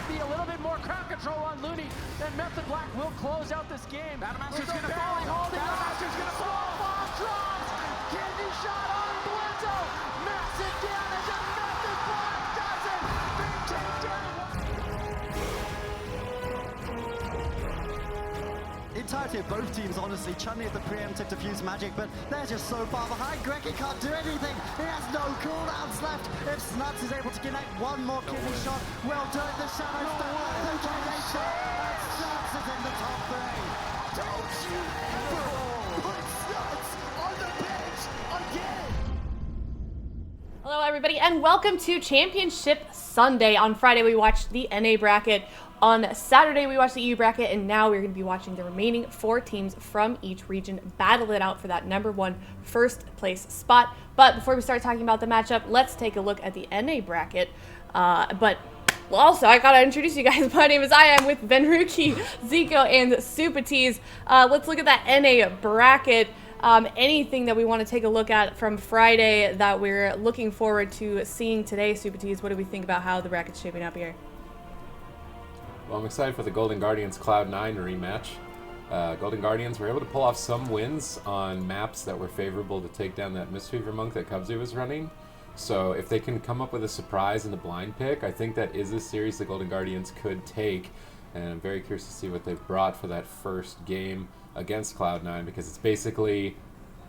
be a little bit more crowd control on Looney, then Method Black will close out this game. Battlemaster's going to fall. Battlemaster's going to fall. Bomb drops. Kidney shot on Blinto. Massive damage, and Method Black does it. Big takedown. Entirety of both teams, honestly. Chun-Li at the preemptive diffuse magic, but they're just so far behind. Greggy can't do anything. He has no cooldowns left. If Snuts is able to connect one more kidney shot, well done. The Shadows the kidney shot, and Snuts is in the top 3. Don't you ever put Snuts on the bench again. Hello everybody and welcome to Championship Sunday. On Friday we watched the NA bracket. On Saturday we watched the EU bracket, and now we're going to be watching the remaining 4 teams from each region battle it out for that #1 first place spot. But before we start talking about the matchup, let's take a look at the NA bracket. But also, I gotta introduce you guys. My name is I'm with Benruki, Zico, and Supatiz. Let's look at that NA bracket. Anything that we want to take a look at from Friday that we're looking forward to seeing today, Supatiz? What do we think about how the bracket's shaping up here? Well, I'm excited for the Golden Guardians Cloud9 rematch. Golden Guardians were able to pull off some wins on maps that were favorable to take down that Mistweaver Monk that Cubsy was running. So if they can come up with a surprise in the blind pick, I think that is a series the Golden Guardians could take. And I'm very curious to see what they've brought for that first game against Cloud9, because it's basically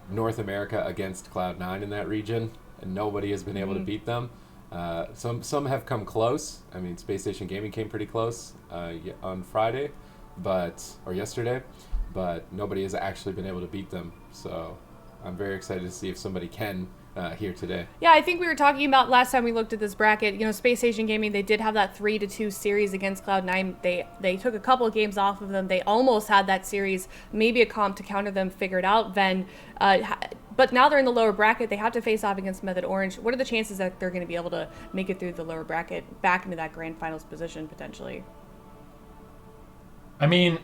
North America against Cloud9 in that region, and nobody has been able to beat them. Some have come close. I mean, Space Station Gaming came pretty close on Friday, or yesterday, but nobody has actually been able to beat them. So I'm very excited to see if somebody can here today. Yeah, I think we were talking about last time we looked at this bracket. You know, Space Station Gaming, they did have that 3-2 series against Cloud9. They took a couple of games off of them. They almost had that series, maybe a comp to counter them, figured out then. But now they're in the lower bracket. They have to face off against Method Orange. What are the chances that they're going to be able to make it through the lower bracket back into that grand finals position potentially? I mean,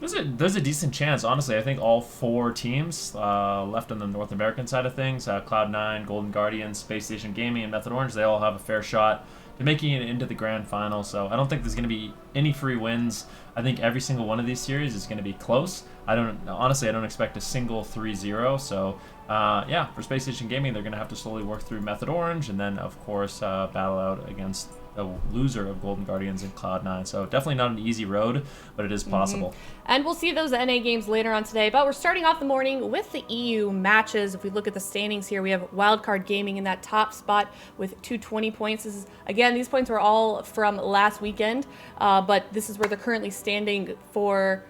there's a decent chance, honestly. I think all 4 teams left on the North American side of things, Cloud9, Golden Guardians, Space Station Gaming, and Method Orange, they all have a fair shot to making it into the grand final. So I don't think there's going to be any free wins. I think every single one of these series is going to be close. I don't expect a single 3-0. So yeah, for Space Station Gaming, they're going to have to slowly work through Method Orange, and then of course battle out against a loser of Golden Guardians and Cloud9. So definitely not an easy road, but it is possible. And we'll see those NA games later on today, but we're starting off the morning with the EU matches. If we look at the standings here, we have Wildcard Gaming in that top spot with 220 points. This is, again, these points were all from last weekend, but this is where they're currently standing for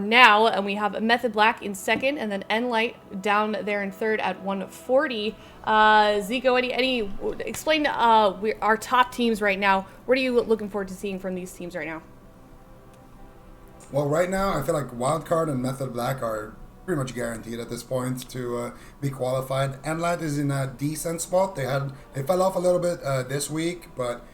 now, and we have Method Black in second, and then Enlight down there in third at 140. Zico, explain our top teams right now. What are you looking forward to seeing from these teams right now? Well, right now, I feel like Wildcard and Method Black are pretty much guaranteed at this point to be qualified. Enlight is in a decent spot. They fell off a little bit this week, but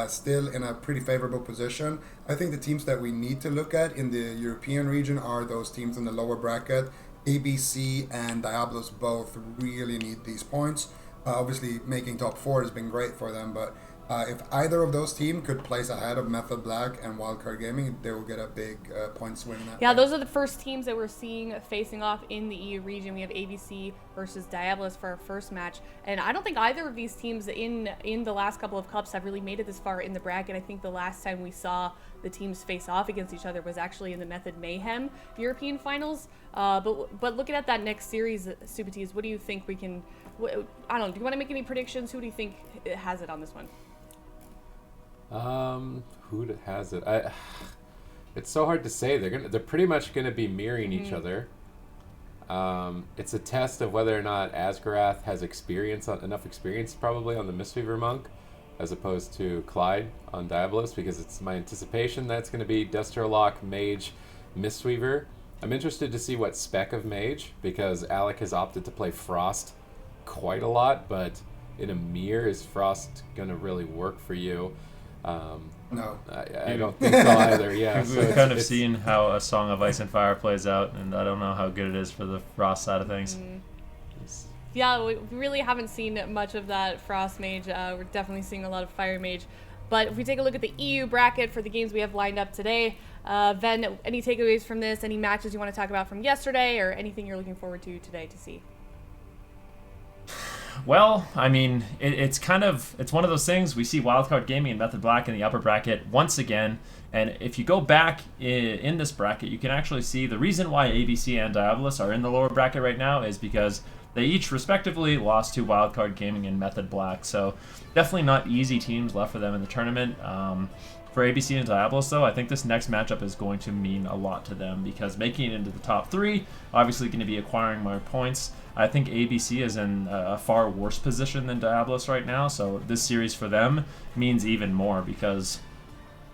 still in a pretty favorable position. I think the teams that we need to look at in the European region are those teams in the lower bracket. AWC and Diablos both really need these points. Obviously, making top 4 has been great for them, but if either of those teams could place ahead of Method Black and Wildcard Gaming, they will get a big point swing in that. Yeah, those are the first teams that we're seeing facing off in the EU region. We have AWC versus Diablos for our first match, and I don't think either of these teams in the last couple of cups have really made it this far in the bracket. I think the last time we saw the teams face off against each other was actually in the Method Mayhem European finals. But looking at that next series, Supatiz, what do you think we can? I don't know. Do you want to make any predictions? Who do you think has it on this one? Who has it? It's so hard to say. They're pretty much gonna be mirroring each other. It's a test of whether or not Asgarath has enough experience probably on the Mistweaver Monk, as opposed to Clyde on Diablos, because it's my anticipation that it's gonna be Desterlock, Mage, Mistweaver. I'm interested to see what spec of Mage, because Alec has opted to play Frost quite a lot, but in a mirror, is Frost gonna really work for you? No. I don't think so either. Yeah, we've kind of seen how A Song of Ice and Fire plays out, and I don't know how good it is for the Frost side of things. Yeah, we really haven't seen much of that Frost Mage. We're definitely seeing a lot of Fire Mage. But if we take a look at the EU bracket for the games we have lined up today, Ven, any takeaways from this? Any matches you want to talk about from yesterday, or anything you're looking forward to today to see? Well, I mean, it's one of those things. We see Wildcard Gaming and Method Black in the upper bracket once again. And if you go back in this bracket, you can actually see the reason why AWC and Diablos are in the lower bracket right now is because they each respectively lost to Wildcard Gaming and Method Black. So definitely not easy teams left for them in the tournament. For ABC and Diablos, though, I think this next matchup is going to mean a lot to them because making it into the top 3, obviously going to be acquiring more points. I think ABC is in a far worse position than Diablos right now, so this series for them means even more because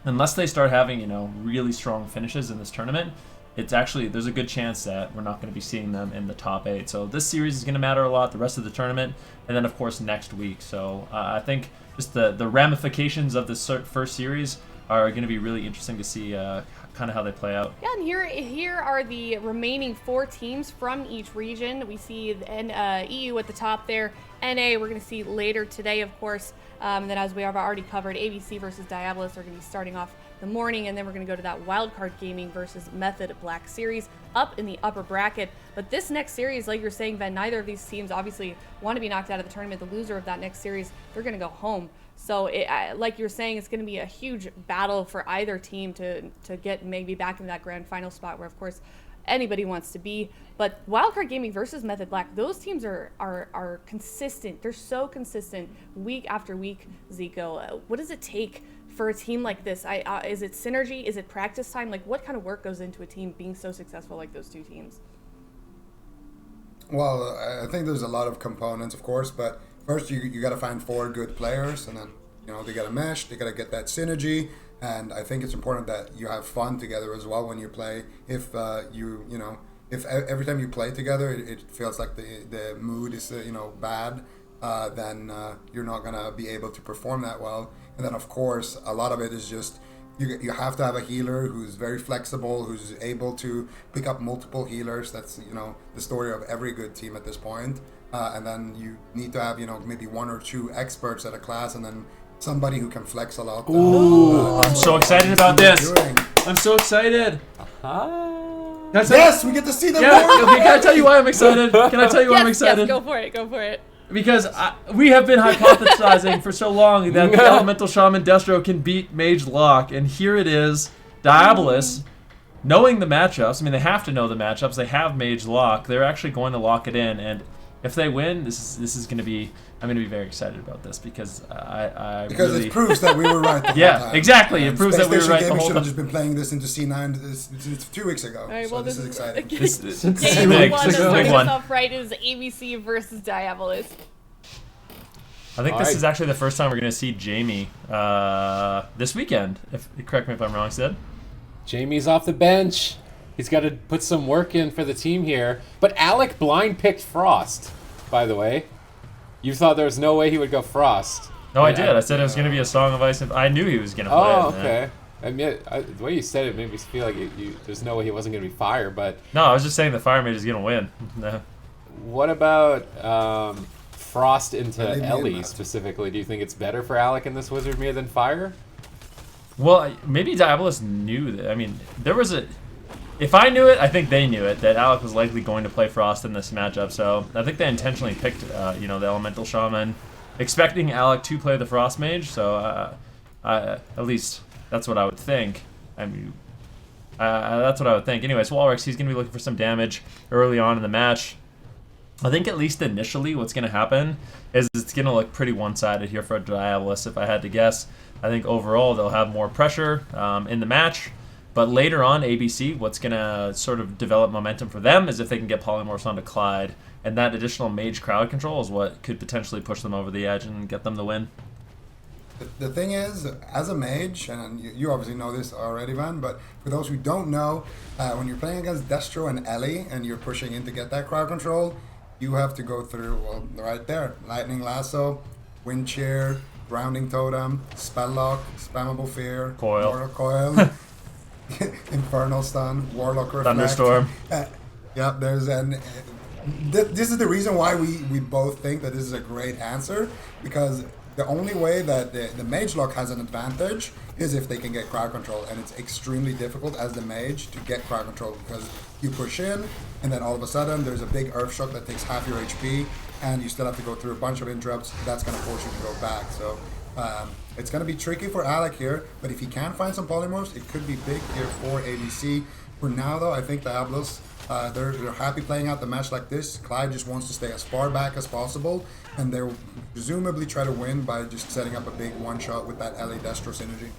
unless they start having, really strong finishes in this tournament, there's a good chance that we're not going to be seeing them in the top 8. So this series is going to matter a lot, the rest of the tournament, and then of course next week. So I think just the ramifications of this first series are going to be really interesting to see kind of how they play out. Yeah, and here are the remaining 4 teams from each region. We see the EU at the top there. NA we're going to see later today, of course. And then as we have already covered, ABC versus Diablos are going to be starting off the morning, and then we're going to go to that Wildcard Gaming versus Method Black series up in the upper bracket. But this next series, like you're saying, Ben, neither of these teams obviously want to be knocked out of the tournament. The loser of that next series, they're going to go home. So, like you're saying, it's going to be a huge battle for either team to get maybe back in that grand final spot where, of course, anybody wants to be. But Wildcard Gaming versus Method Black, those teams are consistent. They're so consistent week after week, Zico. What does it take for a team like this? Is it synergy? Is it practice time? Like, what kind of work goes into a team being so successful like those two teams? Well, I think there's a lot of components, of course, but first you got to find 4 good players, and then they got to mesh, they got to get that synergy, and I think it's important that you have fun together as well when you play. If if every time you play together it feels like the mood is bad, then you're not gonna be able to perform that well. And then of course a lot of it is just you have to have a healer who's very flexible, who's able to pick up multiple healers. That's the story of every good team at this point. And then you need to have maybe 1 or 2 experts at a class, and then somebody who can flex a lot. Ooh, I'm so excited about this. I'm so excited. Yes, we get to see them. Yeah, okay, can I tell you why I'm excited? Can I tell you why I'm excited? Yes, go for it. Because we have been hypothesizing for so long that the Elemental Shaman Destro can beat Mage Lock, and here it is. Diablos, knowing the matchups, I mean, they have to know the matchups. They have Mage Lock. They're actually going to lock it in, and if they win, this is going to be. I'm going to be very excited about this because because it proves that we were right the whole time. Exactly. It proves that we were right the whole time. Should have just been playing this into C9 since 2 weeks ago. All right, so this is exciting. Game This big is one a big one. off right is ABC versus Diablos. I think this is actually the first time we're going to see Jamie this weekend. Correct me if I'm wrong, Sid. Jamie's off the bench. He's got to put some work in for the team here. But Alec blind picked Frost, by the way. You thought there was no way he would go Frost. No, I did. I said it was going to be a Song of Ice, and I knew he was going to play it. Oh, okay. I mean, the way you said it made me feel like there's no way he wasn't going to be Fire, but... No, I was just saying the Fire Mage is going to win. No. What about Frost into Ellie specifically? Do you think it's better for Alec in this Wizard Mirror than Fire? Well, maybe Diablos knew that. I mean, there was a... If I knew it, I think they knew it, that Alec was likely going to play Frost in this matchup, so I think they intentionally picked, the Elemental Shaman, expecting Alec to play the Frost Mage, so at least that's what I would think. I mean, that's what I would think. Anyways, Walrex, he's going to be looking for some damage early on in the match. I think at least initially what's going to happen is it's going to look pretty one-sided here for Diablos, if I had to guess. I think overall they'll have more pressure in the match. But later on, ABC, what's going to sort of develop momentum for them is if they can get Polymorphs onto Clyde. And that additional mage crowd control is what could potentially push them over the edge and get them the win. The thing is, as a mage, and you obviously know this already, Van, but for those who don't know, when you're playing against Destro and Ellie and you're pushing in to get that crowd control, you have to go through, well, right there, Lightning Lasso, Wind Shear, Grounding Totem, Spell Lock, Spammable Fear, Coil. Mortal Coil, Infernal Stun, Warlock Reflect. Thunderstorm. This is the reason why we both think that this is a great answer, because The only way that the mage lock has an advantage is if they can get crowd control, and it's extremely difficult as the mage to get crowd control because you push in, and then all of a sudden there's a big earth shock that takes half your HP, and you still have to go through a bunch of interrupts. That's going to force you to go back. So it's going to be tricky for Alec here, but if he can find some polymorphs, it could be big here for ABC. For now, though, I think Diablos, they're happy playing out the match like this. Clyde just wants to stay as far back as possible, and they'll presumably try to win by just setting up a big one-shot with that LA Destro synergy.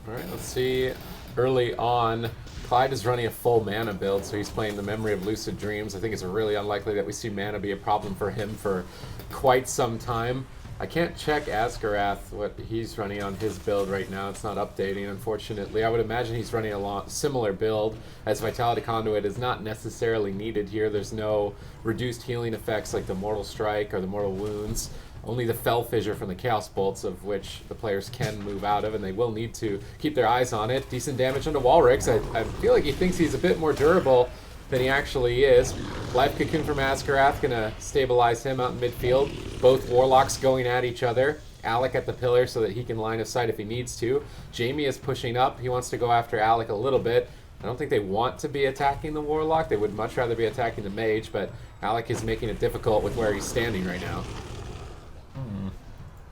All right, let's see. Early on, Clyde is running a full mana build, so he's playing the Memory of Lucid Dreams. I think it's really unlikely that we see mana be a problem for him for quite some time. I can't check Asgarath, what he's running on his build right now. It's not updating, unfortunately. I would imagine he's running a similar build, as Vitality Conduit is not necessarily needed here. There's no reduced healing effects like the Mortal Strike or the Mortal Wounds. Only the Fell Fissure from the Chaos Bolts, of which the players can move out of, and they will need to keep their eyes on it. Decent damage onto Walrix. I feel like he thinks he's a bit more durable than he actually is. Life Cocoon from Asgarath gonna stabilize him out in midfield. Both Warlocks going at each other. Alec at the pillar so that he can line of sight if he needs to. Jamie is pushing up. He wants to go after Alec a little bit. I don't think they want to be attacking the Warlock. They would much rather be attacking the Mage, but Alec is making it difficult with where he's standing right now.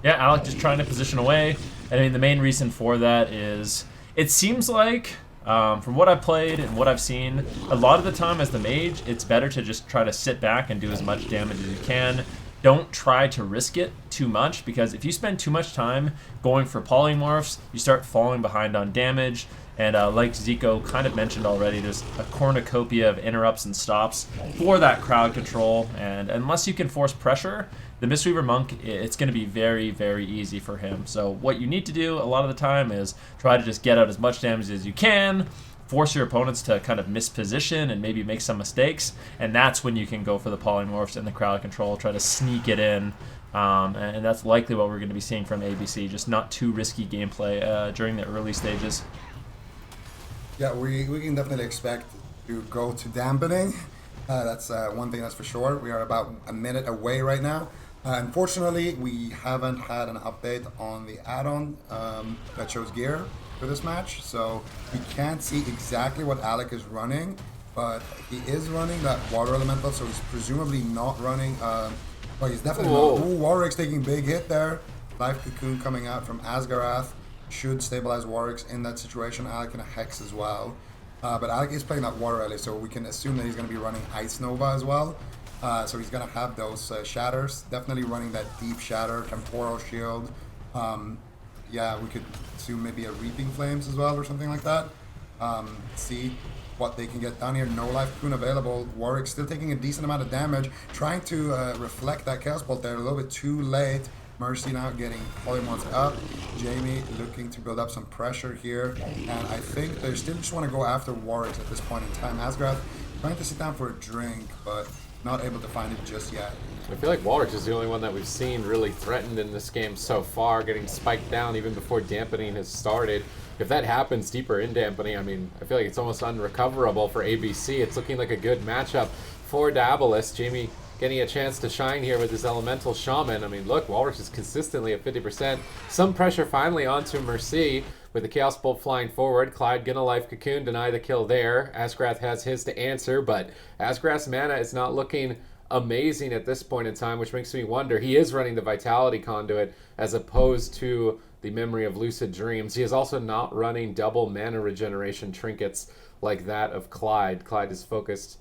Yeah, Alec just trying to position away. And I mean, the main reason for that is it seems like, from what I've played and what I've seen, a lot of the time as the mage, it's better to just try to sit back and do as much damage as you can. Don't try to risk it too much, because if you spend too much time going for polymorphs, you start falling behind on damage. And like Zico kind of mentioned already, there's a cornucopia of interrupts and stops for that crowd control. And unless you can force pressure, the Mistweaver Monk, it's going to be very, very easy for him. So what you need to do a lot of the time is try to just get out as much damage as you can, force your opponents to kind of misposition and maybe make some mistakes, and that's when you can go for the polymorphs and the crowd control, try to sneak it in. And that's likely what we're going to be seeing from ABC, just not too risky gameplay during the early stages. Yeah, we can definitely expect to go to dampening. That's one thing that's for sure. We are about a minute away right now. Unfortunately, we haven't had an update on the add-on that shows gear for this match, so we can't see exactly what Alec is running, but he is running that water elemental, so he's presumably not running. Well, he's definitely not. Ooh, Warwick's taking big hit there. Life Cocoon coming out from Asgarath should stabilize Warwick's in that situation. Alec and a Hex as well. But Alec is playing that water rally, so we can assume that he's going to be running Ice Nova as well. So he's going to have those shatters. Definitely running that Deep Shatter, Temporal Shield. Yeah, we could assume maybe a Reaping Flames as well or something like that. See what they can get done here. No Life Cocoon available. Warwick still taking a decent amount of damage. Trying to reflect that Chaos Bolt there a little bit too late. Mercy now getting polymorphs up. Jamie looking to build up some pressure here. And I think they still just want to go after Warwick at this point in time. Asgarath trying to sit down for a drink, but not able to find it just yet. I feel like Walrix is the only one that we've seen really threatened in this game so far, getting spiked down even before dampening has started. If that happens deeper in dampening, I mean, I feel like it's almost unrecoverable for ABC. It's looking like a good matchup for Diabolus. Jamie getting a chance to shine here with his Elemental Shaman. I mean, look, Walrix is consistently at 50%. Some pressure finally onto Mercy with the Chaos Bolt flying forward. Clyde gonna Life Cocoon, deny the kill there. Asgarath has his to answer, but Asgarath's mana is not looking amazing at this point in time, which makes me wonder. He is running the Vitality Conduit as opposed to the Memory of Lucid Dreams. He is also not running double mana regeneration trinkets like that of Clyde. Clyde is focused.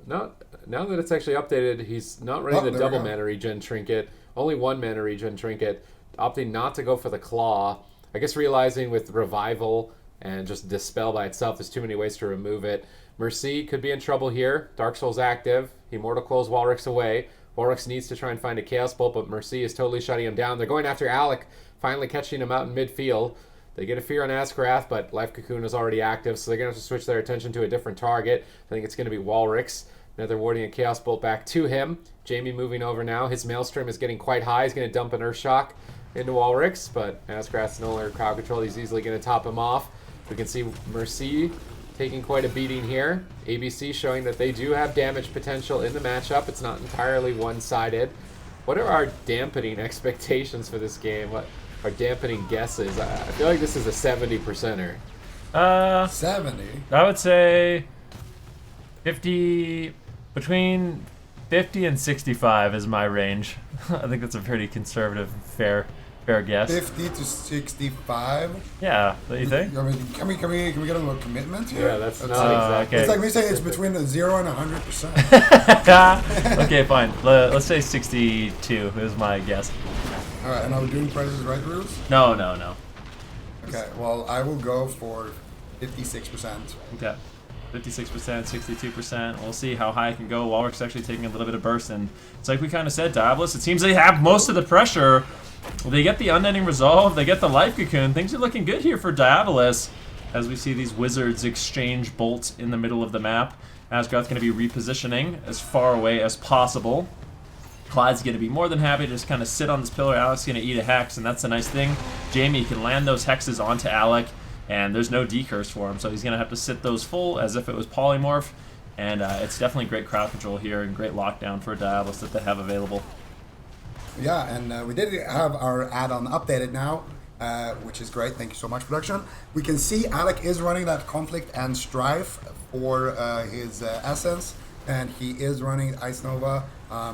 Now that it's actually updated, he's not running the double mana regen trinket, only one mana regen trinket, opting not to go for the claw. I guess realizing with Revival and just Dispel by itself, there's too many ways to remove it. Mercy could be in trouble here. Dark Soul's active. He Mortal Coils Walrix away. Walrix needs to try and find a Chaos Bolt, but Mercy is totally shutting him down. They're going after Alec, finally catching him out in midfield. They get a fear on Asgarath, but Life Cocoon is already active, so they're going to have to switch their attention to a different target. I think it's going to be Walrix. Now they're warding a Chaos Bolt back to him. Jamie moving over now. His Maelstrom is getting quite high. He's going to dump an Earthshock into Walrix, but Asgarath's no longer crowd control. He's easily going to top him off. We can see Mercy taking quite a beating here. ABC showing that they do have damage potential in the matchup. It's not entirely one-sided. What are our dampening expectations for this game? What are dampening guesses? I feel like this is a 70%er. 70. I would say 50, between 50 and 65 is my range. I think that's a pretty conservative, fair guess. 50 to 65. Yeah, what do you think? I mean, can we get a little commitment here? Yeah, that's not exactly. It's like we say it's between a 0 and 100%. Okay, fine. Let's say 62 is my guess. All right, and are we doing prices right rules? No. Okay, well, I will go for 56%. Okay. 56%, 62%. We'll see how high it can go. Walrick's actually taking a little bit of burst, and it's like we kind of said, Diablos, it seems they have most of the pressure. They get the unending resolve, they get the life cocoon. Things are looking good here for Diabolus as we see these wizards exchange bolts in the middle of the map. Asgarth's going to be repositioning as far away as possible. Clyde's going to be more than happy to just kind of sit on this pillar. Alec's going to eat a hex, and that's the nice thing. Jamie can land those hexes onto Alec, and there's no decurse for him, so he's going to have to sit those full as if it was polymorph. And it's definitely great crowd control here and great lockdown for Diablos that they have available. Yeah, and we did have our add-on updated now, which is great. Thank you so much, production. We can see Alec is running that Conflict and Strife for his Essence, and he is running Ice Nova.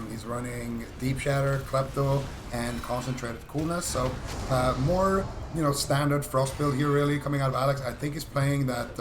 He's running Deep Shatter, Klepto, and Concentrated Coolness. So more, standard Frost build here really coming out of Alex. I think he's playing that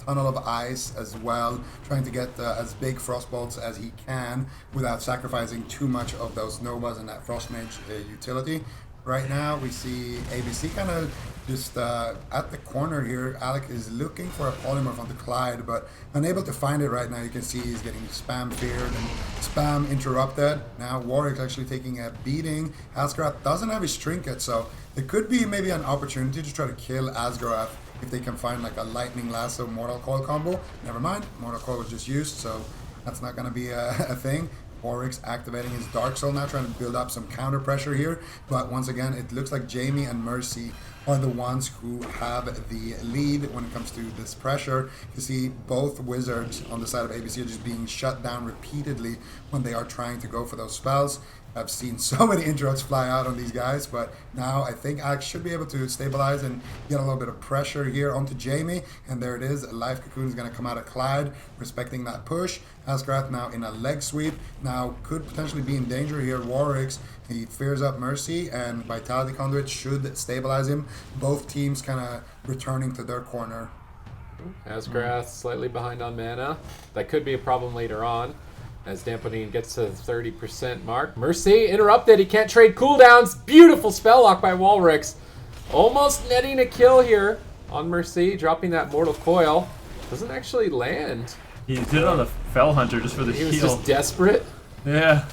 Tunnel of Ice as well, trying to get as big Frost bolts as he can without sacrificing too much of those Novas and that Frost Mage utility. Right now we see ABC kind of just at the corner here. Alec is looking for a polymorph onto Clyde, but unable to find it right now. You can see he's getting spam feared and spam interrupted. Now Warwick's actually taking a beating. Asgarth doesn't have his trinket, so there could be maybe an opportunity to try to kill Asgarth if they can find like a Lightning Lasso Mortal Coil combo. Never mind, Mortal Coil was just used, so that's not going to be a thing. Warwick's activating his Dark Soul now, trying to build up some counter pressure here. But once again, it looks like Jamie and Mercy are the ones who have the lead when it comes to this pressure. You see both wizards on the side of ABC are just being shut down repeatedly when they are trying to go for those spells. I've seen so many interrupts fly out on these guys, but now I think Alex should be able to stabilize and get a little bit of pressure here onto Jamie, and there it is. Life Cocoon is going to come out of Clyde, respecting that push. Asgarth now in a leg sweep, now could potentially be in danger here. Warwick's, he fears up Mercy, and Vitality Conduit should stabilize him. Both teams kind of returning to their corner. Asgarth slightly behind on mana. That could be a problem later on as Dampening gets to the 30% mark. Mercy interrupted. He can't trade cooldowns. Beautiful spell lock by Walrix. Almost netting a kill here on Mercy, dropping that Mortal Coil. Doesn't actually land. He did it on the Fell Hunter just for the heal. He was just desperate. Yeah.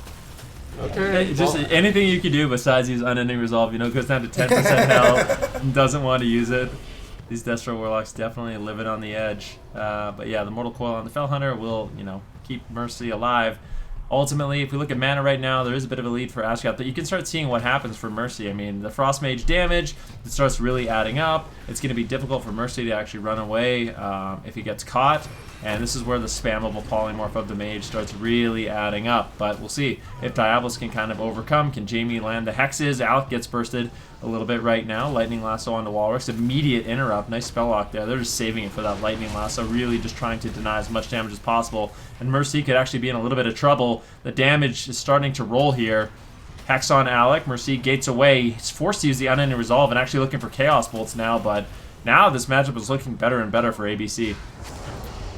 Okay. Just anything you can do besides use Unending Resolve, goes down to 10% health, doesn't want to use it. These Destro Warlocks definitely live it on the edge. But yeah, the Mortal Coil on the Fell Hunter will, keep Mercy alive. Ultimately, if we look at mana right now, there is a bit of a lead for Asgarth, but you can start seeing what happens for Mercy. I mean, the Frost Mage damage, it starts really adding up. It's going to be difficult for Mercy to actually run away if he gets caught, and this is where the spammable polymorph of the Mage starts really adding up. But we'll see if Diablos can kind of overcome. Can Jamie land the hexes? Alec gets bursted a little bit right now. Lightning Lasso onto Walrus. Immediate interrupt. Nice spell lock there. They're just saving it for that Lightning Lasso, really just trying to deny as much damage as possible. And Mercy could actually be in a little bit of trouble. The damage is starting to roll here. Hex on Alec. Mercy gates away. He's forced to use the Unending Resolve and actually looking for Chaos Bolts now, but now this matchup is looking better and better for ABC.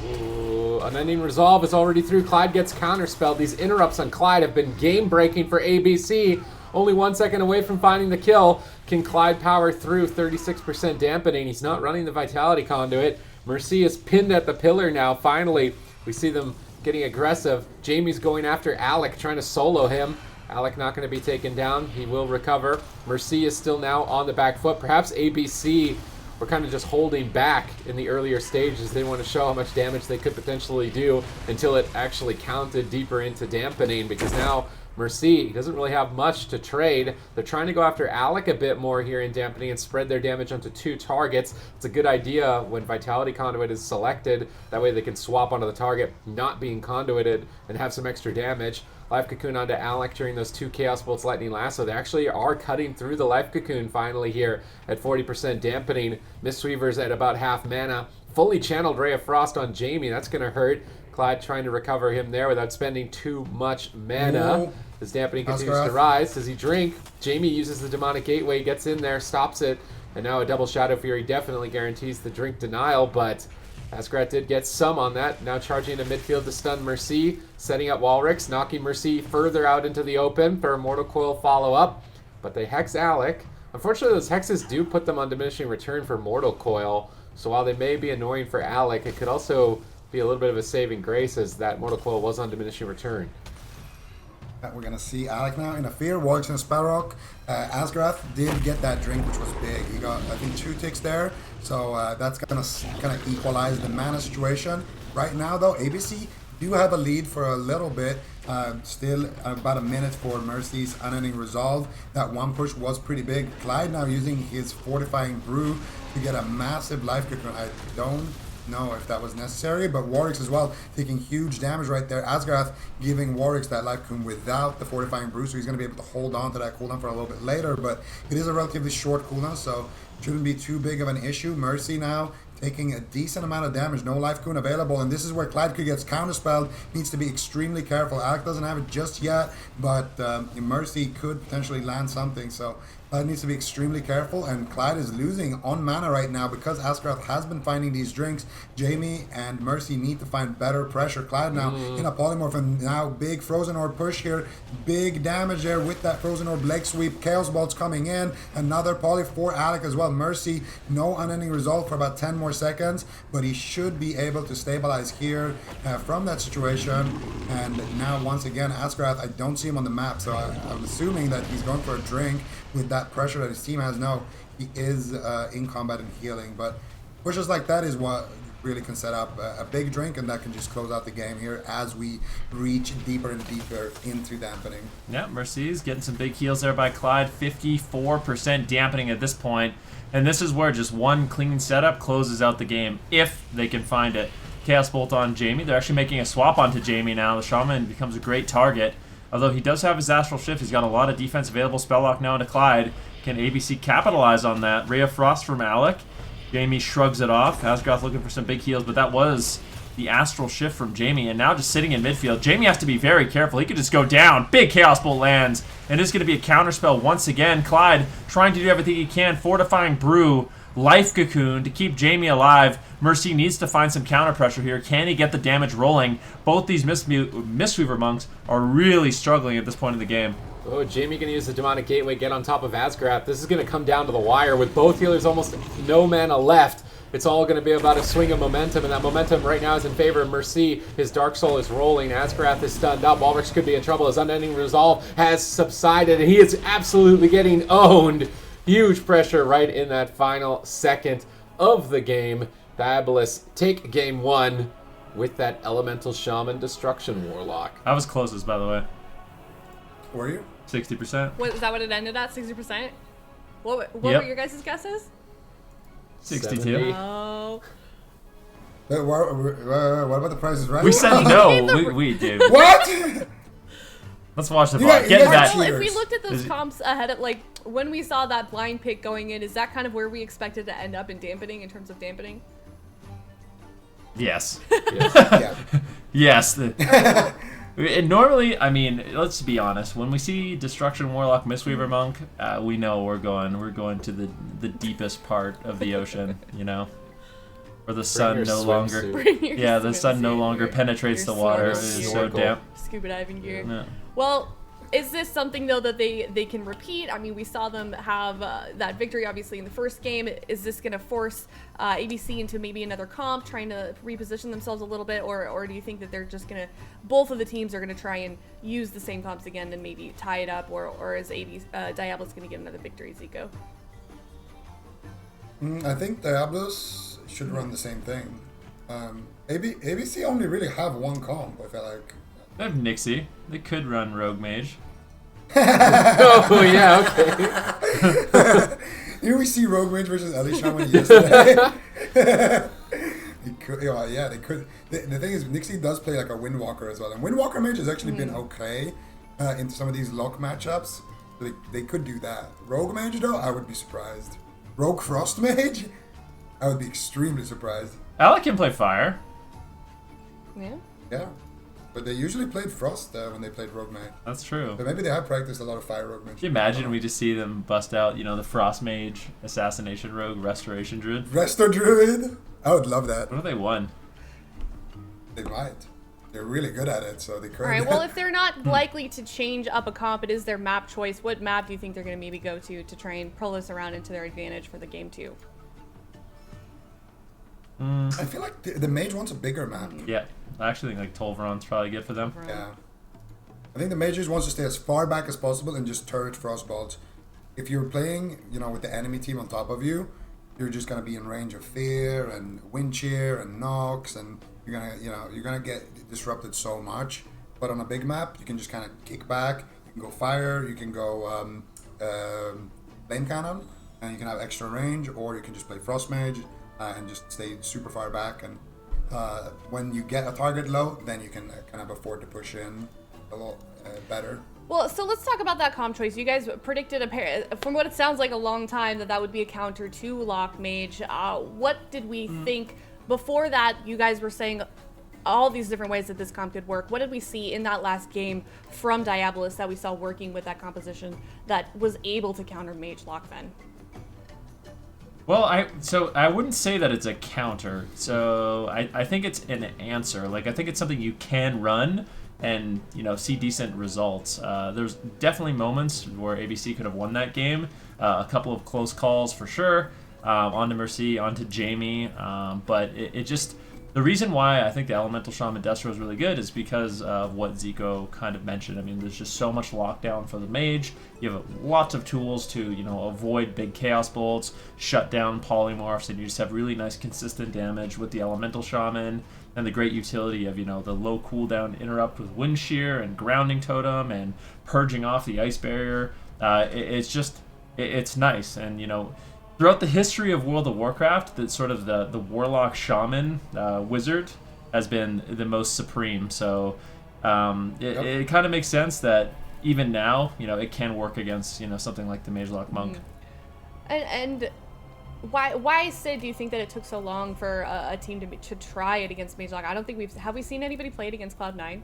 Ooh, Unending Resolve is already through. Clyde gets counterspelled. These interrupts on Clyde have been game-breaking for ABC. Only 1 second away from finding the kill. Can Clyde power through? 36% dampening. He's not running the Vitality Conduit. Mercy is pinned at the pillar now. Finally, we see them getting aggressive. Jamie's going after Alec, trying to solo him. Alec not going to be taken down. He will recover. Mercy is still now on the back foot. Perhaps ABC were kind of just holding back in the earlier stages. They want to show how much damage they could potentially do until it actually counted deeper into dampening, because now Mercy doesn't really have much to trade. They're trying to go after Alec a bit more here in dampening and spread their damage onto 2 targets. It's a good idea when Vitality Conduit is selected. That way they can swap onto the target not being conduited and have some extra damage. Life Cocoon onto Alec during those 2 Chaos Bolts Lightning Lasso. They actually are cutting through the Life Cocoon finally here at 40% dampening. Mistweaver's at about half mana. Fully channeled Ray of Frost on Jamie. That's going to hurt. Clyde trying to recover him there without spending too much mana. Ooh. His dampening continues to rise. Does he drink? Jamie uses the Demonic Gateway, gets in there, stops it, and now a double Shadow Fury definitely guarantees the drink denial, but Askrat did get some on that. Now charging into midfield to stun Mercy, setting up Walrix, knocking Mercy further out into the open for a Mortal Coil follow-up, but they hex Alec. Unfortunately, those hexes do put them on diminishing return for Mortal Coil, so while they may be annoying for Alec, it could also be a little bit of a saving grace as that Mortal Coil was on diminishing return. We're going to see Alec now in a Fear, Warwick's in a Spellrock. Asgrath did get that drink, which was big. He got, I think, 2 ticks there. So that's going to kind of equalize the mana situation. Right now, though, ABC do have a lead for a little bit. Still about a minute for Mercy's Unending Resolve. That one push was pretty big. Clyde now using his Fortifying Brew to get a massive life cocoon. I don't know if that was necessary, but Warwick's as well taking huge damage right there. Asgarth giving Warwick's that life cocoon without the Fortifying Brew, so he's going to be able to hold on to that cooldown for a little bit later, but it is a relatively short cooldown, so shouldn't be too big of an issue. Mercy now taking a decent amount of damage, no life cocoon available, and this is where Clyde could get counterspelled. Needs to be extremely careful. Alec doesn't have it just yet, but Mercy could potentially land something, so Clyde needs to be extremely careful, and Clyde is losing on mana right now because Askarth has been finding these drinks. Jamie and Mercy need to find better pressure. Clyde now in a polymorph, and now big Frozen Orb push here. Big damage there with that Frozen Orb leg sweep. Chaos Bolts coming in. Another poly for Alec as well. Mercy, no unending result for about 10 more seconds, but he should be able to stabilize here from that situation. And now once again, Askarth, I don't see him on the map, so I'm assuming that he's going for a drink with that pressure that his team has. No, he is in combat and healing, but pushes like that is what really can set up a big drink, and that can just close out the game here as we reach deeper and deeper into dampening. Yeah, Mercy's getting some big heals there by Clyde. 54% dampening at this point, and this is where just one clean setup closes out the game if they can find it. Chaos Bolt on Jamie. They're actually making a swap onto Jamie now. The Shaman becomes a great target. Although he does have his Astral Shift, he's got a lot of defense available. Spelllock now into Clyde. Can ABC capitalize on that? Ray of Frost from Alec. Jamie shrugs it off. Asgarth looking for some big heals, but that was the Astral Shift from Jamie. And now just sitting in midfield. Jamie has to be very careful. He could just go down. Big Chaos Bolt lands. And it's going to be a counterspell once again. Clyde trying to do everything he can. Fortifying Brew. Life Cocoon to keep Jamie alive. Mercy needs to find some counter pressure here. Can he get the damage rolling? Both these Mistweaver monks are really struggling at this point in the game. Oh, Jamie going to use the Demonic Gateway, get on top of Asgrath. This is going to come down to the wire with both healers almost no mana left. It's all going to be about a swing of momentum, and that momentum right now is in favor of Mercy. His Dark Soul is rolling. Asgrath is stunned up. Walrix could be in trouble. His Unending Resolve has subsided, and he is absolutely getting owned. Huge pressure right in that final second of the game. Diabolus take game 1 with that Elemental Shaman Destruction Warlock. I was closest, by the way. Were you? 60%. What, is that what it ended at? 60%? What Yep. were your guys' guesses? 62. 70. Oh. What about the Price is Right? We said no. We did. What? Let's watch the You VOD. guys- Get you to guys that. cheers. If we looked at those Is it- comps ahead of, like, when we saw that blind pick going in, is that kind of where we expected to end up in dampening, in terms of dampening? Yes. Yes. Yeah. Yes. And normally, I mean, let's be honest. When we see Destruction Warlock Mistweaver Monk, we know we're going to the deepest part of the ocean, you know, where the sun your no longer, swimsuit. Bring your yeah, the sun no swimsuit, longer your- penetrates the your water. It snorkel is gear, so damp. Scuba diving gear. Yeah. Well, is this something, though, that they can repeat? I mean, we saw them have that victory, obviously, in the first game. Is this going to force ABC into maybe another comp, trying to reposition themselves a little bit? Or do you think that they're just going to, both of the teams are going to try and use the same comps again and maybe tie it up? Or is Diablo's going to get another victory, Zico? I think Diablos should run the same thing. ABC only really have one comp, I feel like. They have Nixie. They could run Rogue Mage. Oh yeah, okay. Here we see Rogue Mage versus Ellie Shaman yesterday. They could, yeah, they could. The thing is, Nixie does play like a Windwalker as well, and Windwalker Mage has actually been okay into some of these lock matchups. So they could do that. Rogue Mage though, I would be surprised. Rogue Frost Mage, I would be extremely surprised. Alec can play fire. Yeah. Yeah, but they usually played Frost when they played Rogue Mage. That's true. So maybe they have practiced a lot of Fire Rogue Mage. Can you imagine we just see them bust out, the Frost Mage, Assassination Rogue, Restoration Druid? Resto Druid, I would love that. What if they won? They might. They're really good at it, so they could. All right. Well, if they're not likely to change up a comp, it is their map choice. What map do you think they're going to maybe go to try and pull this around into their advantage for the game 2? I feel like the Mage wants a bigger map. Yeah, I actually think like Tolvaron's probably good for them. Yeah. I think the Mage just wants to stay as far back as possible and just turret Frostbolt. If you're playing, with the enemy team on top of you, you're just gonna be in range of Fear and Wind Shear and Nox, and you're gonna get disrupted so much. But on a big map, you can just kind of kick back. You can go Fire, you can go Flame Cannon, and you can have extra range, or you can just play Frost Mage and just stay super far back. And when you get a target low, then you can kind of afford to push in a lot better. Well, so let's talk about that comp choice. You guys predicted, from what it sounds like, a long time that would be a counter to Lock Mage. What did we think before that? You guys were saying all these different ways that this comp could work. What did we see in that last game from Diabolus that we saw working with that composition that was able to counter Mage Lock then? Well, I wouldn't say that it's a counter. So I think it's an answer. Like, I think it's something you can run and see decent results. There's definitely moments where ABC could have won that game. A couple of close calls for sure. Onto Mercy, onto Jamie. But it just, the reason why I think the Elemental Shaman Destro is really good is because of what Zico kind of mentioned. I mean, there's just so much lockdown for the mage. You have lots of tools to avoid big chaos bolts, shut down polymorphs, and you just have really nice consistent damage with the Elemental Shaman. And the great utility of, the low cooldown interrupt with Wind Shear and Grounding Totem and purging off the Ice Barrier. It's nice. And, throughout the history of World of Warcraft, that sort of the Warlock Shaman wizard has been the most supreme. So it kind of makes sense that even now, it can work against, something like the Mage Lock Monk. And why, Sid, do you think that it took so long for a team to try it against Mage Lock? I don't think have we seen anybody play it against Cloud9?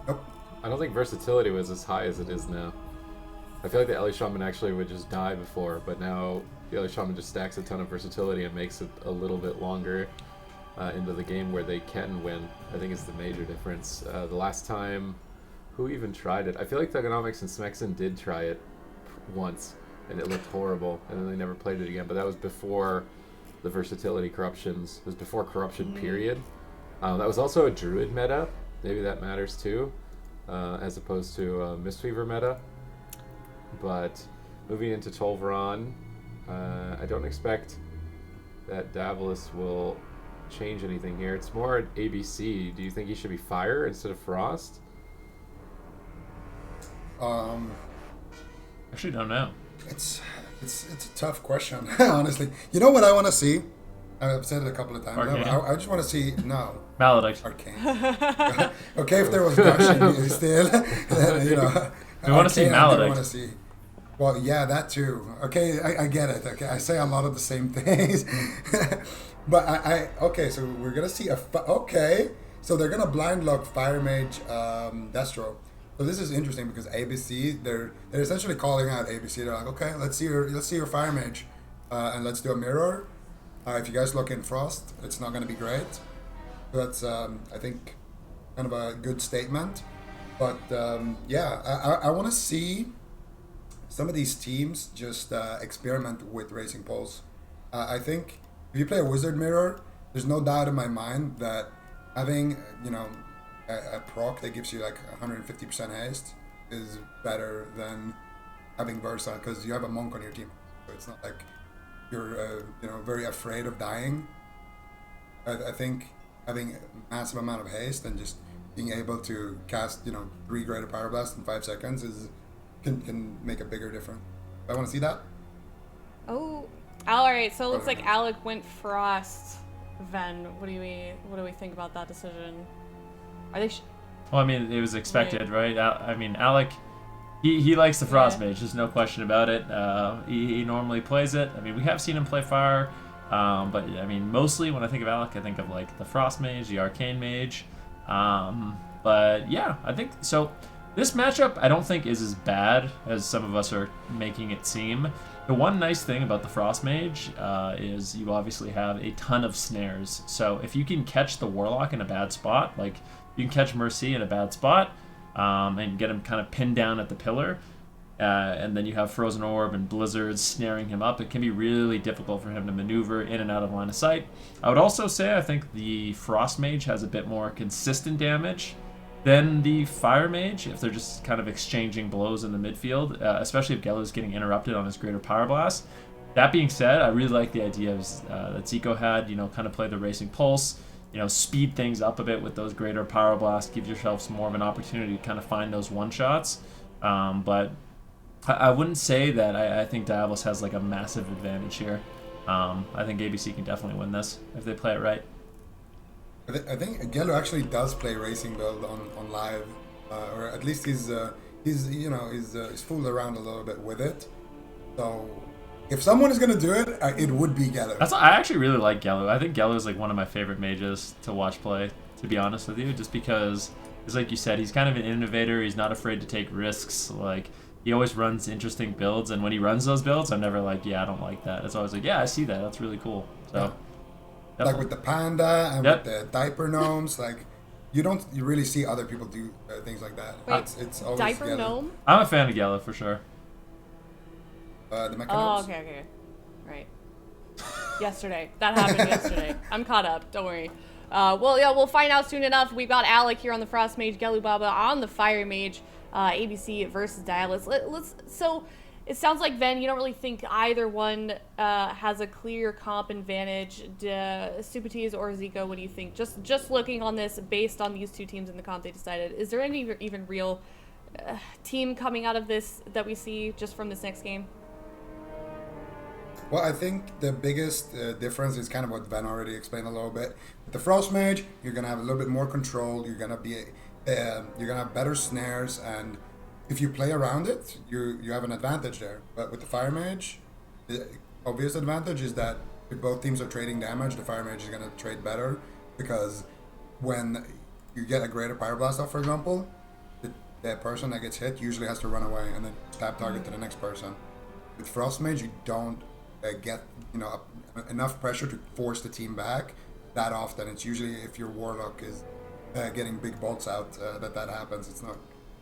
Nope. I don't think versatility was as high as it is now. I feel like the Ellie Shaman actually would just die before, but now the Ellie Shaman just stacks a ton of versatility and makes it a little bit longer into the game where they can win. I think it's the major difference. The last time, who even tried it? I feel like Thugonomics and Smexen did try it once, and it looked horrible, and then they never played it again. But that was before the versatility corruptions. It was before corruption period. That was also a druid meta. Maybe that matters too, as opposed to a Mistweaver meta. But moving into Tolvaron, I don't expect that Diabolus will change anything here. It's more ABC. Do you think he should be Fire instead of Frost? Actually, don't know. It's a tough question, honestly. You know what I want to see? I've said it a couple of times. Arcane. I just want to see Maledict. Arcane. Okay, if there was gushing still, then, We want to see Arcane I do Maledict. want to see. Well, yeah, that too. Okay, I get it. Okay, I say a lot of the same things, but okay. So we're gonna see okay. So they're gonna blind lock Fire Mage Destro. So this is interesting because ABC they're essentially calling out ABC. They're like, okay, let's see your Fire Mage, and let's do a mirror. If you guys look in Frost, it's not gonna be great. That's I think kind of a good statement. But yeah, I want to see some of these teams just experiment with Racing Pulse. I think if you play a Wizard Mirror, there's no doubt in my mind that having a proc that gives you like 150% haste is better than having Versa, because you have a monk on your team, so it's not like you're very afraid of dying. I think having a massive amount of haste and just being able to cast 3 Greater Pyroblast in 5 seconds can make a bigger difference. I want to see that. Oh, all right. So it looks like Alec went Frost. Ven, what do we think about that decision? Are they? Well, I mean, it was expected, right? I mean, Alec, he likes the Frost Mage. There's no question about it. He normally plays it. I mean, we have seen him play Fire, but I mean, mostly when I think of Alec, I think of like the Frost Mage, the Arcane Mage. But yeah, I think so. This matchup, I don't think is as bad as some of us are making it seem. The one nice thing about the Frost Mage is you obviously have a ton of snares. So if you can catch the Warlock in a bad spot, like you can catch Mercy in a bad spot and get him kind of pinned down at the pillar, and then you have Frozen Orb and Blizzards snaring him up, it can be really difficult for him to maneuver in and out of line of sight. I would also say I think the Frost Mage has a bit more consistent damage than the Fire Mage if they're just kind of exchanging blows in the midfield, especially if Geller's getting interrupted on his Greater Pyroblast. That being said, I really like the idea that Zico had, kind of play the Racing Pulse, speed things up a bit with those Greater Pyroblast, give yourselves more of an opportunity to kind of find those one-shots. But I wouldn't say that I think Diablos has like a massive advantage here. I think ABC can definitely win this if they play it right. I think Gello actually does play racing build on live, or at least he's fooled around a little bit with it. So if someone is gonna do it, it would be Gello. I actually really like Gello. I think Gello is like one of my favorite mages to watch play, to be honest with you, just because it's like you said, he's kind of an innovator. He's not afraid to take risks. Like he always runs interesting builds, and when he runs those builds, I'm never like, yeah, I don't like that. It's always like, yeah, I see that. That's really cool. So. Yeah. Like with the panda and with the diaper gnomes, like you really see other people do things like that. Wait, it's always diaper Gello. gnome? I'm a fan of Gello for sure. The mecha Oh, gnomes. okay. Right. Yesterday. That happened yesterday. I'm caught up. Don't worry. Well, yeah, we'll find out soon enough. We've got Alec here on the Frost Mage, Gelu Baba on the Fire Mage, ABC versus Diablos. So it sounds like, Ven, you don't really think either one has a clear comp advantage. Stupides or Zico, what do you think? Just looking on this based on these two teams in the comp they decided, is there any even real team coming out of this that we see just from this next game? Well, I think the biggest difference is kind of what Van already explained a little bit. With the Frost Mage, you're gonna have a little bit more control. You're gonna have better snares, and if you play around it, you have an advantage there. But with the Fire Mage, the obvious advantage is that if both teams are trading damage, the Fire Mage is gonna trade better, because when you get a Greater Pyroblast off, for example, the person that gets hit usually has to run away and then stab target to the next person. With Frost Mage, you don't get enough pressure to force the team back that often. It's usually if your Warlock is getting big bolts out that happens.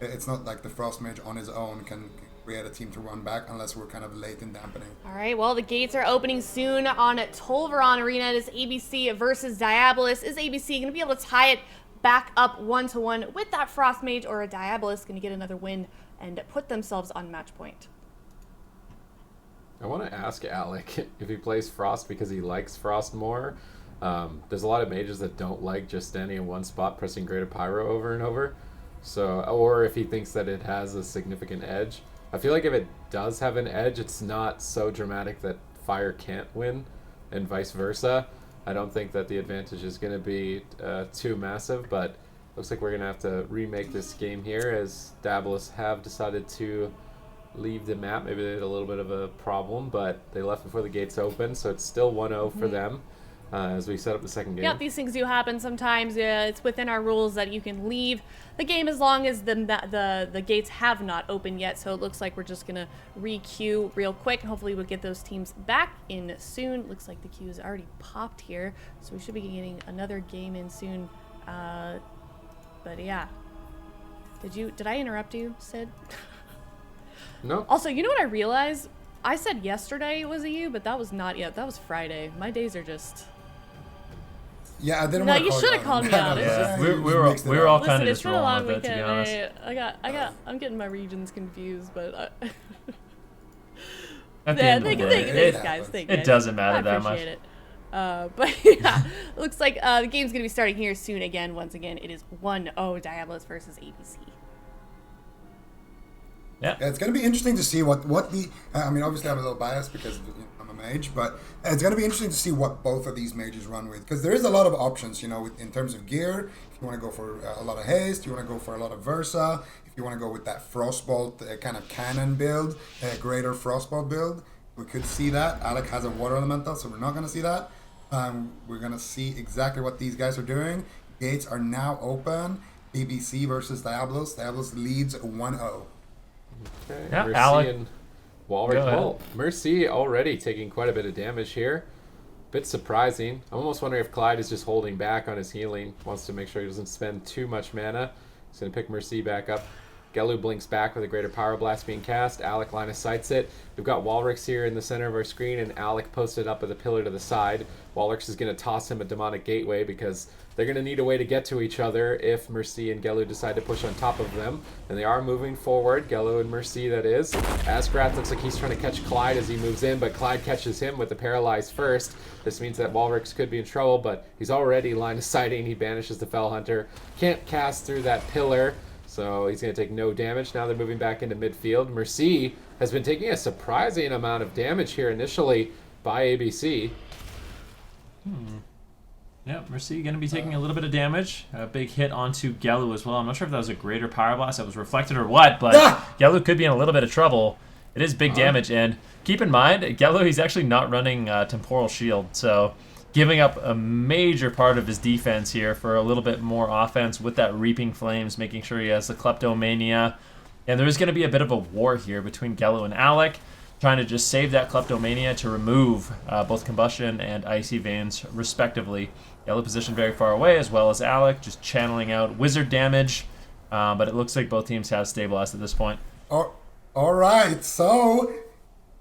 It's not like the Frost Mage on his own can create a team to run back unless we're kind of late in dampening. All right, well, the gates are opening soon on Tolvaron Arena. It is ABC versus Diablos. Is ABC going to be able to tie it back up 1-1 with that Frost Mage, or a Diablos going to get another win and put themselves on match point? I want to ask Alec if he plays Frost because he likes Frost more. There's a lot of mages that don't like just standing in one spot pressing Greater Pyro over and over. So, or if he thinks that it has a significant edge. I feel like if it does have an edge, it's not so dramatic that Fire can't win, and vice versa. I don't think that the advantage is going to be too massive, but looks like we're going to have to remake this game here, as Diablos have decided to leave the map. Maybe they had a little bit of a problem, but they left before the gates open, so it's still 1-0 for them. As we set up the second game. Yeah, these things do happen sometimes. It's within our rules that you can leave the game as long as the gates have not opened yet. So it looks like we're just going to re-queue real quick. Hopefully we'll get those teams back in soon. Looks like the queue is already popped here, so we should be getting another game in soon. But yeah. Did I interrupt you, Sid? No. Also, you know what I realized? I said yesterday was a you, but that was not yet. That was Friday. My days are just... Yeah, I didn't No, want to you call should have called me out. It's Yeah, just... we were all Listen, kind of it's just been a long rolling with it, to be weekend. honest. I'm getting my regions confused, but At the yeah, end of the thanks, day, guys. Thank you. it doesn't matter I that much. appreciate it. But yeah, looks like the game's going to be starting here soon again. Once again, it is 1-0 Diablos versus ABC. Yeah, it's going to be interesting to see what the. I mean, obviously, I'm a little biased because I'm a mage, but it's going to be interesting to see what both of these mages run with, because there is a lot of options, in terms of gear. If you want to go for a lot of haste, you want to go for a lot of Versa. If you want to go with that Frostbolt kind of cannon build, greater Frostbolt build, we could see that. Alec has a water elemental, so we're not going to see that. We're going to see exactly what these guys are doing. Gates are now open. ABC versus Diablos. Diablos leads 1-0. Okay, Yeah, Mercy Alec. and Walrus. Well, Mercy already taking quite a bit of damage here. Bit surprising. I'm almost wondering if Clyde is just holding back on his healing. Wants to make sure he doesn't spend too much mana. He's going to pick Mercy back up. Gelu blinks back with a greater Power Blast being cast. Alec line of sights it. We've got Walrix here in the center of our screen, and Alec posted up with a pillar to the side. Walrix is going to toss him a Demonic Gateway because they're going to need a way to get to each other if Mercy and Gelu decide to push on top of them. And they are moving forward, Gelu and Mercy, that is. Asgrath looks like he's trying to catch Clyde as he moves in, but Clyde catches him with the Paralyze first. This means that Walrix could be in trouble, but he's already line of sighting. He banishes the Fell Hunter. Can't cast through that pillar, so he's going to take no damage. Now they're moving back into midfield. Mercy has been taking a surprising amount of damage here initially by ABC. Yeah, Mercy going to be taking a little bit of damage. A big hit onto Gelu as well. I'm not sure if that was a greater Power Blast that was reflected or what, but Gelu could be in a little bit of trouble. It is big damage, and keep in mind, Gelu, he's actually not running Temporal Shield, so giving up a major part of his defense here for a little bit more offense with that Reaping Flames, making sure he has the Kleptomania. And there is going to be a bit of a war here between Gelu and Alec, trying to just save that Kleptomania to remove both Combustion and Icy Veins, respectively. Gelu positioned very far away, as well as Alec, just channeling out wizard damage. But it looks like both teams have stabilized at this point. All right, so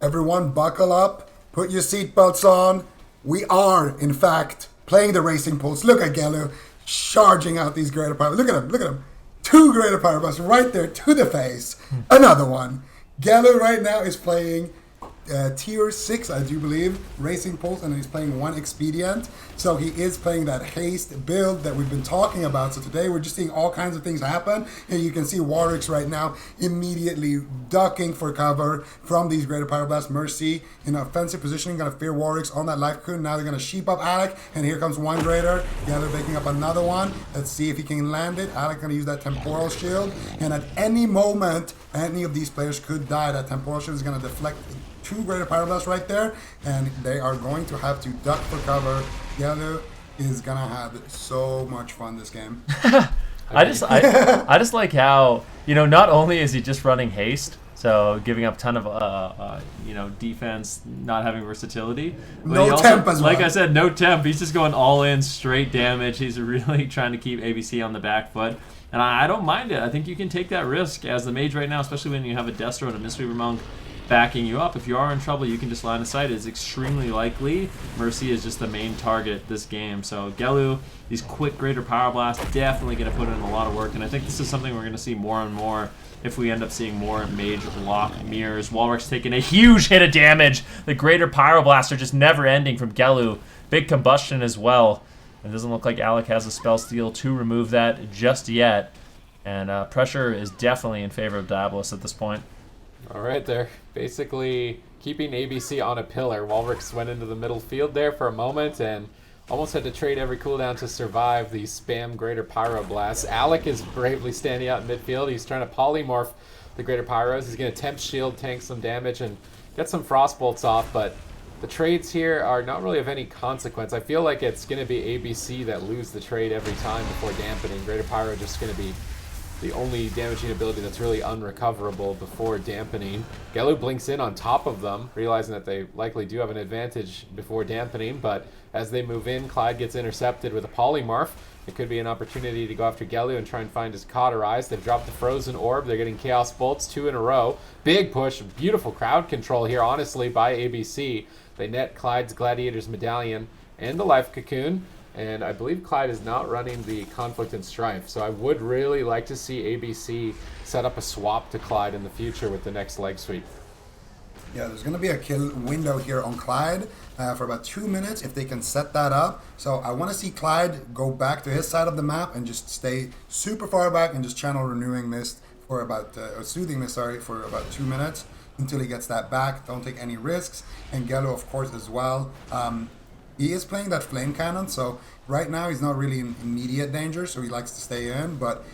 everyone buckle up, put your seatbelts on. We are, in fact, playing the Racing Pulse. Look at Gelu charging out these greater power. Look at him. 2 greater power blasts right there to the face. Another one. Gelu right now is playing tier 6, I do believe, Racing Pulse, and he's playing 1 Expedient. So he is playing that haste build that we've been talking about. So today we're just seeing all kinds of things happen. And you can see Warwick's right now immediately ducking for cover from these greater Power Blast. Mercy in offensive positioning, gonna fear Warwick's on that life cocoon. Now they're gonna sheep up Alec, and here comes 1 greater. Yeah, they're picking up another one. Let's see if he can land it. Alec gonna use that Temporal Shield, and at any moment, any of these players could die. That Temporal Shield is gonna deflect 2 greater Power Blasts right there, and they are going to have to duck for cover. Gelu is gonna have so much fun this game. I just like how, not only is he just running haste, so giving up a ton of defense, not having versatility. But no temp as well. Like I said, no temp. He's just going all in, straight damage. He's really trying to keep ABC on the back foot. And I don't mind it. I think you can take that risk as the mage right now, especially when you have a Destro and a Mistweaver Monk backing you up. If you are in trouble, you can just line of sight. It's extremely likely Mercy is just the main target this game. So Gelu, these quick greater Power Blasts, definitely going to put in a lot of work. And I think this is something we're going to see more and more if we end up seeing more mage lock mirrors. Walrix taking a huge hit of damage. The greater Pyro Blasts are just never ending from Gelu. Big combustion as well. It doesn't look like Alec has a spell steal to remove that just yet. And pressure is definitely in favor of Diablos at this point. All right, they're basically keeping ABC on a pillar. Walrix went into the middle field there for a moment and almost had to trade every cooldown to survive the spam Greater Pyro Blast. Alec is bravely standing out in midfield. He's trying to polymorph the Greater Pyros. He's going to temp shield, tank some damage, and get some Frostbolts off, but the trades here are not really of any consequence. I feel like it's going to be ABC that lose the trade every time before dampening. Greater Pyro just going to be the only damaging ability that's really unrecoverable before dampening. Gelu blinks in on top of them, realizing that they likely do have an advantage before dampening, but as they move in, Clyde gets intercepted with a polymorph. It could be an opportunity to go after Gelu and try and find his Cauterize. They've dropped the Frozen Orb. They're getting Chaos Bolts 2 in a row. Big push, beautiful crowd control here, honestly, by ABC. They net Clyde's Gladiator's Medallion and the Life Cocoon. And I believe Clyde is not running the Conflict and Strife, so I would really like to see ABC set up a swap to Clyde in the future with the next leg sweep. Yeah, there's going to be a kill window here on Clyde for about 2 minutes if they can set that up. So I want to see Clyde go back to his side of the map and just stay super far back and just channel Renewing Mist for about, or Soothing Mist, sorry, for about 2 minutes until he gets that back. Don't take any risks. And Gello, of course, as well. He is playing that Flame Cannon, so right now he's not really in immediate danger, so he likes to stay in, but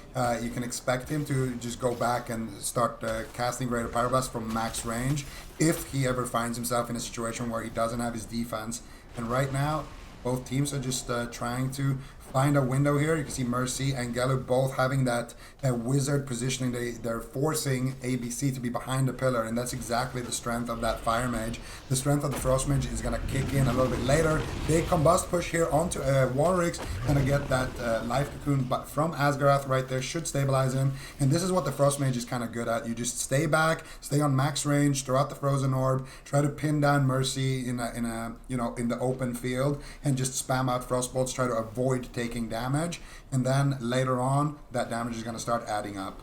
you can expect him to just go back and start casting Greater Pyroblast from max range if he ever finds himself in a situation where he doesn't have his defense. And right now, both teams are just trying to find a window here. You can see Mercy and Gellu both having that wizard positioning. They're forcing ABC to be behind the pillar, and that's exactly the strength of that Fire Mage. The strength of the Frost Mage is going to kick in a little bit later. They combust push here onto Warwick's, going to get that Life Cocoon but from Asgarath right there, should stabilize him. And this is what the Frost Mage is kind of good at. You just stay back, stay on max range, throw out the Frozen Orb, try to pin down Mercy in the open field, and just spam out Frost Bolts, try to avoid taking damage, and then later on that damage is going to start adding up.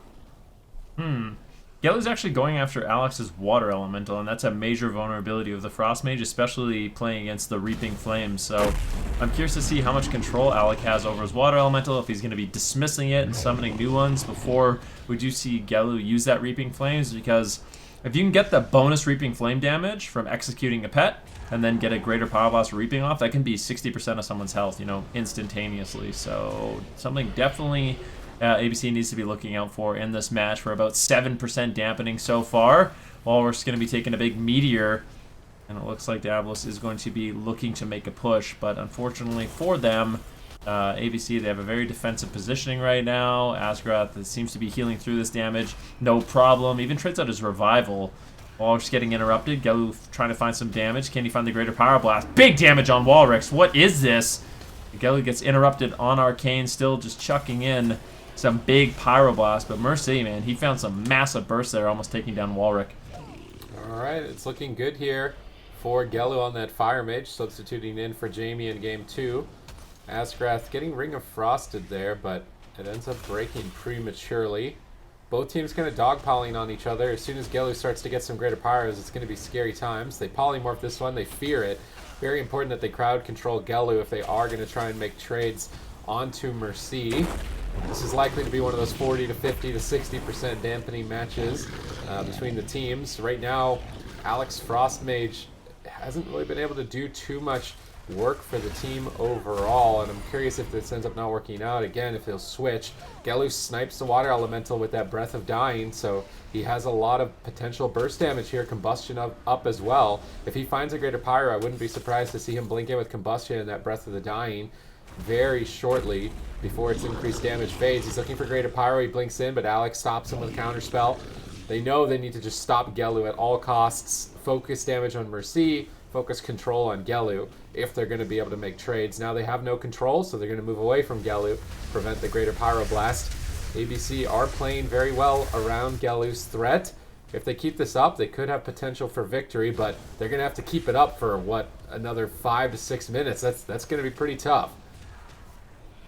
Gellu's actually going after Alex's Water Elemental, and that's a major vulnerability of the Frost Mage, especially playing against the Reaping Flames. So I'm curious to see how much control Alec has over his Water Elemental, if he's going to be dismissing it and summoning new ones before we do see Gellu use that Reaping Flames, because if you can get the bonus Reaping Flame damage from executing a pet and then get a Greater Power Blast Reaping off, that can be 60% of someone's health, instantaneously. So something definitely ABC needs to be looking out for in this match. For about 7% dampening so far. Walrus going to be taking a big meteor, and it looks like Diablo is going to be looking to make a push, but unfortunately for them, ABC, they have a very defensive positioning right now. Asgarath seems to be healing through this damage, no problem. Even trades out his Revival. Walrus getting interrupted. Gellu trying to find some damage. Can he find the Greater Power Blast? Big damage on Walrix. What is this? Gellu gets interrupted on Arcane, still just chucking in some big Pyroblast. But Mercy, man, he found some massive bursts there, almost taking down Walric. Alright, it's looking good here for Gellu on that Fire Mage, substituting in for Jamie in game 2. Asgarath getting Ring of Frosted there, but it ends up breaking prematurely. Both teams kind of dogpiling on each other. As soon as Gellu starts to get some Greater Pyros, it's going to be scary times. They polymorph this one. They fear it. Very important that they crowd control Gellu if they are going to try and make trades onto Mercy. This is likely to be one of those 40 to 50 to 60% dampening matches between the teams. Right now, Alex Frostmage hasn't really been able to do too much work for the team overall, and I'm curious if this ends up not working out again, if he'll switch. Gellu snipes the Water Elemental with that Breath of Dying, so he has a lot of potential burst damage here, combustion up as well. If he finds a Greater Pyro, I wouldn't be surprised to see him blink in with combustion and that Breath of the Dying very shortly before its increased damage fades. He's looking for Greater Pyro, he blinks in, but Alex stops him with a counterspell. They know they need to just stop Gellu at all costs, focus damage on Mercy, focus control on Gellu if they're going to be able to make trades. Now they have no control, so they're going to move away from Gellu, prevent the Greater Pyroblast. ABC are playing very well around Gellu's threat. If they keep this up, they could have potential for victory, but they're going to have to keep it up for, another 5 to 6 minutes. That's going to be pretty tough.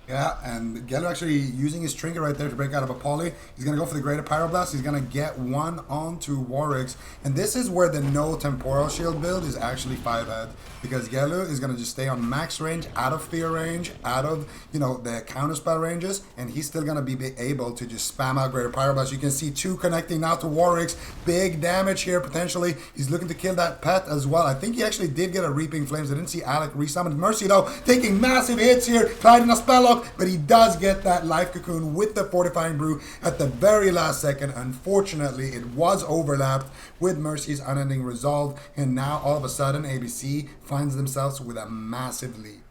Yeah, and Gellu actually using his trinket right there to break out of a poly. He's going to go for the Greater Pyroblast. He's going to get one onto Warwick's. And this is where the no Temporal Shield build is actually 5-head. Because Gellu is going to just stay on max range, out of fear range, out of, the counterspell ranges. And he's still going to be able to just spam out Greater Pyroblast. You can see 2 connecting now to Warwick's. Big damage here, potentially. He's looking to kill that pet as well. I think he actually did get a Reaping Flames. I didn't see Alec resummon. Mercy, though, taking massive hits here. Clyde in a spell lock, but he does get that Life Cocoon with the Fortifying Brew at the very last second. Unfortunately, it was overlapped with Mercy's Unending Resolve, and now all of a sudden ABC finds themselves with a massive lead.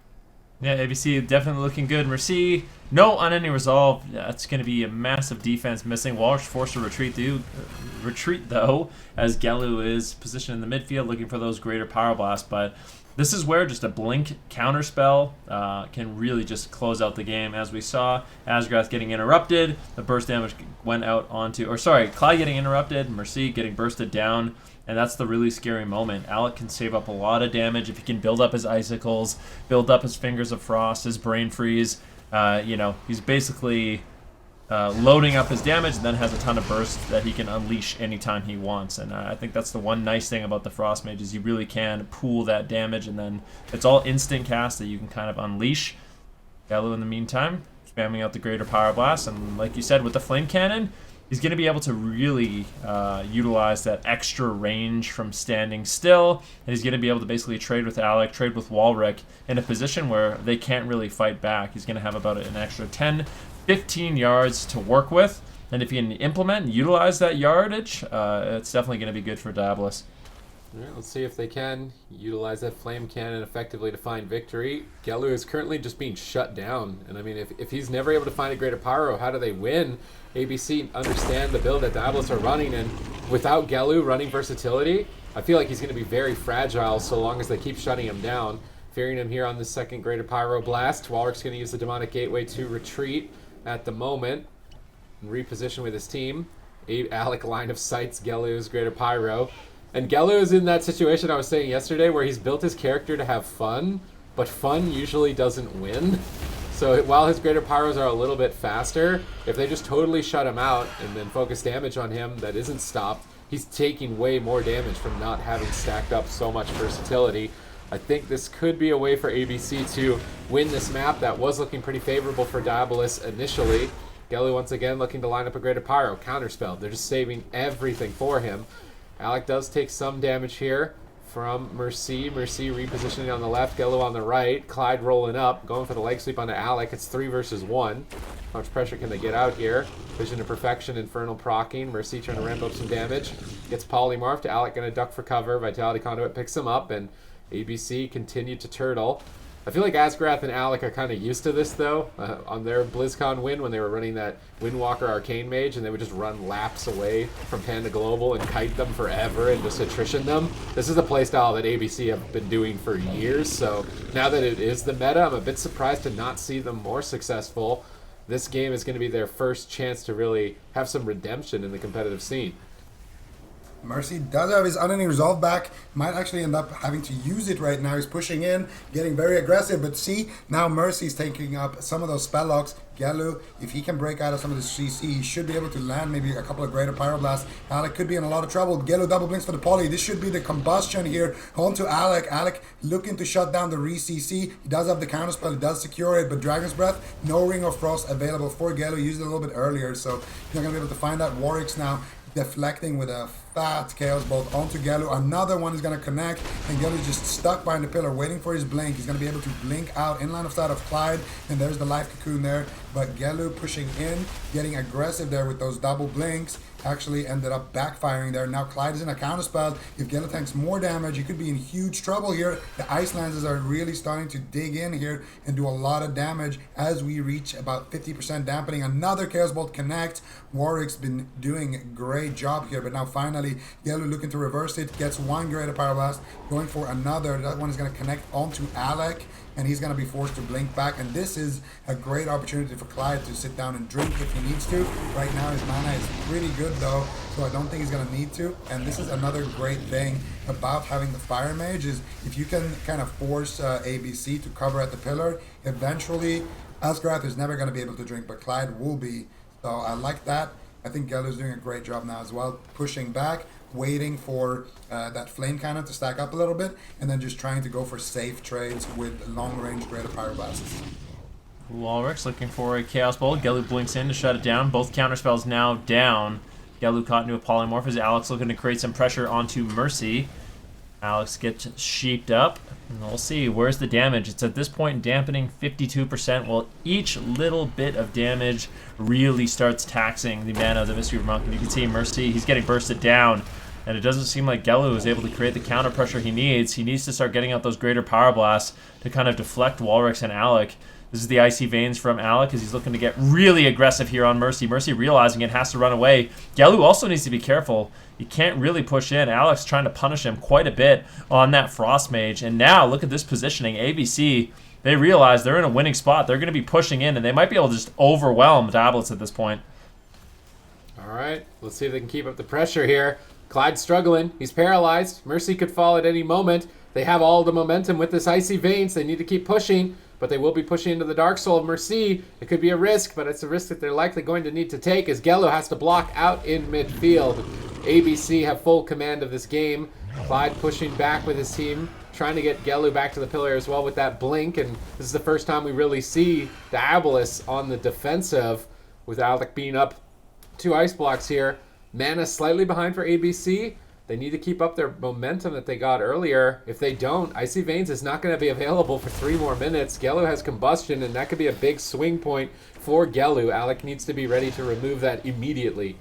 Yeah, ABC definitely looking good. Mercy, no Unending Resolve. That's going to be a massive defense missing. Walsh forced to retreat though, as Gellu is positioned in the midfield looking for those Greater Power Blasts, but this is where just a blink counterspell can really just close out the game. As we saw, Asgarath getting interrupted, the burst damage went out onto, Clyde getting interrupted, Mercy getting bursted down, and that's the really scary moment. Alec can save up a lot of damage if he can build up his Icicles, build up his Fingers of Frost, his Brain Freeze. He's basically loading up his damage, and then has a ton of burst that he can unleash anytime he wants. And I think that's the one nice thing about the Frost Mage is you really can pool that damage, and then it's all instant cast that you can kind of unleash. Gallo in the meantime, spamming out the Greater Power Blast, and like you said, with the Flame Cannon, he's going to be able to really utilize that extra range from standing still, and he's going to be able to basically trade with Alec, trade with Walrick in a position where they can't really fight back. He's going to have about an extra 10, 15 yards to work with, and if he can implement and utilize that yardage, it's definitely going to be good for Diabolus. All right, let's see if they can utilize that Flame Cannon effectively to find victory. Gelu is currently just being shut down, and I mean, if he's never able to find a Greater Pyro, how do they win? ABC understand the build that Diabolus are running, and without Gelu running versatility, I feel like he's going to be very fragile so long as they keep shutting him down. Fearing him here on the second Greater Pyro Blast. Walrick's going to use the Demonic Gateway to retreat at the moment and reposition with his team. Alec line of sights Gelu's Greater Pyro. And Gelu is in that situation I was saying yesterday where he's built his character to have fun, but fun usually doesn't win. So while his Greater Pyros are a little bit faster, if they just totally shut him out and then focus damage on him that isn't stopped, he's taking way more damage from not having stacked up so much versatility. I think this could be a way for ABC to win this map that was looking pretty favorable for Diabolus initially. Gelu once again looking to line up a Greater Pyro, counterspell. They're just saving everything for him. Alec does take some damage here from Mercy. Mercy repositioning on the left, Gelu on the right. Clyde rolling up, going for the leg sweep onto Alec. It's 3 versus 1. How much pressure can they get out here? Vision of Perfection, Infernal procking. Mercy trying to ramp up some damage. Gets polymorphed. Alec going to duck for cover. Vitality Conduit picks him up, and ABC continued to turtle. I feel like Asgrath and Alec are kind of used to this, though, on their BlizzCon win when they were running that Windwalker Arcane Mage, and they would just run laps away from Panda Global and kite them forever and just attrition them. This is a playstyle that ABC have been doing for years, so now that it is the meta, I'm a bit surprised to not see them more successful. This game is going to be their first chance to really have some redemption in the competitive scene. Mercy does have his Unending Resolve back. Might actually end up having to use it right now. He's pushing in, getting very aggressive. But see, now Mercy's taking up some of those spell locks. Gelu, if he can break out of some of the CC, he should be able to land maybe a couple of Greater Pyroblasts. Alec could be in a lot of trouble. Gelu double blinks for the poly. This should be the combustion here. Onto Alec. Alec looking to shut down the re-CC. He does have the counterspell. He does secure it. But Dragon's Breath, no Ring of Frost available for Gelu. Used it a little bit earlier. So he's not going to be able to find that. Warwick's now deflecting with a fat Chaos Bolt onto Gelu. Another one is going to connect, and Gelu's just stuck behind the pillar waiting for his blink. He's going to be able to blink out in line of sight of Clyde, and there's the life cocoon there. But Gelu pushing in, getting aggressive there with those double blinks, actually ended up backfiring there. Now Clyde is in a counterspell. If Gelu tanks more damage, he could be in huge trouble here. The Ice Lances are really starting to dig in here and do a lot of damage as we reach about 50% dampening. Another Chaos Bolt connects. Warwick's been doing a great job here, but now finally Gelu looking to reverse it, gets one Greater Pyroblast, going for another. That one is going to connect onto Alec, and he's going to be forced to blink back. And this is a great opportunity for Clyde to sit down and drink if he needs to. Right now his mana is pretty good though, so I don't think he's going to need to. And this is another great thing about having the Fire Mage is if you can kind of force ABC to cover at the pillar, eventually Asgrath is never going to be able to drink, but Clyde will be. So I like that. I think Gelu's doing a great job now as well, pushing back, waiting for that Flame Cannon to stack up a little bit, and then just trying to go for safe trades with long-range Greater Pyroblasts. Walrick's looking for a Chaos Bolt. Gelu blinks in to shut it down. Both counterspells now down. Gelu caught into a polymorph as Alex looking to create some pressure onto Mercy. Alex gets sheeped up. And we'll see. Where's the damage? It's at this point dampening 52%. Well, each little bit of damage really starts taxing the mana of the Mystery Monk. And you can see Mercy, he's getting bursted down. And it doesn't seem like Gelu is able to create the counter pressure he needs. He needs to start getting out those Greater Power Blasts to kind of deflect Walrick's and Alec. This is the Icy Veins from Alec as he's looking to get really aggressive here on Mercy. Mercy realizing it has to run away. Gelu also needs to be careful. He can't really push in. Alec's trying to punish him quite a bit on that Frost Mage. And now, look at this positioning. ABC, they realize they're in a winning spot. They're going to be pushing in, and they might be able to just overwhelm Tablets at this point. All right, let's see if they can keep up the pressure here. Clyde's struggling. He's paralyzed. Mercy could fall at any moment. They have all the momentum with this Icy Veins. They need to keep pushing. but they will be pushing into the Dark Soul of Mercy. It could be a risk, but it's a risk that they're likely going to need to take as Gelu has to block out in midfield. ABC have full command of this game. Clyde pushing back with his team, trying to get Gelu back to the pillar as well with that blink, and this is the first time we really see Diabolus on the defensive with Alec being up 2 ice blocks here. Mana slightly behind for ABC. They need to keep up their momentum that they got earlier. If they don't, Icy Veins is not going to be available for 3 more minutes. Gelu has Combustion, and that could be a big swing point for Gelu. Alec needs to be ready to remove that immediately.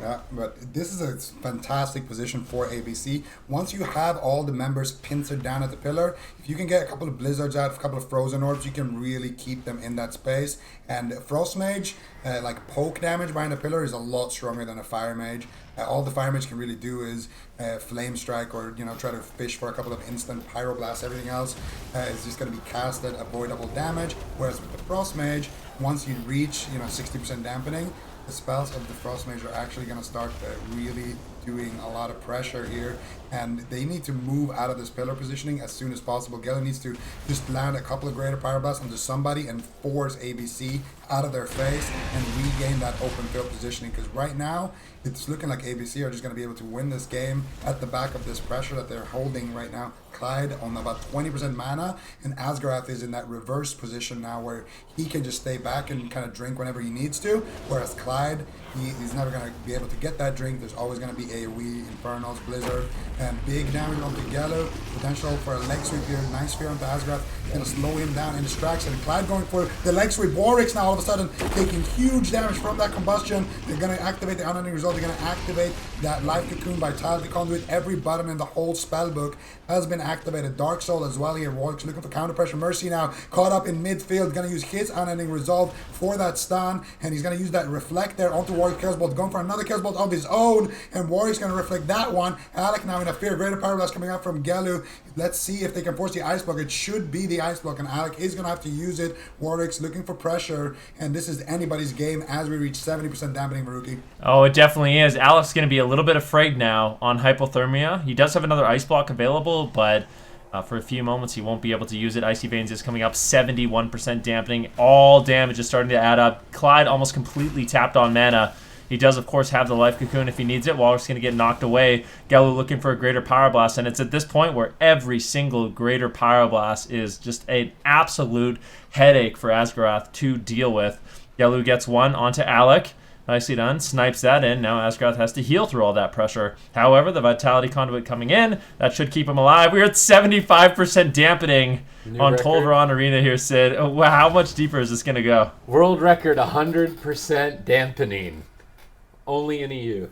Yeah, but this is a fantastic position for ABC. Once you have all the members pincered down at the pillar, if you can get a couple of Blizzards out, a couple of Frozen Orbs, you can really keep them in that space. And Frost Mage, like poke damage behind the pillar is a lot stronger than a Fire Mage. All the Fire Mage can really do is Flame Strike or, try to fish for a couple of instant Pyroblast. Everything else is just going to be cast at avoidable damage. Whereas with the Frost Mage, once you reach, 60% dampening, the spells of the Frost Mage are actually going to start really doing a lot of pressure here, and they need to move out of this pillar positioning as soon as possible. Gelu needs to just land a couple of Greater Pyroblasts onto somebody and force ABC out of their face and regain that open field positioning, because right now it's looking like ABC are just going to be able to win this game at the back of this pressure that they're holding right now. Clyde on about 20% mana, and Asgarath is in that reverse position now where he can just stay back and kind of drink whenever he needs to, whereas Clyde, he's never going to be able to get that drink. There's always going to be AoE, Infernals, Blizzard, and big damage onto Gelu. Potential for a leg sweep here. Nice spear onto Asgarath. Going to slow him down in distraction. And Clyde going for the leg sweep. Warwick's now all of a sudden taking huge damage from that combustion. They're going to activate the unending result. They're going to activate that Life Cocoon, Vitality Conduit. Every button in the whole spellbook has been activated. Dark Soul as well here. Warwick's looking for counter pressure. Mercy now caught up in midfield. Going to use his unending resolve for that stun. And he's going to use that reflect there onto Warwick Chaos Bolt. Going for another Chaos Bolt of his own. And Warwick's going to reflect that one. Alec now in a fear. Greater Pyroblast coming out from Gelu. Let's see if they can force the Ice Block. It should be the Ice Block, and Alec is going to have to use it. Warwick's looking for pressure, and this is anybody's game as we reach 70% dampening, Maruki. Oh, it definitely is. Alec's going to be a little bit afraid now on Hypothermia. He does have another Ice Block available, but for a few moments he won't be able to use it. Icy Veins is coming up, 71% dampening. All damage is starting to add up. Clyde almost completely tapped on mana. He does, of course, have the Life Cocoon if he needs it. Walrus going to get knocked away. Gelu looking for a Greater Pyroblast, and it's at this point where every single Greater Pyroblast is just an absolute headache for Asgarath to deal with. Gelu gets one onto Alec. Nicely done. Snipes that in. Now Asgarath has to heal through all that pressure. However, the Vitality Conduit coming in, that should keep him alive. We're at 75% dampening on Tolvaron Arena here, Sid. Oh, wow, how much deeper is this going to go? World record 100% dampening. Only in EU,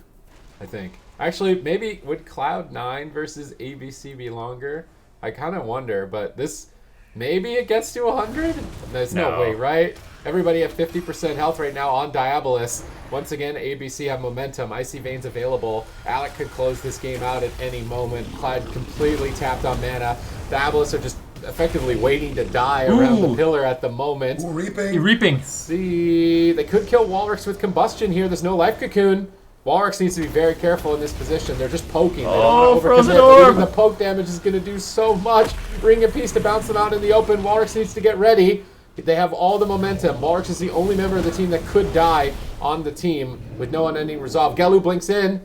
I think. Actually, maybe would Cloud9 versus ABC be longer? I kind of wonder, but this, maybe it gets to 100? There's no way, right? Everybody at 50% health right now on Diabolus. Once again, ABC have momentum. Icy Veins available. Alec could close this game out at any moment. Clyde completely tapped on mana. Diabolus are just effectively waiting to die around the pillar at the moment. Ooh, reaping. Reaping. Let's see, they could kill Walrus with Combustion here. There's no Life Cocoon. Walrus needs to be very careful in this position. They're just poking. They don't Frozen overcommit. Orb. Even the poke damage is going to do so much. Ring of Peace to bounce them out in the open. Walrus needs to get ready. They have all the momentum. Walrus is the only member of the team that could die on the team with no unending resolve. Gelu blinks in.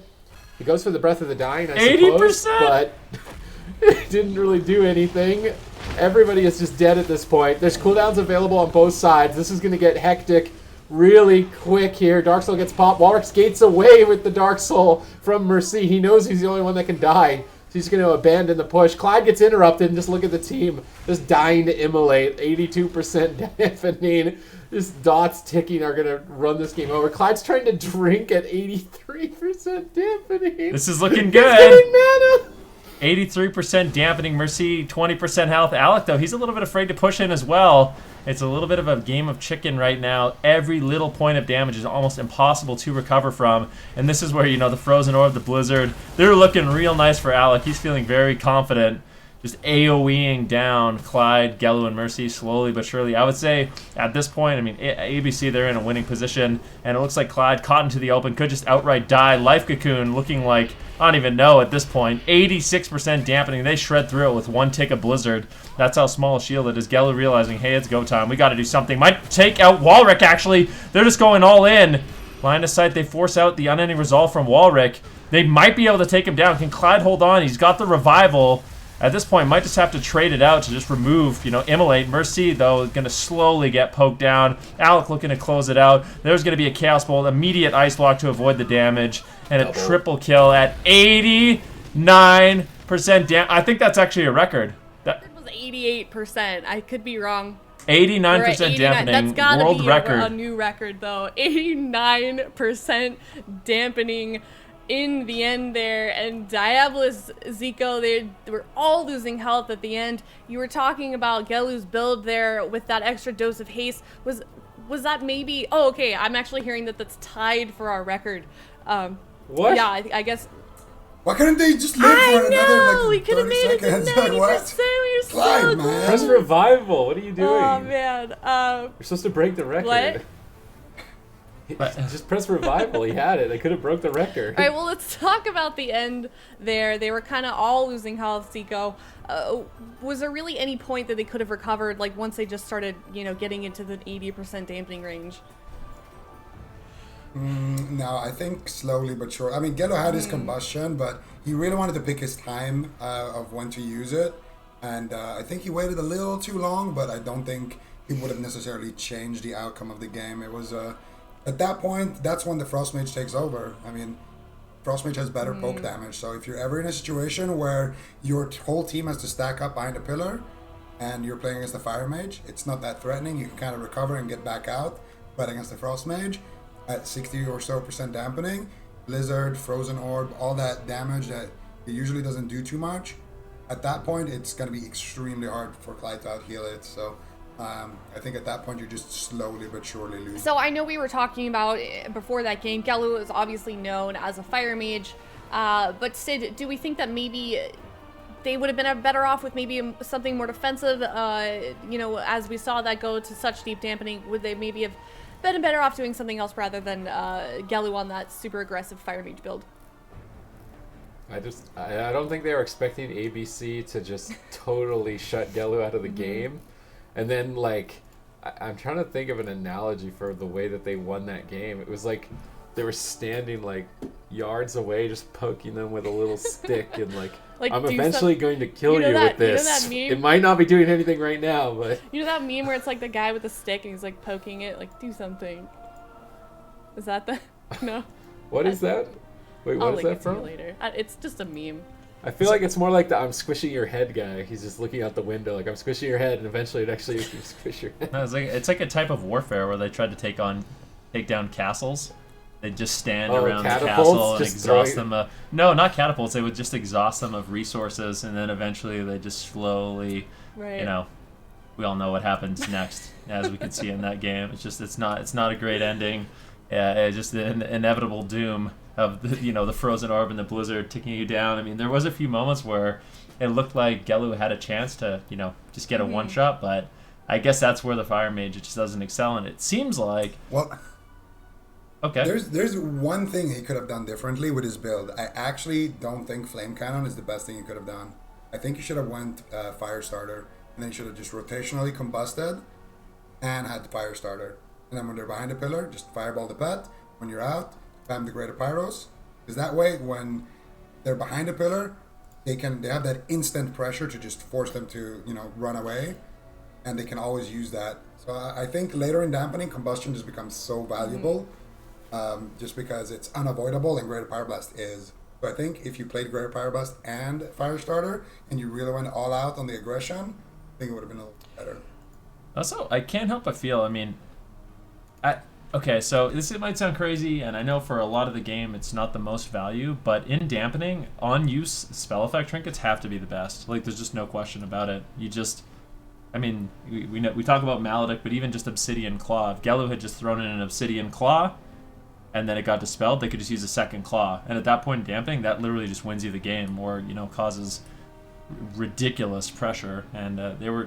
He goes for the Breath of the Dying, I suppose, 80%? but it didn't really do anything. Everybody is just dead at this point. There's cooldowns available on both sides. This is going to get hectic really quick here. Dark Soul gets popped. Walrus skates away with the Dark Soul from Mercy. He knows he's the only one that can die. So he's going to abandon the push. Clyde gets interrupted, and just look at the team just dying to immolate. 82% dampening. Just dots ticking are going to run this game over. Clyde's trying to drink at 83% dampening. This is looking He's good. getting mana. 83% dampening. Mercy, 20% health. Alec, though, he's a little bit afraid to push in as well. It's a little bit of a game of chicken right now. Every little point of damage is almost impossible to recover from. And this is where, the Frozen Orb, the Blizzard, they're looking real nice for Alec. He's feeling very confident. just AoEing down Clyde, Gelu, and Mercy slowly but surely. I would say at this point, I mean, ABC, they're in a winning position, and it looks like Clyde, caught into the open, could just outright die. Life Cocoon looking like, I don't even know at this point, 86% dampening. They shred through it with one tick of Blizzard. That's how small a shield it is. Gelu realizing, hey, it's go time. We got to do something. Might take out Walrick, actually. They're just going all in. Line of sight, they force out the unending resolve from Walrick. They might be able to take him down. Can Clyde hold on? He's got the revival. At this point, might just have to trade it out to just remove, immolate. Mercy, though, going to slowly get poked down. Alec looking to close it out. There's going to be a Chaos Bolt, immediate Ice Block to avoid the damage, and a triple kill at 89% I think that's actually a record. It was 88%. I could be wrong. 89% dampening, That's gotta world be record. A new record, though. 89% dampening in the end there, and Diablo, Zico, they were all losing health at the end. You were talking about Gelu's build there with that extra dose of haste. Was that maybe... Oh, okay, I'm actually hearing that that's tied for our record. What? Yeah, I guess... Why couldn't they just live for another, we like, could have 30 made it to seconds? 90%. Like, what? We were so Clyde, close. man. Press revival. What are you doing? Oh, man. You're supposed to break the record. What? Just press revival. He had it. They could have broke the record. All right, well, let's talk about the end there. They were kind of all losing health, Zico. Was there really any point that they could have recovered, like, once they just started, getting into the 80% dampening range? No, I think slowly but sure. I mean, Gelu had his combustion, but he really wanted to pick his time of when to use it. And I think he waited a little too long, but I don't think he would have necessarily changed the outcome of the game. It was... At that point, that's when the Frost Mage takes over. I mean, Frost Mage has better poke damage, so if you're ever in a situation where your whole team has to stack up behind a pillar and you're playing against the Fire Mage, it's not that threatening. You can kind of recover and get back out. But against the Frost Mage, at 60 or so % dampening, Blizzard, Frozen Orb, all that damage that it usually doesn't do too much, at that point, it's going to be extremely hard for Clyde to out-heal it, so... I think at that point you just slowly but surely lose. So I know we were talking about before that game, Gelu is obviously known as a fire mage, but Sid, do we think that maybe they would have been better off with maybe something more defensive? As we saw that go to such deep dampening, would they maybe have been better off doing something else rather than Gelu on that super aggressive fire mage build? I don't think they were expecting ABC to just totally shut Gelu out of the game. And then, like, I'm trying to think of an analogy for the way that they won that game. It was like they were standing, like, yards away, just poking them with a little stick and, like I'm eventually going to kill you with this. That meme? It might not be doing anything right now, but... You know that meme where it's, like, the guy with the stick and he's, like, poking it? Like, do something. Is that the... No. What is that? Wait, what is that from? I'll link it to you later. It's just a meme. I feel like it's more like the I'm squishing your head guy. He's just looking out the window like I'm squishing your head, and eventually it actually squish your head. No, it's like a type of warfare where they tried to take down castles. They'd just stand around the castle and exhaust them. No, not catapults. They would just exhaust them of resources, and then eventually they just slowly, right. We all know what happens next, as we can see in that game. It's not a great ending. It's just the inevitable doom of the Frozen Orb and the Blizzard ticking you down. I mean, there was a few moments where it looked like Gelu had a chance to, just get a one-shot, but I guess that's where the Fire Mage just doesn't excel, and it seems like... Well, okay. There's one thing he could have done differently with his build. I actually don't think Flame Cannon is the best thing he could have done. I think he should have went Fire Starter, and then he should have just rotationally combusted and had the Fire Starter. And then when they're behind the pillar, just Fireball the pet. When you're out, spam the Greater Pyros. Because that way, when they're behind the pillar, they have that instant pressure to just force them to, run away. And they can always use that. So I think later in dampening, combustion just becomes so valuable. Just because it's unavoidable and Greater Pyroblast is. So I think if you played Greater Pyroblast and Firestarter, and you really went all out on the aggression, I think it would have been a little better. Also, I can't help but feel, okay, so this might sound crazy, and I know for a lot of the game it's not the most value, but in dampening, on-use spell effect trinkets have to be the best. Like, there's just no question about it. We talk about Maledict, but even just Obsidian Claw. If Gelu had just thrown in an Obsidian Claw, and then it got dispelled, they could just use a second Claw. And at that point in dampening, that literally just wins you the game, or, causes ridiculous pressure, and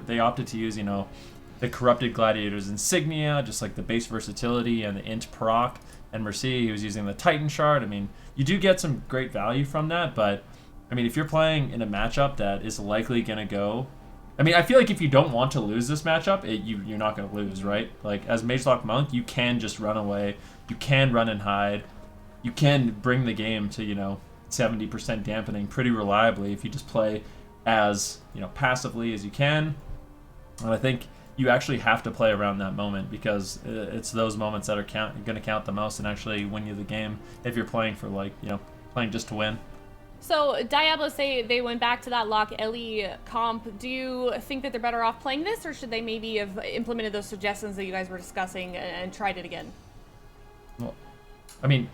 they opted to use the Corrupted Gladiator's insignia, just like the base versatility and the int proc. And Mercy, he was using the Titan shard. I mean, you do get some great value from that, but I mean, if you're playing in a matchup that is likely gonna go, I mean, I feel like if you don't want to lose this matchup, you're not gonna lose, right? Like as Magelock Monk, you can just run away, you can run and hide, you can bring the game to 70% dampening pretty reliably if you just play as passively as you can. And I think you actually have to play around that moment, because it's those moments that are going to count the most and actually win you the game if you're playing for playing just to win. So Diablo say they went back to that Lock Ellie comp. Do you think that they're better off playing this, or should they maybe have implemented those suggestions that you guys were discussing and tried it again? Well, I mean,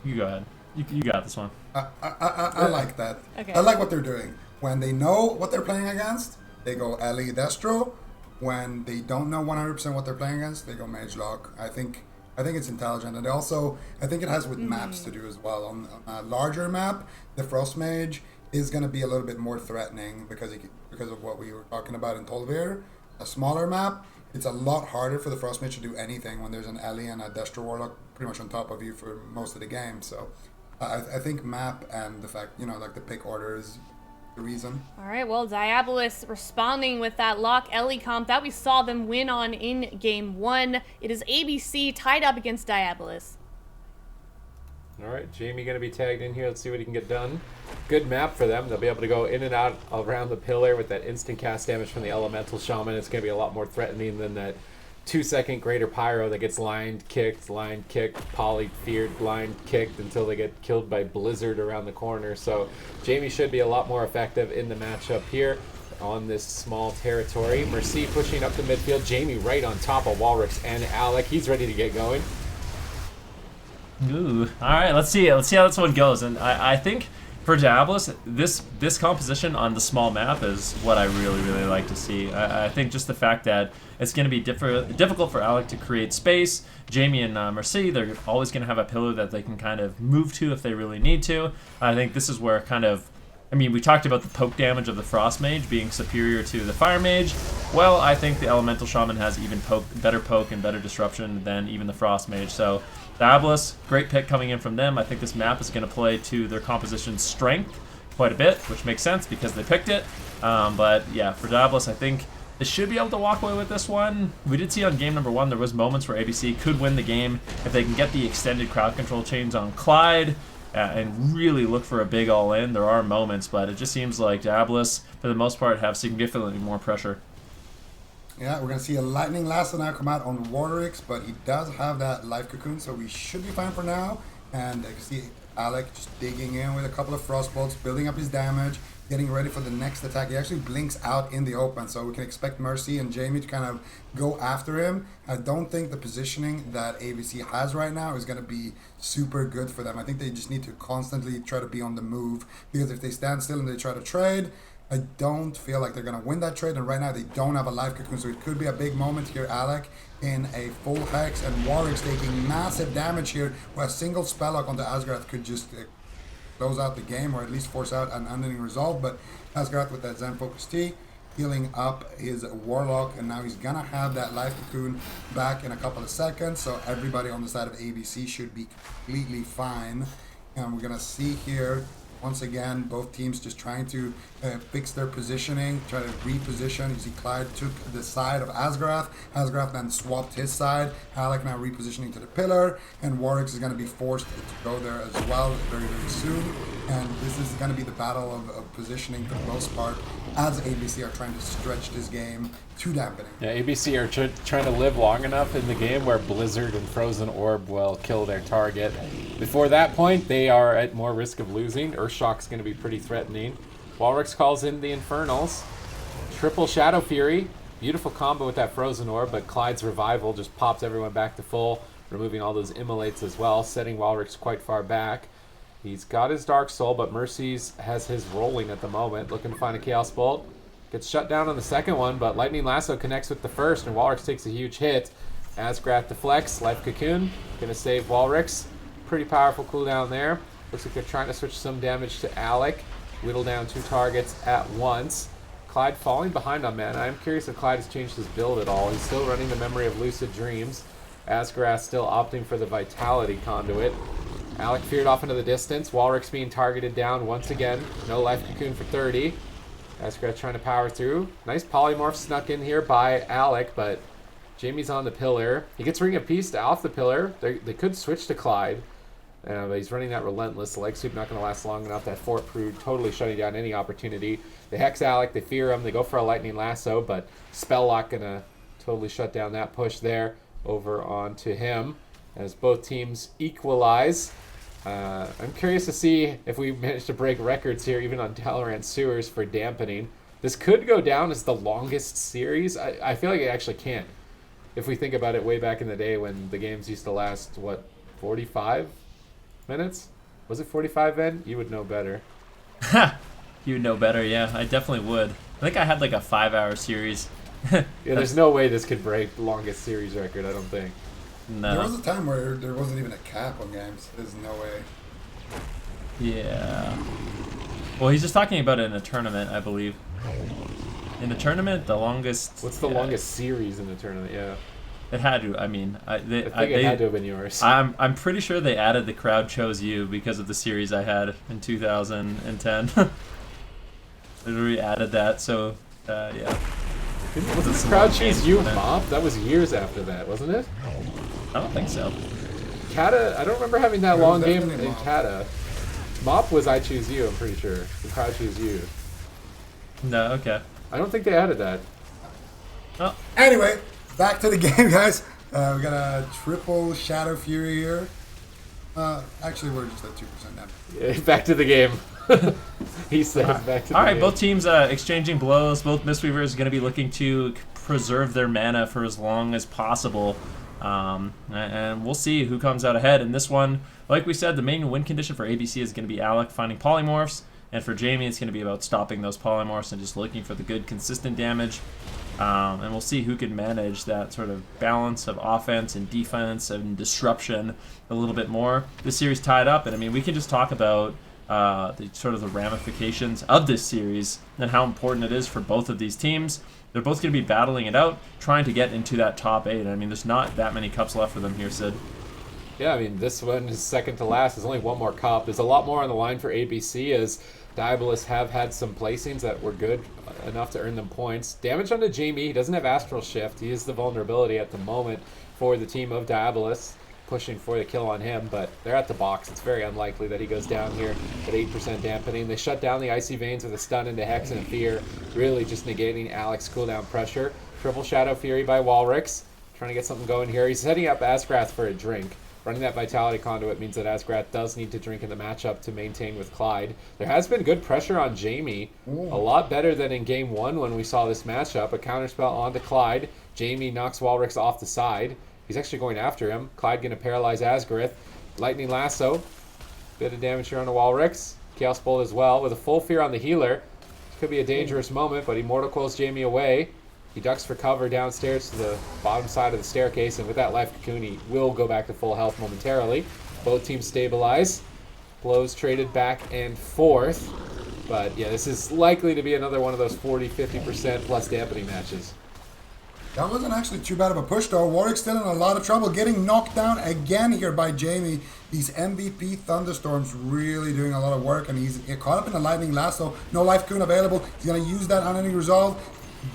you go ahead. You got this one. I like that. Okay. I like what they're doing. When they know what they're playing against, they go Ellie Destro. When they don't know 100% what they're playing against, they go Magelock. I think it's intelligent, and also I think it has with maps to do as well. On a larger map, the Frost Mage is going to be a little bit more threatening because of what we were talking about in Tolvir. A smaller map, it's a lot harder for the Frost Mage to do anything when there's an Ellie and a Destro Warlock pretty much on top of you for most of the game. So I think map and the fact like the pick order is the reason. All right, well, Diabolus responding with that Lock Ellie comp that we saw them win on in Game 1. It is ABC tied up against Diabolus. All right, Jamie going to be tagged in here. Let's see what he can get done. Good map for them. They'll be able to go in and out around the pillar with that instant cast damage from the Elemental Shaman. It's going to be a lot more threatening than that 2-second Greater Pyro that gets line kicked, poly feared, line kicked until they get killed by Blizzard around the corner. So Jamie should be a lot more effective in the matchup here on this small territory. Mercy pushing up the midfield. Jamie right on top of Walrix and Alec. He's ready to get going. Ooh, all right, let's see how this one goes. And I think for Diablos, this composition on the small map is what I really like to see. I think just the fact that it's going to be difficult for Alec to create space. Jamie and Mercy, they're always going to have a pillar that they can kind of move to if they really need to. I think this is where we talked about the poke damage of the Frost Mage being superior to the Fire Mage. Well, I think the Elemental Shaman has even better poke and better disruption than even the Frost Mage. So Diablos, great pick coming in from them. I think this map is going to play to their composition's strength quite a bit, which makes sense because they picked it. But yeah, for Diablos, I think they should be able to walk away with this one. We did see on game number 1, there was moments where ABC could win the game if they can get the extended crowd control chains on Clyde and really look for a big all-in. There are moments, but it just seems like Diablos, for the most part, have significantly more pressure. Yeah, we're going to see a Lightning Lasso now come out on Warrix, but he does have that Life Cocoon, so we should be fine for now. And I can see Alec just digging in with a couple of Frostbolts, building up his damage, getting ready for the next attack. He actually blinks out in the open, so we can expect Mercy and Jamie to kind of go after him. I don't think the positioning that AWC has right now is going to be super good for them. I think they just need to constantly try to be on the move, because if they stand still and they try to trade, I don't feel like they're going to win that trade, and right now they don't have a Life Cocoon, so it could be a big moment here. Alec in a full Hex, and Warwick's taking massive damage here, where a single Spelllock onto Asgarath could just close out the game, or at least force out an unending resolve. But Asgarath with that Zen Focus T, healing up his Warlock, and now he's going to have that Life Cocoon back in a couple of seconds, so everybody on the side of ABC should be completely fine. And we're going to see here, once again, both teams just trying to fix their positioning, try to reposition. You see Clyde took the side of Asgarath. Asgarath then swapped his side. Alec now repositioning to the pillar, and Warwick is going to be forced to go there as well very, very soon. And this is going to be the battle of positioning for the most part, as ABC are trying to stretch this game to dampening. Yeah, ABC are trying to live long enough in the game where Blizzard and Frozen Orb will kill their target. Before that point, they are at more risk of losing. Earthshock's going to be pretty threatening. Walrix calls in the Infernals. Triple Shadow Fury. Beautiful combo with that Frozen Orb, but Clyde's Revival just pops everyone back to full, removing all those immolates as well, setting Walrix quite far back. He's got his Dark Soul, but Mercy's has his rolling at the moment, looking to find a Chaos Bolt. Gets shut down on the second one, but Lightning Lasso connects with the first, and Walrix takes a huge hit. Asgarath deflects, Life Cocoon, gonna save Walrix. Pretty powerful cooldown there. Looks like they're trying to switch some damage to Alec. whittle down 2 targets at once. Clyde falling behind on mana. I'm curious if Clyde has changed his build at all. He's still running the Memory of Lucid Dreams. Asgarath still opting for the Vitality Conduit. Alec feared off into the distance. Walrix being targeted down once again. No life cocoon for 30. Asgarath trying to power through. Nice polymorph snuck in here by Alec, but Jamie's on the pillar. He gets Ring of Peace off the pillar. They could switch to Clyde. But he's running that Relentless. The leg sweep not going to last long enough. That Fort Prude totally shutting down any opportunity. They hex Alec. They fear him. They go for a Lightning Lasso, but Spell Lock going to totally shut down that push there over onto him as both teams equalize. I'm curious to see if we manage to break records here, even on Dalaran Sewers, for dampening. This could go down as the longest series. I feel like it actually can. If we think about it way back in the day when the games used to last, what, 45 minutes? Was it 45 then? You would know better. You would know better, yeah. I definitely would. I think I had like a 5-hour series. Yeah, there's no way this could break the longest series record, I don't think. No. There was a time where there wasn't even a cap on games. There's no way. Yeah. Well, he's just talking about it in a tournament, I believe. In the tournament, the longest... What's the longest series in the tournament? Yeah. It had to. I mean, I think it had to have been yours. I'm pretty sure they added the Crowd Chose You because of the series I had in 2010. They already added that, so yeah. Wasn't the Crowd Choose You Mop? That was years after that, wasn't it? I don't think so. Kata, I don't remember having that long game definitely in Mop. Kata. Mop was I Choose You, I'm pretty sure. The Crowd Choose You. No, okay. I don't think they added that. Oh, Anyway, back to the game, guys. We got a triple Shadow Fury here. Actually, we're just at 2% now. Yeah, back to the game. He said back to the game. all right, both teams exchanging blows. Both Mistweavers are going to be looking to preserve their mana for as long as possible. And we'll see who comes out ahead in this one. Like we said, the main win condition for ABC is going to be Alec finding polymorphs. And for Jamie, it's going to be about stopping those polymorphs and just looking for the good, consistent damage. And we'll see who can manage that sort of balance of offense and defense and disruption a little bit more. This series tied up, and I mean, we can just talk about the ramifications of this series and how important it is for both of these teams. They're both going to be battling it out, trying to get into that top 8. I mean, there's not that many cups left for them here, Sid. Yeah, I mean, this one is second to last. There's only one more cup. There's a lot more on the line for ABC as Diabolists have had some placings that were good enough to earn them points. Damage onto Jamie. He doesn't have Astral Shift. He is the vulnerability at the moment for the team of Diabolists, pushing for the kill on him, but they're at the box. It's very unlikely that he goes down here at 8% dampening. They shut down the Icy Veins with a stun into Hex and a Fear, really just negating Alec's cooldown pressure. Triple Shadow Fury by Walrix, trying to get something going here. He's setting up Asgarath for a drink. Running that Vitality Conduit means that Asgarath does need to drink in the matchup to maintain with Clyde. There has been good pressure on Jamie. A lot better than in Game 1 when we saw this matchup. A counterspell onto Clyde. Jamie knocks Walrix off the side. He's actually going after him. Clyde going to paralyze Asgarath. Lightning Lasso. Bit of damage here on the Walrix. Chaos Bolt as well with a full fear on the healer. This could be a dangerous moment, but he Mortal Coils Jamie away. He ducks for cover downstairs to the bottom side of the staircase, and with that Life Cocoon, he will go back to full health momentarily. Both teams stabilize. Blows traded back and forth. But yeah, this is likely to be another one of those 40-50% plus dampening matches. That wasn't actually too bad of a push, though. Warwick's still in a lot of trouble, getting knocked down again here by Jamie. These MVP Thunderstorms really doing a lot of work, and he's caught up in a Lightning Lasso. No Life Cocoon available. He's going to use that on any resolve.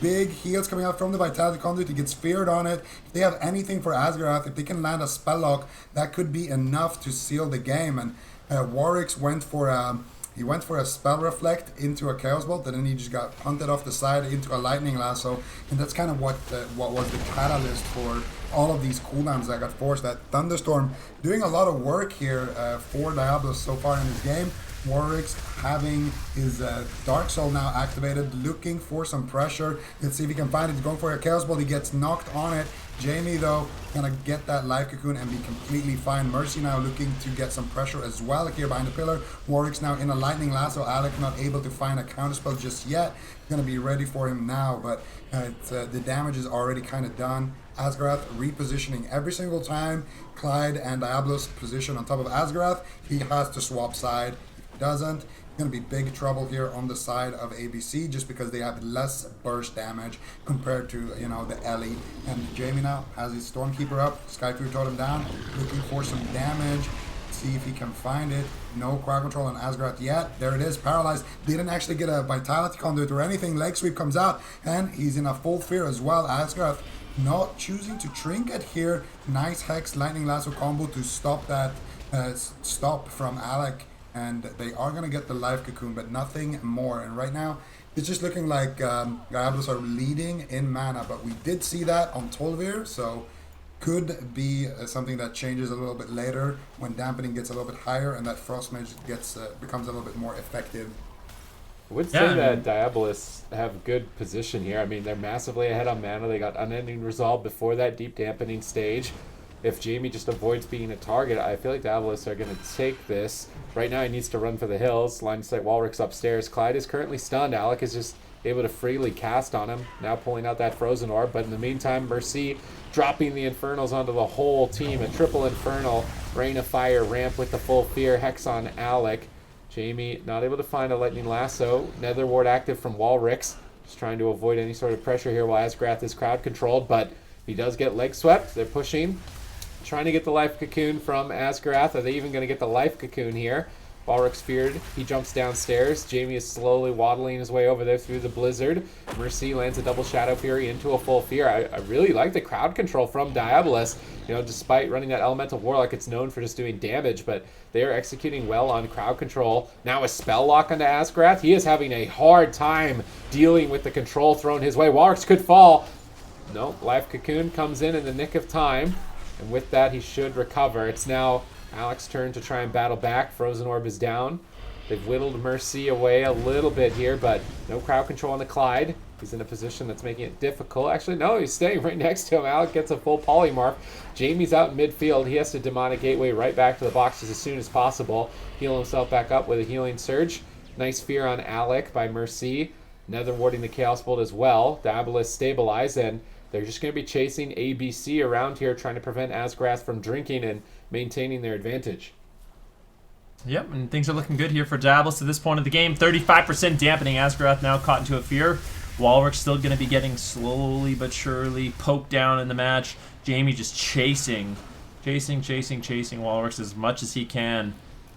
Big heals coming out from the Vitality Conduit. He gets feared on it. If they have anything for Asgarath, if they can land a Spell Lock, that could be enough to seal the game. And Warwick's went for a Spell Reflect into a Chaos Bolt, and then he just got punted off the side into a Lightning Lasso. And that's kind of what was the catalyst for all of these cooldowns that got forced. That Thunderstorm doing a lot of work here for Diablo so far in this game. Warwick's having his Dark Soul now activated, looking for some pressure. Let's see if he can find it. He's going for a Chaos Bolt. He gets knocked on it. Jamie, though, gonna get that Life Cocoon and be completely fine. Mercy now looking to get some pressure as well here behind the pillar. Warwick's now in a Lightning Lasso. Alec not able to find a counterspell just yet. Gonna be ready for him now, but the damage is already kind of done. Asgarath repositioning every single time Clyde and Diablo's position on top of Asgarath. He has to swap side. If he doesn't, going to be big trouble here on the side of ABC just because they have less burst damage compared to, you know, the Ellie. And Jamie now has his Stormkeeper up. Skyfury Totem down, looking for some damage. See if he can find it. No crowd control on Asgaroth yet. There it is, paralyzed. Didn't actually get a Vitality Conduit or anything. Leg Sweep comes out, and he's in a full fear as well. Asgaroth not choosing to Trinket here. Nice Hex Lightning Lasso combo to stop that stop from Alec. And they are going to get the Life Cocoon, but nothing more. And right now, it's just looking like Diablos are leading in mana, but we did see that on Tolvir, so could be something that changes a little bit later when dampening gets a little bit higher and that Frost Mage gets becomes a little bit more effective. I would say that Diabolists have good position here. I mean, they're massively ahead on mana. They got Unending Resolve before that deep dampening stage. If Jamie just avoids being a target, I feel like Diabolists are going to take this. Right now he needs to run for the hills. Line of sight Walrick's upstairs. Clyde is currently stunned. Alec is just able to freely cast on him. Now pulling out that Frozen Orb. But in the meantime, Mercy dropping the Infernals onto the whole team. A triple Infernal. Rain of Fire. Ramp with the full fear. Hex on Alec. Jamie not able to find a Lightning Lasso. Nether Ward active from Walrick's. Just trying to avoid any sort of pressure here while Asgrath is crowd controlled. But he does get leg swept. They're pushing. Trying to get the Life Cocoon from Asgrath. Are they even going to get the Life Cocoon here? Balric's feared. He jumps downstairs. Jamie is slowly waddling his way over there through the blizzard. Mercy lands a double Shadow Fury into a full fear. I really like the crowd control from Diabolus. You know, despite running that Elemental Warlock, it's known for just doing damage, but they are executing well on crowd control. Now a Spell Lock onto Asgrath. He is having a hard time dealing with the control thrown his way. Walrix could fall. No, Life Cocoon comes in the nick of time. And with that, he should recover. It's now Alec's turn to try and battle back. Frozen Orb is down. They've whittled Mercy away a little bit here, but no crowd control on the Clyde. He's in a position that's making it difficult. Actually, no, he's staying right next to him. Alec gets a full polymorph. Jamie's out in midfield. He has to Demonic Gateway right back to the boxes as soon as possible. Heal himself back up with a Healing Surge. Nice fear on Alec by Mercy. Nether warding the Chaos Bolt as well. Diabolus stabilized, and they're just going to be chasing ABC around here, trying to prevent Asgrath from drinking and maintaining their advantage. Yep, and things are looking good here for Diablos to this point of the game. 35% dampening. Asgrath now caught into a fear. Walrick's still going to be getting slowly but surely poked down in the match. Jamie just chasing Walrick's as much as he can.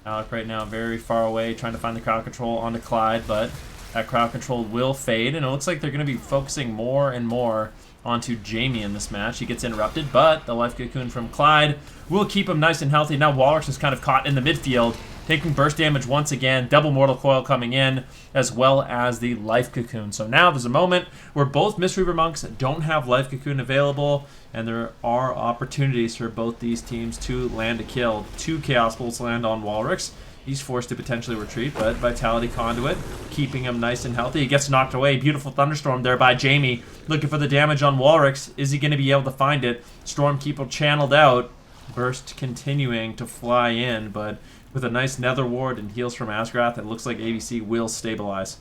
Alec right now very far away, trying to find the crowd control onto Clyde, but that crowd control will fade, and it looks like they're going to be focusing more and more onto Jamie in this match. He gets interrupted, but the Life Cocoon from Clyde will keep him nice and healthy. Now Walrix is kind of caught in the midfield, taking burst damage once again. Double Mortal Coil coming in, as well as the Life Cocoon. So now there's a moment where both Mistweaver Monks don't have Life Cocoon available, and there are opportunities for both these teams to land a kill. 2 Chaos Bolts land on Walrix. He's forced to potentially retreat, but Vitality Conduit keeping him nice and healthy. He gets knocked away. Beautiful Thunderstorm there by Jamie. Looking for the damage on Walrix. Is he going to be able to find it? Stormkeeper channeled out. Burst continuing to fly in, but with a nice Nether Ward and heals from Asgrath, it looks like ABC will stabilize.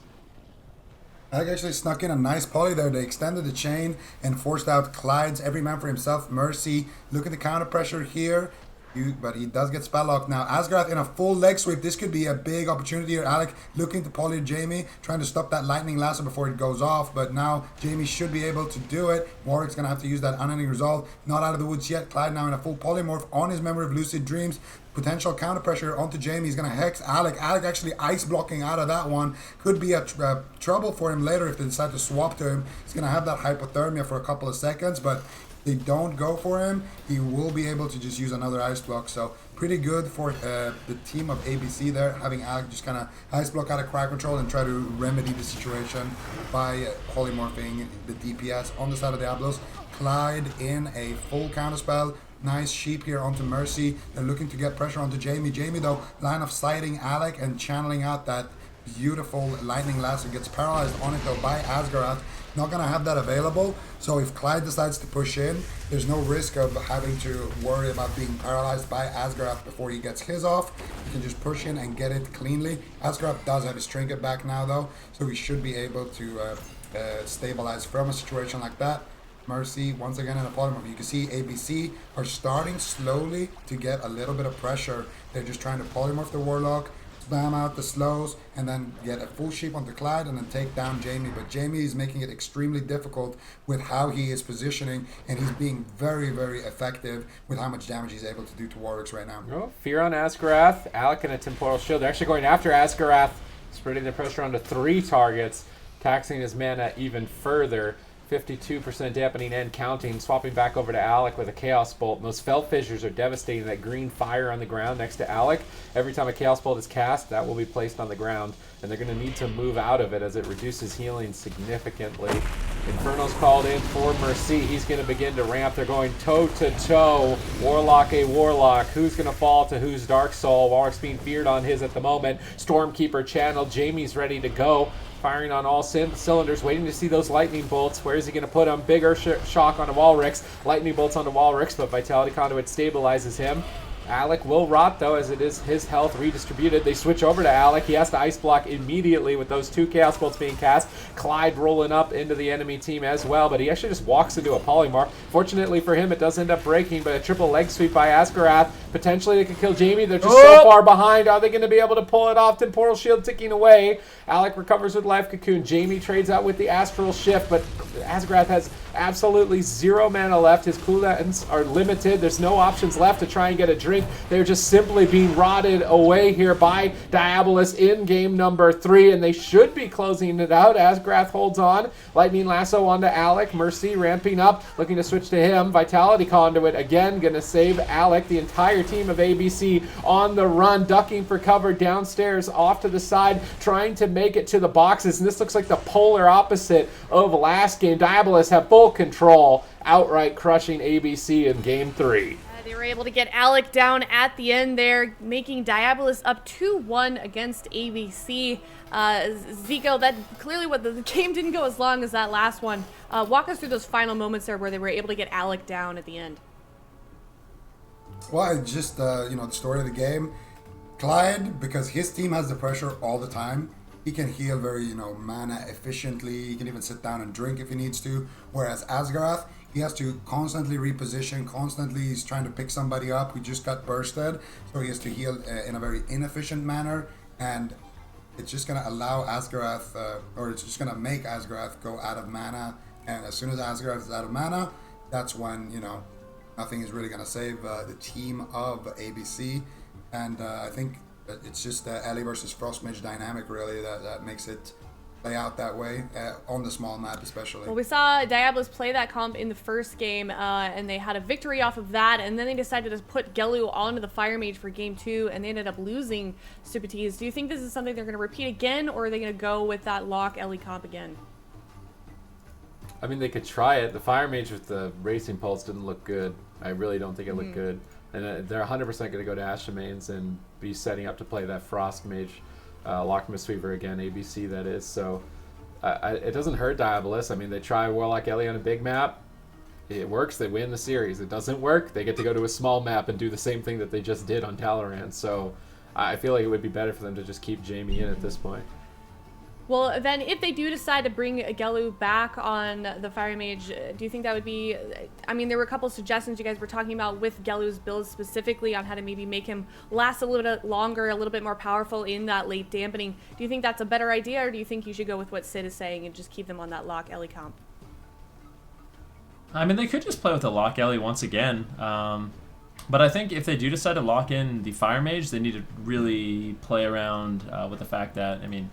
Alec actually snuck in a nice poly there. They extended the chain and forced out Clyde's every man for himself. Mercy. Look at the counter pressure here. But he does get spell locked now. Asgrath in a full leg sweep. This could be a big opportunity here. Alec looking to poly Jamie, trying to stop that lightning lasso before it goes off. But now Jamie should be able to do it. Warwick's going to have to use that Unending Resolve. Not out of the woods yet. Clyde now in a full polymorph on his Memory of Lucid Dreams. Potential counter pressure onto Jamie. He's going to hex Alec. Alec actually ice blocking out of that one. Could be a trouble for him later if they decide to swap to him. He's going to have that hypothermia for a couple of seconds, but they don't go for him, he will be able to just use another ice block. So pretty good for the team of ABC there, having Alec just kind of ice block out of crowd control and try to remedy the situation by polymorphing the DPS on the side of Diablos. Clyde in a full counterspell. Nice sheep here onto Mercy. They're looking to get pressure onto Jamie. Jamie though, line of sighting Alec and channeling out that beautiful lightning lasso. Gets paralyzed on it though by Asgaroth. Not going to have that available, so if Clyde decides to push in, there's no risk of having to worry about being paralyzed by Asgaroth before he gets his off. He can just push in and get it cleanly. Asgaroth does have his trinket back now though, so he should be able to stabilize from a situation like that. Mercy once again in a polymorph. You can see ABC are starting slowly to get a little bit of pressure. They're just trying to polymorph the Warlock, spam out the slows, and then get a full sheep onto Clyde and then take down Jamie. But Jamie is making it extremely difficult with how he is positioning, and he's being very, very effective with how much damage he's able to do to Warwicks right now. Oh, fear on Asgarath. Alec and a Temporal Shield. They're actually going after Asgarath, spreading the pressure onto 3 targets, taxing his mana even further. 52% dampening and counting, swapping back over to Alec with a Chaos Bolt. Those Felt Fissures are devastating. That green fire on the ground next to Alec. Every time a Chaos Bolt is cast, that will be placed on the ground, and they're going to need to move out of it as it reduces healing significantly. Inferno's called in for Mercy. He's going to begin to ramp. They're going toe-to-toe. Warlock a Warlock. Who's going to fall to whose Dark Soul? Warlock's being feared on his at the moment. Stormkeeper channel. Jamie's ready to go. Firing on all cylinders, waiting to see those lightning bolts. Where is he going to put them? Bigger shock onto Walrix. Lightning bolts onto Walrix, but Vitality Conduit stabilizes him. Alec will rot, though, as it is his health redistributed. They switch over to Alec. He has to Ice Block immediately with those 2 Chaos Bolts being cast. Clyde rolling up into the enemy team as well, but he actually just walks into a Polymorph. Fortunately for him, it does end up breaking, but a triple leg sweep by Asgarath. Potentially they could kill Jamie. They're just so far behind. Are they going to be able to pull it off? Temporal Shield ticking away. Alec recovers with Life Cocoon. Jamie trades out with the Astral Shift, but Asgarath has absolutely 0 mana left. His cooldowns are limited. There's no options left to try and get a drink. They're just simply being rotted away here by Diabolus in game number 3, and they should be closing it out. Asgarath holds on. Lightning Lasso onto Alec. Mercy ramping up, looking to switch to him. Vitality Conduit again going to save Alec. The entire team of ABC on the run, ducking for cover downstairs off to the side, trying to make it to the boxes, and this looks like the polar opposite of last game. Diabolus have full control, outright crushing ABC in game 3. They were able to get Alec down at the end there, making Diabolus up 2-1 against ABC. Zico, that clearly what the game didn't go as long as that last one. Walk us through those final moments there where they were able to get Alec down at the end. Well, it's just, the story of the game. Clyde, because his team has the pressure all the time, he can heal very, mana efficiently. He can even sit down and drink if he needs to. Whereas Asgarath, he has to constantly reposition, constantly he's trying to pick somebody up who just got bursted. So he has to heal in a very inefficient manner. And it's just going to allow Asgarath, or it's just going to make Asgarath go out of mana. And as soon as Asgarath is out of mana, that's when, nothing is really going to save the team of ABC. And I think it's just the Ellie versus Frost Mage dynamic, really, that makes it play out that way, on the small map especially. Well, we saw Diabolus play that comp in the first game, and they had a victory off of that, and then they decided to put Gelu onto the Fire Mage for game 2, and they ended up losing Stupides. Do you think this is something they're going to repeat again, or are they going to go with that lock Ellie comp again? I mean, they could try it. The Fire Mage with the Racing Pulse didn't look good. I really don't think it looked good. And they're 100% going to go to Ashamains and be setting up to play that Frost Mage, Lock Mistweaver again, ABC that is. So it doesn't hurt Diabolus. I mean, they try Warlock Ellie on a big map. It works, they win the series. It doesn't work, they get to go to a small map and do the same thing that they just did on Talorant. So I feel like it would be better for them to just keep Jamie in at this point. Well, then if they do decide to bring Gelu back on the Fire Mage, do you think that would be... I mean, there were a couple suggestions you guys were talking about with Gelu's build specifically on how to maybe make him last a little bit longer, a little bit more powerful in that late dampening. Do you think that's a better idea, or do you think you should go with what Sid is saying and just keep them on that lock Ellie comp? I mean, they could just play with the lock Ellie once again. But I think if they do decide to lock in the Fire Mage, they need to really play around with the fact that, I mean,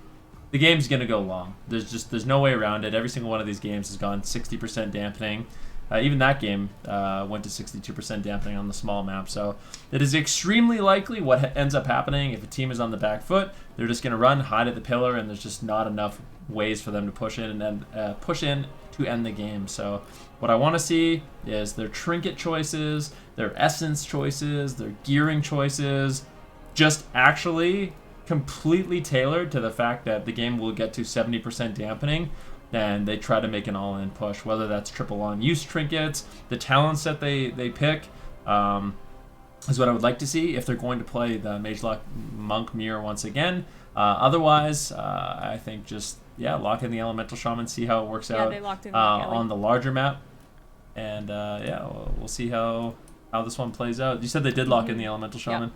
the game's going to go long. There's no way around it. Every single one of these games has gone 60% dampening. Even that game went to 62% dampening on the small map. So it is extremely likely what ends up happening if a team is on the back foot. They're just going to run, hide at the pillar, and there's just not enough ways for them to push in to end the game. So what I want to see is their trinket choices, their essence choices, their gearing choices, just actually completely tailored to the fact that the game will get to 70% dampening, and they try to make an all-in push, whether that's triple on use trinkets, the talents that they pick, is what I would like to see if they're going to play the Mage Lock Monk Mirror once again. Otherwise, I think just, lock in the Elemental Shaman, see how it works out they locked in on the larger map, and we'll see how this one plays out. You said they did lock in the Elemental Shaman.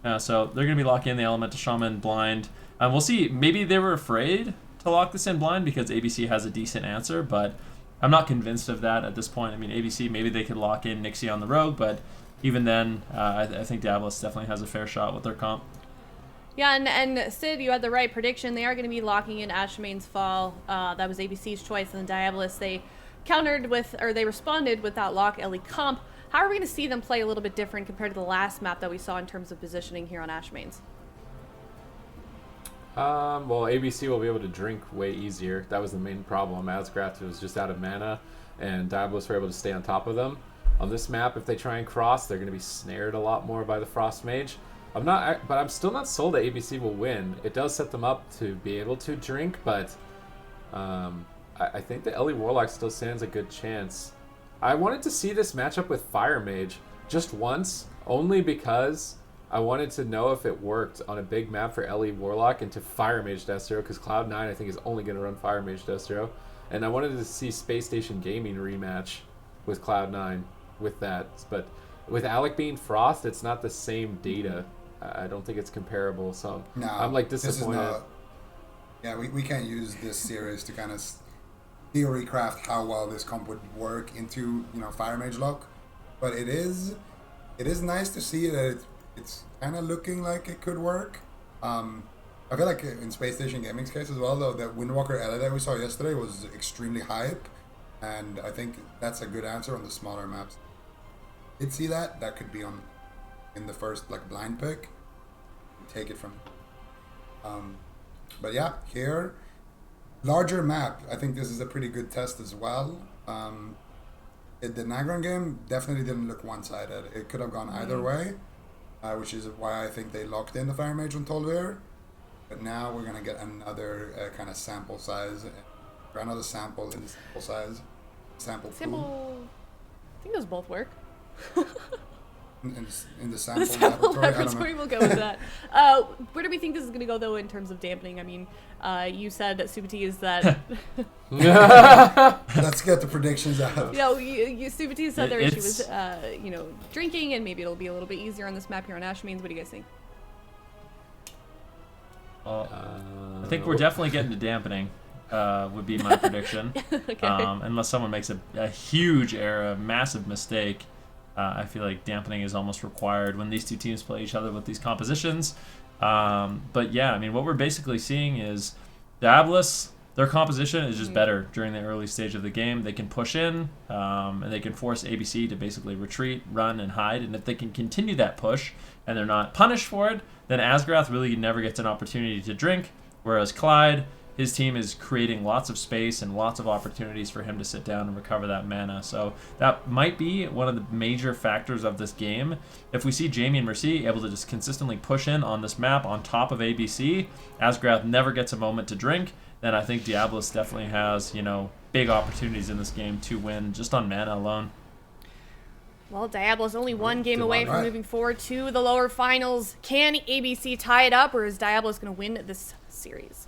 So they're going to be locking in the Elemental Shaman blind. We'll see. Maybe they were afraid to lock this in blind because ABC has a decent answer, but I'm not convinced of that at this point. I mean, ABC, maybe they could lock in Nixie on the Rogue, but even then, I think Diablo definitely has a fair shot with their comp. Yeah, and Sid, you had the right prediction. They are going to be locking in Ashmane's Fall. That was ABC's choice, and then Diabolus, they countered with, or they responded with that lock Ellie comp. How are we going to see them play a little bit different compared to the last map that we saw in terms of positioning here on Ashmane's? Well, ABC will be able to drink way easier. That was the main problem. Asgrath was just out of mana, and Diablos were able to stay on top of them. On this map, if they try and cross, they're going to be snared a lot more by the Frost Mage. But I'm still not sold that ABC will win. It does set them up to be able to drink, but I think the Ellie Warlock still stands a good chance. I wanted to see this matchup with Fire Mage just once, only because I wanted to know if it worked on a big map for Ellie Warlock into Fire Mage Destro, because Cloud9 I think is only going to run Fire Mage Destro, and I wanted to see Space Station Gaming rematch with Cloud9 with that, but with Alec being Frost, it's not the same data. I don't think it's comparable, so No, I'm like disappointed. This is not, yeah, we can't use this series to kind of theory craft how well this comp would work into, you know, Fire Mage lock, but it is nice to see that it's kind of looking like it could work. I feel like in Space Station Gaming's case as well, though, that Windwalker Ella that we saw yesterday was extremely hype, and I think that's a good answer on the smaller maps. Did see that could be on in the first like blind pick. Take it from. But yeah, here, larger map. I think this is a pretty good test as well. The Nagron game definitely didn't look one-sided. It could have gone either way, which is why I think they locked in the Fire Mage on Tolvir. But now we're gonna get another kind of sample size, or another sample in the sample size, sample pool. I think those both work. In the The sample sample laboratory, I don't know. laboratory, we'll go with that. Where do we think this is going to go, though, in terms of dampening? I mean, you said that Subati is that... Let's get the predictions out. Subati said their issue It's- was, drinking, and maybe it'll be a little bit easier on this map here on Ashmane's. What do you guys think? I think we're definitely getting to dampening, would be my prediction. Okay. Unless someone makes a huge error, a massive mistake. I feel like dampening is almost required when these two teams play each other with these compositions. But yeah, I mean, what we're basically seeing is Diablos, their composition is just better during the early stage of the game. They can push in, and they can force ABC to basically retreat, run, and hide. And if they can continue that push, and they're not punished for it, then Asgrath really never gets an opportunity to drink, whereas Clyde, his team is creating lots of space and lots of opportunities for him to sit down and recover that mana. So that might be one of the major factors of this game. If we see Jamie and Mercy able to just consistently push in on this map on top of ABC, Asgrath never gets a moment to drink, then I think Diablos definitely has, big opportunities in this game to win just on mana alone. Well, Diablo's only one game Good away one. from moving forward to the lower finals. Can ABC tie it up, or is Diablo's going to win this series?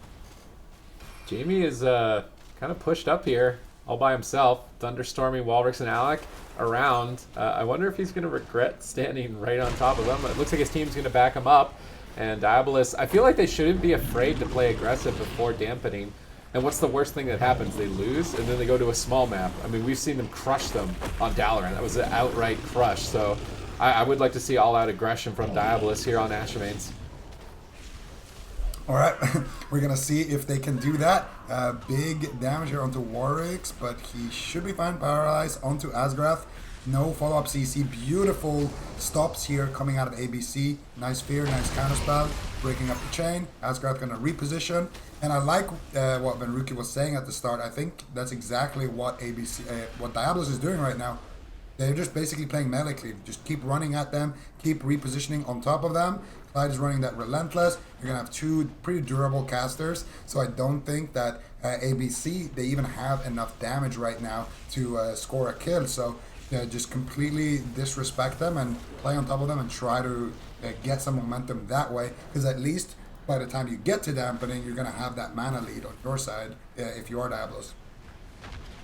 Jamie is kind of pushed up here all by himself, thunderstorming Walrix and Alec around. I wonder if he's going to regret standing right on top of them. It looks like his team's going to back him up. And Diabolus, I feel like they shouldn't be afraid to play aggressive before dampening. And what's the worst thing that happens? They lose, and then they go to a small map. I mean, we've seen them crush them on Dalaran. That was an outright crush. So I would like to see all-out aggression from Diabolus here on Ashmane's. All right, we're gonna see if they can do that. Big damage here onto Warwick, but he should be fine. Paralyzed onto Asgrath. No follow-up CC. Beautiful stops here coming out of ABC. Nice fear, nice counterspell, breaking up the chain. Asgrath gonna reposition, and I like what Benruki was saying at the start. I think that's exactly what what Diablos is doing right now. They're just basically playing melee cleave. Just keep running at them, keep repositioning on top of them. Clyde is running that Relentless. You're going to have two pretty durable casters. So I don't think that ABC, they even have enough damage right now to score a kill. So just completely disrespect them and play on top of them and try to get some momentum that way. Because at least by the time you get to dampening, you're going to have that mana lead on your side if you are Diablos.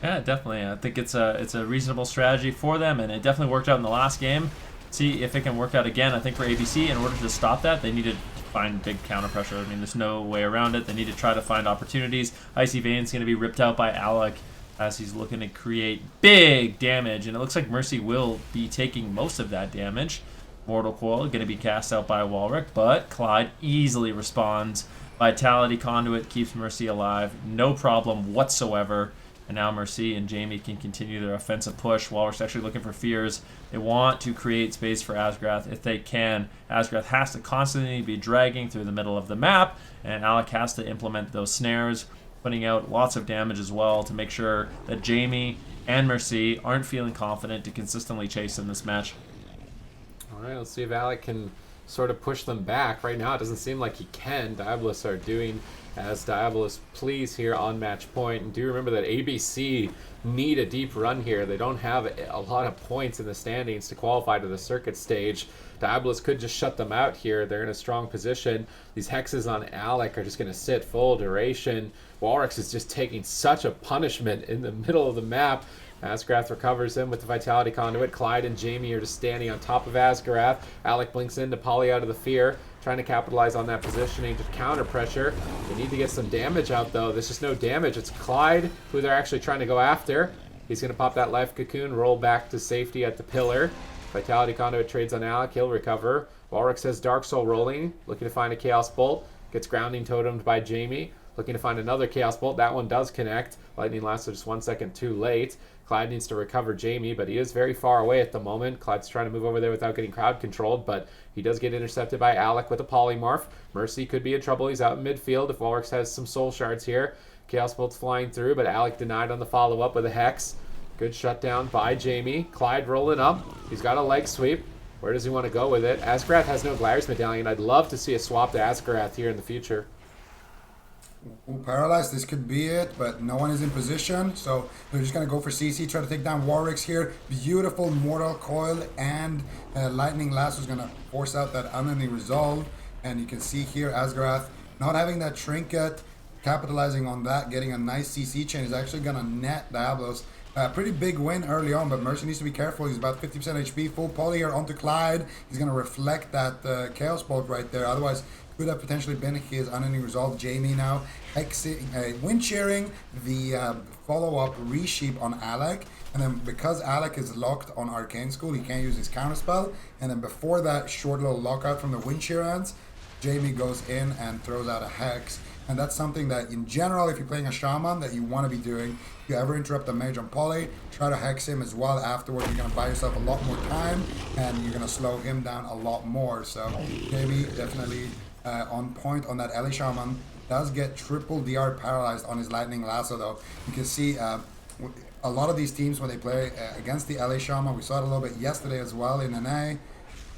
Yeah, definitely. I think it's a reasonable strategy for them, and it definitely worked out in the last game. see if it can work out again. I think for ABC, in order to stop that, they need to find big counter pressure. I mean, there's no way around it. They need to try to find opportunities. Icy Veins going to be ripped out by Alec as he's looking to create big damage, and it looks like Mercy will be taking most of that damage. Mortal Coil going to be cast out by Walrick, but Clyde easily responds. Vitality Conduit keeps Mercy alive, no problem whatsoever. And now Mercy and Jamie can continue their offensive push. Walrick's actually looking for fears. They want to create space for Asgrath if they can. Asgrath has to constantly be dragging through the middle of the map, and Alec has to implement those snares, putting out lots of damage as well to make sure that Jamie and Mercy aren't feeling confident to consistently chase in this match. All right, let's see if Alec can sort of push them back. Right now, it doesn't seem like he can. Diablos are doing as Diablos please here on match point. And do remember that ABC need a deep run here. They don't have a lot of points in the standings to qualify to the circuit stage. Diablos could just shut them out here. They're in a strong position. These hexes on Alec are just going to sit full duration. Walrix is just taking such a punishment in the middle of the map. Asgrath recovers him with the Vitality Conduit. Clyde and Jamie are just standing on top of Asgrath. Alec blinks in to poly out of the fear, trying to capitalize on that positioning to counter pressure. They need to get some damage out, though. There's just no damage. It's Clyde who they're actually trying to go after. He's going to pop that life cocoon, roll back to safety at the pillar. Vitality Conduit trades on Alec. He'll recover. Walrick says Dark Soul rolling, looking to find a Chaos Bolt. Gets grounding totemed by Jamie. Looking to find another Chaos Bolt. That one does connect. Lightning Lasso just 1 second too late. Clyde needs to recover Jamie, but he is very far away at the moment. Clyde's trying to move over there without getting crowd controlled, but he does get intercepted by Alec with a polymorph. Mercy could be in trouble. He's out in midfield if Walrix has some soul shards here. Chaos Bolt's flying through, but Alec denied on the follow-up with a Hex. Good shutdown by Jamie. Clyde rolling up. He's got a leg sweep. Where does he want to go with it? Asgrath has no Glaire's Medallion. I'd love to see a swap to Asgrath here in the future. Ooh, paralyzed, this could be it, but no one is in position, so they're just going to go for CC, try to take down Warwick's here. Beautiful Mortal Coil and Lightning Lasso is going to force out that unending resolve, and you can see here Asgrath not having that trinket, capitalizing on that, getting a nice CC chain is actually going to net Diablos. Pretty big win early on, but Mercy needs to be careful. He's about 50% HP, full poly here onto Clyde. He's going to reflect that Chaos Bolt right there, otherwise could have potentially been his unending resolve. Jamie now wind shearing the follow-up resheep on Alec, and then because Alec is locked on Arcane School, he can't use his counterspell, and then before that short little lockout from the wind shear ants, Jamie goes in and throws out a Hex. And that's something that in general, if you're playing a Shaman, that you want to be doing. If you ever interrupt a mage on poly, try to Hex him as well afterwards. You're going to buy yourself a lot more time, and you're going to slow him down a lot more. So Jamie definitely on point on that Ellie Shaman. Does get triple DR paralyzed on his Lightning Lasso, though. You can see a lot of these teams when they play against the Ellie Shaman, we saw it a little bit yesterday as well in NA,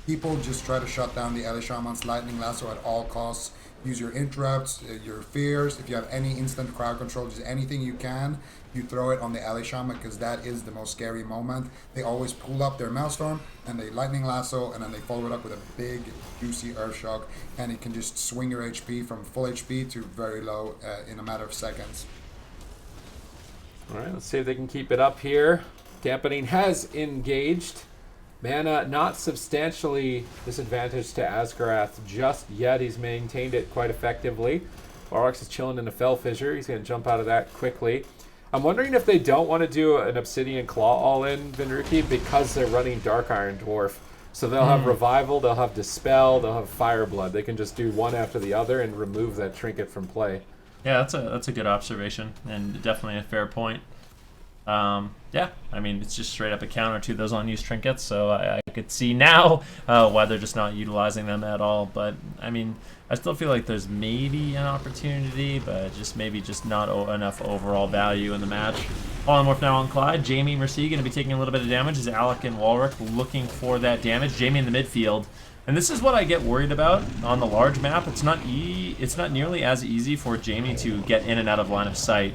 people just try to shut down the Ellie Shaman's Lightning Lasso at all costs. Use your interrupts, your fears. If you have any instant crowd control, just anything you can, you throw it on the Ellie Shaman, because that is the most scary moment. They always pull up their Maelstrom and they Lightning Lasso, and then they follow it up with a big juicy Earth Shock, and it can just swing your HP from full HP to very low in a matter of seconds. All right, let's see if they can keep it up here. Dampening has engaged. Mana not substantially disadvantaged to Asgarath just yet. He's maintained it quite effectively. Warwick is chilling in a Fell Fissure. He's going to jump out of that quickly. I'm wondering if they don't want to do an Obsidian Claw all-in, Vinruki, because they're running Dark Iron Dwarf. So they'll have Revival, they'll have Dispel, they'll have Fireblood. They can just do one after the other and remove that trinket from play. Yeah, that's a good observation, and definitely a fair point. Yeah, I mean, it's just straight up a counter to those unused trinkets, so I could see now why they're just not utilizing them at all. But, I mean, I still feel like there's maybe an opportunity, but maybe not enough overall value in the match. Polymorph now on Clyde. Jamie and Mercy going to be taking a little bit of damage as Alec and Walrick looking for that damage. Jamie in the midfield. And this is what I get worried about on the large map. It's not nearly as easy for Jamie to get in and out of line of sight.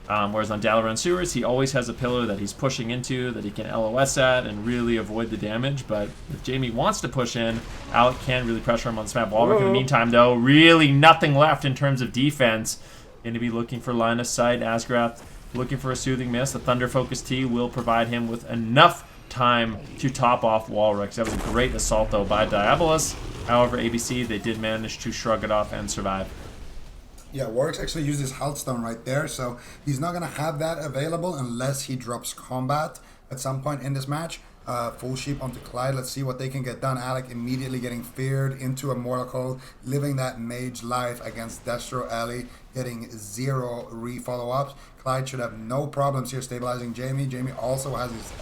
Whereas on Dalaran Sewers, he always has a pillar that he's pushing into that he can LOS at and really avoid the damage. But if Jamie wants to push in, Alec can really pressure him on this map. Walrick in the meantime, though, really nothing left in terms of defense. Going to be looking for line of sight. Asgrath looking for a Soothing Mist. The Thunder Focus T will provide him with enough time to top off Walrix. That was a great assault, though, by Diabolus. However, ABC, they did manage to shrug it off and survive. Yeah, Warwick's actually used his health stone right there, so he's not going to have that available unless he drops combat at some point in this match. Full sheep onto Clyde. Let's see what they can get done. Alec immediately getting feared into a Mortal Coil, living that mage life against Destro Ellie, getting 0 re-follow-ups. Clyde should have no problems here stabilizing Jamie. Jamie also has his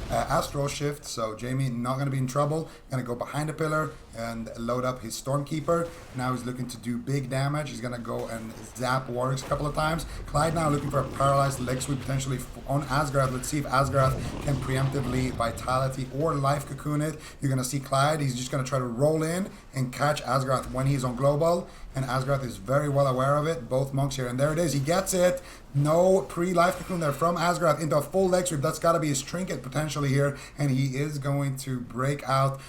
Astral Shift, so Jamie not going to be in trouble. Going to go behind the pillar and load up his Stormkeeper. Now he's looking to do big damage. He's going to go and zap Warwick a couple of times. Clyde now looking for a paralyzed leg sweep potentially on Asgarath. Let's see if Asgarath can preemptively Vitality or Life Cocoon it. You're going to see Clyde. He's just going to try to roll in and catch Asgarath when he's on Global. And Asgarath is very well aware of it. Both monks here. And there it is. He gets it. No pre-Life Cocoon there from Asgarath into a full leg sweep. That's got to be his trinket potentially here. And he is going to break out.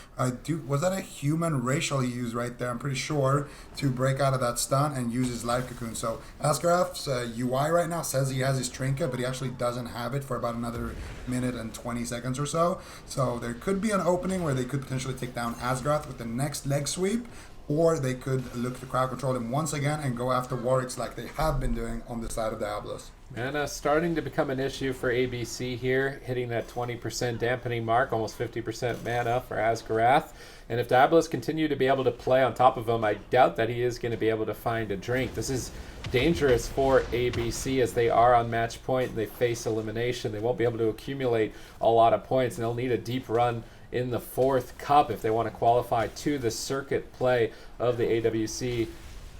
Was that a human racial he used right there? I'm pretty sure, to break out of that stun and use his Life Cocoon. So Asgarath's UI right now says he has his trinket, but he actually doesn't have it for about another minute and 20 seconds or so. So there could be an opening where they could potentially take down Asgarath with the next leg sweep. Or they could look to crowd control him once again and go after Warwick like they have been doing on the side of Diablos. Mana starting to become an issue for ABC here, hitting that 20% dampening mark, almost 50% mana for Asgarath. And if Diablos continue to be able to play on top of him, I doubt that he is going to be able to find a drink. This is dangerous for ABC as they are on match point and they face elimination. They won't be able to accumulate a lot of points, and they'll need a deep run in the 4th cup if they want to qualify to the circuit play of the AWC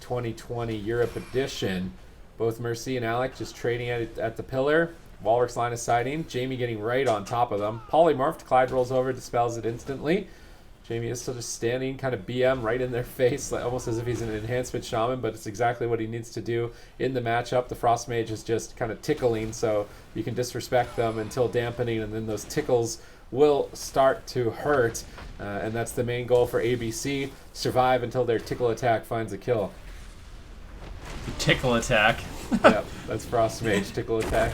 2020 Europe edition. Both Mercy and Alec just trading at the pillar. Walrus line of sighting. Jamie getting right on top of them. Polymorphed. Clyde rolls over, dispels it instantly. Jamie is still just standing, kind of BM right in their face, like, almost as if he's an enhancement shaman, but it's exactly what he needs to do in the matchup. The Frost Mage is just kind of tickling, so you can disrespect them until dampening, and then those tickles will start to hurt, and that's the main goal for ABC. Survive until their tickle attack finds a kill. The tickle attack. Yep, that's Frost Mage, tickle attack.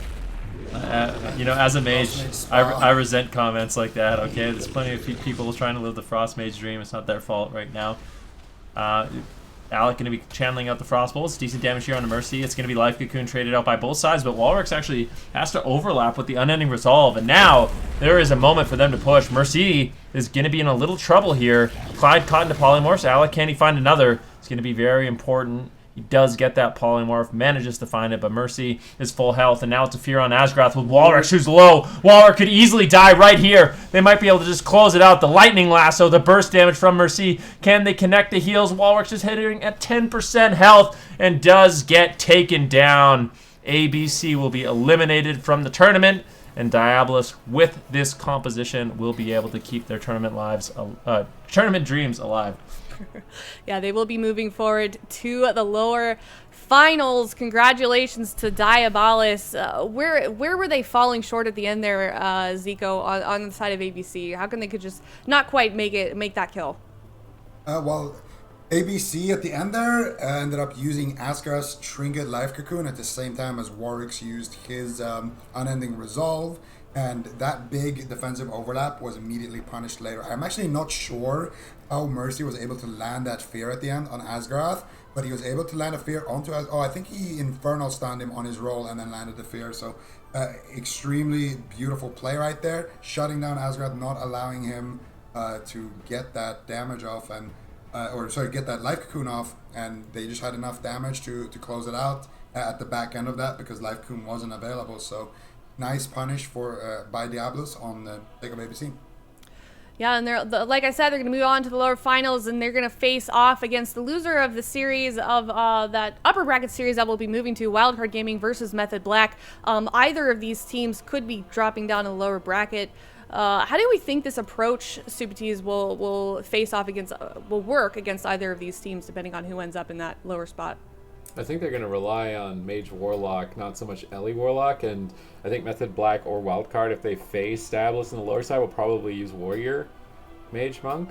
You know, as a mage, I resent comments like that, okay? There's plenty of people trying to live the Frost Mage dream. It's not their fault right now. Alec going to be channeling out the Frost Bolts. Decent damage here on the Mercy. It's going to be Life Cocoon traded out by both sides, but Walrix actually has to overlap with the Unending Resolve, and now there is a moment for them to push. Mercy is going to be in a little trouble here. Clyde caught into Polymorphs. Alec, can he find another? It's going to be very important. He does get that Polymorph, manages to find it, but Mercy is full health, and now it's a fear on Asgarath with Walrix, who's low. Walrix could easily die right here. They might be able to just close it out. The Lightning Lasso, the burst damage from Mercy. Can they connect the heals? Walrix is hitting at 10% health and does get taken down. ABC will be eliminated from the tournament, and Diablos, with this composition, will be able to keep their tournament dreams alive. Yeah, they will be moving forward to the lower finals. Congratulations to Diabolus. Where were they falling short at the end there, Zico, on the side of ABC? How come they could just not quite make that kill? Well, ABC at the end there ended up using Asgarath's Trinket Life Cocoon at the same time as Warwick's used his Unending Resolve. And that big defensive overlap was immediately punished later. I'm actually not sure how Mercy was able to land that fear at the end on Asgarath, but he was able to land a fear onto Asgarath. Oh, I think he Infernal stunned him on his roll and then landed the fear. So extremely beautiful play right there. Shutting down Asgarath, not allowing him to get that damage off, and get that Life Cocoon off, and they just had enough damage to close it out at the back end of that because Life Cocoon wasn't available. So nice punish by Diablos on the pick of ABC. Yeah, and like I said, they're going to move on to the lower finals, and they're going to face off against the loser of the series of that upper bracket series that we'll be moving to, Wildcard Gaming versus Method Black. Either of these teams could be dropping down in the lower bracket. How do we think this approach, Supatees, will face off against, will work against either of these teams, depending on who ends up in that lower spot? I think they're going to rely on Mage Warlock, not so much Ellie Warlock, and I think Method Black or Wildcard, if they face Diablos on the lower side, will probably use Warrior Mage Monk,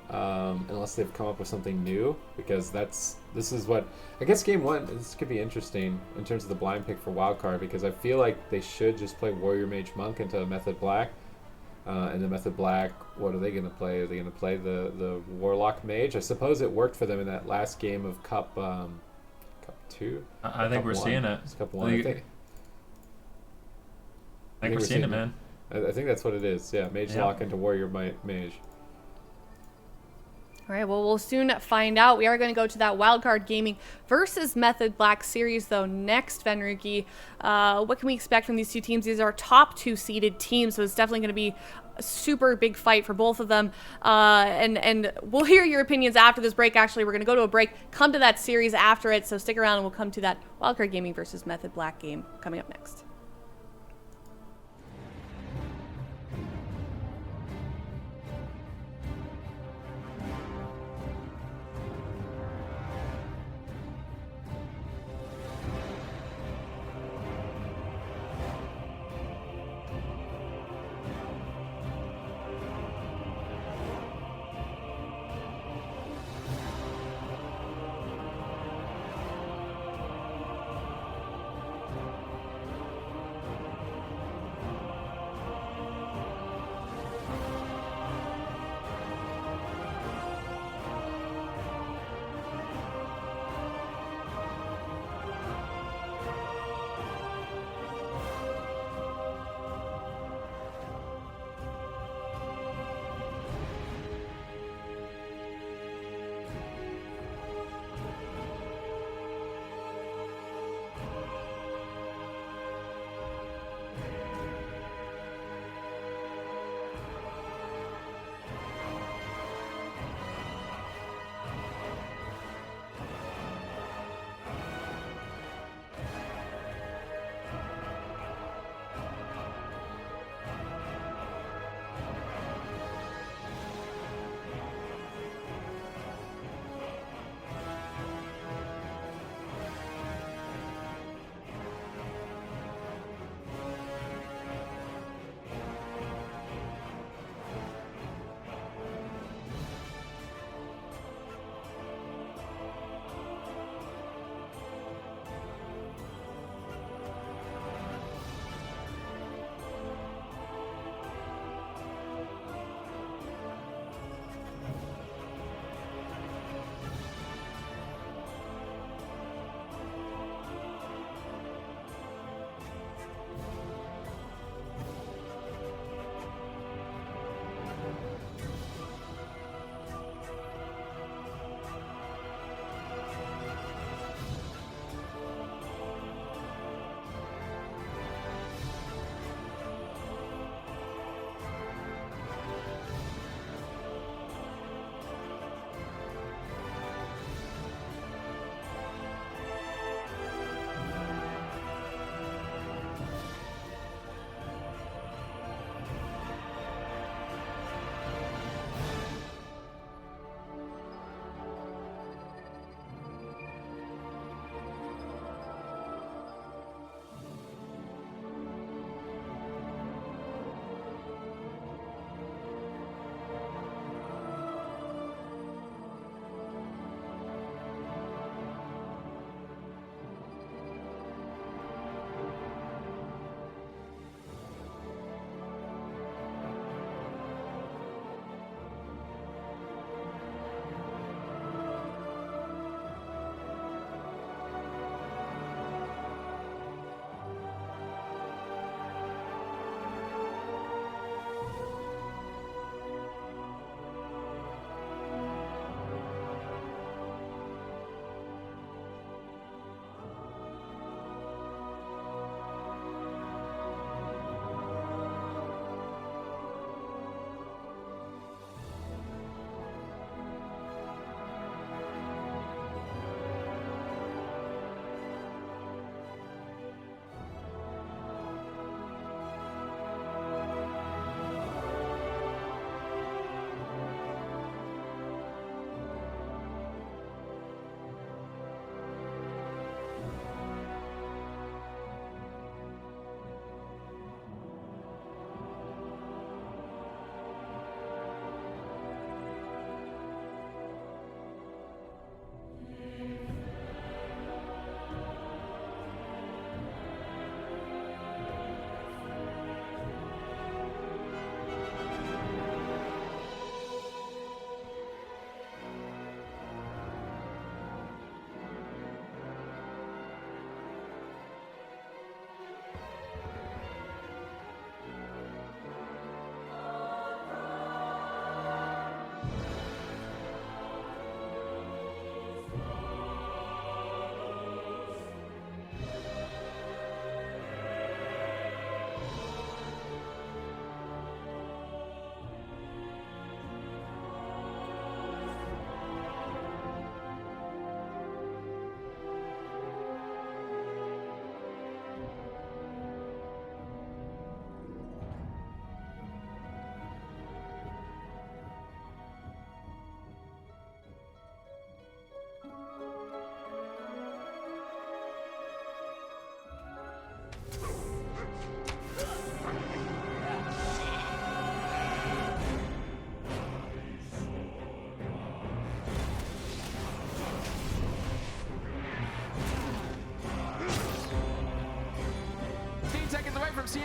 unless they've come up with something new, because this is what, I guess game one, this could be interesting in terms of the blind pick for Wildcard, because I feel like they should just play Warrior Mage Monk into Method Black, And then Method Black, what are they going to play? Are they going to play the Warlock Mage? I suppose it worked for them in that last game of Cup 2? I think we're seeing it. It's Cup 1, I think. I think we're seeing it, man. I think that's what it is. Yeah, Mage lock into Warrior Mage. All right, well, we'll soon find out. We are going to go to that Wildcard Gaming versus Method Black series, though, next, Fenriky. What can we expect from these two teams? These are top 2 seeded teams, so it's definitely going to be a super big fight for both of them. And we'll hear your opinions after this break. Actually, we're going to go to a break, come to that series after it, so stick around and we'll come to that Wildcard Gaming versus Method Black game coming up next.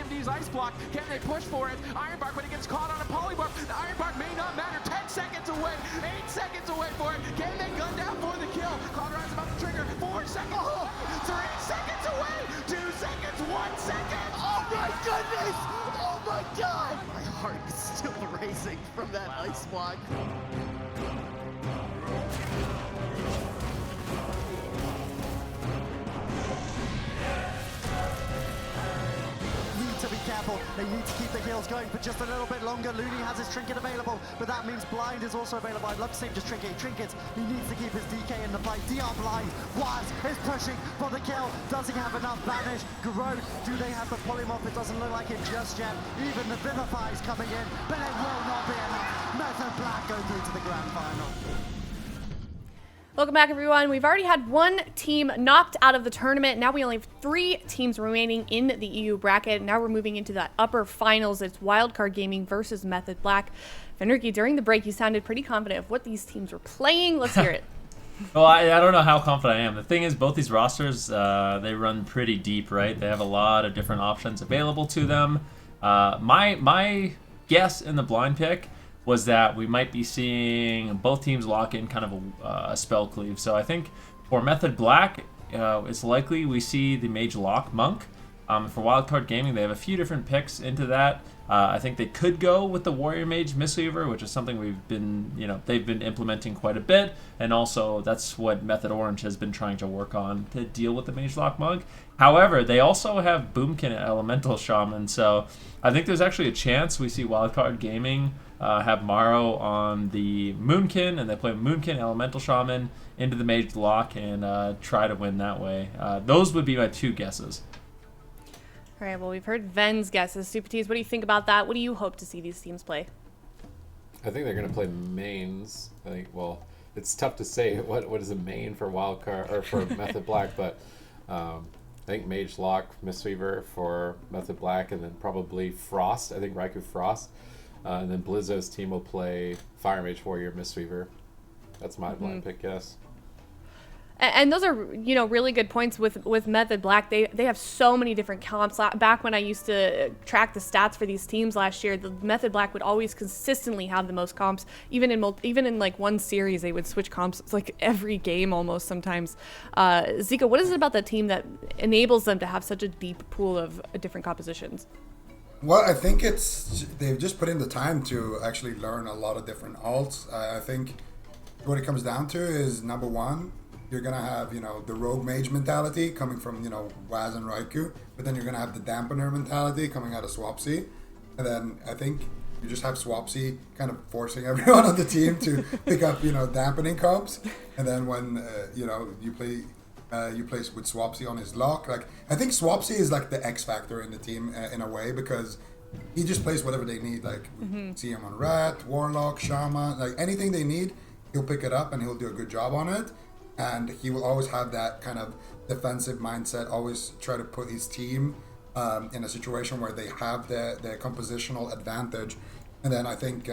AMD's ice block. Can they push for it? Ironbark, when he gets caught on a polymorph, the Ironbark may not matter. 10 seconds away, 8 seconds away for it. Can they gun down for the kill? Cauterize about to trigger. 4 seconds away, 3 seconds away, 2 seconds, 1 second. Oh my goodness! Oh my god! My heart is still racing from that ice block. Need to be careful. They need to keep the heals going for just a little bit longer. Looney has his trinket available, but that means blind is also available. I'd love to save just trinkets. He needs to keep his DK in the fight. DR blind. Waz is pushing for the kill. Does he have enough banish? Garode, do they have the polymorph? It doesn't look like it just yet. Even the Vivify is coming in, but it will not be enough. Method Black go through to the grand final. Welcome back, everyone. We've already had one team knocked out of the tournament. Now we only have 3 teams remaining in the EU bracket. Now we're moving into that upper finals. It's Wildcard Gaming versus Method Black. Fenriky, during the break, you sounded pretty confident of what these teams were playing. Let's hear it. Well, I don't know how confident I am. The thing is, both these rosters, they run pretty deep, right? They have a lot of different options available to them. My guess in the blind pick was that we might be seeing both teams lock in kind of a spell cleave. So I think for Method Black, it's likely we see the Mage Lock Monk. For Wildcard Gaming, they have a few different picks into that. I think they could go with the Warrior Mage Mistweaver, which is something they've been implementing quite a bit, and also that's what Method Orange has been trying to work on to deal with the Mage Lock Monk. However, they also have Boomkin and Elemental Shaman, so I think there's actually a chance we see Wildcard Gaming have Maro on the Moonkin, and they play Moonkin, Elemental Shaman into the Mage Lock and try to win that way. Those would be my 2 guesses. All right, well, we've heard Ven's guesses. Supertees, what do you think about that? What do you hope to see these teams play? I think they're going to play mains. I think, well, it's tough to say what is a main for Wildcard or for Method Black, but I think Mage Lock Mistweaver for Method Black, and then probably Frost. I think Raikou Frost. And then Blizzo's team will play Fire Mage Warrior Mistweaver. That's my blind pick guess. And those are, really good points with Method Black. They have so many different comps. Back when I used to track the stats for these teams last year, the Method Black would always consistently have the most comps. Even in like one series, they would switch comps. It's like every game almost sometimes. Zika, what is it about the team that enables them to have such a deep pool of different compositions? Well, I think they've just put in the time to actually learn a lot of different alts. I think what it comes down to is, number one, you're going to have, the rogue mage mentality coming from, Waz and Raikou, but then you're going to have the dampener mentality coming out of Swapsy. And then I think you just have Swapsy kind of forcing everyone on the team to pick up, dampening comps. And then when, you play with Swapsy on his lock. Like, I think Swapsy is like the X factor in the team in a way, because he just plays whatever they need. Like, we see him on Rat, Warlock, Shaman, like anything they need, he'll pick it up and he'll do a good job on it. And he will always have that kind of defensive mindset, always try to put his team in a situation where they have the compositional advantage. And then I think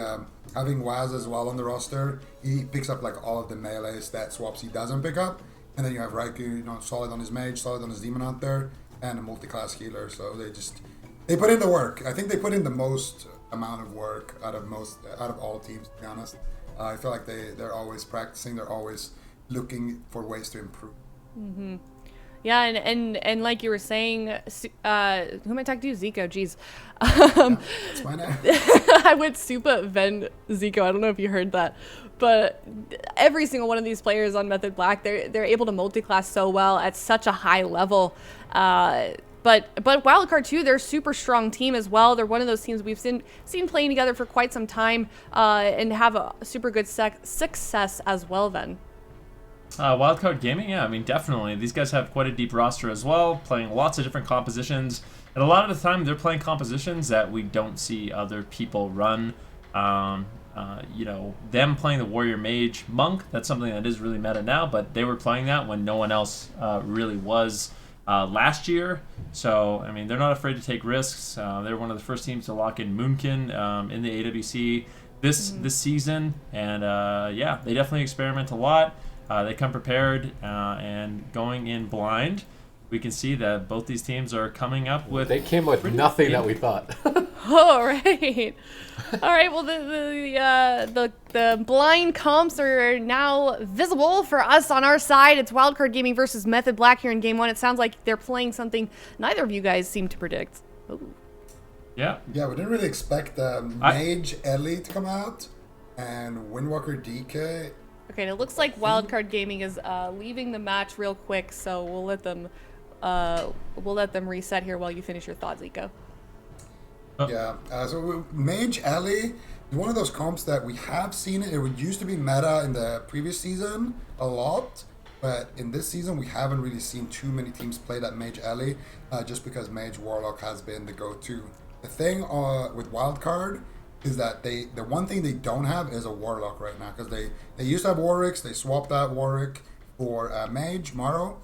having Waz as well on the roster, he picks up like all of the melees that Swapsy doesn't pick up. And then you have Raikou, solid on his mage, solid on his demon hunter, and a multi-class healer. So they put in the work. I think they put in the most amount of work out of all teams, to be honest. I feel like they're always practicing. They're always looking for ways to improve. Mm-hmm. Yeah, and like you were saying, who am I talking to? Zico, jeez. That's my name. I went Supa Ven Zico. I don't know if you heard that, but every single one of these players on Method Black, they're able to multi-class so well at such a high level. But Wildcard too, they're a super strong team as well. They're one of those teams we've seen playing together for quite some time and have a super good success as well. Then. Wildcard Gaming, yeah, I mean, definitely. These guys have quite a deep roster as well, playing lots of different compositions. And a lot of the time, they're playing compositions that we don't see other people run. Them playing the Warrior Mage Monk, that's something that is really meta now, but they were playing that when no one else really was last year. So, I mean, they're not afraid to take risks. They're one of the first teams to lock in Moonkin in the AWC this season. And, they definitely experiment a lot. They come prepared and going in blind. we can see that both these teams are coming up with... They came with nothing that we thought. All right. All right. Well, the blind comps are now visible for us on our side. It's Wildcard Gaming versus Method Black here in Game 1. It sounds like they're playing something neither of you guys seem to predict. Ooh. Yeah. Yeah, we didn't really expect Mage Ellie to come out and Windwalker DK. Okay, it looks like Wildcard Gaming is leaving the match real quick, so we'll let them reset here while you finish your thoughts, Zico. Yeah, so Mage Ellie is one of those comps that we have seen it. It used to be meta in the previous season a lot, but in this season we haven't really seen too many teams play that Mage Ellie, just because Mage Warlock has been the go-to. The thing with Wildcard is that the one thing they don't have is a Warlock right now, because they used to have Warwicks, they swapped out Warwick for Mage, Morrow,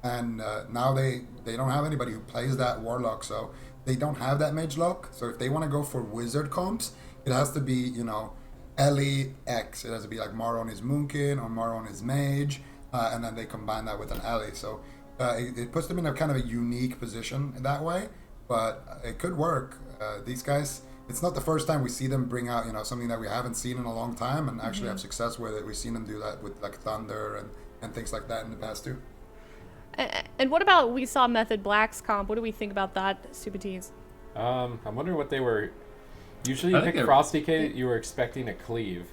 and now they don't have anybody who plays that Warlock, so they don't have that Mage lock. So if they want to go for Wizard comps, it has to be, you know, Ellie X. It has to be like Morrow on his Moonkin or Morrow on his Mage, and then they combine that with an Ellie. So it puts them in a kind of a unique position in that way, but it could work. These guys, it's not the first time we see them bring out, you know, something that we haven't seen in a long time and actually have success with it. We've seen them do that with like Thunder and things like that in the past too. And what about, we saw Method Black's comp. What do we think about that, Stupid Tees? I'm wondering what they were... Usually you pick Frosty K, you were expecting a cleave.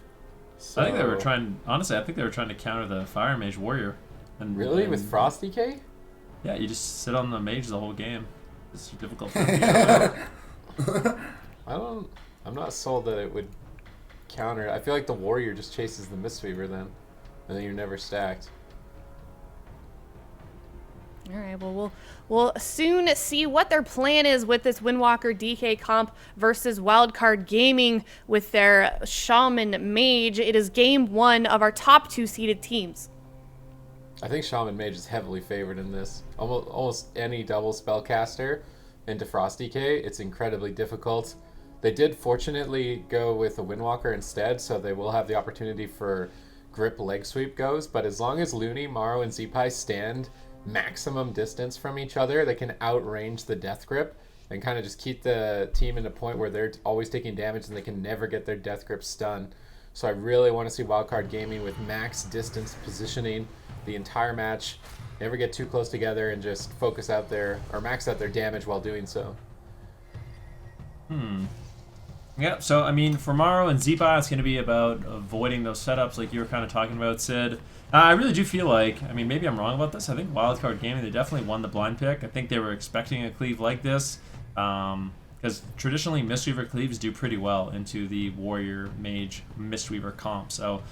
So... I think they were trying... Honestly, I think they were trying to counter the Fire Mage Warrior. Really? With Frosty K? Yeah, you just sit on the mage the whole game. It's difficult for me. I'm not sold that it would counter it. I feel like the Warrior just chases the Mistweaver then. And then you're never stacked. All right, well, we'll soon see what their plan is with this Windwalker DK comp versus Wildcard Gaming with their Shaman Mage. It is game 1 of our top 2 seeded teams. I think Shaman Mage is heavily favored in this. Almost any double spellcaster into Frosty K, it's incredibly difficult. They did fortunately go with a Windwalker instead, so they will have the opportunity for grip leg sweep goes, but as long as Looney, Morrow, and Zeepai stand maximum distance from each other, they can outrange the death grip and kind of just keep the team in a point where they're always taking damage and they can never get their death grip stun. So I really want to see Wildcard Gaming with max distance positioning the entire match, never get too close together, and just focus out their, or max out their damage while doing so. Yeah, so I mean, for Morrow and Zeepai, it's going to be about avoiding those setups like you were kind of talking about, Sid. I really do feel like, I mean, maybe I'm wrong about this. I think Wildcard Gaming, they definitely won the blind pick. I think they were expecting a cleave like this, because traditionally Mistweaver cleaves do pretty well into the Warrior Mage Mistweaver comp. So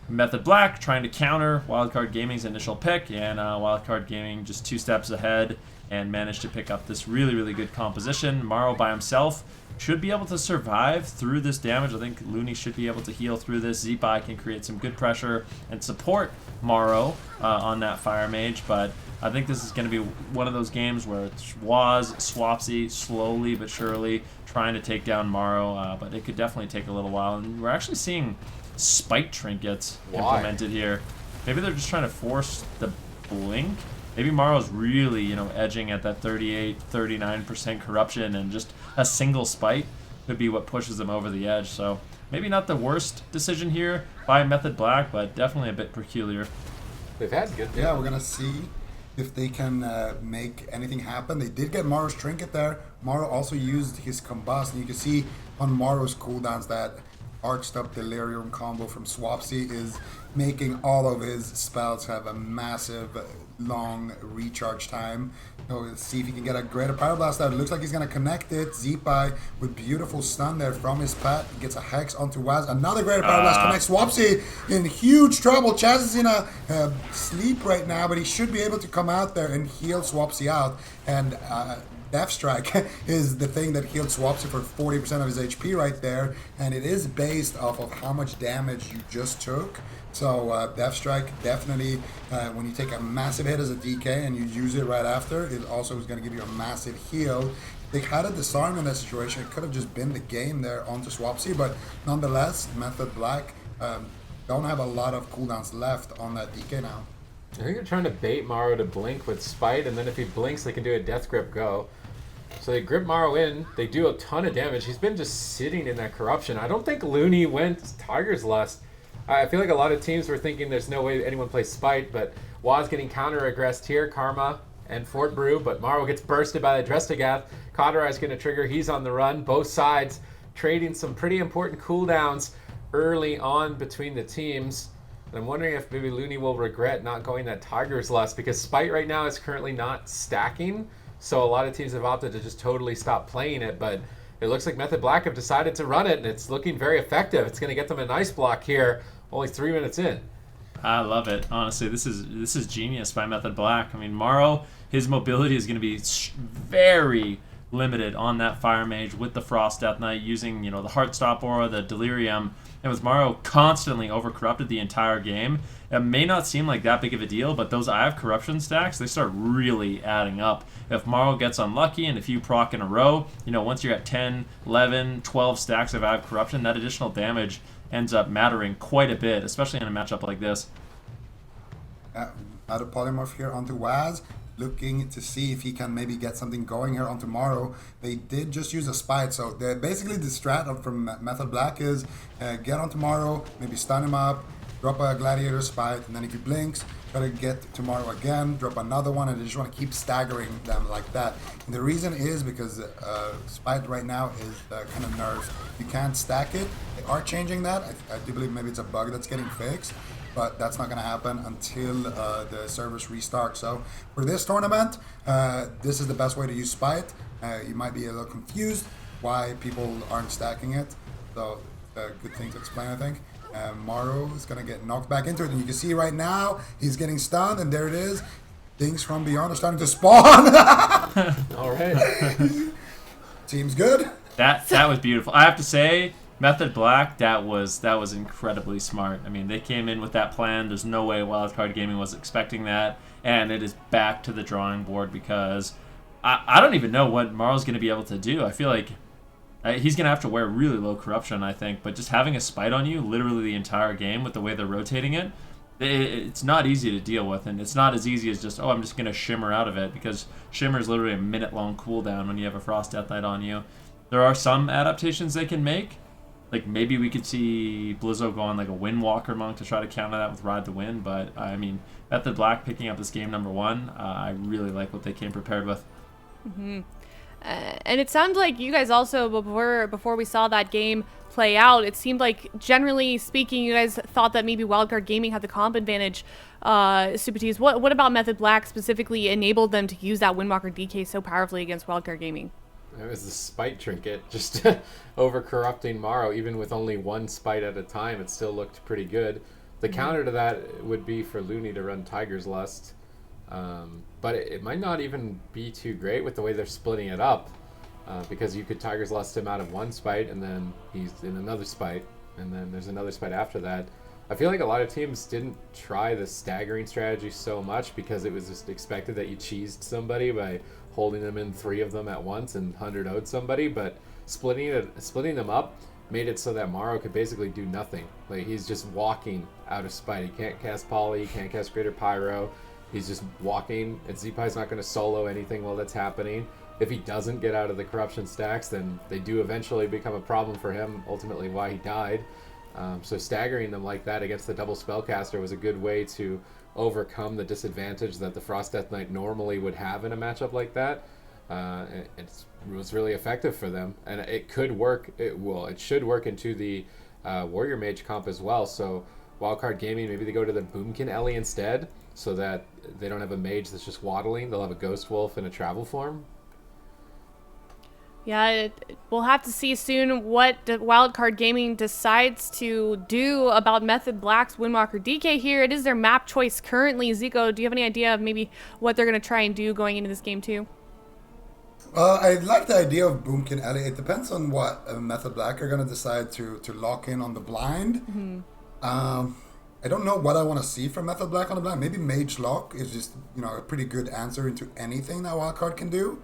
Method Black trying to counter Wildcard Gaming's initial pick, and Wildcard Gaming just 2 steps ahead and managed to pick up this really, really good composition. Morrow by himself should be able to survive through this damage. I think Looney should be able to heal through this. Zeepai can create some good pressure and support Morrow on that Fire Mage, but I think this is going to be one of those games where it's Waz, Swapsy, slowly but surely trying to take down Morrow, but it could definitely take a little while. And we're actually seeing spike trinkets implemented here. Maybe they're just trying to force the blink. Maybe Morrow's really, you know, edging at that 38-39% corruption, and just a single spike could be what pushes them over the edge. So maybe not the worst decision here by Method Black, but definitely a bit peculiar. They've had good. Yeah, we're gonna see if they can make anything happen. They did get Morrow's trinket there. Morrow also used his combust, and you can see on Morrow's cooldowns that arched up delirium combo from Swapsy is making all of his spells have a massive long recharge time. So let's see if he can get a greater pyroblast out. It looks like he's gonna connect it. Zeepai with beautiful stun there from his pet gets a hex onto Waz. Another greater pyroblast connects Swapsy in huge trouble. Chaz is in a sleep right now, but he should be able to come out there and heal Swapsy out. And Death Strike is the thing that healed Swapsy for 40% of his HP right there, and it is based off of how much damage you just took. So Death Strike definitely, when you take a massive hit as a DK and you use it right after, it also is going to give you a massive heal. They had a disarm in that situation. It could have just been the game there onto Swapsy, but nonetheless, Method Black don't have a lot of cooldowns left on that DK now. I think they're trying to bait Morrow to blink with Spite, and then if he blinks, they can do a Death Grip go. So they grip Morrow in. They do a ton of damage. He's been just sitting in that corruption. I don't think Looney went Tiger's Lust. I feel like a lot of teams were thinking there's no way anyone plays Spite, but Waz getting counter-aggressed here, Karma and Fort Brew, but Morrow gets bursted by the Drestagath. Cauterized going to trigger. He's on the run. Both sides trading some pretty important cooldowns early on between the teams. And I'm wondering if maybe Looney will regret not going that Tiger's Lust, because Spite right now is currently not stacking. So a lot of teams have opted to just totally stop playing it, but it looks like Method Black have decided to run it, and it's looking very effective. It's going to get them a nice block here, only 3 minutes in. I love it. Honestly, this is genius by Method Black. I mean, Morrow, his mobility is going to be very limited on that Fire Mage with the Frost Death Knight, using, you know, the Heartstop Aura, the Delirium, and with Morrow constantly over-corrupted the entire game. It may not seem like that big of a deal, but those Eye of Corruption stacks, they start really adding up. If Morrow gets unlucky and a few proc in a row, you know, once you're at 10, 11, 12 stacks of Eye of Corruption, that additional damage ends up mattering quite a bit, especially in a matchup like this. Out of Polymorph here onto Waz, looking to see if he can maybe get something going here on tomorrow. They did just use a Spite, so basically the strat from Method Black is get on tomorrow, maybe stun him up, drop a Gladiator Spite, and then if he blinks, try to get tomorrow again, drop another one, and they just want to keep staggering them like that. And the reason is because Spite right now is kind of nerfed. You can't stack it. They are changing that. I do believe maybe it's a bug that's getting fixed, but that's not going to happen until the servers restart. So for this tournament, this is the best way to use Spite. You might be a little confused why people aren't stacking it. So good thing to explain, I think. Morrow is going to get knocked back into it, and you can see right now he's getting stunned, and there it is. Things from beyond are starting to spawn. All right. Seems good. That was beautiful. I have to say, Method Black, that was incredibly smart. I mean, they came in with that plan. There's no way Wildcard Gaming was expecting that, and it is back to the drawing board, because I don't even know what Morrow's going to be able to do. I feel like he's going to have to wear really low corruption, I think, but just having a Spite on you literally the entire game with the way they're rotating it, it's not easy to deal with, and it's not as easy as just, oh, I'm just going to Shimmer out of it, because Shimmer is literally a minute-long cooldown when you have a Frost Death Knight on you. There are some adaptations they can make. Like, maybe we could see Blizzo go on like a Windwalker Monk to try to counter that with Ride the Wind, but I mean, Method Black picking up this game #1, I really like what they came prepared with. Mm-hmm. And it sounds like you guys also, before we saw that game play out, it seemed like, generally speaking, you guys thought that maybe Wildcard Gaming had the comp advantage. Super Tees, what about Method Black specifically enabled them to use that Windwalker DK so powerfully against Wildcard Gaming? It was the Spite trinket, just over-corrupting Morrow. Even with only one Spite at a time, it still looked pretty good. The counter to that would be for Looney to run Tiger's Lust. But it might not even be too great with the way they're splitting it up, because you could Tiger's Lust him out of one Spite, and then he's in another Spite, and then there's another Spite after that. I feel like a lot of teams didn't try the staggering strategy so much because it was just expected that you cheesed somebody by holding them in 3 of them at once and 100-0'd somebody, but splitting them up made it so that Morrow could basically do nothing. Like, he's just walking out of Spite. He can't cast Poly, he can't cast Greater Pyro. He's just walking, and Zeepai's not going to solo anything while that's happening. If he doesn't get out of the corruption stacks, then they do eventually become a problem for him, ultimately why he died. So staggering them like that against the double spellcaster was a good way to overcome the disadvantage that the Frost Death Knight normally would have in a matchup like that. It was really effective for them, and it could work. It should work into the Warrior Mage comp as well. So Wildcard Gaming, maybe they go to the Boomkin Ellie instead, so that they don't have a mage that's just waddling. They'll have a Ghost Wolf in a travel form. Yeah, we'll have to see soon what Wildcard Gaming decides to do about Method Black's Windwalker DK here. It is their map choice currently. Zico, do you have any idea of maybe what they're going to try and do going into this game too? I like the idea of Boomkin Ellie. It depends on what Method Black are going to decide to lock in on the blind. Mm-hmm. I don't know what I want to see from Method Black on the blind. Maybe Mage Lock is just, a pretty good answer into anything that Wildcard can do.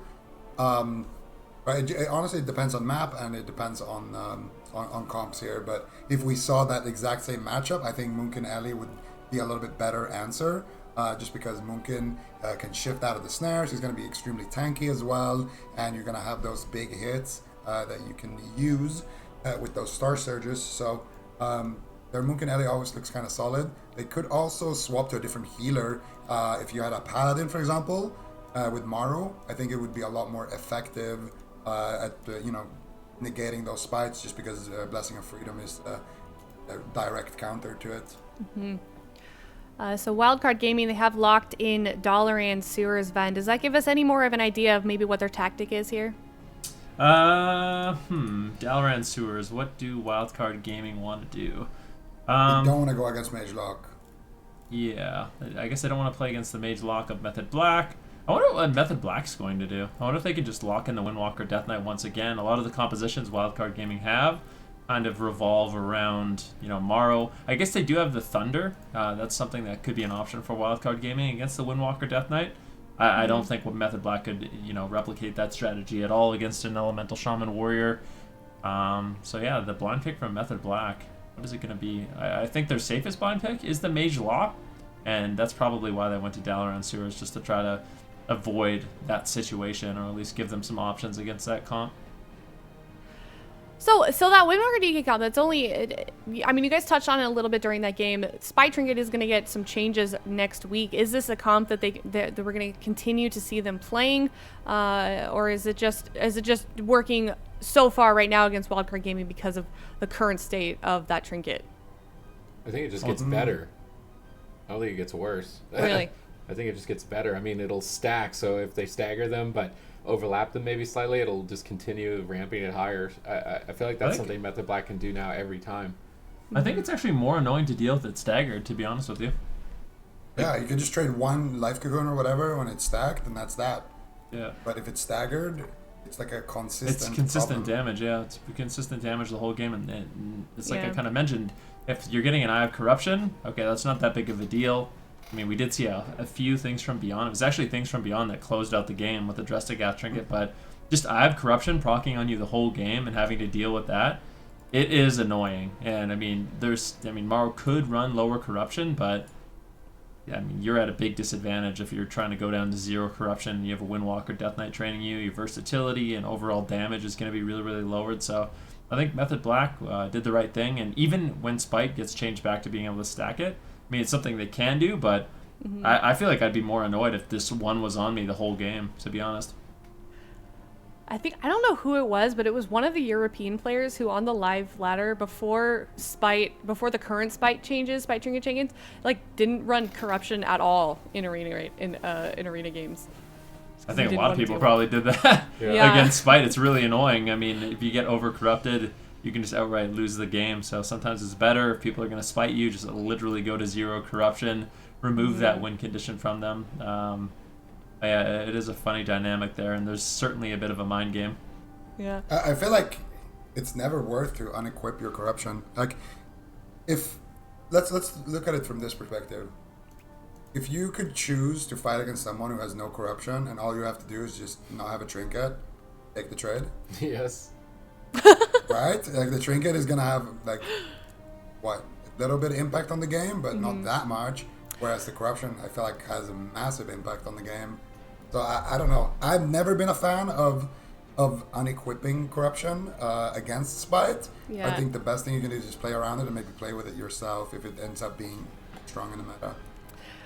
But it honestly, it depends on map, and it depends on comps here. But if we saw that exact same matchup, I think Boomkin Ellie would be a little bit better answer. just because Moonkin can shift out of the snares. He's going to be extremely tanky as well, and you're going to have those big hits that you can use with those Star Surges. So their Moonkin Ellie always looks kind of solid. They could also swap to a different healer. If you had a Paladin, for example, with Maru, I think it would be a lot more effective at negating those spites, just because Blessing of Freedom is a direct counter to it. So Wildcard Gaming, they have locked in Dalaran Sewers Ven. Does that give us any more of an idea of maybe what their tactic is here? Dalaran Sewers. What do Wildcard Gaming want to do? You don't want to go against Mage Lock. Yeah, I guess I don't want to play against the Mage Lock of Method Black. I wonder what Method Black's going to do. I wonder if they could just lock in the Windwalker Death Knight once again. A lot of the compositions Wildcard Gaming have kind of revolve around, Morrow. I guess they do have the Thunder. That's something that could be an option for Wildcard Gaming against the Windwalker Death Knight. I don't think Method Black could, replicate that strategy at all against an Elemental Shaman Warrior. So yeah, the blind pick from Method Black. What is it going to be? I think their safest blind pick is the Mage Lock, and that's probably why they went to Dalaran Sewers, just to try to avoid that situation, or at least give them some options against that comp. So that Windwalker DK comp, that's only, you guys touched on it a little bit during that game. Spy Trinket is going to get some changes next week. Is this a comp that that we're going to continue to see them playing, or is it just working so far right now against Wildcard Gaming because of the current state of that trinket? I think it just gets better. I don't think it gets worse. Really? I think it just gets better. I mean, it'll stack, so if they stagger them but overlap them maybe slightly, it'll just continue ramping it higher. I feel like that's something Method Black can do now every time. I think it's actually more annoying to deal with it staggered, to be honest with you. Yeah, you can just trade one Life Cocoon or whatever when it's stacked, and that's that. Yeah. But if it's staggered, it's like a consistent It's consistent problem. damage, yeah. It's consistent damage the whole game, and it's like Yeah. I kind of mentioned, if you're getting an Eye of Corruption, okay, that's not that big of a deal. I mean, we did see a few things from Beyond. It was actually things from Beyond that closed out the game with the Drestigath Trinket, but just Eye of Corruption proccing on you the whole game and having to deal with that, it is annoying. And I mean, Maro could run lower Corruption, but yeah, I mean, you're at a big disadvantage if you're trying to go down to 0 Corruption and you have a Windwalker Death Knight training you. Your versatility and overall damage is going to be really, really lowered. So I think Method Black did the right thing. And even when Spite gets changed back to being able to stack it, I mean, it's something they can do, but I feel like I'd be more annoyed if this one was on me the whole game, to be honest. I don't know who it was, but it was one of the European players who on the live ladder before the current Spite Trinket changes, didn't run Corruption at all in arena games. I think a lot of people probably did that against Spite. It's really annoying. I mean, if you get over corrupted, you can just outright lose the game. So sometimes it's better if people are going to spite you, just literally go to 0 Corruption, remove that win condition from them. Yeah, it is a funny dynamic there, and there's certainly a bit of a mind game. Yeah. I feel like it's never worth to unequip your Corruption. Like, if let's look at it from this perspective. If you could choose to fight against someone who has no Corruption, and all you have to do is just not have a trinket, take the trade. Yes. Right? Like, the trinket is gonna have a little bit of impact on the game, but not that much. Whereas the Corruption, I feel like, has a massive impact on the game. So I don't know. I've never been a fan of unequipping Corruption against Spite. Yeah. I think the best thing you can do is just play around it and maybe play with it yourself if it ends up being strong in the meta.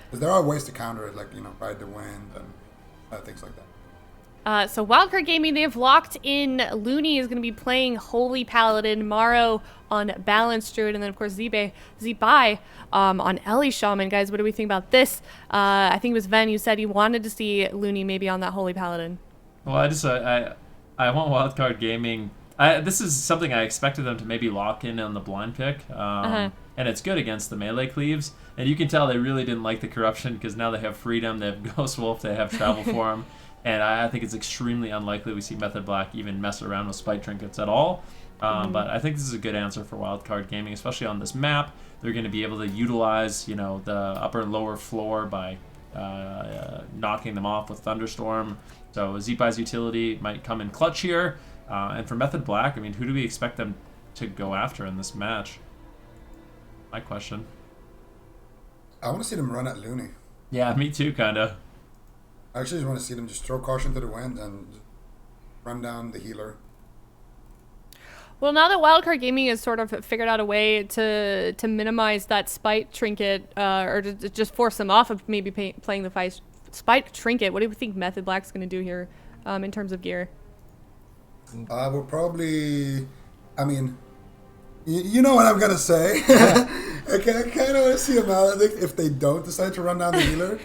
Because there are ways to counter it, like, Ride the Wind and things like that. So Wildcard Gaming, they have locked in Looney is going to be playing Holy Paladin, Maro on Balance Druid, and then of course Zibai on Ellie Shaman. Guys, what do we think about this? I think it was Ven, you said you wanted to see Looney maybe on that Holy Paladin. Well, I want Wildcard Gaming. This is something I expected them to maybe lock in on the blind pick, and it's good against the melee cleaves. And you can tell they really didn't like the Corruption because now they have Freedom, they have Ghost Wolf, they have Travel Form. And I think it's extremely unlikely we see Method Black even mess around with Spite Trinkets at all. But I think this is a good answer for Wildcard Gaming, especially on this map. They're going to be able to utilize, the upper and lower floor by knocking them off with Thunderstorm. So Zipai's utility might come in clutch here. And for Method Black, I mean, who do we expect them to go after in this match? My question. I want to see them run at Looney. Yeah, me too, kind of. I actually just want to see them just throw caution to the wind and run down the healer. Well, now that Wildcard Gaming has sort of figured out a way to minimize that spite trinket, or to just force them off of maybe playing the spite trinket, what do you think Method Black's going to do here in terms of gear? We'll probably, I mean, you know what I'm going to say. I kind of want to see a Maledict if they don't decide to run down the healer.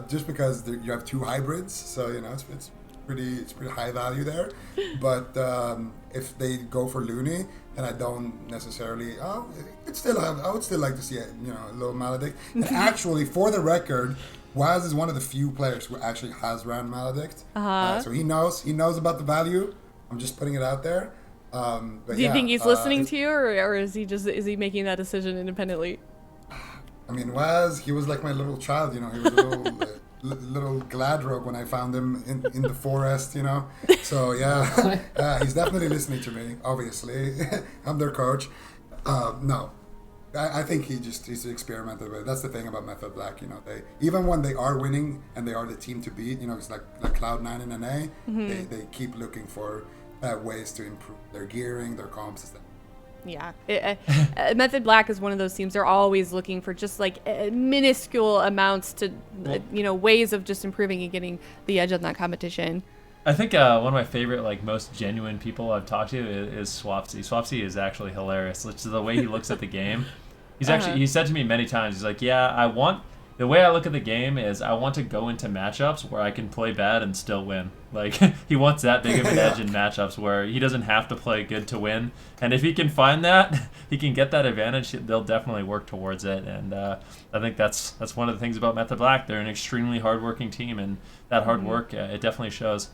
Just because you have 2 hybrids, so, you know, it's pretty high value there. But if they go for Looney, then I don't necessarily. I would still like to see a little Maledict. And actually, for the record, Waz is one of the few players who actually has ran Maledict. So he knows about the value. I'm just putting it out there. But do you think he's listening to you, or is he making that decision independently? I mean, Waz, he was like my little child, you know. He was a little Gladrogue when I found him in the forest, you know. So yeah, he's definitely listening to me. Obviously, I'm their coach. No, I think he's experimented with it. That's the thing about Method Black, you know. Even when they are winning and they are the team to beat, you know, it's like Cloud9 and NA. They keep looking for ways to improve their gearing, their comps, and stuff. Yeah, Method Black is one of those teams. They're always looking for just like minuscule amounts to, ways of just improving and getting the edge on that competition. I think one of my favorite, like, most genuine people I've talked to is Swapsy. Swapsy is actually hilarious. It's the way he looks at the game. He's actually, he said to me many times, he's like, yeah, the way I look at the game is I want to go into matchups where I can play bad and still win. Like, he wants that big of an edge in matchups where he doesn't have to play good to win. And if he can find that, he can get that advantage, they'll definitely work towards it. And I think that's one of the things about Method Black. They're an extremely hardworking team, and that hard work, it definitely shows.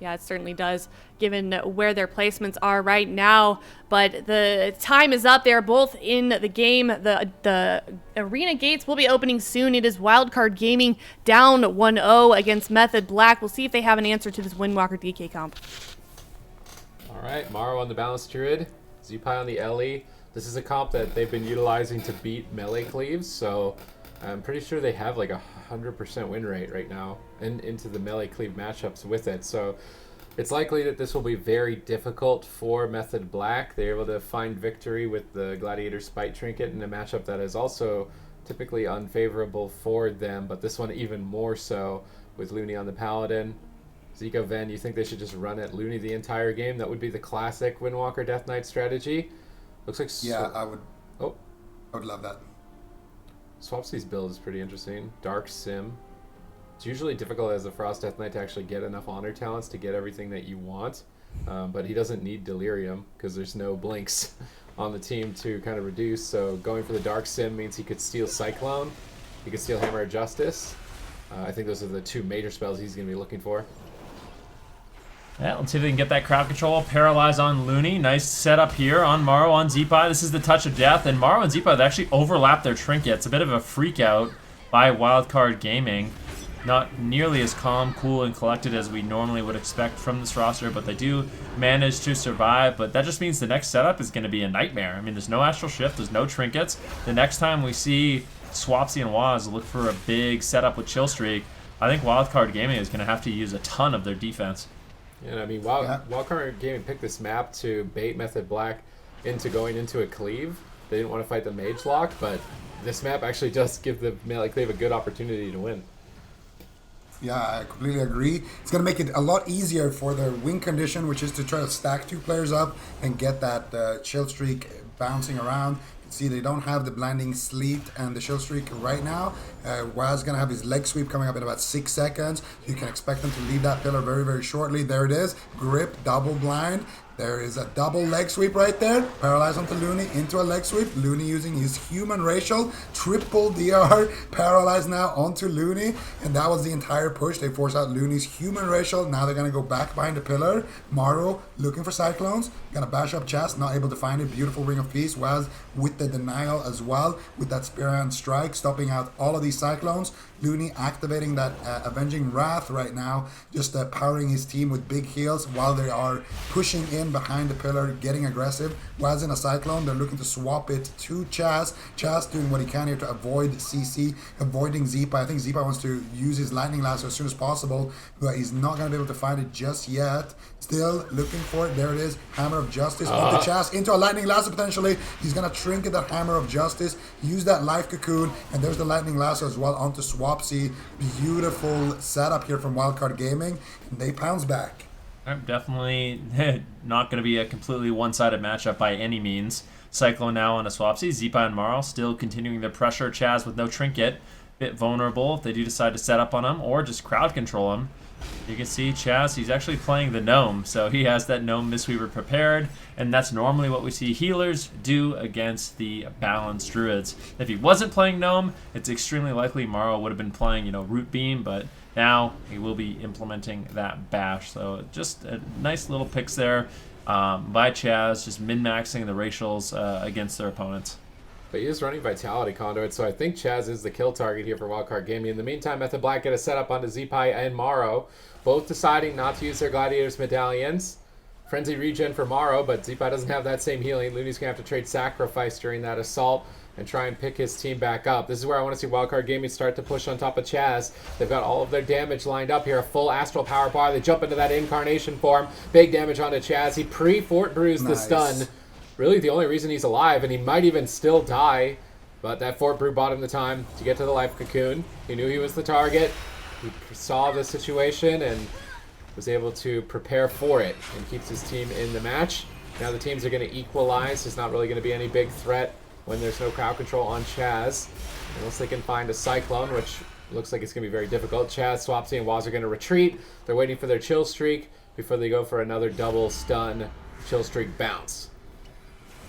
Yeah, it certainly does, given where their placements are right now. But the time is up. They're both in the game. The arena gates will be opening soon. It is Wildcard Gaming down 1-0 against Method Black. We'll see if they have an answer to this Windwalker DK comp. All right, Maro on the Balanced Druid, Zupai on the Ellie. This is a comp that they've been utilizing to beat melee cleaves, so I'm pretty sure they have like 100% win rate right now and into the melee cleave matchups with it. So it's likely that this will be very difficult for Method Black. They're able to find victory with the Gladiator Spite Trinket in a matchup that is also typically unfavorable for them, but this one even more so with Looney on the Paladin. Zico, Ven, you think they should just run at Looney the entire game? That would be the classic Windwalker Death Knight strategy. Looks like... Yeah, I would. Oh. I would love that. Swapsy's build is pretty interesting. Dark Sim. It's usually difficult as a Frost Death Knight to actually get enough honor talents to get everything that you want, but he doesn't need Delirium because there's no blinks on the team to kind of reduce, so going for the Dark Sim means he could steal Cyclone, he could steal Hammer of Justice. I think those are the 2 major spells he's going to be looking for. Yeah, let's see if they can get that crowd control. Paralyze on Looney. Nice setup here on Maro on Zipai. This is the Touch of Death, and Maro and Zipai, they actually overlap their trinkets. A bit of a freak out by Wildcard Gaming. Not nearly as calm, cool, and collected as we normally would expect from this roster, but they do manage to survive. But that just means the next setup is going to be a nightmare. I mean, there's no Astral Shift, there's no trinkets. The next time we see Swapsy and Waz look for a big setup with Chill Streak, I think Wildcard Gaming is going to have to use a ton of their defense. Yeah, I mean, Wildcard Gaming picked this map to bait Method Black into going into a cleave. They didn't want to fight the Mage Lock, but this map actually does give the melee cleave a good opportunity to win. Yeah, I completely agree. It's going to make it a lot easier for their win condition, which is to try to stack 2 players up and get that Chill Streak bouncing around. See, they don't have the Blinding Sleet and the Chill Streak right now. Waz going to have his leg sweep coming up in about 6 seconds. You can expect them to leave that pillar very, very shortly. There it is. Grip, double blind. There is a double leg sweep right there. Paralyze onto Looney into a leg sweep. Looney using his human racial. Triple DR. Paralyzed now onto Looney. And that was the entire push. They force out Looney's human racial. Now they're going to go back behind the pillar. Maro looking for Cyclones. Going to bash up chest. Not able to find it. Beautiful Ring of Peace. Waz with the denial as well. With that Spearhand Strike. Stopping out all of these Cyclones. Looney activating that Avenging Wrath right now. Just powering his team with big heals while they are pushing in in behind the pillar, getting aggressive. Waz in a Cyclone, they're looking to swap it to Chaz. Chaz doing what he can here to avoid CC, avoiding Zipa. I think Zipa wants to use his Lightning Lasso as soon as possible, but he's not going to be able to find it just yet. Still looking for it. There it is. Hammer of Justice onto Chaz, into a Lightning Lasso potentially. He's going to trinket that Hammer of Justice, use that Life Cocoon, and there's the Lightning Lasso as well onto Swapsy. Beautiful setup here from Wildcard Gaming, and they pounce back. Definitely not going to be a completely one-sided matchup by any means. Cyclone now on a Swapsy. Zipa and Marl still continuing their pressure. Chaz with no trinket. Bit vulnerable if they do decide to set up on him or just crowd control him. You can see Chaz, he's actually playing the Gnome, so he has that Gnome Mistweaver prepared, and that's normally what we see healers do against the balanced Druids. If he wasn't playing Gnome, it's extremely likely Marl would have been playing, Root Beam, but now he will be implementing that Bash. So just a nice little picks there by Chaz, just min-maxing the racials against their opponents. But he is running Vitality Conduit, so I think Chaz is the kill target here for Wildcard Gaming. In the meantime, Method Black get a setup onto Zipai and Morrow, both deciding not to use their Gladiators medallions. Frenzy regen for Morrow, but Zipai doesn't have that same healing. Looney's going to have to trade Sacrifice during that assault and try and pick his team back up. This is where I want to see Wildcard Gaming start to push on top of Chaz. They've got all of their damage lined up here. A full Astral Power Bar. They jump into that Incarnation form. Big damage onto Chaz. He pre-Fort Brews the stun. Really the only reason he's alive, and he might even still die, but that Fort Brew bought him the time to get to the Life Cocoon. He knew he was the target. He saw the situation and was able to prepare for it and keeps his team in the match. Now the teams are going to equalize. There's not really going to be any big threat when there's no crowd control on Chaz, unless they can find a Cyclone, which looks like it's going to be very difficult. Chaz, Swapsy, and Waz are going to retreat. They're waiting for their Chill Streak before they go for another double stun Chill Streak bounce.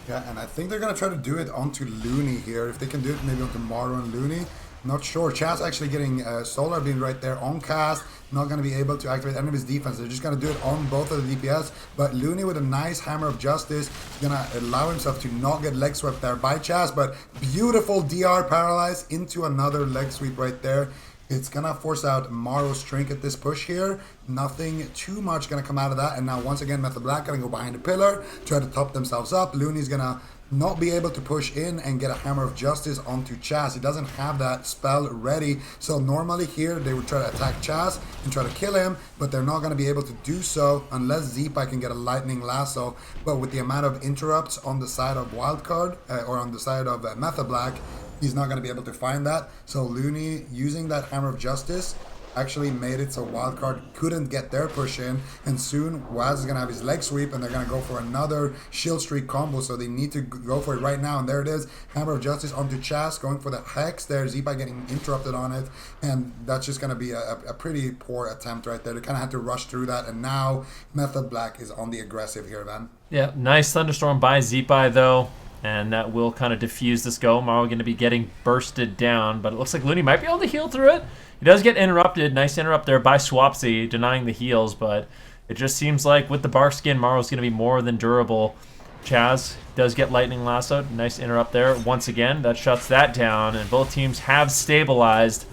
Yeah, and I think they're going to try to do it onto Looney here. If they can do it maybe onto Morrow and Looney. Not sure. Chaz actually getting Solar Beam right there on cast. Not going to be able to activate any of his defense. They're just going to do it on both of the DPS. But Looney with a nice Hammer of Justice is going to allow himself to not get leg swept there by Chaz. But beautiful DR Paralyze into another leg sweep right there. It's going to force out Morrow's Trinket this push here. Nothing too much going to come out of that. And now once again, Method Black going to go behind the pillar, try to top themselves up. Looney's going to not be able to push in and get a Hammer of Justice onto Chaz. He doesn't have that spell ready. So normally here, they would try to attack Chaz and try to kill him, but they're not going to be able to do so unless Zipa can get a Lightning Lasso. But with the amount of interrupts on the side of Wildcard, or on the side of Method Black, he's not going to be able to find that. So Looney, using that Hammer of Justice, actually made it so Wildcard couldn't get their push in. And soon, Waz is going to have his leg sweep, and they're going to go for another Shield Streak combo. So they need to go for it right now. And there it is. Hammer of Justice onto Chaz, going for the Hex there. Zipa getting interrupted on it. And that's just going to be a pretty poor attempt right there. They kind of had to rush through that. And now, Method Black is on the aggressive here, man. Yeah, nice Thunderstorm by Zipa, though. And that will kind of diffuse this go. Morrow going to be getting bursted down, but it looks like Looney might be able to heal through it. He does get interrupted. Nice interrupt there by Swapsy, denying the heals, but it just seems like with the Bark Skin, Morrow's going to be more than durable. Chaz does get Lightning Lasso. Nice interrupt there. Once again, that shuts that down, and both teams have stabilized.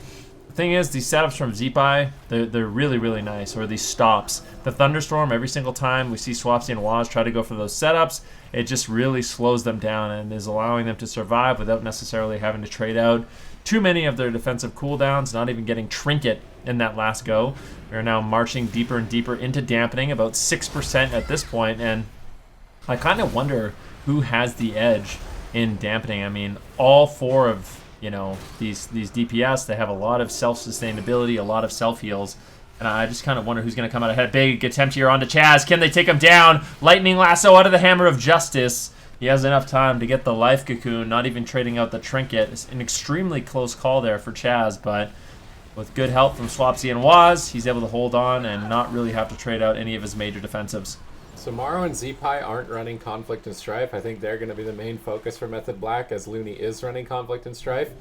The thing is, these setups from Zipai, they're really, really nice, or these stops. The Thunderstorm, every single time we see Swapsy and Waz try to go for those setups, it just really slows them down and is allowing them to survive without necessarily having to trade out too many of their defensive cooldowns, not even getting Trinket in that last go. We are now marching deeper and deeper into dampening, about 6% at this point, and I kind of wonder who has the edge in dampening. I mean, all four of these DPS, they have a lot of self-sustainability, a lot of self-heals, and I just kind of wonder who's going to come out ahead. Big attempt here onto Chaz. Can they take him down? Lightning Lasso out of the Hammer of Justice. He has enough time to get the Life Cocoon, not even trading out the Trinket. It's an extremely close call there for Chaz, but with good help from Swapsy and Waz, he's able to hold on and not really have to trade out any of his major defensives. So Morrow and Zipai aren't running Conflict and Strife. I think they're going to be the main focus for Method Black, as Looney is running Conflict and Strife.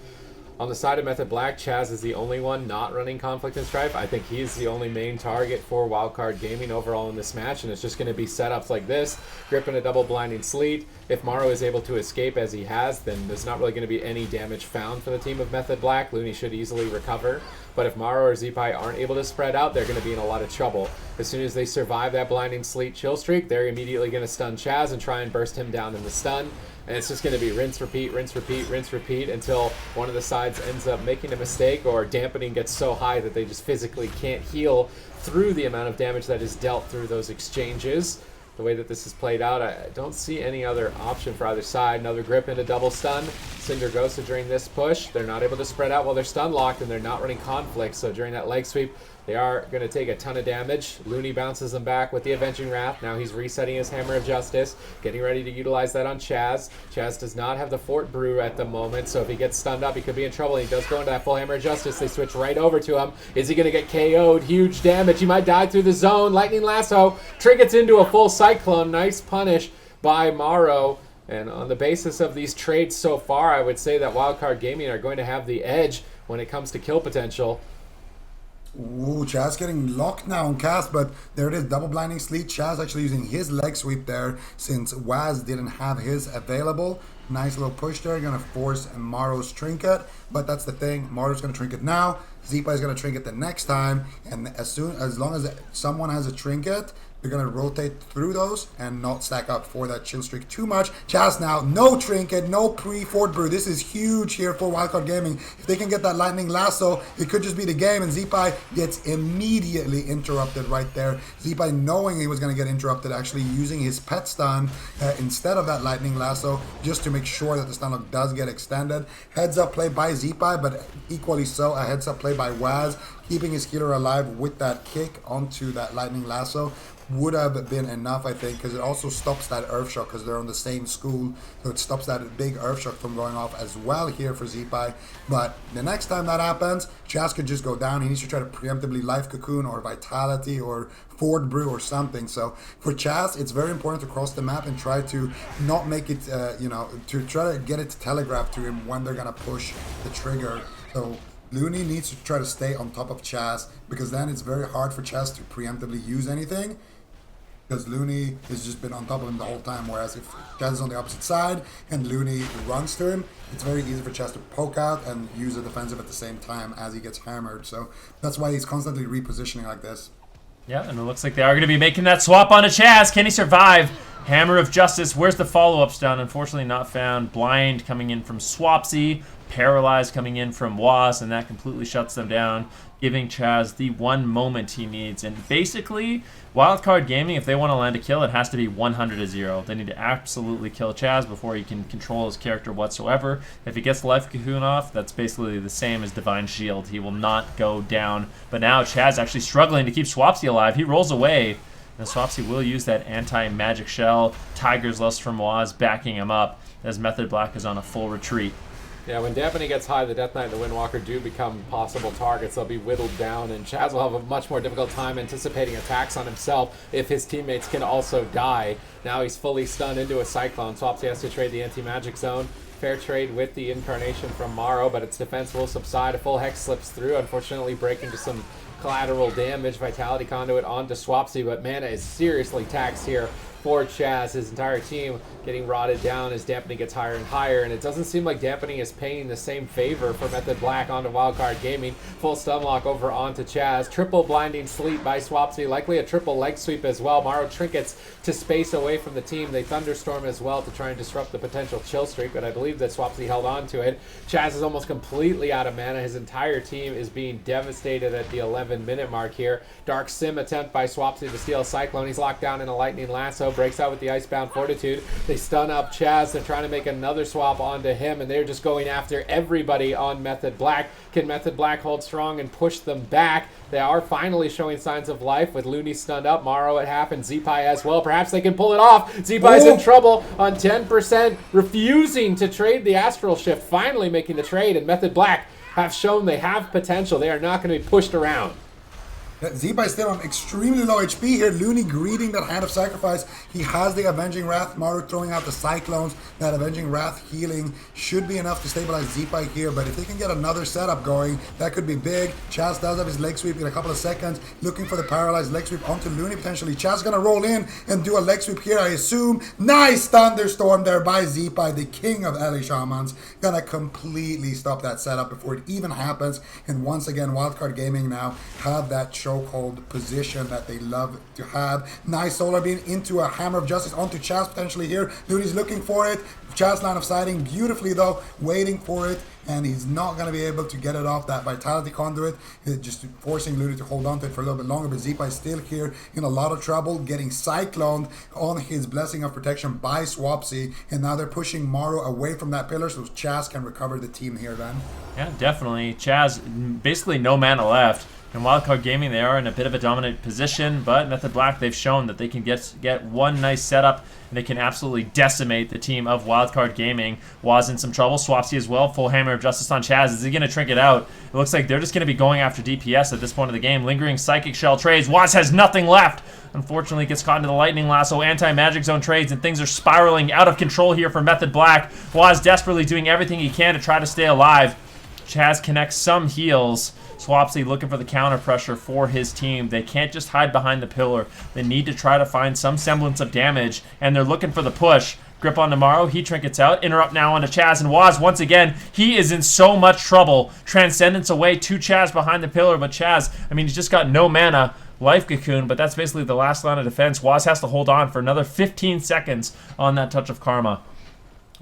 On the side of Method Black, Chaz is the only one not running Conflict and Strife. I think he's the only main target for Wildcard Gaming overall in this match, and it's just going to be setups like this, Grip and a double Blinding Sleet. If Morrow is able to escape as he has, then there's not really going to be any damage found for the team of Method Black. Looney should easily recover. But if Morrow or Zeepai aren't able to spread out, they're going to be in a lot of trouble. As soon as they survive that Blinding Sleet chill streak, they're immediately going to stun Chaz and try and burst him down in the stun. And it's just going to be rinse, repeat, rinse, repeat, rinse, repeat until one of the sides ends up making a mistake or dampening gets so high that they just physically can't heal through the amount of damage that is dealt through those exchanges. The way that this is played out, I don't see any other option for either side. Another Grip into double stun. Cinder Ghost during this push. They're not able to spread out while they're stun locked, and they're not running Conflict. So during that leg sweep, they are going to take a ton of damage. Looney bounces them back with the Avenging Wrath. Now he's resetting his Hammer of Justice, getting ready to utilize that on Chaz. Chaz does not have the Fort Brew at the moment, so if he gets stunned up, he could be in trouble. He does go into that full Hammer of Justice. They switch right over to him. Is he going to get KO'd? Huge damage. He might die through the zone. Lightning Lasso triggers into a full Cyclone. Nice punish by Morrow. And on the basis of these trades so far, I would say that Wildcard Gaming are going to have the edge when it comes to kill potential. Ooh, Chaz getting locked now on cast, but there it is, double Blinding Sleet. Chaz actually using his leg sweep there since Waz didn't have his available. Nice little push there, gonna force Morrow's Trinket, but that's the thing, Morrow's gonna Trinket now, Zeepai is gonna Trinket the next time, and as long as someone has a Trinket, they're going to rotate through those and not stack up for that chill streak too much. Chaz now, no Trinket, no pre-Fort Brew. This is huge here for Wildcard Gaming. If they can get that Lightning Lasso, it could just be the game, and Zeepai gets immediately interrupted right there. Zeepai, knowing he was going to get interrupted, actually using his pet stun instead of that Lightning Lasso, just to make sure that the stun lock does get extended. Heads up play by Zeepai, but equally so, a heads up play by Waz, keeping his healer alive with that kick onto that Lightning Lasso. Would have been enough, I think, because it also stops that Earth Shock because they're on the same school, so it stops that big Earth Shock from going off as well here for Zeepai. But the next time that happens, Chaz could just go down. He needs to try to preemptively Life Cocoon or Vitality or Fort Brew or something. So for Chaz, it's very important to cross the map and try to not make it, to try to get it telegraphed to him when they're going to push the trigger. So Looney needs to try to stay on top of Chaz, because then it's very hard for Chaz to preemptively use anything, because Looney has just been on top of him the whole time, whereas if Chaz is on the opposite side and Looney runs to him, it's very easy for Chaz to poke out and use a defensive at the same time as he gets hammered. So that's why he's constantly repositioning like this. Yeah, and it looks like they are going to be making that swap onto Chaz. Can he survive? Hammer of Justice. Where's the follow-ups done? Unfortunately not found. Blind coming in from Swapsy. Paralyzed coming in from Waz, and that completely shuts them down, giving Chaz the one moment he needs. And basically, Wildcard Gaming, if they want to land a kill, it has to be 100-0. They need to absolutely kill Chaz before he can control his character whatsoever. If he gets the Life Cocoon off, that's basically the same as Divine Shield. He will not go down. But now Chaz actually struggling to keep Swapsy alive. He rolls away. And Swapsy will use that anti-magic shell. Tiger's Lust from Waz backing him up as Method Black is on a full retreat. Yeah, when dampening gets high, the Death Knight and the Windwalker do become possible targets. They'll be whittled down, and Chaz will have a much more difficult time anticipating attacks on himself if his teammates can also die. Now he's fully stunned into a Cyclone. Swapsy has to trade the anti-magic zone. Fair trade with the Incarnation from Morrow, but its defense will subside. A full Hex slips through, unfortunately breaking to some collateral damage. Vitality Conduit onto Swapsy, but mana is seriously taxed here for Chaz. His entire team getting rotted down as dampening gets higher and higher, and it doesn't seem like dampening is paying the same favor for Method Black onto Wildcard Gaming. Full stun lock over onto Chaz. Triple Blinding Sleep by Swapsy, likely a triple leg sweep as well. Morrow trinkets to space away from the team. They thunderstorm as well to try and disrupt the potential chill streak, but I believe that Swapsy held on to it. Chaz is almost completely out of mana. His entire team is being devastated at the 11-minute mark here. Dark Sim attempt by Swapsy to steal Cyclone. He's locked down in a Lightning Lasso. Breaks out with the Icebound Fortitude. They stun up Chaz. They're trying to make another swap onto him, and they're just going after everybody on Method Black. Can Method Black hold strong and push them back? They are finally showing signs of life with Looney stunned up, Morrow at half, and Zeepai as well. Perhaps they can pull it off. Zeepai's in trouble on 10%, refusing to trade the Astral Shift, finally making the trade, and Method Black have shown they have potential. They are not going to be pushed around. Zeepai still on extremely low HP here. Looney greeting that Hand of Sacrifice. He has the Avenging Wrath. Maru throwing out the Cyclones. That Avenging Wrath healing should be enough to stabilize Zeepai here. But if they can get another setup going, that could be big. Chaz does have his leg sweep in a couple of seconds. Looking for the paralyzed leg sweep onto Looney potentially. Chaz gonna roll in and do a leg sweep here, I assume. Nice Thunderstorm there by Zeepai, the king of LA Shamans. Gonna completely stop that setup before it even happens. And once again, Wildcard Gaming now have that chokehold position that they love to have. Nice Solar Beam into a Hammer of Justice onto Chaz potentially here. Looney's looking for it. Chaz line of sighting beautifully though, waiting for it, and he's not going to be able to get it off that Vitality Conduit, just forcing Looney to hold on to it for a little bit longer. But Zeepai still here in a lot of trouble, getting cycloned on his Blessing of Protection by Swapsy, and now they're pushing Maru away from that pillar so Chaz can recover the team here then. Yeah, definitely. Chaz, basically no mana left. In Wildcard Gaming, they are in a bit of a dominant position, but Method Black, they've shown that they can get one nice setup, and they can absolutely decimate the team of Wildcard Gaming. Waz in some trouble. Swapsy as well. Full Hammer of Justice on Chaz. Is he going to trink it out? It looks like they're just going to be going after DPS at this point of the game. Lingering Psychic Shell trades. Waz has nothing left. Unfortunately, gets caught into the Lightning Lasso. Anti-Magic Zone trades, and things are spiraling out of control here for Method Black. Waz desperately doing everything he can to try to stay alive. Chaz connects some heals. Swapsy looking for the counter pressure for his team. They can't just hide behind the pillar. They need to try to find some semblance of damage, and they're looking for the push. Grip on Tomorrow, he trinkets out. Interrupt now onto Chaz, and Waz, once again, he is in so much trouble. Transcendence away to Chaz behind the pillar, but Chaz, I mean, he's just got no mana. Life Cocoon, but that's basically the last line of defense. Waz has to hold on for another 15 seconds on that Touch of Karma.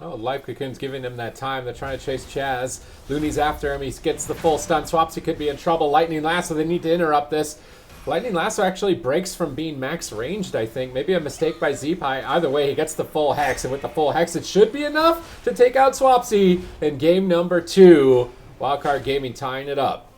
Oh, Life Cocoon's giving him that time. They're trying to chase Chaz. Looney's after him. He gets the full stun. Swapsy could be in trouble. Lightning Lasso, they need to interrupt this. Lightning Lasso actually breaks from being max ranged, I think. Maybe a mistake by Zeepai. Either way, he gets the full Hex, and with the full Hex, it should be enough to take out Swapsy in game number 2. Wildcard Gaming tying it up.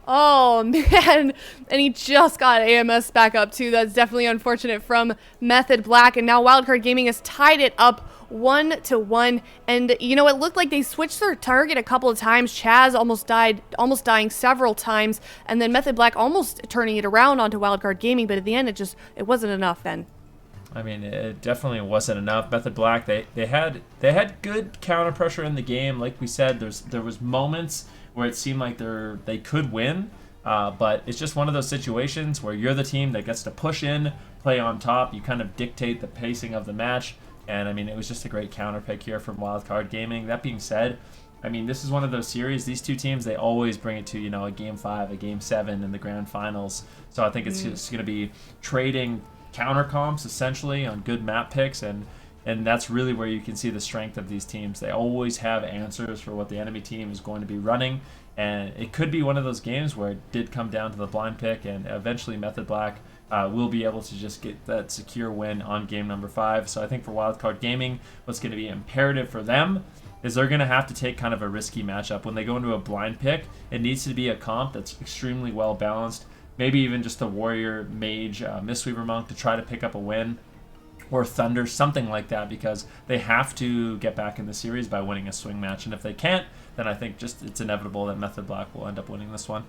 Oh, man. And he just got AMS back up, too. That's definitely unfortunate from Method Black. And now Wildcard Gaming has tied it up 1-1. And, you know, it looked like they switched their target a couple of times. Chaz almost dying several times. And then Method Black almost turning it around onto Wildcard Gaming. But at the end, it wasn't enough then. I mean, it definitely wasn't enough. Method Black, they had good counter pressure in the game. Like we said, there was moments where it seemed like they could win, but it's just one of those situations where you're the team that gets to push in, play on top. You kind of dictate the pacing of the match, and I mean, it was just a great counter pick here from Wildcard Gaming. That being said, I mean, this is one of those series. These two teams, they always bring it to, you know, a Game 5, a Game 7 in the grand finals. So I think it's just going to be trading counter comps essentially on good map picks, and that's really where you can see the strength of these teams. They always have answers for what the enemy team is going to be running, and it could be one of those games where it did come down to the blind pick, and eventually Method Black will be able to just get that secure win on game number 5. So I think for Wildcard Gaming, what's going to be imperative for them is they're going to have to take kind of a risky matchup. When they go into a blind pick, it needs to be a comp that's extremely well balanced, maybe even just a Warrior, Mage, Mistweaver Monk to try to pick up a win, or Thunder, something like that, because they have to get back in the series by winning a swing match. And if they can't, then I think just it's inevitable that Method Black will end up winning this one.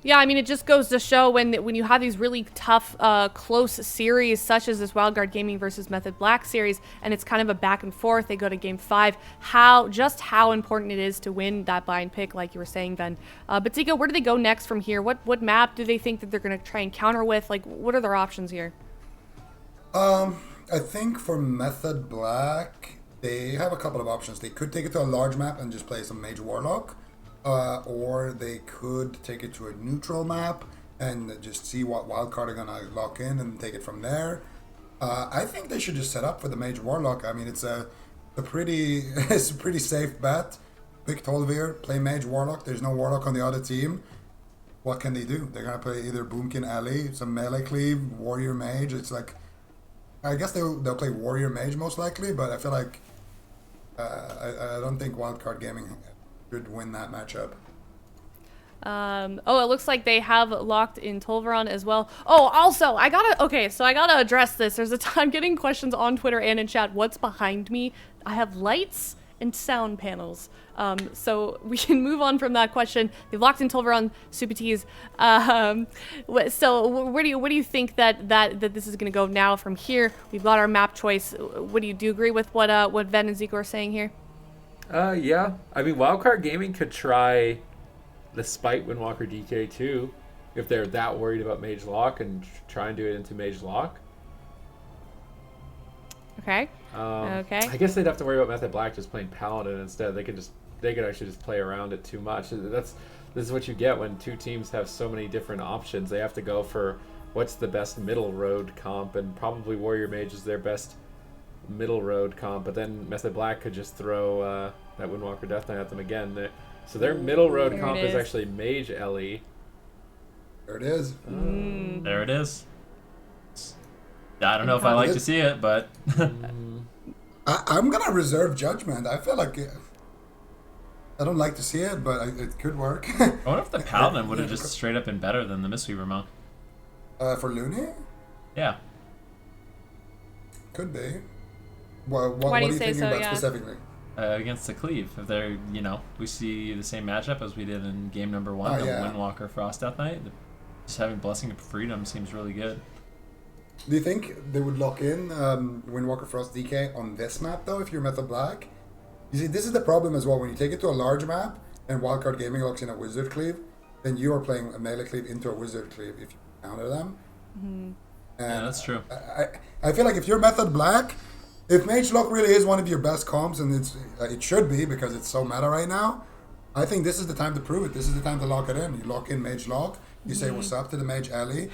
Yeah, I mean, it just goes to show when you have these really tough, close series, such as this Wildcard Gaming versus Method Black series, and it's kind of a back and forth, they go to game 5, how important it is to win that blind pick, like you were saying, Ben. But Zico, where do they go next from here? What map do they think that they're going to try and counter with? Like, what are their options here? I think for Method Black, they have a couple of options. They could take it to a large map and just play some Mage Warlock, or they could take it to a neutral map and just see what wildcard are gonna lock in and take it from there. I think they should just set up for the Mage Warlock. I mean, it's a pretty it's a pretty safe bet. Pick Tolvir, play Mage Warlock. There's no Warlock on the other team. What can they do? They're gonna play either Boomkin Alley, some melee cleave, Warrior Mage. It's like, I guess they'll play Warrior Mage most likely, but I feel like I don't think Wildcard Gaming should win that matchup. Oh, it looks like they have locked in Tolveron as well. Oh, also, I gotta address this. I'm getting questions on Twitter and in chat. What's behind me? I have lights and sound panels. So we can move on from that question. They've locked in Tolver on Super Tees. So where do you think that this is going to go now from here? We've got our map choice. What do you agree with what Ven and Zico are saying here? Yeah. I mean, Wildcard Gaming could try the Spite Windwalker DK too, if they're that worried about Mage Lock, and try and do it into Mage Lock. Okay. Okay. I guess they'd have to worry about Method Black just playing Paladin instead. They could actually just play around it too much. This is what you get when two teams have so many different options. They have to go for what's the best middle road comp, and probably Warrior Mage is their best middle road comp. But then Method Black could just throw that Windwalker Death Knight at them again. So their middle road There comp it is is. actually Mage Ellie. There it is. There it is. I don't know if I like to see it, but I'm gonna reserve judgment. I feel like I don't like to see it, but it could work. I wonder if the Paladin would have just straight up been better than the Mistweaver Monk. For Looney, Yeah. could be. What Why do are you you say thinking so, about yeah? specifically? Against the Cleave. If they're, we see the same matchup as we did in game number 1, Oh, the yeah. Windwalker Frost Death Knight. Just having Blessing of Freedom seems really good. Do you think they would lock in Windwalker Frost DK on this map though? If you're Method Black, you see this is the problem as well. When you take it to a large map and Wildcard Gaming locks in a Wizard Cleave, then you are playing a melee cleave into a Wizard Cleave if you counter them. And Yeah, that's true. I feel like if you're Method Black, if Mage Lock really is one of your best comps, and it should be because it's so meta right now, I think this is the time to prove it. This is the time to lock it in. You lock in Mage Lock. You say what's up to the Mage Ellie.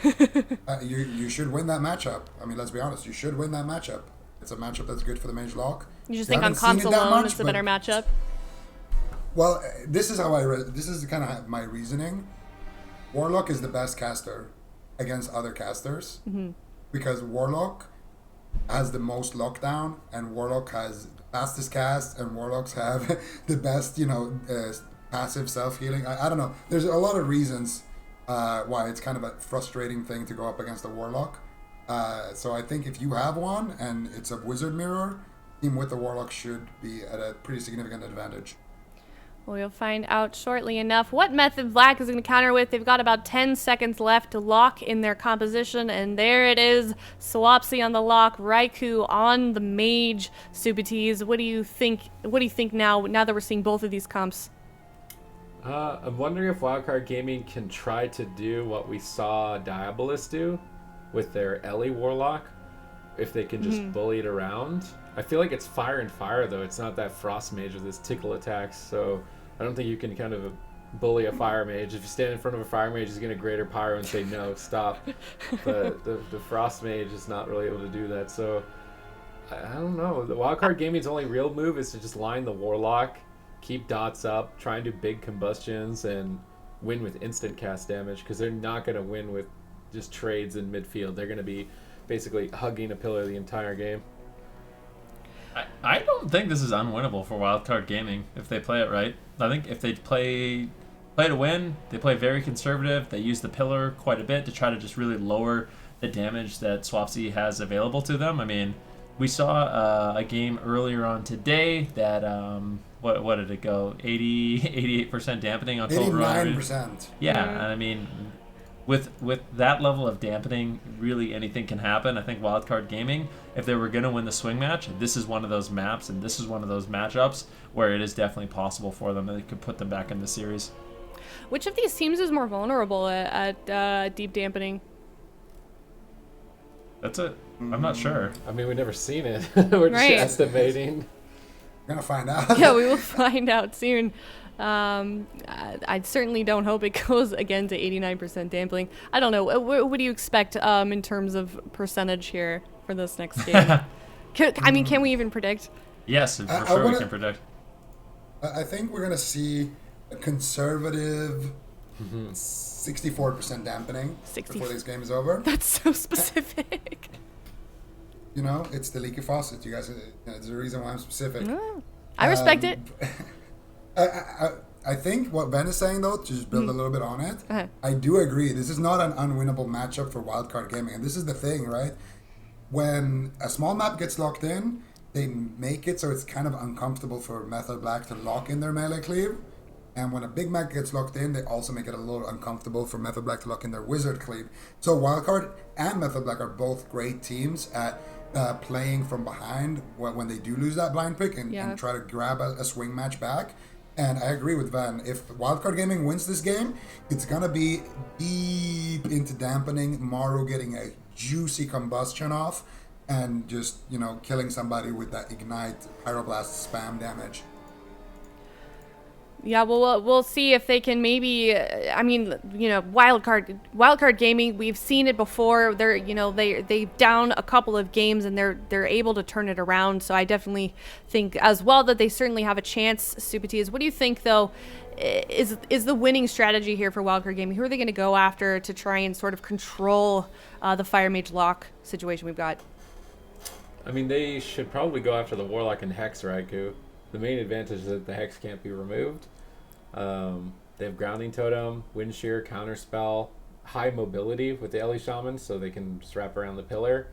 You should win that matchup. I mean, let's be honest. You should win that matchup. It's a matchup that's good for the Mage Lock. You just We think on haven't seen comps it that alone much, it's a but- better matchup? Well, this is how this is kind of my reasoning. Warlock is the best caster against other casters because Warlock has the most lockdown, and Warlock has the fastest cast, and Warlocks have the best, passive self-healing. I don't know. There's a lot of reasons why it's kind of a frustrating thing to go up against a Warlock. So I think if you have one and it's a Wizard Mirror, team with the Warlock should be at a pretty significant advantage. Well, we'll find out shortly enough what Method Black is going to counter with. They've got about 10 seconds left to lock in their composition, and there it is. Swapsy on the lock, Raikou on the Mage. Subities, what do you think? What do you think now that we're seeing both of these comps? I'm wondering if Wildcard Gaming can try to do what we saw Diabolus do with their Ellie Warlock. If they can just bully it around. I feel like it's fire and fire though. It's not that Frost Mage with his tickle attacks. So I don't think you can kind of bully a fire mage. If you stand in front of a fire mage, he's gonna greater pyro and say no, stop. But the Frost Mage is not really able to do that. So I don't know. The Wildcard Gaming's only real move is to just line the Warlock, keep dots up, try and do big combustions, and win with instant cast damage. Because they're not gonna win with just trades in midfield. They're gonna be basically hugging a pillar the entire game. I don't think this is unwinnable for Wildcard Gaming if they play it right. I think if they play to win, they play very conservative. They use the pillar quite a bit to try to just really lower the damage that Swapsy has available to them. I mean, we saw a game earlier on today that what did it go? 88% dampening on total run. 89%. Yeah, and I mean, with that level of dampening, really anything can happen. I think Wildcard Gaming, if they were going to win the swing match, this is one of those maps and this is one of those matchups where it is definitely possible for them and it could put them back in the series. Which of these teams is more vulnerable at deep dampening? That's it. I'm not sure. I mean, we've never seen it. We're just Right. estimating. We're gonna find out. Yeah, we will find out soon. I certainly don't hope it goes again to 89% dampening. I don't know. What do you expect in terms of percentage here for this next game? Can we even predict? Yes, for I sure we wanna- can predict. I think we're gonna see a conservative 64% dampening 60. before this game is over. That's so specific. You know, it's the leaky faucet. You guys, there's a reason why I'm specific. I respect it. I think what Ben is saying, though, to just build a little bit on it, Uh-huh. I do agree. This is not an unwinnable matchup for Wildcard Gaming. And this is the thing, right? When a small map gets locked in, they make it so it's kind of uncomfortable for Method Black to lock in their melee cleave. And when a Big Mac gets locked in, they also make it a little uncomfortable for Method Black to lock in their Wizard cleave. So Wildcard and Method Black are both great teams at playing from behind when they do lose that blind pick and try to grab a swing match back. And I agree with Van. If Wildcard Gaming wins this game, it's going to be deep into dampening, Maru getting a juicy combustion off, and just, killing somebody with that Ignite Pyroblast spam damage. Yeah, well, we'll see if they can maybe. Wildcard Gaming. We've seen it before. They down a couple of games and they're able to turn it around. So I definitely think as well that they certainly have a chance. Supatis, what do you think though? Is the winning strategy here for Wildcard Gaming? Who are they going to go after to try and sort of control the Fire Mage lock situation we've got? I mean, they should probably go after the Warlock and Hex Raikou. The main advantage is that the Hex can't be removed. They have Grounding Totem, Wind Shear, Counterspell, high mobility with the Ellie Shaman, so they can just wrap around the pillar.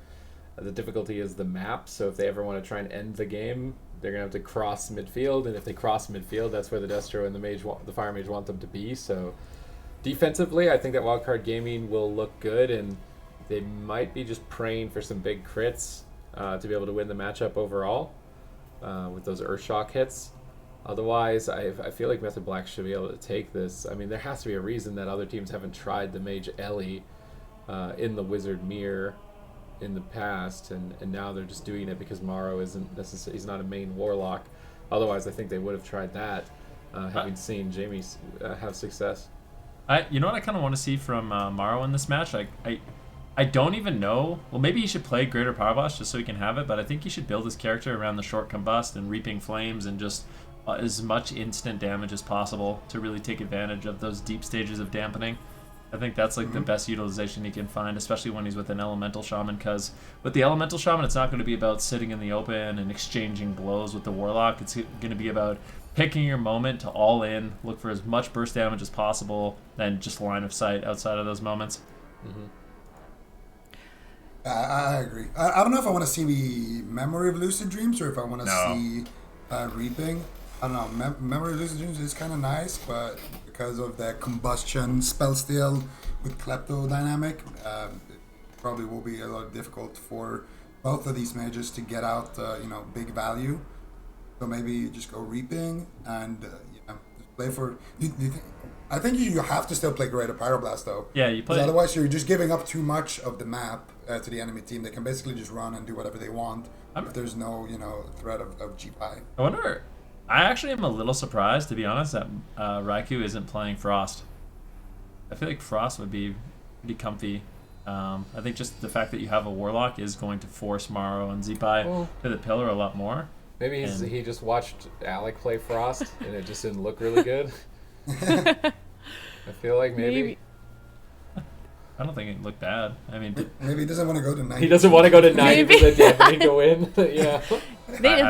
The difficulty is the map, so if they ever want to try and end the game, they're going to have to cross midfield, and if they cross midfield, that's where the Destro and the Fire Mage want them to be. So defensively, I think that Wildcard Gaming will look good, and they might be just praying for some big crits to be able to win the matchup overall with those Earthshock hits. Otherwise, I feel like Method Black should be able to take this. I mean, there has to be a reason that other teams haven't tried the Mage Ellie in the Wizard Mirror in the past, and now they're just doing it because Morrow isn't necessarily, he's not a main Warlock. Otherwise, I think they would have tried that, having seen Jamie have success. You know what I kind of want to see from Morrow in this match? I don't even know. Well, maybe he should play Greater Power Blast just so he can have it, but I think he should build his character around the short combust and Reaping Flames and just as much instant damage as possible to really take advantage of those deep stages of dampening. I think that's like the best utilization he can find, especially when he's with an Elemental Shaman, because with the Elemental Shaman, it's not going to be about sitting in the open and exchanging blows with the Warlock. It's going to be about picking your moment to all in, look for as much burst damage as possible, then just line of sight outside of those moments. I agree. I don't know if I want to see the Memory of Lucid Dreams or if I want to see Reaping. I don't know. Memory of Lucid Dreams is kind of nice, but because of the combustion spell steal with Klepto dynamic, it probably will be a lot difficult for both of these mages to get out, big value. So maybe just go Reaping and just play for. I think you have to still play Greater Pyroblast though. Yeah, you play. Otherwise, you're just giving up too much of the map to the enemy team. They can basically just run and do whatever they want if there's no threat of GPI. I wonder. I actually am a little surprised, to be honest, that Raikou isn't playing Frost. I feel like Frost would be pretty comfy. I think just the fact that you have a Warlock is going to force Morrow and Zipai to the pillar a lot more. Maybe he just watched Alec play Frost and it just didn't look really good. I feel like maybe. I don't think it looked bad. I mean, maybe he doesn't want to go to 90. He doesn't want to go to 90% dampening to win. Yeah.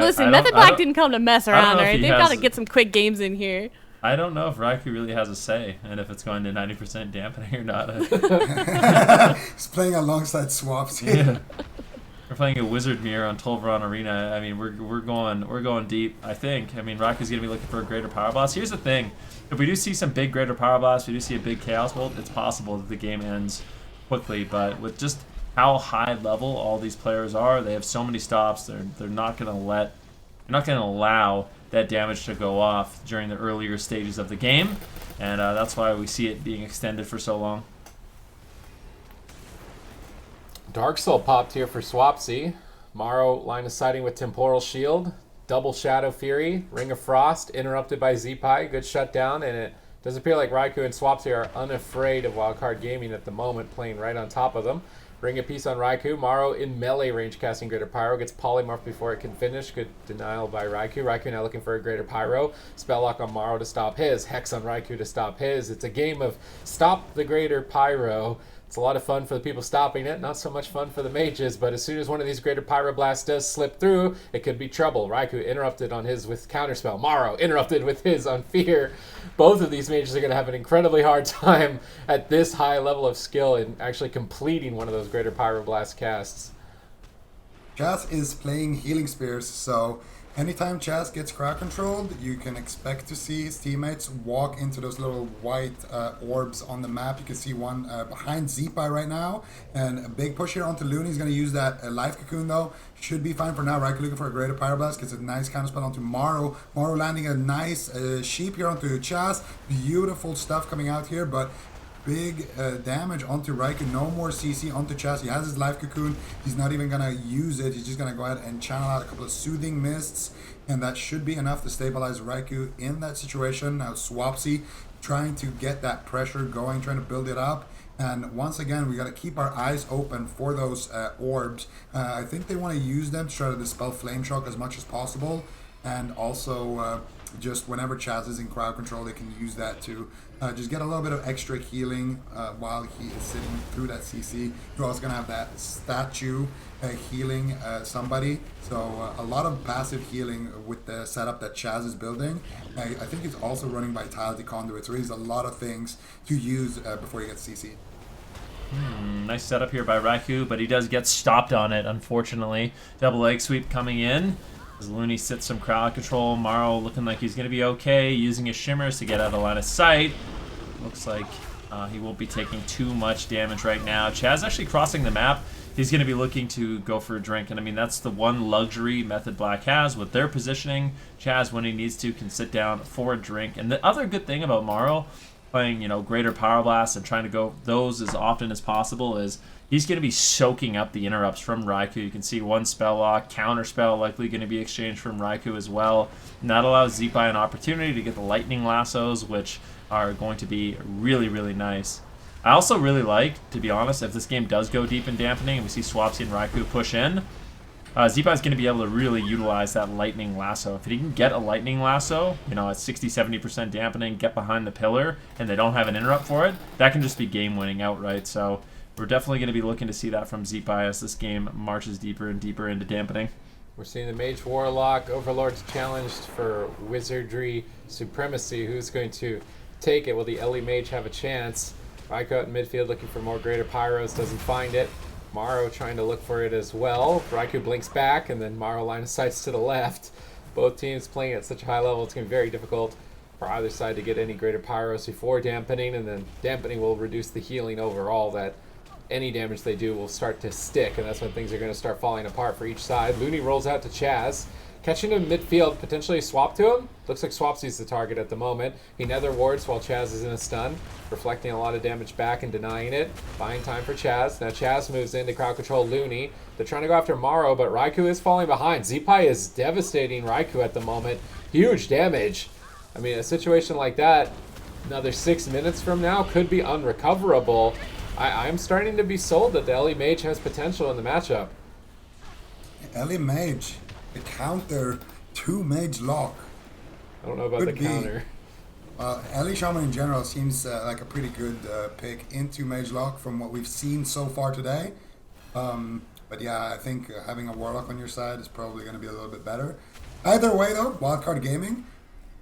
Listen, Method Black didn't come to mess around, right? They've got to get some quick games in here. I don't know if Raikou really has a say and if it's going to 90% dampening or not. He's playing alongside Swaps here. Yeah. We're playing a Wizard Mirror on Tolvaron Arena. I mean, we're going deep, I think. I mean, Raiku's going to be looking for a Greater Power Blast. Here's the thing. If we do see some big Greater Power Blast, we do see a big Chaos Bolt, it's possible that the game ends quickly, but with just how high level all these players are, they have so many stops, they're not going to allow that damage to go off during the earlier stages of the game, and that's why we see it being extended for so long. Dark Soul popped here for Swapsy. Morrow line of sighting with Temporal Shield. Double Shadow Fury. Ring of Frost interrupted by Zipai. Good shutdown, and it does appear like Raikou and Swapsy are unafraid of Wildcard Gaming at the moment, playing right on top of them. Ring of Peace on Raikou. Morrow in melee range casting Greater Pyro. Gets Polymorph before it can finish. Good denial by Raikou. Raikou now looking for a Greater Pyro. Spell Lock on Morrow to stop his. Hex on Raikou to stop his. It's a game of stop the Greater Pyro. It's a lot of fun for the people stopping it, not so much fun for the mages, but as soon as one of these Greater Pyroblasts does slip through, it could be trouble. Raikou interrupted on his with Counterspell. Morrow interrupted with his on Fear. Both of these mages are going to have an incredibly hard time at this high level of skill in actually completing one of those Greater Pyroblast casts. Chaz is playing Healing Spears, so anytime Chaz gets crowd controlled, you can expect to see his teammates walk into those little white orbs on the map. You can see one behind Zeepai right now, and a big push here onto Looney. He's going to use that Life Cocoon though. Should be fine for now. Raikou looking for a Greater Pyroblast, gets a nice counter spell onto Morrow. Morrow landing a nice sheep here onto Chaz. Beautiful stuff coming out here, but big damage onto Raikou. No more CC onto Chaz. He has his Life Cocoon. He's not even going to use it. He's just going to go ahead and channel out a couple of Soothing Mists, and that should be enough to stabilize Raikou in that situation. Now Swapsy trying to get that pressure going, trying to build it up. And once again, we got to keep our eyes open for those orbs. I think they want to use them to try to dispel Flame Shock as much as possible. And also, just whenever Chaz is in crowd control, they can use that to just get a little bit of extra healing while he is sitting through that CC. You're also going to have that statue healing somebody. So a lot of passive healing with the setup that Chaz is building. I think he's also running Vitality Conduit, so he has a lot of things to use before he gets CC. Nice setup here by Raikou, but he does get stopped on it, unfortunately. Double leg sweep coming in. As Looney sits some crowd control. Morrow looking like he's going to be okay, using his shimmers to get out of line of sight. Looks like he won't be taking too much damage right now. Chaz actually crossing the map. He's going to be looking to go for a drink, and I mean, that's the one luxury Method Black has with their positioning. Chaz, when he needs to, can sit down for a drink. And the other good thing about Morrow playing, you know, Greater Pyroblast and trying to go those as often as possible is he's going to be soaking up the interrupts from Raikou. You can see one spell lock, counter spell likely going to be exchanged from Raikou as well. And that allows Zeepai an opportunity to get the lightning lassos, which are going to be really, really nice. I also really like, to be honest, if this game does go deep in dampening and we see Swapsy and Raikou push in, Zeepai is going to be able to really utilize that lightning lasso. If he can get a lightning lasso, you know, at 60-70% dampening, get behind the pillar, and they don't have an interrupt for it, that can just be game winning outright. So we're definitely going to be looking to see that from Zeepai as this game marches deeper and deeper into dampening. We're seeing the Mage Warlock Overlords challenged for Wizardry Supremacy. Who's going to take it? Will the Ellie Mage have a chance? Raikou out in midfield looking for more Greater Pyros, doesn't find it. Morrow trying to look for it as well. Raikou blinks back, and then Morrow line of sights to the left. Both teams playing at such a high level, it's going to be very difficult for either side to get any Greater Pyros before dampening, and then dampening will reduce the healing overall. That any damage they do will start to stick, and that's when things are going to start falling apart for each side. Looney rolls out to Chaz. Catching him midfield, potentially swap to him. Looks like Swapsy's the target at the moment. He nether wards while Chaz is in a stun, reflecting a lot of damage back and denying it. Buying time for Chaz. Now Chaz moves in to crowd control Looney. They're trying to go after Morrow, but Raikou is falling behind. Zeepai is devastating Raikou at the moment. Huge damage. I mean, a situation like that, another 6 minutes from now, could be unrecoverable. I'm starting to be sold that the Ellie Mage has potential in the matchup. Ellie Mage. The counter to Mage Lock. I don't know about the counter. Ellie Shaman in general seems like a pretty good pick into Mage Lock from what we've seen so far today. But yeah, I think having a Warlock on your side is probably going to be a little bit better. Either way though, Wildcard Gaming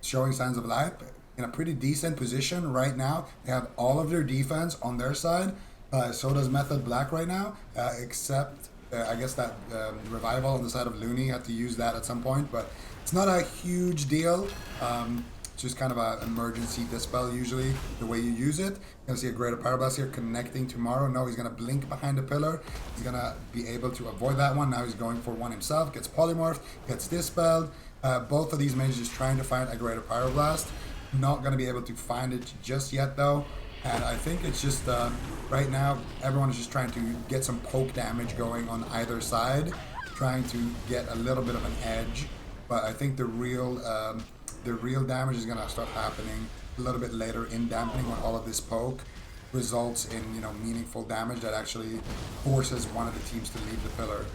showing signs of life in a pretty decent position right now. They have all of their defense on their side. So does Method Black right now, except I guess that revival on the side of Looney, had to use that at some point, but it's not a huge deal. It's just kind of an emergency dispel usually, the way you use it. You're going to see a Greater Pyroblast here connecting to Morrow. No, he's going to blink behind the pillar. He's going to be able to avoid that one. Now he's going for one himself, gets polymorphed, gets dispelled. Both of these mages trying to find a Greater Pyroblast. Not going to be able to find it just yet though. And I think it's just, right now, everyone is just trying to get some poke damage going on either side, trying to get a little bit of an edge. But I think the real damage is going to start happening a little bit later in dampening, when all of this poke results in, you know, meaningful damage that actually forces one of the teams to leave the pillar.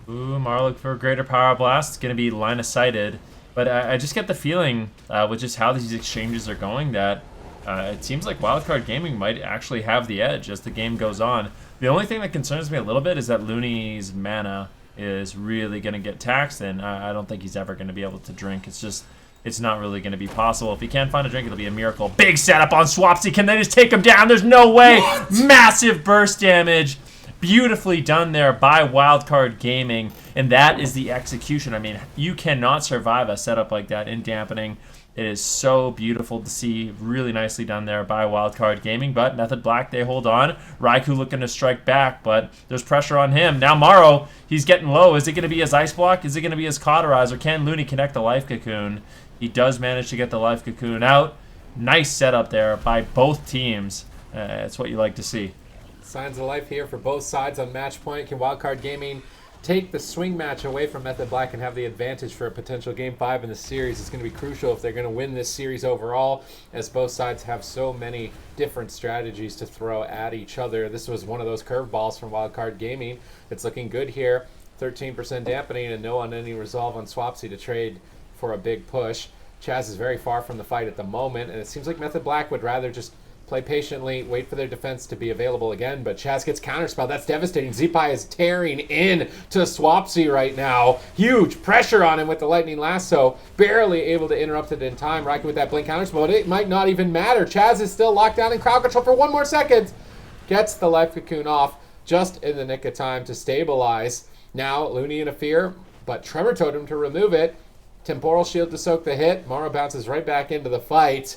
Ooh, Morrow looking for a Greater Pyroblast. It's going to be line of sighted. But I just get the feeling, with just how these exchanges are going, that it seems like Wildcard Gaming might actually have the edge as the game goes on. The only thing that concerns me a little bit is that Looney's mana is really going to get taxed, and I don't think he's ever going to be able to drink. It's not really going to be possible. If he can't find a drink, it'll be a miracle. Big setup on Swapsy. Can they just take him down? There's no way. What? Massive burst damage. beautifully done there by Wildcard Gaming, and that is the execution. I mean, you cannot survive a setup like that in dampening. It is so beautiful to see, really nicely done there by Wildcard Gaming, but Method Black, they hold on. Raikou looking to strike back, but there's pressure on him. Now Morrow, he's getting low. Is it going to be his Ice Block? Is it going to be his Cauterize, or can Looney connect the Life Cocoon? He does manage to get the Life Cocoon out. Nice setup there by both teams. It's what you like to see. Signs of life here for both sides on match point. Can Wildcard Gaming take the swing match away from Method Black and have the advantage for a potential Game 5 in the series? It's going to be crucial if they're going to win this series overall, as both sides have so many different strategies to throw at each other. This was one of those curveballs from Wildcard Gaming. It's looking good here. 13% dampening and no unending resolve on Swapsy to trade for a big push. Chaz is very far from the fight at the moment, and it seems like Method Black would rather just play patiently, wait for their defense to be available again, but Chaz gets counterspell. That's devastating. Zipai is tearing in to Swapsy right now. Huge pressure on him with the Lightning Lasso. Barely able to interrupt it in time. Raikou with that blink counterspell, but it might not even matter. Chaz is still locked down in crowd control for one more second. Gets the Life Cocoon off just in the nick of time to stabilize. Now Looney in a fear, but Tremor Totem to remove it. Temporal Shield to soak the hit. Morrow bounces right back into the fight.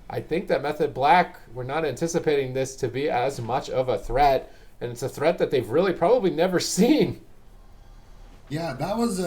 I think that Method Black, we're not anticipating this to be as much of a threat, and it's a threat that they've really probably never seen. Yeah, that was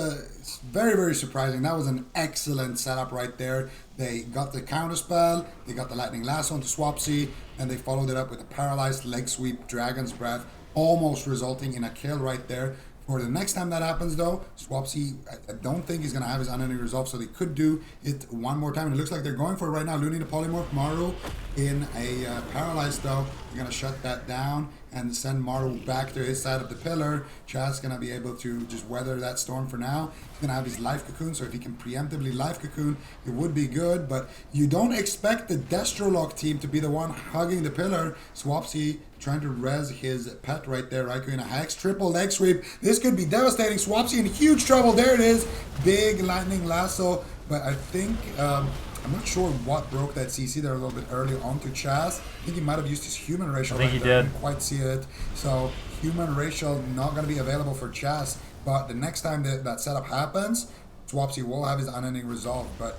very, very surprising. That was an excellent setup right there. They got the counterspell, they got the Lightning Lasso onto Swapsy, and they followed it up with a paralyzed leg sweep, Dragon's Breath, almost resulting in a kill right there. For the next time that happens, though, Swapsy, I don't think he's going to have his unending resolve, so they could do it one more time. And it looks like they're going for it right now. Looney to Polymorph, Maru in a paralyzed, though. They're going to shut that down and send Maru back to his side of the pillar. Chaz going to be able to just weather that storm for now. He's going to have his Life Cocoon, so if he can preemptively Life Cocoon, it would be good. But you don't expect the Destrolock team to be the one hugging the pillar. Swapsy trying to res his pet right there. Raikou in a Hex, triple leg sweep. This could be devastating. Swapsy in huge trouble. There it is. Big Lightning Lasso. But I think, I'm not sure what broke that CC there a little bit early onto Chaz. I think he might have used his Human Racial. I think right he there. did. Didn't quite see it. So Human Racial not going to be available for Chaz. But the next time that setup happens, Swapsy will have his unending resolve. But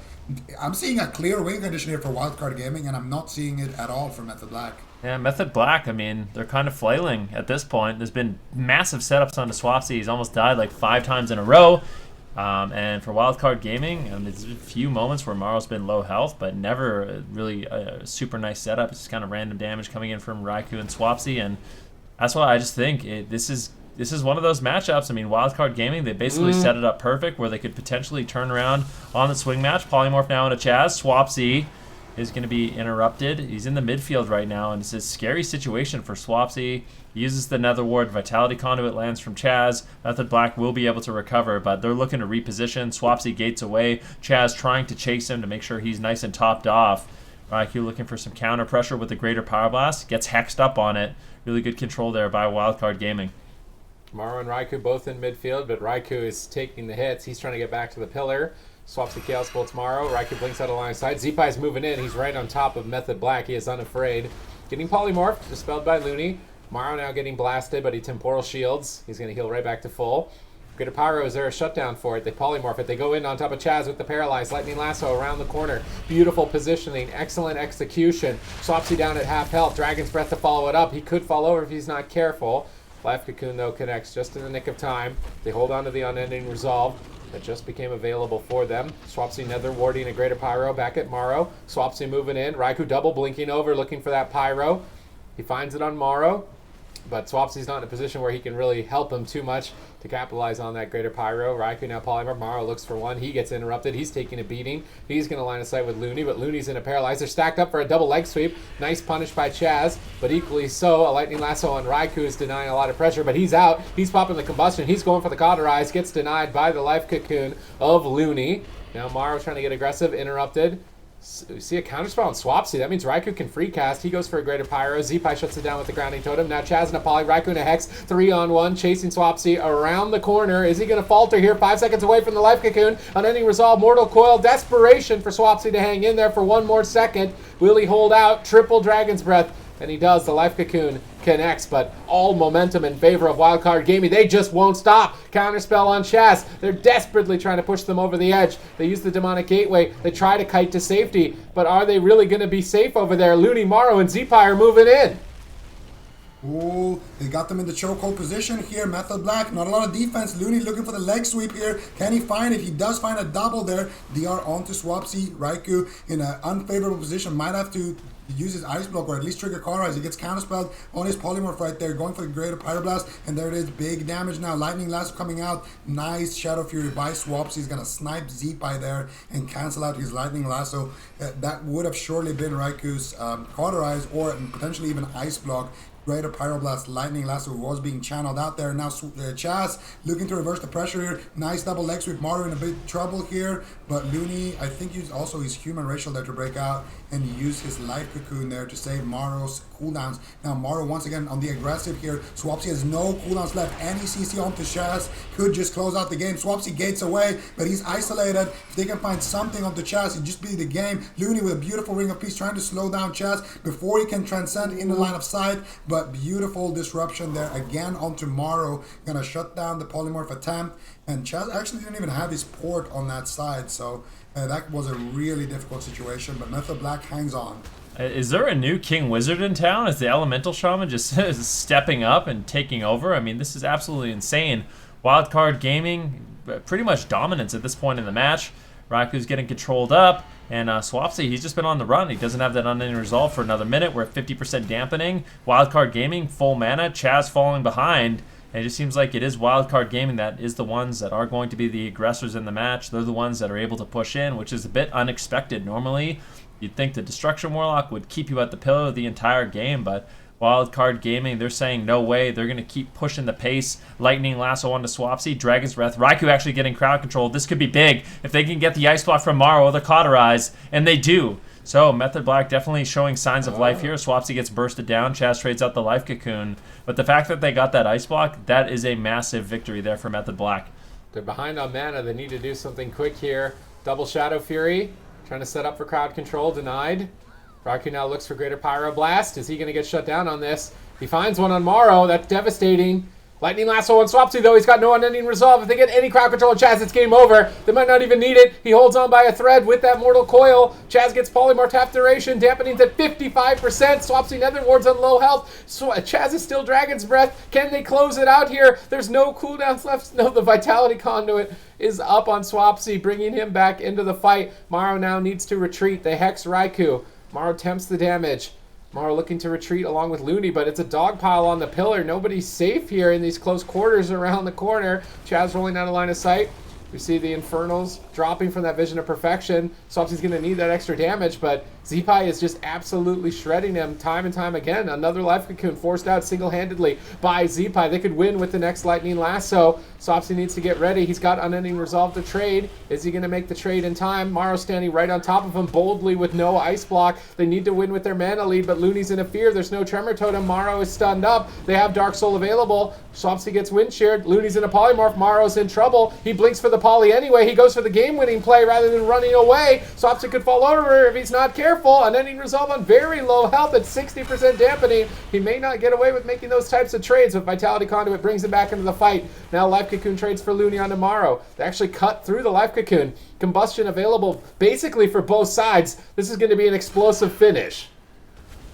I'm seeing a clear win condition here for Wildcard Gaming, and I'm not seeing it at all for Method Black. Yeah, Method Black, I mean, they're kind of flailing at this point. There's been massive setups onto Swapsy. He's almost died like 5 times in a row. And for Wildcard Gaming, there's a few moments where Morrow's been low health, but never really a super nice setup. It's just kind of random damage coming in from Raikou and Swapsy, and that's why I just think this is one of those matchups. I mean, Wildcard Gaming, they basically set it up perfect where they could potentially turn around on the swing match. Polymorph now into Chaz. Swapsy is going to be interrupted. He's in the midfield right now, and it's a scary situation for Swapsy. He uses the Nether Ward. Vitality Conduit lands from Chaz. Method Black will be able to recover, but they're looking to reposition. Swapsy gates away. Chaz trying to chase him to make sure he's nice and topped off. Raikou looking for some counter pressure with the Greater Power Blast. Gets hexed up on it. Really good control there by Wildcard Gaming. Morrow and Raikou both in midfield, but Raikou is taking the hits. He's trying to get back to the pillar. Swaps the Chaos Bolts Morrow. Raikou blinks out of line of sight. Zipai's moving in. He's right on top of Method Black. He is unafraid. Getting polymorphed, dispelled by Looney. Morrow now getting blasted, but he temporal shields. He's going to heal right back to full. Greater Pyro, is there a shutdown for it? They polymorph it. They go in on top of Chaz with the paralyzed. Lightning Lasso around the corner. Beautiful positioning. Excellent execution. Swapsy down at half health. Dragon's Breath to follow it up. He could fall over if he's not careful. Life Cocoon, though, connects just in the nick of time. They hold on to the unending resolve that just became available for them. Swapsy Nether warding a Greater Pyro back at Morrow. Swapsy moving in. Raikou double blinking over, looking for that Pyro. He finds it on Morrow, but Swapsy's not in a position where he can really help him too much to capitalize on that Greater Pyro. Raikou now polymorph. Morrow looks for one. He gets interrupted. He's taking a beating. He's going to line of sight with Looney, but Looney's in a paralyze. They're stacked up for a double leg sweep. Nice punish by Chaz, but equally so, a Lightning Lasso on Raikou is denying a lot of pressure, but he's out. He's popping the combustion. He's going for the Cauterize. Gets denied by the Life Cocoon of Looney. Now Morrow trying to get aggressive. Interrupted. We see a counterspell on Swapsy. That means Raikou can free cast. He goes for a Greater Pyro. Zipai shuts it down with the Grounding Totem. Now Chaz and a Poly. Raikou and a Hex. 3-on-1. Chasing Swapsy around the corner. Is he going to falter here? 5 seconds away from the Life Cocoon. Unending Resolve. Mortal Coil. Desperation for Swapsy to hang in there for one more second. Will he hold out? Triple Dragon's Breath. And he does. The Life Cocoon connects, but all momentum in favor of Wildcard Gaming. They just won't stop. Counterspell on Chaz. They're desperately trying to push them over the edge. They use the Demonic Gateway. They try to kite to safety, but are they really going to be safe over there? Looney, Morrow, and Zeepy are moving in. Oh, they got them in the chokehold position here. Method Black, not a lot of defense. Looney looking for the leg sweep here. Can he find it? He does find a double there. DR onto Swapsy. Raikou in an unfavorable position. Might have to use his Ice Block or at least trigger Cauterize. He gets counterspelled on his Polymorph right there. Going for the Greater Pyroblast. And there it is. Big damage now. Lightning Lasso coming out. Nice Shadow Fury by Swapsy. He's going to snipe Zeepy there and cancel out his Lightning Lasso. That would have surely been Raikou's Cauterize or potentially even Ice Block. Greater Pyroblast, Lightning Lasso was being channeled out there. Now Chaz looking to reverse the pressure here. Nice double leg sweep. Mario in a bit trouble here. But Looney, I think, used also his Human Racial there to break out. And he used his Life Cocoon there to save Mario's cooldowns. Now Mario once again on the aggressive here. Swapsy has no cooldowns left. Any CC onto Chaz could just close out the game. Swapsy gates away, but he's isolated. If they can find something onto Chaz, it'd just be the game. Looney with a beautiful Ring of Peace trying to slow down Chaz before he can transcend in the line of sight. But beautiful disruption there again on tomorrow. Gonna shut down the polymorph attempt. And Chaz actually didn't even have his port on that side. So that was a really difficult situation. But Method Black hangs on. Is there a new King Wizard in town? Is the Elemental Shaman just stepping up and taking over? I mean, this is absolutely insane. Wildcard Gaming, pretty much dominance at this point in the match. Raikou's getting controlled up. And Swapsy, he's just been on the run. He doesn't have that unending resolve for another minute. We're at 50% dampening. Wildcard Gaming, full mana. Chaz falling behind. And it just seems like it is Wildcard Gaming that is the ones that are going to be the aggressors in the match. They're the ones that are able to push in, which is a bit unexpected. Normally, you'd think the Destruction Warlock would keep you at the pillow the entire game, but Wildcard Gaming, they're saying no way. They're going to keep pushing the pace. Lightning Lasso onto Swapsy. Dragon's Breath. Raikou actually getting crowd control. This could be big if they can get the Ice Block from Morrow or the Cauterize, and they do. So Method Black definitely showing signs of life here. Swapsy gets bursted down. Chaz trades out the Life Cocoon. But the fact that they got that Ice Block, that is a massive victory there for Method Black. They're behind on mana. They need to do something quick here. Double Shadow Fury. Trying to set up for crowd control. Denied. Raikou now looks for Greater Pyroblast. Is he going to get shut down on this? He finds one on Morrow. That's devastating. Lightning Lasso on Swapsy, though. He's got no unending resolve. If they get any crowd control on Chaz, it's game over. They might not even need it. He holds on by a thread with that Mortal Coil. Chaz gets Polymorph half duration. Dampening's at 55%. Swapsy Nether Ward's on low health. Chaz is still Dragon's Breath. Can they close it out here? There's no cooldowns left. No, the Vitality Conduit is up on Swapsy, bringing him back into the fight. Morrow now needs to retreat. They hex Raikou. Morrow tempts the damage. Morrow looking to retreat along with Looney, but it's a dog pile on the pillar. Nobody's safe here in these close quarters around the corner. Chaz rolling out of line of sight. We see the Infernals dropping from that Vision of Perfection. Swapsy's going to need that extra damage, but Zeepy is just absolutely shredding him time and time again. Another Life Cocoon forced out single-handedly by Zeepy. They could win with the next Lightning Lasso. Swapsy needs to get ready. He's got Unending Resolve to trade. Is he going to make the trade in time? Morrow standing right on top of him boldly with no Ice Block. They need to win with their mana lead, but Looney's in a fear. There's no Tremor Totem. Morrow is stunned up. They have Dark Soul available. Swapsy gets Wind Sheared. Looney's in a Polymorph. Morrow's in trouble. He blinks for the Poly anyway. He goes for the game-winning play rather than running away. Swapsy could fall over if he's not careful. Unending Resolve on very low health at 60% dampening. He may not get away with making those types of trades, but Vitality Conduit brings him back into the fight. Now Life Cocoon trades for Looney on Morrow. They actually cut through the Life Cocoon. Combustion available basically for both sides. This is going to be an explosive finish.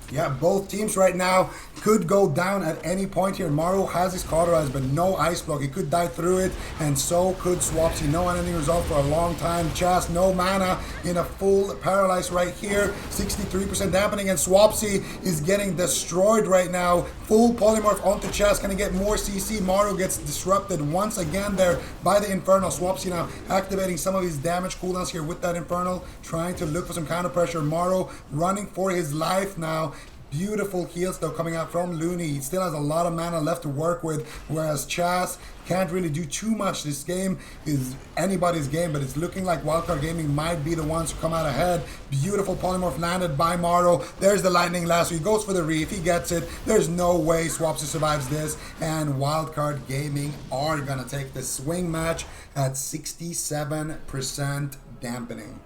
Yeah, both teams right now could go down at any point here. Morrow has his Cauterize, but no Ice Block. He could die through it, and so could Swapsy. No unending resolve for a long time. Chaz, no mana in a full Paralyze right here. 63% dampening, and Swapsy is getting destroyed right now. Full Polymorph onto Chaz. Can he get more CC? Morrow gets disrupted once again there by the Infernal. Swapsy now activating some of his damage cooldowns here with that Infernal, trying to look for some counter pressure. Morrow running for his life now. Beautiful heals though coming out from Looney. He still has a lot of mana left to work with, whereas Chaz can't really do too much. This game is anybody's game, but it's looking like Wildcard Gaming might be the ones who come out ahead. Beautiful Polymorph landed by Morrow. There's the Lightning Lasso. He goes for the Reef. He gets it. There's no way Swapsy survives this, and Wildcard Gaming are gonna take the swing match at 67% dampening.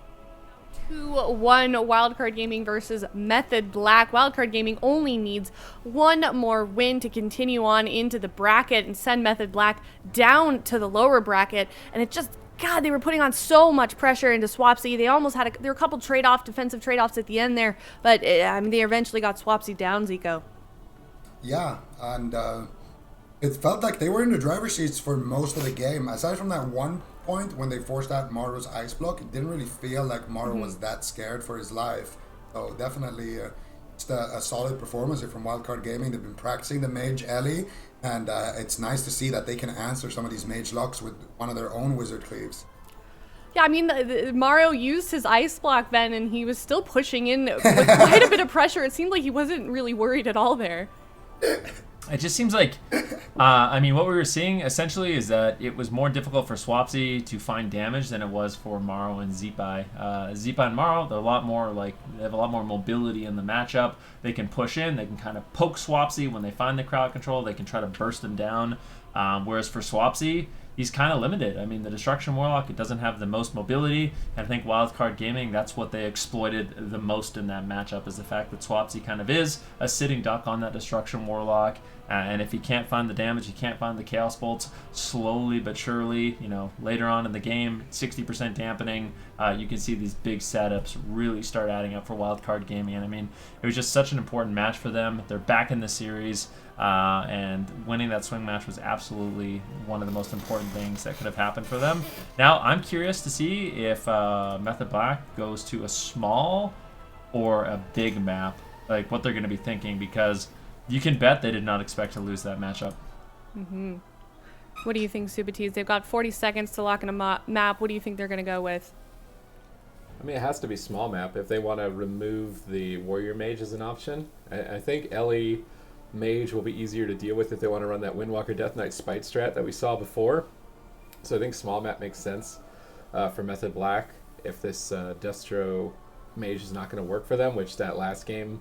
2-1 Wildcard Gaming versus Method Black. Wildcard Gaming only needs one more win to continue on into the bracket and send Method Black down to the lower bracket. And it just, God, they were putting on so much pressure into Swapsy. They almost had there were a couple defensive trade-offs at the end there, but they eventually got Swapsy down, Zico. Yeah, and it felt like they were in the driver's seats for most of the game. Aside from that one point when they forced out Maru's ice block, it didn't really feel like Maru was that scared for his life. So definitely just a solid performance here from Wildcard Gaming. They've been practicing the Mage Ellie, and it's nice to see that they can answer some of these Mage locks with one of their own Wizard Cleaves. Yeah, I mean, Mario used his ice block then, and he was still pushing in with quite a bit of pressure. It seemed like he wasn't really worried at all there. It just seems like, I mean, what we were seeing essentially is that it was more difficult for Swapsy to find damage than it was for Maro and Zipai. Zipai and Maro, they have a lot more mobility in the matchup. They can push in, they can kind of poke Swapsy when they find the crowd control. They can try to burst him down. Whereas for Swapsy, he's kind of limited. I mean, the Destruction Warlock, it doesn't have the most mobility, and I think Wildcard Gaming, that's what they exploited the most in that matchup, is the fact that Swapsy kind of is a sitting duck on that Destruction Warlock, and if he can't find the damage, he can't find the Chaos Bolts, slowly but surely, later on in the game, 60% dampening, you can see these big setups really start adding up for Wildcard Gaming, and I mean, it was just such an important match for them. They're back in the series, and winning that swing match was absolutely one of the most important things that could have happened for them. Now, I'm curious to see if Method Black goes to a small or a big map, like what they're going to be thinking, because you can bet they did not expect to lose that matchup. Mm-hmm. What do you think, Subatees? They've got 40 seconds to lock in a map. What do you think they're going to go with? I mean, it has to be small map if they want to remove the Warrior Mage as an option. I think Ellie Mage will be easier to deal with if they want to run that Windwalker Death Knight Spite strat that we saw before. So I think small map makes sense for Method Black if this Destro Mage is not going to work for them, which that last game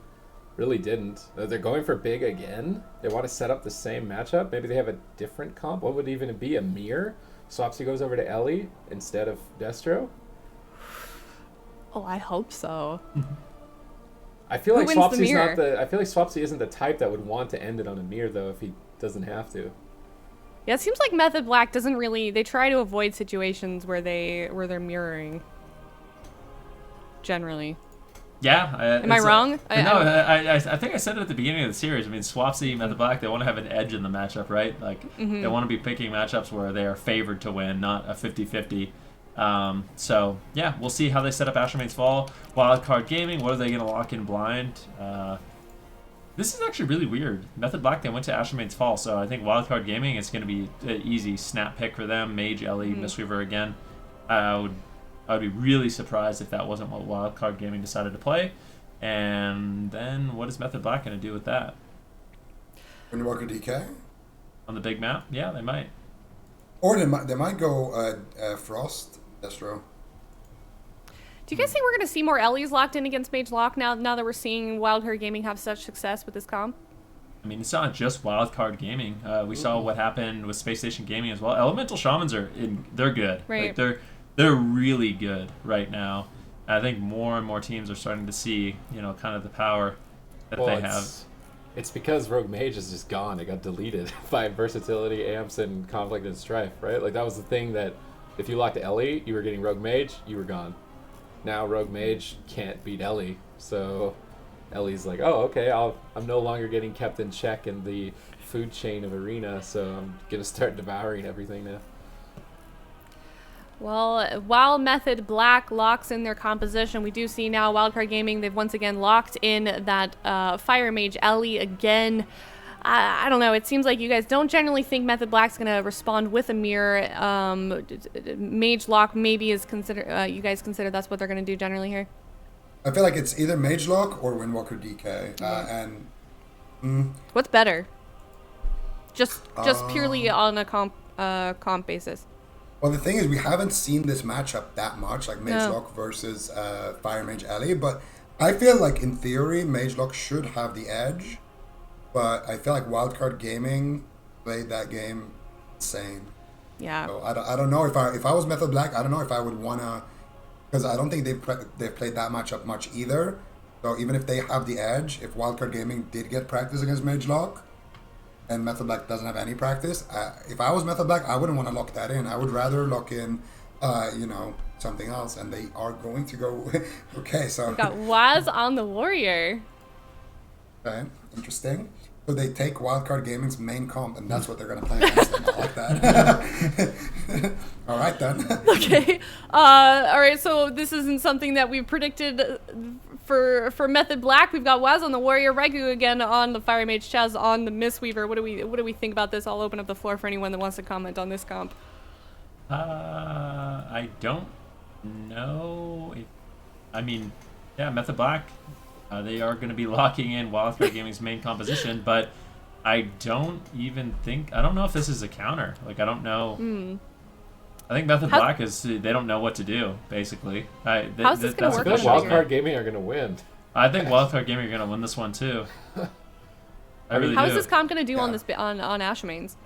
really didn't. They're going for big again. They want to set up the same matchup. Maybe they have a different comp. What would it even be? A mirror? Swapsy goes over to Ellie instead of Destro? Oh, I hope so. I feel like Swapsy's not the. I feel like Swapsy isn't the type that would want to end it on a mirror though if he doesn't have to. Yeah, it seems like Method Black doesn't really. They try to avoid situations where they're mirroring. Generally. Yeah. Am I wrong? I think I said it at the beginning of the series. I mean, Swapsy, Method Black, they want to have an edge in the matchup, right? Like, they want to be picking matchups where they are favored to win, not a 50-50. So, yeah, we'll see how they set up Ashermane's Fall. Wildcard Gaming, what are they going to lock in blind? This is actually really weird. Method Black, they went to Ashermane's Fall, so I think Wildcard Gaming is going to be an easy snap pick for them. Mage, Ellie, Mistweaver again. I would be really surprised if that wasn't what Wildcard Gaming decided to play. And then what is Method Black going to do with that? Windwalker DK? On the big map? Yeah, they might. Or they might go Frost Destro. Do you guys think we're going to see more Ellies locked in against Mage Lock now that we're seeing Wildcard Gaming have such success with this comp? I mean, it's not just Wildcard Gaming. We saw what happened with Space Station Gaming as well. Elemental Shamans they're good. Right. Like, they're really good right now. I think more and more teams are starting to see, kind of the power that they have. It's because Rogue Mage is just gone. It got deleted by Versatility, Amps, and Conflict and Strife, right? Like, that was the thing that if you locked Ellie, you were getting Rogue Mage, you were gone. Now Rogue Mage can't beat Ellie, so Ellie's like, oh, okay, I'm no longer getting kept in check in the food chain of Arena, so I'm going to start devouring everything now. Well, while Method Black locks in their composition, we do see now Wildcard Gaming, they've once again locked in that Fire Mage Ellie again. I don't know, it seems like you guys don't generally think Method Black's going to respond with a mirror. Mage Lock maybe is you guys consider that's what they're going to do generally here? I feel like it's either Mage Lock or Windwalker DK. What's better? Just purely on a comp basis. Well, the thing is, we haven't seen this matchup that much, like Mage Lock versus Fire Mage Ellie, but I feel like, in theory, Mage Lock should have the edge, but I feel like Wildcard Gaming played that game insane. Yeah. So I don't know if I was Method Black, I don't know if I would want to because I don't think they've played that matchup much either. So even if they have the edge, if Wildcard Gaming did get practice against Mage Lock, and Method Black doesn't have any practice, if I was Method Black, I wouldn't want to lock that in. I would rather lock in, something else, and they are going to go. Okay, so We've got Waz on the Warrior. okay, interesting. So they take Wildcard Gaming's main comp, and that's what they're going to play against them. I like that. All right, then. Okay. All right. So this isn't something that we've predicted for Method Black. We've got Waz on the Warrior, Regu again on the Fire Mage, Chaz on the Mistweaver. What do we think about this? I'll open up the floor for anyone that wants to comment on this comp. I don't know. Method Black. They are going to be locking in Wildcard Gaming's main composition, but I don't know if this is a counter. Like, I don't know. I think Method Black is, they don't know what to do, basically. How's this going to work? I feel like Wildcard Gaming are going to win. I think Wildcard Gaming are going to win this one, too. I really How do. is this comp going to do on this on Ashmanes?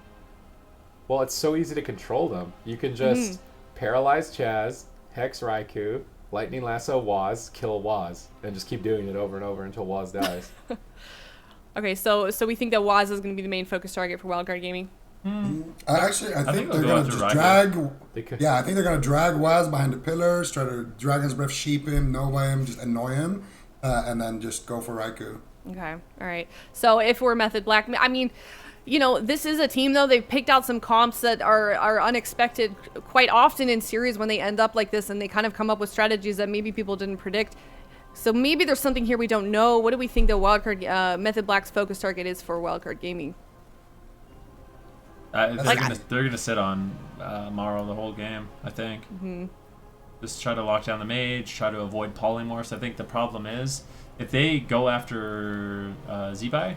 Well, it's so easy to control them. You can just paralyze Chaz, Hex Raikou, Lightning Lasso Waz, kill Waz, and just keep doing it over and over until Waz dies. Okay, so we think that Waz is going to be the main focus target for Wildcard Gaming. I think they're they'll going go to just after drag. Yeah, I think they're going to drag Waz behind the pillars, try to Dragon's Breath sheep him, Nova him, just annoy him, and then just go for Raikou. Okay, all right. So if we're Method Black, I mean, this is a team, though. They've picked out some comps that are unexpected quite often in series when they end up like this, and they kind of come up with strategies that maybe people didn't predict. So maybe there's something here we don't know. What do we think the Wildcard Method Black's focus target is for Wildcard Gaming? They're gonna sit on Maro the whole game, I think. Just try to lock down the mage, try to avoid polymorphs. I think the problem is if they go after Zebai,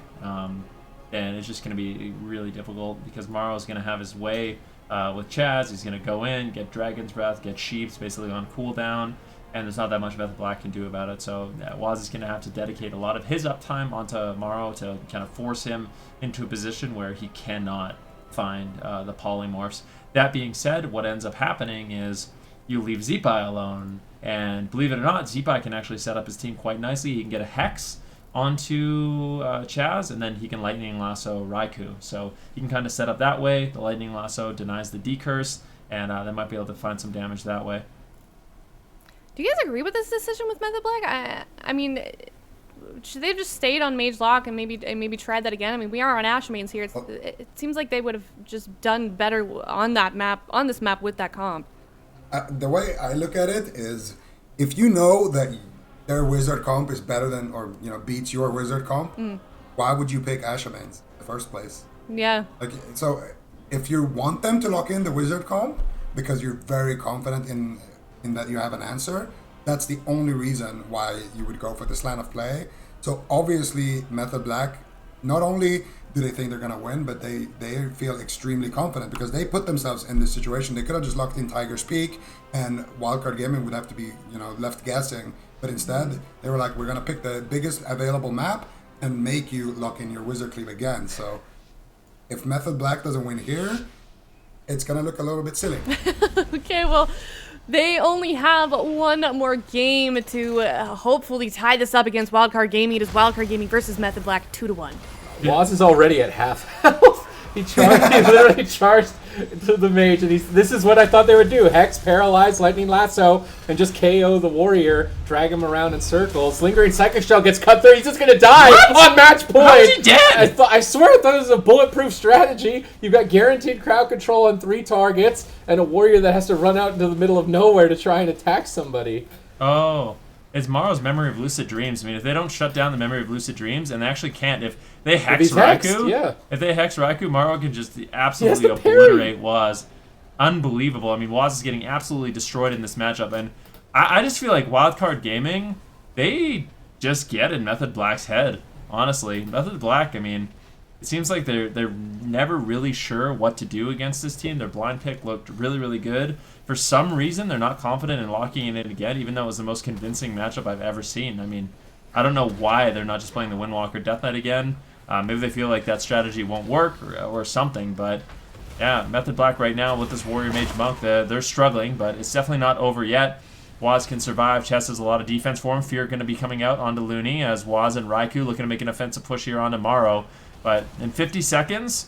then it's just going to be really difficult because Maro's going to have his way with Chaz. He's going to go in, get Dragon's Breath, get Sheeps basically on cooldown, and there's not that much Method Black can do about it. So Waz is going to have to dedicate a lot of his uptime onto Maro to kind of force him into a position where he cannot find the polymorphs. That being said, what ends up happening is you leave Zebai alone, and believe it or not, Zebai can actually set up his team quite nicely. He can get a Hex onto Chaz, and then he can Lightning Lasso Raikou. So he can kind of set up that way. The Lightning Lasso denies the decurse, and they might be able to find some damage that way. Do you guys agree with this decision with Method Black? I mean, should they have just stayed on Mage Lock and maybe tried that again? I mean, we are on Ashmanes here. It seems like they would have just done better on this map with that comp. The way I look at it is, if you know that their wizard comp is better than, or beats your wizard comp, why would you pick Ashmanes in the first place? Yeah. So if you want them to lock in the wizard comp because you're very confident in that you have an answer, that's the only reason why you would go for this line of play. So obviously Method Black, not only do they think they're going to win, but they feel extremely confident because they put themselves in this situation. They could have just locked in Tiger's Peak and Wildcard Gaming would have to be left guessing. But instead, they were like, we're going to pick the biggest available map and make you lock in your Wizard Cleave again. So if Method Black doesn't win here, it's going to look a little bit silly. Okay, well, they only have one more game to hopefully tie this up against Wildcard Gaming. It is Wildcard Gaming versus Method Black 2-1. Waz is already at half health. He literally charged to the mage, and this is what I thought they would do. Hex, Paralyze, Lightning Lasso, and just KO the warrior, drag him around in circles. Lingering Psychic Shell gets cut through. He's just going to die on match point. How is he dead? I swear I thought it was a bulletproof strategy. You've got guaranteed crowd control on 3 targets, and a warrior that has to run out into the middle of nowhere to try and attack somebody. Oh. It's Maro's Memory of Lucid Dreams. I mean, if they don't shut down the Memory of Lucid Dreams, and they actually can't, if they hex Raikou, if they hex Raikou, Maro can just absolutely obliterate Waz. Unbelievable. I mean, Waz is getting absolutely destroyed in this matchup, and I just feel like Wildcard Gaming, they just get in Method Black's head, honestly. Method Black, I mean, it seems like they're never really sure what to do against this team. Their blind pick looked really, really good. For some reason, they're not confident in locking it in again, even though it was the most convincing matchup I've ever seen. I mean, I don't know why they're not just playing the Windwalker Death Knight again. Maybe they feel like that strategy won't work or something, but yeah, Method Black right now with this Warrior Mage Monk, they're struggling, but it's definitely not over yet. Waz can survive. Chess has a lot of defense for him. Fear going to be coming out onto Looney as Waz and Raikou looking to make an offensive push here onto Morrow. But in 50 seconds,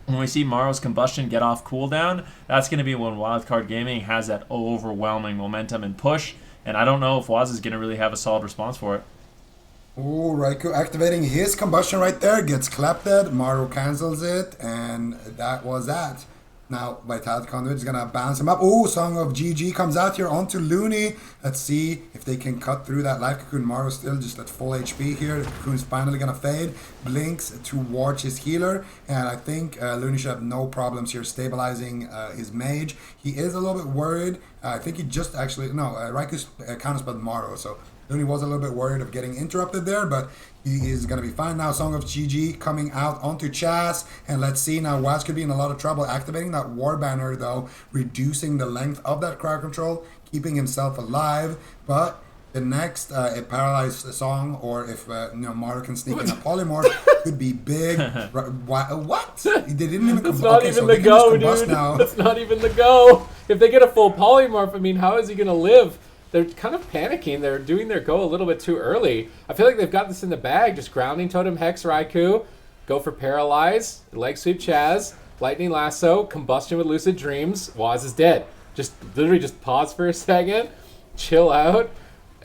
when we see Morrow's combustion get off cooldown, that's going to be when Wildcard Gaming has that overwhelming momentum and push. And I don't know if Waz is going to really have a solid response for it. Ooh, Raikou activating his combustion right there, gets clapped dead. Morrow cancels it, and that was that. Now, Vitality Conduit is going to bounce him up. Ooh, Song of GG comes out here onto Looney. Let's see if they can cut through that Life Cocoon. Morrow still just at full HP here. The Cocoon's finally going to fade. Blinks towards his healer. And I think Looney should have no problems here stabilizing his mage. He is a little bit worried. I think he just actually... No, Raiku's counterspelled Morrow, so... Looney was a little bit worried of getting interrupted there, but he is going to be fine now. Song of GG coming out onto Chas. And let's see now, Waz could be in a lot of trouble. Activating that War Banner, though, reducing the length of that crowd control, keeping himself alive. But the next paralyzed Song, or if Morrow can sneak in a Polymorph, could be big. What? They didn't even That's not even the go, dude. Now. That's not even the go. If they get a full Polymorph, I mean, how is he going to live? They're kind of panicking. They're doing their go a little bit too early. I feel like they've got this in the bag. Just Grounding Totem, Hex, Raikou. Go for Paralyze. Leg Sweep, Chaz. Lightning Lasso. Combustion with Lucid Dreams. Waz is dead. Just literally just pause for a second. Chill out.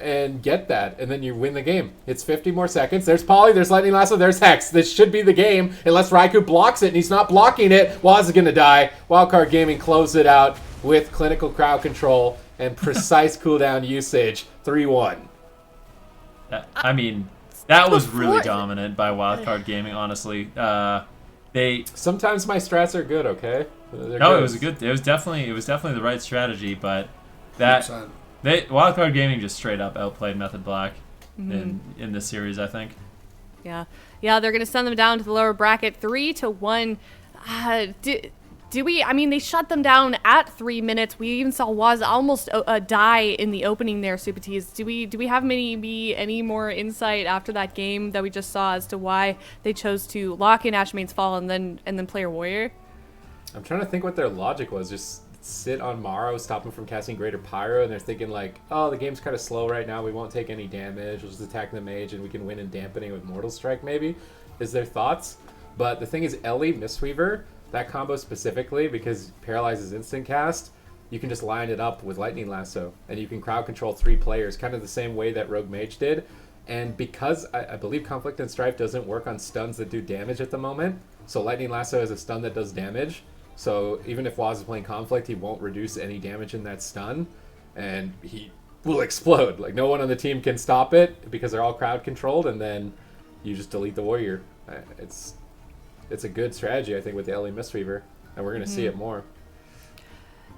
And get that. And then you win the game. It's 50 more seconds. There's Poly. There's Lightning Lasso. There's Hex. This should be the game. Unless Raikou blocks it and he's not blocking it. Waz is going to die. Wildcard Gaming closes it out with clinical crowd control and precise cooldown usage. 3-1. I mean, that was really dominant by Wildcard Gaming, honestly. Sometimes my strats are good, okay? It was definitely the right strategy, but Wildcard Gaming just straight up outplayed Method Black in this series, I think. Yeah, they're gonna send them down to the lower bracket, 3-1. They shut them down at 3 minutes. We even saw Waz almost die in the opening there, Supatees. Do we have maybe any more insight after that game that we just saw as to why they chose to lock in Ashmane's Fall and then play a Warrior? I'm trying to think what their logic was. Just sit on Morrow, stop him from casting Greater Pyro, and they're thinking like, oh, the game's kind of slow right now. We won't take any damage. We'll just attack the mage, and we can win in dampening with Mortal Strike maybe, is their thoughts. But the thing is, Ellie, Mistweaver, that combo specifically, because Paralyze is instant cast, you can just line it up with Lightning Lasso, and you can crowd control 3 players, kind of the same way that Rogue Mage did. And because I believe Conflict and Strife doesn't work on stuns that do damage at the moment, so Lightning Lasso is a stun that does damage. So even if Waz is playing Conflict, he won't reduce any damage in that stun, and he will explode. Like, no one on the team can stop it because they're all crowd controlled, and then you just delete the Warrior. It's a good strategy, I think, with the Ellie Mistweaver, and we're going to see it more.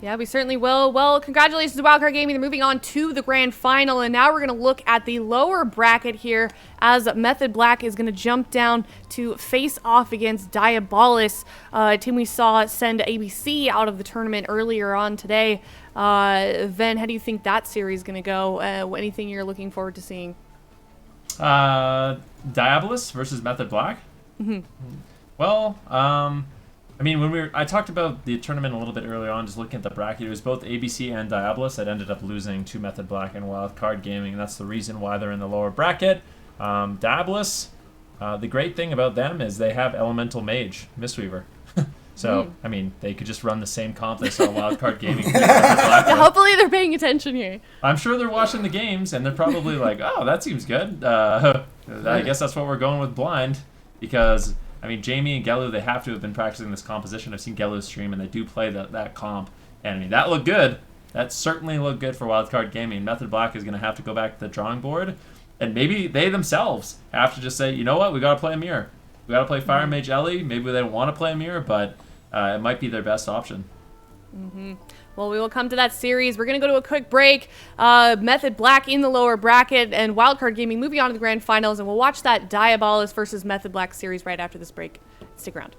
Yeah, we certainly will. Well, congratulations to Wildcard Gaming. They're moving on to the grand final, and now we're going to look at the lower bracket here as Method Black is going to jump down to face off against Diabolus, a team we saw send AWC out of the tournament earlier on today. Ven, how do you think that series is going to go? Anything you're looking forward to seeing? Diabolus versus Method Black? Well, I mean, I talked about the tournament a little bit earlier on, just looking at the bracket. It was both ABC and Diabolus that ended up losing to Method Black and Wildcard Gaming, and that's the reason why they're in the lower bracket. Diabolus, the great thing about them is they have Elemental Mage, Mistweaver. So, I mean, they could just run the same comp they saw Wildcard Gaming. Yeah, hopefully they're paying attention here. I'm sure they're watching the games, and they're probably like, oh, that seems good. I guess that's what we're going with blind, because... I mean, Jamie and Gelu, they have to have been practicing this composition. I've seen Gelu's stream, and they do play that comp. And I mean, that looked good. That certainly looked good for Wildcard Gaming. Method Black is going to have to go back to the drawing board. And maybe they themselves have to just say, you know what, we got to play a mirror. We got to play Fire Mage Ellie. Maybe they don't want to play a mirror, but it might be their best option. Well, we will come to that series. We're going to go to a quick break. Method Black in the lower bracket and Wildcard Gaming moving on to the grand finals. And we'll watch that Diabolus versus Method Black series right after this break. Stick around.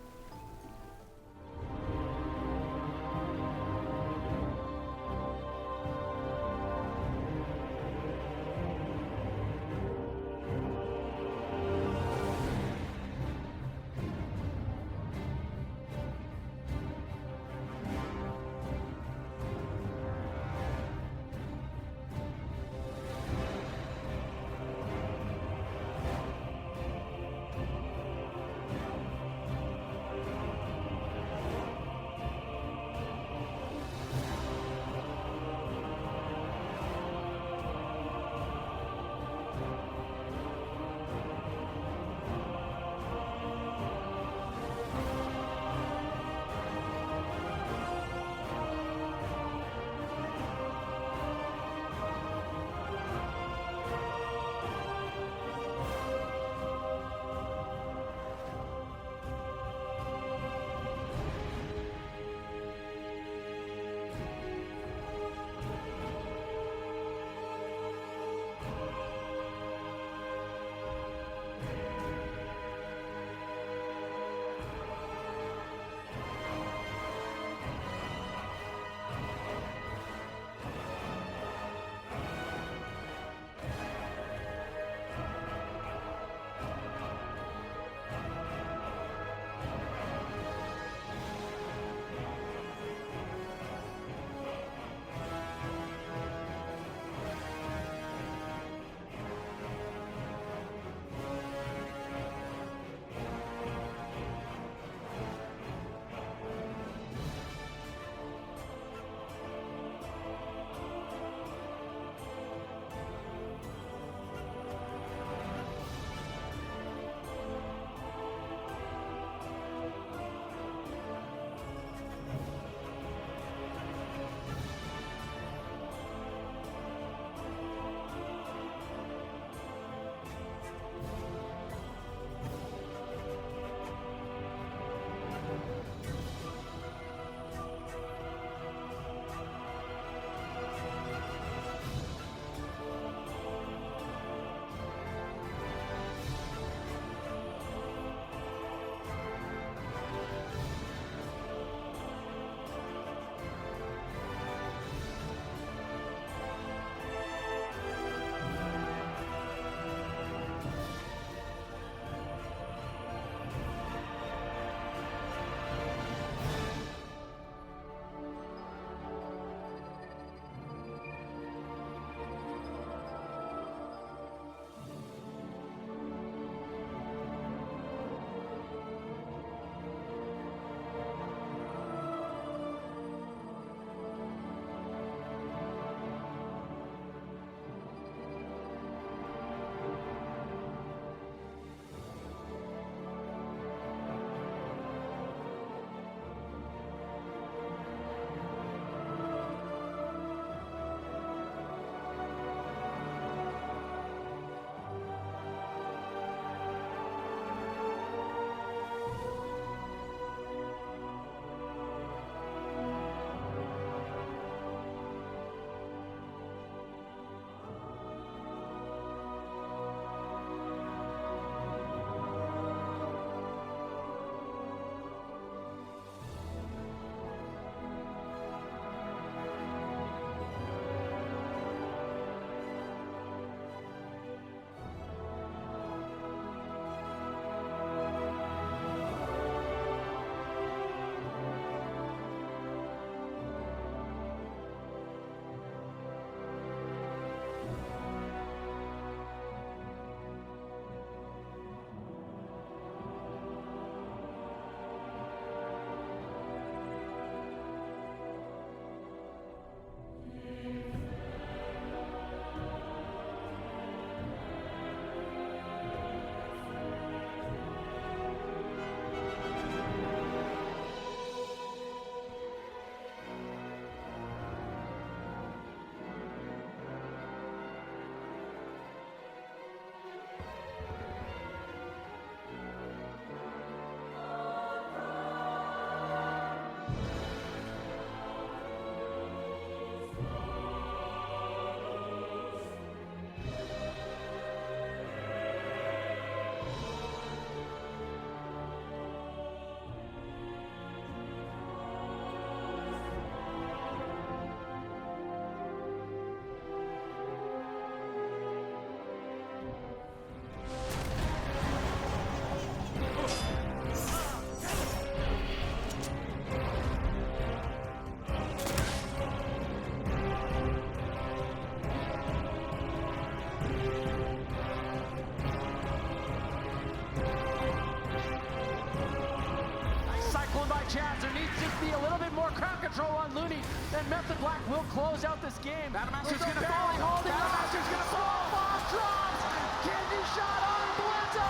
thrown by Chaz. There needs to be a little bit more crowd control on Looney, and Method Black will close out this game. Adamaster's going to fall. Adamaster's going to fall. Bomb drops. Kidney shot on Blitzo.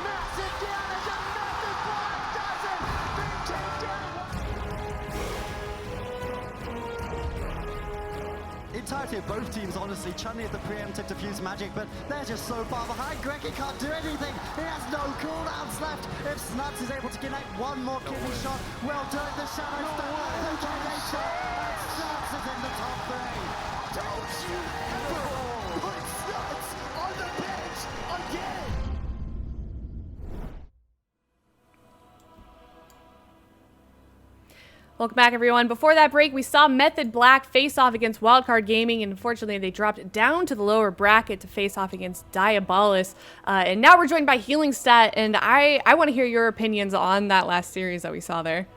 Massive damage, and Method Black does it. Big takedown. Entirety of both teams, honestly. Chun-Li at the preemptive defuse magic, but they're just so far behind. Greggy can't do anything. He has no cooldowns left. If Snuts is able to connect one more kidney shot, well done. The Shadows the K-Nation, and Snuts is in the top 3. Don't you ever put Snuts on the bench again. Welcome back, everyone. Before that break, we saw Method Black face off against Wildcard Gaming, and unfortunately, they dropped down to the lower bracket to face off against Diabolus. And now we're joined by Healing Stat, and I want to hear your opinions on that last series that we saw there.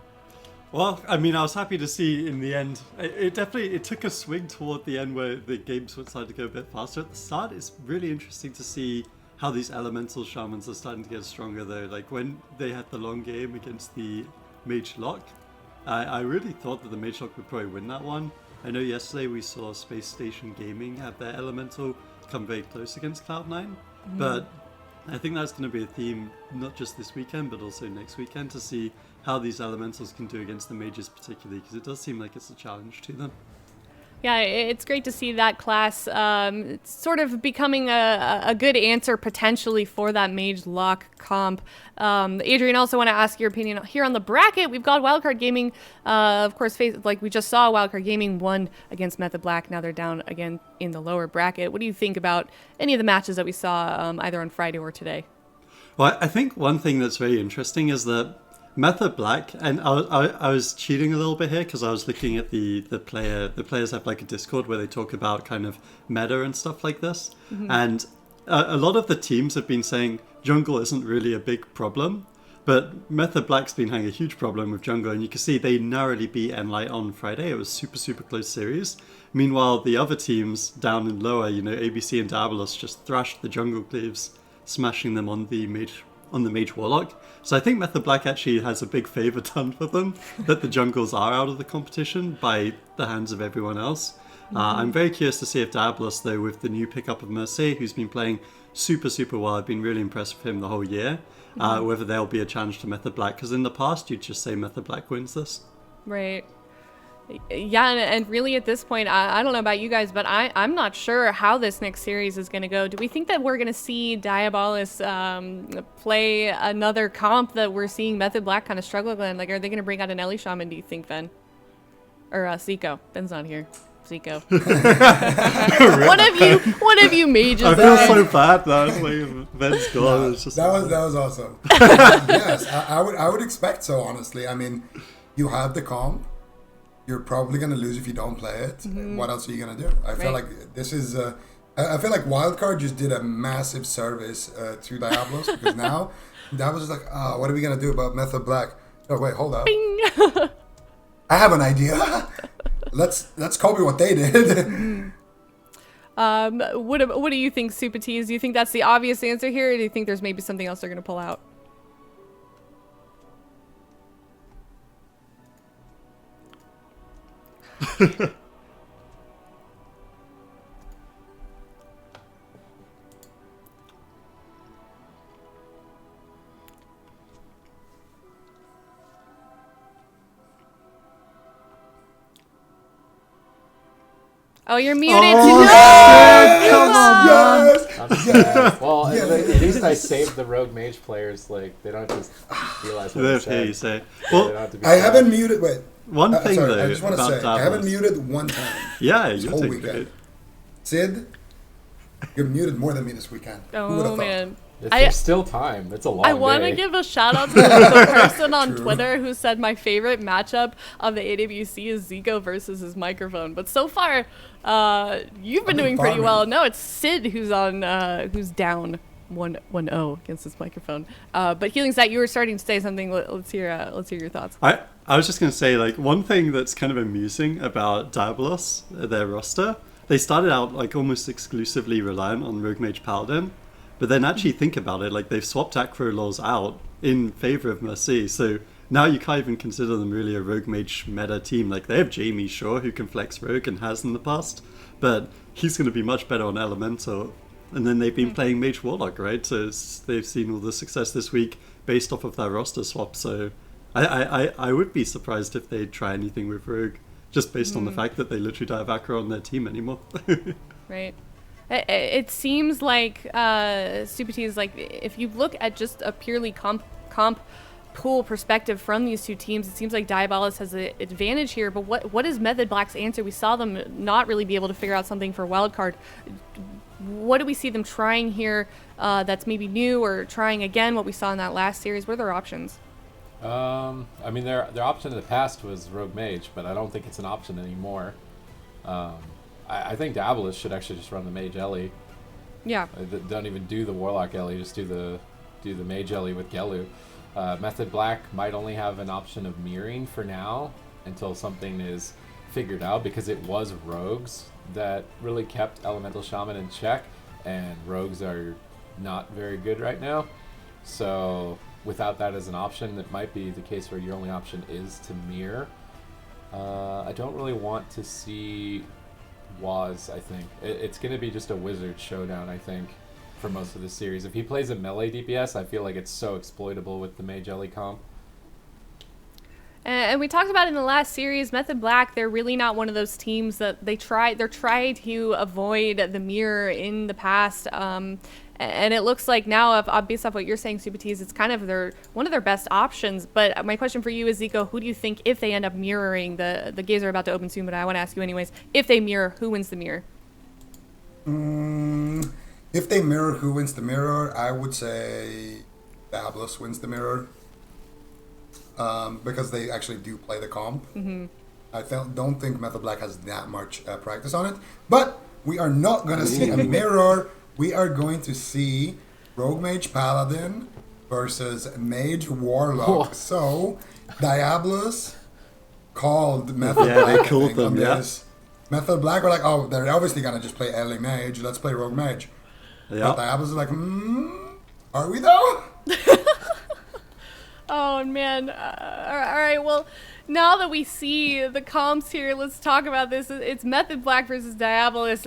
Well, I mean, I was happy to see in the end. It definitely took a swing toward the end where the games started to go a bit faster. At the start, it's really interesting to see how these elemental shamans are starting to get stronger, though. Like when they had the long game against the Mage Lock, I really thought that the Mage Lock would probably win that one. I know yesterday we saw Space Station Gaming have their elemental come very close against Cloud9, but I think that's going to be a theme not just this weekend but also next weekend to see how these elementals can do against the mages particularly, because it does seem like it's a challenge to them. Yeah, it's great to see that class sort of becoming a good answer potentially for that Mage Lock comp. Adrian, also want to ask your opinion here on the bracket. We've got Wildcard Gaming, of course, like we just saw, Wildcard Gaming won against Method Black. Now they're down again in the lower bracket. What do you think about any of the matches that we saw either on Friday or today? Well, I think one thing that's very interesting is that Method Black, and I was cheating a little bit here because I was looking at the players have like a Discord where they talk about kind of meta and stuff like this, and a lot of the teams have been saying jungle isn't really a big problem, but Method Black's been having a huge problem with jungle, and you can see they narrowly beat Enlight on Friday. It was super close series. Meanwhile, the other teams down and lower, AWC and Diabolus just thrashed the jungle cleaves, smashing them on the Mage Warlock. So I think Method Black actually has a big favour done for them, that the jungles are out of the competition by the hands of everyone else. I'm very curious to see if Diabolus, though, with the new pickup of Mercy, who's been playing super well, I've been really impressed with him the whole year, whether there'll be a challenge to Method Black, because in the past you'd just say Method Black wins this. Right. Yeah, and really at this point, I don't know about you guys, but I'm not sure how this next series is going to go. Do we think that we're going to see Diabolus play another comp that we're seeing Method Black kind of struggle with? Like, are they going to bring out an Ellie Shaman, do you think, Ben? Or Zico. Ben's not here. Zico. One of you mages. I feel so bad now. Like, Ben's gone. It's just that was awesome. Yes, I would expect so, honestly. I mean, you have the comp. You're probably going to lose if you don't play it. What else are you going to do? I feel like this is... I feel like Wildcard just did a massive service to Diablos, because now Diablos is like, what are we going to do about Method Black? Oh, wait, hold up. I have an idea. Let's copy what they did. What do you think, Super Tees? Do you think that's the obvious answer here, or do you think there's maybe something else they're going to pull out? Oh, you're muted. Come on, Yes. Well, at least I saved the rogue mage players. Like, they don't just realize what they There you said. say. Well, They don't have to be I haven't muted... Wait. one thing sorry, though I just want to about say, I haven't Diabolus. muted one time. Yeah, this you're whole taking weekend. it. Sid, you're muted more than me this weekend. Who would have Oh, thought? man. There's still time. It's a long I want to day. give a shout out to the person on True. Twitter who said my favorite matchup of the AWC is Zico versus his microphone. But so far, you've been doing pretty well. No, it's Sid who's on, who's down 1-0 against his microphone. But Healing Stat, you were starting to say something. Let's hear your thoughts. I was just going to say, like, one thing that's kind of amusing about Diabolus, their roster, they started out like almost exclusively reliant on Rogue Mage Paladin, but then actually think about it, like they've swapped Acro Laws out in favor of Mercy. So now you can't even consider them really a rogue mage meta team. Like, they have Jamie, sure, who can flex rogue and has in the past, but he's going to be much better on elemental. And then they've been playing mage warlock, right? So they've seen all the success this week based off of that roster swap. So I would be surprised if they try anything with rogue, just based on the fact that they literally don't have Akra on their team anymore. Right. It seems like Supati is like, if you look at just a purely comp pool perspective from these two teams, it seems like Diabolus has an advantage here. But what is Method Black's answer? We saw them not really be able to figure out something for Wildcard. What do we see them trying here that's maybe new, or trying again what we saw in that last series? What are their options? I mean, their option in the past was Rogue Mage, but I don't think it's an option anymore. I think Diabolus should actually just run the Mage Ellie. Yeah. Don't even do the Warlock Ellie, just do the Mage Ellie with Gelu. Method Black might only have an option of mirroring for now until something is figured out, because it was rogues that really kept Elemental Shaman in check, and rogues are not very good right now. So without that as an option, it might be the case where your only option is to mirror. I don't really want to see Waz, I think. It's going to be just a wizard showdown, I think, for most of the series. If he plays a melee DPS, I feel like it's so exploitable with the Mage Ellie comp. And we talked about in the last series, Method Black, they're really not one of those teams that they're trying to avoid the mirror in the past. And it looks like now, based off what you're saying, Supatiz, it's kind of one of their best options. But my question for you is, Zico, who do you think, if they end up mirroring, the games are about to open soon, but I want to ask you anyways, if they mirror, who wins the mirror? If they mirror, who wins the mirror? I would say Diablos wins the mirror. Because they actually do play the comp. I don't think Method Black has that much practice on it. But we are not going to see a mirror. We are going to see Rogue Mage Paladin versus Mage Warlock. So, Diablos called Method Black. They called them, this. Method Black were like, oh, they're obviously going to just play Ellie Mage. Let's play Rogue Mage. Yeah. But Diablos is like, are we though? Oh, man. All right, well, now that we see the comps here, let's talk about this. It's Method Black versus Diabolus.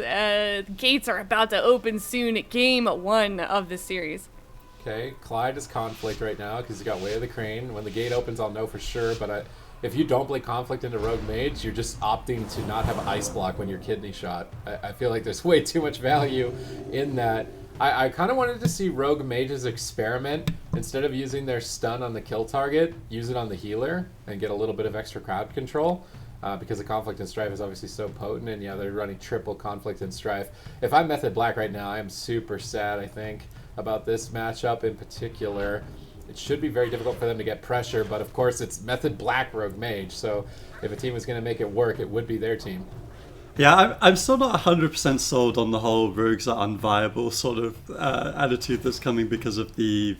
Gates are about to open soon. Game 1 of this series. Okay, Clyde is Conflict right now because he's got Way of the Crane. When the gate opens, I'll know for sure, but if you don't play Conflict into Rogue Mage, you're just opting to not have Ice Block when you're kidney shot. I feel like there's way too much value in that. I kind of wanted to see Rogue Mages experiment. Instead of using their stun on the kill target, use it on the healer and get a little bit of extra crowd control. Because the Conflict and Strife is obviously so potent, and yeah, they're running triple Conflict and Strife. If I'm Method Black right now, I am super sad, I think, about this matchup in particular. It should be very difficult for them to get pressure, but of course it's Method Black Rogue Mage, so if a team was going to make it work, it would be their team. Yeah, I'm still not 100% sold on the whole rogues are unviable sort of attitude that's coming because of the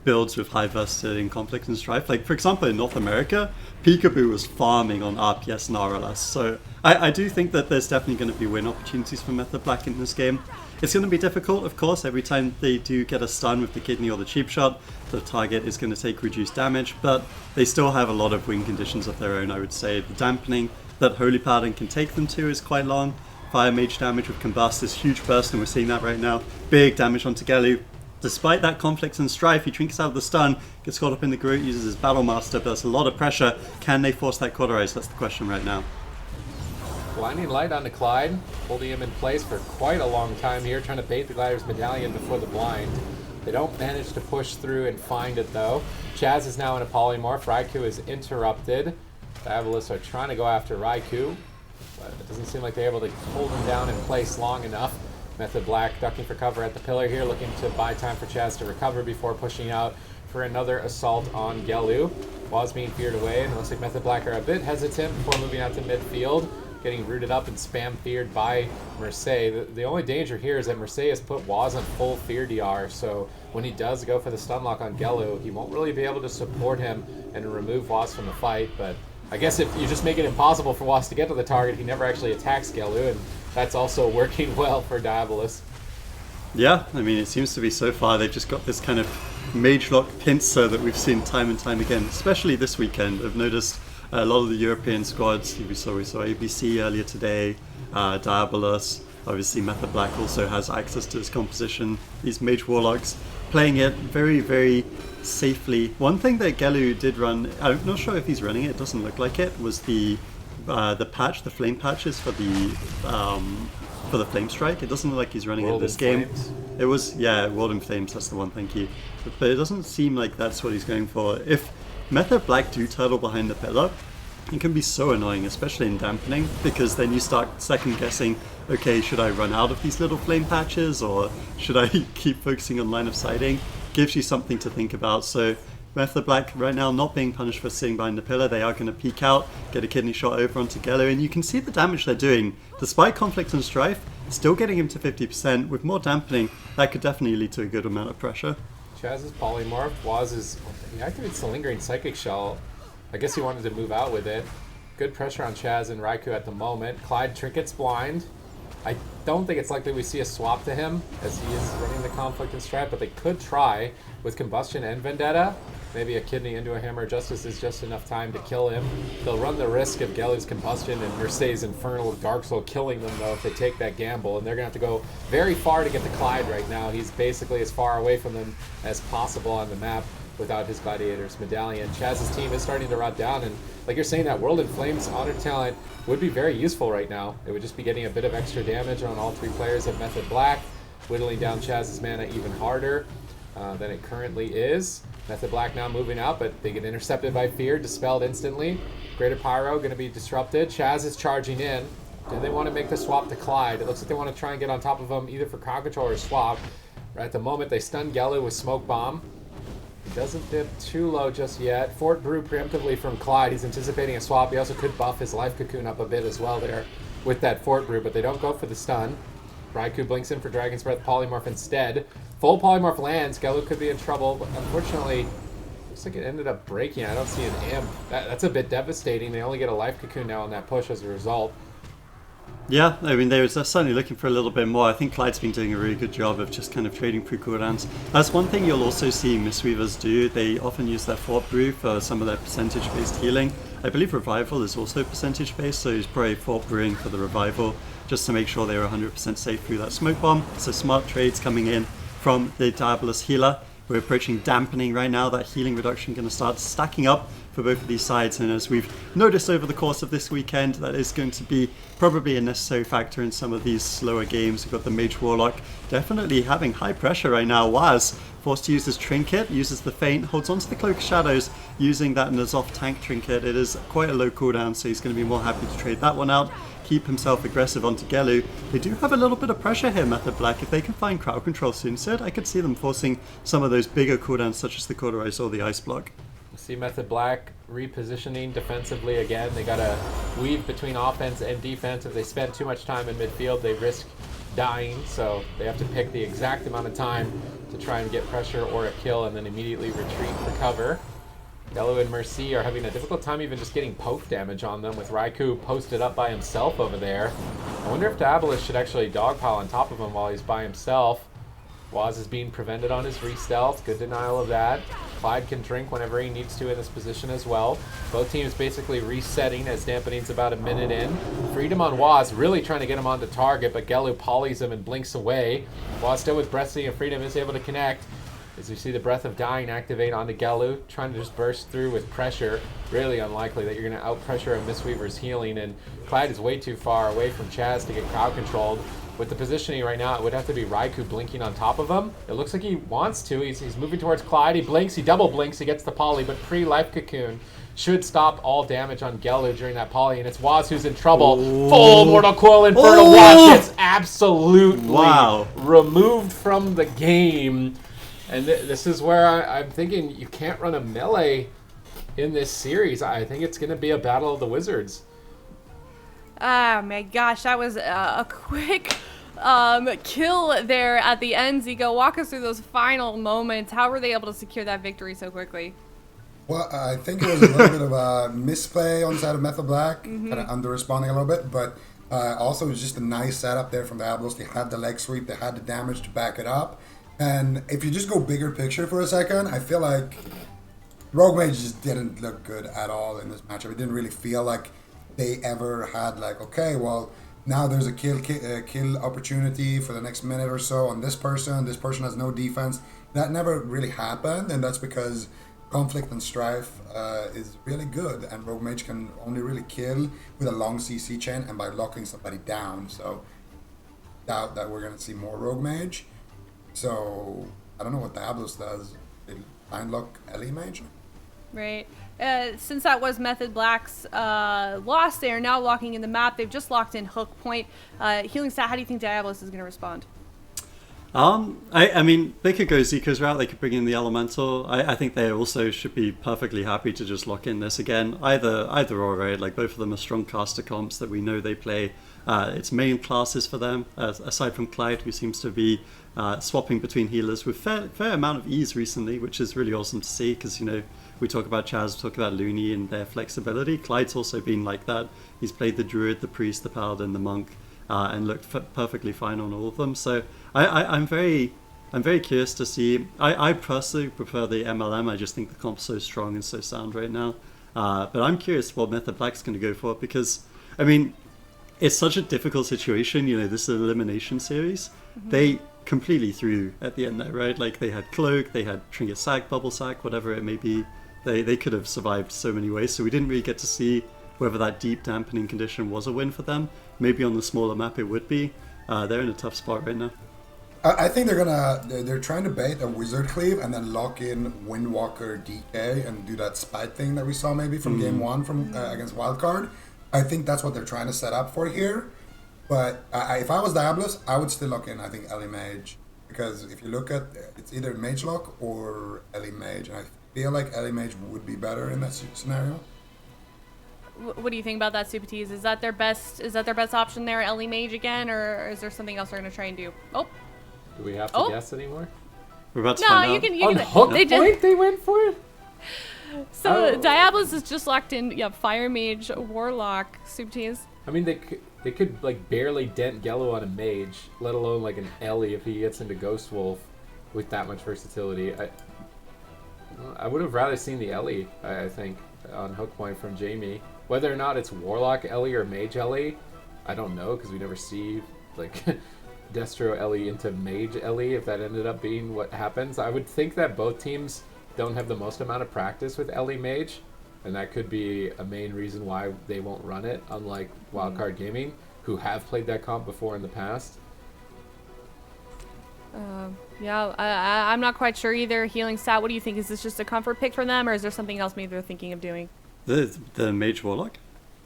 builds with high versatility and Conflict and Strife. Like, for example, in North America, Peekaboo was farming on RPS and RLS, so I do think that there's definitely going to be win opportunities for Method Black in this game. It's going to be difficult, of course. Every time they do get a stun with the kidney or the cheap shot, the target is going to take reduced damage, but they still have a lot of win conditions of their own, I would say. The dampening that Holy Paladin can take them to is quite long. Fire Mage damage with Combust is huge burst, and we're seeing that right now. Big damage onto Gelu. Despite that Conflict and Strife, he trinkets out of the stun, gets caught up in the Groot, uses his Battle Master, but that's a lot of pressure. Can they force that Cauterize? That's the question right now. Blinding Light onto Clyde, holding him in place for quite a long time here, trying to bait the Glider's Medallion before the blind. They don't manage to push through and find it though. Chaz is now in a Polymorph. Raikou is interrupted. Diabolus are trying to go after Raikou, but it doesn't seem like they're able to hold him down in place long enough. Method Black ducking for cover at the pillar here, looking to buy time for Chaz to recover before pushing out for another assault on Gelu. Waz being feared away, and it looks like Method Black are a bit hesitant before moving out to midfield, getting rooted up and spam feared by Mercedes. The only danger here is that Mercedes has put Waz on full fear DR, so when he does go for the stun lock on Gelu, he won't really be able to support him and remove Waz from the fight, but I guess if you just make it impossible for Waz to get to the target, he never actually attacks Gelu, and that's also working well for Diabolus. Yeah, I mean, it seems to be so far they've just got this kind of mage lock pincer that we've seen time and time again, especially this weekend. I've noticed a lot of the European squads. We saw AWC earlier today, Diabolus. Obviously, Method Black also has access to this composition. These mage warlocks playing it very, very safely. One thing that Gelu did run, I'm not sure if he's running it, it doesn't look like it, was the patch, the flame patches for the flame strike. It doesn't look like he's running it this game. Flames? It was, yeah, World in Flames, that's the one, thank you. But it doesn't seem like that's what he's going for. If Method Black do turtle behind the pillar, it can be so annoying, especially in dampening, because then you start second guessing, okay, should I run out of these little flame patches, or should I keep focusing on line of sighting? Gives you something to think about. So Method Black right now not being punished for sitting behind the pillar. They are going to peek out, get a kidney shot over onto Gelu, and you can see the damage they're doing. Despite conflict and strife, still getting him to 50%. With more dampening, that could definitely lead to a good amount of pressure. Chaz is polymorphed. Waz is... He activates the Lingering Psychic Shell. I guess he wanted to move out with it. Good pressure on Chaz and Raikou at the moment. Clyde Trinket's blind. I don't think it's likely we see a swap to him, as he is running the conflict and strife, but they could try with Combustion and Vendetta. Maybe a kidney into a Hammer of Justice is just enough time to kill him. They'll run the risk of Gelu's Combustion and Mercedes Infernal of Dark Soul killing them, though, if they take that gamble. And they're going to have to go very far to get to Clyde right now. He's basically as far away from them as possible on the map without his Gladiator's Medallion. Chaz's team is starting to rot down, and like you're saying, that World in Flames Honor talent would be very useful right now. It would just be getting a bit of extra damage on all three players of Method Black, whittling down Chaz's mana even harder than it currently is. Method Black now moving out, but they get intercepted by Fear, dispelled instantly. Greater Pyro going to be disrupted. Chaz is charging in. Do they want to make the swap to Clyde? It looks like they want to try and get on top of him either for crowd control or swap. At the moment, they stun Gelu with Smoke Bomb. He doesn't dip too low just yet. Fort Brew preemptively from Clyde. He's anticipating a swap. He also could buff his Life Cocoon up a bit as well there with that Fort Brew, but they don't go for the stun. Raikou blinks in for Dragon's Breath Polymorph instead. Full Polymorph lands. Gelu could be in trouble, but unfortunately, looks like it ended up breaking. I don't see an imp. That's a bit devastating. They only get a Life Cocoon now on that push as a result. Yeah, I mean, they're certainly looking for a little bit more. I think Clyde's been doing a really good job of just kind of trading through cooldowns. That's one thing you'll also see Mistweavers do. They often use their Fort Brew for some of their percentage-based healing. I believe Revival is also percentage-based, so he's probably Fort Brewing for the Revival, just to make sure they're 100% safe through that Smoke Bomb. So smart trades coming in from the Diabolus healer. We're approaching dampening right now. That healing reduction going to start stacking up for both of these sides, and as we've noticed over the course of this weekend, that is going to be probably a necessary factor in some of these slower games. We've got the Mage Warlock definitely having high pressure right now. Waz forced to use his trinket, uses the feint, holds onto the Cloak of Shadows using that N'Zoth tank trinket. It is quite a low cooldown, so he's going to be more happy to trade that one out, keep himself aggressive onto Gelu. They do have a little bit of pressure here, Method Black. If they can find crowd control soon, Sid, I could see them forcing some of those bigger cooldowns such as the Cauterize or the Ice Block. See Method Black repositioning defensively again. They got to weave between offense and defense. If they spend too much time in midfield, they risk dying, so they have to pick the exact amount of time to try and get pressure or a kill and then immediately retreat for cover. Gelu and Mercy are having a difficult time even just getting poke damage on them, with Raikou posted up by himself over there. I wonder if Diabolus should actually dogpile on top of him while he's by himself. Waz is being prevented on his re-stealth. Good denial of that. Clyde can drink whenever he needs to in this position as well. Both teams basically resetting as dampening's about a minute in. Freedom on Waz, really trying to get him onto target, but Gelu polys him and blinks away. Waz still with Breathing and Freedom is able to connect. As we see the Breath of Dying activate onto Gelu, trying to just burst through with pressure. Really unlikely that you're going to out-pressure a Mistweaver's healing, and Clyde is way too far away from Chaz to get crowd controlled. With the positioning right now, it would have to be Raikou blinking on top of him. It looks like he wants to. He's moving towards Clyde. He blinks. He double blinks. He gets the poly, but pre-Life Cocoon should stop all damage on Gelu during that poly, and it's Waz who's in trouble. Ooh. Full Mortal Coil Infernal. Waz gets absolutely removed from the game. And this is where I'm thinking you can't run a melee in this series. I think it's going to be a battle of the Wizards. Ah, my gosh, that was a quick kill there at the end. Zico, walk us through those final moments. How were they able to secure that victory so quickly? Well, I think it was a little bit of a misplay on the side of Method Black, kind of under-responding a little bit, but Also, it was just a nice setup there from the Diablos. They had the leg sweep, they had the damage to back it up. And if you just go bigger picture for a second, I feel like Rogue Mage just didn't look good at all in this matchup. It didn't really feel like they ever had like, okay, well, now there's a kill opportunity for the next minute or so on this person. This person has no defense. That never really happened, and that's because Conflict and Strife is really good, and Rogue Mage can only really kill with a long CC chain and by locking somebody down. So doubt that we're going to see more Rogue Mage. So I don't know what Diablos does. They blind lock Ellie Mage? Right. Since that was Method Black's loss, they are now locking in the map. They've just locked in Hook Point. Healing Stat, how do you think Diablos is going to respond? I mean, they could go Zico's route, they could bring in the Elemental. I think they also should be perfectly happy to just lock in this again. Either or, right? Like, both of them are strong caster comps that we know they play. It's main classes for them, aside from Clyde, who seems to be swapping between healers with fair amount of ease recently, which is really awesome to see, because, you know, we talk about Chaz, we talk about Looney and their flexibility. Clyde's also been like that. He's played the Druid, the Priest, the Paladin, the Monk, and looked perfectly fine on all of them. So I'm very curious to see. I personally prefer the MLM. I just think the comp's so strong and so sound right now. But I'm curious what Method Black's going to go for, because, I mean, it's such a difficult situation. You know, this is an elimination series. Mm-hmm. They completely threw at the end there, right? Like, they had Cloak, they had Trinket Sack, Bubble Sack, whatever it may be. They could have survived so many ways. So we didn't really get to see whether that deep dampening condition was a win for them. Maybe on the smaller map it would be. They're in a tough spot right now. I think they're trying to bait a Wizard Cleave and then lock in Windwalker DK and do that spite thing that we saw maybe from game one from against Wildcard. I think that's what they're trying to set up for here. But if I was Diablos, I would still lock in, I think, Ellie Mage. Because if you look at it's either Mage Lock or Ellie Mage. And I feel like Ellie Mage would be better in that scenario. What do you think about that, Super Tease? Is that their best option there, Ellie Mage again, or is there something else they're going to try and do? Oh. Do we have to guess anymore? We're about to find out. You can. On Hook Point, they went for it? So Diablos is just locked in, Fire Mage, Warlock, Super Tease. I mean, they could like barely dent Gello on a Mage, let alone like an Ellie if he gets into Ghost Wolf with that much versatility. I would have rather seen the Ellie, I think, on Hook Point from Jamie. Whether or not it's Warlock Ellie or Mage Ellie, I don't know, because we never see like Destro Ellie into Mage Ellie if that ended up being what happens. I would think that both teams don't have the most amount of practice with Ellie Mage, and that could be a main reason why they won't run it, unlike Wildcard Gaming, who have played that comp before in the past. I'm not quite sure either. Healing Stat, what do you think? Is this just a comfort pick for them, or is there something else maybe they're thinking of doing? The Mage Warlock?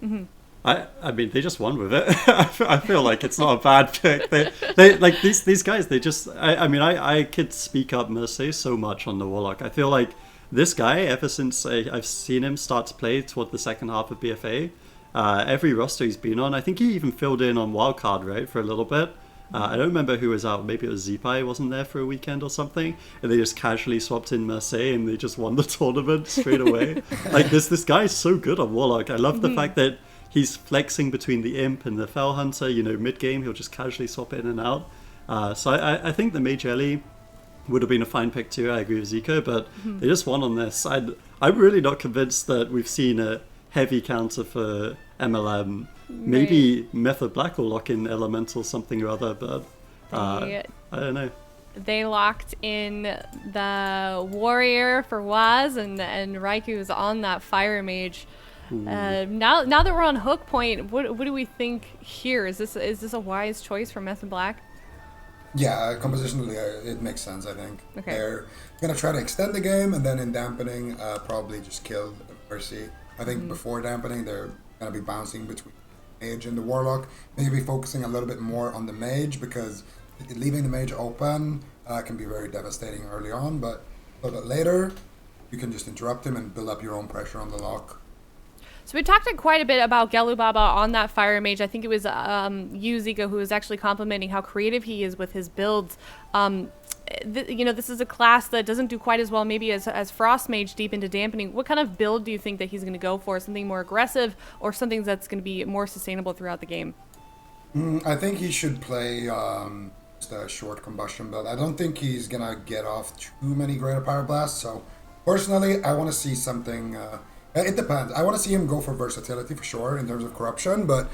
Mm-hmm. I mean, they just won with it. I feel like it's not a bad pick. They like these guys. They just. I could speak up Mercedes so much on the Warlock. I feel like this guy, ever since I've seen him start to play toward the second half of BFA, every roster he's been on, I think he even filled in on Wildcard, right, for a little bit. I don't remember who was out. Maybe it was Zipai wasn't there for a weekend or something, and they just casually swapped in Mercedes and they just won the tournament straight away. Like this guy is so good on Warlock. I love the fact that he's flexing between the Imp and the Fell Hunter. You know, mid game he'll just casually swap in and out. So I think the Mage Ellie would have been a fine pick too. I agree with Zico, but they just won on this. I'm really not convinced that we've seen a heavy counter for MLM. Maybe Method Black will lock in Elemental something or other, but I don't know. They locked in the Warrior for Waz, and Raiku's on that Fire Mage. Now that we're on Hook Point, what do we think here? Is this a wise choice for Method Black? Yeah, compositionally, it makes sense, I think. Okay. They're going to try to extend the game, and then in dampening, probably just kill Mercy. I think before dampening, they're going to be bouncing between Mage and the Warlock, maybe focusing a little bit more on the Mage, because leaving the Mage open can be very devastating early on, but a little bit later, you can just interrupt him and build up your own pressure on the lock. So we talked quite a bit about Gelu Baba on that Fire Mage. I think it was you, Zico, who was actually complimenting how creative he is with his builds. This is a class that doesn't do quite as well maybe as Frost Mage deep into dampening. What kind of build do you think that he's going to go for? Something more aggressive or something that's going to be more sustainable throughout the game? I think he should play just a short combustion build. I don't think he's gonna get off too many greater pyroblasts. So personally, I want to see something. It depends. I want to see him go for versatility for sure in terms of corruption, but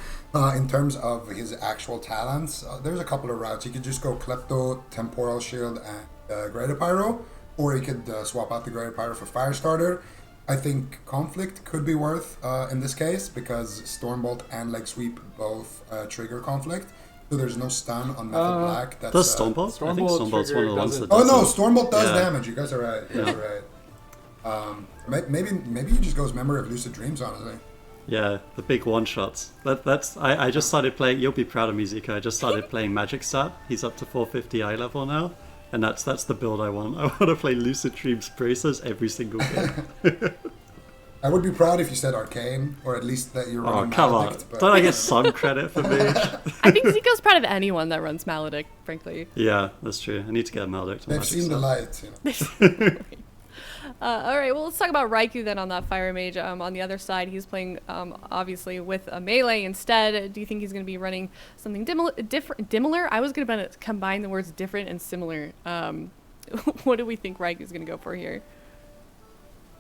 in terms of his actual talents, there's a couple of routes. He could just go Klepto, Temporal Shield, and Greater Pyro, or he could swap out the Greater Pyro for Firestarter. I think Conflict could be worth in this case because Stormbolt and Leg Sweep both trigger Conflict. So there's no stun on Method Black. That's, Does Stormbolt? I think Stormbolt Stormbolt's one of the ones that Oh does no, it. Stormbolt does Yeah. damage. You guys are right. You guys are right. Maybe he just goes Memory of Lucid Dreams, honestly. Yeah, the big one-shots. I just started playing, you'll be proud of me, Zika, I just started playing Magic Stat. He's up to 450 eye level now. And that's the build I want. I want to play Lucid Dreams Bracers every single game. I would be proud if you said Arcane, or at least that you're Oh, running come on. Maledict, but Don't I get some credit for Mage? I think Zico's proud of anyone that runs Maledict, frankly. Yeah, that's true. I need to get a Maledict. they've seen the light. You know. All right, well, let's talk about Raikou then on that Fire Mage. On the other side, he's playing, obviously, with a melee instead. Do you think he's going to be running something dissimilar? I was going to combine the words different and similar. What do we think Raikou's going to go for here?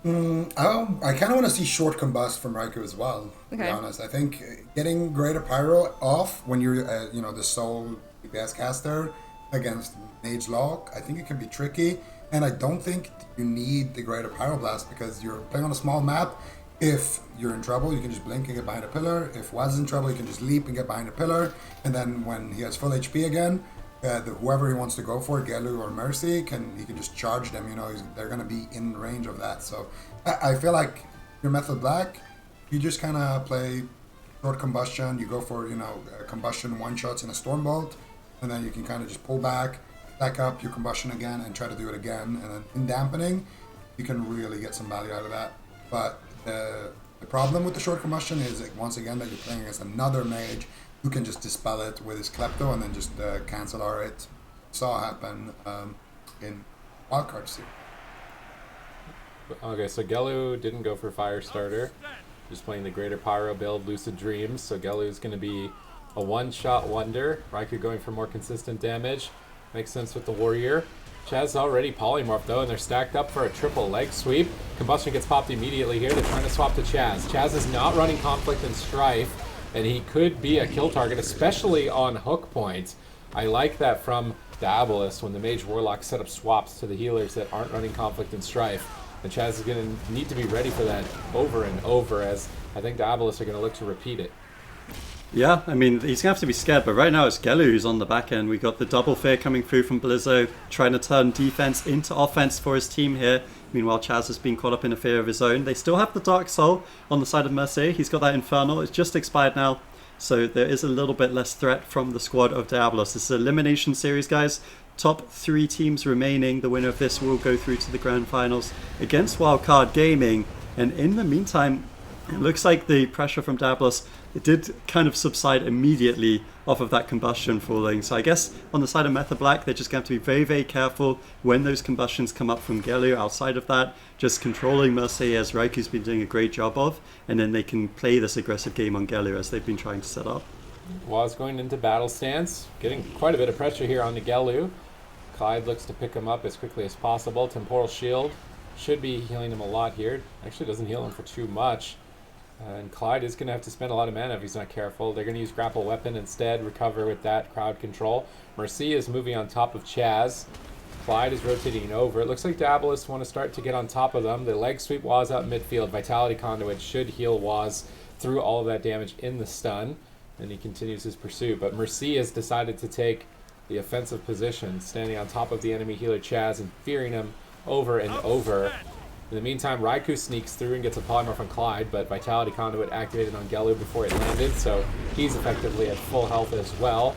I kind of want to see short combust from Raikou as well, to be Okay. honest. I think getting Greater Pyro off when you're, the sole DPS caster against Mage Lock, I think it can be tricky. And I don't think you need the Greater Pyroblast because you're playing on a small map. If you're in trouble, you can just blink and get behind a pillar. If Waz is in trouble, you can just leap and get behind a pillar. And then when he has full HP again, whoever he wants to go for, Gelu or Mercy, he can just charge them. They're going to be in range of that. So I feel like your Method Black, you just kind of play short combustion. You go for combustion one shots in a Stormbolt, and then you can kind of just pull back up your combustion again and try to do it again, and then in dampening you can really get some value out of that. But the problem with the short combustion is once again that you're playing against another mage who can just dispel it with his Klepto and then just cancel it. Saw happen in Wildcard series. Okay, so Gelu didn't go for Firestarter. Just playing the Greater Pyro build, Lucid Dreams. So Gelu's going to be a one-shot wonder. Raikou going for more consistent damage. Makes sense with the Warrior. Chaz already polymorphed though, and they're stacked up for a triple leg sweep. Combustion gets popped immediately here. They're trying to swap to Chaz. Chaz is not running Conflict and Strife, and he could be a kill target, especially on hook points. I like that from Diablo when the Mage Warlock set up swaps to the healers that aren't running Conflict and Strife. And Chaz is going to need to be ready for that over and over, as I think Diablo are going to look to repeat it. Yeah, I mean, he's going to have to be scared, but right now it's Gelu who's on the back end. We got the double fear coming through from Blizzo, trying to turn defense into offense for his team here. Meanwhile, Chaz has been caught up in a fear of his own. They still have the Dark Soul on the side of Mercier. He's got that Infernal. It's just expired now, so there is a little bit less threat from the squad of Diablos. This is an elimination series, guys. Top 3 teams remaining. The winner of this will go through to the grand finals against Wildcard Gaming. And in the meantime, it looks like the pressure from Diablos, it did kind of subside immediately off of that combustion falling. So I guess on the side of Method Black, they're just going to have to be very, very careful when those combustions come up from Gelu. Outside of that, just controlling Mercier, as Raiku's been doing a great job of, and then they can play this aggressive game on Gelu as they've been trying to set up. Waz going into battle stance, getting quite a bit of pressure here on the Gelu. Clyde looks to pick him up as quickly as possible. Temporal Shield should be healing him a lot here. Actually doesn't heal him for too much. And Clyde is going to have to spend a lot of mana if he's not careful. They're going to use Grapple Weapon instead, recover with that crowd control. Mercy is moving on top of Chaz. Clyde is rotating over. It looks like Diabolists want to start to get on top of them. The leg sweep Waz out midfield. Vitality Conduit should heal Waz through all of that damage in the stun. And he continues his pursuit. But Mercy has decided to take the offensive position, standing on top of the enemy healer Chaz and fearing him over and over. In the meantime, Raikou sneaks through and gets a polymorph on Clyde, but Vitality Conduit activated on Gelu before it landed, so he's effectively at full health as well.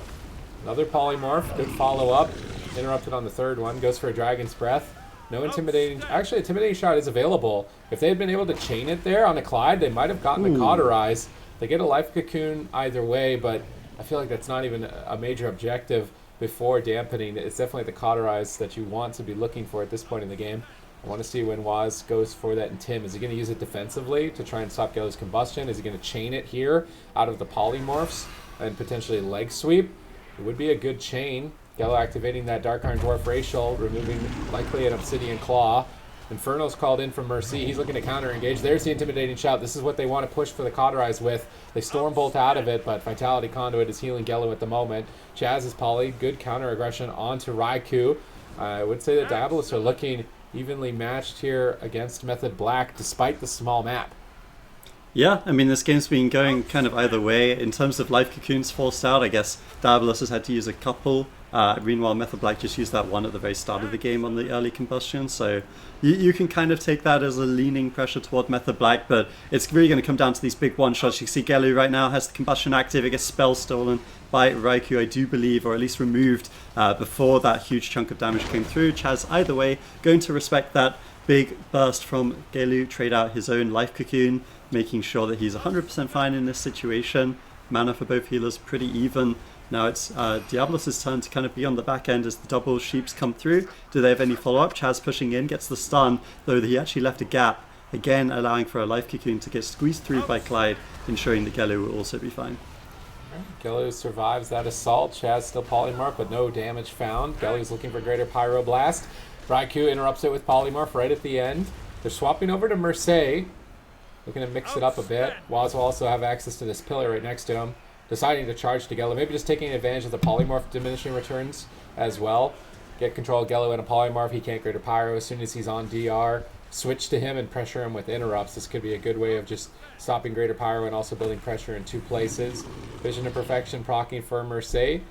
Another polymorph, good follow-up. Interrupted on the third one, goes for a Dragon's Breath. No intimidating... Actually, intimidating shot is available. If they had been able to chain it there on a Clyde, they might have gotten a Cauterize. They get a Life Cocoon either way, but I feel like that's not even a major objective before dampening. It's definitely the Cauterize that you want to be looking for at this point in the game. I want to see when Waz goes for that in Tim. Is he going to use it defensively to try and stop Gelu's combustion? Is he going to chain it here out of the polymorphs? and potentially leg sweep. It would be a good chain. Gallo activating that Dark Iron Dwarf Racial, removing likely an Obsidian Claw. Inferno's called in from Mercy. He's looking to counter-engage. There's the Intimidating Shout. This is what they want to push for the Cauterize with. They Stormbolt out of it, but Vitality Conduit is healing Gallo at the moment. Chaz is poly. Good counter-aggression onto Raikou. I would say that Diablos are looking evenly matched here against Method Black, despite the small map. Yeah, I mean, this game's been going kind of either way. In terms of life cocoons forced out, I guess Diablos has had to use a couple. Meanwhile, Method Black just used that one at the very start of the game on the early combustion. So you can kind of take that as a leaning pressure toward Method Black, but it's really going to come down to these big one-shots. You can see Gelu right now has the combustion active. It gets spell stolen by Raikou, I do believe, or at least removed before that huge chunk of damage came through. Chaz, either way, going to respect that big burst from Gelu, trade out his own life cocoon, making sure that he's 100% fine in this situation. Mana for both healers pretty even. Now it's Diablos' turn to kind of be on the back end as the double sheeps come through. Do they have any follow-up? Chaz pushing in, gets the stun, though he actually left a gap, again allowing for a life cocoon to get squeezed through by Clyde, ensuring that Gelu will also be fine. Gelu survives that assault. Chaz still polymorph, but no damage found. Gelu's looking for greater Pyroblast. Raikou interrupts it with polymorph right at the end. They're swapping over to Mercy, looking to mix it up a bit. Waz will also have access to this pillar right next to him. Deciding to charge to Gelu, maybe just taking advantage of the polymorph diminishing returns as well. Get control of Gelu in a polymorph. He can't greater pyro as soon as he's on DR. Switch to him and pressure him with interrupts. This could be a good way of just stopping greater pyro and also building pressure in two places. Vision of Perfection proccing for Mercy.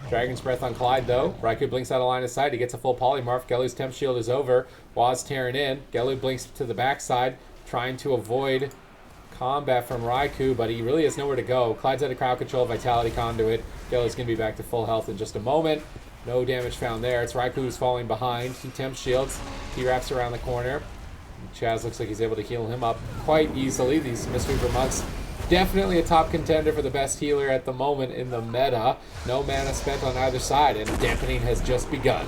Dragon's Breath on Clyde though. Raikou blinks out of line of sight. He gets a full polymorph. Gelu's temp shield is over. Waz tearing in. Gelu blinks to the backside, trying to avoid combat from Raikou, but he really has nowhere to go. Clyde's out of crowd control, Vitality Conduit. Gelu's going to be back to full health in just a moment. No damage found there. It's Raikou who's falling behind. He temp shields. He wraps around the corner. Chaz looks like he's able to heal him up quite easily. These Mistweaver monks, definitely a top contender for the best healer at the moment in the meta. No mana spent on either side, and dampening has just begun.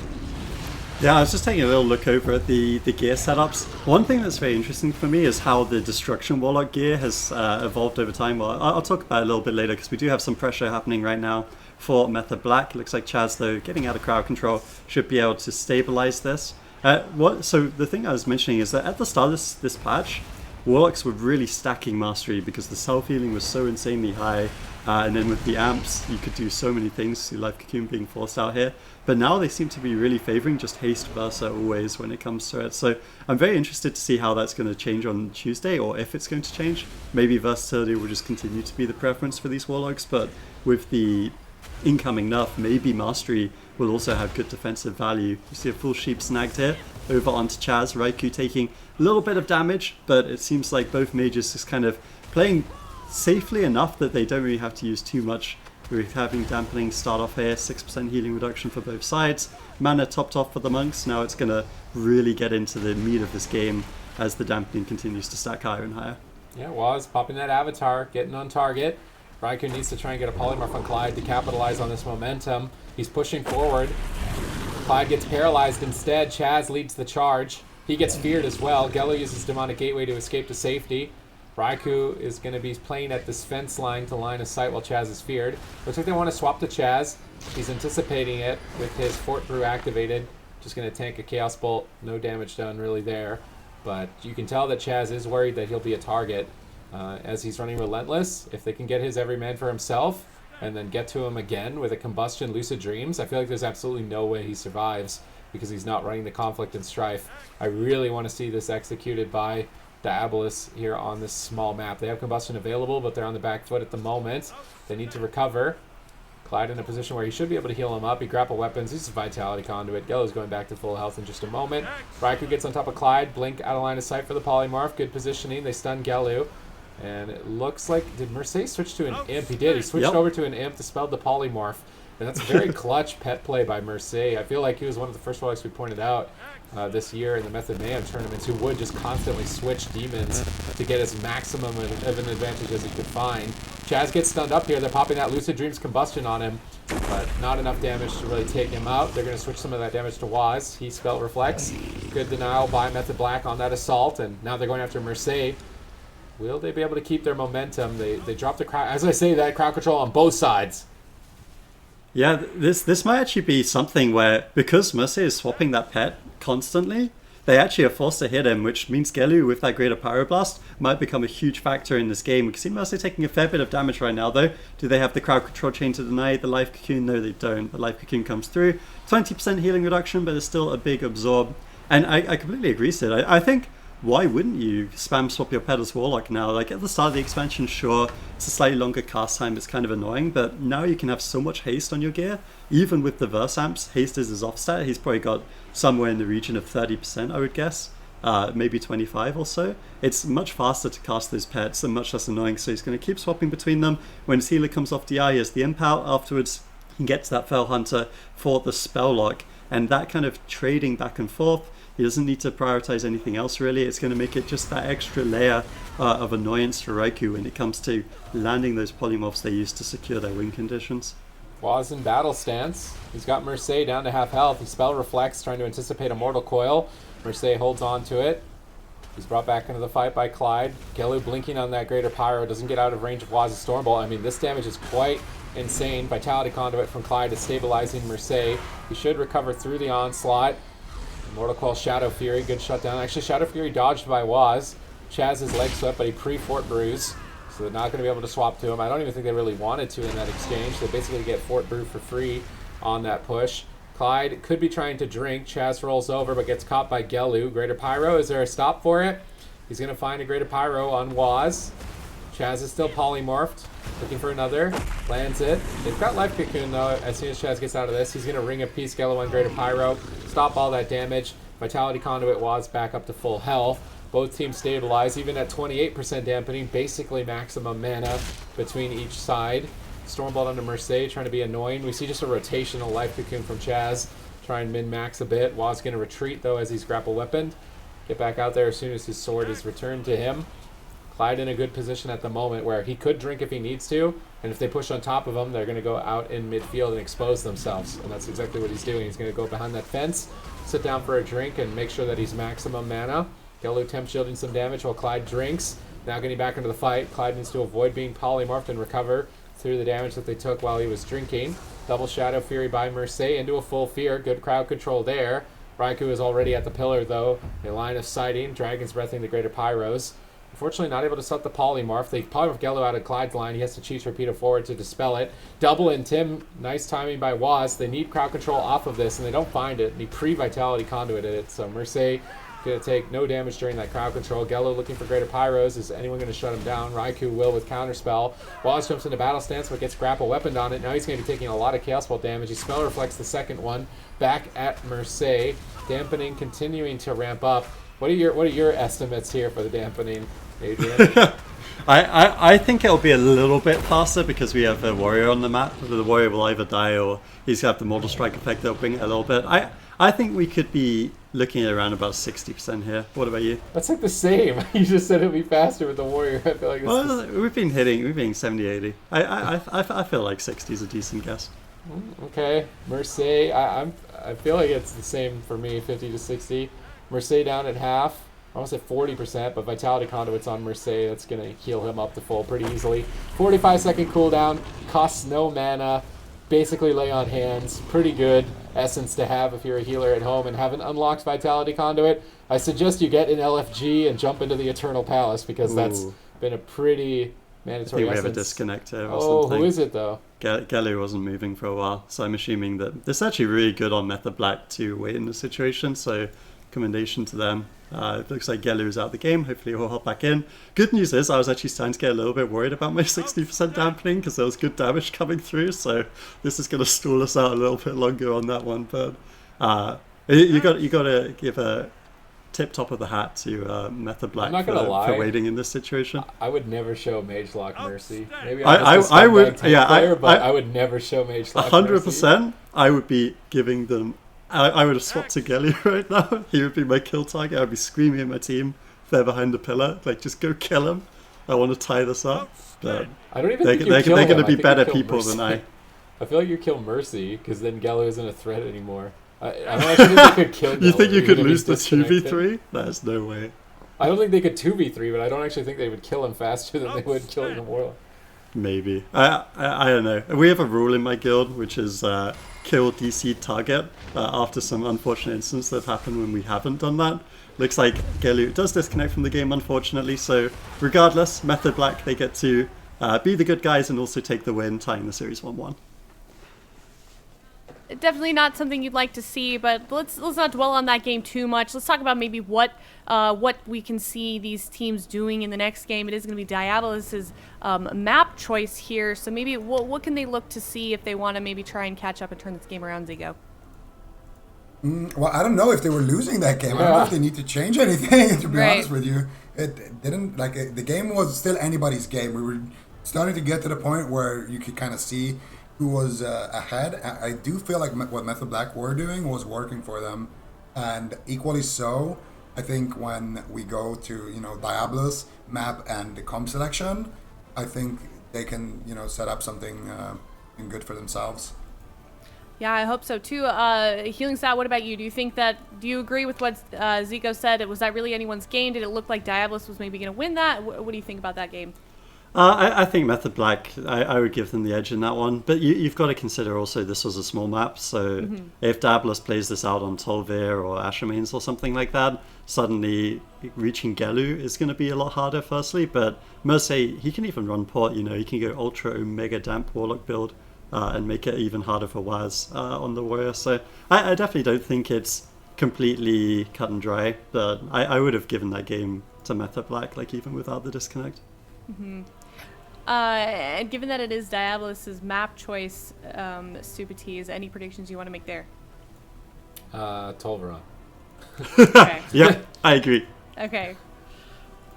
Yeah, I was just taking a little look over at the gear setups. One thing that's very interesting for me is how the Destruction Warlock gear has evolved over time. Well, I'll talk about it a little bit later because we do have some pressure happening right now for Method Black. It looks like Chaz, though, getting out of crowd control, should be able to stabilize this. So the thing I was mentioning is that at the start of this patch, Warlocks were really stacking mastery because the self-healing was so insanely high. And then with the amps, you could do so many things. See Life Cocoon being forced out here. But now they seem to be really favoring just haste Versa always when it comes to it. So I'm very interested to see how that's going to change on Tuesday, or if it's going to change. Maybe versatility will just continue to be the preference for these Warlocks, but with the incoming nerf, maybe mastery will also have good defensive value. You see a full sheep snagged here, over onto Chaz. Raikou taking a little bit of damage, but it seems like both mages just kind of playing safely enough that they don't really have to use too much. We're having dampening start off here, 6% healing reduction for both sides. Mana topped off for the monks. Now it's going to really get into the meat of this game as the dampening continues to stack higher and higher. Yeah, Waz popping that avatar, getting on target. Raikou needs to try and get a polymorph on Clyde to capitalize on this momentum. He's pushing forward. Clyde gets paralyzed instead. Chaz leads the charge. He gets feared as well. Gelu uses Demonic Gateway to escape to safety. Raikou is going to be playing at this fence line to line of sight while Chaz is feared. Looks like they want to swap to Chaz. He's anticipating it with his Fort Brew activated. Just going to tank a Chaos Bolt. No damage done really there. But you can tell that Chaz is worried that he'll be a target as he's running Relentless. If they can get his every man for himself and then get to him again with a Combustion Lucid Dreams, I feel like there's absolutely no way he survives because he's not running the Conflict and Strife. I really want to see this executed by Diablos here on this small map. They have Combustion available, but they're on the back foot at the moment. They need to recover. Clyde in a position where he should be able to heal him up. He grapple weapons. This is Vitality Conduit. Gelu's going back to full health in just a moment. Raikou gets on top of Clyde. Blink out of line of sight for the polymorph. Good positioning. They stun Gelu. And it looks like... Did Mercy switch to an imp? He did. He switched over to an imp, dispelled the polymorph. And that's a very clutch pet play by Mercy. I feel like he was one of the first Warlocks we pointed out this year in the Method Mayhem tournaments who would just constantly switch demons to get as maximum of an advantage as he could find. Chaz gets stunned up here. They're popping that Lucid Dreams Combustion on him, but not enough damage to really take him out. They're going to switch some of that damage to Waz. He spell reflects. Good denial by Method Black on that assault, and now they're going after Mercy. Will they be able to keep their momentum? They dropped the crowd. As I say, that crowd control on both sides. Yeah, this might actually be something where, because Mercy is swapping that pet constantly, they actually are forced to hit him, which means Gelu with that greater Pyroblast might become a huge factor in this game. We can see Mercy taking a fair bit of damage right now, though. Do they have the crowd control chain to deny the Life Cocoon? No, they don't. The Life Cocoon comes through. 20% healing reduction, but it's still a big absorb. And I completely agree, Sid. I think, why wouldn't you spam swap your pet as Warlock now? Like, at the start of the expansion, sure, it's a slightly longer cast time, it's kind of annoying, but now you can have so much haste on your gear. Even with the Verse Amps, haste is his offstat. He's probably got somewhere in the region of 30%, I would guess. Maybe 25 or so. It's much faster to cast those pets and much less annoying, so he's going to keep swapping between them. When his healer comes off DI, he has the Imp out. Afterwards, he gets that Fell Hunter for the spell lock, and that kind of trading back and forth, he doesn't need to prioritize anything else really. It's going to make it just that extra layer of annoyance for Raikou when it comes to landing those polymorphs they use to secure their win conditions. Waz in battle stance. He's got Mercedes down to half health. He spell reflects, trying to anticipate a Mortal Coil. Mercedes holds on to it. He's brought back into the fight by Clyde. Gelu blinking on that greater Pyro, doesn't get out of range of Waz's Stormbolt. I mean, this damage is quite insane. Vitality Conduit from Clyde is stabilizing Mercedes. He should recover through the onslaught. Mortal Coil Shadow Fury, good shutdown. Actually, Shadow Fury dodged by Waz. Chaz his leg swept, but he pre-Fort Bruise, so they're not going to be able to swap to him. I don't even think they really wanted to in that exchange. They basically get Fort Brew for free on that push. Clyde could be trying to drink. Chaz rolls over, but gets caught by Gelu. Greater Pyro, is there a stop for it? He's going to find a Greater Pyro on Waz. Chaz is still polymorphed, looking for another, lands it. They've got Life Cocoon though. As soon as Chaz gets out of this, he's going to ring a piece, Gelu on Greater Pyro, stop all that damage. Vitality Conduit Waz back up to full health. Both teams stabilize, even at 28% dampening, basically maximum mana between each side. Stormbolt onto Mercedes, trying to be annoying. We see just a rotational Life Cocoon from Chaz, try and min-max a bit. Waz going to retreat though as he's grapple weaponed. Get back out there as soon as his sword is returned to him. Clyde in a good position at the moment where he could drink if he needs to, and if they push on top of him, they're going to go out in midfield and expose themselves, and that's exactly what he's doing. He's going to go behind that fence, sit down for a drink, and make sure that he's maximum mana. Gelu temp shielding some damage while Clyde drinks. Now getting back into the fight, Clyde needs to avoid being polymorphed and recover through the damage that they took while he was drinking. Double Shadow Fury by Mercedes into a full fear, good crowd control there. Raikou is already at the pillar though, a line of sighting, Dragon's Breathing the Greater Pyros. Unfortunately, not able to set the polymorph. They polymorph Gelu out of Clyde's line. He has to cheat Torpedo forward to dispel it. Double in Tim. Nice timing by Waz. They need crowd control off of this, and they don't find it. They pre-Vitality Conduit it. So Mercedes going to take no damage during that crowd control. Gelu looking for Greater Pyros. Is anyone going to shut him down? Raikou will with Counterspell. Waz jumps into battle stance, but gets grapple weaponed on it. Now he's going to be taking a lot of Chaos Bolt damage. He spell reflects the second one. Back at Mercedes. Dampening continuing to ramp up. What are your estimates here for the dampening, Adrian? I think it'll be a little bit faster because we have a warrior on the map. The warrior will either die or he's got the Mortal Strike effect that'll bring it a little bit. I think we could be looking at around about 60% here. What about you? That's like the same. You just said it'll be faster with the warrior. I feel like we've been hitting 70, 80. I feel like 60 is a decent guess. Okay, Mercedes. I feel like it's the same for me, 50 to 60. Mercedes down at half. I almost at 40%, but Vitality Conduit's on Mercedes. That's going to heal him up to full pretty easily. 45-second cooldown, costs no mana, basically lay on hands. Pretty good essence to have if you're a healer at home and haven't unlocked Vitality Conduit. I suggest you get an LFG and jump into the Eternal Palace because that's been a pretty mandatory essence. I think we have a disconnect here or Oh, something. who is it though? Gelu wasn't moving for a while, so I'm assuming that this is actually really good on Method Black to wait in the situation, so commendation to them. It looks like Gelu is out of the game. Hopefully he'll hop back in. Good news is I was actually starting to get a little bit worried about my 60% dampening because there was good damage coming through, so this is going to stall us out a little bit longer on that one. But you got to give a tip top of the hat to Method Black for waiting in this situation. I would never show Mage Lock Mercy. Maybe I would, yeah, but I would never show Mage Lock 100%. I would be giving them. I would have swapped to Gelu right now. He would be my kill target. I would be screaming at my team if they're behind the pillar, like just go kill him. I want to tie this up. But I don't even think they're going to be better people than I. I feel like you kill Mercy because then Gelu isn't a threat anymore. I don't actually think they could kill Gelu. You think you could lose the 2v3? There's no way. I don't think they could 2v3, but I don't actually think they would kill him faster than they would killing a Warlock. Maybe. I don't know. We have a rule in my guild, which is kill DC target after some unfortunate incidents that have happened when we haven't done that. Looks like Gelu does disconnect from the game, unfortunately, so regardless, Method Black, they get to be the good guys and also take the win, tying the series 1-1. Definitely not something you'd like to see, but let's not dwell on that game too much. Let's talk about maybe what we can see these teams doing in the next game. It is going to be Diabolus' map choice here, so maybe what can they look to see if they want to maybe try and catch up and turn this game around, Zico? Well, I don't know if they were losing that game. I don't know if they need to change anything, to be honest with you. It didn't, the game was still anybody's game. We were starting to get to the point where you could kind of see who was ahead. I do feel like what Method Black were doing was working for them. And equally so, I think when we go to, Diablo's map and the comp selection, I think they can, set up something good for themselves. Yeah, I hope so too. Healing Stat, what about you? Do you agree with what Zico said? Was that really anyone's game? Did it look like Diabolus was maybe going to win that? What do you think about that game? I think Method Black, I would give them the edge in that one. But you've got to consider also this was a small map, so if Diabolus plays this out on Tolvir or Ashermains or something like that, suddenly reaching Gelu is going to be a lot harder, firstly. But Merce, he can even run port, he can go Ultra Omega Damp Warlock build and make it even harder for Waz on the Warrior. So I definitely don't think it's completely cut and dry, but I would have given that game to Method Black, even without the disconnect. And given that it is Diabolus' map choice, Supatees, any predictions you want to make there? Tolveron. Okay. Yeah, I agree. Okay.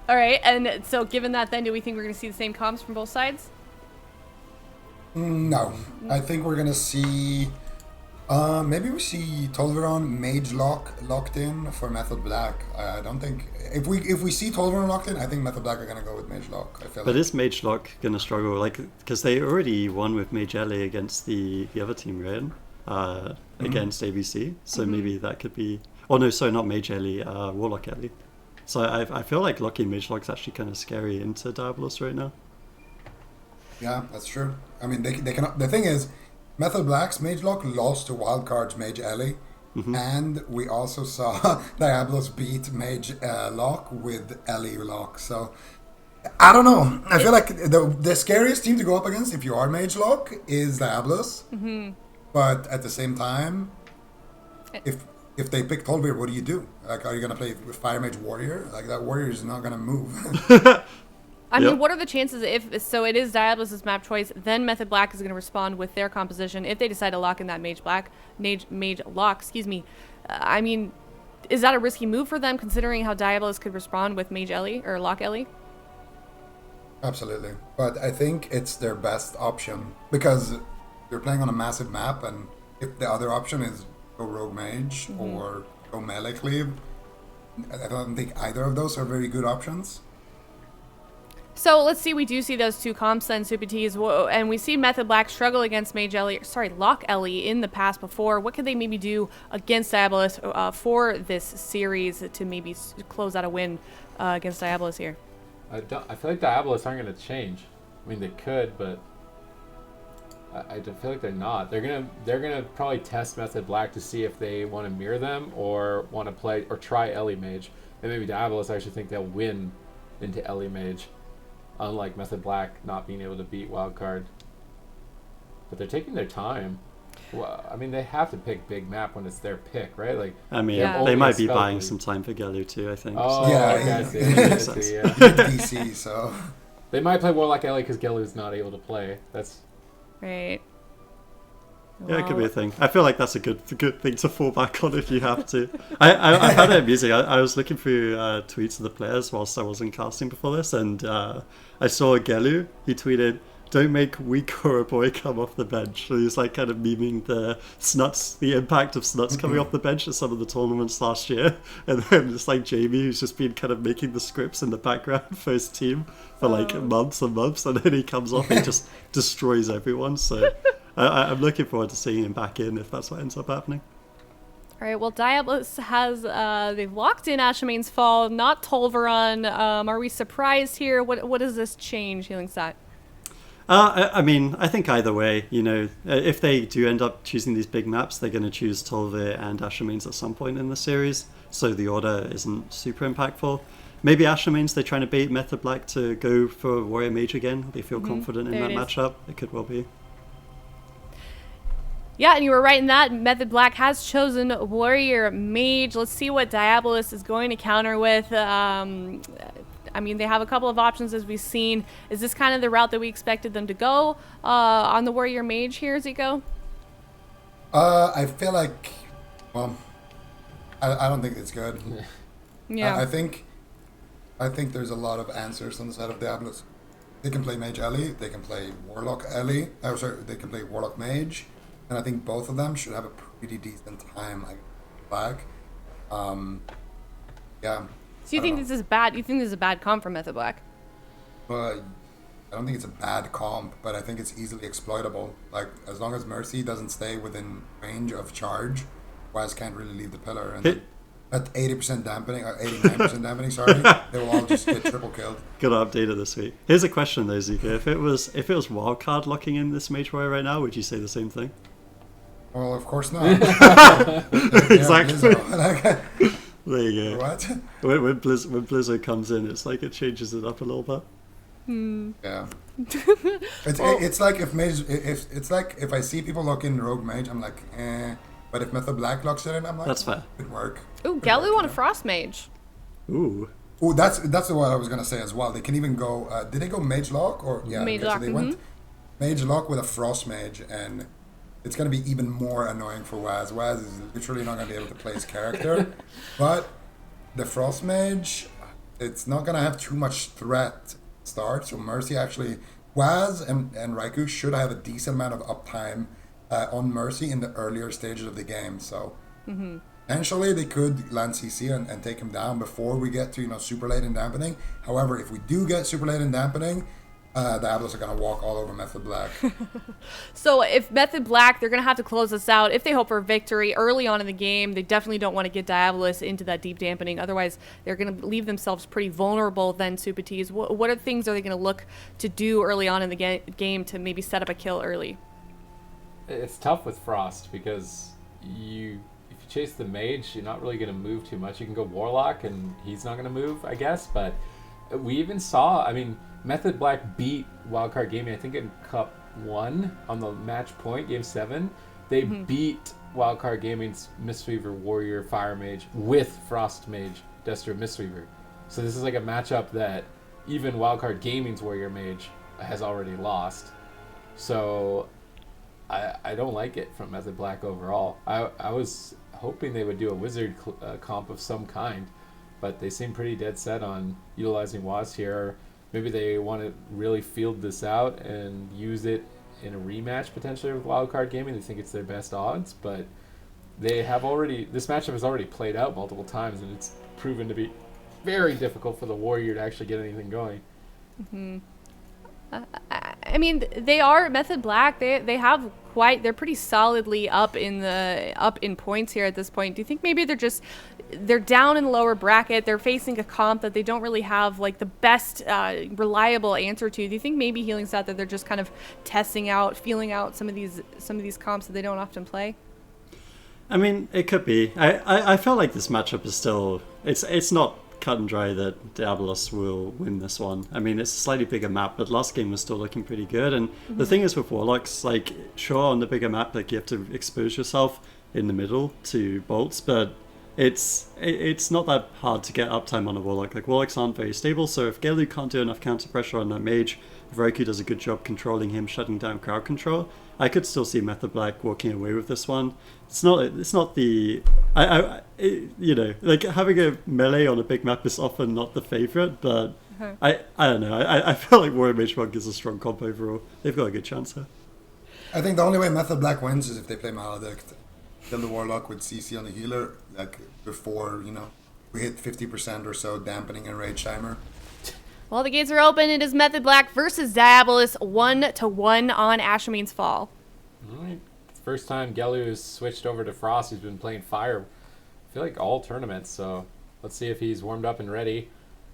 All right, and so given that, then do we think we're going to see the same comps from both sides? No, I think we're gonna see. Maybe we see Tolveron Mage locked in for Method Black. I don't think if we see Tolveron locked in, I think Method Black are gonna go with Mage Lock. But is Mage Lock gonna struggle? Because they already won with Mage Ellie against the other team, right? Against AWC. So maybe that could be. Oh no, sorry, not Mage Ellie, Warlock Ellie. So I feel like locking Mage Lock's actually kind of scary into Diabolus right now. Yeah, that's true. I mean, they cannot. The thing is, Method Black's Mage Lock lost to Wildcard's Mage Ellie, and we also saw Diablos beat Mage Lock with Ellie Lock. So I don't know. I feel like the scariest team to go up against if you are Mage Lock is Diablos. But at the same time, if they pick Tolvir, what do you do? Are you gonna play with Fire Mage Warrior? That Warrior is not gonna move. I mean, what are the chances if so it is Diabolus' map choice, then Method Black is going to respond with their composition if they decide to lock in that Mage Lock, I mean, is that a risky move for them considering how Diabolus could respond with Mage Ellie or Lock Ellie? Absolutely. But I think it's their best option because they're playing on a massive map, and if the other option is go Rogue Mage or go Melee Cleave, I don't think either of those are very good options. So let's see, we do see those two comps then, Supatees, and we see Method Black struggle against Lock Ellie in the past before. What could they maybe do against Diabolus for this series to maybe close out a win against Diabolus here? I feel like Diabolus aren't going to change. I mean, they could, but I feel like they're not. They're gonna probably test Method Black to see if they want to mirror them or want to play or try Ellie Mage. And maybe Diabolus, I actually think they'll win into Ellie Mage. Unlike Method Black not being able to beat Wildcard. But they're taking their time. Well, I mean, they have to pick big map when it's their pick, right? They might be buying some time for Gelu too, I think. Oh, so. Yeah, okay, I see. Yeah. DC, so They might play Warlock Ellie because Gelu's not able to play. That's right. Yeah, it could be a thing. I feel like that's a good thing to fall back on if you have to. I found it amusing. I was looking through tweets of the players whilst I wasn't casting before this, and I saw Gelu. He tweeted, "Don't make weak or a boy come off the bench." So he's kind of memeing the impact of Snuts coming off the bench at some of the tournaments last year. And then it's Jamie, who's just been kind of making the scripts in the background for his team for months and months, and then he comes off and just destroys everyone. So I'm looking forward to seeing him back in if that's what ends up happening. All right, well, Diablos has, they've locked in Ashamane's Fall, not Tolvaron. Are we surprised here? What does this change, Healing Sat? I mean, I think either way, if they do end up choosing these big maps, they're going to choose Tolver and Ashamane's at some point in the series, so the order isn't super impactful. Maybe Ashamane's, they're trying to bait Method Black to go for Warrior Mage again. They feel confident in that matchup. It could well be. Yeah, and you were right in that. Method Black has chosen Warrior Mage. Let's see what Diabolus is going to counter with. I mean, they have a couple of options, as we've seen. Is this kind of the route that we expected them to go on the Warrior Mage here, Zico? I feel like, well, I don't think it's good. Yeah. I think there's a lot of answers on the side of Diablos. They can play Mage Ellie, they can play Warlock Ellie, they can play Warlock Mage. And I think both of them should have a pretty decent time, like Black. Yeah. So you think this is bad? You think this is a bad comp for Method Black? I don't think it's a bad comp, but I think it's easily exploitable. Like, as long as Mercy doesn't stay within range of charge, Waz can't really leave the pillar. And at 80% dampening, or 89% dampening, sorry, they will all just get triple killed. Good update of this week. Here's a question though, Zika. If it was Wildcard locking in this Mage Warrior right now, would you say the same thing? Well, of course not. Exactly. There you go. What? When Blizzo comes in, it's like it changes it up a little bit. Yeah. It's like if I see people lock in Rogue Mage, I'm like, eh. But if Method Black locks it in, I'm like, that's fair. Could work. Ooh, Galu on a Frost Mage. Ooh. Ooh, that's what I was gonna say as well. They can even go. Did they go Mage Lock or yeah? Mage okay, Lock. so they went Mage Lock with a Frost Mage, and it's gonna be even more annoying for Waz. Waz is literally not gonna be able to play his character, but the Frost Mage, it's not gonna have too much threat start. So Mercy actually, Waz and Raikou should have a decent amount of uptime on Mercy in the earlier stages of the game. So potentially they could land CC and take him down before we get to super late in dampening. However, if we do get super late in dampening, the Diablos are going to walk all over Method Black. So if Method Black, they're going to have to close this out. If they hope for victory early on in the game, they definitely don't want to get Diabolus into that deep dampening. Otherwise, they're going to leave themselves pretty vulnerable then, Supatees. What are things are they going to look to do early on in the game to maybe set up a kill early? It's tough with Frost because if you chase the Mage, you're not really going to move too much. You can go Warlock and he's not going to move, I guess. But we even saw, I mean, Method Black beat Wildcard Gaming, I think in Cup 1 on the match point, Game 7. They beat Wildcard Gaming's Mistweaver Warrior Fire Mage with Frost Mage Destro Mistweaver. So this is like a matchup that even Wildcard Gaming's Warrior Mage has already lost. So I don't like it from Method Black overall. I was hoping they would do a Wizard comp of some kind, but they seem pretty dead set on utilizing Waz here. Maybe they want to really field this out and use it in a rematch potentially with Wildcard Gaming. They think it's their best odds, but they have this matchup has already played out multiple times, and it's proven to be very difficult for the Warrior to actually get anything going. I mean, they are Method Black. They're pretty solidly up in points here at this point. Do you think maybe they're down in the lower bracket? They're facing a comp that they don't really have like the best reliable answer to. Do you think maybe Healing Sat that they're just kind of testing out, feeling out some of these comps that they don't often play? I mean, it could be. I feel like this matchup is still it's not cut and dry that Diablos will win this one. I mean, it's a slightly bigger map, but last game was still looking pretty good. And the thing is with Warlocks, like, sure, on the bigger map, like, you have to expose yourself in the middle to bolts, but it's not that hard to get uptime on a Warlock. Like, Warlocks aren't very stable, so if Galu can't do enough counter pressure on that Mage, if Raikou does a good job controlling him, shutting down crowd control, I could still see Method Black walking away with this one. It's not the like having a melee on a big map is often not the favorite, but I don't know. I feel like Warrior Mage Monk is a strong comp overall. They've got a good chance here. I think the only way Method Black wins is if they play Maledict. Kill the Warlock with CC on the healer, like before we hit 50% or so dampening and Rage Timer. Well, the gates are open. It is Method Black versus Diabolus, 1-1 on Ashamane's Fall. All right. first time Gelu has switched over to Frost. He's been playing Fire, I feel like all tournaments, so let's see if he's warmed up and ready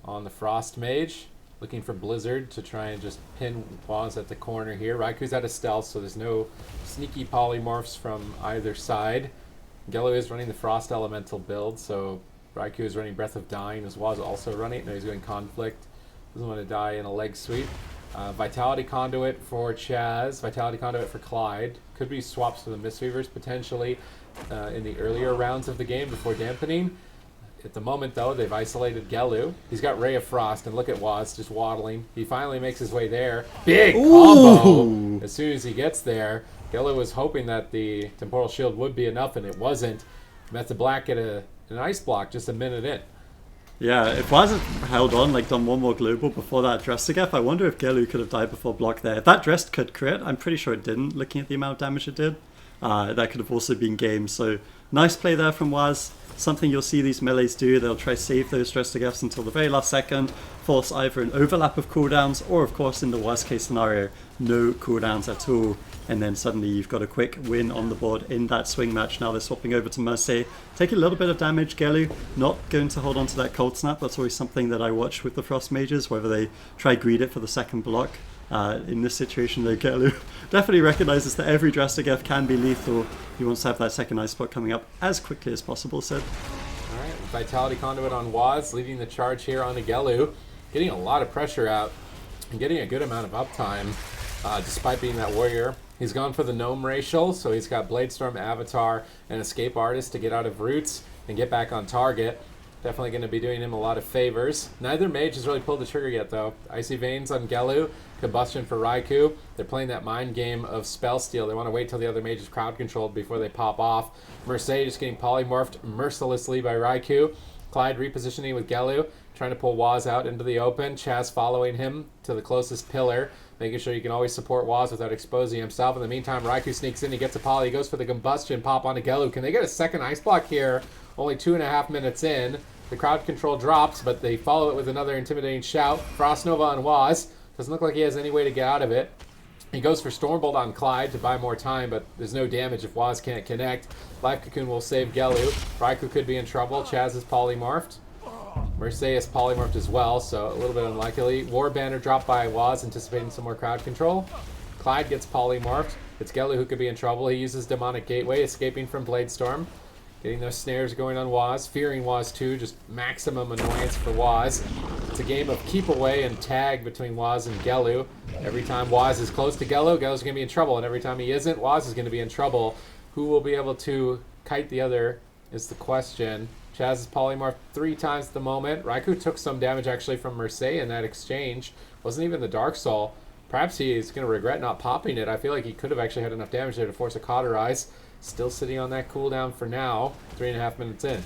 on the Frost Mage. Looking for Blizzard to try and just pin Waz at the corner here. Raiku's out of stealth, so there's no sneaky polymorphs from either side. Gelu is running the Frost Elemental build, so Raikou is running Breath of Dying as Waz also running it. No, he's doing Conflict. Doesn't want to die in a leg sweep. Vitality Conduit for Chaz. Vitality Conduit for Clyde. Could be swaps for the Mistweavers potentially in the earlier rounds of the game before dampening. At the moment, though, they've isolated Gelu. He's got Ray of Frost, and look at Waz just waddling. He finally makes his way there. Big combo! As soon as he gets there, Gelu was hoping that the Temporal Shield would be enough, and it wasn't. Method Black get an ice block just a minute in. Yeah, if Waz had held on, like done one more global before that dress to get, I wonder if Gelu could have died before block there. If that dress could crit, I'm pretty sure it didn't, looking at the amount of damage it did. That could have also been game, so nice play there from Waz. Something you'll see these melees do, they'll try to save those dress to gets until the very last second, force either an overlap of cooldowns, or of course in the worst case scenario, no cooldowns at all. And then suddenly you've got a quick win on the board in that swing match. Now they're swapping over to Mercy. Taking a little bit of damage, Gelu not going to hold on to that cold snap. That's always something that I watch with the Frost Mages, whether they try greed it for the second block. In this situation though, Gelu definitely recognizes that every drastic F can be lethal. He wants to have that second ice spot coming up as quickly as possible, so. Alright, Vitality Conduit on Waz, leading the charge here on Gelu. Getting a lot of pressure out and getting a good amount of uptime despite being that warrior. He's gone for the Gnome Racial, so he's got Bladestorm, Avatar, and Escape Artist to get out of Roots and get back on target. Definitely going to be doing him a lot of favors. Neither mage has really pulled the trigger yet, though. Icy Veins on Gelu, Combustion for Raikou. They're playing that mind game of Spell Steal. They want to wait till the other mage is crowd controlled before they pop off. Mercedes just getting polymorphed mercilessly by Raikou. Clyde repositioning with Gelu, trying to pull Waz out into the open. Chaz following him to the closest pillar, making sure you can always support Waz without exposing himself. In the meantime, Raikou sneaks in, he gets a poly, he goes for the Combustion pop onto Gelu. Can they get a second ice block here? Only 2.5 minutes in. The crowd control drops, but they follow it with another intimidating shout. Frost Nova on Waz. Doesn't look like he has any way to get out of it. He goes for Stormbolt on Clyde to buy more time, but there's no damage if Waz can't connect. Life Cocoon will save Gelu. Raikou could be in trouble. Chaz is polymorphed. Mercedes is polymorphed as well, so a little bit unlikely. War Banner dropped by Waz, anticipating some more crowd control. Clyde gets polymorphed. It's Gelu who could be in trouble. He uses Demonic Gateway, escaping from Bladestorm. Getting those snares going on Waz. Fearing Waz too, just maximum annoyance for Waz. It's a game of keep away and tag between Waz and Gelu. Every time Waz is close to Gelu, Gelu's going to be in trouble. And every time he isn't, Waz is going to be in trouble. Who will be able to kite the other is the question. Chaz is polymorphed 3 times at the moment. Raikou took some damage actually from Mercedes in that exchange. Wasn't even the Dark Soul. Perhaps he's going to regret not popping it. I feel like he could have actually had enough damage there to force a Cauterize. Still sitting on that cooldown for now, 3.5 minutes in.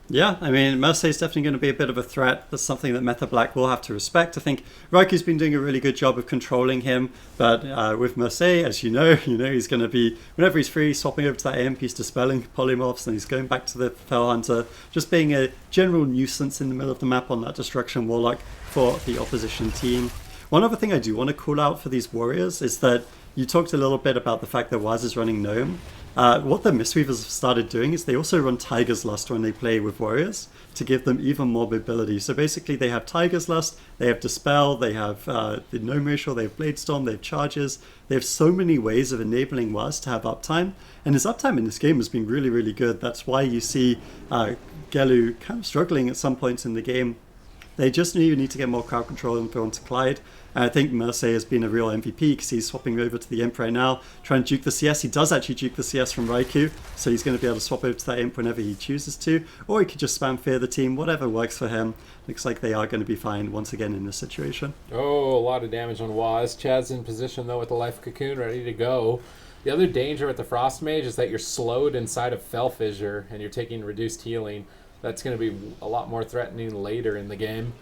Yeah, I mean, Mercy's definitely going to be a bit of a threat. That's something that Meta Black will have to respect. I think Raiku's been doing a really good job of controlling him, but with Mercy, as you know, he's going to be, whenever he's free, swapping over to that AM piece, dispelling polymorphs, and he's going back to the Fell Hunter, just being a general nuisance in the middle of the map on that Destruction Warlock for the opposition team. One other thing I do want to call out for these warriors is that you talked a little bit about the fact that Waz is running Gnome. What the Mistweavers have started doing is they also run Tiger's Lust when they play with warriors to give them even more mobility. So basically they have Tiger's Lust, they have Dispel, they have the Gnome Racial, they have Bladestorm, they have Charges. They have so many ways of enabling Waz to have uptime. And his uptime in this game has been really, really good. That's why you see Gelu kind of struggling at some points in the game. They just need to get more crowd control and throw onto Clyde. I think Mercy has been a real MVP because he's swapping over to the Imp right now, trying to juke the CS. He does actually juke the CS from Raikou, so he's going to be able to swap over to that Imp whenever he chooses to, or he could just spam Fear the team, whatever works for him. Looks like they are going to be fine once again in this situation. Oh, a lot of damage on Waz. Chad's in position though with the Life Cocoon ready to go. The other danger with the Frost Mage is that you're slowed inside of Fell Fissure and you're taking reduced healing. That's going to be a lot more threatening later in the game.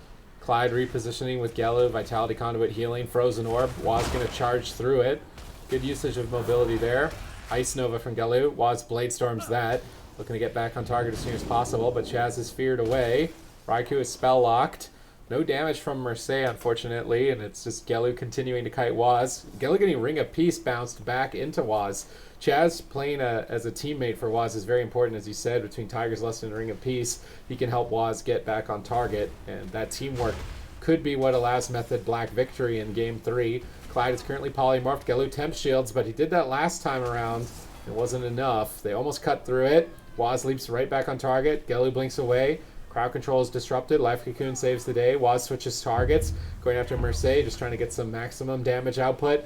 Clyde repositioning with Gelu, Vitality Conduit healing, Frozen Orb. Waz going to charge through it. Good usage of mobility there. Ice Nova from Gelu. Waz Bladestorms that. Looking to get back on target as soon as possible, but Chaz is feared away. Raikou is spell locked. No damage from Mercedes, unfortunately, and it's just Gelu continuing to kite Waz. Gelu getting Ring of Peace bounced back into Waz. Chaz playing as a teammate for Waz is very important, as you said, between Tiger's Lust and Ring of Peace. He can help Waz get back on target, and that teamwork could be what allows Method Black victory in Game 3. Clyde is currently polymorphed. Gelu temp shields, but he did that last time around. It wasn't enough. They almost cut through it. Waz leaps right back on target. Gelu blinks away. Crowd control is disrupted. Life Cocoon saves the day. Waz switches targets, going after Mercedes, just trying to get some maximum damage output.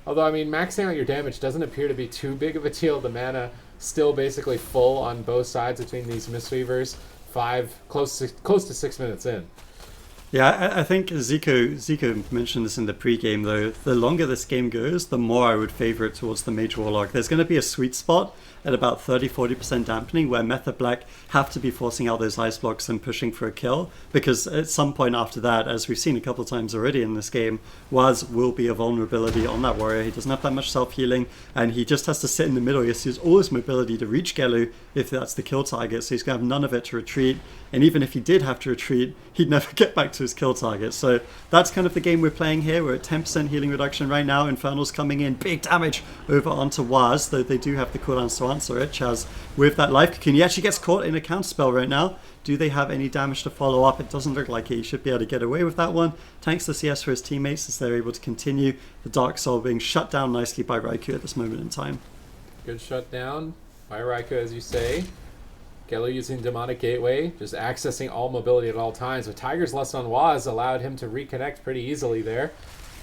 Although, I mean, maxing out your damage doesn't appear to be too big of a deal. The mana still basically full on both sides between these Mistweavers. Close to 6 minutes in. Yeah, I think Zico mentioned this in the pre-game, though. The longer this game goes, the more I would favor it towards the Mage Warlock. There's going to be a sweet spot at about 30-40% dampening where Method Black have to be forcing out those ice blocks and pushing for a kill, because at some point after that, as we've seen a couple of times already in this game, Waz will be a vulnerability on that warrior. He doesn't have that much self-healing, and he just has to sit in the middle. He has to use all his mobility to reach Gelu if that's the kill target, so he's going to have none of it to retreat, and even if he did have to retreat, he'd never get back to his kill target. So that's kind of the game we're playing here. We're at 10% healing reduction right now. Infernal's coming in, big damage over onto Waz, though they do have the cooldowns to answer it. Chaz with that life cocoon, he actually gets caught in a counter spell right now. Do they have any damage to follow up? It doesn't look like it. He should be able to get away with that one. Thanks to CS for his teammates as they're able to continue. The Dark Soul being shut down nicely by Raikou at this moment in time. Good shutdown by Raikou, as you say. Gelu using Demonic Gateway, just accessing all mobility at all times. But Tiger's Lust on Waz allowed him to reconnect pretty easily there.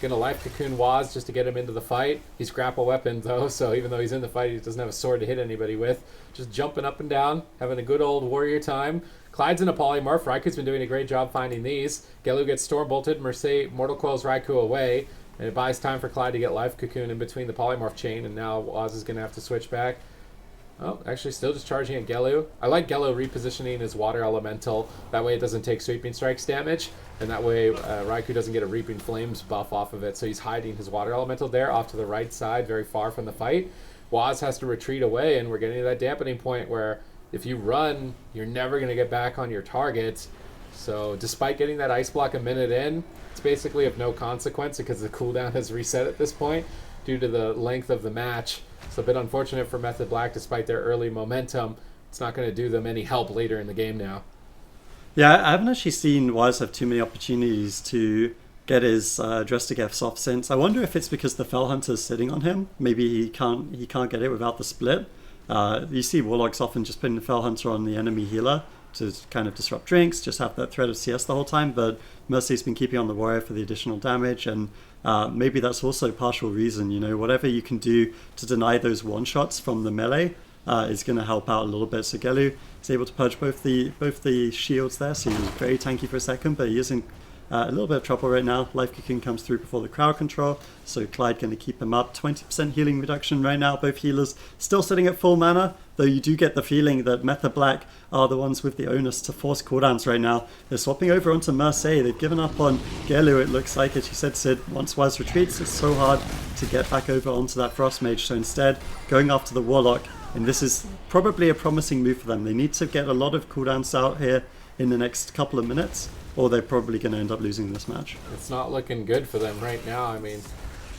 Gonna Life Cocoon Waz just to get him into the fight. He's grapple weapon though, so even though he's in the fight, he doesn't have a sword to hit anybody with. Just jumping up and down, having a good old warrior time. Clyde's in a polymorph. Raikou's been doing a great job finding these. Gelu gets Storm Bolted. Mercedes Mortal Coils Raikou away. And it buys time for Clyde to get Life Cocoon in between the polymorph chain, and now Waz is gonna have to switch back. Oh, actually still just charging at Gelu. I like Gelu repositioning his Water Elemental. That way it doesn't take Sweeping Strikes damage. And that way Raikou doesn't get a Reaping Flames buff off of it. So he's hiding his Water Elemental there off to the right side, very far from the fight. Waz has to retreat away, and we're getting to that dampening point where if you run, you're never going to get back on your target. So despite getting that Ice Block a minute in, it's basically of no consequence because the cooldown has reset at this point due to the length of the match. It's a bit unfortunate for Method Black despite their early momentum. It's not going to do them any help later in the game now. Yeah, I haven't actually seen Waz have too many opportunities to get his Dressed soft since. I wonder if it's because the Fell Hunter's sitting on him. Maybe he can't get it without the split. You see Warlocks often just putting the Fell Hunter on the enemy healer to kind of disrupt drinks, just have that threat of CS the whole time, but Mercy's been keeping on the warrior for the additional damage, and maybe that's also partial reason, you know, whatever you can do to deny those one-shots from the melee is going to help out a little bit. So Gelu is able to purge both the shields there, so he was very tanky for a second, but he is in a little bit of trouble right now. Life Cocoon comes through before the crowd control, so Clyde going to keep him up. 20% healing reduction right now, both healers still sitting at full mana, though you do get the feeling that Method Black are the ones with the onus to force cooldowns right now. They're swapping over onto Mercedes. They've given up on Gelu, it looks like. As you said, Sid, once Waz retreats, it's so hard to get back over onto that Frost Mage, so instead going after the Warlock, and this is probably a promising move for them. They need to get a lot of cooldowns out here in the next couple of minutes, or they're probably going to end up losing this match. It's not looking good for them right now. I mean,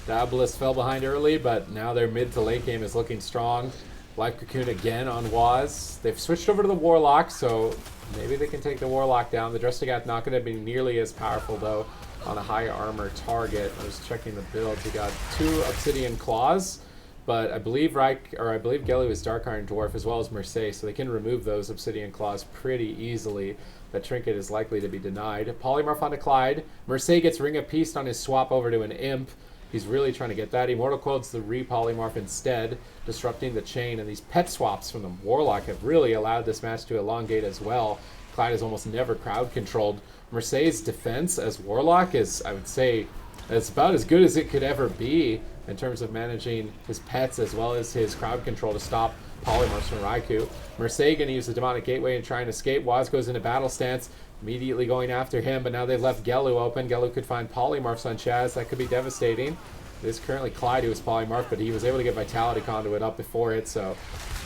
Diablo fell behind early, but now their mid to late game is looking strong. Life Cocoon again on Waz. They've switched over to the Warlock, so maybe they can take the Warlock down. The Dressed not going to be nearly as powerful, though, on a high armor target. I was checking the builds. He got 2 Obsidian Claws, but I believe Gelu is Dark Iron Dwarf as well as Mercedes, so they can remove those Obsidian Claws pretty easily. That trinket is likely to be denied. Polymorph onto Clyde. Mercedes gets Ring of Peace on his swap over to an Imp. He's really trying to get that. Immortal Codes the re-polymorph instead, disrupting the chain, and these pet swaps from the Warlock have really allowed this match to elongate as well. Clyde is almost never crowd controlled. Mercedes' defense as Warlock is, I would say, it's about as good as it could ever be in terms of managing his pets as well as his crowd control to stop polymorphs from Raikou. Mercedes going to use the Demonic Gateway and try and escape. Waz goes into battle stance, immediately going after him, but now they've left Gelu open. Gelu could find polymorphs on Chaz. That could be devastating. It is currently Clyde who is polymorphed, but he was able to get Vitality Conduit up before it, so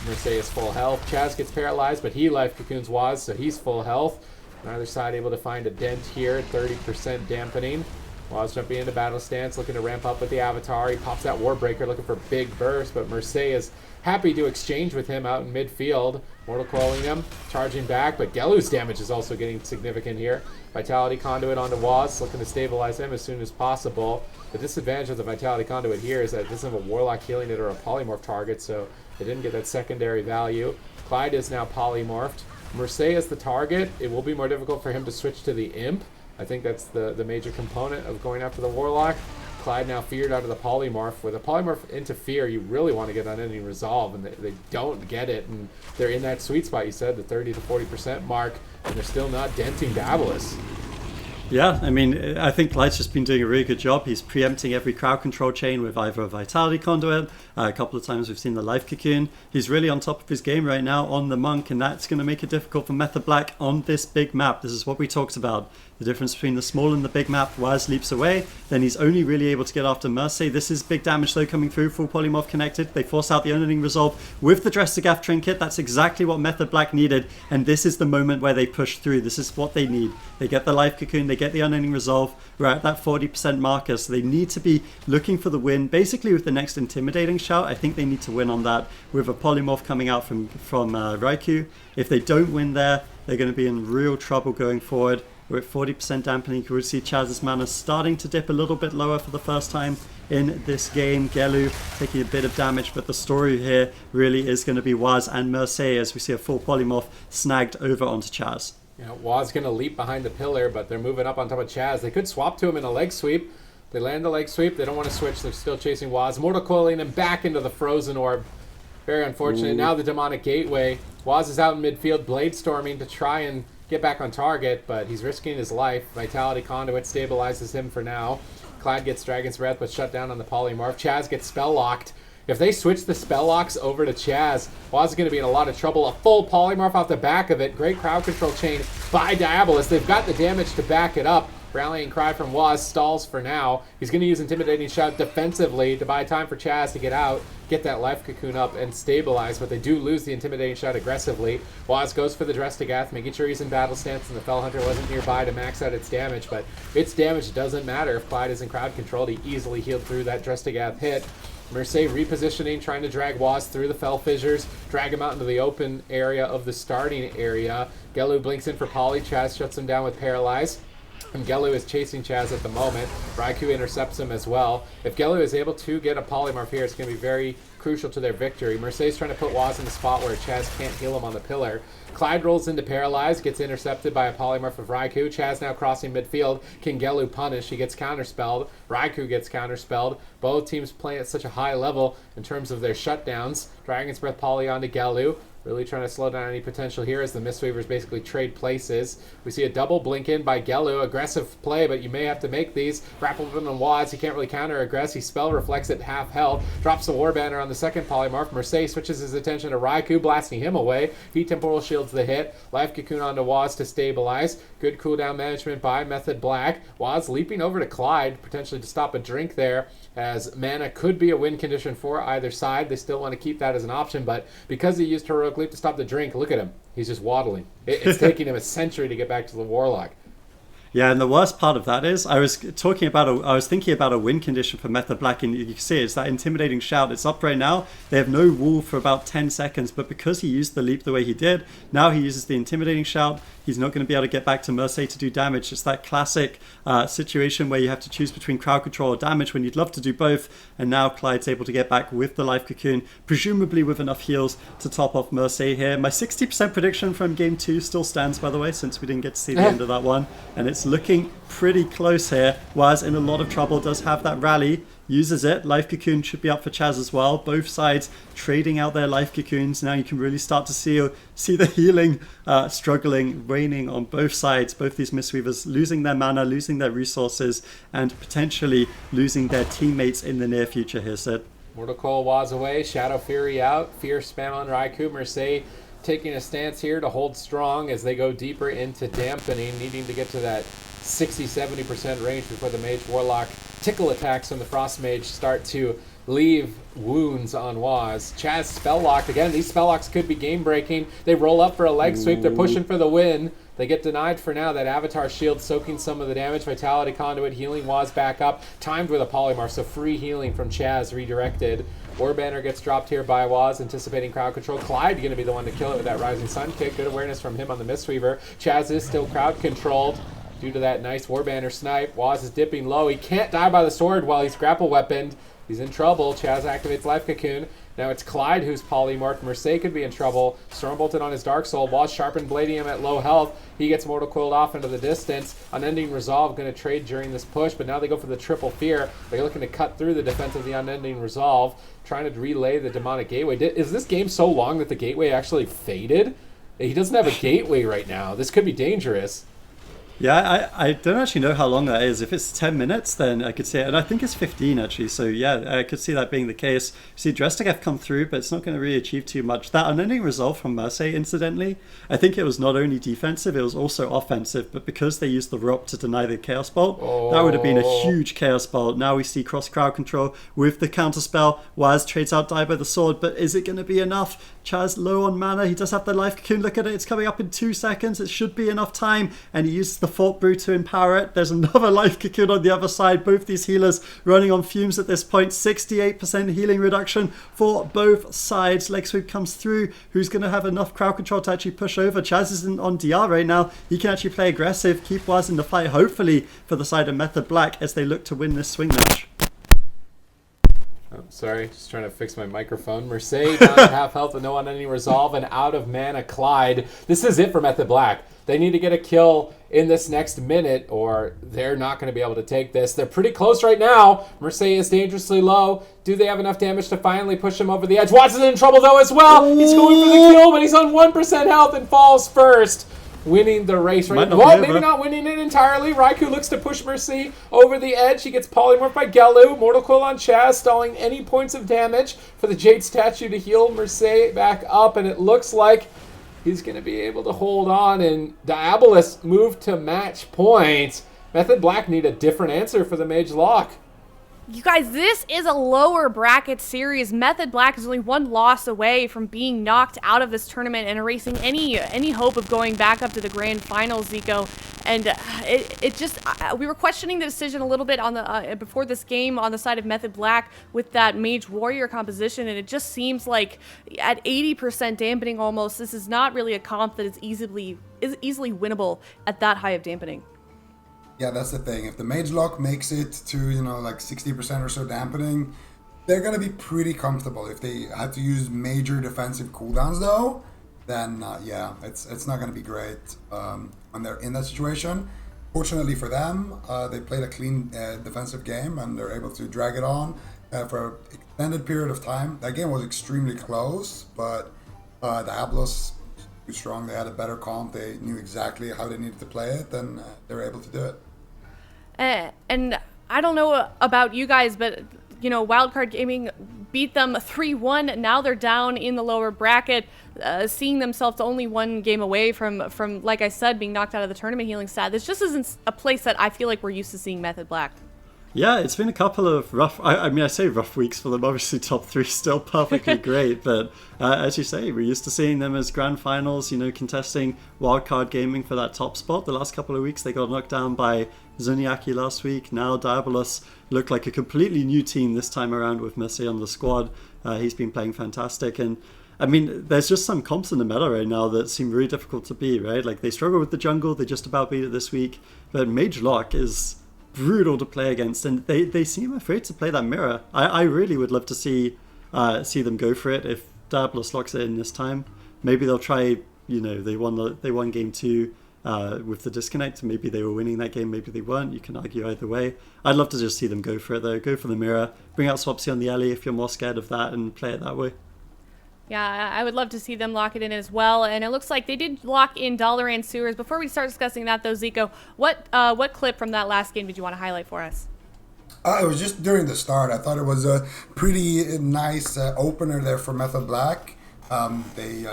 Mercedes is full health. Chaz gets paralyzed, but he Life Cocoons Waz, so he's full health. Neither side able to find a dent here, 30% dampening. Waz jumping into battle stance, looking to ramp up with the Avatar. He pops that Warbreaker, looking for big burst, but Mercedes is happy to exchange with him out in midfield. Mortal Coiling him, charging back, but Gelu's damage is also getting significant here. Vitality Conduit onto Waz, looking to stabilize him as soon as possible. The disadvantage of the Vitality Conduit here is that it doesn't have a Warlock healing it or a Polymorph target, so it didn't get that secondary value. Clyde is now polymorphed. Mercedes is the target. It will be more difficult for him to switch to the Imp. I think that's the major component of going after the Warlock. Clyde now feared out of the Polymorph. With a Polymorph into Fear, you really want to get Unending Resolve, and they don't get it, and they're in that sweet spot, you said, the 30 to 40% mark, and they're still not denting Diabolus. Yeah, I mean, I think Clyde's just been doing a really good job. He's preempting every crowd control chain with either a Vitality Conduit. A couple of times we've seen the Life Cocoon. He's really on top of his game right now on the Monk, and that's going to make it difficult for Method Black on this big map. This is what we talked about. The difference between the small and the big map. Waz leaps away, then he's only really able to get after Mercy. This is big damage though coming through, full Polymorph connected. They force out the Unending Resolve with the Dressagath Trinket. That's exactly what Method Black needed, and this is the moment where they push through. This is what they need. They get the Life Cocoon, they get the Unending Resolve. We're at that 40% marker, so they need to be looking for the win. Basically with the next Intimidating Shout, I think they need to win on that with a Polymorph coming out from Raikou. If they don't win there, they're going to be in real trouble going forward. We're at 40% dampening. You can see Chaz's mana starting to dip a little bit lower for the first time in this game. Gelu taking a bit of damage, but the story here really is going to be Waz and Mercedes as we see a full Polymorph snagged over onto Chaz. Yeah, Waz going to leap behind the pillar, but they're moving up on top of Chaz. They could swap to him in a leg sweep. They land the leg sweep. They don't want to switch. They're still chasing Waz. Mortal Coiling him back into the Frozen Orb. Very unfortunate. Ooh. Now the Demonic Gateway. Waz is out in midfield, blade storming to try and get back on target, but he's risking his life. Vitality Conduit stabilizes him for now. Clyde gets Dragon's Breath, but shut down on the Polymorph. Chaz gets spell locked. If they switch the spell locks over to Chaz, Waz is going to be in a lot of trouble. A full Polymorph off the back of it. Great crowd control chain by Diabolus. They've got the damage to back it up. Rallying cry from Waz stalls for now. He's going to use Intimidating Shout defensively to buy time for Chaz to get out, get that Life Cocoon up, and stabilize, but they do lose the Intimidating Shout aggressively. Waz goes for the Dressagath, making sure he's in battle stance, and the Fell Hunter wasn't nearby to max out its damage, but its damage doesn't matter if Clyde is in crowd controlled. He easily healed through that Dressagath hit. Mercedes repositioning, trying to drag Waz through the Fell Fissures, drag him out into the open area of the starting area. Gelu blinks in for Poly. Chaz shuts him down with Paralyze. And Gelu is chasing Chaz at the moment. Raikou intercepts him as well. If Gelu is able to get a Polymorph here, it's going to be very crucial to their victory. Mercedes trying to put Waz in the spot where Chaz can't heal him on the pillar. Clyde rolls into Paralyze, gets intercepted by a Polymorph of Raikou. Chaz now crossing midfield. Can Gelu punish? He gets counterspelled. Raikou gets counterspelled. Both teams playing at such a high level in terms of their shutdowns. Dragon's Breath Poly onto Gelu. Really trying to slow down any potential here as the Mistweavers basically trade places. We see a double blink in by Gelu. Aggressive play, but you may have to make these. Grapple him on Waz. He can't really counter-aggress. He spell reflects at half health. Drops the War Banner on the second Polymorph. Mercedes switches his attention to Raikou, blasting him away. He temporal shields the hit. Life Cocoon onto Waz to stabilize. Good cooldown management by Method Black. Waz leaping over to Clyde, potentially to stop a drink there, as mana could be a win condition for either side. They still want to keep that as an option, but because he used Heroic Leap to stop the drink, look at him. He's just waddling. It's taking him a century to get back to the Warlock. Yeah, and the worst part of that is I was thinking about a win condition for Method Black, and you can see it's that Intimidating Shout. It's up right now. They have no wall for about 10 seconds, but because he used the leap the way he did, now he uses the Intimidating Shout. He's not going to be able to get back to Mercedes to do damage. It's that classic situation where you have to choose between crowd control or damage when you'd love to do both, and now Clyde's able to get back with the Life Cocoon, presumably with enough heals to top off Mercedes here. My 60% prediction from Game 2 still stands, by the way, since we didn't get to see the end of that one, and it's looking pretty close here. Waz in a lot of trouble, does have that rally, uses it. Life Cocoon should be up for Chaz as well. Both sides trading out their Life Cocoons. Now you can really start to see the healing struggling, raining on both sides. Both these Mistweavers losing their mana, losing their resources, and potentially losing their teammates in the near future here, Sid. Mortal Coil Waz away, Shadow Fury out, Fear spam on Raikou. Mercedes taking a stance here to hold strong as they go deeper into dampening, needing to get to that 60-70% range before the Mage Warlock tickle attacks from the Frost Mage start to leave wounds on Waz. Chaz spell locked again. These spell locks could be game breaking. They roll up for a leg sweep. They're pushing for the win. They get denied for now. That Avatar shield soaking some of the damage. Vitality Conduit healing Waz back up. Timed with a Polymorph, so free healing from Chaz redirected. Warbanner gets dropped here by Waz, anticipating crowd control. Clyde going to be the one to kill it with that Rising Sun kick. Good awareness from him on the Mistweaver. Chaz is still crowd controlled due to that nice Warbanner snipe. Waz is dipping low. He can't die by the sword while he's grapple weaponed. He's in trouble. Chaz activates Life Cocoon. Now it's Clyde who's polymorphed. Mercedes could be in trouble. Storm bolted on his Dark Soul. Waz sharpened Bladium at low health. He gets Mortal Coiled off into the distance. Unending Resolve going to trade during this push, but now they go for the Triple Fear. They're looking to cut through the defense of the Unending Resolve, trying to relay the Demonic Gateway. Is this game so long that the Gateway actually faded? He doesn't have a Gateway right now. This could be dangerous. Yeah, I don't actually know how long that is. If it's 10 minutes, then I could see it. And I think it's 15, actually. So, yeah, I could see that being the case. See Drestageth come through, but it's not going to really achieve too much. That Unending Resolve from Mercy, incidentally, I think it was not only defensive, it was also offensive. But because they used the Rock to deny the Chaos Bolt, that would have been a huge Chaos Bolt. Now we see cross crowd control with the counterspell. Waz trades out Die by the Sword, but is it going to be enough? Chaz low on mana. He does have the Life Cocoon. Look at it. It's coming up in 2 seconds. It should be enough time. And he uses the Fort Brew to empower it. There's another Life Cocoon on the other side. Both these healers running on fumes at this point. 68% healing reduction for both sides. Leg Sweep comes through. Who's going to have enough crowd control to actually push over? Chaz isn't on DR right now. He can actually play aggressive. Keep Waz in the fight, hopefully, for the side of Method Black as they look to win this swing match. Oh, sorry, just trying to fix my microphone. Mercedes down to half health with no Unending Resolve and out of mana Clyde. This is it for Method Black. They need to get a kill in this next minute or they're not going to be able to take this. They're pretty close right now. Mercedes is dangerously low. Do they have enough damage to finally push him over the edge? Watson's in trouble though as well. He's going for the kill, but he's on 1% health and falls first. Winning the race right now. Well, maybe not winning it entirely. Raikou looks to push Mercy over the edge. He gets polymorphed by Gelu. Mortal Coil on Chaz, stalling any points of damage for the Jade Statue to heal Mercy back up. And it looks like he's going to be able to hold on. And Diabolus move to match point. Method Black need a different answer for the Mage Lock. You guys, this is a lower bracket series. Method Black is only one loss away from being knocked out of this tournament and erasing any hope of going back up to the grand finals, Zico. And it just, we were questioning the decision a little bit on the before this game on the side of Method Black with that Mage Warrior composition, and it just seems like at 80% dampening almost, this is not really a comp that is easily winnable at that high of dampening. Yeah, that's the thing. If the Mage Lock makes it to, like 60% or so dampening, they're going to be pretty comfortable. If they had to use major defensive cooldowns, though, then, yeah, it's not going to be great when they're in that situation. Fortunately for them, they played a clean defensive game, and they're able to drag it on for an extended period of time. That game was extremely close, but Diablo's too strong. They had a better comp. They knew exactly how they needed to play it, and they were able to do it. And I don't know about you guys, but Wildcard Gaming beat them 3-1. Now they're down in the lower bracket, seeing themselves only one game away from, like I said, being knocked out of the tournament healing stat. This just isn't a place that I feel like we're used to seeing Method Black. Yeah, it's been a couple of rough, I say rough weeks for them. Obviously, top three still perfectly great, but as you say, we're used to seeing them as grand finals, contesting Wildcard Gaming for that top spot. The last couple of weeks, they got knocked down by Zuniaki last week. Now Diabolus look like a completely new team this time around with Mercy on the squad. He's been playing fantastic, and I mean, there's just some comps in the meta right now that seem really difficult to beat, right? Like, they struggle with the jungle, they just about beat it this week, but Mage Lock is brutal to play against, and they seem afraid to play that mirror. I really would love to see them go for it if Diabolus locks it in this time. Maybe they'll try, they won game 2 with the disconnect. Maybe they were winning that game, maybe they weren't. You can argue either way. I'd love to just see them go for it though. Go for the mirror, bring out Swapsy on the alley if you're more scared of that, and play it that way. Yeah, I would love to see them lock it in as well. And it looks like they did lock in Dalaran Sewers. Before we start discussing that, though, Zico, what clip from that last game did you want to highlight for us? It was just during the start. I thought it was a pretty nice opener there for Method Black. They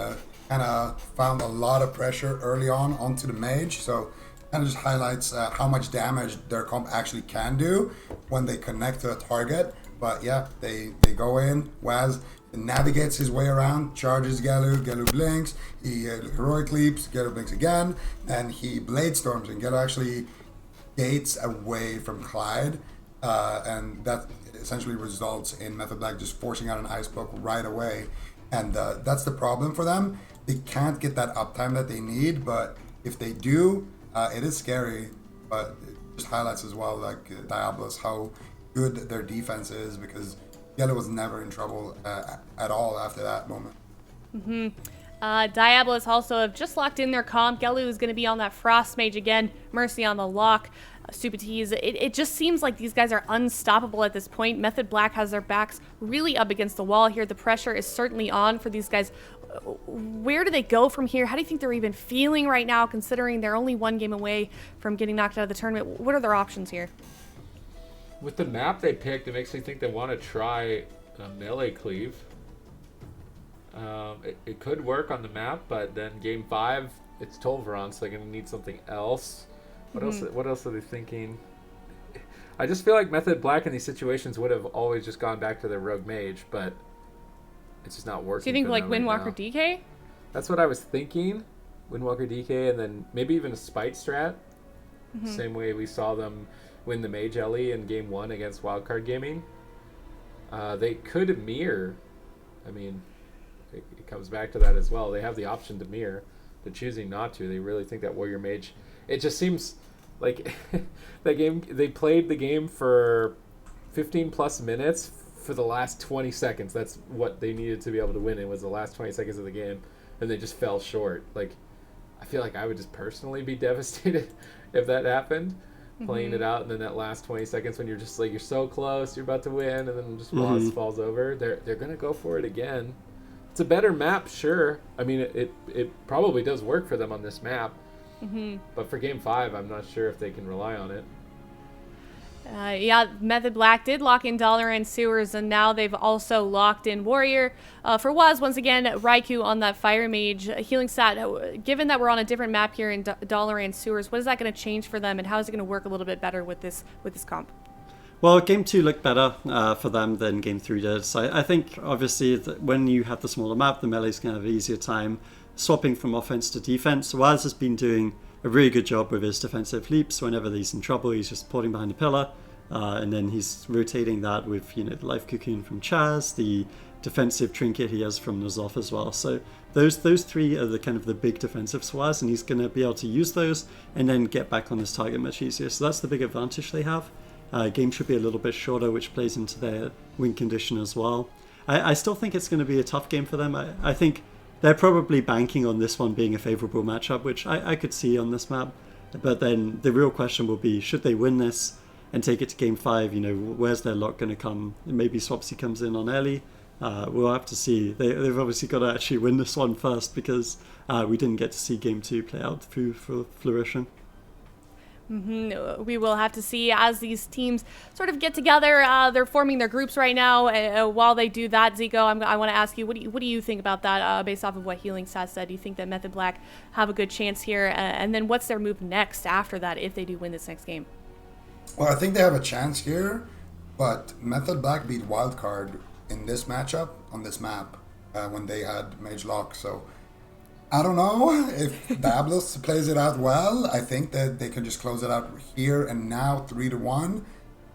kind of found a lot of pressure early on onto the Mage, so kind of just highlights how much damage their comp actually can do when they connect to a target. But yeah, they go in. Waz navigates his way around, charges Galu, Galu blinks, he heroic leaps, Galu blinks again, and he blade storms, and Galu actually gates away from Clyde, and that essentially results in Method Black just forcing out an ice poke right away, and that's the problem for them. They can't get that uptime that they need, but if they do, it is scary, but it just highlights as well, like Diablos, how good their defense is, because Yellow was never in trouble at all after that moment. Diablos also have just locked in their comp. Gelu is going to be on that Frost Mage again. Mercy on the lock. Supatees. It just seems like these guys are unstoppable at this point. Method Black has their backs really up against the wall here. The pressure is certainly on for these guys. Where do they go from here? How do you think they're even feeling right now, considering they're only one game away from getting knocked out of the tournament? What are their options here? With the map they picked, it makes me think they want to try a melee cleave. It could work on the map, but then game 5, it's Tolvaron, so they're going to need something else. What else are they thinking? I just feel like Method Black in these situations would have always just gone back to their Rogue Mage, but it's just not working. So you think like Windwalker DK? That's what I was thinking. Windwalker DK, and then maybe even a Spite strat. Same way we saw them win the Mage Ellie in game 1 against Wildcard Gaming. They could mirror. I mean, it comes back to that as well. They have the option to mirror. They're choosing not to. They really think that Warrior Mage. It just seems like that game. They played the game for 15 plus minutes for the last 20 seconds. That's what they needed to be able to win. It was the last 20 seconds of the game, and they just fell short. Like, I feel like I would just personally be devastated if that happened. Playing it out, and then that last 20 seconds when you're just like, you're so close, you're about to win, and then just falls over. They're gonna go for it again. It's a better map, sure. I mean, it probably does work for them on this map. But for game 5, I'm not sure if they can rely on it. Yeah, Method Black did lock in Dollar and Sewers, and now they've also locked in Warrior. For Waz, once again, Raikou on that Fire Mage. Healing stat, given that we're on a different map here in Dollar and Sewers, what is that going to change for them, and how is it going to work a little bit better with this comp? Well, game 2 looked better for them than game 3 did. So I think, obviously, that when you have the smaller map, the melee's going to have an easier time swapping from offense to defense. Waz has been doing a really good job with his defensive leaps. Whenever he's in trouble, he's just porting behind a pillar, and then he's rotating that with, the Life Cocoon from Chaz, the defensive trinket he has from N'Zoth as well. So those 3 are the kind of the big defensive Swaz, and he's going to be able to use those and then get back on his target much easier. So that's the big advantage they have. Game should be a little bit shorter, which plays into their win condition as well. I still think it's going to be a tough game for them. I think they're probably banking on this one being a favorable matchup, which I could see on this map. But then the real question will be, should they win this and take it to game 5? Where's their lock going to come? Maybe Swapsy comes in on early. We'll have to see. They've obviously got to actually win this one first, because we didn't get to see game 2 play out through fruition. We will have to see as these teams sort of get together. They're forming their groups right now. While they do that, Zico, I want to ask you, what do you think about that based off of what Healing Stat said? Do you think that Method Black have a good chance here? And then what's their move next after that if they do win this next game? Well, I think they have a chance here, but Method Black beat Wildcard in this matchup on this map when they had Mage Lock, so I don't know if Diablos plays it out well. I think that they can just close it out here and now 3-1.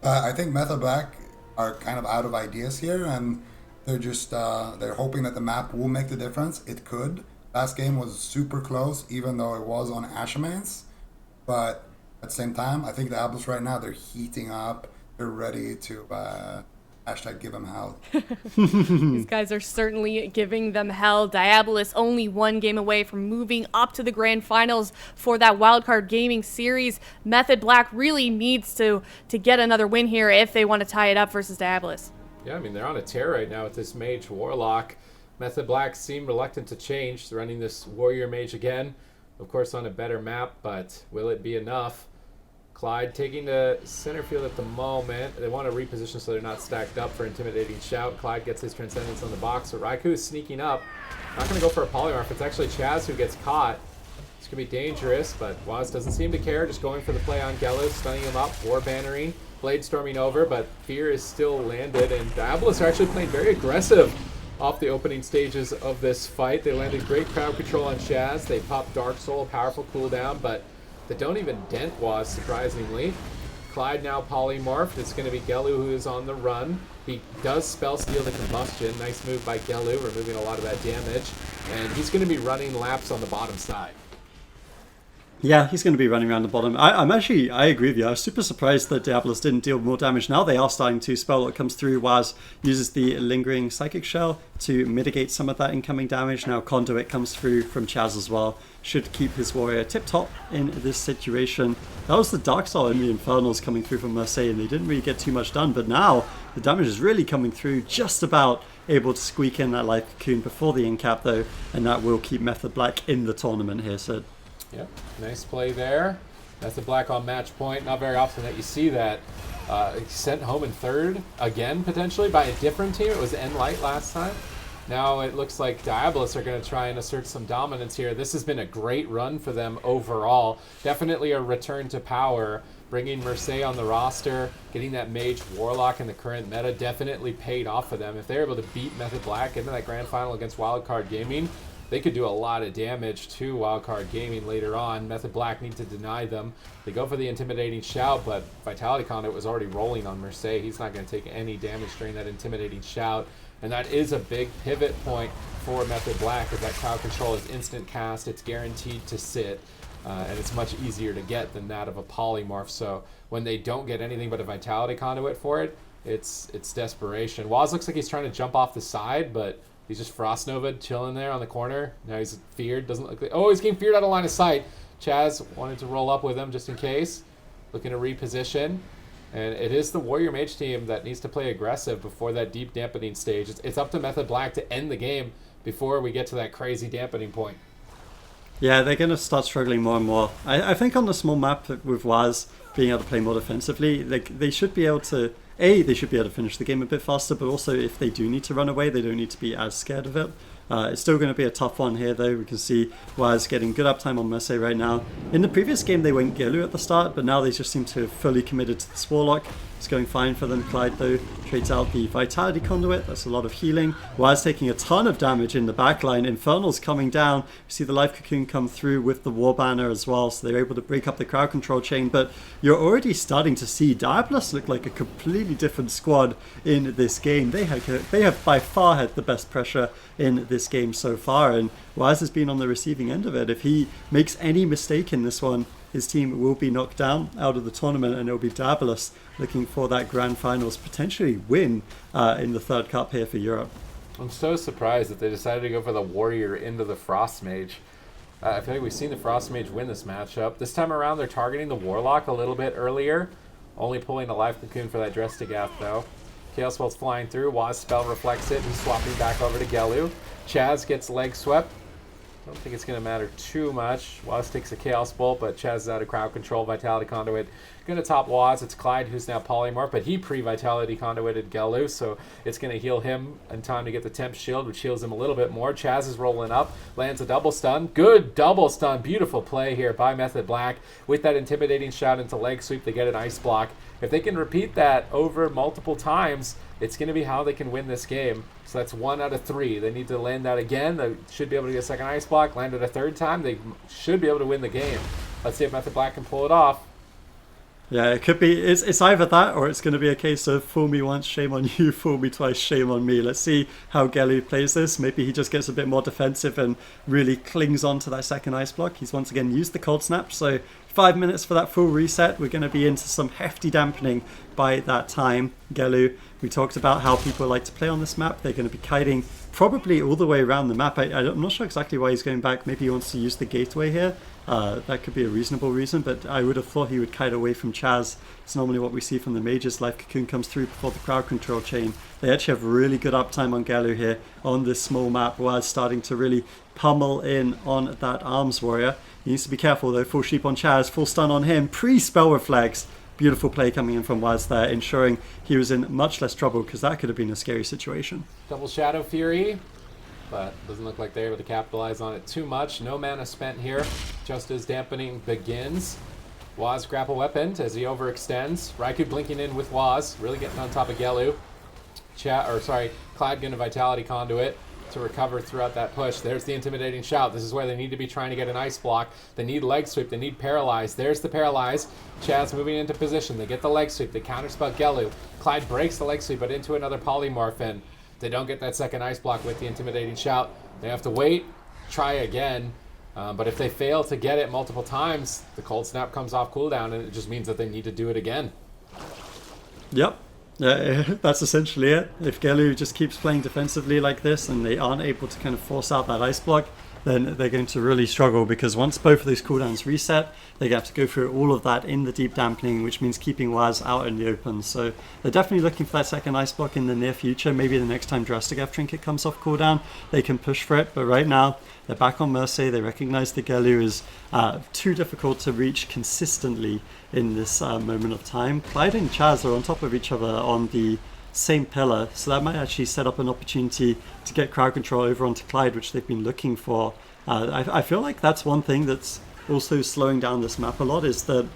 I think Method Black are kind of out of ideas here, and they're just they're hoping that the map will make the difference. It could. Last game was super close, even though it was on Ashamance. But at the same time, I think Diablos right now, they're heating up. They're ready to #give them hell. These guys are certainly giving them hell. Diabolus only one game away from moving up to the grand finals for that Wildcard Gaming series. Method Black really needs to get another win here if they want to tie it up versus Diabolus. Yeah, I mean, they're on a tear right now with this Mage Warlock. Method Black seem reluctant to change. They're running this Warrior Mage again, of course on a better map, but will it be enough? Clyde taking the center field at the moment. They want to reposition so they're not stacked up for Intimidating Shout. Clyde gets his Transcendence on the box, so Raikou is sneaking up. Not going to go for a Polymorph. It's actually Chaz who gets caught. It's going to be dangerous, but Waz doesn't seem to care. Just going for the play on Gellu, stunning him up, war bannering, blade storming over, but Fear is still landed, and Diablos are actually playing very aggressive off the opening stages of this fight. They landed great crowd control on Chaz. They popped Dark Soul, a powerful cooldown, but they don't even dent Waz, surprisingly. Clyde now polymorphed. It's going to be Gelu who is on the run. He does spell steal the combustion. Nice move by Gelu, removing a lot of that damage. And he's going to be running laps on the bottom side. Yeah, he's going to be running around the bottom. I agree with you. I was super surprised that Diablos didn't deal more damage. Now they are starting to. Spell that comes through. Waz uses the lingering Psychic Shell to mitigate some of that incoming damage. Now Conduit comes through from Chaz as well. Should keep his warrior tip-top in this situation. That was the Dark Soul and the Infernals coming through from Mercedes, and they didn't really get too much done. But now the damage is really coming through, just about able to squeak in that Life Cocoon before the incap though, and that will keep Method Black in the tournament here, Sid. Yep, nice play there. That's the Black on match point. Not very often that you see that. Sent home in third, again, potentially, by a different team. It was N-Light last time. Now it looks like Diablos are going to try and assert some dominance here. This has been a great run for them overall. Definitely a return to power. Bringing Mercedes on the roster, getting that Mage Warlock in the current meta definitely paid off for them. If they're able to beat Method Black into that grand final against Wildcard Gaming, they could do a lot of damage to Wildcard Gaming later on. Method Black need to deny them. They go for the Intimidating Shout, but Vitality Conduit was already rolling on Mercedes. He's not going to take any damage during that Intimidating Shout. And that is a big pivot point for Method Black, as that crowd control is instant cast. It's guaranteed to sit, and it's much easier to get than that of a polymorph. So when they don't get anything but a Vitality Conduit for it, it's desperation. Waz looks like he's trying to jump off the side, but he's just Frost Nova chilling there on the corner. Now he's feared. Doesn't look like... Oh, he's getting feared out of line of sight. Chaz wanted to roll up with him just in case. Looking to reposition. And it is the Warrior Mage team that needs to play aggressive before that deep dampening stage. It's up to Method Black to end the game before we get to that crazy dampening point. Yeah, they're going to start struggling more and more. I think on the small map with Waz being able to play more defensively, they should be able to... they should be able to finish the game a bit faster, but also if they do need to run away, they don't need to be as scared of it. It's still going to be a tough one here, though. We can see Waz getting good uptime on Mercy right now. In the previous game, they went Gelu at the start, but now they just seem to have fully committed to this Warlock. It's going fine for them. Clyde, though, trades out the Vitality Conduit. That's a lot of healing. Waz taking a ton of damage in the backline. Infernal's coming down. We see the Life Cocoon come through with the War Banner as well, so they're able to break up the crowd control chain. But you're already starting to see Diablos look like a completely different squad in this game. They have by far had the best pressure in this game so far, and Waz has been on the receiving end of it. If he makes any mistake in this one, his team will be knocked down out of the tournament, and it'll be Diablos looking for that grand finals, potentially win in the third cup here for Europe. I'm so surprised that they decided to go for the Warrior into the Frost Mage. I feel like we've seen the Frost Mage win this matchup. This time around, they're targeting the Warlock a little bit earlier, only pulling a Life Cocoon for that Dress to Gaff, though. Chaos Spell's flying through. Waz spell reflects it. He's swapping back over to Gelu. Chaz gets leg swept. Don't think it's going to matter too much. Waz takes a Chaos Bolt, but Chaz is out of crowd control. Vitality Conduit going to top Waz. It's Clyde, who's now polymorph, but he pre-Vitality Conduited Gelu, so it's going to heal him in time to get the Temp Shield, which heals him a little bit more. Chaz is rolling up, lands a double stun. Good double stun. Beautiful play here by Method Black. With that Intimidating Shout into leg sweep, they get an Ice Block. If they can repeat that over multiple times, it's going to be how they can win this game. So that's 1 out of 3. They need to land that again. They should be able to get a second Ice Block. Land it a third time. They should be able to win the game. Let's see if Method Black can pull it off. Yeah, it could be. It's either that, or it's going to be a case of fool me once, shame on you, fool me twice, shame on me. Let's see how Gelu plays this. Maybe he just gets a bit more defensive and really clings on to that second Ice Block. He's once again used the Cold Snap, so 5 minutes for that full reset. We're going to be into some hefty dampening by that time. Gelu, we talked about how people like to play on this map. They're going to be kiting probably all the way around the map. I'm not sure exactly why he's going back. Maybe he wants to use the gateway here. That could be a reasonable reason, but I would have thought he would kite away from Chaz. It's normally what we see from the mages. Life Cocoon comes through before the crowd control chain. They actually have really good uptime on Gelu here on this small map. Waz starting to really pummel in on that Arms Warrior. He needs to be careful though. Full sheep on Chaz, full stun on him, pre-spell reflex. Beautiful play coming in from Waz there, ensuring he was in much less trouble, because that could have been a scary situation. Double Shadow Fury, but doesn't look like they're able to capitalize on it too much. No mana spent here, just as dampening begins. Waz grapple weapon as he overextends. Raikou blinking in with Waz, really getting on top of Gelu. Clyde gonna Vitality Conduit to recover throughout that push. There's the intimidating shout. This is where they need to be trying to get an ice block. They need leg sweep. They need paralyze. There's the paralyze. Chaz moving into position. They get the leg sweep. They counterspell Gelu. Clyde breaks the leg sweep, but into another polymorph, and they don't get that second ice block with the intimidating shout. They have to wait, try again. But if they fail to get it multiple times, the cold snap comes off cooldown, and it just means that they need to do it again. Yep. That's essentially it. If Gelu just keeps playing defensively like this and they aren't able to kind of force out that ice block, then they're going to really struggle, because once both of those cooldowns reset, they have to go through all of that in the deep dampening, which means keeping Waz out in the open. So they're definitely looking for that second ice block in the near future. Maybe the next time Drastic Trinket comes off cooldown, they can push for it. But right now, they're back on Mercy. They recognize the Gelu is too difficult to reach consistently in this moment of time. Clyde and Chaz are on top of each other on the same pillar, so that might actually set up an opportunity to get crowd control over onto Clyde, which they've been looking for. I feel like that's one thing that's also slowing down this map a lot, is that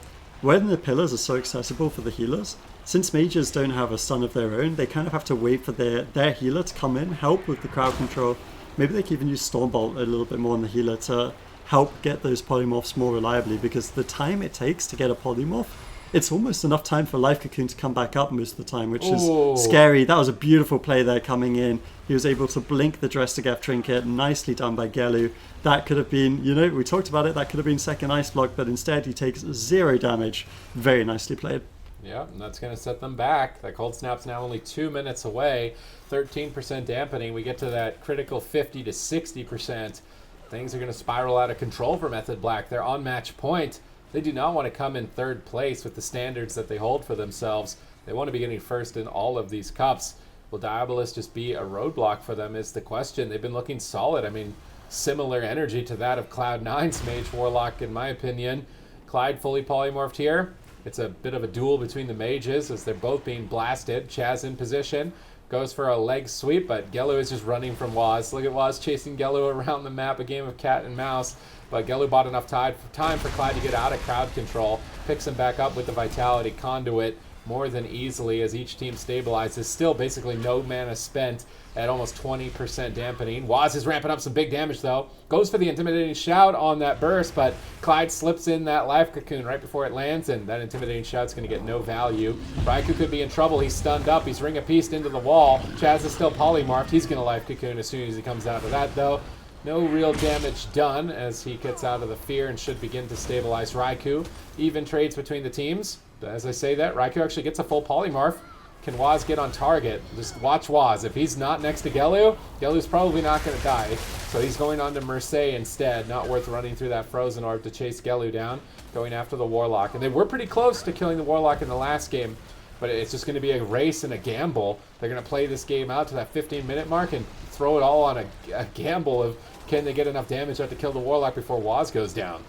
when the pillars are so accessible for the healers, since mages don't have a stun of their own, they kind of have to wait for their healer to come in, help with the crowd control. Maybe they can even use Stormbolt a little bit more on the healer to help get those polymorphs more reliably, because the time it takes to get a polymorph, it's almost enough time for Life Cocoon to come back up most of the time, which is scary. That was a beautiful play there coming in. He was able to blink the Drestageth Trinket. Nicely done by Gelu. That could have been, we talked about it, that could have been second ice block, but instead he takes 0 damage. Very nicely played. Yeah, and that's going to set them back. That cold snap's now only 2 minutes away. 13% dampening. We get to that critical 50 to 60%. Things are going to spiral out of control for Method Black. They're on match point. They do not want to come in third place with the standards that they hold for themselves. They want to be getting first in all of these cups. Will Diabolus just be a roadblock for them is the question. They've been looking solid. I mean, similar energy to that of Cloud9's Mage Warlock, in my opinion. Clyde fully polymorphed here. It's a bit of a duel between the mages as they're both being blasted. Chaz in position. Goes for a leg sweep, but Gelu is just running from Waz. Look at Waz chasing Gelu around the map, a game of cat and mouse. But Gelu bought enough time for Clyde to get out of crowd control. Picks him back up with the Vitality Conduit more than easily as each team stabilizes. Still basically no mana spent at almost 20% dampening. Waz is ramping up some big damage though. Goes for the intimidating shout on that burst, but Clyde slips in that life cocoon right before it lands, and that intimidating shout's going to get no value. Raikou could be in trouble. He's stunned up. He's ring a pieced into the wall. Chaz is still polymorphed. He's going to life cocoon as soon as he comes out of that though. No real damage done as he gets out of the fear and should begin to stabilize Raikou. Even trades between the teams. As I say that, Raikou actually gets a full polymorph. Can Waz get on target? Just watch Waz. If he's not next to Gelu, Gelu's probably not going to die. So he's going on to Mercy instead. Not worth running through that Frozen Orb to chase Gelu down. Going after the Warlock. And they were pretty close to killing the Warlock in the last game. But it's just going to be a race and a gamble. They're going to play this game out to that 15-minute mark and throw it all on a gamble of can they get enough damage out to kill the Warlock before Waz goes down.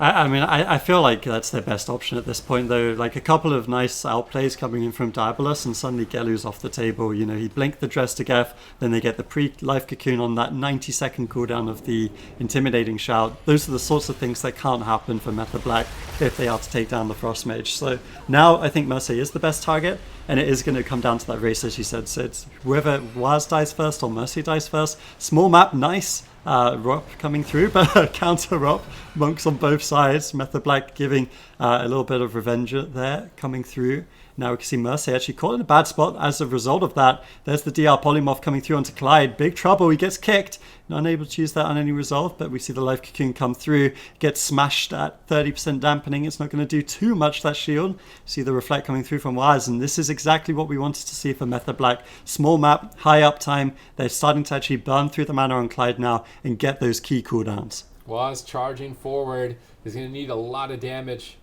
I feel like that's their best option at this point, though. Like a couple of nice outplays coming in from Diabolus, and suddenly Gelu's off the table. He blinked the Drestageth, then they get the pre-life cocoon on that 90-second cooldown of the intimidating shout. Those are the sorts of things that can't happen for Method Black if they are to take down the Frost Mage. So now I think Mercy is the best target, and it is going to come down to that race, as you said. So it's whoever Waz dies first or Mercy dies first. Small map, nice. Rop coming through, but counter Rop, monks on both sides. Method Black giving a little bit of revenge there coming through. Now we can see Mercy actually caught in a bad spot as a result of that. There's the DR Polymorph coming through onto Clyde. Big trouble, he gets kicked. Not unable to use that on any resolve, but we see the Life Cocoon come through. Gets smashed at 30% dampening. It's not going to do too much, that shield. See the reflect coming through from Waz, and this is exactly what we wanted to see for Method Black. Small map, high uptime. They're starting to actually burn through the mana on Clyde now and get those key cooldowns. Waz charging forward. He's going to need a lot of damage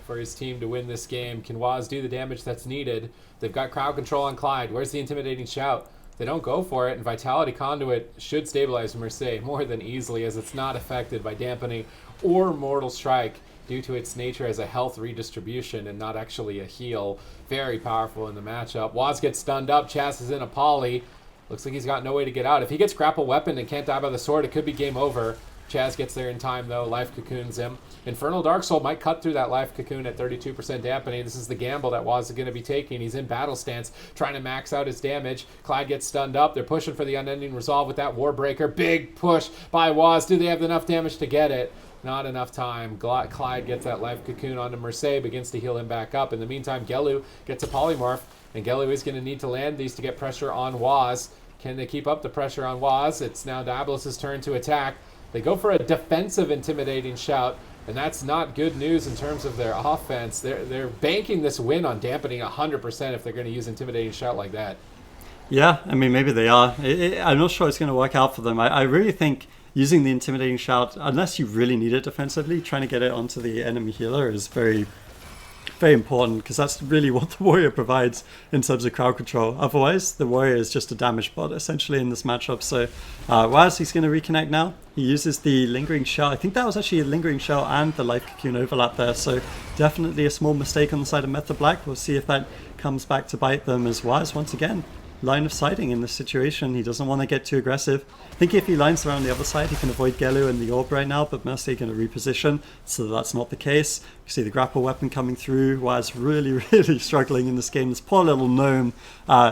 for his team to win this game. Can Waz do the damage that's needed? They've got crowd control on Clyde. Where's the intimidating shout? They don't go for it, and Vitality Conduit should stabilize Mercy more than easily, as it's not affected by dampening or Mortal Strike due to its nature as a health redistribution and not actually a heal. Very powerful in the matchup. Waz gets stunned up. Chaz is in a poly. Looks like he's got no way to get out. If he gets grapple weapon and can't die by the sword, it could be game over. Chaz gets there in time, though. Life cocoons him. Infernal Dark Soul might cut through that life cocoon at 32% dampening. This is the gamble that Waz is going to be taking. He's in battle stance, trying to max out his damage. Clyde gets stunned up. They're pushing for the Unending Resolve with that Warbreaker. Big push by Waz. Do they have enough damage to get it? Not enough time. Clyde gets that life cocoon onto Mercedes, begins to heal him back up. In the meantime, Gelu gets a polymorph, and Gelu is going to need to land these to get pressure on Waz. Can they keep up the pressure on Waz? It's now Diablos' turn to attack. They go for a defensive intimidating shout, and that's not good news in terms of their offense. They're banking this win on dampening 100% if they're going to use intimidating shout like that. Yeah, I mean, maybe they are. I'm not sure it's going to work out for them. I really think using the intimidating shout, unless you really need it defensively, trying to get it onto the enemy healer is very, very important, because that's really what the warrior provides in terms of crowd control. Otherwise, the warrior is just a damage bot essentially in this matchup. So Waz, he's going to reconnect now. He uses the lingering shell. I think that was actually a lingering shell and the life cocoon overlap there. So definitely a small mistake on the side of Method Black. We'll see if that comes back to bite them, as Waz once again line of sighting in this situation. He doesn't want to get too aggressive. I think if he lines around the other side, he can avoid Gelu and the orb right now, but Mercy going to reposition, so that's not the case. You see the grapple weapon coming through. Waz really, really struggling in this game. This poor little gnome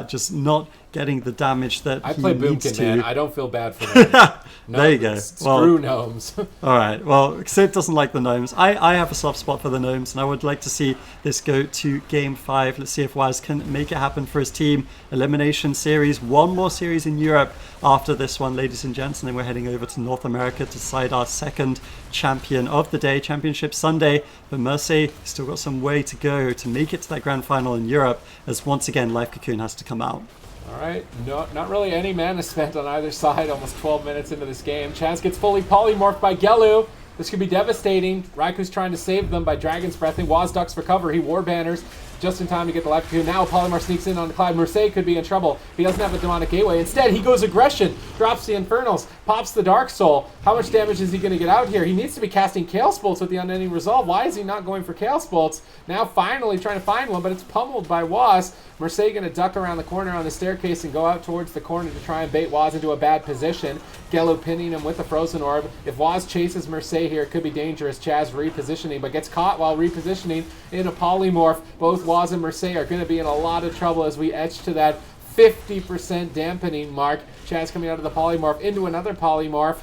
just not getting the damage that I he play needs Boomkin, to. man. I don't feel bad for them. There you go. Screw gnomes. All right. Well, Sid doesn't like the gnomes. I have a soft spot for the gnomes, and I would like to see this go to Game 5. Let's see if Waz can make it happen for his team. Elimination series. One more series in Europe after this one, ladies and gents, and then we're heading over to North America to decide our second champion of the day, Championship Sunday. But Mercy still got some way to go to make it to that grand final in Europe, as once again Life Cocoon has to come out. All right, no, not really any mana spent on either side, almost 12 minutes into this game. Chaz gets fully polymorphed by Gelu. This could be devastating. Raiku's trying to save them by Dragon's Breathing. Waz ducks for cover. He war banners just in time to get the life cocoon. Now Polymorph sneaks in on Clyde. Mercedes could be in trouble. He doesn't have a Demonic Gateway. Instead, he goes aggression, drops the Infernals, pops the Dark Soul. How much damage is he going to get out here? He needs to be casting Chaos Bolts with the Unending Resolve. Why is he not going for Chaos Bolts? Now finally trying to find one, but it's pummeled by Waz. Mercedes going to duck around the corner on the staircase and go out towards the corner to try and bait Waz into a bad position. Gelu pinning him with the Frozen Orb. If Waz chases Mercedes here, it could be dangerous. Chaz repositioning, but gets caught while repositioning in a polymorph. Both Waz and Mercedes are going to be in a lot of trouble as we etch to that 50% dampening mark. Chaz coming out of the polymorph into another polymorph.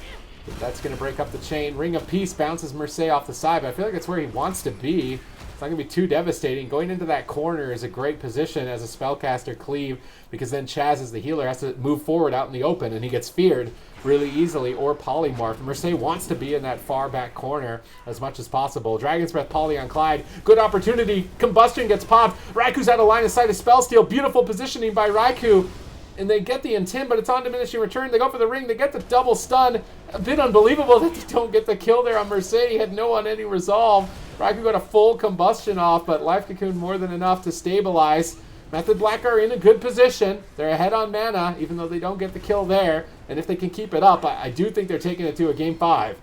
That's going to break up the chain. Ring of Peace bounces Mercedes off the side, but I feel like it's where he wants to be. It's not going to be too devastating. Going into that corner is a great position as a spellcaster cleave, because then Chaz, as the healer, has to move forward out in the open, and he gets feared really easily, or polymorph. Mercedes wants to be in that far back corner as much as possible. Dragon's Breath poly on Clyde. Good opportunity. Combustion gets popped. Raiku's out of line of sight of spell steal. Beautiful positioning by Raikou. And they get the intim, but it's on diminishing return. They go for the ring. They get the double stun. A bit unbelievable that they don't get the kill there on Mercedes. He had no on any resolve. Raikou got a full combustion off, but Life Cocoon more than enough to stabilize. Method Black are in a good position. They're ahead on mana, even though they don't get the kill there. And if they can keep it up, I do think they're taking it to a Game 5.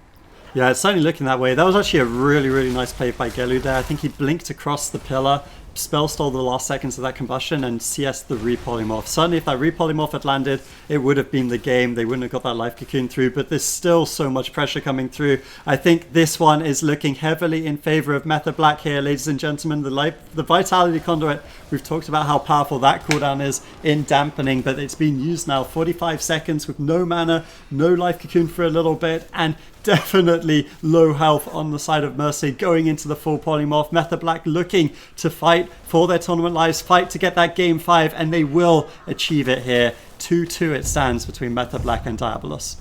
Yeah, it's certainly looking that way. That was actually a really, really nice play by Gelu there. I think he blinked across the pillar, spell stole the last seconds of that combustion, and CS the repolymorph. Certainly if that repolymorph had landed, it would have been the game. They wouldn't have got that life cocoon through, but there's still so much pressure coming through. I think this one is looking heavily in favor of Method Black here, ladies and gentlemen. The Vitality Conduit, we've talked about how powerful that cooldown is in dampening, but it's been used now 45 seconds with no mana, no life cocoon for a little bit, and definitely low health on the side of Mercy going into the full polymorph. Method Black looking to fight for their tournament lives, fight to get that Game 5, and they will achieve it here. 2-2 it stands between Method Black and Diablos.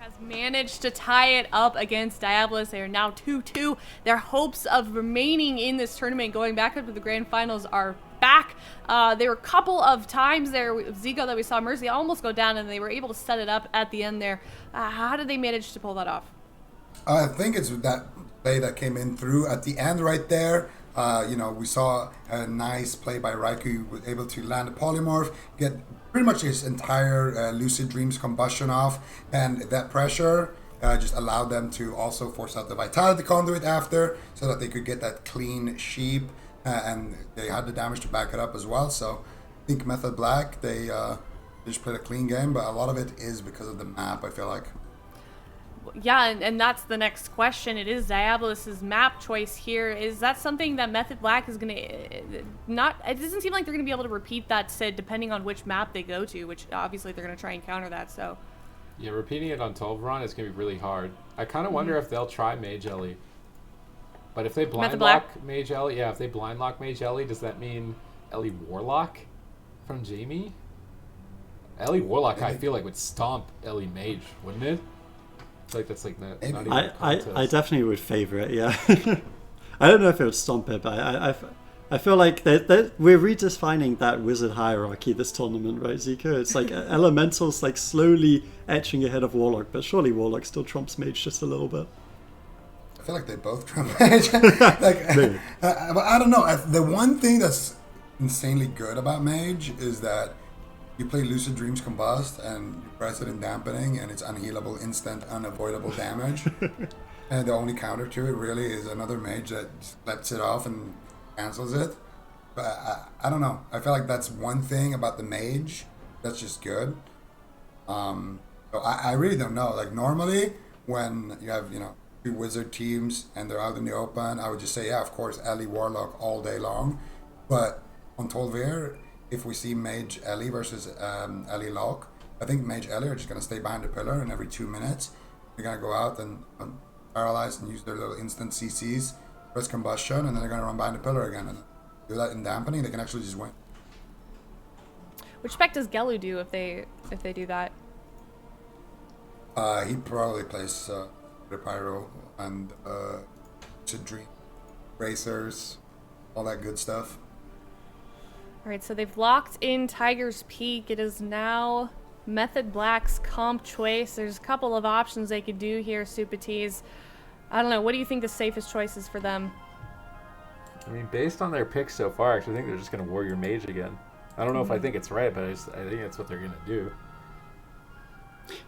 Has managed to tie it up against Diablos. They are now 2-2. Their hopes of remaining in this tournament, going back up to the grand finals, are back. There were a couple of times there with Zico that we saw Mercy almost go down, and they were able to set it up at the end there. How did they manage to pull that off? I think it's that play that came in through at the end right there. We saw a nice play by Raikou. He was able to land a polymorph, get pretty much his entire Lucid Dreams combustion off, and that pressure just allowed them to also force out the Vitality Conduit after, so that they could get that clean sheep, and they had the damage to back it up as well. So I think Method Black, they just played a clean game, but a lot of it is because of the map, I feel like. yeah, and that's the next question. It is Diabolus' map choice here. Is that something that Method Black is going to not... It doesn't seem like they're going to be able to repeat that Sid depending on which map they go to, which obviously they're going to try and counter that, so... Yeah, repeating it on Tolvaron is going to be really hard. I kind of wonder if they'll try Mage Ellie. But if they blind lock Mage Ellie... Yeah, if they blind lock Mage Ellie, does that mean Ellie Warlock from Jamie? Ellie Warlock, I feel like, would stomp Ellie Mage, wouldn't it? I feel like that's like not even a contest. I definitely would favor it, yeah. I don't know if it would stomp it, but I feel like we're redefining that wizard hierarchy this tournament, right, Zika? It's like Elemental's like slowly etching ahead of Warlock, but surely Warlock still trumps Mage just a little bit. I feel like they both trump Mage. But I don't know. The one thing that's insanely good about Mage is that you play Lucid Dreams Combust and you press it in dampening and it's unhealable, instant, unavoidable damage. And the only counter to it really is another mage that lets it off and cancels it. But I don't know. I feel like that's one thing about the mage that's just good. So I really don't know. Like normally when you have, 2 wizard teams and they're out in the open, I would just say, yeah, of course, Ellie Warlock all day long. But on Tolvair, if we see Mage Ellie versus Ellie Locke, I think Mage Ellie are just going to stay behind the pillar, and every 2 minutes they're going to go out and paralyze and use their little instant CCs, press combustion, and then they're going to run behind the pillar again. And do that in dampening, they can actually just win. Which spec does Gelu do if they do that? He probably plays the Pyro and to Dream Racers, all that good stuff. All right, so they've locked in Tiger's Peak. It is now Method Black's comp choice. There's a couple of options they could do here, Supatees. I don't know. What do you think the safest choice is for them? I mean, based on their picks so far, I actually think they're just going to Warrior Mage again. I don't know if I think it's right, but I think that's what they're going to do.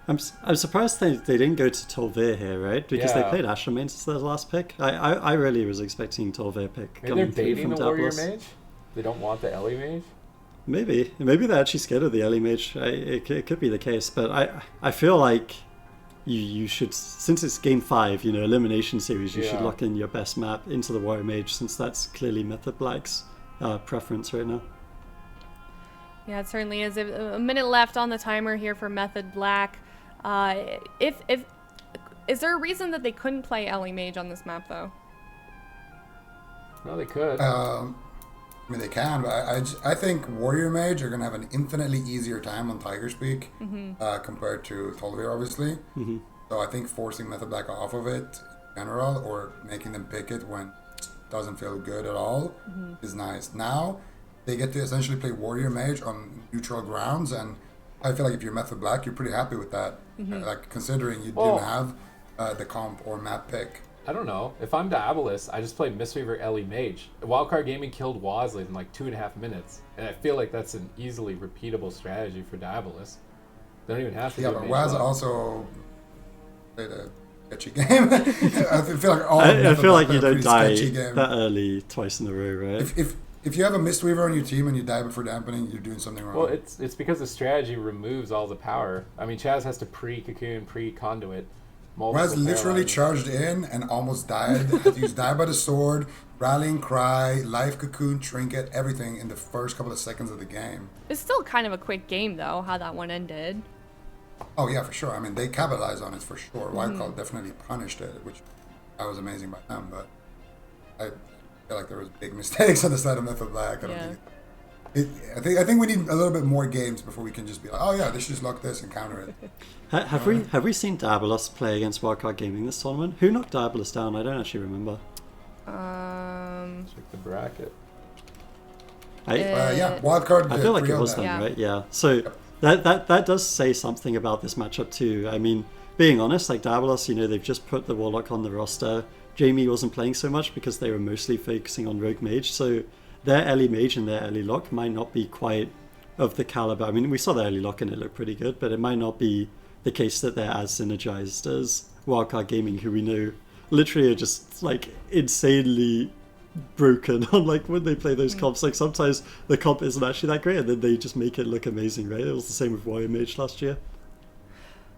I'm surprised they didn't go to Tolvair here, right? Because they played Ashermain as their last pick. I really was expecting Tolvair pick. Maybe they're baiting the Warrior Mage? They don't want the Ellie Mage? Maybe they're actually scared of the Ellie Mage. It could be the case, but I feel like you should, since it's game 5, elimination series, you should lock in your best map into the Warrior Mage, since that's clearly Method Black's preference right now. Yeah, it certainly is. A minute left on the timer here for Method Black. Is there a reason that they couldn't play Ellie Mage on this map, though? No, they could. I mean, they can, but I think Warrior Mage are going to have an infinitely easier time on Tiger's Peak compared to Tolvair, obviously. Mm-hmm. So I think forcing Method Black off of it in general, or making them pick it when it doesn't feel good at all, is nice. Now, they get to essentially play Warrior Mage on neutral grounds, and I feel like if you're Method Black, you're pretty happy with that. Like, considering you didn't have the comp or map pick. I don't know. If I'm Diabolus, I just play Mistweaver Ellie Mage. Wildcard Gaming killed Wazley in like 2.5 minutes, and I feel like that's an easily repeatable strategy for Diabolus. They don't even have to. Yeah, but Waz also played a sketchy game. I feel like I feel like you don't die that early twice in a row, right? If you have a Mistweaver on your team and you die before dampening, you're doing something wrong. Well, it's because the strategy removes all the power. I mean, Chaz has to pre-cocoon, pre-conduit. Raz literally charged in and almost died. Had to use Die by the Sword, Rallying Cry, Life Cocoon, Trinket, everything in the first couple of seconds of the game. It's still kind of a quick game, though, how that one ended. Oh, yeah, for sure. I mean, they capitalized on it for sure. Wildcard definitely punished it, which that was amazing by them. But I feel like there was big mistakes on the side of Method Black. I think we need a little bit more games before we can just be like, oh yeah, they should just lock this and counter it. Have we seen Diabolus play against Wildcard Gaming this tournament? Who knocked Diabolus down? I don't actually remember. Check the bracket. Yeah, Wildcard. I feel like it was them, right? Yeah. So that does say something about this matchup too. I mean, being honest, like Diabolus, they've just put the Warlock on the roster. Jamie wasn't playing so much because they were mostly focusing on Rogue Mage, so their Ellie Mage and their Ellie Lock might not be quite of the caliber. I mean, we saw the Ellie Lock and it looked pretty good, but it might not be the case that they're as synergized as Wildcard Gaming, who we know literally are just like insanely broken on like when they play those comps. Like sometimes the comp isn't actually that great and then they just make it look amazing, right? It was the same with Warrior Mage last year.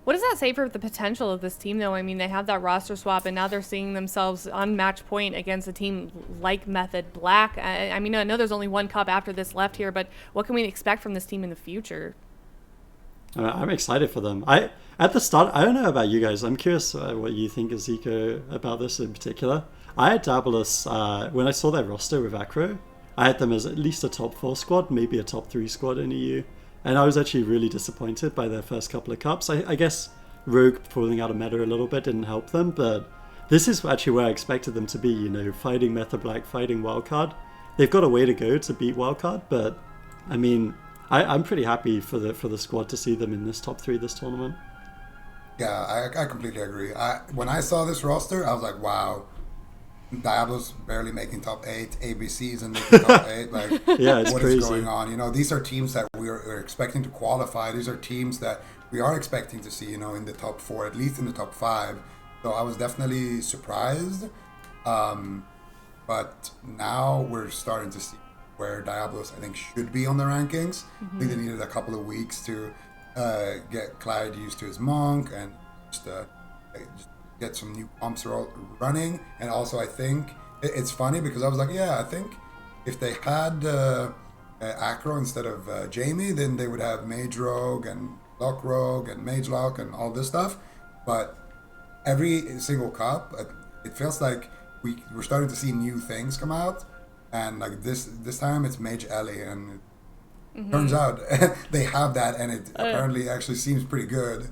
What does that say for the potential of this team, though? I mean, they have that roster swap, and now they're seeing themselves on match point against a team like Method Black. I mean, I know there's only one cup after this left here, but what can we expect from this team in the future? I'm excited for them. At the start, I don't know about you guys. I'm curious what you think, Ezekiel, about this in particular. I had Diabolus, when I saw their roster with Acro, I had them as at least a top 4 squad, maybe a top 3 squad in EU. And I was actually really disappointed by their first couple of cups. I guess Rogue pulling out of meta a little bit didn't help them, but this is actually where I expected them to be, you know, fighting Method Black, fighting Wildcard. They've got a way to go to beat Wildcard, but I mean, I'm pretty happy for the squad to see them in this top 3 this tournament. Yeah, I completely agree. When I saw this roster, I was like, wow, Diablo's barely making top 8, AWC isn't making top 8. Like, yeah, it's what crazy. is going on? You know, these are teams that we're expecting to qualify. These are teams that we are expecting to see, you know, in the top 4, at least in the top 5. So I was definitely surprised. But now we're starting to see where Diablos, I think, should be on the rankings. I think they needed a couple of weeks to get Clyde used to his monk and just get some new pumps running. And also, I think it's funny because I was like, yeah, I think if they had Acro instead of Jamie, then they would have Mage Rogue and Lock Rogue and Mage Lock and all this stuff. But every single cup, it feels like we're starting to see new things come out. And like this time it's Mage Ellie, and it turns out they have that, and it apparently actually seems pretty good.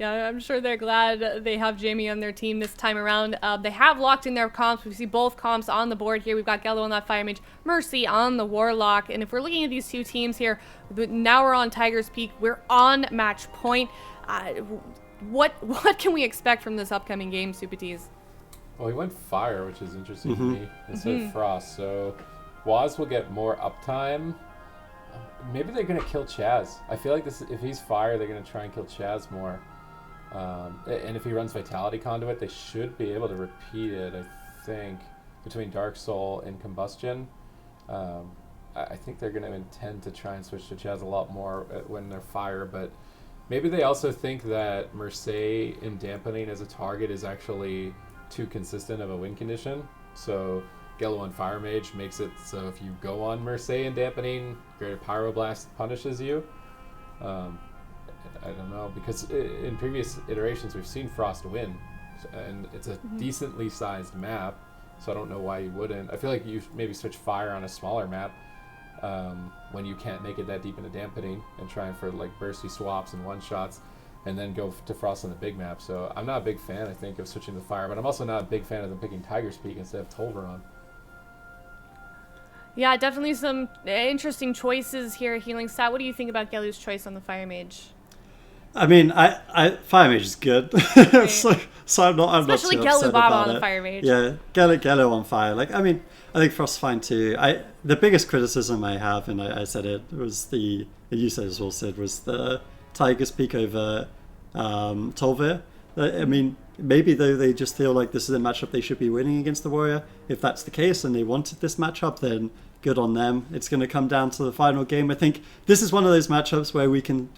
Yeah, I'm sure they're glad they have Jamie on their team this time around. They have locked in their comps. We see both comps on the board here. We've got Gello on that Fire Mage, Mercy on the Warlock. And if we're looking at these two teams here, now we're on Tiger's Peak. We're on match point. What can we expect from this upcoming game, Supatis? Well, he went Fire, which is interesting to me, instead of Frost. So Waz will get more uptime. Maybe they're going to kill Chaz. I feel like if he's Fire, they're going to try and kill Chaz more. And if he runs Vitality Conduit, they should be able to repeat it, I think, between Dark Soul and Combustion. I think they're going to intend to try and switch to Chaz a lot more when they're Fire, but maybe they also think that Mercy in Dampening as a target is actually too consistent of a win condition. So Gello on Fire Mage makes it so if you go on Mercy in Dampening, Greater Pyroblast punishes you. I don't know, because in previous iterations we've seen Frost win, and it's a decently sized map, so I don't know why you wouldn't. I feel like you maybe switch Fire on a smaller map when you can't make it that deep into Dampening, and try for like bursty swaps and one-shots, and then go to Frost on the big map. So I'm not a big fan, I think, of switching to Fire, but I'm also not a big fan of them picking Tiger's Peak instead of Tolveron. Yeah, definitely some interesting choices here. Healing Stat, what do you think about Gellu's choice on the Fire Mage? I mean, Fire Mage is good, so I'm not Especially too upset Gellu Baba about on the it. Fire Mage. Yeah, Gello on Fire. Like, I mean, I think Frost's fine too. The biggest criticism I have, and I said it, was you said as well, Sid, was the Tiger's Peak over Tolver. I mean, maybe though they just feel like this is a matchup they should be winning against the Warrior. If that's the case and they wanted this matchup, then good on them. It's going to come down to the final game. I think this is one of those matchups where we can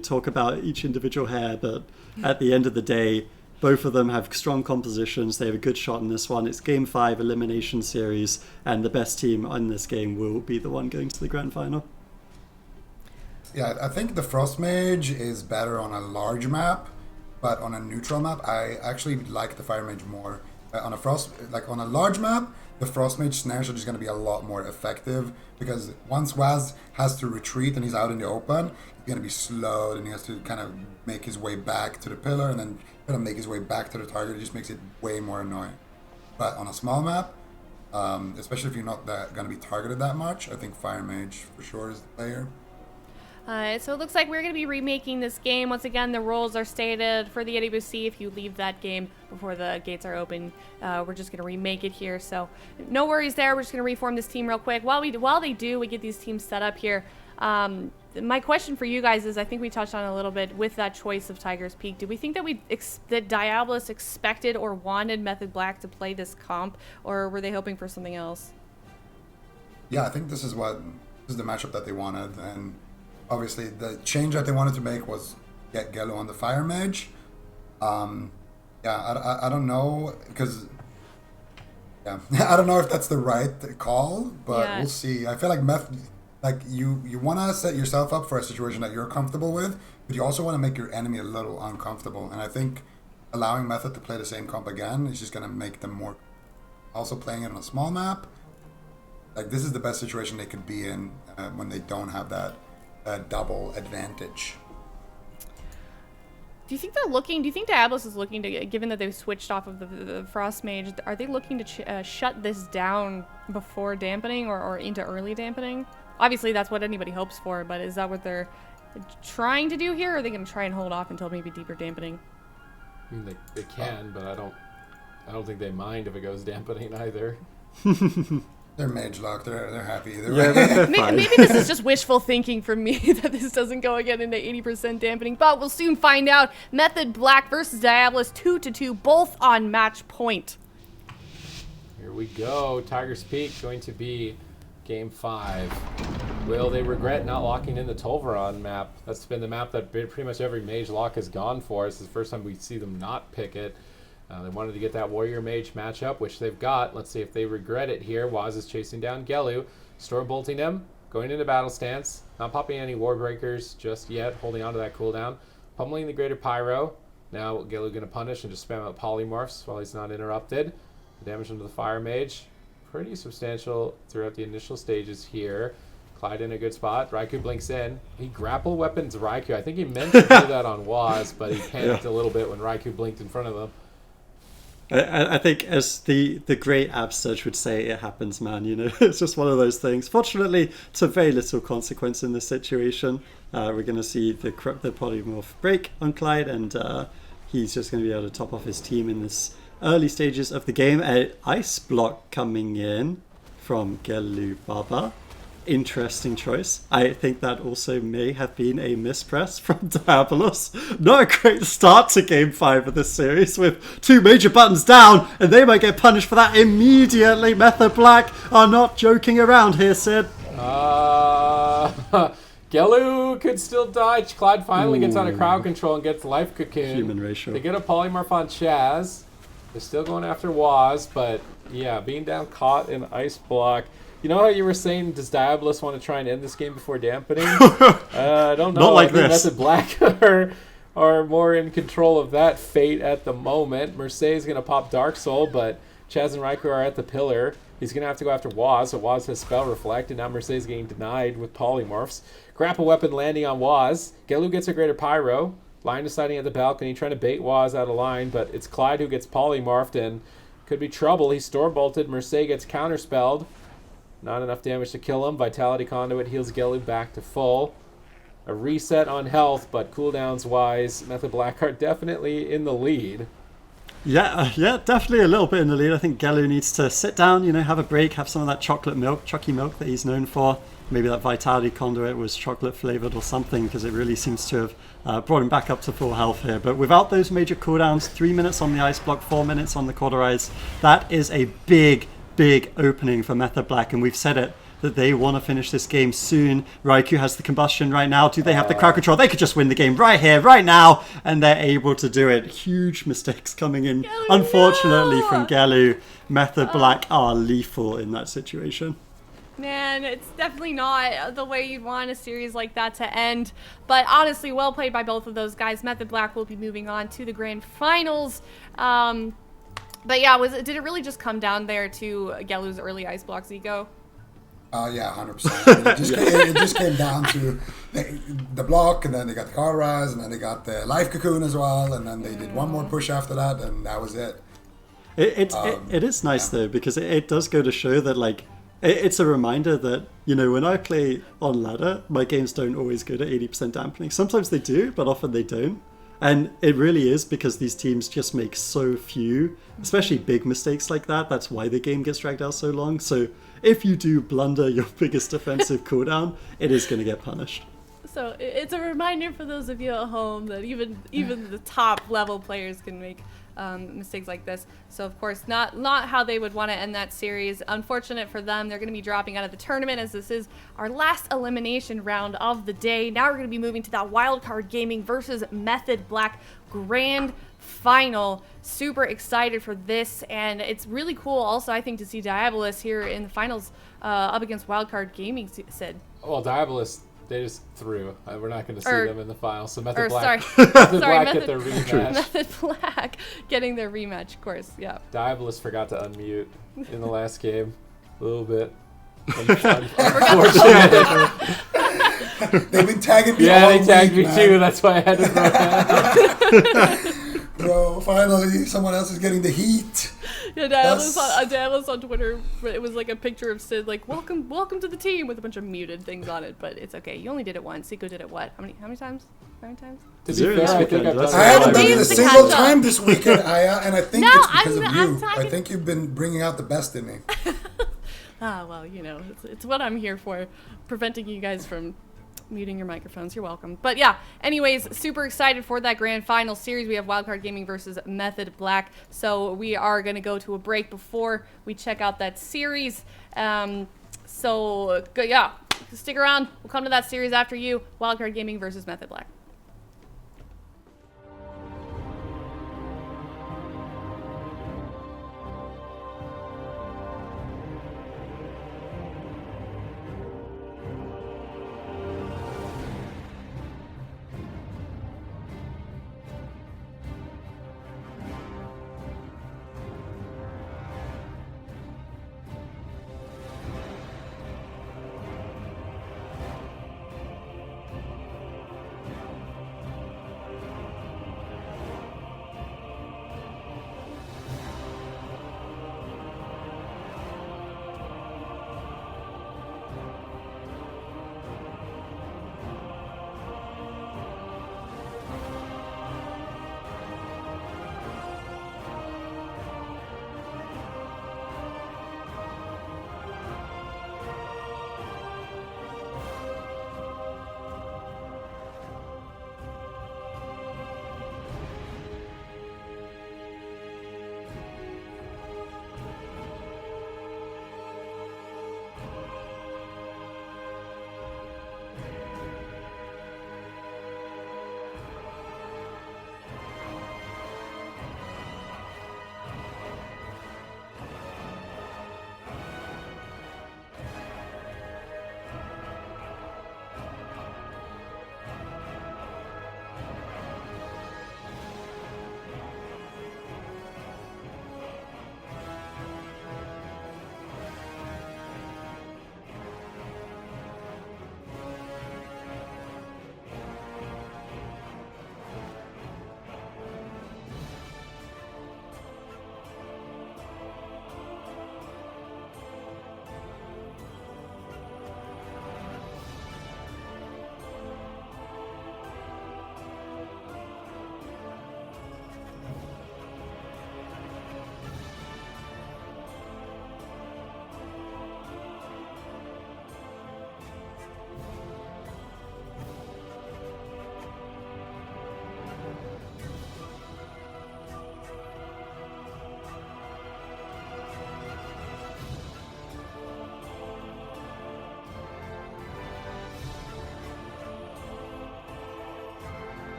talk about each individual hair, but at the end of the day, both of them have strong compositions. They have a good shot in this one. It's Game 5 elimination series, and the best team in this game will be the one going to the grand final. Yeah, I think the Frost Mage is better on a large map, but on a neutral map, I actually like the Fire Mage more. On a large map, the Frost Mage snares are just going to be a lot more effective, because once Waz has to retreat and he's out in the open, he's going to be slowed and he has to kind of make his way back to the pillar and then kind of make his way back to the target. It just makes it way more annoying. But on a small map, especially if you're not going to be targeted that much, I think Fire Mage for sure is the player. So it looks like we're going to be remaking this game. Once again, the rules are stated for the AWC. If you leave that game before the gates are open, we're just going to remake it here. So no worries there. We're just going to reform this team real quick. While they do, we get these teams set up here. My question for you guys is, I think we touched on it a little bit with that choice of Tiger's Peak. Do we think that that Diablos expected or wanted Method Black to play this comp, or were they hoping for something else? Yeah, I think this is the matchup that they wanted, and obviously the change that they wanted to make was get Gelu on the Fire Mage. I don't know, because I don't know if that's the right call, but we'll see. I feel like you want to set yourself up for a situation that you're comfortable with, but you also want to make your enemy a little uncomfortable. And I think allowing Method to play the same comp again is just going to make them more. Also playing it on a small map, like this is the best situation they could be in when they don't have that double advantage. Do you think they're looking? Do you think Diablo is looking to, given that they've switched off of the Frost Mage, are they looking to shut this down before dampening or into early dampening? Obviously, that's what anybody hopes for, but is that what they're trying to do here, or are they going to try and hold off until maybe deeper dampening? I mean, they can, but I don't think they mind if it goes dampening either. They're mage locked. They're happy either Yeah, way. they're fine. Maybe this is just wishful thinking from me that this doesn't go again into 80% dampening, but we'll soon find out. Method Black versus Diablo 2-2, both on match point. Here we go. Tiger's Peak going to be game 5. Will they regret not locking in the Tolvaron map? That's been the map that pretty much every mage lock has gone for. This is the first time we see them not pick it. They wanted to get that Warrior Mage matchup, which they've got. Let's see if they regret it here. Waz is chasing down Gelu, storm bolting him, going into battle stance, not popping any War Breakers just yet, holding on to that cooldown, pummeling the Greater Pyro. Now Gelu going to punish and just spam out Polymorphs while he's not interrupted. The damage into the Fire Mage, pretty substantial throughout the initial stages here. Clyde in a good spot. Raikou blinks in. He grapple weapons Raikou. I think he meant to do that on Waz, but he panicked a little bit when Raikou blinked in front of him. I think, as the great ab search would say, it happens, man. You know, it's just one of those things. Fortunately, to very little consequence in this situation. We're going to see the polymorph break on Clyde, and he's just going to be able to top off his team in this early stages of the game. Ice block coming in from Gelu Baba. Interesting choice. I think that also may have been a mispress from Diabolos. Not a great start to game 5 of this series with 2 major buttons down, and they might get punished for that immediately. Method Black are not joking around here, Sid. Gelu could still die. Clyde finally gets out of crowd control and gets life cocoon. Human ratio. They get a polymorph on Chaz. They're still going after Waz, but yeah, being down caught in ice block. You know how you were saying, does Diabolos want to try and end this game before dampening? I don't know. Not like I think this. Method Black are more in control of that fate at the moment. Mercedes going to pop Dark Soul, but Chaz and Raikou are at the pillar. He's going to have to go after Waz, so Waz has Spell Reflect, and now Mercedes getting denied with Polymorphs. Grapple weapon landing on Waz. Gelu gets a Greater Pyro. Line deciding at the balcony, trying to bait Waz out of line, but it's Clyde who gets polymorphed, and could be trouble. He's storm bolted. Mercedes gets counterspelled. Not enough damage to kill him. Vitality Conduit heals Gelu back to full. A reset on health, but cooldowns wise, Method Black are definitely in the lead. Yeah, definitely a little bit in the lead. I think Gelu needs to sit down, have a break, have some of that chocolate milk, chalky milk that he's known for. Maybe that Vitality Conduit was chocolate flavored or something, because it really seems to have brought him back up to full health here. But without those major cooldowns, 3 minutes on the ice block, 4 minutes on the Cauterize, that is a big opening for Method Black, and we've said it, that they want to finish this game soon. Raikou has the combustion right now. Do they have the crowd control? They could just win the game right here, right now, and they're able to do it. Huge mistakes coming in, unfortunately, from Gelu. Method Black are lethal in that situation. Man, it's definitely not the way you'd want a series like that to end. But honestly, well played by both of those guys. Method Black will be moving on to the grand finals. But yeah, did it really just come down there to Gelu's early ice block, Zico? Yeah, 100%. It just came down to the block, and then they got the Cauterize, and then they got the Life Cocoon as well, and then they did one more push after that, and that was it. It is nice though, because it does go to show that it's a reminder that, when I play on ladder, my games don't always go to 80% dampening. Sometimes they do, but often they don't. And it really is because these teams just make so few, especially big mistakes like that. That's why the game gets dragged out so long. So if you do blunder your biggest defensive cooldown, it is going to get punished. So it's a reminder for those of you at home that even the top level players can make mistakes like this. So of course, not how they would want to end that series. Unfortunate for them. They're going to be dropping out of the tournament as this is our last elimination round of the day. Now we're going to be moving to that Wildcard Gaming versus Method Black Grand Final. Super excited for this, and it's really cool also, I think, to see Diabolus here in the finals up against Wildcard Gaming, Sid. Well, Diabolus, they just threw. We're not going to see them in the finals. So Method Black, Sorry, Method Black get their rematch. Method Black getting their rematch, of course, yeah. Diabolus forgot to unmute in the last game a little bit. They've been tagging me. Yeah, all they tagged week, me man. too. That's why I had to throw that. Bro, finally someone else is getting the heat. Yeah, Diabolus on Twitter, it was like a picture of Sid, like, welcome to the team, with a bunch of muted things on it, but it's okay. You only did it once. Seiko did it what? How many times? How many times? To be fair, I think I've done I haven't done it a Days to single catch up. time this weekend, Aya, and I think No, it's because of I'm you. talking- I think you've been bringing out the best in me. Ah, well, you know, it's what I'm here for, preventing you guys from muting your microphones. You're welcome. But yeah, anyways, super excited for that grand final series. We have Wildcard Gaming versus Method Black. So we are going to go to a break before we check out that series. Yeah, stick around. We'll come to that series after you. Wildcard Gaming versus Method Black.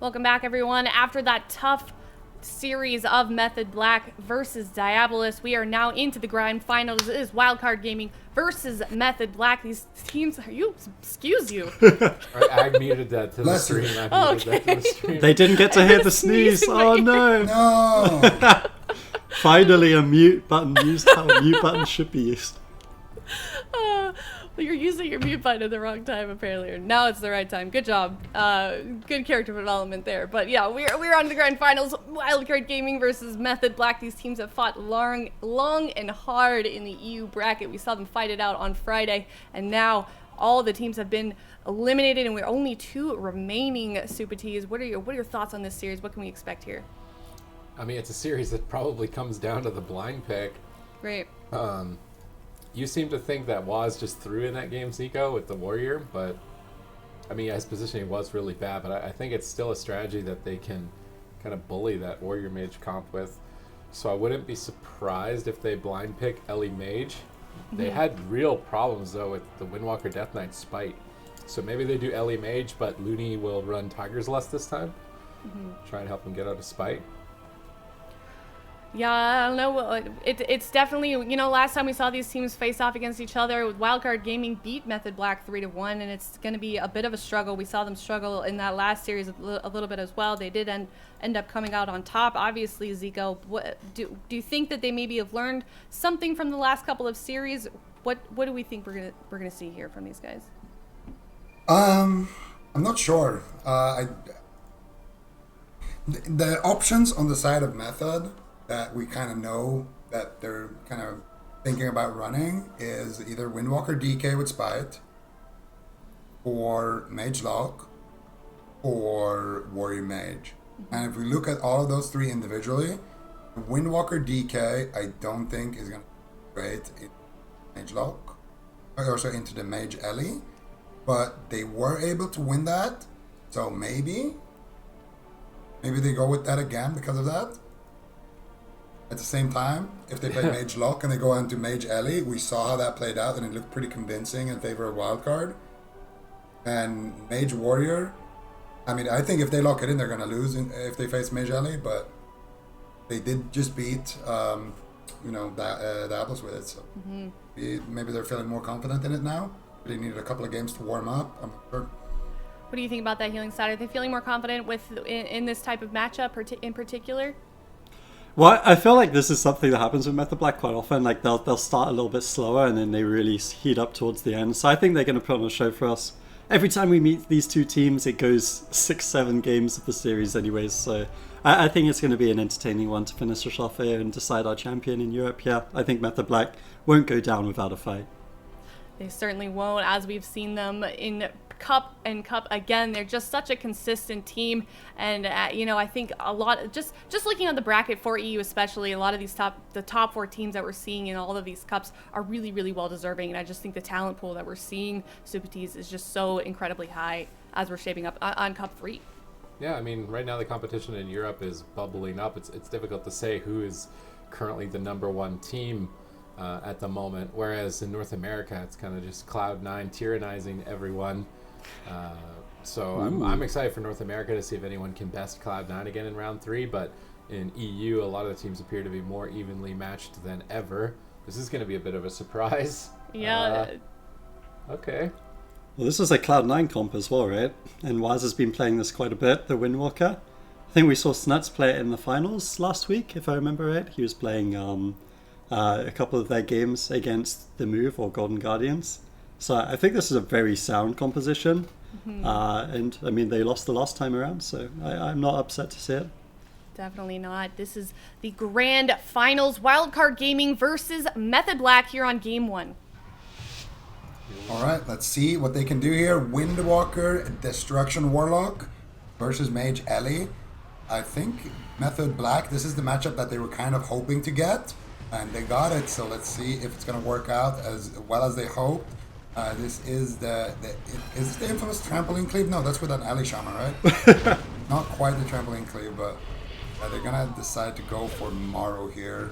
Welcome back, everyone. After that tough series of Method Black versus Diabolus, we are now into the grand finals. It is Wildcard Gaming versus Method Black. These teams, excuse you. I muted that to the stream. I muted that to the stream. They didn't get to hear the sneeze. Oh no! No. Finally, a mute button used how a mute button should be used. You're using your mute button at the wrong time, apparently. Now it's the right time. Good job. Good character development there. But yeah, we're on to the grand finals. Wildcard Gaming versus Method Black. These teams have fought long and hard in the EU bracket. We saw them fight it out on Friday, and now all the teams have been eliminated, and we're only 2 remaining. Super Ts, what are your thoughts on this series? What can we expect here? I mean, it's a series that probably comes down to the blind pick. Right. You seem to think that Waz just threw in that game, Zico, with the Warrior, but I mean, his positioning was really bad, but I think it's still a strategy that they can kind of bully that Warrior Mage comp with. So I wouldn't be surprised if they blind pick Ellie Mage. They had real problems, though, with the Windwalker Death Knight Spite. So maybe they do Ellie Mage, but Looney will run Tiger's Lust this time. Try and help him get out of Spite. Yeah, I don't know. It's definitely, you know, last time we saw these teams face off against each other, Wildcard Gaming beat Method Black 3-1, and it's going to be a bit of a struggle. We saw them struggle in that last series a little bit as well. They did end up coming out on top. Obviously, Zico, do you think that they maybe have learned something from the last couple of series? What do we think we're gonna see here from these guys? I'm not sure. The options on the side of Method that we kind of know that they're kind of thinking about running is either Windwalker DK with Spite, or Mage Lock, or Warrior Mage. And if we look at all of those 3 individually, Windwalker DK I don't think is going to be great in Mage Lock, or also into the Mage Ellie, but they were able to win that, so maybe they go with that again because of that. At the same time, if they play Mage Lock and they go into Mage Ellie, we saw how that played out and it looked pretty convincing in favor of Wildcard. And Mage Warrior, I mean, I think if they lock it in, they're going to lose if they face Mage Ellie, but they did just beat, Diablos with it. So maybe they're feeling more confident in it now. They needed a couple of games to warm up, I'm not sure. What do you think about that healing side? Are they feeling more confident in this type of matchup in particular? Well, I feel like this is something that happens with Method Black quite often. Like they'll start a little bit slower and then they really heat up towards the end. So I think they're going to put on a show for us. Every time we meet these 2 teams, it goes 6-7 games of the series anyways. So I think it's going to be an entertaining one to finish us off here and decide our champion in Europe. Yeah, I think Method Black won't go down without a fight. They certainly won't, as we've seen them in Cup and Cup again. They're just such a consistent team, and I think a lot just looking at the bracket for EU especially, a lot of these the top 4 teams that we're seeing in all of these cups are really, really well deserving, and I just think the talent pool that we're seeing Super Ts is just so incredibly high as we're shaping up on Cup 3. Yeah, I mean, right now the competition in Europe is bubbling up. It's difficult to say who is currently the #1 team at the moment, whereas in North America it's kind of just Cloud9 tyrannizing everyone. So I'm excited for North America to see if anyone can best Cloud9 again in round 3, but in EU a lot of the teams appear to be more evenly matched than ever. This is going to be a bit of a surprise. Yeah. Okay. Well, this is a Cloud9 comp as well, right? And Waz has been playing this quite a bit, the Windwalker. I think we saw Snuts play it in the finals last week, if I remember right. He was playing a couple of their games against the Move or Golden Guardians. So I think this is a very sound composition. And I mean, they lost the last time around, so I'm not upset to see it. Definitely not. This is the grand finals, Wildcard Gaming versus Method Black here on Game 1. All right, let's see what they can do here. Windwalker Destruction Warlock versus Mage Ellie. I think Method Black, this is the matchup that they were kind of hoping to get, and they got it. So let's see if it's going to work out as well as they hoped. This is is the infamous trampoline cleave? No, that's with an Ellie Shaman, right? Not quite the trampoline cleave, but they're going to decide to go for Morrow here.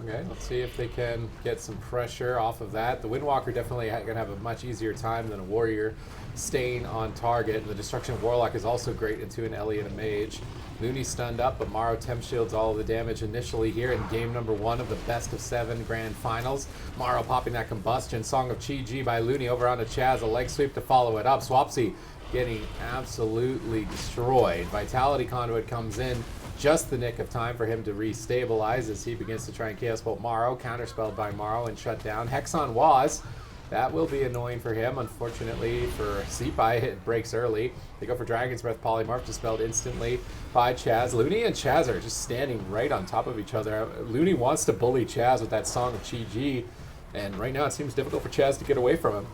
Okay, let's see if they can get some pressure off of that. The Windwalker definitely going to have a much easier time than a Warrior staying on target. And the Destruction of Warlock is also great into an Ellie and a Mage. Looney stunned up, but Morrow temp shields all of the damage initially here in game number 1 of the best of 7 grand finals. Morrow popping that combustion. Song of Chi-Ji by Looney over onto Chaz. A leg sweep to follow it up. Swapsy getting absolutely destroyed. Vitality Conduit comes in just the nick of time for him to restabilize as he begins to try and Chaos Bolt Morrow, counterspelled by Morrow and shut down. Hex on Waz, that will be annoying for him. Unfortunately for Sepai, it breaks early. They go for Dragon's Breath, Polymorph dispelled instantly by Chaz. Looney and Chaz are just standing right on top of each other. Looney wants to bully Chaz with that Song of Chi-Ji, and right now it seems difficult for Chaz to get away from him.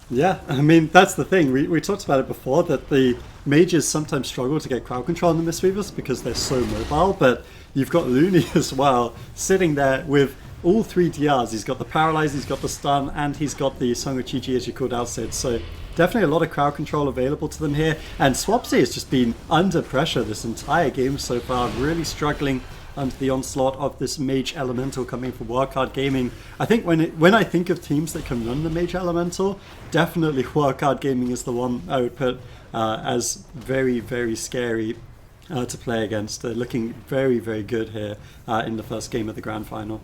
Yeah, I mean, that's the thing. We talked about it before, that the mages sometimes struggle to get crowd control on the Mistweavers because they're so mobile, but you've got Looney as well, sitting there with all 3 DRs. He's got the Paralyze, he's got the Stun, and he's got the Song of Chi-Ji, as you called out, Sid. So definitely a lot of crowd control available to them here. And Swapsy has just been under pressure this entire game so far, really struggling under the onslaught of this Mage Elemental coming from Wildcard Gaming. I think when I think of teams that can run the Mage Elemental, definitely Wildcard Gaming is the one I would put as very, very scary to play against. They're looking very, very good here in the first game of the Grand Final.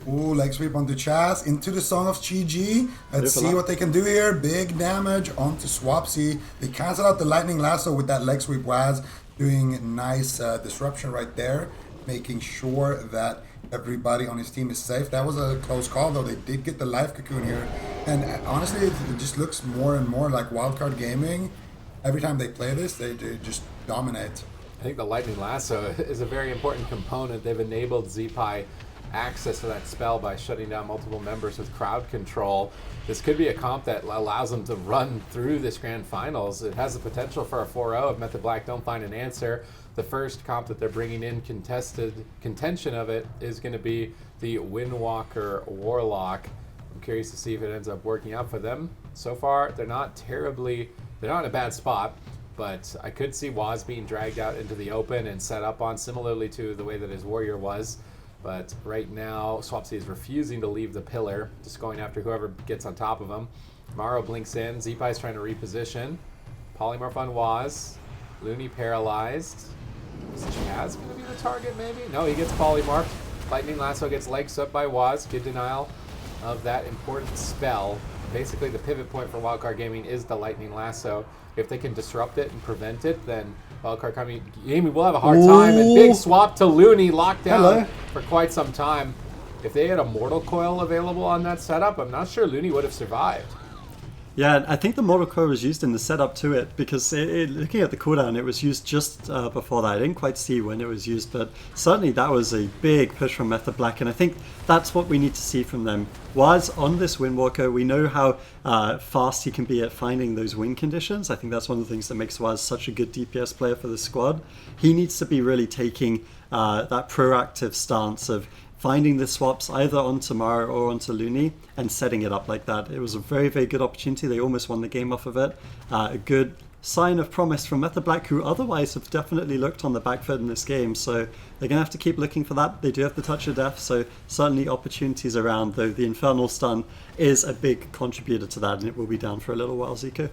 Ooh, leg sweep onto Chaz, into the Song of Chi-Ji. Let's see what they can do here. Big damage onto Swapsy. They cancel out the Lightning Lasso with that leg sweep. Waz doing nice disruption right there, making sure that everybody on his team is safe. That was a close call, though. They did get the life cocoon here. And honestly, it just looks more and more like Wildcard Gaming. Every time they play this, they just dominate. I think the Lightning Lasso is a very important component. They've enabled Zepai access to that spell by shutting down multiple members with crowd control. This could be a comp that allows them to run through this grand finals. It has the potential for a 4-0 if Method Black don't find an answer. The first comp that they're bringing in contention of it is going to be the Windwalker Warlock. I'm curious to see if it ends up working out for them. So far, they're not in a bad spot, but I could see Waz being dragged out into the open and set up on, similarly to the way that his Warrior was. But right now, Swapsy is refusing to leave the pillar, just going after whoever gets on top of him. Morrow blinks in. Zepai is trying to reposition. Polymorph on Waz. Looney paralyzed. Is Chaz going to be the target, maybe? No, he gets polymorphed. Lightning Lasso gets legs up by Waz. Good denial of that important spell. Basically, the pivot point for Wildcard Gaming is the Lightning Lasso. If they can disrupt it and prevent it, then Wildcard Gaming will have a hard time. And big swap to Looney, locked down for quite some time. If they had a Mortal Coil available on that setup, I'm not sure Looney would have survived. Yeah, I think the Mortal Coil was used in the setup to it, because looking at the cooldown, it was used just before that. I didn't quite see when it was used, but certainly that was a big push from Method Black, and I think that's what we need to see from them. Waz on this Windwalker, we know how fast he can be at finding those win conditions. I think that's one of the things that makes Waz such a good DPS player for the squad. He needs to be really taking that proactive stance of finding the swaps either onto Morrow or onto Looney and setting it up like that. It was a very, very good opportunity. They almost won the game off of it. A good sign of promise from Method Black, who otherwise have definitely looked on the back foot in this game. So they're going to have to keep looking for that. They do have the Touch of Death, so certainly opportunities around, though the Infernal Stun is a big contributor to that, and it will be down for a little while, Zico.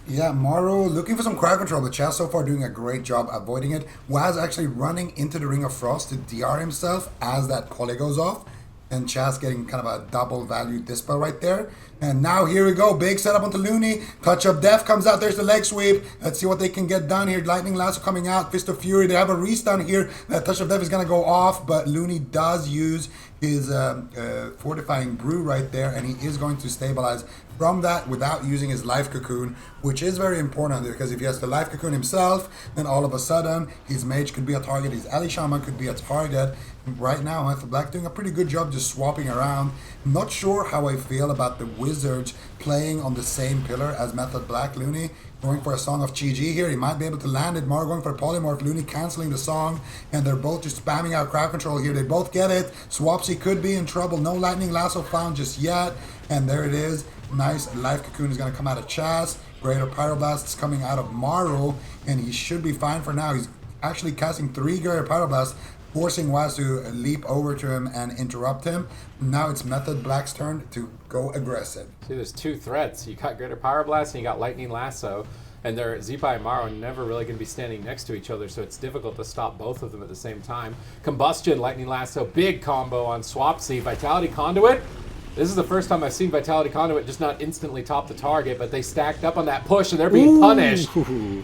Yeah, Morrow looking for some crowd control, but Chaz so far doing a great job avoiding it. Waz actually running into the Ring of Frost to DR himself as that Collie goes off. And Chaz getting kind of a double value dispel right there. And now here we go. Big setup onto Looney. Touch of Death comes out. There's the leg sweep. Let's see what they can get done here. Lightning Lasso coming out. Fist of Fury. They have a restun here. That Touch of Death is going to go off. But Looney does use his Fortifying Brew right there. And he is going to stabilize from that without using his Life Cocoon, which is very important, because if he has the Life Cocoon himself, then all of a sudden his Mage could be a target, his Ally Shaman could be a target. Right now, Method Black doing a pretty good job just swapping around. Not sure how I feel about the Wizards playing on the same pillar as Method Black. Looney going for a Song of Chi-Ji here. He might be able to land it. Mar going for a Polymorph. Looney canceling the song. And they're both just spamming out crowd control here. They both get it. Swapsy could be in trouble. No Lightning Lasso found just yet. And there it is. Nice Life Cocoon is going to come out of Chaz. Greater Pyroblast is coming out of Morrow. And he should be fine for now. He's actually casting 3 Greater Pyroblast. forcing Waz to leap over to him and interrupt him. Now it's Method Black's turn to go aggressive. See, there's two threats. You got Greater Pyroblast and you got Lightning Lasso. And they're Zeepai and Maro are never really going to be standing next to each other, so it's difficult to stop both of them at the same time. Combustion, Lightning Lasso, big combo on Swapsy. Vitality Conduit. This is the first time I've seen Vitality Conduit just not instantly top the target, but they stacked up on that push and they're being punished.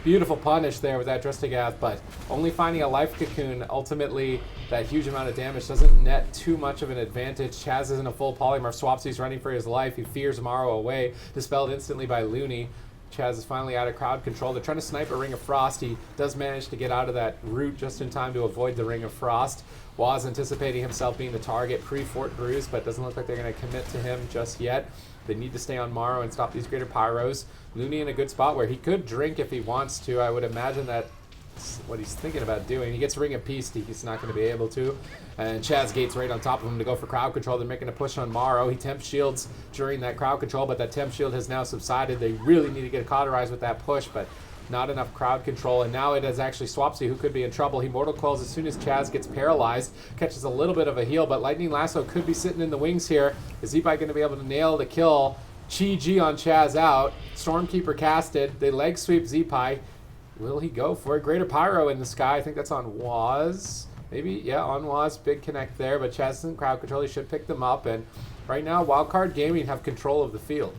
Beautiful punish there with that Drestigath, but only finding a Life Cocoon, ultimately that huge amount of damage doesn't net too much of an advantage. Chaz is in a full polymorph. Swapsy's running for his life. He fears Maro away, dispelled instantly by Looney. Chaz is finally out of crowd control. They're trying to snipe a Ring of Frost. He does manage to get out of that route just in time to avoid the Ring of Frost. Was anticipating himself being the target pre-Fort Bruise, but doesn't look like they're going to commit to him just yet. They need to stay on Maro and stop these Greater Pyros. Looney in a good spot where he could drink if he wants to. I would imagine that's what he's thinking about doing. He gets Ring of Peace, he's not going to be able to. And Chaz Gates right on top of him to go for crowd control. They're making a push on Maro. He temp shields during that crowd control, but that temp shield has now subsided. They really need to get cauterized with that push, but not enough crowd control. And now it is actually Swapsy who could be in trouble. He Mortal Coils as soon as Chaz gets paralyzed. Catches a little bit of a heal, but Lightning Lasso could be sitting in the wings here. Is Zeepai going to be able to nail the kill? Chi-G on Chaz out. Stormkeeper casted. They leg sweep Zeepai. Will he go for a Greater Pyro in the sky? I think that's on Waz. Maybe, yeah, on Waz. Big connect there, but Chaz is in crowd control. He should pick them up. And right now, Wildcard Gaming have control of the field.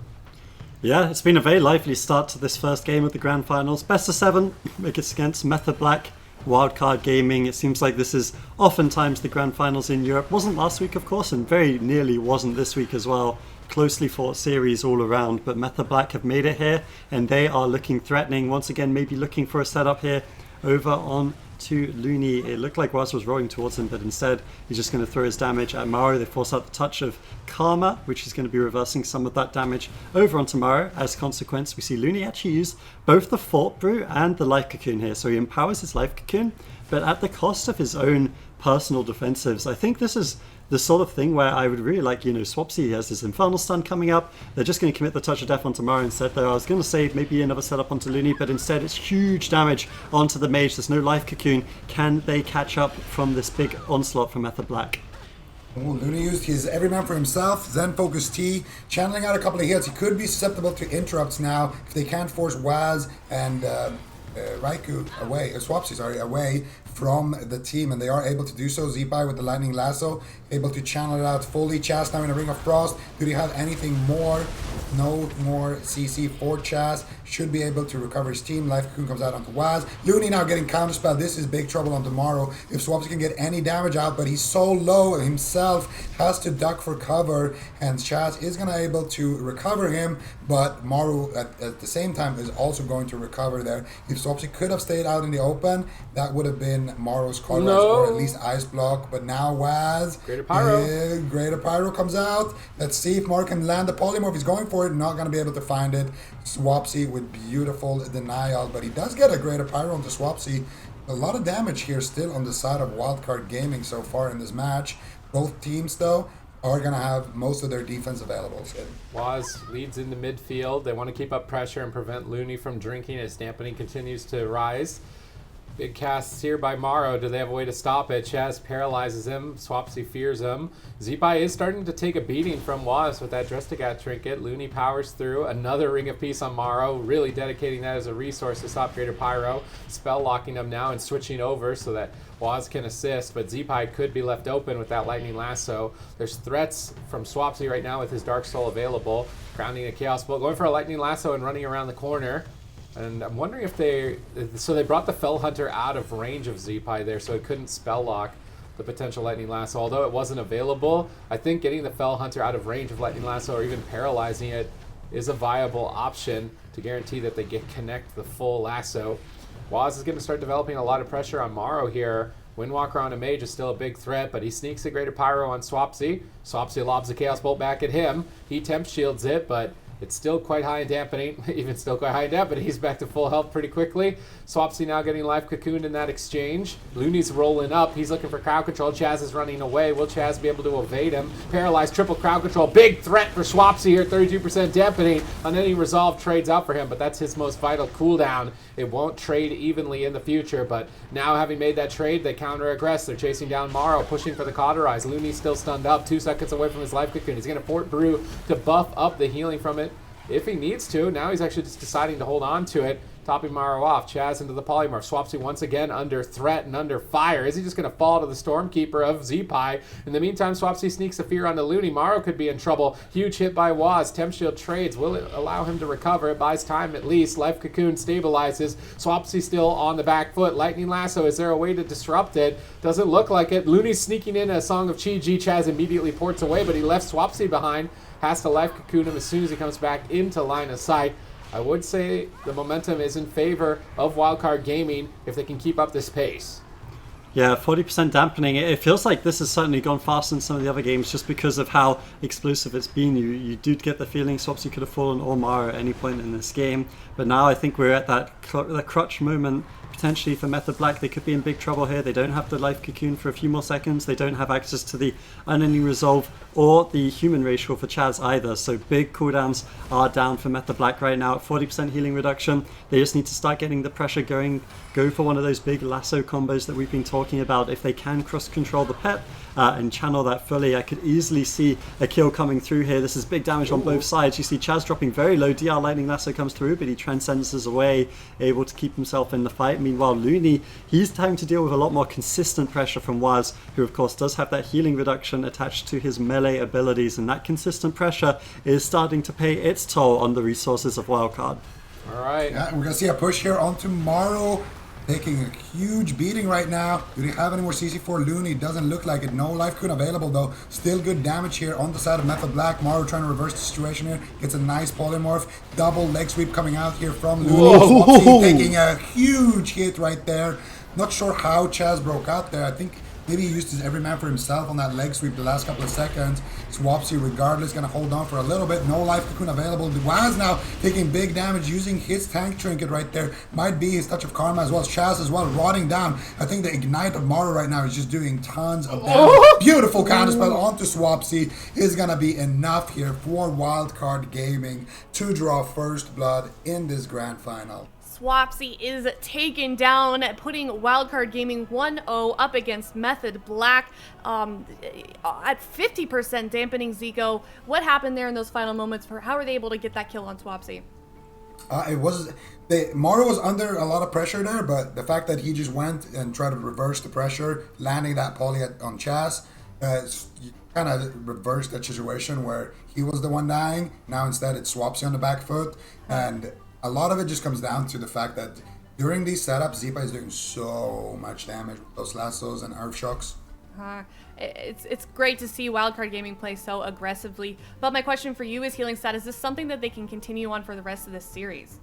Yeah, it's been a very lively start to this first game of the Grand Finals. Best of 7, it's against Method Black, Wildcard Gaming. It seems like this is oftentimes the Grand Finals in Europe. Wasn't last week, of course, and very nearly wasn't this week as well. Closely fought series all around, but Method Black have made it here, and they are looking threatening. Once again, maybe looking for a setup here over on to Looney. It looked like Waz was rolling towards him, but instead he's just going to throw his damage at Maro. They force out the touch of Karma, which is going to be reversing some of that damage over onto Maro. As a consequence, we see Looney actually use both the Fort Brew and the Life Cocoon here. So he empowers his Life Cocoon, but at the cost of his own personal defensives. I think this is the sort of thing where I would really like, Swapsy has this Infernal Stun coming up. They're just going to commit the Touch of Death onto Maro instead there. I was going to say maybe another setup onto Looney, but instead it's huge damage onto the Mage. There's no Life Cocoon. Can they catch up from this big onslaught from Method Black? Oh, Looney used his Everyman for himself, Zen Focus T, channeling out a couple of hits. He could be susceptible to interrupts now if they can't force Waz and Swapsy away from the team, and they are able to do so. Zeepai with the Lightning Lasso, able to channel it out fully. Chaz now in a Ring of Frost. Do they have anything more? No more CC for Chaz. Should be able to recover his team. Life Cocoon comes out onto Waz. Looney now getting counterspell. This is big trouble on tomorrow. If Swapsy can get any damage out, but he's so low himself, has to duck for cover, and Chaz is gonna able to recover him, but Maru at the same time is also going to recover there. If Swapsy could have stayed out in the open, that would have been Maru's cauterized or at least ice block, but now Waz, Greater Pyro. Greater Pyro comes out. Let's see if Maru can land the polymorph. He's going for it, not gonna be able to find it. Swapsy with beautiful denial, but he does get a Greater Pyro onto Swapsy. A lot of damage here still on the side of Wildcard Gaming so far in this match. Both teams though are going to have most of their defense available. Waz leads in the midfield. They want to keep up pressure and prevent Looney from drinking as dampening continues to rise. Big casts here by Maro. Do they have a way to stop it? Chaz paralyzes him. Swapsy fears him. Zeepai is starting to take a beating from Waz with that Drestigath trinket. Looney powers through. Another Ring of Peace on Maro. Really dedicating that as a resource to stop Greater Pyro. Spell locking him now and switching over so that Waz can assist, but Zeepai could be left open with that Lightning Lasso. There's threats from Swapsy right now with his Dark Soul available. Grounding a Chaos Bolt. Going for a Lightning Lasso and running around the corner. And I'm wondering if they brought the Fell Hunter out of range of Zeepai there, so it couldn't spell lock the potential Lightning Lasso. Although it wasn't available, I think getting the Fell Hunter out of range of Lightning Lasso or even paralyzing it is a viable option to guarantee that they connect the full lasso. Waz is going to start developing a lot of pressure on Maro here. Windwalker on a Mage is still a big threat, but he sneaks a Greater Pyro on Swapsy. Swapsy lobs a Chaos Bolt back at him. He temp shields it, but It's still quite high in dampening, even still quite high in dampening. He's back to full health pretty quickly. Swapsy now getting life cocooned in that exchange. Looney's rolling up. He's looking for crowd control. Chaz is running away. Will Chaz be able to evade him? Paralyzed, triple crowd control. Big threat for Swapsy here. 32% dampening on any resolve trades out for him, but that's his most vital cooldown. It won't trade evenly in the future, but now having made that trade, they counter-aggress. They're chasing down Morrow, pushing for the cauterize. Looney's still stunned up, 2 seconds away from his life cocoon. He's going to Fort Brew to buff up the healing from it if he needs to. Now he's actually just deciding to hold on to it, topping Morrow off. Chaz into the polymorph. Swapsy once again under threat and under fire. Is he just going to fall to the Stormkeeper of Zeepai? In the meantime, Swapsy sneaks a fear onto Looney. Morrow could be in trouble. Huge hit by Waz. Temp Shield trades. Will it allow him to recover? It buys time at least. Life Cocoon stabilizes. Swapsy still on the back foot. Lightning Lasso. Is there a way to disrupt it? Doesn't look like it. Looney's sneaking in a Song of Chi-Ji. Chaz immediately ports away, but he left Swapsy behind. Has to life cocoon him as soon as he comes back into line of sight. I would say the momentum is in favor of Wildcard Gaming if they can keep up this pace. Yeah, 40% dampening. It feels like this has certainly gone faster than some of the other games just because of how explosive it's been. You do get the feeling Swapsy could have fallen or Mara at any point in this game. But now I think we're at that crutch moment potentially for Method Black. They could be in big trouble here. They don't have the life cocoon for a few more seconds. They don't have access to the unending resolve or the human ratio for Chaz either. So big cooldowns are down for Method Black right now at 40% healing reduction. They just need to start getting the pressure going. Go for one of those big lasso combos that we've been talking about. If they can cross control the pet and channel that fully, I could easily see a kill coming through here. This is big damage on both sides. You see Chaz dropping very low. DR Lightning Lasso comes through, but he transcends away, able to keep himself in the fight. Meanwhile, Looney, he's having to deal with a lot more consistent pressure from Waz, who of course does have that healing reduction attached to his melee abilities, and that consistent pressure is starting to pay its toll on the resources of Wildcard. All right. Yeah, we're going to see a push here on tomorrow. Taking a huge beating right now. Do they have any more CC4? Looney doesn't look like it. No life cocoon available though. Still good damage here on the side of Method Black. Morrow trying to reverse the situation here. Gets a nice polymorph. Double leg sweep coming out here from Looney. Swapsy taking a huge hit right there. Not sure how Chaz broke out there. I think maybe he used his every man for himself on that leg sweep the last couple of seconds. Swapsy regardless going to hold on for a little bit. No life cocoon available. Waz now taking big damage using his tank trinket right there. Might be his touch of karma as well as Chaz as well, rotting down. I think the ignite of Morrow right now is just doing tons of damage. Beautiful counterspell onto Swapsy is going to be enough here for Wildcard Gaming to draw first blood in this grand final. Swapsy is taken down, putting Wildcard Gaming 1-0 up against Method Black at 50% dampening Zico. What happened there in those final moments? How were they able to get that kill on Swapsy? Morrow was under a lot of pressure there, but the fact that he just went and tried to reverse the pressure, landing that poly on Chaz, kind of reversed that situation where he was the one dying. Now instead it's Swapsy on the back foot, and a lot of it just comes down to the fact that during these setups, Zeepai is doing so much damage with those lassos and earth shocks. It's great to see Wildcard Gaming play so aggressively. But my question for you is, Healing Stat, is this something that they can continue on for the rest of this series?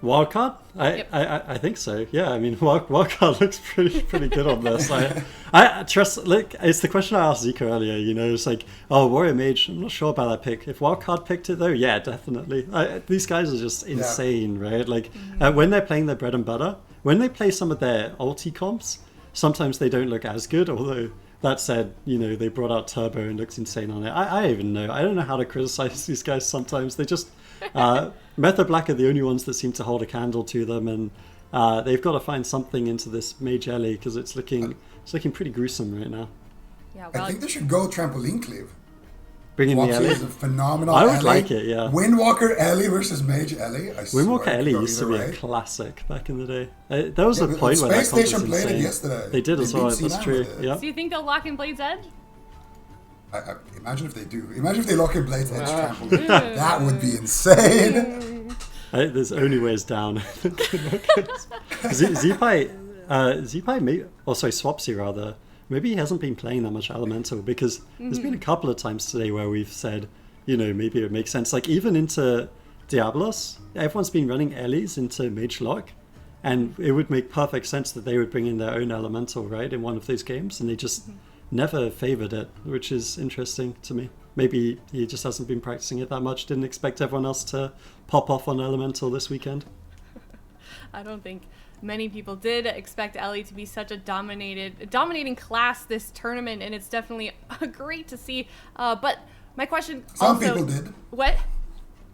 Wildcard? I think so. Yeah, I mean, Wildcard looks pretty good on this. I trust. Look, it's the question I asked Zico earlier. You know, it's like, oh, Warrior Mage. I'm not sure about that pick. If Wildcard picked it though, yeah, definitely. These guys are just insane, right? Like when they're playing their bread and butter, when they play some of their ulti comps, sometimes they don't look as good. Although that said, you know, they brought out Turbo and looks insane on it. I even know. I don't know how to criticize these guys. Sometimes they just. Method Black are the only ones that seem to hold a candle to them, and they've got to find something into this Mage Ellie because it's looking pretty gruesome right now. Yeah, I think they should go Trampoline Cleave. Bring in the Swapsy Ellie. is a phenomenal I would Ellie. like it, yeah. Windwalker Ellie versus Mage Ellie. Windwalker Ellie used to be a classic back in the day. There was a point where that Space comp was Station played insane. it yesterday. They did as well. beat That's C9 true. with it. Yeah. Do you think they'll lock in Blade's Edge? Imagine if they do. Imagine if they lock in Blade's Edge Trampoline. That would be insane. There's only ways down. Swapsy rather. Maybe he hasn't been playing that much Elemental because there's been a couple of times today where we've said, you know, maybe it makes sense. Like even into Diablos, everyone's been running Ellies into Mage Lock, and it would make perfect sense that they would bring in their own Elemental, right, in one of those games, and they just never favored it, which is interesting to me. maybe he just hasn't been practicing it that much. Didn't expect everyone else to pop off on Elemental this weekend. I don't think many people did expect Ellie to be such a dominating class this tournament, and it's definitely great to see. But my question Some also... people did. What?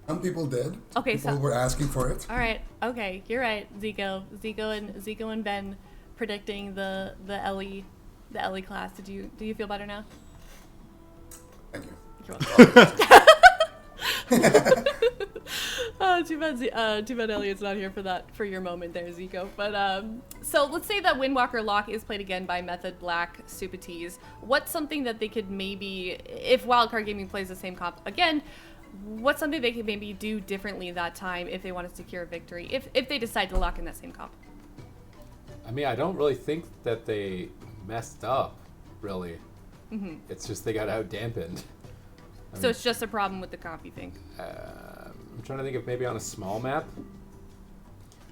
Some people did. Okay, people so... were asking for it. All right. Okay, you're right, Zico and Ben predicting the Ellie class. Do you feel better now? Thank you. You're welcome. Too bad Elliot's not here for your moment there, Zico. But so let's say that Windwalker Lock is played again by Method Black Supatees. What's something that they could maybe, if Wildcard Gaming plays the same comp again, what's something they could maybe do differently that time if they want to secure a victory, if they decide to lock in that same comp? I mean, I don't really think that they messed up, really. Mm-hmm. It's just they got out-dampened. So it's just a problem with the comp, you think? I'm trying to think of maybe on a small map.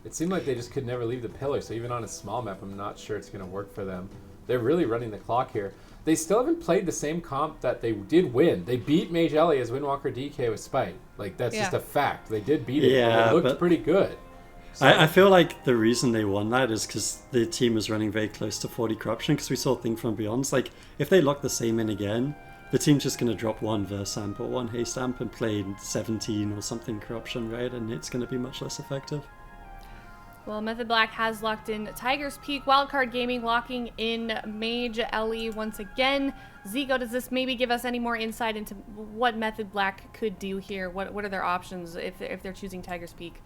It seemed like they just could never leave the pillar, so even on a small map, I'm not sure it's going to work for them. They're really running the clock here. They still haven't played the same comp that they did win. They beat Mage Ellie as Windwalker DK with Spite. Like, that's just a fact. They did beat it. Yeah, and it looked pretty good. So, I feel like the reason they won that is because the team was running very close to 40 corruption, because we saw Thing from Beyond. Like, if they lock the same in again, the team's just going to drop one Verse Amp or one Haste Amp and play 17 or something corruption, right? And it's going to be much less effective. Well, Method Black has locked in Tiger's Peak. Wildcard Gaming locking in Mage Ellie once again. Zico, does this maybe give us any more insight into what Method Black could do here? What are their options if they're choosing Tiger's Peak?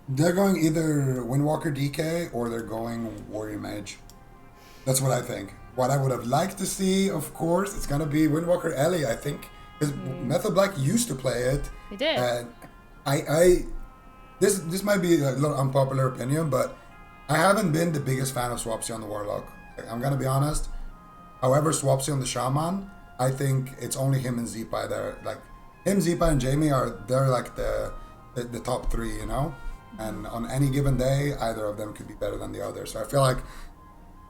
They're going either Windwalker DK or they're going Warrior Mage. That's what I think. What I would have liked to see, of course, it's going to be Windwalker Ellie, I think. Because Method Black used to play it. They did. And This might be a little unpopular opinion, but I haven't been the biggest fan of Swapsy on the Warlock. I'm going to be honest. However, Swapsy on the Shaman, I think it's only him and Zipa there. Like, him, Zipa, and Jamie they're like the top three, you know? And on any given day, either of them could be better than the other. So I feel like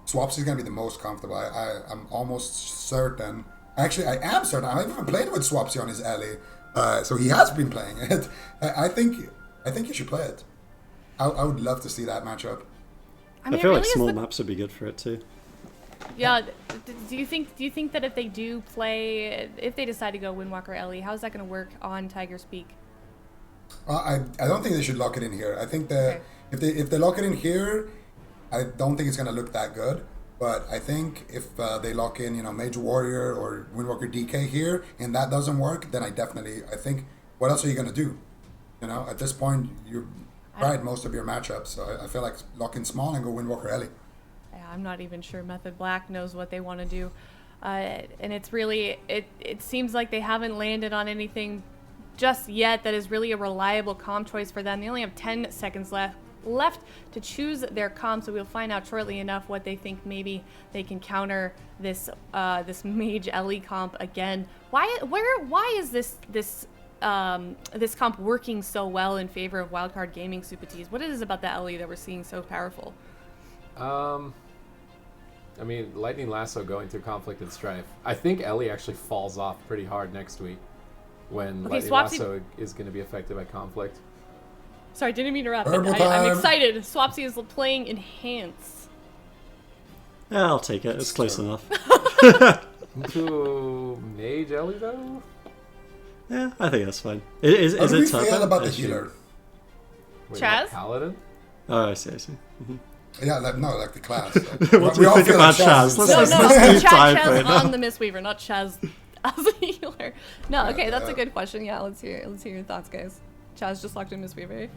Swapsy is going to be the most comfortable. I'm almost certain. Actually, I am certain. I've even played with Swapsy on his Ellie. So he has been playing it. I think you should play it. I would love to see that matchup. I mean, I feel really like small maps would be good for it too. Yeah. Do you think that if they decide to go Windwalker Ellie, how is that going to work on Tiger's Peak? I don't think they should lock it in here. I think that if they lock it in here, I don't think it's going to look that good. But I think if they lock in, Mage Warrior or Windwalker DK here, and that doesn't work, then I think, what else are you going to do? At this point, you've tried most of your matchups. So I feel like lock in small and go Windwalker Ellie. Yeah, I'm not even sure Method Black knows what they want to do. And it's really, it seems like they haven't landed on anything just yet that is really a reliable comp choice for them. They only have 10 seconds left to choose their comp, so we'll find out shortly enough what they think maybe they can counter this Mage Ellie comp again. Why is this comp working so well in favor of Wildcard Gaming Supatees? What is it about the Ellie that we're seeing so powerful? I mean, Lightning Lasso going through Conflict and Strife. I think Ellie actually falls off pretty hard next week when Lightning Lasso is going to be affected by Conflict. Sorry, didn't mean to interrupt. I'm excited. Swapsy is playing Enhance. Yeah, I'll take it. It's close enough. To Mage Ellie, though? Yeah, I think that's fine. Is How do it we feel about the healer? Wait, Chaz? what, Paladin? Oh, I see. Mm-hmm. Yeah, like the class. What do you think about Chaz? Let's deep dive right now. Chaz on the Mistweaver, not Chaz as a healer. No, okay, that's a good question. Yeah, let's hear your thoughts, guys. Chaz just locked in Mistweaver.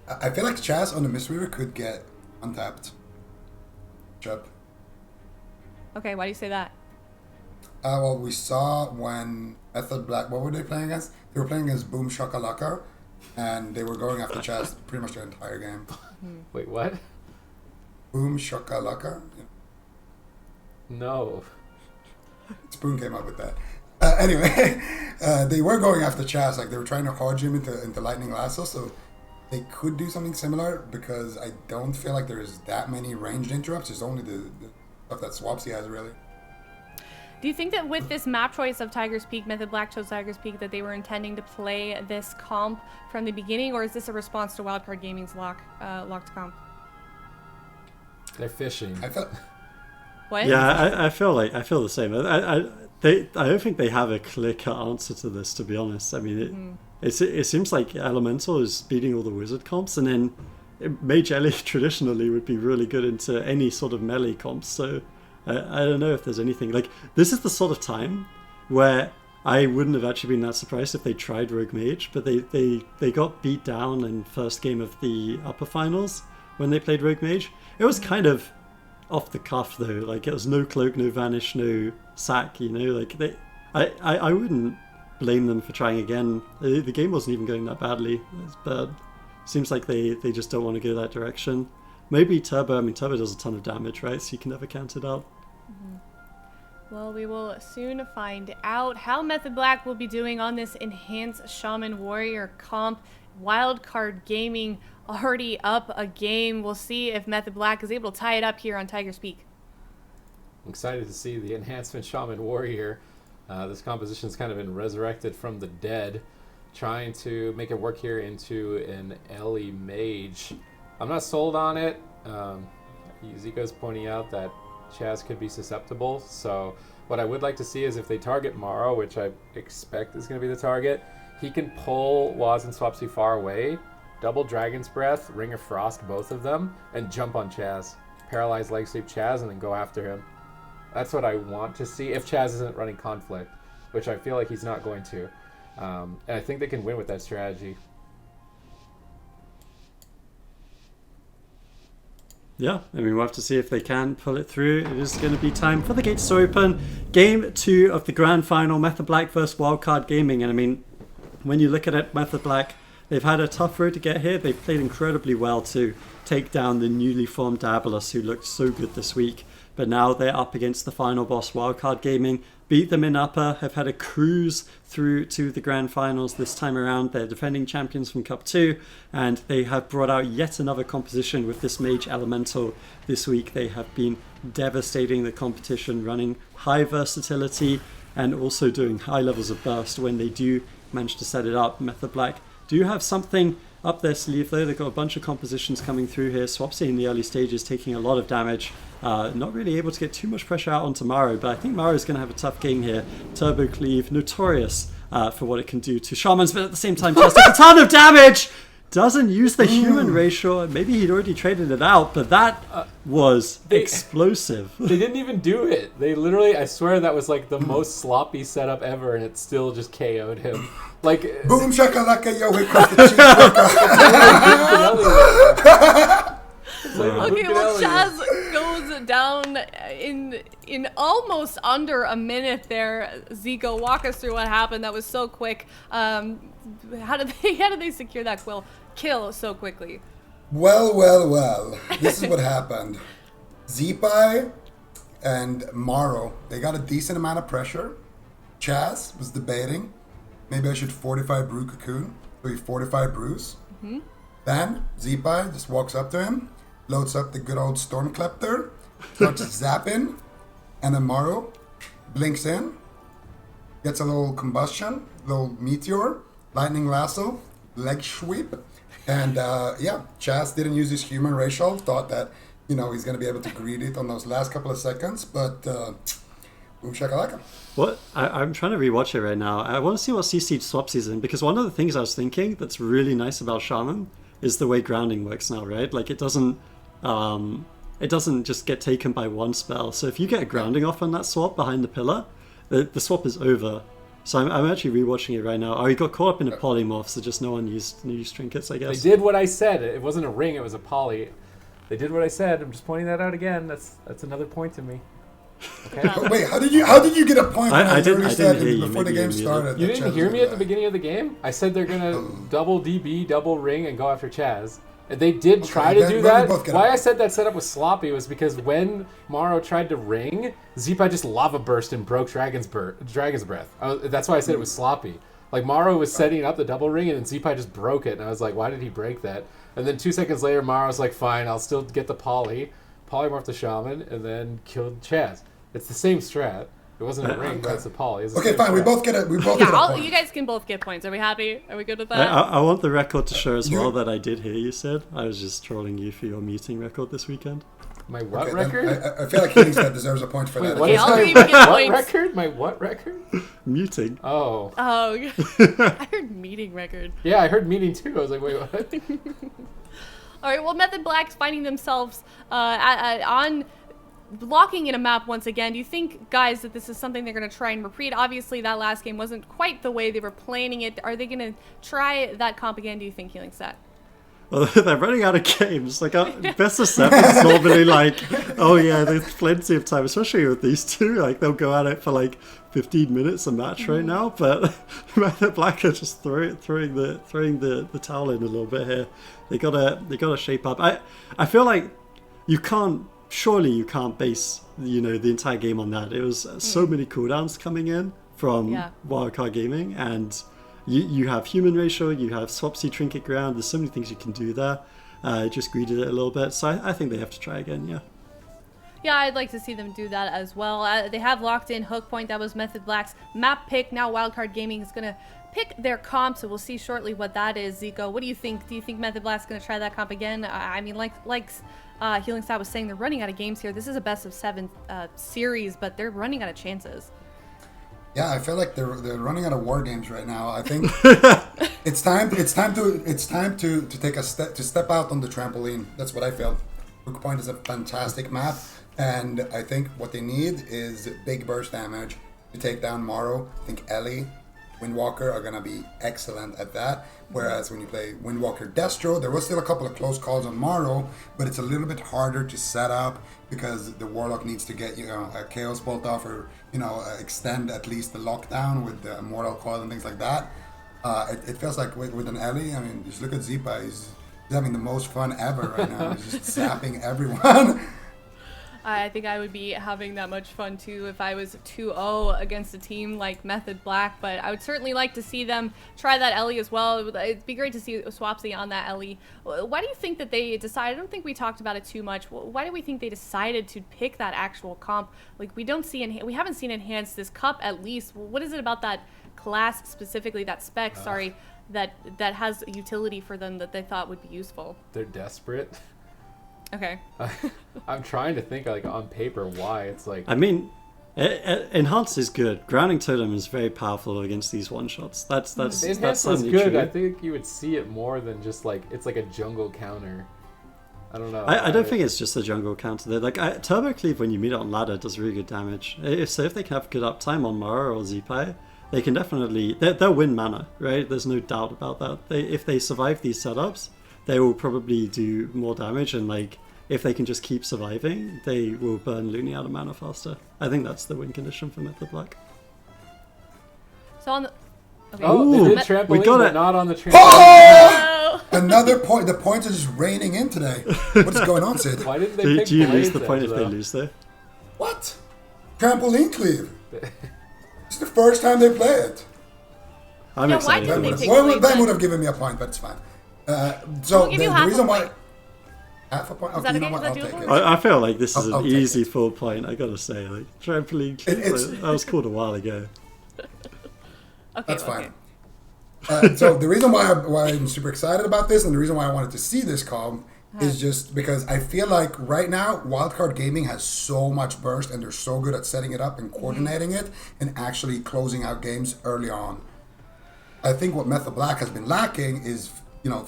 I feel like Chaz on the Mistweaver could get untapped. Chub. Okay, why do you say that? Well, we saw when Method Black, what were they playing against? They were playing against Boom Shakalaka, and they were going after Chaz pretty much the entire game. Wait, what? Boom Shakalaka? Yeah. No. Spoon came up with that. Anyway, they were going after Chaz, like they were trying to hodge him into Lightning Lasso, so they could do something similar because I don't feel like there's that many ranged interrupts. It's only the stuff that Swapsy has, really. Do you think that with this map choice of Tiger's Peak, Method Black chose Tiger's Peak, that they were intending to play this comp from the beginning, or is this a response to Wildcard Gaming's locked comp? They're fishing. I thought. What? Yeah, I feel the same. I don't think they have a clear-cut answer to this, to be honest. I mean, it seems like Elemental is beating all the wizard comps, and then Mage Ellie traditionally would be really good into any sort of melee comps. So I don't know if there's anything like this is the sort of time where I wouldn't have actually been that surprised if they tried Rogue Mage, but they got beat down in first game of the upper finals when they played Rogue Mage. It was kind of off the cuff though, like it was no cloak, no vanish, no sack, you know, like I wouldn't blame them for trying again. The game wasn't even going that badly, but seems like they just don't want to go that direction. Maybe Turbo, I mean Turbo does a ton of damage, right, so you can never count it out. Well, we will soon find out how Method Black will be doing on this enhanced Shaman Warrior comp. Wildcard Gaming already up a game. We'll see if Method Black is able to tie it up here on Tiger's Peak. I'm excited to see the enhancement Shaman Warrior. This composition's kind of been resurrected from the dead, trying to make it work here into an Ellie Mage. I'm not sold on it. Zico's pointing out that Chaz could be susceptible, so what I would like to see is if they target Morrow, which I expect is going to be the target, he can pull Waz and Swapsy far away, double Dragon's Breath, Ring of Frost both of them, and jump on Chaz. Paralyze Leg Sweep Chaz and then go after him. That's what I want to see if Chaz isn't running Conflict, which I feel like he's not going to. And I think they can win with that strategy. Yeah, I mean, we'll have to see if they can pull it through. It is going to be time for the gates to open. Game 2 of the grand final, Method Black versus Wildcard Gaming. And I mean, when you look at it, Method Black, they've had a tough road to get here. They've played incredibly well to take down the newly formed Diabolus, who looked so good this week. But now they're up against the final boss, Wildcard Gaming. Beat them in upper, have had a cruise through to the grand finals this time around. They're defending champions from Cup 2, and they have brought out yet another composition with this Mage Elemental this week. They have been devastating the competition, running high versatility and also doing high levels of burst when they do manage to set it up. Method Black do have something up their sleeve though. They've got a bunch of compositions coming through here. Swapsy in the early stages taking a lot of damage. Not really able to get too much pressure out onto Maro, but I think Maro's going to have a tough game here. Turbo Cleave, notorious for what it can do to Shamans, but at the same time just a ton of damage! Doesn't use the human ratio. Maybe he'd already traded it out, but that was explosive. They didn't even do it. They literally, I swear that was like the most sloppy setup ever, and it still just KO'd him. Like Boom shakalaka, yo, here comes the cheeseburger. Okay, well, Chaz goes down in almost under a minute there. Zico, walk us through what happened. That was so quick. How did they secure that kill so quickly? Well. This is what happened. Zipai and Morrow, they got a decent amount of pressure. Chaz was debating, maybe I should fortify Brew Cocoon. So he fortified Brews. Then Zipai just walks up to him, loads up the good old Stormclepter, starts zapping, and then Morrow blinks in, gets a little combustion, little meteor, lightning lasso, leg sweep, and Chaz didn't use his human racial, thought that, he's going to be able to greet it on those last couple of seconds, but boom shakalaka. What? I'm trying to rewatch it right now. I want to see what CC Swapsy's in, because one of the things I was thinking that's really nice about Shaman is the way grounding works now, right? Like it doesn't just get taken by one spell. So if you get a grounding off on that swap behind the pillar, the swap is over. So I'm actually rewatching it right now. Oh, he got caught up in a polymorph, so just no one used trinkets, I guess. They did what I said. It wasn't a ring, it was a poly. They did what I said. I'm just pointing that out again. That's another point to me. Okay. Wait, how did you get a point? I didn't hear you. Before the game started. You didn't hear me at the beginning of the game? I said they're gonna double DB, double ring, and go after Chaz. And they did try to do that. Why I said that setup was sloppy was because when Morrow tried to ring, Zipai just lava burst and broke Dragon's Breath. That's why I said it was sloppy. Like Morrow was setting up the double ring and then Zipai just broke it. And I was like, why did he break that? And then 2 seconds later, Morrow's like, fine, I'll still get the polymorph the Shaman, and then killed Chaz. It's the same strat. It wasn't a ring, but it's a Paul. Okay, fine. We both get it. We both Yeah, get a point. you guys can both get points. Are we happy? Are we good with I, that? I want the record to show as well that I did hear you said. I was just trolling you for your muting record this weekend. My what Okay, record? I feel like Healingstad deserves a point for that. What Okay, is I'll my give you get what points. record? My what record? Muting. Oh. Oh, I heard meeting record. Yeah, I heard meeting too. I was like, wait, what? All right, well, Method Black's finding themselves on blocking in a map once again. Do you think, guys, that this is something they're going to try and repeat? Obviously, that last game wasn't quite the way they were planning it. Are they going to try that comp again, do you think, Healing Stat? Well, they're running out of games. Like, best of seven's normally like, oh yeah, there's plenty of time, especially with these two. Like, they'll go at it for like 15 minutes a match right now. But Method Black are just throwing the towel in a little bit here. They gotta shape up. I feel like you can't base the entire game on that. It was so many cooldowns coming in from Wildcard Gaming, and you have human ratio, you have swapsy trinket ground. There's so many things you can do there. Just greeded it a little bit, so I think they have to try again. Yeah, I'd like to see them do that as well. They have locked in Hook Point. That was Method Black's map pick. Now Wildcard Gaming is going to pick their comp, so we'll see shortly what that is. Zico, what do you think? Do you think Method Black's going to try that comp again? I mean, like Healing Stat was saying, they're running out of games here. This is a best of 7 series, but they're running out of chances. Yeah, I feel like they're running out of war games right now. I think it's time to take a step out on the trampoline. That's what I feel. Hook Point is a fantastic map, and I think what they need is big burst damage to take down Morrow. I think Ellie, Windwalker are gonna be excellent at that. Whereas when you play Windwalker Destro, there was still a couple of close calls on Morrow, but it's a little bit harder to set up because the Warlock needs to get a Chaos Bolt off, or extend at least the lockdown with the Immortal Coil and things like that. It feels like with an Ellie, I mean, just look at Zipa. He's having the most fun ever right now. He's just zapping everyone. I think I would be having that much fun too if I was 2-0 against a team like Method Black, but I would certainly like to see them try that Ellie as well. It'd be great to see Swapsy on that Ellie. Why do you think that they decided? I don't think we talked about it too much. Why do we think they decided to pick that actual comp? Like, we haven't seen Enhanced this cup at least. What is it about that class specifically, that spec, that has utility for them that they thought would be useful? They're desperate. Okay. I'm trying to think, like, on paper why. It's like, I mean, Enhanced is good. Grounding Totem is very powerful against these one shots. That's Enhanced is good. I think you would see it more than just like it's like a jungle counter. I don't know. I don't think it's just a jungle counter. Like Turbo Cleave, when you meet it on ladder, does really good damage. If they can have good uptime on Mara or Zipai, they can definitely they'll win mana, right? There's no doubt about that. If they survive these setups, they will probably do more damage, and like if they can just keep surviving, they will burn Looney out of mana faster. I think that's the win condition for Method Black. So on the... Okay. Oh, they did Ooh, trampoline, we got but it. not on the trampoline. Oh! Another point. The points are just raining in today. What is going on, Sid? Why didn't they pick Do you lose Blaze the point if Edge, they though? lose there? What? Trampoline Cleave. It's the first time they play it. I'm Yeah, why excited. didn't for they this. pick Well, Blaze Ben Edge? would have given me a point, but it's fine. So We'll give you the half a reason why. point. Half a point? Is Okay, that you know okay? what? Is I'll that take doable? it. I feel like this is I'll an take easy it. full point, I gotta say. Like, trampoline, It's- that was called a while ago. Okay, That's okay. fine. So the reason why I'm super excited about this, and the reason why I wanted to see this comp, is just because I feel like right now Wildcard Gaming has so much burst, and they're so good at setting it up and coordinating it and actually closing out games early on. I think what Method Black has been lacking is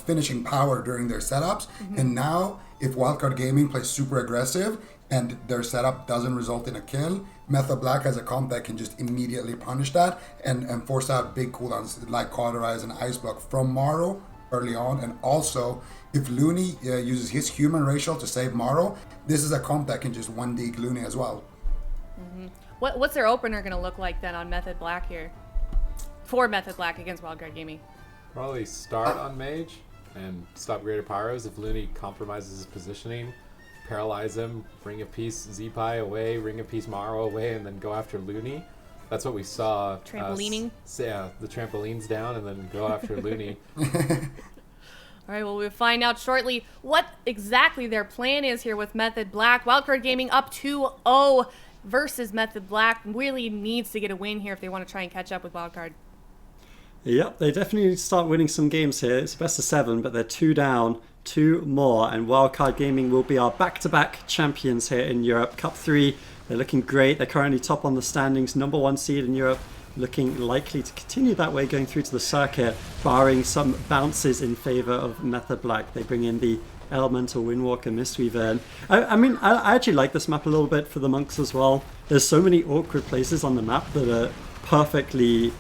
finishing power during their setups, and now if Wildcard Gaming plays super aggressive and their setup doesn't result in a kill, Method Black has a comp that can just immediately punish that and force out big cooldowns like Cauterize and Ice Block from Morrow early on. And also, if Looney uses his human racial to save Morrow, this is a comp that can just 1D Looney as well. What's their opener going to look like then on Method Black here? For Method Black against Wildcard Gaming. Probably start on Mage and stop Greater Pyros if Looney compromises his positioning. Paralyze him, bring a piece Zipai away, bring a piece Morrow away, and then go after Looney. That's what we saw. Trampolining? Yeah, the trampolines down and then go after Looney. All right, well, we'll find out shortly what exactly their plan is here with Method Black. Wildcard Gaming up 2-0 versus Method Black really needs to get a win here if they want to try and catch up with Wildcard. Yep, they definitely need to start winning some games here. It's best of 7, but they're 2 down, 2 more, and Wildcard Gaming will be our back-to-back champions here in Europe. Cup 3, they're looking great. They're currently top on the standings, number 1 seed in Europe, looking likely to continue that way going through to the circuit, barring some bounces in favor of Method Black. They bring in the Elemental Windwalker Mistweaver. I actually like this map a little bit for the monks as well. There's so many awkward places on the map that are perfectly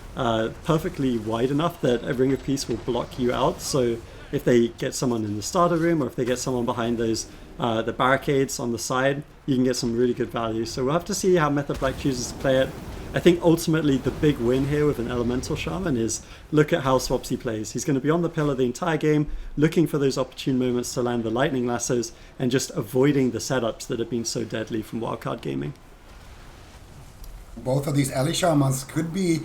wide enough that a Ring of Peace will block you out. So if they get someone in the starter room, or if they get someone behind those the barricades on the side, you can get some really good value. So we'll have to see how Method Black chooses to play it. I think ultimately the big win here with an Elemental Shaman is look at how Swapsy plays. He's going to be on the pillar the entire game, looking for those opportune moments to land the lightning lassos and just avoiding the setups that have been so deadly from Wildcard Gaming. Both of these Ellie Shamans could be,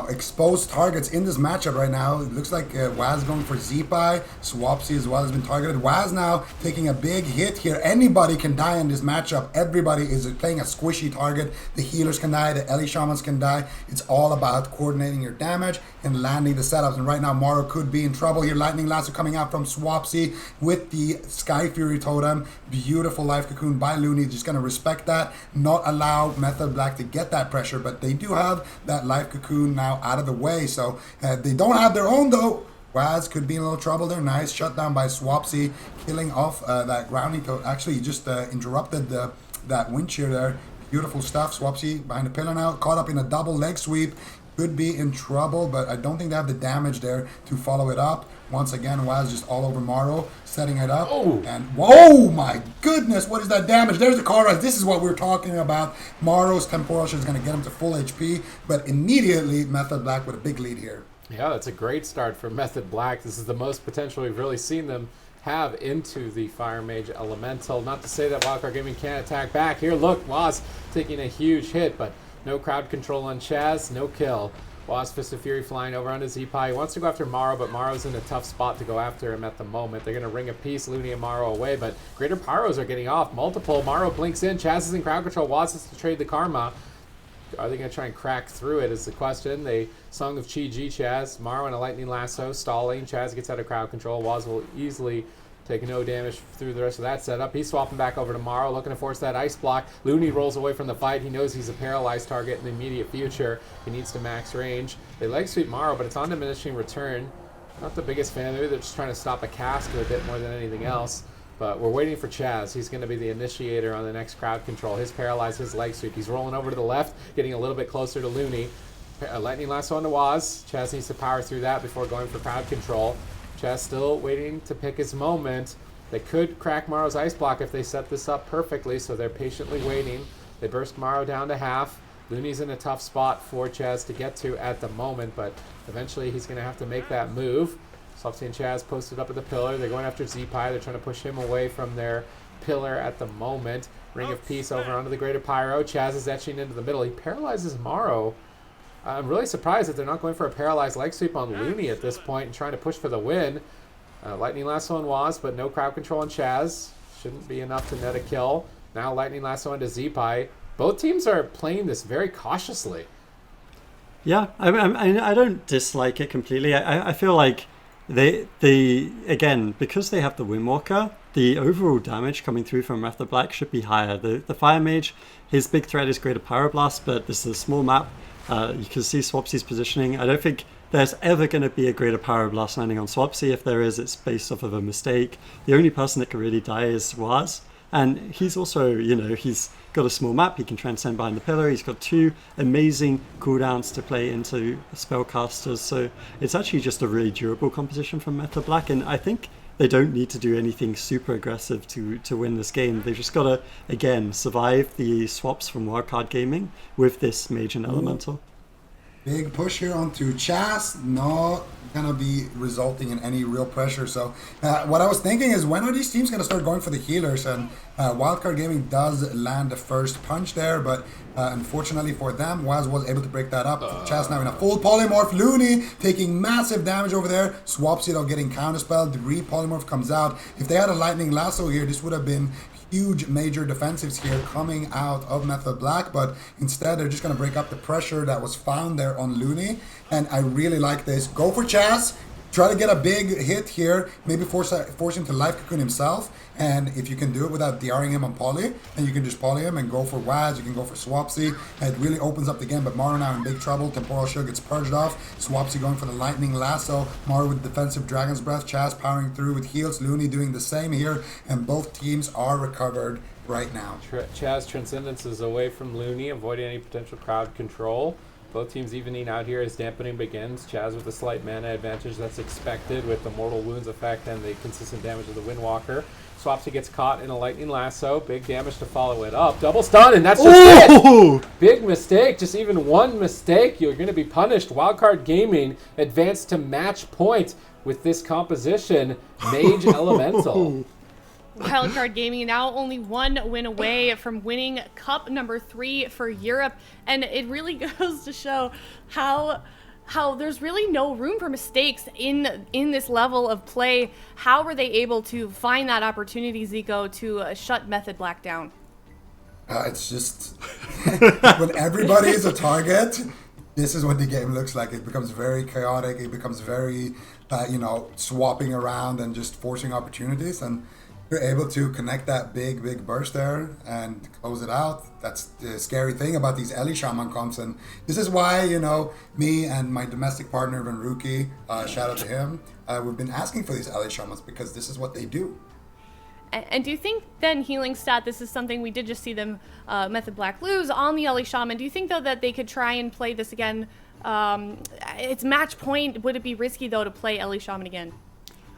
exposed targets in this matchup right now. It looks like Waz going for Zeepai. Swapsy as well has been targeted. Waz now taking a big hit here. Anybody can die in this matchup. Everybody is playing a squishy target. The healers can die. The Ellie Shamans can die. It's all about coordinating your damage and landing the setups. And right now, Maro could be in trouble here. Lightning Lasso coming out from Swapsy with the Sky Fury Totem. Beautiful Life Cocoon by Looney. Just going to respect that. Not allow Method Black to get that pressure. But they do have that Life Cocoon now out of the way. So they don't have their own, though. Waz could be in a little trouble there. Nice shutdown by Swapsy, killing off that grounding toad. Actually, just interrupted that wind shear there. Beautiful stuff. Swapsy behind the pillar now, caught up in a double leg sweep. Could be in trouble, but I don't think they have the damage there to follow it up. Once again, Waz just all over Maro, setting it up. Oh. And whoa, my goodness, what is that damage? There's the car rise. This is what we're talking about. Maro's Temporal Shot is going to get him to full HP, but immediately Method Black with a big lead here. Yeah, that's a great start for Method Black. This is the most potential we've really seen them have into the Fire Mage Elemental. Not to say that Wildcard Gaming can't attack back. Here, look, Waz taking a huge hit, but no crowd control on Chaz, no kill. Waz Fist of Fury flying over onto Zeepai. He wants to go after Maro, but Maro's in a tough spot to go after him at the moment. They're going to Ring of Peace Looney and Maro away, but Greater Pyros are getting off. Multiple. Maro blinks in. Chaz is in crowd control. Waz has to trade the Karma. Are they going to try and crack through it is the question. They Song of Chi-Ji Chaz. Maro and a Lightning Lasso stalling. Chaz gets out of crowd control. Waz will easily take no damage through the rest of that setup. He's swapping back over to Maro, looking to force that ice block. Looney rolls away from the fight. He knows he's a paralyzed target in the immediate future. He needs to max range. They leg sweep Maro, but it's on diminishing return. Not the biggest fan. Maybe they're just trying to stop a cast a bit more than anything else. But we're waiting for Chaz. He's going to be the initiator on the next crowd control. His paralyzed, his leg sweep. He's rolling over to the left, getting a little bit closer to Looney. Lightning Lasso on the Waz. Chaz needs to power through that before going for crowd control. Chaz still waiting to pick his moment. They could crack Maro's ice block if they set this up perfectly, so they're patiently waiting. They burst Maro down to half. Looney's in a tough spot for Chaz to get to at the moment, but eventually he's going to have to make that move. Swapsy and Chaz posted up at the pillar. They're going after Zeepai. They're trying to push him away from their pillar at the moment. Ring of Peace over onto the Greater Pyro. Chaz is etching into the middle. He paralyzes Maro. I'm really surprised that they're not going for a paralyzed leg sweep on Looney at this point and trying to push for the win. Lightning Lasso on Waz, but no crowd control on Chaz. Shouldn't be enough to net a kill. Now Lightning Lasso into Zeepai. Both teams are playing this very cautiously. Yeah, I don't dislike it completely. I feel like they again, because they have the Windwalker, the overall damage coming through from Method Black should be higher. The Fire Mage, his big threat is Greater Pyroblast, but this is a small map. You can see Swapsy's positioning. I don't think there's ever going to be a Greater Pyroblast landing on Swapsy. If there is, it's based off of a mistake. The only person that can really die is Waz. And he's also, he's got a small map. He can transcend behind the pillar. He's got 2 amazing cooldowns to play into spellcasters. So it's actually just a really durable composition from Method Black. And I think they don't need to do anything super aggressive to win this game. They've just got to, again, survive the swaps from Wildcard Gaming with this Mage and Elemental. Big push here onto Chaz, not gonna be resulting in any real pressure. So what I was thinking is, when are these teams gonna start going for the healers? And Wildcard Gaming does land the first punch there, but unfortunately for them, Waz was able to break that up. Chaz now in a full polymorph. Looney taking massive damage over there. Swapsy though getting counterspelled. The re-polymorph comes out. If they had a Lightning Lasso here, this would have been huge major defensives here coming out of Method Black, but instead they're just going to break up the pressure that was found there on Looney. And I really like this. Go for Chaz. Try to get a big hit here, maybe force him to life cocoon himself, and if you can do it without DRing him on poly, then you can just poly him and go for Waz, you can go for Swapsy, and it really opens up the game, but Maru now in big trouble. Temporal Shield gets purged off, Swapsy going for the Lightning Lasso, Maru with defensive Dragon's Breath, Chaz powering through with heals, Looney doing the same here, and both teams are recovered right now. Chaz Transcendence is away from Looney, avoiding any potential crowd control. Both teams evening out here as dampening begins. Chaz with a slight mana advantage that's expected with the Mortal Wounds effect and the consistent damage of the Windwalker. Swapsy gets caught in a Lightning Lasso. Big damage to follow it up. Double stun, and that's just it! Big mistake. Just even one mistake, you're going to be punished. Wildcard Gaming advanced to match point with this composition. Mage Elemental. Wildcard Gaming now only one win away from winning Cup number 3 for Europe, and it really goes to show how there's really no room for mistakes in this level of play. How were they able to find that opportunity, Zico, to shut Method Black down? It's just when everybody is a target, this is what the game looks like. It becomes very chaotic. It becomes very, swapping around and just forcing opportunities. And you're able to connect that big burst there and close it out. That's the scary thing about these Ellie Shaman comps. And this is why, me and my domestic partner, Venruki, shout out to him, we've been asking for these Ellie Shamans because this is what they do. And do you think then, Healing Stat, this is something we did just see them, Method Black, lose on the Ellie Shaman. Do you think, though, that they could try and play this again? It's match point. Would it be risky, though, to play Ellie Shaman again?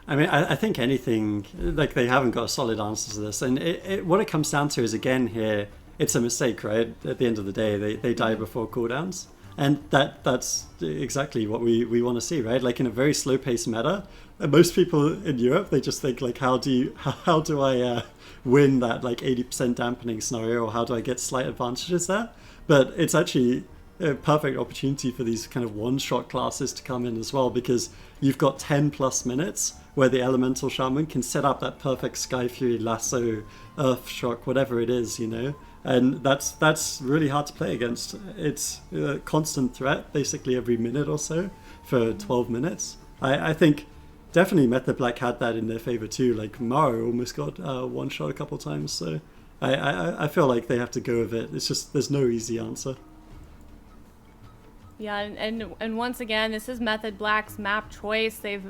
I mean, I think anything, like, they haven't got a solid answer to this. And what it comes down to is, again, here, it's a mistake, right? At the end of the day, they die before cooldowns. And that's exactly what we want to see, right? Like, in a very slow-paced meta, most people in Europe, they just think, like, how do I win that, like, 80% dampening scenario, or how do I get slight advantages there? But it's actually a perfect opportunity for these kind of one-shot classes to come in as well, because you've got 10 plus minutes where the Elemental Shaman can set up that perfect Sky Fury, Lasso, Earth Shock, whatever it is, and that's really hard to play against. It's a constant threat basically every minute or so for 12 minutes. I think definitely Method Black had that in their favor too. Like, Mario almost got one shot a couple times, so I feel like they have to go with it. It's just, there's no easy answer. Yeah, and once again, this is Method Black's map choice. They're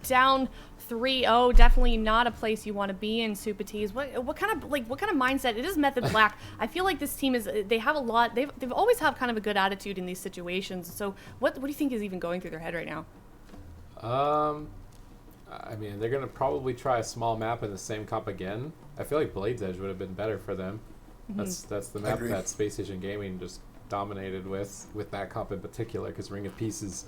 down 3-0. Definitely not a place you want to be in, Supatees. What kind of mindset? It is Method Black. I feel like this team they have a lot. They've always have kind of a good attitude in these situations. So what do you think is even going through their head right now? I mean, they're gonna probably try a small map in the same comp again. I feel like Blade's Edge would have been better for them. Mm-hmm. That's the map that Space Station Gaming just dominated with that comp in particular, because Ring of Peace is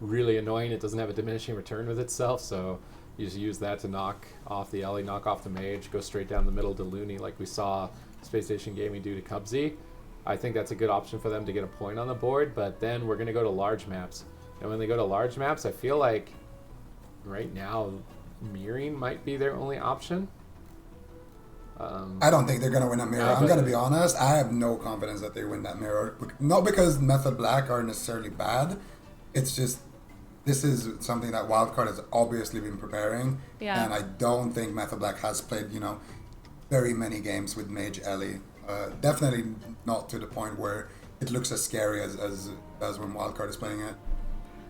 really annoying. It doesn't have a diminishing return with itself, so you just use that to knock off the Ellie, knock off the Mage, go straight down the middle to Looney like we saw Space Station Gaming do to Cubsy. I think that's a good option for them to get a point on the board, but then we're going to go to large maps. And when they go to large maps, I feel like right now mirroring might be their only option. I don't think they're going to win a mirror. I'm going to be honest. I have no confidence that they win that mirror. Not because Method Black are necessarily bad. It's just, this is something that Wildcard has obviously been preparing. Yeah. And I don't think Method Black has played, very many games with Mage Ellie. Definitely not to the point where it looks as scary as when Wildcard is playing it.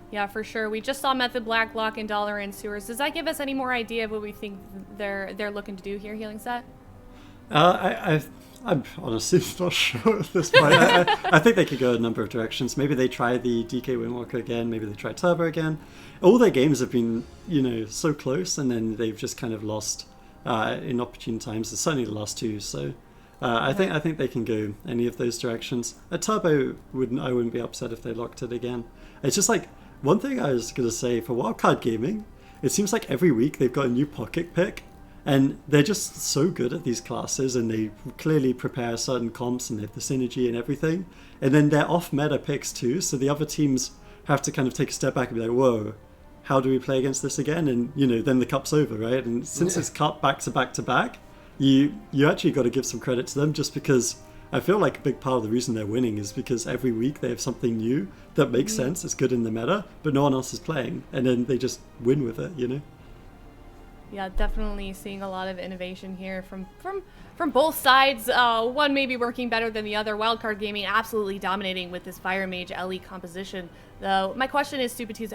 Yeah, for sure. We just saw Method Black lock in Dollar in Sewers. Does that give us any more idea of what we think they're looking to do here, Healing Set? I'm honestly not sure at this point. I think they could go a number of directions. Maybe they try the DK Windwalker again. Maybe they try Turbo again. All their games have been, so close, and then they've just kind of lost in opportune times. It's certainly the last two. So I think they can go any of those directions. A Turbo I wouldn't be upset if they locked it again. It's just like, one thing I was gonna say for Wildcard Gaming, it seems like every week they've got a new pocket pick. And they're just so good at these classes, and they clearly prepare certain comps, and they have the synergy and everything. And then they're off-meta picks too, so the other teams have to kind of take a step back and be like, whoa, how do we play against this again? And, then the cup's over, right? And since it's cup back to back to back, you actually got to give some credit to them, just because I feel like a big part of the reason they're winning is because every week they have something new that makes sense, it's good in the meta, but no one else is playing, and then they just win with it, you know? Yeah, definitely seeing a lot of innovation here from both sides. One maybe working better than the other. Wildcard Gaming absolutely dominating with this Fire Mage Ellie composition. Though my question is, Supatis,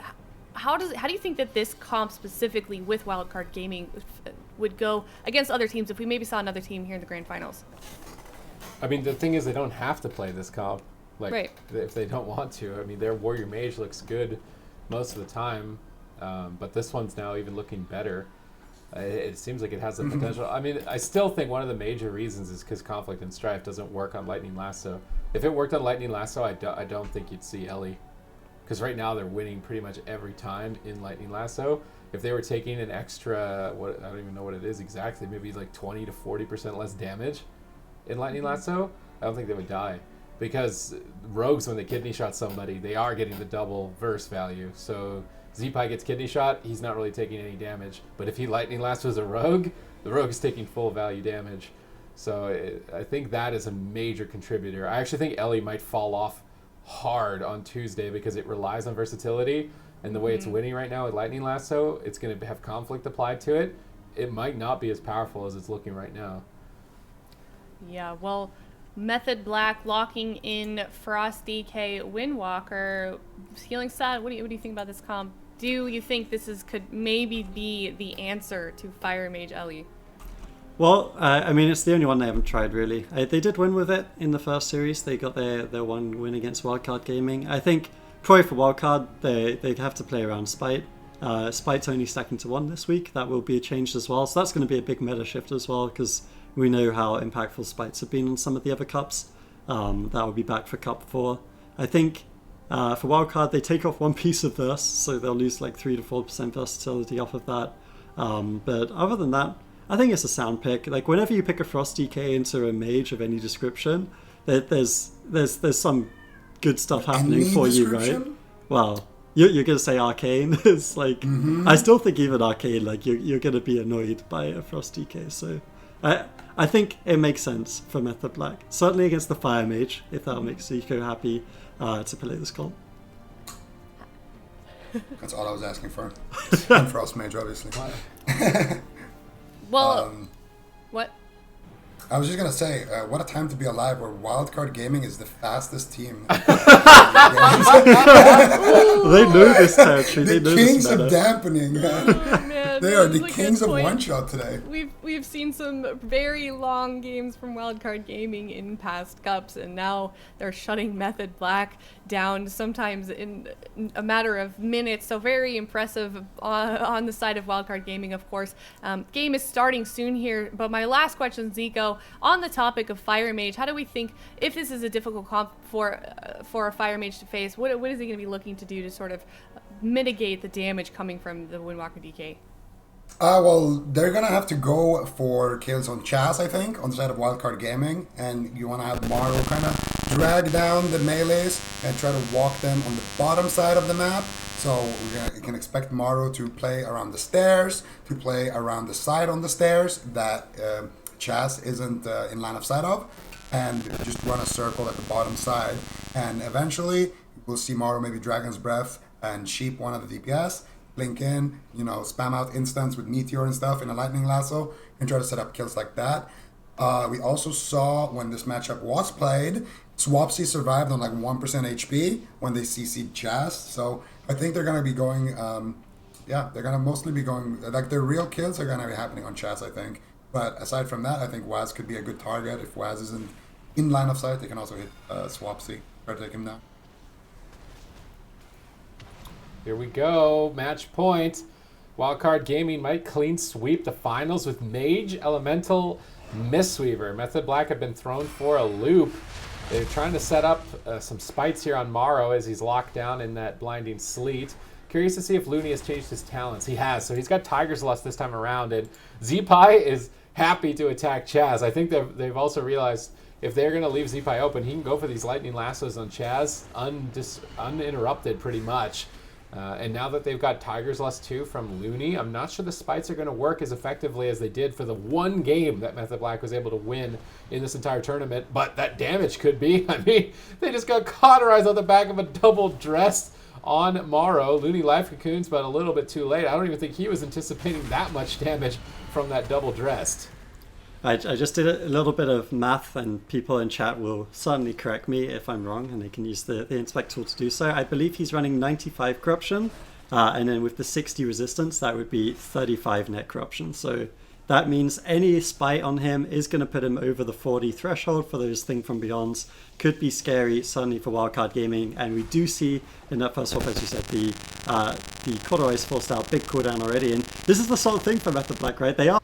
how do you think that this comp specifically with Wildcard Gaming would go against other teams if we maybe saw another team here in the grand finals? I mean, the thing is, they don't have to play this comp. Like, right. If they don't want to. I mean, their Warrior Mage looks good most of the time, but this one's now even looking better. It seems like it has the potential. I mean, I still think one of the major reasons is because Conflict and Strife doesn't work on Lightning Lasso. If it worked on Lightning Lasso, I don't think you'd see Ellie. Because right now they're winning pretty much every time in Lightning Lasso. If they were taking an extra, I don't even know what it is exactly, maybe like 20 to 40% less damage in Lightning Lasso, I don't think they would die. Because rogues, when they kidney shot somebody, they are getting the double verse value. So Zeepai gets kidney shot, he's not really taking any damage. But if he Lightning Lassos a rogue, the rogue is taking full value damage. So I think that is a major contributor. I actually think Ellie might fall off hard on Tuesday because it relies on versatility. And the way it's winning right now with Lightning Lasso, it's going to have conflict applied to it. It might not be as powerful as it's looking right now. Yeah, well, Method Black locking in Frost DK Windwalker. Healing Sad, what do you think about this comp? Do you think this could maybe be the answer to Fire Mage Ellie? Well, I mean, it's the only one they haven't tried, really. They did win with it in the first series. They got their one win against Wildcard Gaming. I think probably for Wildcard, they'd have to play around Spite. Spite's only stacking to 1 this week. That will be a change as well. So that's going to be a big meta shift as well, because we know how impactful Spites have been on some of the other cups. That will be back for Cup 4. I think for Wildcard, they take off one piece of Verse, so they'll lose like 3 to 4% versatility off of that. But other than that, I think it's a sound pick. Like, whenever you pick a Frost DK into a mage of any description, there's some good stuff happening for you, right? Well, you're gonna say Arcane. It's like, I still think even Arcane, like, you're gonna be annoyed by a Frost DK. So I think it makes sense for Method Black. Certainly against the Fire Mage, if that makes Zico happy to play this comp. That's all I was asking for. And Frost Mage, obviously. Well, what? I was just going to say, what a time to be alive where Wildcard Gaming is the fastest team. They know this territory. The they know kings this of dampening, man. Oh, man, They are this is the a good kings of point. one-shot today. We've seen some very long games from Wildcard Gaming in past cups, and now they're shutting Method Black down sometimes in a matter of minutes. So very impressive on the side of Wildcard Gaming, of course. Game is starting soon here, but my last question, Zico, on the topic of Fire Mage, how do we think, if this is a difficult comp for a Fire Mage to face, what is he going to be looking to do to sort of mitigate the damage coming from the Windwalker DK? Well, they're going to have to go for kills on Chaz, I think, on the side of Wildcard Gaming. And you want to have Maro kind of drag down the melees and try to walk them on the bottom side of the map. So you can expect Maro to play around the stairs, to play around the side on the stairs that Chaz isn't in line of sight of, and just run a circle at the bottom side. And eventually, we'll see Maro maybe Dragon's Breath and Sheep one of the DPS, blink in, spam out instants with Meteor and stuff in a Lightning Lasso, and try to set up kills like that. We also saw when this matchup was played, Swapsy survived on like 1% HP when they CC'd Chaz. So I think they're going to be going, they're going to mostly be going, like their real kills are going to be happening on Chaz, I think. But aside from that, I think Waz could be a good target. If Waz isn't in line of sight, they can also hit Swapsy, try to take him down. Here we go, match point. Wildcard Gaming might clean sweep the finals with Mage, Elemental, Mistweaver. Method Black have been thrown for a loop. They're trying to set up some spites here on Maro as he's locked down in that blinding sleet. Curious to see if Looney has changed his talents. He has, so he's got Tiger's Lust this time around, and Zeepai is happy to attack Chaz. I think they've also realized if they're going to leave Zeepai open, he can go for these Lightning Lassos on Chaz uninterrupted pretty much. And now that they've got Tiger's Lust 2 from Looney, I'm not sure the spites are going to work as effectively as they did for the one game that Method Black was able to win in this entire tournament. But that damage could be, I mean, they just got cauterized on the back of a double dress on Morrow. Looney life cocoons, but a little bit too late. I don't even think he was anticipating that much damage from that double dressed. I just did a little bit of math, and people in chat will certainly correct me if I'm wrong, and they can use the inspect tool to do so. I believe he's running 95 corruption, and then with the 60 resistance, that would be 35 net corruption. So that means any spite on him is going to put him over the 40 threshold for those Thing from Beyonds. Could be scary, certainly for Wildcard Gaming, and we do see in that first swap, as you said, the Corduroy's forced out, big cooldown already, and this is the sort of thing for Method Black, right? They are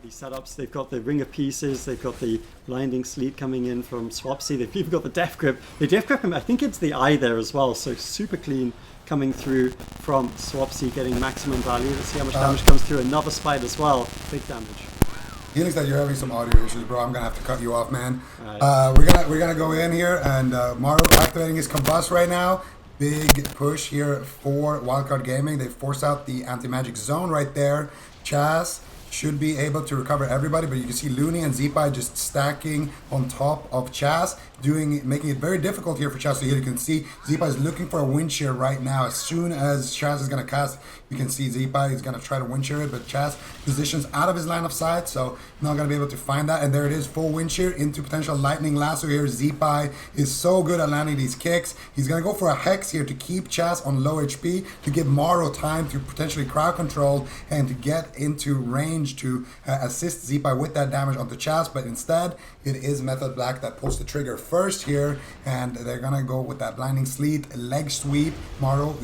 these setups. They've got the Ring of Pieces, they've got the Blinding Sleet coming in from Swapsy, they've even got the Death Grip. The Death Grip, I think it's the eye there as well, so super clean coming through from Swapsy, getting maximum value. Let's see how much damage comes through. Another Spite as well, big damage. Feelings that you're having some audio issues, bro. I'm gonna have to cut you off, man. Right. We're gonna go in here, and Maru activating his Combust right now. Big push here for Wildcard Gaming. They force out the anti-magic zone right there. Chaz should be able to recover everybody, but you can see Looney and Zeepai just stacking on top of Chaz, making it very difficult here for Chaz. So here you can see Zeepai is looking for a wind shear right now. As soon as Chaz is going to cast, you can see Zeepai is going to try to wind shear it, but Chaz positions out of his line of sight, so not going to be able to find that. And there it is, full wind shear into potential lightning lasso here. Zeepai is so good at landing these kicks. He's going to go for a Hex here to keep Chaz on low HP, to give Morrow time to potentially crowd control and to get into range to assist Zeepai with that damage onto Chaz. But instead, it is Method Black that pulls the trigger first here, and they're gonna go with that Blinding Sleet, leg sweep. Morrow,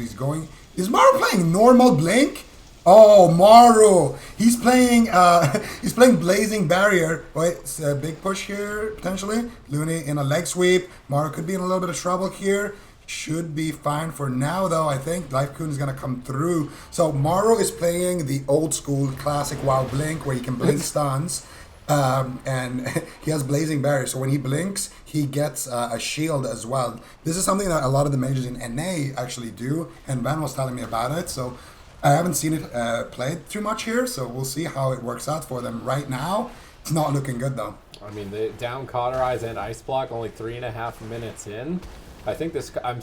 is Morrow playing normal Blink? Oh, Morrow, he's playing Blazing Barrier. Wait, it's a big push here potentially. Looney in a leg sweep. Morrow could be in a little bit of trouble here. Should be fine for now, though. I think Life Cocoon is going to come through. So Morrow is playing the old school classic WoW Blink, where you can blink stuns. And he has Blazing Barrier, so when he blinks, he gets a shield as well. This is something that a lot of the mages in NA actually do, and Van was telling me about it. So I haven't seen it played too much here, so we'll see how it works out for them. Right now, it's not looking good, though. I mean, the down Cauterize and Ice Block only 3.5 minutes in. I think this, I'm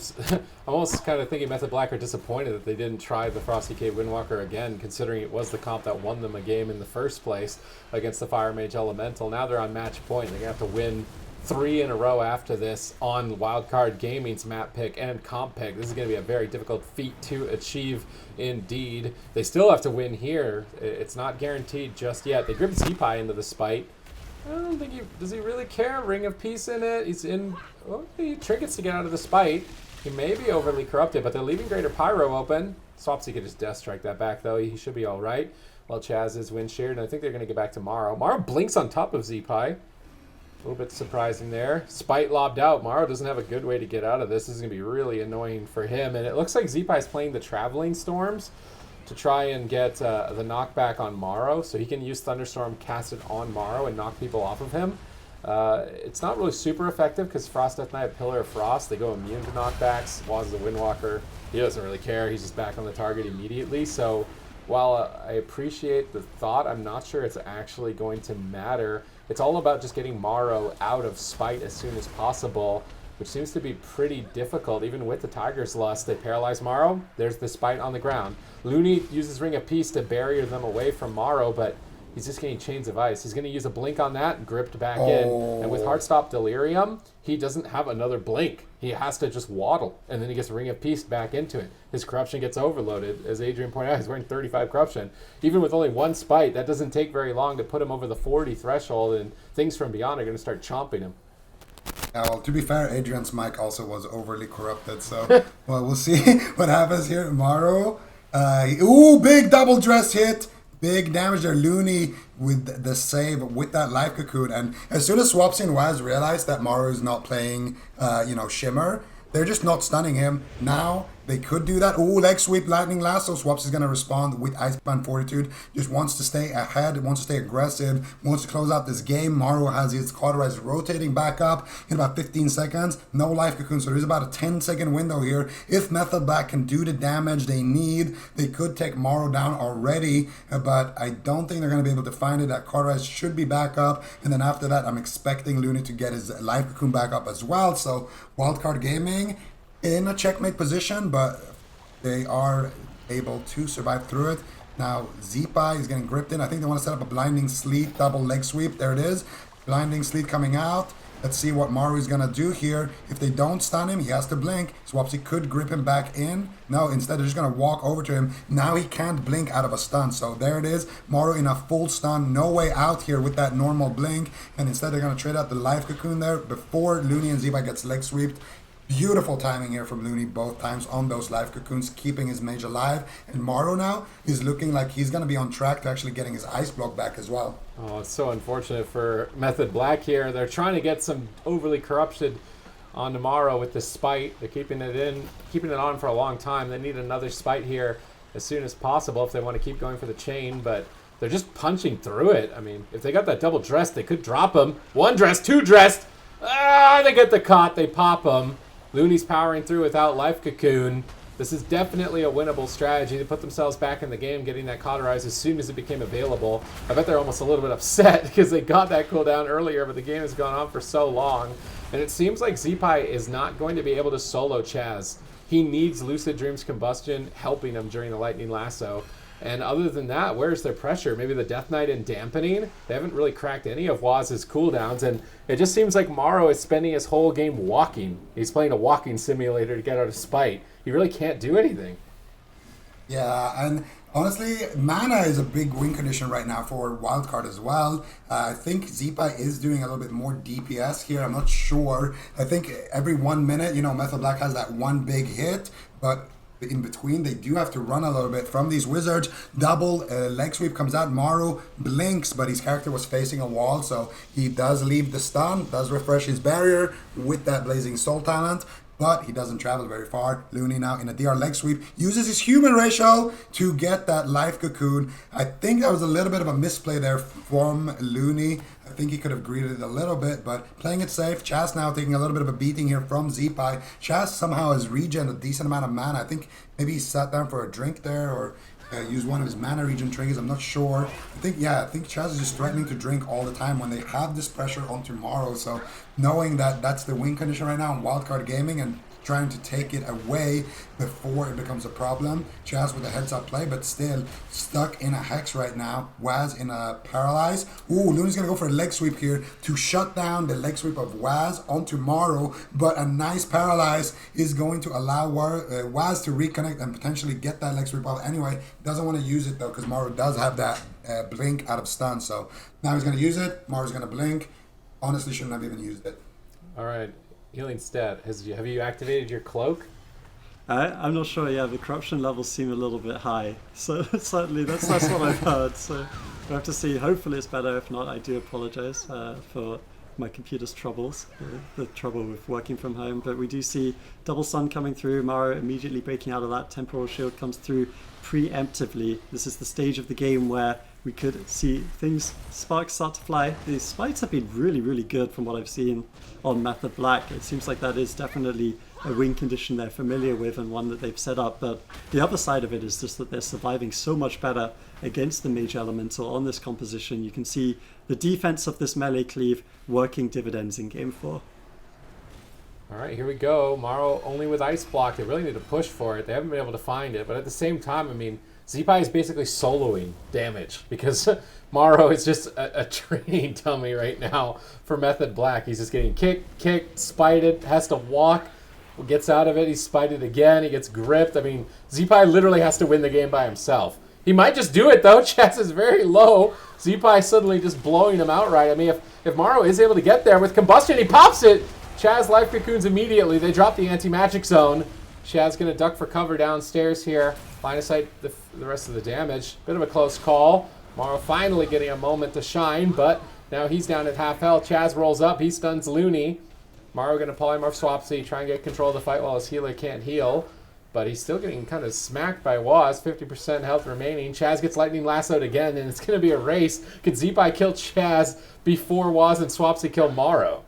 almost kind of thinking Method Black are disappointed that they didn't try the Frosty Cave Windwalker again, considering it was the comp that won them a game in the first place against the Fire Mage Elemental. Now they're on match point. They're going to have to win 3 in a row after this on Wildcard Gaming's map pick and comp pick. This is going to be a very difficult feat to achieve indeed. They still have to win here. It's not guaranteed just yet. They gripped Zeepai into the Spite. I don't think does he really care? Ring of Peace in it. He's in. Well, he trinkets to get out of the Spite. He may be overly corrupted, but they're leaving Greater Pyro open. Swapsy could just Death Strike that back, though. He should be all right. Well, Chaz is wind sheared, and I think they're going to get back to Morrow. Morrow blinks on top of Zeepai. A little bit surprising there. Spite lobbed out. Morrow doesn't have a good way to get out of this. This is going to be really annoying for him. And it looks like Zeepai's playing the Traveling Storms to try and get the knockback on Morrow, so he can use Thunderstorm, cast it on Morrow, and knock people off of him. It's not really super effective because Frost Death Knight, Pillar of Frost, they go immune to knockbacks. Waz is a Windwalker. He doesn't really care. He's just back on the target immediately. So while I appreciate the thought, I'm not sure it's actually going to matter. It's all about just getting Morrow out of Spite as soon as possible, which seems to be pretty difficult. Even with the Tiger's Lust, they paralyze Morrow. There's the Spite on the ground. Looney uses Ring of Peace to barrier them away from Morrow, but he's just getting Chains of Ice. He's going to use a blink on that, gripped back in. And with Heartstop Delirium, he doesn't have another blink. He has to just waddle, and then he gets Ring of Peace back into it. His corruption gets overloaded. As Adrian pointed out, he's wearing 35 corruption. Even with only one Spite, that doesn't take very long to put him over the 40 threshold, and Things from Beyond are going to start chomping him. Yeah, well, to be fair, Adrian's mic also was overly corrupted, so well, we'll see what happens here. Morrow, big double dress hit, big damage there. Looney with the save with that Life Cocoon, and as soon as Swapsy and Waz realize that Morrow is not playing, Shimmer, they're just not stunning him. Now They could do that. Ooh, leg sweep, lightning lasso. Swaps is going to respond with Iceman Fortitude. Just wants to stay ahead, wants to stay aggressive, wants to close out this game. Maru has his cauterize rotating back up in about 15 seconds. No life cocoon, so there's about a 10-second window here. If Method Black can do the damage they need, they could take Maru down already, but I don't think they're going to be able to find it. That cauterize should be back up, and then after that, I'm expecting Looney to get his life cocoon back up as well. So Wildcard Gaming in a checkmate position, but they are able to survive through it. Now Zeepai is getting gripped in. I think they want to set up a blinding sleet, double leg sweep. There it is. Blinding sleet coming out. Let's see what Maru is going to do here. If they don't stun him, he has to blink. Swapsy could grip him back in. No, instead they're just going to walk over to him. Now he can't blink out of a stun. So there it is. Maru in a full stun. No way out here with that normal blink. And instead they're going to trade out the life cocoon there before Looney and Zeepai gets leg sweeped. Beautiful timing here from Looney both times on those life cocoons, keeping his mage alive. And Maru now is looking like he's going to be on track to actually getting his ice block back as well. Oh, it's so unfortunate for Method Black here. They're trying to get some overly corrupted on tomorrow with the spite. They're keeping it on for a long time. They need another spite here as soon as possible if they want to keep going for the chain, but they're just punching through it. I mean, if they got that double dress, they could drop him. One dress, two dressed. They get the caught. They pop him. Looney's powering through without life cocoon. This is definitely a winnable strategy. They put themselves back in the game, getting that cauterize as soon as it became available. I bet they're almost a little bit upset because they got that cooldown earlier, but the game has gone on for so long. And it seems like Zeepai is not going to be able to solo Chaz. He needs Lucid Dream's Combustion helping him during the Lightning Lasso. And other than that, where's their pressure? Maybe the Death Knight and Dampening? They haven't really cracked any of Waz's cooldowns, and it just seems like Maru is spending his whole game walking. He's playing a walking simulator to get out of spite. He really can't do anything. Yeah, and honestly, mana is a big win condition right now for Wildcard as well. I think Zeepai is doing a little bit more DPS here. I'm not sure. I think every 1 minute, Method Black has that one big hit, but in between they do have to run a little bit from these wizards. Double leg sweep comes out. Maru blinks, but his character was facing a wall, so he does leave the stun, does refresh his barrier with that Blazing Soul talent, but he doesn't travel very far. Looney now in a DR leg sweep uses his human ratio to get that life cocoon. I think that was a little bit of a misplay there from Looney. I think he could have greeted it a little bit, but playing it safe. Chaz now taking a little bit of a beating here from Zeepai. Chaz somehow has regen a decent amount of mana. I think maybe he sat down for a drink there or used one of his mana regen triggers. I'm not sure. I think Chaz is just threatening to drink all the time when they have this pressure on tomorrow. So knowing that that's the win condition right now in Wildcard Gaming and trying to take it away before it becomes a problem. Chaz with a heads-up play, but still stuck in a hex right now. Waz in a paralyze. Ooh, Looney's going to go for a leg sweep here to shut down the leg sweep of Waz on tomorrow, but a nice paralyze is going to allow Waz to reconnect and potentially get that leg sweep off anyway. Doesn't want to use it though because Maru does have that blink out of stun, so now he's going to use it. Maru's going to blink. Honestly, shouldn't have even used it. All right. Healing stat. Have you activated your cloak? I'm not sure. Yeah, the corruption levels seem a little bit high. So certainly that's what I've heard. So we'll have to see. Hopefully it's better. If not, I do apologize for my computer's troubles, the trouble with working from home. But we do see double stun coming through. Maru immediately breaking out of that. Temporal shield comes through preemptively. This is the stage of the game where we could see sparks start to fly. These spites have been really, really good from what I've seen on Method Black. It seems like that is definitely a win condition they're familiar with and one that they've set up. But the other side of it is just that they're surviving so much better against the Mage Elemental on this composition. You can see the defense of this melee cleave working dividends in Game 4. All right, here we go. Maru only with Ice Block. They really need to push for it. They haven't been able to find it. But at the same time, I mean, Zeepai is basically soloing damage because Maru is just a training dummy right now for Method Black. He's just getting kicked, spited, has to walk, gets out of it, he's spited again, he gets gripped. I mean, Zeepai literally has to win the game by himself. He might just do it though. Chaz is very low. Zeepai suddenly just blowing him outright. I mean, if Maru is able to get there with Combustion, he pops it. Chaz life cocoons immediately. They drop the anti-magic zone. Chaz gonna duck for cover downstairs here. Line of sight the rest of the damage. Bit of a close call. Maru finally getting a moment to shine, but now he's down at half health. Chaz rolls up. He stuns Looney. Maru going to polymorph Swapsy, try and get control of the fight while his healer can't heal. but he's still getting kind of smacked by Waz. 50% health remaining. Chaz gets lightning lassoed again, and it's going to be a race. Could Zeepai kill Chaz before Waz and Swapsy kill Morrow?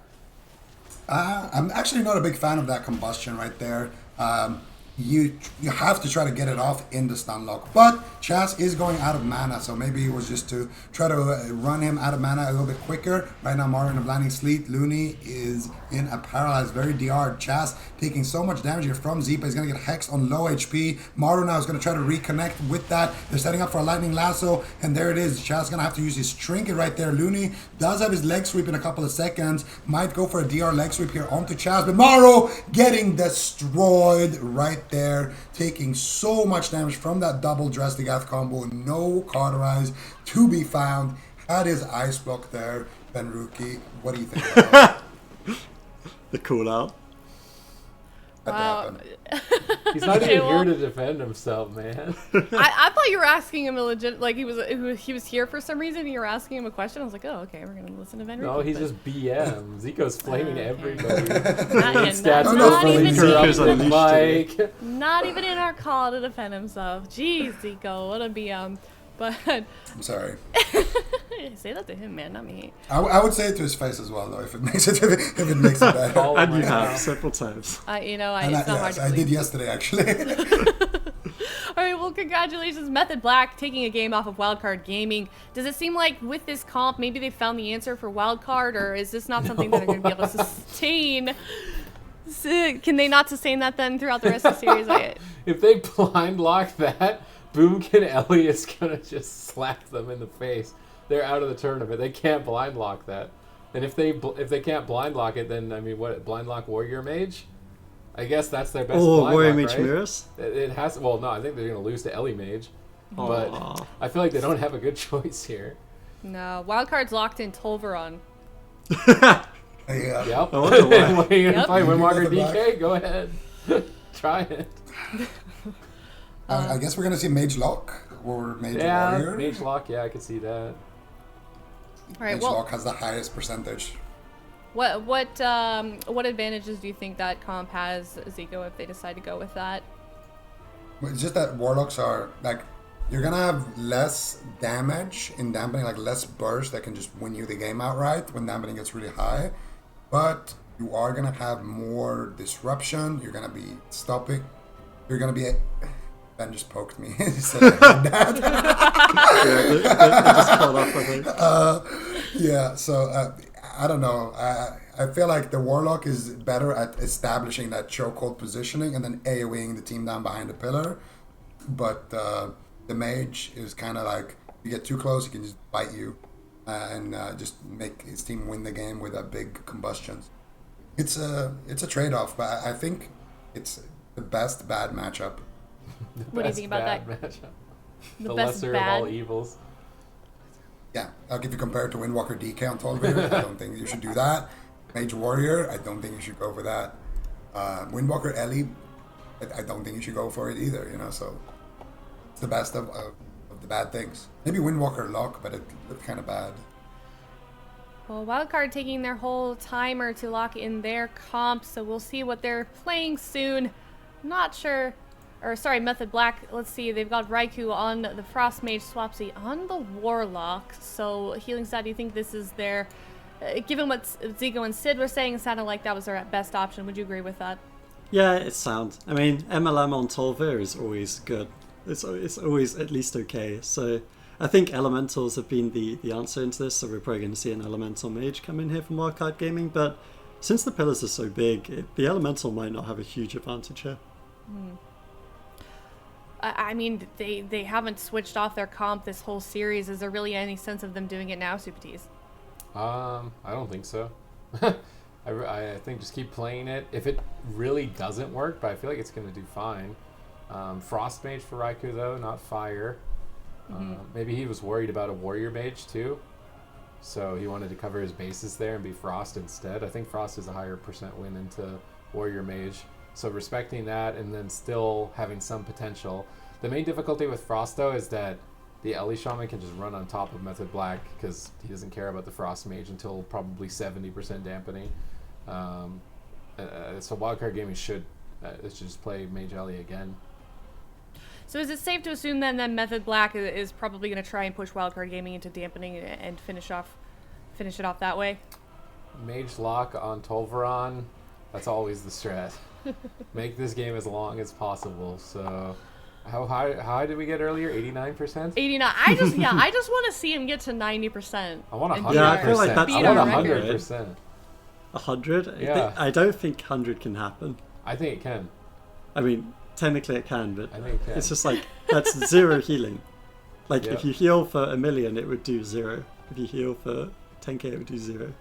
I'm actually not a big fan of that combustion right there. You have to try to get it off in the stun lock. But Chaz is going out of mana, so maybe it was just to try to run him out of mana a little bit quicker. Right now, Mario in a blinding sleet. Looney is in a paralyzed, very DR. Chaz taking so much damage here from Zeepai. He's going to get hexed on low HP. Mario now is going to try to reconnect with that. They're setting up for a lightning lasso, and there it is. Chaz is going to have to use his trinket right there. Looney does have his leg sweep in a couple of seconds. Might go for a DR leg sweep here onto Chaz, but Mario getting destroyed right there, taking so much damage from that double Drestigath combo. No cauterize to be found. Had his ice block there. Benruki, what do you think about The call out. that? Wow. He's not Okay, even well- here to defend himself, man. I thought you were asking him a legit, like he was here for some reason. And you were asking him a question. I was like, oh, okay, we're gonna listen to Venrique. No, he's but- just BM. Zico's flaming Okay. everybody. Not, Stats no, not no, even Zico's interrupt unleashed the mic. not even in our call to defend himself. Jeez, Zico, what a BM. But I'm sorry. say that to him, man, not me. I would say it to his face as well, though, if it makes it better. Call him And you right have now. several times. You know, And it's not hard yes, to I believe. did yesterday, actually. All right, well, congratulations, Method Black, taking a game off of Wildcard Gaming. Does it seem like with this comp, maybe they found the answer for Wildcard, or is this not something that they're going to be able to sustain? Can they not sustain that then throughout the rest of the series? If they blind lock that, Boomkin Ellie is gonna just slap them in the face. They're out of the tournament. They can't blind lock that. And if they can't blind lock it, then I mean, what, blind lock Warrior Mage? I guess that's their best. Oh, blind Warrior lock, Mage right? Mirrors? It has. Well, no, I think they're gonna lose to Ellie Mage, but Aw. I feel like they don't have a good choice here. No, Wildcard's locked in Tolvaron. Yeah. Yep. I wonder why. What are you gonna Yep. play? You do Windwalker Method Black. DK? Go ahead. Try it. I guess we're going to see Mage Lock or Mage Yeah, Warrior. Mage Lock. Yeah, I could see that. All right, Mage well, Lock has the highest percentage. what advantages do you think that comp has, Zico, if they decide to go with that? It's just that Warlocks are, like, you're going to have less damage in dampening, like less burst that can just win you the game outright when dampening gets really high. But you are going to have more disruption. You're going to be stopping. You're going to be... Ben just poked me. He said I heard that. It just caught up, I think. Yeah, so I don't know. I feel like the Warlock is better at establishing that chokehold positioning and then AoEing the team down behind the pillar. But the Mage is kind of like, you get too close, he can just bite you and just make his team win the game with a big combustions. It's a trade-off, but I think it's the best bad matchup. What do you think about that? Matchup. The The best lesser bad. of all evils. Yeah, like if you compare it to Windwalker DK on Tolvaron, I don't think you should do that. Mage Warrior, I don't think you should go for that. Windwalker Ellie, I don't think you should go for it either, you know, so it's the best of the bad things. Maybe Windwalker Lock, but it looked kind of bad. Well, Wildcard taking their whole timer to lock in their comp, so we'll see what they're playing soon. Not sure. Or, sorry, Method Black. Let's see. They've got Raikou on the Frost Mage, Swapsy on the Warlock. So, Healing Stat, do you think this is their... given what Zico and Sid were saying, it sounded like that was their best option. Would you agree with that? Yeah, it's sound. I mean, MLM on Tolver is always good. It's always at least okay. So I think Elementals have been the answer into this, so we're probably going to see an Elemental Mage come in here from Wildcard Gaming. But since the pillars are so big, the Elemental might not have a huge advantage here. I mean, they haven't switched off their comp this whole series. Is there really any sense of them doing it now, Super Tees? I don't think so. I think just keep playing it. If it really doesn't work, but I feel like it's going to do fine. Frost Mage for Raikou, though, not Fire. Maybe he was worried about a Warrior Mage, too. So he wanted to cover his bases there and be Frost instead. I think Frost is a higher % win into Warrior Mage. So respecting that and then still having some potential. The main difficulty with Frost, though, is that the Ellie Shaman can just run on top of Method Black because he doesn't care about the Frost Mage until probably 70% dampening. So Wildcard Gaming should They should just play Mage Ellie again. So is it safe to assume then that Method Black is probably going to try and push Wildcard Gaming into dampening and finish it off that way? Mage Lock on Tolvaron, that's always the strat. Make this game as long as possible. So, how high did we get earlier? 89%? 89. I just want to see him get to 90%. I want 100%. Yeah, I feel like that's Beat I want our record. 100%. 100? Yeah. I don't think 100 can happen. I think it can. I mean, technically it can, but I think it can. it's just like, that's 0 healing. Like, Yeah. if you heal for 1 million, it would do 0. If you heal for 10k, it would do 0.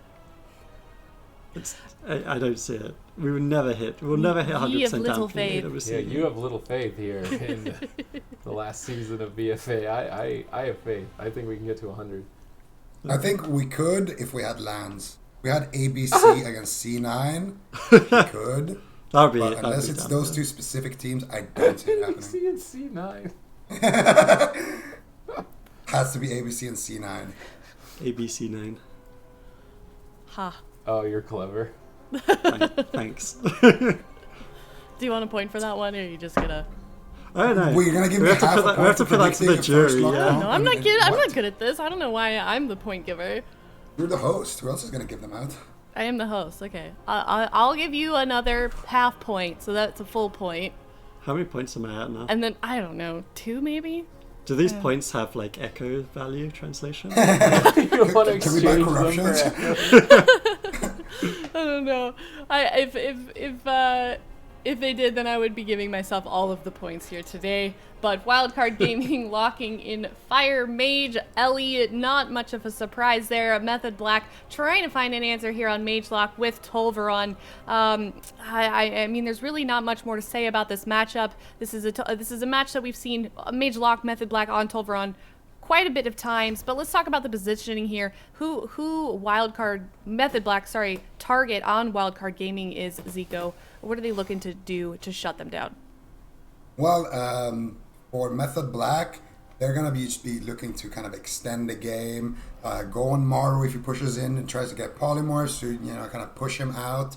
I don't see it. We'll never hit Ye have 100% little down for faith. AWC. Yeah, you have little faith here in the last season of BFA. I have faith. I think we can get to 100. I think we could if we had lands. We had ABC against C9. We could. That would be But it. unless it's those two specific teams, I don't see it happening. C and C9. Has to be ABC and C9. ABC 9. Ha. Oh, you're clever. Thanks. Do you want a point for that one, or are you just gonna? I don't know. Well, you're gonna give me have to half put a that, point we have to for put that to the predicting a first jury. lockdown? Yeah. No, I'm not And good. I'm what? not good at this. I don't know why I'm the point giver. You're the host. Who else is gonna give them out? I am the host. Okay, I'll give you another half point, so that's a full point. How many points am I at now? And then I don't know, 2 maybe. Do these points have like echo value translation? You want to Can we buy exchange them corruptions? for I don't know. If they did, then I would be giving myself all of the points here today. But Wildcard Gaming locking in Fire Mage Ellie, not much of a surprise there. Method Black trying to find an answer here on Mage Lock with Tolvaron. I mean, there's really not much more to say about this matchup. This is a match that we've seen Mage Lock, Method Black on Tolvaron quite a bit of times, but let's talk about the positioning here. Who Wildcard Method Black, sorry, target on Wildcard Gaming is Zico. What are they looking to do to shut them down? Well, for Method Black, they're gonna be looking to kind of extend the game. Go on Maru if he pushes in and tries to get polymorphs to kind of push him out.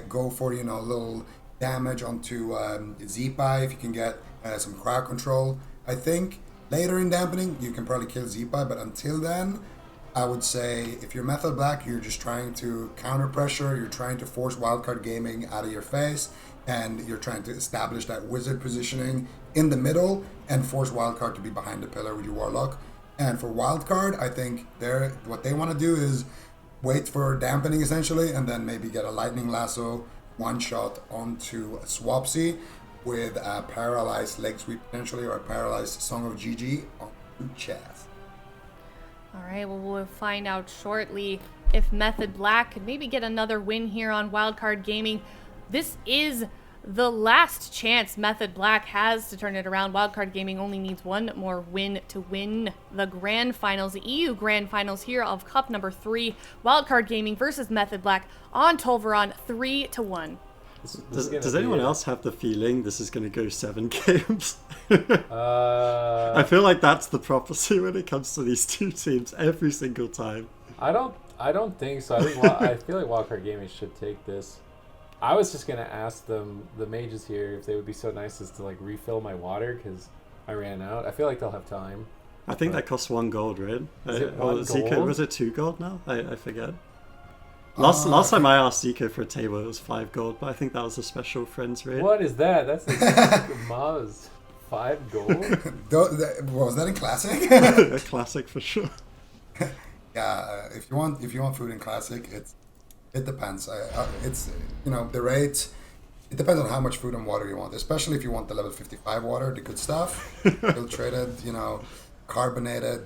Go for a little damage onto Zipa if you can get some crowd control. I think later in dampening you can probably kill Zipa, but until then, I would say if you're Method Black, you're just trying to counter pressure. You're trying to force Wildcard Gaming out of your face, and you're trying to establish that wizard positioning in the middle and force Wildcard to be behind the pillar with your Warlock. And for Wildcard, I think what they want to do is wait for dampening essentially, and then maybe get a Lightning Lasso one shot onto a Swapsy with a paralyzed leg sweep potentially, or a paralyzed Song of GG on chest. All right, well, we'll find out shortly if Method Black could maybe get another win here on Wildcard Gaming. This is the last chance Method Black has to turn it around. Wildcard Gaming only needs one more win to win the Grand Finals, the EU Grand Finals here of Cup number 3. Wildcard Gaming versus Method Black on Tolvaron, 3-1. Does anyone else have the feeling this is going to go 7 games? I feel like that's the prophecy when it comes to these two teams every single time. I don't think so. I feel like Wildcard Gaming should take this. I was just gonna ask them, the mages here, if they would be so nice as to like refill my water because I ran out. I feel like they'll have time. I think that costs 1 gold, right? Is it 1 Zico, gold? was it 2 gold now? I forget. Last time I asked Zico for a table, it was 5 gold, but I think that was a special friends raid. What is that? That's like Maz. 5 gold? Was that in Classic? A classic for sure. Yeah, if you want food in Classic, it depends. It's the rates. It depends on how much food and water you want, especially if you want the level 55 water, the good stuff, filtrated, carbonated,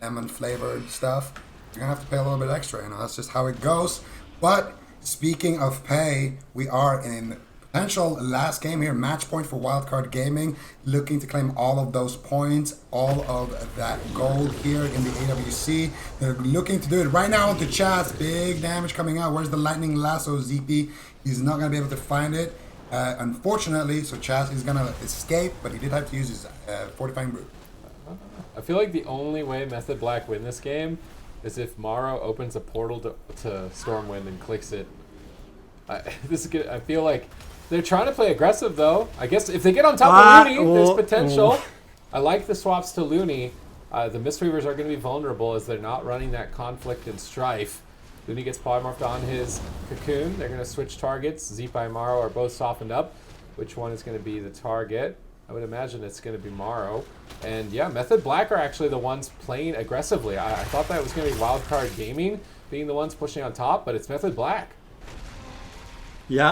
lemon flavored stuff. You're gonna have to pay a little bit extra. That's just how it goes. But speaking of pay, we are in potential last game here, match point for Wildcard Gaming, looking to claim all of those points, all of that gold here in the AWC. They're looking to do it right now into Chaz. Big damage coming out. Where's the Lightning Lasso, ZP? He's not going to be able to find it, unfortunately. So Chaz is going to escape, but he did have to use his Fortifying Brew. I feel like the only way Method Black win this game is if Maro opens a portal to Stormwind and clicks it. I feel like They're trying to play aggressive, though. I guess if they get on top of Looney, there's potential. I like the swaps to Looney. The Mistweavers are going to be vulnerable as they're not running that conflict and strife. Looney gets polymorphed on his Cocoon. They're going to switch targets. Zeepai and Maro are both softened up. Which one is going to be the target? I would imagine it's going to be Maro. And yeah, Method Black are actually the ones playing aggressively. I thought that was going to be Wildcard Gaming being the ones pushing on top, but it's Method Black. Yeah,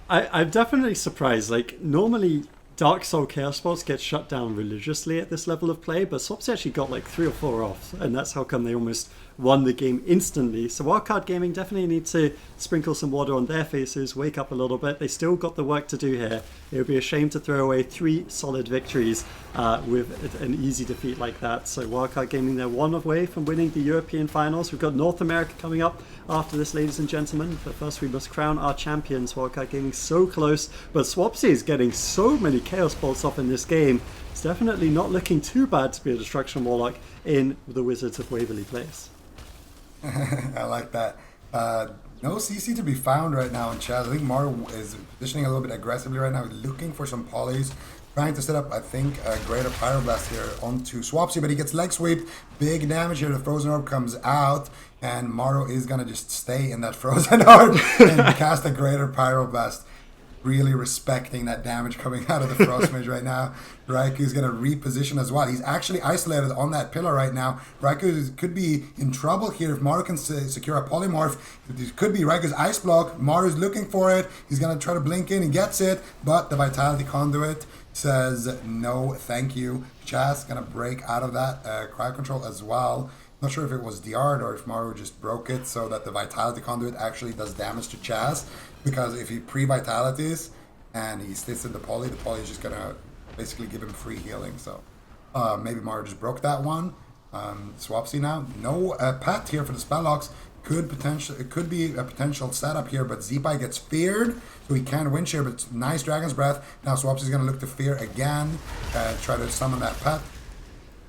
I'm definitely surprised. Like, normally Dark Soul Chaos Sports get shut down religiously at this level of play, but Swaps actually got like 3 or 4 off, and that's how come they almost won the game instantly. So Wildcard Gaming definitely need to sprinkle some water on their faces, wake up a little bit. They still got the work to do here. It would be a shame to throw away 3 solid victories with an easy defeat like that. So Wildcard Gaming, they're one away from winning the European finals. We've got North America coming up after this, ladies and gentlemen. But first we must crown our champions. Wildcard Gaming so close, but Swapsy is getting so many Chaos Bolts off in this game. It's definitely not looking too bad to be a Destruction Warlock in the Wizards of Waverly Place. I like that. No CC to be found right now in Chaz. I think Maro is positioning a little bit aggressively right now, looking for some polys, trying to set up, I think, a greater Pyroblast here onto Swapsy, but he gets leg sweep. Big damage here. The Frozen Orb comes out, and Maro is going to just stay in that Frozen Orb and cast a greater Pyroblast. Really respecting that damage coming out of the Frost Mage right now. Raiku's going to reposition as well. He's actually isolated on that pillar right now. Raikou could be in trouble here if Maro can secure a polymorph. It could be Raiku's Ice Block. Maru's looking for it. He's going to try to blink in. He gets it, but the Vitality Conduit says no thank you. Chaz going to break out of that crowd control as well. Not sure if it was DR'd or if Maru just broke it so that the Vitality Conduit actually does damage to Chaz. Because if he pre-vitalities and he sits in the poly is just going to basically give him free healing. So maybe Mario just broke that one. Swapsy now. No Pat here for the spell locks. It could be a potential setup here, but Zeepai gets feared, so he can win share, but it's nice Dragon's Breath. Now Swapsy's going to look to fear again, try to summon that Pat.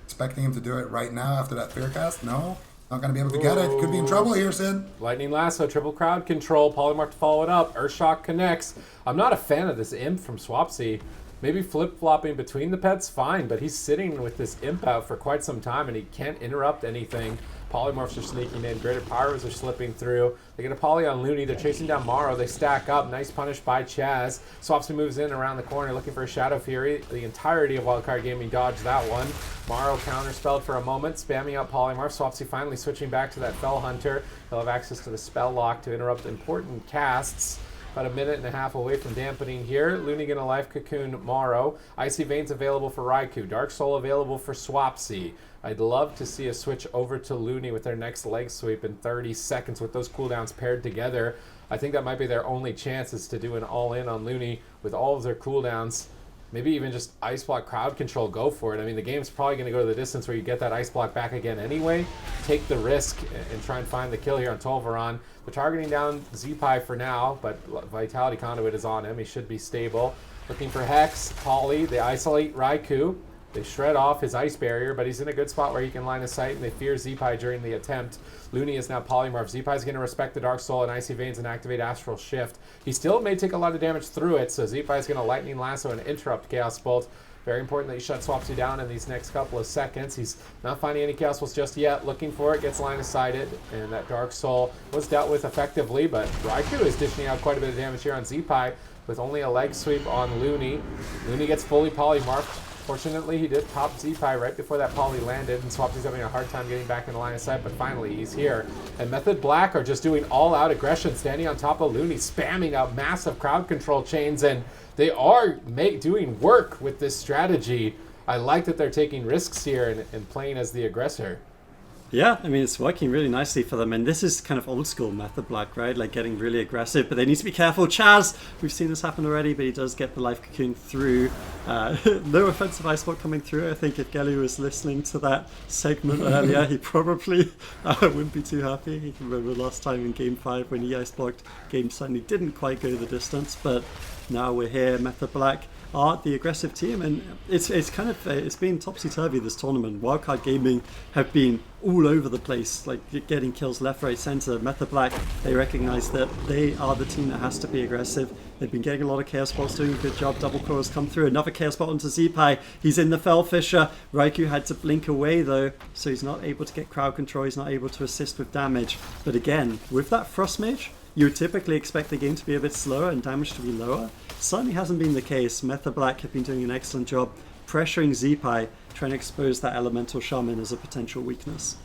Expecting him to do it right now after that fear cast. No. Not going to be able to get it. Could be in trouble here, Sid. Lightning Lasso, triple crowd control, polymorph to follow it up. Earthshock connects. I'm not a fan of this imp from Swapsy. Maybe flip-flopping between the pets, fine, but he's sitting with this imp out for quite some time and he can't interrupt anything. Polymorphs are sneaking in. Greater Pyros are slipping through. They get a poly on Looney. They're chasing down Maro. They stack up. Nice punish by Chaz. Swapsy moves in around the corner looking for a Shadow Fury. The entirety of Wildcard Gaming dodged that one. Maro counterspelled for a moment, spamming out Polymorph. Swapsy finally switching back to that Fell Hunter. He'll have access to the Spell Lock to interrupt important casts. About a minute and a half away from dampening here. Looney gonna Life Cocoon Maro. Icy Veins available for Raikou. Dark Soul available for Swapsy. I'd love to see a switch over to Looney with their next leg sweep in 30 seconds with those cooldowns paired together. I think that might be their only chance is to do an all-in on Looney with all of their cooldowns. Maybe even just Ice Block crowd control, go for it. I mean, the game's probably going to go to the distance where you get that Ice Block back again anyway. Take the risk and try and find the kill here on Tolvaron. They're targeting down Zeepai for now, but Vitality Conduit is on him. He should be stable. Looking for Hex, Poly. They isolate Raikou. They shred off his ice barrier, but he's in a good spot where he can line of sight, and they fear Zeepai during the attempt. Looney is now polymorph. Zeepai's going to respect the Dark Soul and Icy Veins and activate Astral Shift. He still may take a lot of damage through it, so Zeepai's going to Lightning Lasso and interrupt Chaos Bolt. Very important that he shut Swapsy down in these next couple of seconds. He's not finding any Chaos Bolts just yet. Looking for it, gets line of sighted, and that Dark Soul was dealt with effectively, but Raikou is dishing out quite a bit of damage here on Zeepai with only a leg sweep on Looney. Looney gets fully polymorphed. Fortunately, he did pop Zeepai right before that poly landed, and Swapsy's having a hard time getting back in the line of sight, but finally he's here. And Method Black are just doing all-out aggression, standing on top of Looney, spamming out massive crowd control chains, and they are doing work with this strategy. I like that they're taking risks here and playing as the aggressor. Yeah, I mean, it's working really nicely for them, and this is kind of old school Method Black, right? Like getting really aggressive, but they need to be careful. Chaz, we've seen this happen already, but he does get the Life Cocoon through. No offensive Ice Block coming through. I think if Gelly was listening to that segment earlier, he probably wouldn't be too happy. He can remember last time in Game 5 when he Ice Blocked, game certainly didn't quite go the distance, but now we're here. Method Black are the aggressive team, and it's kind of it's been topsy-turvy this tournament. Wildcard Gaming have been all over the place, like getting kills left, right, center. Method Black, they recognize that they are the team that has to be aggressive. They've been getting a lot of Chaos Bots, doing a good job. Double Core has come through. Another Chaos Bot onto Zeepai. He's in the Fell Fisher. Raikou had to blink away though, so he's not able to get crowd control. He's not able to assist with damage. But again, with that Frost Mage, you would typically expect the game to be a bit slower and damage to be lower. Certainly hasn't been the case. Method Black have been doing an excellent job pressuring Zeepai, trying to expose that Elemental Shaman as a potential weakness.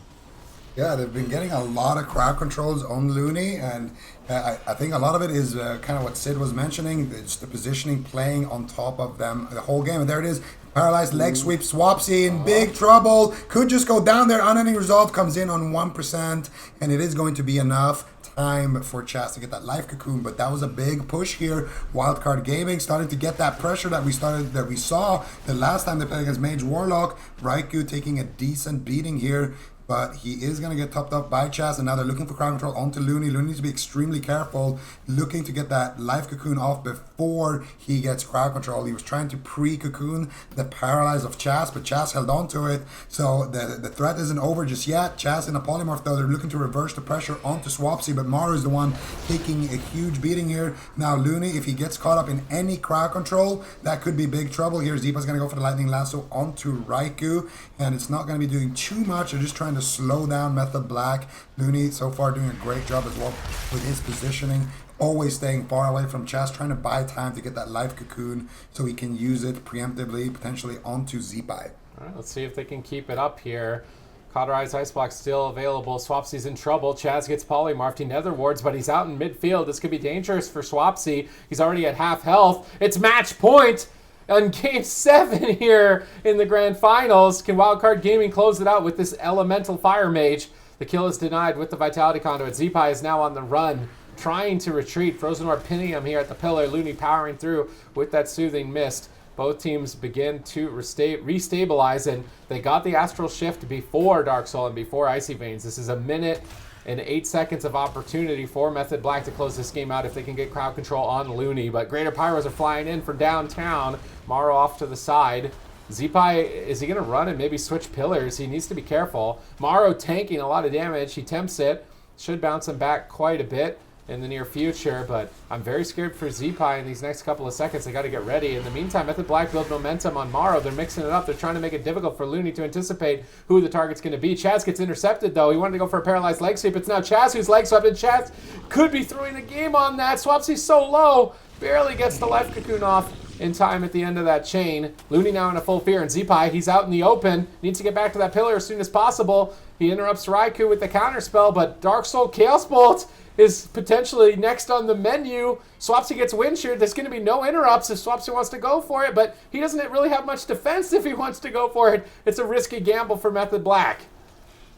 Yeah, they've been getting a lot of crowd controls on Looney, and I think a lot of it is kind of what Sid was mentioning. It's the positioning playing on top of them the whole game. And there it is. Paralyzed leg sweep. Swapsy in big trouble. Could just go down there. Unending Resolve comes in on 1%, and it is going to be enough time for Chaz to get that life cocoon, but that was a big push here. Wildcard Gaming starting to get that pressure that we saw the last time they played against Mage Warlock. Raikou taking a decent beating here, but he is going to get topped up by Chaz, and now they're looking for crowd control onto Looney. Looney needs to be extremely careful, looking to get that life cocoon off before he gets crowd control. He was trying to pre-cocoon the paralyze of Chaz, but Chaz held on to it, so the threat isn't over just yet. Chaz in a polymorph though, they're looking to reverse the pressure onto Swapsy, but Maru is the one taking a huge beating here. Now Looney, if he gets caught up in any crowd control, that could be big trouble here. Zeepa's going to go for the Lightning Lasso onto Raikou, and it's not going to be doing too much. They're just trying to slow down Method Black. Looney so far doing a great job as well with his positioning, always staying far away from Chaz, trying to buy time to get that life cocoon so he can use it preemptively, potentially onto Zeepai. All right, let's see if they can keep it up here. Cauterized Ice Block still available. Swapsy's in trouble. Chaz gets polymorphed. He nether wards, but he's out in midfield. This could be dangerous for Swapsy. He's already at half health. It's match point on Game 7 here in the Grand Finals. Can Wildcard Gaming close it out with this Elemental Fire Mage? The kill is denied with the Vitality Conduit. Zeepai is now on the run, trying to retreat. Frozen Orb pinning him here at the pillar. Looney powering through with that Soothing Mist. Both teams begin to restabilize, and they got the Astral Shift before Dark Soul and before Icy Veins. This is a minute and 8 seconds of opportunity for Method Black to close this game out if they can get crowd control on Looney. But Greater Pyros are flying in from downtown. Maro off to the side. Zeepai, is he going to run and maybe switch pillars? He needs to be careful. Maro tanking a lot of damage. He tempts it. Should bounce him back quite a bit in the near future, but I'm very scared for Zeepai in these next couple of seconds. They got to get ready. In the meantime, Method Black build momentum on Maro. They're mixing it up. They're trying to make it difficult for Looney to anticipate who the target's going to be. Chaz gets intercepted, though. He wanted to go for a paralyzed leg sweep. It's now Chaz who's leg swept, and Chaz could be throwing the game on that. Swapsy's so low, barely gets the life cocoon off in time at the end of that chain. Looney now in a full fear, and Zeepai, he's out in the open. Needs to get back to that pillar as soon as possible. He interrupts Raikou with the counterspell, but Dark Soul Chaos Bolt is potentially next on the menu. Swapsy gets wind sheared. There's going to be no interrupts if Swapsy wants to go for it, but he doesn't really have much defense if he wants to go for it. It's a risky gamble for Method Black.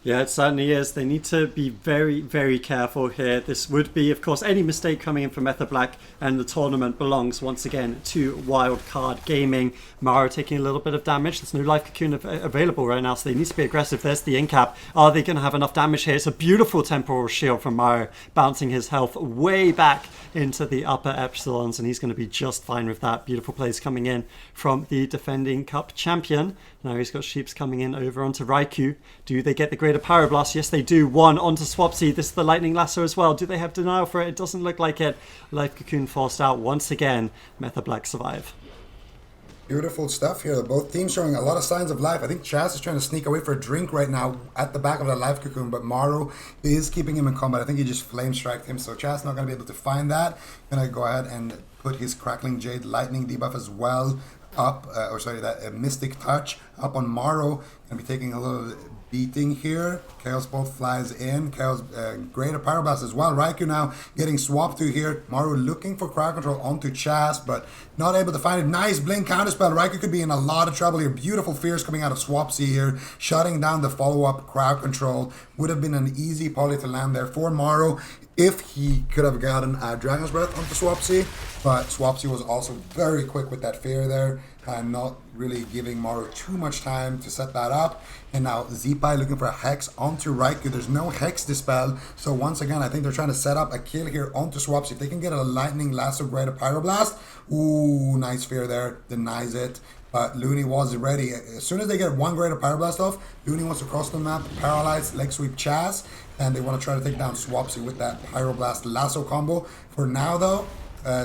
Yeah, it certainly is. They need to be very, very careful here. This would be, of course, any mistake coming in from Method Black, and the tournament belongs once again to Wildcard Gaming. Maro taking a little bit of damage. There's no life cocoon available right now, so they need to be aggressive. There's the incap. Are they going to have enough damage here? It's a beautiful temporal shield from Maro, bouncing his health way back into the upper epsilons, and he's going to be just fine with that. Beautiful plays coming in from the defending Cup champion. Now he's got Sheeps coming in over onto Raikou. Do they get the Greater Pyroblast? Yes, they do. One onto Swapsy. This is the Lightning Lasso as well. Do they have denial for it? It doesn't look like it. Life Cocoon forced out once again. Method Black survive. Beautiful stuff here. Both teams showing a lot of signs of life. I think Chaz is trying to sneak away for a drink right now at the back of that life cocoon, but Maru is keeping him in combat. I think he just flame striked him, so Chaz not going to be able to find that. Going to go ahead and put his Crackling Jade Lightning debuff as well up, that Mystic Touch up on Maru. Going to be taking a little beating here. Chaos Bolt flies in. Chaos Greater Pyroblast as well. Raikou now getting swapped to here. Maru looking for crowd control onto Chaz, but not able to find it. Nice blink counterspell. Raikou could be in a lot of trouble here. Beautiful fears coming out of Swapsy here, shutting down the follow-up crowd control. Would have been an easy poly to land there for Maru if he could have gotten Dragon's Breath onto Swapsy, but Swapsy was also very quick with that fear there. and not really giving Maru too much time to set that up. And now Zipai looking for a Hex onto Raikou. There's no Hex Dispel, so once again, I think they're trying to set up a kill here onto Swapsy. If they can get a Lightning Lasso Greater Pyroblast, ooh, nice fear there, denies it. But Looney was ready. As soon as they get one Greater Pyroblast off, Looney wants to cross the map, paralyze, leg sweep Chaz, and they want to try to take down Swapsy with that Pyroblast Lasso combo. For now though,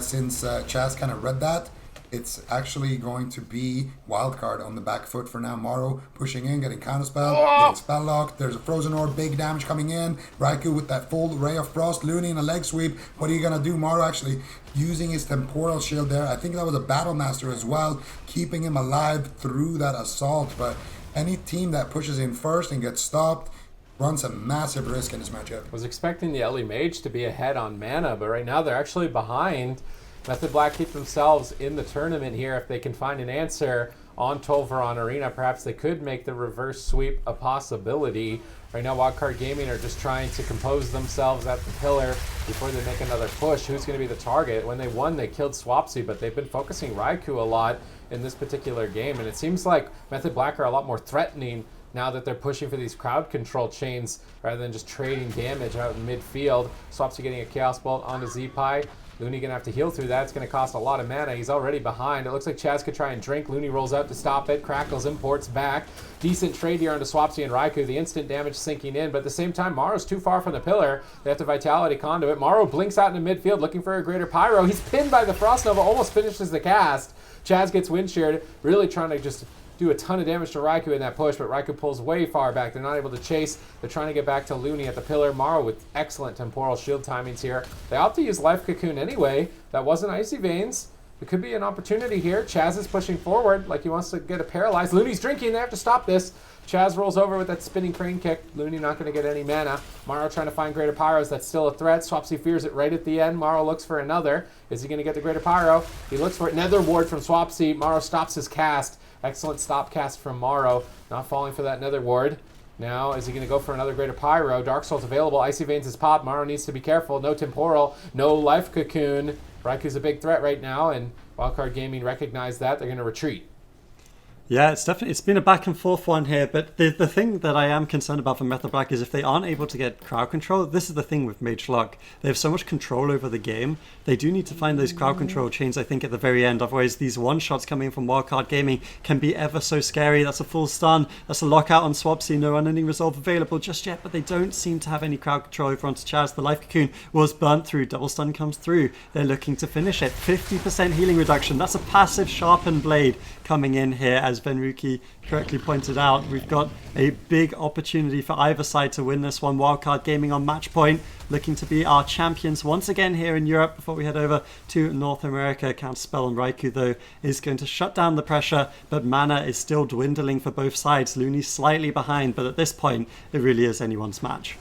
since Chaz kind of read that, it's actually going to be Wildcard on the back foot for now. Maru pushing in, getting Counterspell, getting Spell Lock. There's a Frozen Orb, big damage coming in. Raikou with that full Ray of Frost. Looney in a leg sweep. What are you going to do? Maru actually using his Temporal Shield there. I think that was a Battle Master as well, keeping him alive through that assault. But any team that pushes in first and gets stopped runs a massive risk in this matchup. Was expecting the Ellie Mage to be ahead on mana, but right now they're actually behind. Method Black keep themselves in the tournament here. If they can find an answer on Tolvaron Arena, perhaps they could make the reverse sweep a possibility. Right now, Wildcard Gaming are just trying to compose themselves at the pillar before they make another push. Who's going to be the target? When they won, they killed Swapsy, but they've been focusing Raikou a lot in this particular game, and it seems like Method Black are a lot more threatening now that they're pushing for these crowd control chains rather than just trading damage out in midfield. Swapsy getting a Chaos Bolt onto Zipai. Looney gonna have to heal through that. It's gonna cost a lot of mana. He's already behind. It looks like Chaz could try and drink. Looney rolls out to stop it. Crackles, imports back. Decent trade here onto Swapsy and Raikou. The instant damage sinking in, but at the same time, Maru's too far from the pillar. They have to Vitality Conduit. Maru blinks out into midfield looking for a greater Pyro. He's pinned by the Frost Nova, almost finishes the cast. Chaz gets wind sheared, really trying to just do a ton of damage to Raikou in that push, but Raikou pulls way far back. They're not able to chase. They're trying to get back to Looney at the pillar. Maru with excellent Temporal Shield timings here. They opt to use Life Cocoon anyway. That wasn't Icy Veins. It could be an opportunity here. Chaz is pushing forward like he wants to get a paralyzed. Looney's drinking. They have to stop this. Chaz rolls over with that spinning crane kick. Looney not going to get any mana. Maru trying to find Greater Pyros. That's still a threat. Swapsy fears it right at the end. Maru looks for another. Is he going to get the Greater Pyro? He looks for it. Nether Ward from Swapsy. Maru stops his cast. Excellent stop cast from Maru. Not falling for that Nether Ward. Now, is he going to go for another Greater Pyro? Dark Soul's available. Icy Veins is popped. Maru needs to be careful. No Temporal. No Life Cocoon. Raikou's a big threat right now, and Wildcard Gaming recognize that. They're going to retreat. Yeah, it's been a back and forth one here, but the thing that I am concerned about for Method Black is if they aren't able to get crowd control. This is the thing with Mage Luck. They have so much control over the game. They do need to find those crowd control chains, I think, at the very end. Otherwise, these one-shots coming from Wildcard Gaming can be ever so scary. That's a full stun. That's a lockout on Swapsy. No unending resolve available just yet, but they don't seem to have any crowd control over onto Chaz. The Life Cocoon was burnt through. Double stun comes through. They're looking to finish it. 50% healing reduction. That's a passive sharpened blade coming in here, as Benruki correctly pointed out. We've got a big opportunity for either side to win this one. Wildcard Gaming on match point, looking to be our champions once again here in Europe before we head over to North America. Counterspell on Raikou, though, is going to shut down the pressure, but mana is still dwindling for both sides. Looney's slightly behind, but at this point, it really is anyone's match.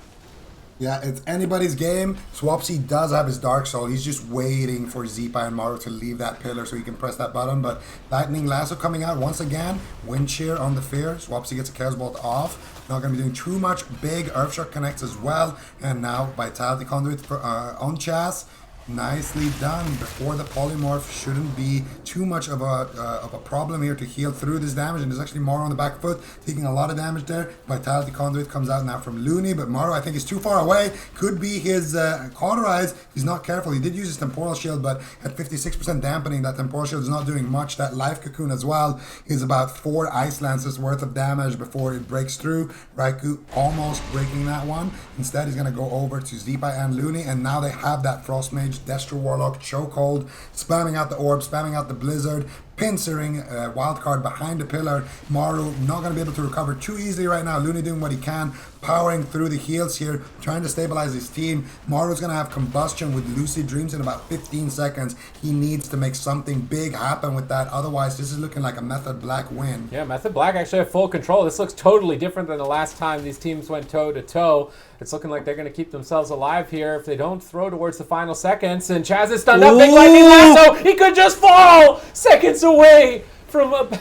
Yeah, it's anybody's game. Swapsy does have his Dark Soul. He's just waiting for Zipa and Maru to leave that pillar so he can press that button. But Lightning Lasso coming out once again. Wind Shear on the Fear. Swapsy gets a Chaos Bolt off. Not going to be doing too much. Big Earthshock connects as well. And now Vitality Conduit for, on Chaz. Nicely done. Before the polymorph, shouldn't be too much of a problem here to heal through this damage. And there's actually Maru on the back foot taking a lot of damage there. Vitality Conduit comes out now from Looney, but Maru I think is too far away. Could be his Cauterize. He's not careful. He did use his Temporal Shield, but at 56% dampening, that Temporal Shield is not doing much. That Life Cocoon as well is about 4 Ice Lances worth of damage before it breaks through. Raikou almost breaking that one. Instead, he's going to go over to Zipa and Looney, and now they have that Frost Mage, Destro Warlock, Chokehold, spamming out the Orb, spamming out the Blizzard, pincering Wildcard behind the pillar. Maru not going to be able to recover too easily right now. Looney doing what he can, powering through the heals here, trying to stabilize his team. Maru's going to have Combustion with Lucid Dreams in about 15 seconds. He needs to make something big happen with that. Otherwise, this is looking like a Method Black win. Yeah, Method Black actually have full control. This looks totally different than the last time these teams went toe-to-toe. It's looking like they're going to keep themselves alive here if they don't throw towards the final seconds. And Chaz is stunned up. Big Lightning Lasso. He could just fall. Seconds away from winning.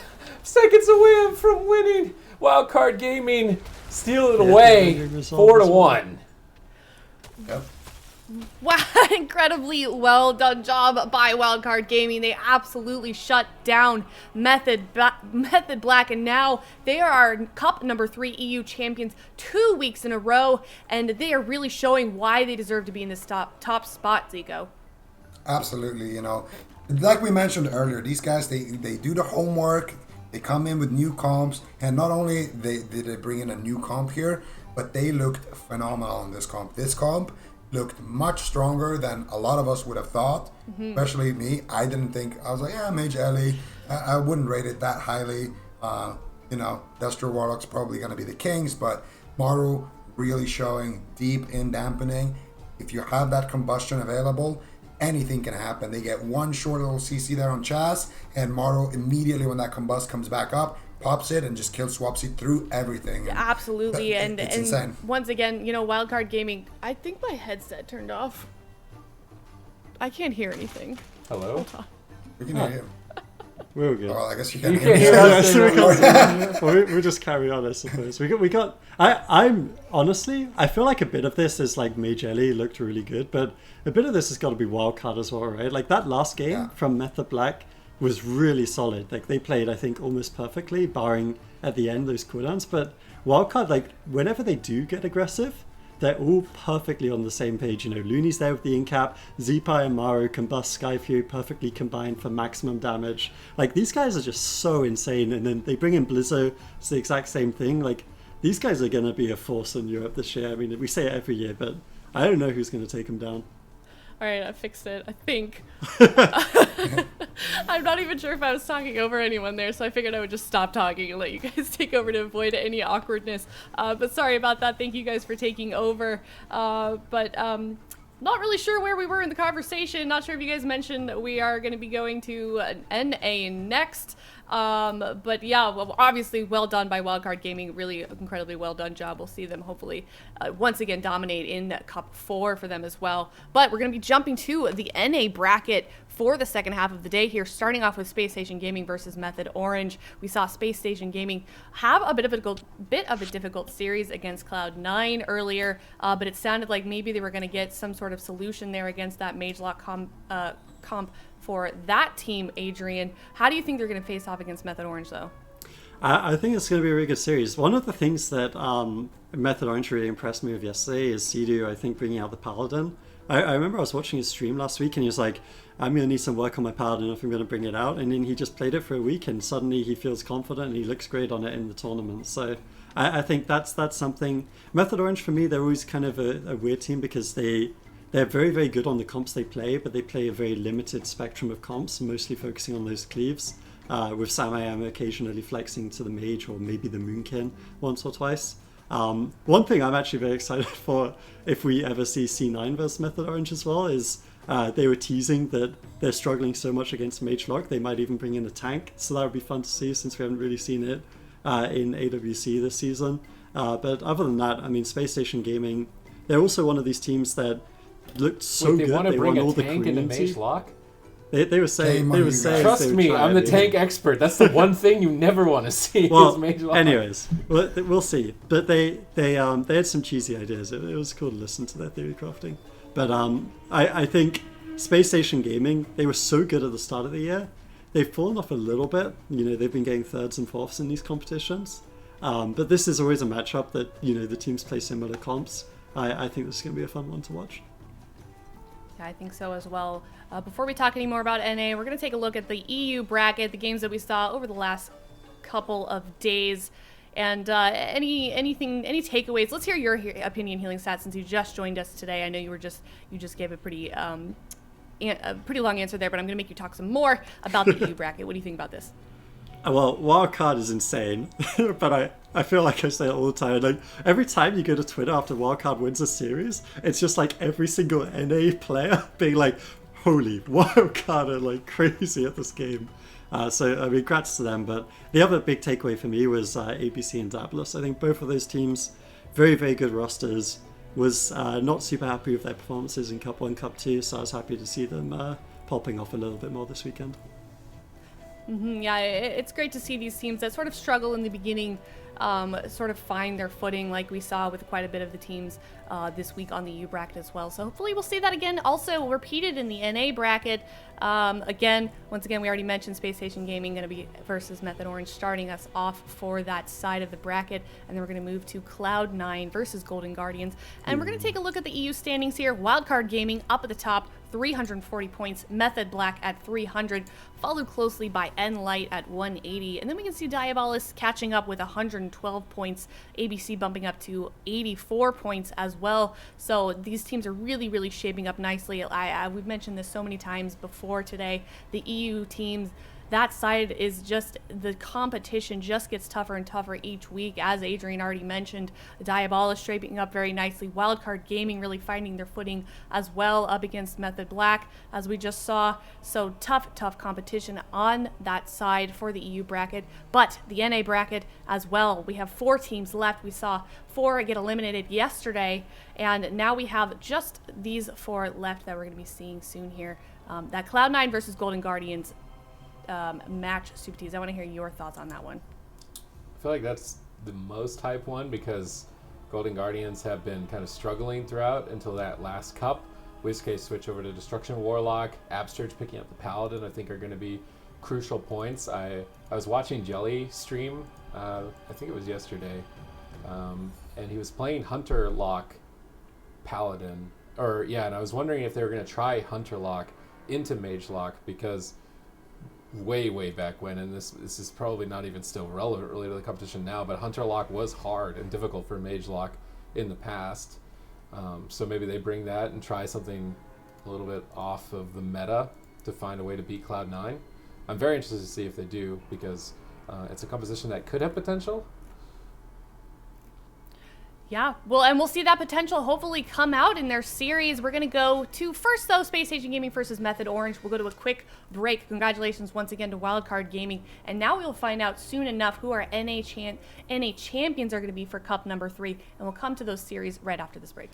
Wildcard Gaming steal it away. 4-1. Yep. Wow, incredibly well done job by Wildcard Gaming. They absolutely shut down Method Black, and now they are our Cup number 3 EU champions 2 weeks in a row, and they are really showing why they deserve to be in this top spot, Zico. Absolutely, like we mentioned earlier, these guys, they do the homework, they come in with new comps, and not only did they bring in a new comp here, but they looked phenomenal in this comp. This comp looked much stronger than a lot of us would have thought, especially me. I didn't think, I was like, yeah, Mage Ellie, I wouldn't rate it that highly. Destro Warlock's probably going to be the kings, but Maru really showing deep in dampening. If you have that combustion available, anything can happen. They get one short little CC there on Chaz, and Maru immediately when that combust comes back up, pops it and just kill swaps it through everything. Yeah, absolutely, and insane. Once again, Wildcard Gaming. I think my headset turned off. I can't hear anything. Hello? Hold on. We can hear you. We're good. Well, I guess you can't You hear can me. hear us. We'll just carry on, I suppose. We got. I'm honestly, I feel like a bit of this is like Mage Ellie looked really good, but a bit of this has got to be Wildcard as well, right? Like that last game from Method Black was really solid. Like they played, I think, almost perfectly, barring at the end those cooldowns. But Wildcard, like whenever they do get aggressive, they're all perfectly on the same page. Looney's there with the incap, Zipa and Maru combust Skyfury perfectly combined for maximum damage. Like these guys are just so insane. And then they bring in Blizzo, it's the exact same thing. Like these guys are going to be a force in Europe this year. I mean, we say it every year, but I don't know who's going to take them down. All right, I fixed it, I think. I'm not even sure if I was talking over anyone there, so I figured I would just stop talking and let you guys take over to avoid any awkwardness. But sorry about that. Thank you guys for taking over. Not really sure where we were in the conversation. Not sure if you guys mentioned that we are going to be going to an NA next. But yeah, well, obviously well done by Wildcard Gaming. Really incredibly well done job. We'll see them hopefully once again dominate in Cup 4 for them as well. But we're going to be jumping to the NA bracket for the second half of the day here, starting off with Space Station Gaming versus Method Orange. We saw Space Station Gaming have a bit of a difficult series against Cloud9 earlier, but it sounded like maybe they were going to get some sort of solution there against that Magelock comp for that team. Adrian, how do you think they're going to face off against Method Orange, though? I think it's going to be a really good series. One of the things that Method Orange really impressed me with yesterday is Sidu, I think, bringing out the Paladin. I remember I was watching his stream last week and he was like, I'm going to need some work on my Paladin if I'm going to bring it out. And then he just played it for a week and suddenly he feels confident and he looks great on it in the tournament. So I think that's something. Method Orange, for me, they're always kind of a weird team because they're very, very good on the comps they play, but they play a very limited spectrum of comps, mostly focusing on those cleaves, with Samayama occasionally flexing to the Mage or maybe the Moonkin once or twice. One thing I'm actually very excited for if we ever see C9 versus Method Orange as well is they were teasing that they're struggling so much against Magelock, they might even bring in a tank, so that would be fun to see since we haven't really seen it in AWC this season. But other than that, I mean, Space Station Gaming, they're also one of these teams that looked so good. Want to they bring won all a the tank into community. Magelock? They were saying. Trust me, I'm the tank expert. That's the one thing you never want to see. Well, is Magelock. anyways, we'll see. But they had some cheesy ideas. It was cool to listen to their theory crafting. But I think Space Station Gaming, they were so good at the start of the year. They've fallen off a little bit. They've been getting thirds and fourths in these competitions. But this is always a matchup that the teams play similar comps. I think this is going to be a fun one to watch. Yeah, I think so as well. Before we talk any more about NA, we're going to take a look at the EU bracket, the games that we saw over the last couple of days, and any takeaways. Let's hear your opinion, Healing Stat, since you just joined us today. I know you just gave a pretty long answer there, but I'm going to make you talk some more about the EU bracket. What do you think about this? Well, Wildcard is insane, but I feel like I say it all the time. Like every time you go to Twitter after Wildcard wins a series, it's just like every single NA player being like, "Holy Wildcard are like crazy at this game." So I mean, congrats to them. But the other big takeaway for me was AWC and Diablo. I think both of those teams, very, very good rosters. Was not super happy with their performances in Cup 1, Cup 2, so I was happy to see them popping off a little bit more this weekend. Yeah, it's great to see these teams that sort of struggle in the beginning sort of find their footing, like we saw with quite a bit of the teams this week on the U bracket as well. So hopefully we'll see that again also repeated in the NA bracket. Once again, we already mentioned Space Station Gaming going to be versus Method Orange starting us off for that side of the bracket. And then we're going to move to Cloud9 versus Golden Guardians. And we're going to take a look at the EU standings here. Wildcard Gaming up at the top, 340 points. Method Black at 300, followed closely by N-Light at 180. And then we can see Diabolus catching up with 112 points. AWC bumping up to 84 points as well. So these teams are really, really shaping up nicely. We've mentioned this so many times before today. The EU teams, that side is just, the competition just gets tougher and tougher each week. As Adrian already mentioned, Diabolus shaping up very nicely. Wildcard Gaming really finding their footing as well up against Method Black, as we just saw. So tough competition on that side for the EU bracket. But the NA bracket as well, we have 4 teams left. We saw 4 get eliminated yesterday, and now we have just these 4 left that we're going to be seeing soon here. That Cloud9 versus Golden Guardians match, Super Tees. I want to hear your thoughts on that one. I feel like that's the most hype one because Golden Guardians have been kind of struggling throughout until that last cup. WizKids switch over to Destruction Warlock. Absturge picking up the Paladin, I think, are going to be crucial points. I was watching Jelly stream, I think it was yesterday, and he was playing Hunter Lock Paladin. And I was wondering if they were going to try Hunter Lock into Mage Lock because way back when, and this is probably not even still relevant really to the competition now, but Hunter Lock was hard and difficult for Mage Lock in the past. So maybe they bring that and try something a little bit off of the meta to find a way to beat Cloud9. I'm very interested to see if they do because it's a composition that could have potential. Yeah, well, and we'll see that potential hopefully come out in their series. We're going to go to first, though, Space Station Gaming versus Method Orange. We'll go to a quick break. Congratulations once again to Wildcard Gaming. And now we'll find out soon enough who our NA champions are going to be for Cup number 3. And we'll come to those series right after this break.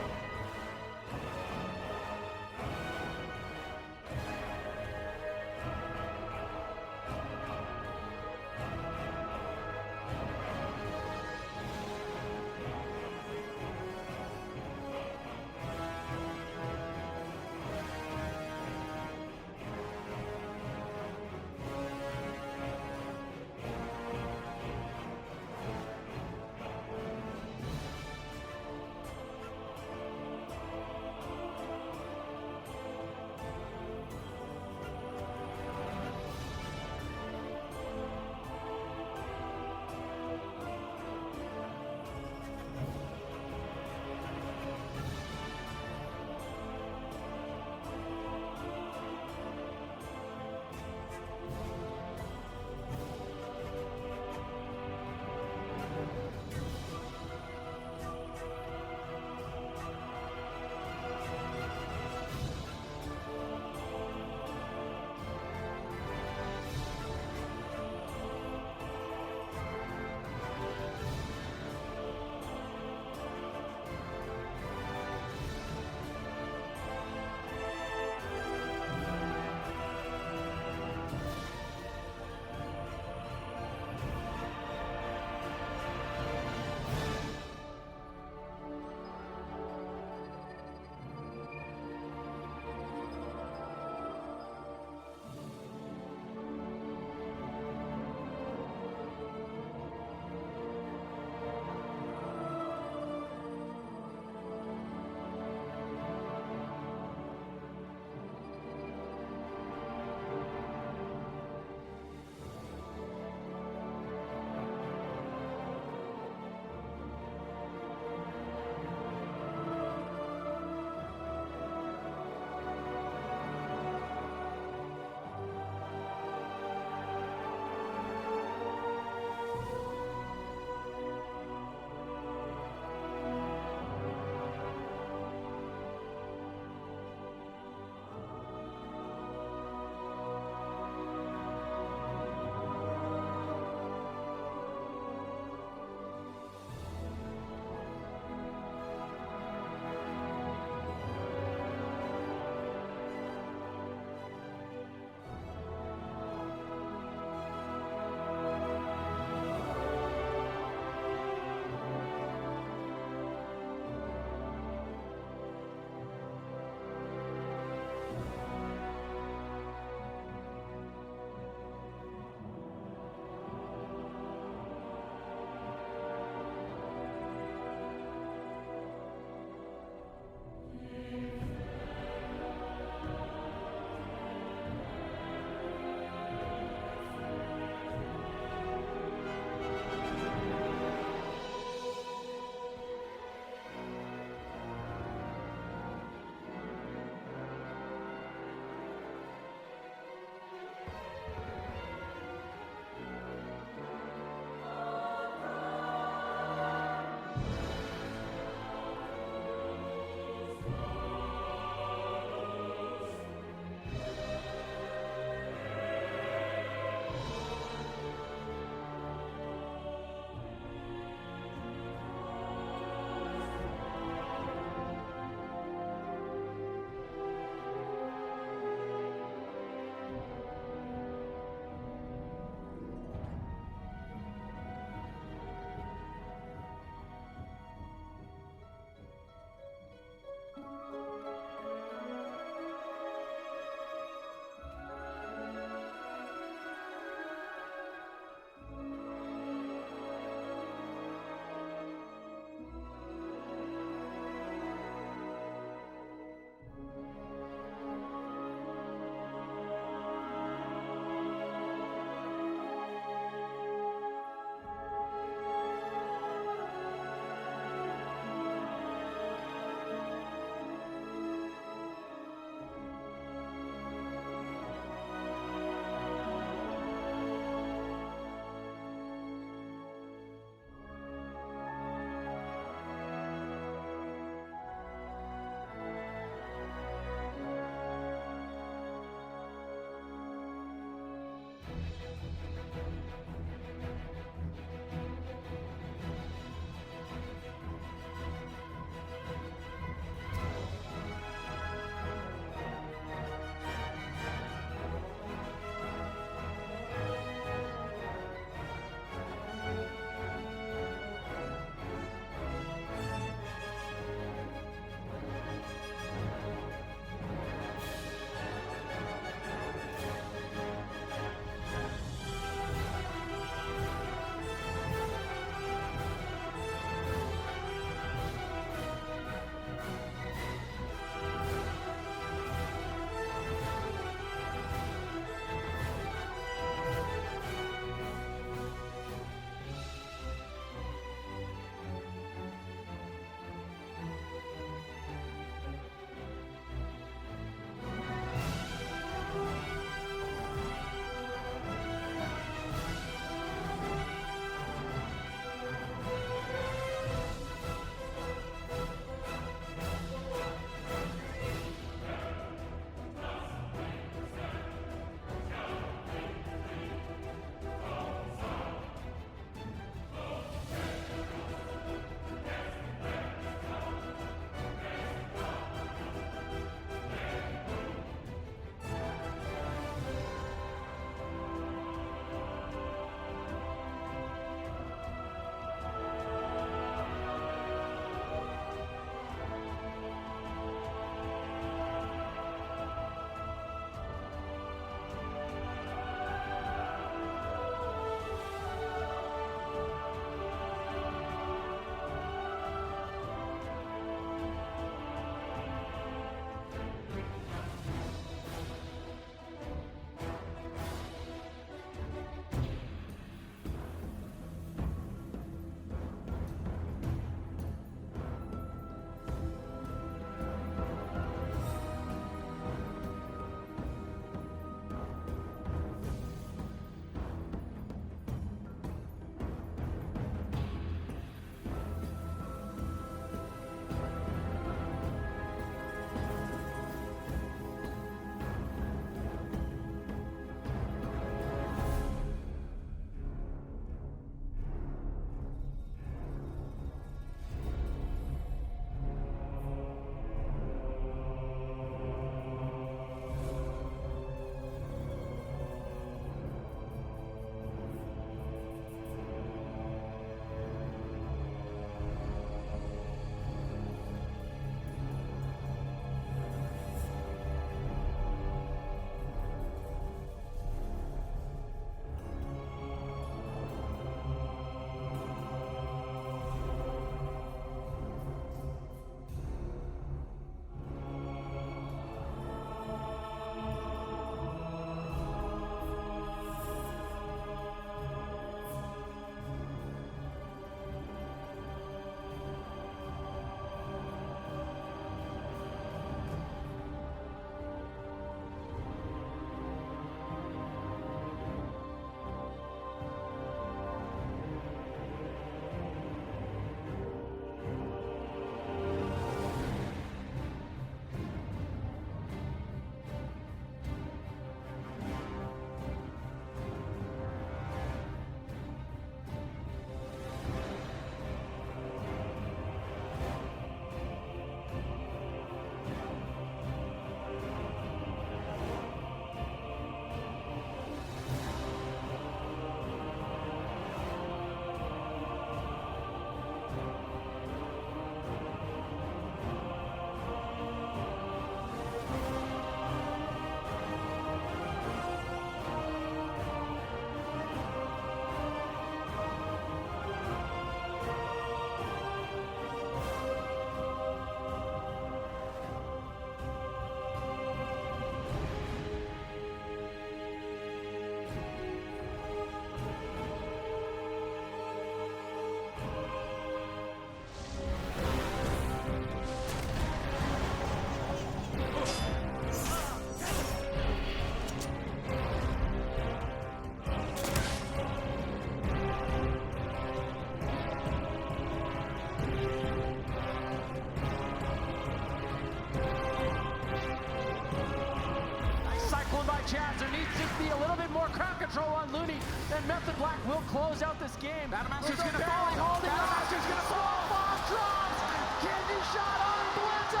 Chaz, there needs to be a little bit more crowd control on Looney, and Method Black will close out this game. Adamaster's going to fall. Adamaster's going to fall. Bomb drops. Kidney shot on Blinzo.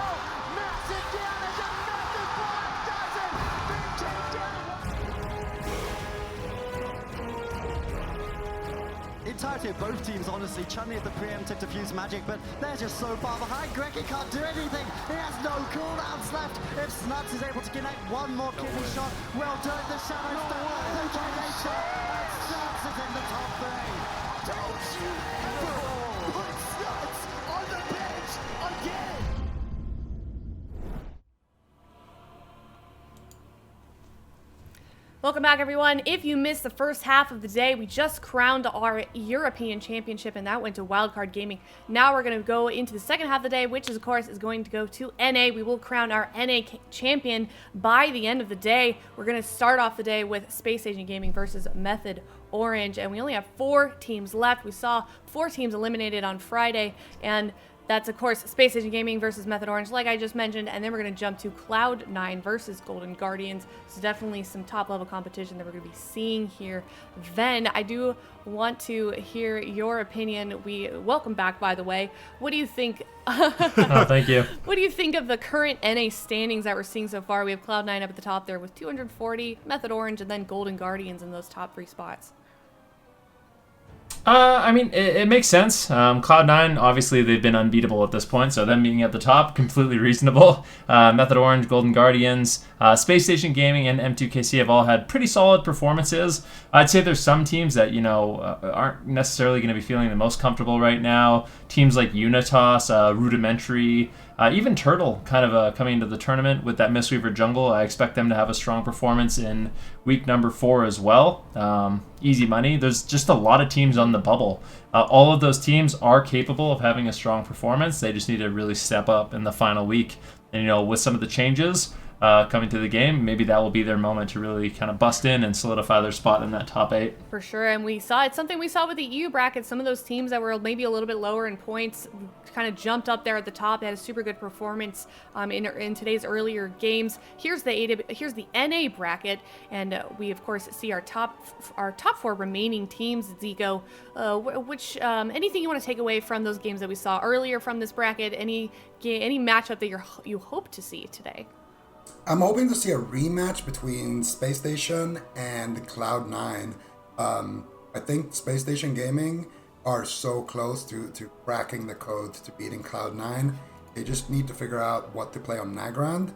Massive damage, and Method Black does it. Big takedown. Entirety of both teams, honestly. Chun-Li had the preemptive defuse magic, but they're just so far behind. Greggy can't do anything. He has no cooldowns left. If Snuts is able to connect one more kidney shot, well done. The Shadow Stone, the K-Nature, and Snuts is in the top 3. Don't you ever put Snuts on the bench again. Welcome back, everyone. If you missed the first half of the day, we just crowned our European Championship, and that went to Wildcard Gaming. Now we're going to go into the second half of the day, which is, of course, is going to go to NA. We will crown our NA champion by the end of the day. We're going to start off the day with Space Station Gaming versus Method Orange, and we only have 4 teams left. We saw 4 teams eliminated on Friday, and that's, of course, Space Station Gaming versus Method Orange, like I just mentioned, and then we're going to jump to Cloud9 versus Golden Guardians. So definitely some top-level competition that we're going to be seeing here. Then I do want to hear your opinion. Welcome back, by the way. What do you think? Oh, thank you. What do you think of the current NA standings that we're seeing so far? We have Cloud9 up at the top there with 240, Method Orange, and then Golden Guardians in those top 3 spots. I mean, it makes sense. Cloud9, obviously, they've been unbeatable at this point, so them being at the top, completely reasonable. Method Orange, Golden Guardians, Space Station Gaming, and M2KC have all had pretty solid performances. I'd say there's some teams that, aren't necessarily going to be feeling the most comfortable right now. Teams like Unitas, Rudimentary, even Turtle kind of coming into the tournament with that Mistweaver jungle. I expect them to have a strong performance in week number 4 as well. Easy money. There's just a lot of teams on the bubble. All of those teams are capable of having a strong performance. They just need to really step up in the final week. And, with some of the changes coming to the game, maybe that will be their moment to really kind of bust in and solidify their spot in that top 8. For sure, and it's something we saw with the EU bracket. Some of those teams that were maybe a little bit lower in points kind of jumped up there at the top. They had a super good performance in today's earlier games. Here's the NA bracket, and we of course see our top 4 remaining teams. Zico, anything you want to take away from those games that we saw earlier from this bracket? Any matchup that you hope to see today? I'm hoping to see a rematch between Space Station and Cloud9. I think Space Station Gaming are so close to cracking the code to beating Cloud9. They just need to figure out what to play on Nagrand,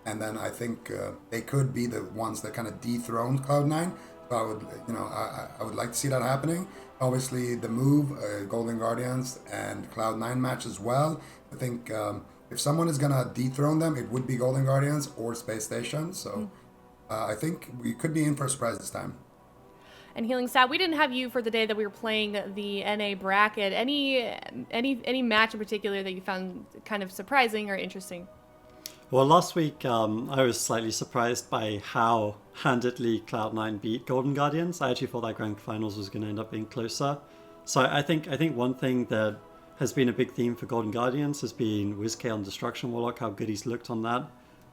and then I think they could be the ones that kind of dethrone Cloud9. So I would like to see that happening. Obviously, the move Golden Guardians and Cloud9 match as well. I think. If someone is going to dethrone them, it would be Golden Guardians or Space Station. So I think we could be in for a surprise this time. And Healing Stat, we didn't have you for the day that we were playing the NA bracket. Any match in particular that you found kind of surprising or interesting? Well, last week I was slightly surprised by how handedly Cloud9 beat Golden Guardians. I actually thought that grand finals was going to end up being closer. So I think one thing that has been a big theme for Golden Guardians has been WizK on Destruction Warlock, how good he's looked on that.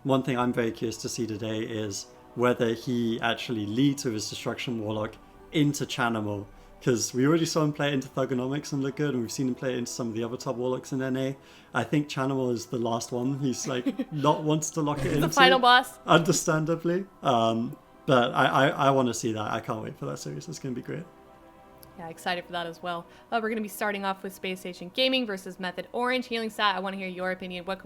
One thing I'm very curious to see today is whether he actually leads with his Destruction Warlock into Chanimal, because we already saw him play it into Thugonomics and look good, and we've seen him play it into some of the other top Warlocks in NA. I think Chanimal is the last one he's not wants to lock it into. The final boss. Understandably. But I want to see that. I can't wait for that series. It's going to be great. Yeah, excited for that as well. We're going to be starting off with Space Station Gaming versus Method Orange. Healing Stat, I want to hear your opinion. What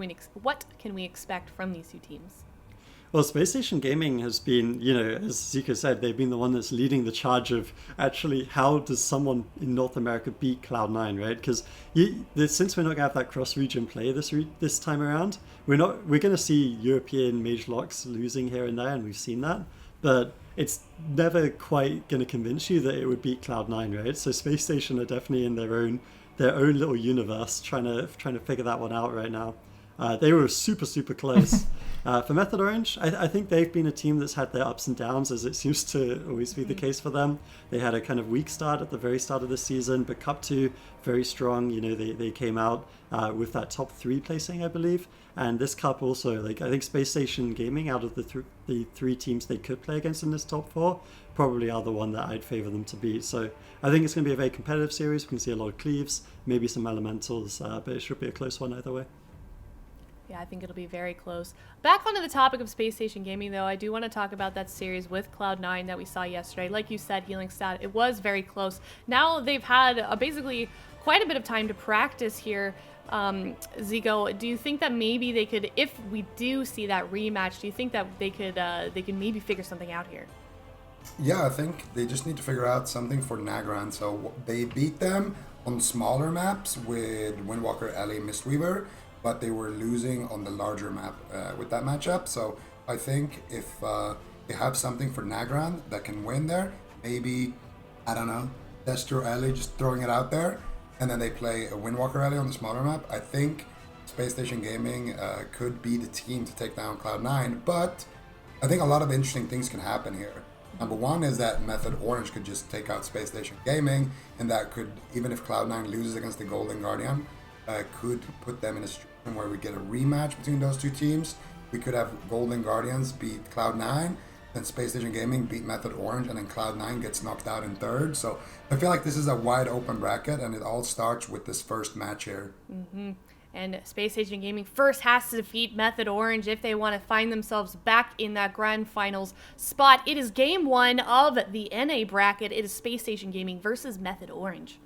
can we expect from these 2 teams? Well, Space Station Gaming has been, as Zico said, they've been the one that's leading the charge of actually how does someone in North America beat Cloud9, right? Because since we're not going to have that cross-region play this time around, we're going to see European mage locks losing here and there, and we've seen that. But it's never quite going to convince you that it would beat Cloud9, right? So Space Station are definitely in their own little universe trying to figure that one out right now. They were super, super close. For Method Orange, I think they've been a team that's had their ups and downs, as it seems to always be the case for them. They had a kind of weak start at the very start of the season, but Cup 2, very strong. You know, they came out with that top 3 placing, I believe. And this Cup also, like, I think Space Station Gaming, out of the 3 teams they could play against in this top 4, probably are the one that I'd favor them to beat. So I think it's going to be a very competitive series. We can see a lot of cleaves, maybe some elementals, but it should be a close one either way. Yeah, I think it'll be very close. Back onto the topic of Space Station Gaming, though, I do want to talk about that series with Cloud9 that we saw yesterday. Like you said, Healing Stat, it was very close. Now they've had basically quite a bit of time to practice here. Zico, do you think that maybe they could, if we do see that rematch, do you think that they could maybe figure something out here? Yeah, I think they just need to figure out something for Nagran. So they beat them on smaller maps with Windwalker, Ellie, Mistweaver, but they were losing on the larger map with that matchup. So I think if they have something for Nagran that can win there, maybe, I don't know, Destro Ellie, just throwing it out there, and then they play a Windwalker Ellie on the smaller map, I think Space Station Gaming could be the team to take down Cloud9, but I think a lot of interesting things can happen here. Number one is that Method Orange could just take out Space Station Gaming, and that could, even if Cloud9 loses against the Golden Guardian, could put them in a situation where we get a rematch between those 2 teams. We could have Golden Guardians beat Cloud9, then Space Station Gaming beat Method Orange, and then Cloud9 gets knocked out in 3rd. So I feel like this is a wide open bracket, and it all starts with this first match here. And Space Station Gaming first has to defeat Method Orange if they want to find themselves back in that grand finals spot. It is game 1 of the NA bracket. It is Space Station Gaming versus Method Orange.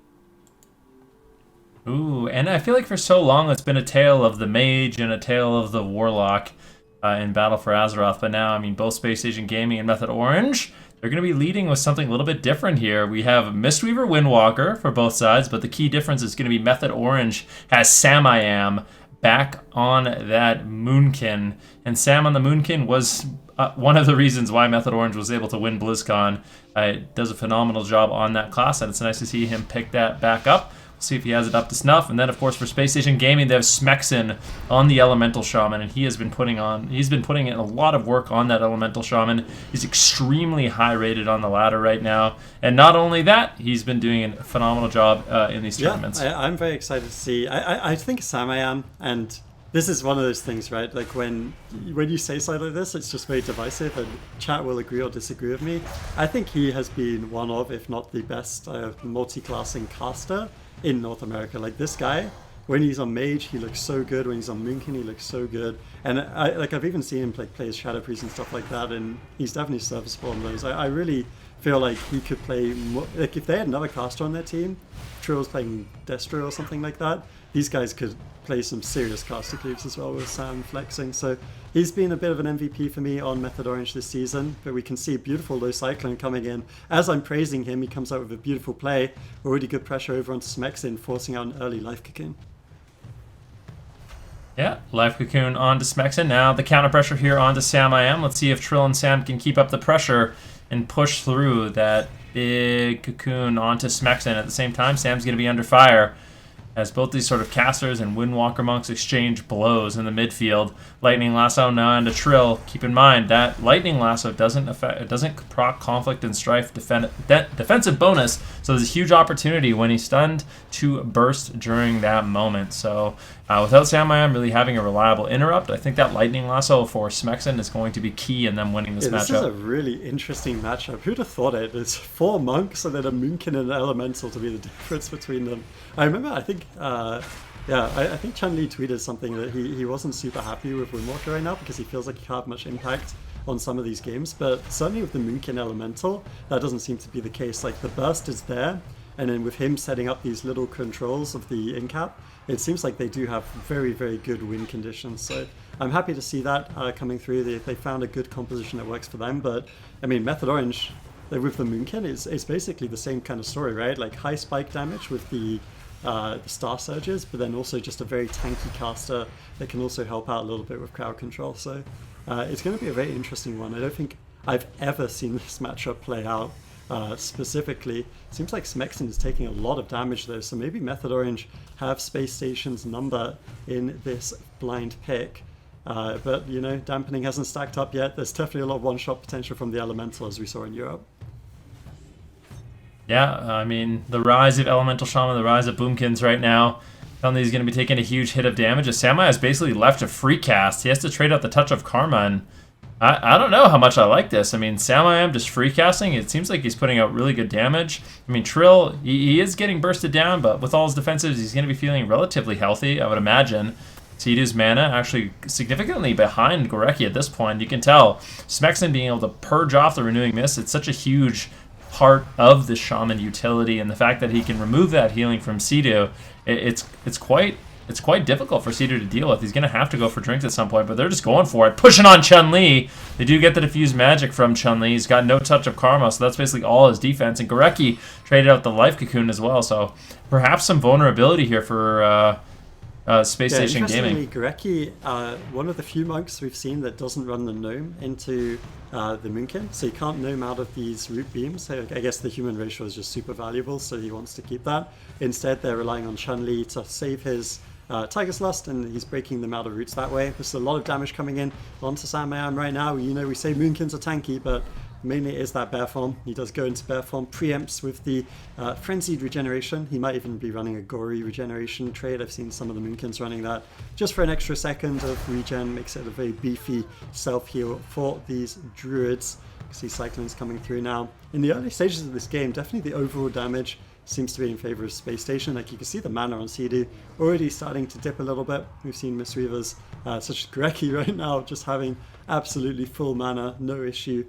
Ooh, and I feel like for so long it's been a tale of the mage and a tale of the warlock in Battle for Azeroth. But now, I mean, both Space Station Gaming and Method Orange, they're going to be leading with something a little bit different here. We have Mistweaver, Windwalker for both sides, but the key difference is going to be Method Orange has Sam I Am back on that Moonkin. And Sam on the Moonkin was one of the reasons why Method Orange was able to win BlizzCon. Does a phenomenal job on that class, and it's nice to see him pick that back up. See if he has it up to snuff. And then, of course, for Space Station Gaming, they have Smexin on the Elemental Shaman, and he's been putting in a lot of work on that Elemental Shaman. He's extremely high rated on the ladder right now. And not only that, he's been doing a phenomenal job in these tournaments. Yeah, I'm very excited to see. I think Sam I Am, and this is one of those things, right? Like when you say something like this, it's just very divisive, and chat will agree or disagree with me. I think he has been one of, if not the best, multi-classing caster in North America. Like this guy, when he's on Mage, he looks so good. When he's on Moonkin, he looks so good. And I've even seen him play his Shadow Priest and stuff like that, and he's definitely serviceable on those. I really feel like he could play more, like if they had another caster on their team, Trill's playing Destro or something like that, these guys could play some serious caster cleaves as well with Sam flexing. So he's been a bit of an MVP for me on Method Orange this season, but we can see a beautiful low cyclone coming in. As I'm praising him, he comes out with a beautiful play. Already good pressure over onto Smexin, forcing out an early Life Cocoon. Yeah, Life Cocoon onto Smexin. Now the counter pressure here onto Sam I Am. Let's see if Trill and Sam can keep up the pressure and push through that big cocoon onto Smexin. At the same time, Sam's going to be under fire as both these sort of casters and Windwalker monks exchange blows in the midfield. Lightning Lasso now into Trill. Keep in mind that Lightning Lasso doesn't proc Conflict and Strife defensive bonus, so there's a huge opportunity when he's stunned to burst during that moment. So without Sam I Am really having a reliable interrupt, I think that Lightning Lasso for Smexin is going to be key in them winning this matchup. This is a really interesting matchup. Who'd have thought it? It's 4 monks and then a Moonkin and an Elemental to be the difference between them. I remember, I think Chun-Li tweeted something that he wasn't super happy with Windwalker right now because he feels like he can't have much impact on some of these games, but certainly with the Moonkin Elemental, that doesn't seem to be the case. Like, the burst is there, and then with him setting up these little controls of the in-cap, it seems like they do have very, very good win conditions. So I'm happy to see that coming through. They found a good composition that works for them, but I mean, Method Orange, with the Moonkin, is basically the same kind of story, right? Like high spike damage with the Star Surges, but then also just a very tanky caster that can also help out a little bit with crowd control. So it's going to be a very interesting one. I don't think I've ever seen this matchup play out specifically. Seems like Smexon is taking a lot of damage though, so maybe Method Orange have Space Station's number in this blind pick. But, you know, dampening hasn't stacked up yet. There's definitely a lot of one-shot potential from the Elemental, as we saw in Europe. Yeah, I mean, the rise of Elemental Shaman, the rise of Boomkins right now. He's going to be taking a huge hit of damage. As Samurai has basically left a free cast. He has to trade out the Touch of Karma, and I don't know how much I like this. I mean, Samurai just free casting, it seems like he's putting out really good damage. I mean, Trill, he is getting bursted down, but with all his defensives, he's going to be feeling relatively healthy, I would imagine. Sidu's mana actually significantly behind Gorecki at this point. You can tell Smexon being able to purge off the Renewing Mist, it's such a huge part of the Shaman utility, and the fact that he can remove that healing from Sidu, it's quite difficult for Sidu to deal with. He's going to have to go for drinks at some point, but they're just going for it. Pushing on Chun-Li. They do get the diffuse magic from Chun-Li. He's got no Touch of Karma, so that's basically all his defense. And Gorecki traded out the Life Cocoon as well, so perhaps some vulnerability here for Space Station Gaming. Gorecki, one of the few monks we've seen that doesn't run the gnome into the Moonkin, so you can't gnome out of these root beams. So I guess the human ratio is just super valuable, so he wants to keep that. Instead, they're relying on Chun-Li to save his Tiger's Lust, and he's breaking them out of roots that way. There's a lot of damage coming in onto Samayam right now. You know, we say Moonkins are tanky, but mainly it is that bear form. He does go into bear form, preempts with the frenzied regeneration. He might even be running a gory regeneration trade. I've seen some of the Moonkins running that just for an extra second of regen. Makes it a very beefy self-heal for these druids. You can see Cyclones coming through now. In the early stages of this game, definitely the overall damage seems to be in favor of Space Station. Like, you can see the mana on CD already starting to dip a little bit. We've seen Mistweavers such as Gorecki right now just having absolutely full mana, no issue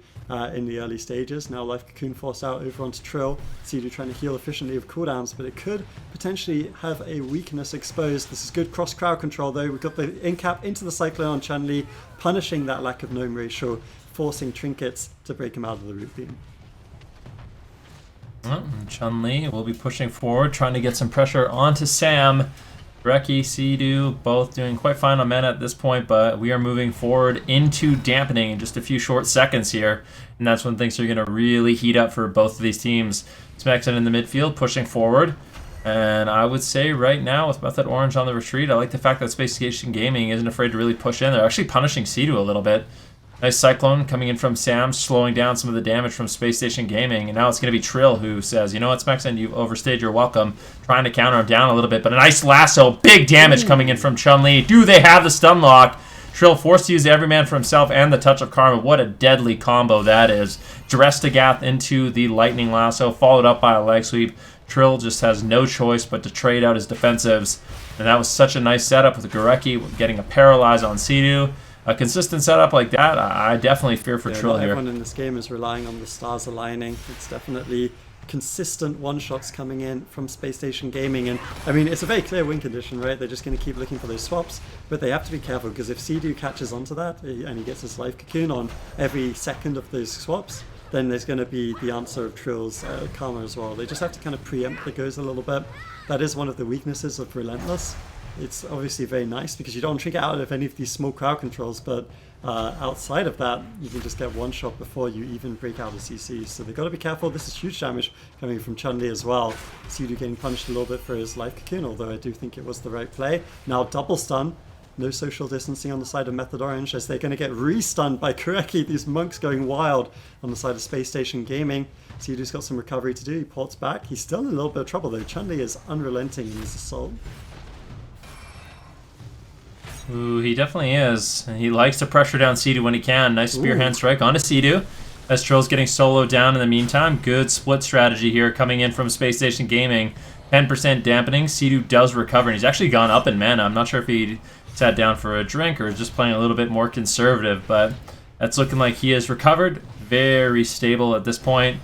in the early stages. Now Life Cocoon forced out over onto Trill. CD trying to heal efficiently with cooldowns, but it could potentially have a weakness exposed. This is good cross crowd control though. We've got the in-cap into the Cyclone on Chun-Li, punishing that lack of gnome ratio, forcing Trinkets to break him out of the root beam. Chun-Li will be pushing forward, trying to get some pressure onto Sam. Gorecki, Sidu, both doing quite fine on mana at this point, but we are moving forward into dampening in just a few short seconds here, and that's when things are going to really heat up for both of these teams. Smexon in the midfield, pushing forward, and I would say right now with Method Orange on the retreat, I like the fact that Space Station Gaming isn't afraid to really push in. They're actually punishing Sidu a little bit. Nice Cyclone coming in from Sam, slowing down some of the damage from Space Station Gaming. And now it's going to be Trill who says, you know what, Smexon, you've overstayed your welcome. Trying to counter him down a little bit. But a nice lasso, big damage coming in from Chun-Li. Do they have the stun lock? Trill forced to use the Everyman for himself and the Touch of Karma. What a deadly combo that is. Drestagath into the Lightning Lasso, followed up by a leg sweep. Trill just has no choice but to trade out his defensives. And that was such a nice setup with Gorecki getting a paralyze on Sidu. A consistent setup like that, I definitely fear for Trill here. Everyone in this game is relying on the stars aligning. It's definitely consistent one-shots coming in from Space Station Gaming. And, I mean, it's a very clear win condition, right? They're just going to keep looking for those swaps. But they have to be careful, because if Sidu catches onto that, and he gets his Life Cocoon on every second of those swaps, then there's going to be the answer of Trill's Karma as well. They just have to kind of preempt the goes a little bit. That is one of the weaknesses of Relentless. It's obviously very nice because you don't trigger out of any of these small crowd controls, but outside of that, you can just get one shot before you even break out a CC. So they've got to be careful. This is huge damage coming from Chun-Li as well. Sidu getting punished a little bit for his Life Cocoon, although I do think it was the right play. Now double stun. No social distancing on the side of Method Orange, as they're going to get re-stunned by Gorecki. These monks going wild on the side of Space Station Gaming. Sidu's got some recovery to do. He ports back. He's still in a little bit of trouble though. Chun-Li is unrelenting in his assault. Ooh, he definitely is. He likes to pressure down Sidu when he can. Nice spear hand strike onto Sidu. As Trill's getting soloed down in the meantime. Good split strategy here coming in from Space Station Gaming. 10% dampening. Sidu does recover, and he's actually gone up in mana. I'm not sure if he sat down for a drink or is just playing a little bit more conservative, but that's looking like he has recovered. Very stable at this point.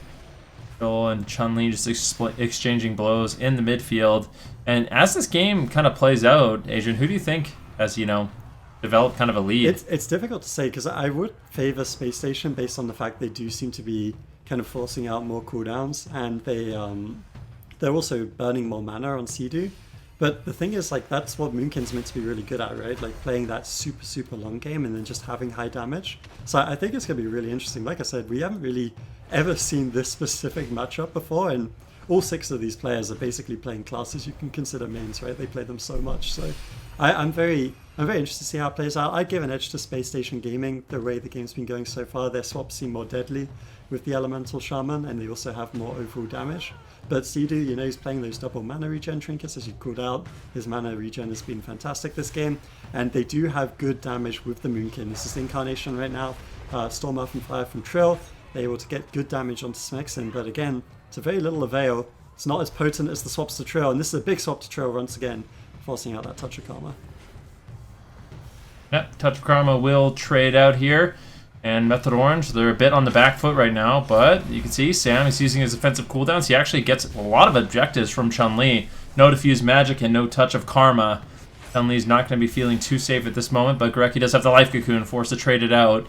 Trill and Chun-Li just exchanging blows in the midfield. And as this game kind of plays out, Adrian, who do you think has, you know, developed kind of a lead? It's difficult to say, because I would favor Space Station based on the fact they do seem to be kind of forcing out more cooldowns, and they're also burning more mana on Sidu. But the thing is, like, that's what Moonkin's meant to be really good at, right? Like, playing that super, super long game and then just having high damage. So I think it's going to be really interesting. Like I said, we haven't really ever seen this specific matchup before, and all 6 of these players are basically playing classes you can consider mains, right? They play them so much, so I'm very interested to see how it plays out. I'd give an edge to Space Station Gaming. The way the game's been going so far, their swaps seem more deadly with the Elemental Shaman, and they also have more overall damage. But Sidu, you know, he's playing those double mana regen trinkets, as you called out. His mana regen has been fantastic this game, and they do have good damage with the Moonkin. This is the Incarnation right now. Storm Earth and Fire from Trill. They're able to get good damage onto Smexin, but again, to very little avail. It's not as potent as the swaps to Trill, and this is a big swap to Trill once again, forcing out that Touch of Karma. Yep, Touch of Karma will trade out here. And Method Orange, they're a bit on the back foot right now, but you can see Sam is using his offensive cooldowns. He actually gets a lot of objectives from Chun-Li. No Diffuse Magic and no Touch of Karma. Chun-Li's not going to be feeling too safe at this moment, but Gorecki does have the Life Cocoon, forced to trade it out.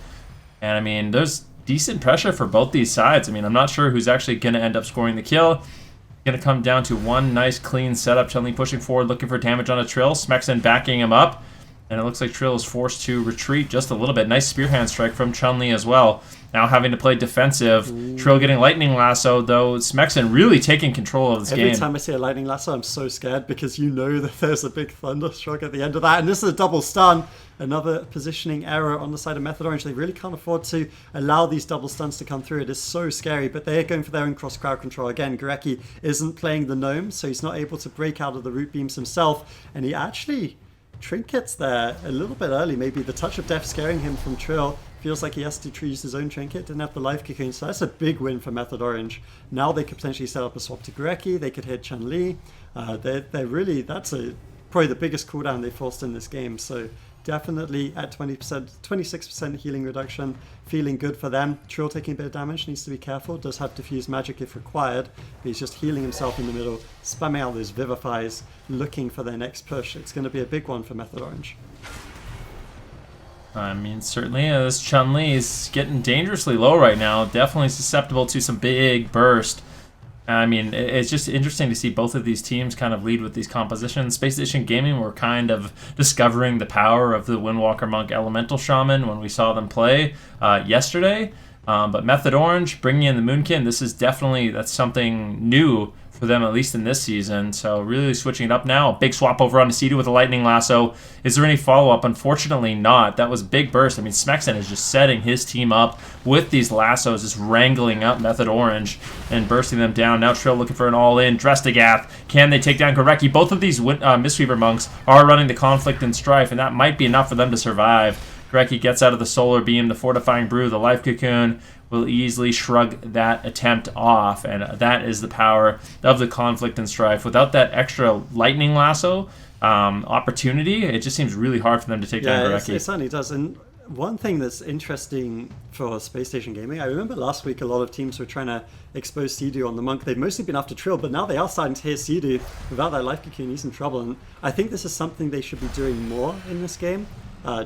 And I mean, there's decent pressure for both these sides. I mean, I'm not sure who's actually going to end up scoring the kill. Going to come down to one nice clean setup. Chun-Li pushing forward, looking for damage on a Trill. Smexin backing him up. And it looks like Trill is forced to retreat just a little bit. Nice spear hand strike from Chun-Li as well. Now having to play defensive. Trill getting Lightning Lasso, though. Smexin really taking control of this game. Every time I see a Lightning Lasso, I'm so scared because you know that there's a big Thunderstruck at the end of that. And this is a double stun. Another positioning error on the side of Method Orange. They really can't afford to allow these double stuns to come through. It is so scary, but they're going for their own cross crowd control. Again, Gorecki isn't playing the Gnome, so he's not able to break out of the root beams himself. And he actually trinkets there a little bit early. Maybe the Touch of Death scaring him from Trill. Feels like he has to use his own trinket. Didn't have the Life Cocoon, so that's a big win for Method Orange. Now they could potentially set up a swap to Gorecki. They could hit Chun-Li. They're really, that's probably the biggest cooldown they forced in this game. So definitely at 20%, 26% healing reduction, feeling good for them. Trill taking a bit of damage, needs to be careful. Does have Diffuse Magic if required, but he's just healing himself in the middle, spamming out those Vivifies, looking for their next push. It's going to be a big one for Method Orange. I mean, certainly, this Chun-Li is getting dangerously low right now. Definitely susceptible to some big burst. I mean, it's just interesting to see both of these teams kind of lead with these compositions. Space Station Gaming were kind of discovering the power of the Windwalker Monk Elemental Shaman when we saw them play yesterday. But Method Orange, bringing in the Moonkin, that's something new for them, at least in this season. So really switching it up now. A big swap over on Sidu with a Lightning Lasso. Is there any follow-up? Unfortunately not. That was a big burst. I mean, Smexin is just setting his team up with these lassos, just wrangling up Method Orange and bursting them down. Now Trill looking for an all-in. Drestigath. Can they take down Gorecki? Both of these Mistweaver monks are running the Conflict and Strife, and that might be enough for them to survive. Gorecki gets out of the Solar Beam, the Fortifying Brew, the Life Cocoon will easily shrug that attempt off, and that is the power of the Conflict and Strife. Without that extra Lightning Lasso opportunity, it just seems really hard for them to take down Gorecki. It certainly does. And one thing that's interesting for Space Station Gaming, I remember last week a lot of teams were trying to expose Sidu on the Monk. They've mostly been after Trill, but now they are starting to hit Sidu. Without that Life Cocoon, he's in trouble, and I think this is something they should be doing more in this game.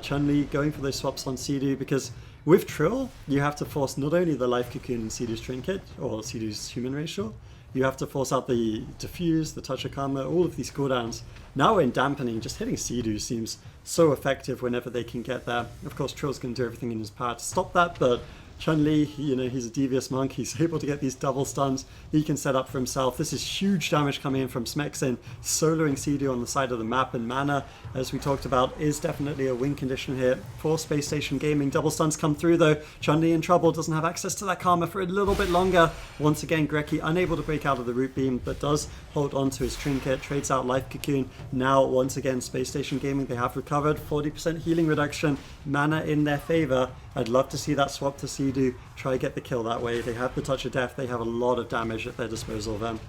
Chun-Li going for those swaps on Sidu, because with Trill, you have to force not only the Life Cocoon and Sidu's Trinket, or Sidu's Human Racial, you have to force out the Diffuse, the Touch of Karma, all of these cooldowns. Now in Dampening, just hitting Sidu seems so effective whenever they can get there. Of course, Trill's going to do everything in his power to stop that, but Chun-Li, he's a devious monk. He's able to get these double stuns. He can set up for himself. This is huge damage coming in from Smexin, soloing Sidu on the side of the map, and mana, as we talked about, is definitely a win condition here for Space Station Gaming. Double stuns come through though. Chun-Li in trouble, doesn't have access to that karma for a little bit longer. Once again, Gorecki unable to break out of the root beam, but does hold on to his trinket, trades out Life Cocoon. Now, once again, Space Station Gaming, they have recovered 40% healing reduction, mana in their favor. I'd love to see that swap to Sidu, try get the kill that way. They have the Touch of Death, they have a lot of damage at their disposal then.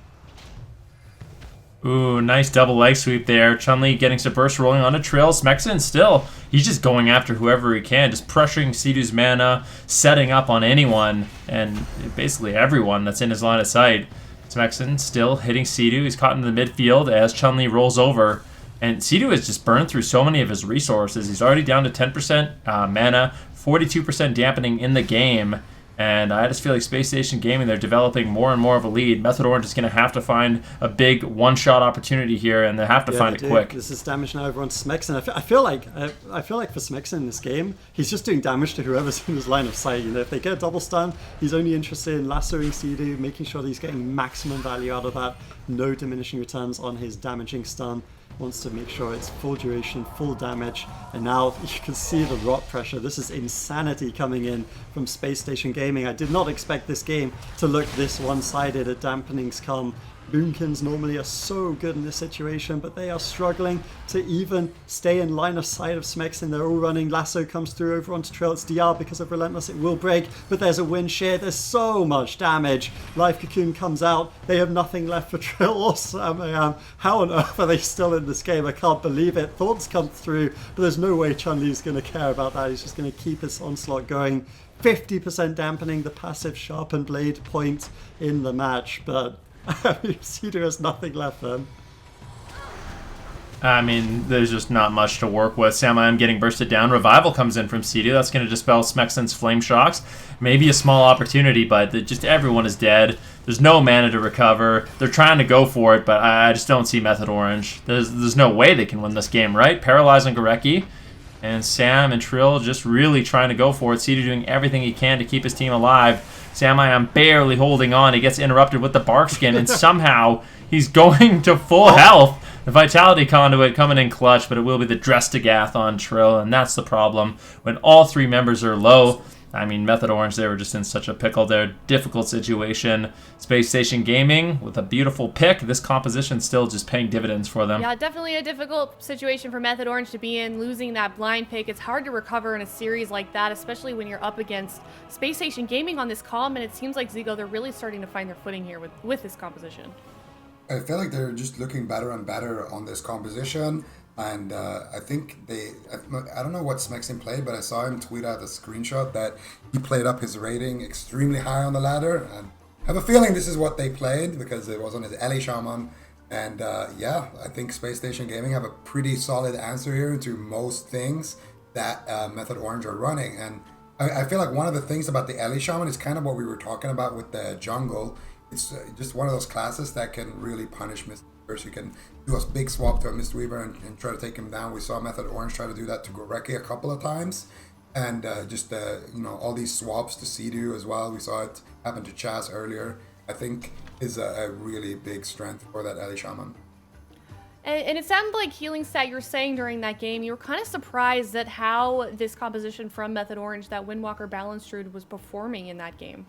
Ooh, nice double leg sweep there. Chun-Li getting some burst rolling on a Trill. Smexin still, he's just going after whoever he can, just pressuring Sidu's mana, setting up on anyone, and basically everyone that's in his line of sight. Smexin still hitting Sidu. He's caught in the midfield as Chun-Li rolls over. And Sidu has just burned through so many of his resources. He's already down to 10% mana, 42% dampening in the game. And I just feel like Space Station Gaming, they're developing more and more of a lead. Method Orange is going to have to find a big one-shot opportunity here, and they have to find it quick. This is damage now over on Smexon. I feel like for Smexon in this game, he's just doing damage to whoever's in his line of sight. You know, if they get a double stun, he's only interested in lassoing Sea-Doo, making sure that he's getting maximum value out of that. No diminishing returns on his damaging stun. Wants to make sure it's full duration, full damage, and now you can see the rot pressure. This is insanity coming in from Space Station Gaming. I did not expect this game to look this one-sided. At dampenings come. Boomkins normally are so good in this situation, but they are struggling to even stay in line of sight of Smexon. They're all running. Lasso comes through over onto Trill. It's DR because of Relentless. It will break, but there's a wind shear. There's so much damage. Life Cocoon comes out. They have nothing left for Trill or Sam. How on earth are they still in this game? I can't believe it. Thoughts come through, but there's no way Chun-Li's going to care about that. He's just going to keep his onslaught going. 50% dampening the passive sharpened blade point in the match, but Sea-Doo has nothing left then. I mean, there's just not much to work with. Sam getting bursted down. Revival comes in from Sea-Doo. That's going to dispel Smexon's Flame Shocks. Maybe a small opportunity, but just everyone is dead. There's no mana to recover. They're trying to go for it, but I just don't see Method Orange. There's no way they can win this game, right? Paralyzing Gorecki. And Sam and Trill just really trying to go for it. Sea-Doo doing everything he can to keep his team alive. Sam barely holding on. He gets interrupted with the Bark Skin, and somehow he's going to full health. The Vitality Conduit coming in clutch, but it will be the Drestagath on Trill, and that's the problem. When all three members are low, I mean, Method Orange, they were just in such a pickle there. Difficult situation. Space Station Gaming with a beautiful pick. This composition still just paying dividends for them. Yeah, definitely a difficult situation for Method Orange to be in, losing that blind pick. It's hard to recover in a series like that, especially when you're up against Space Station Gaming on this column, and it seems like Zigo, they're really starting to find their footing here with this composition. I feel like they're just looking better and better on this composition. And I think I don't know what Smexon played, but I saw him tweet out a screenshot that he played up his rating extremely high on the ladder. And I have a feeling this is what they played because it was on his Ellie Shaman. And yeah, I think Space Station Gaming have a pretty solid answer here to most things that Method Orange are running. And I feel like one of the things about the Ellie Shaman is kind of what we were talking about with the jungle. It's just one of those classes that can really punish Mistweaver. You can do a big swap to a Mistweaver and try to take him down. We saw Method Orange try to do that to Gorecki a couple of times. And all these swaps to Sea-Doo as well. We saw it happen to Chaz earlier. I think is a really big strength for that Ellie Shaman. And it sounded like, Healing Stat, you were saying during that game, you were kind of surprised at how this composition from Method Orange, that Windwalker Balance Druid, was performing in that game.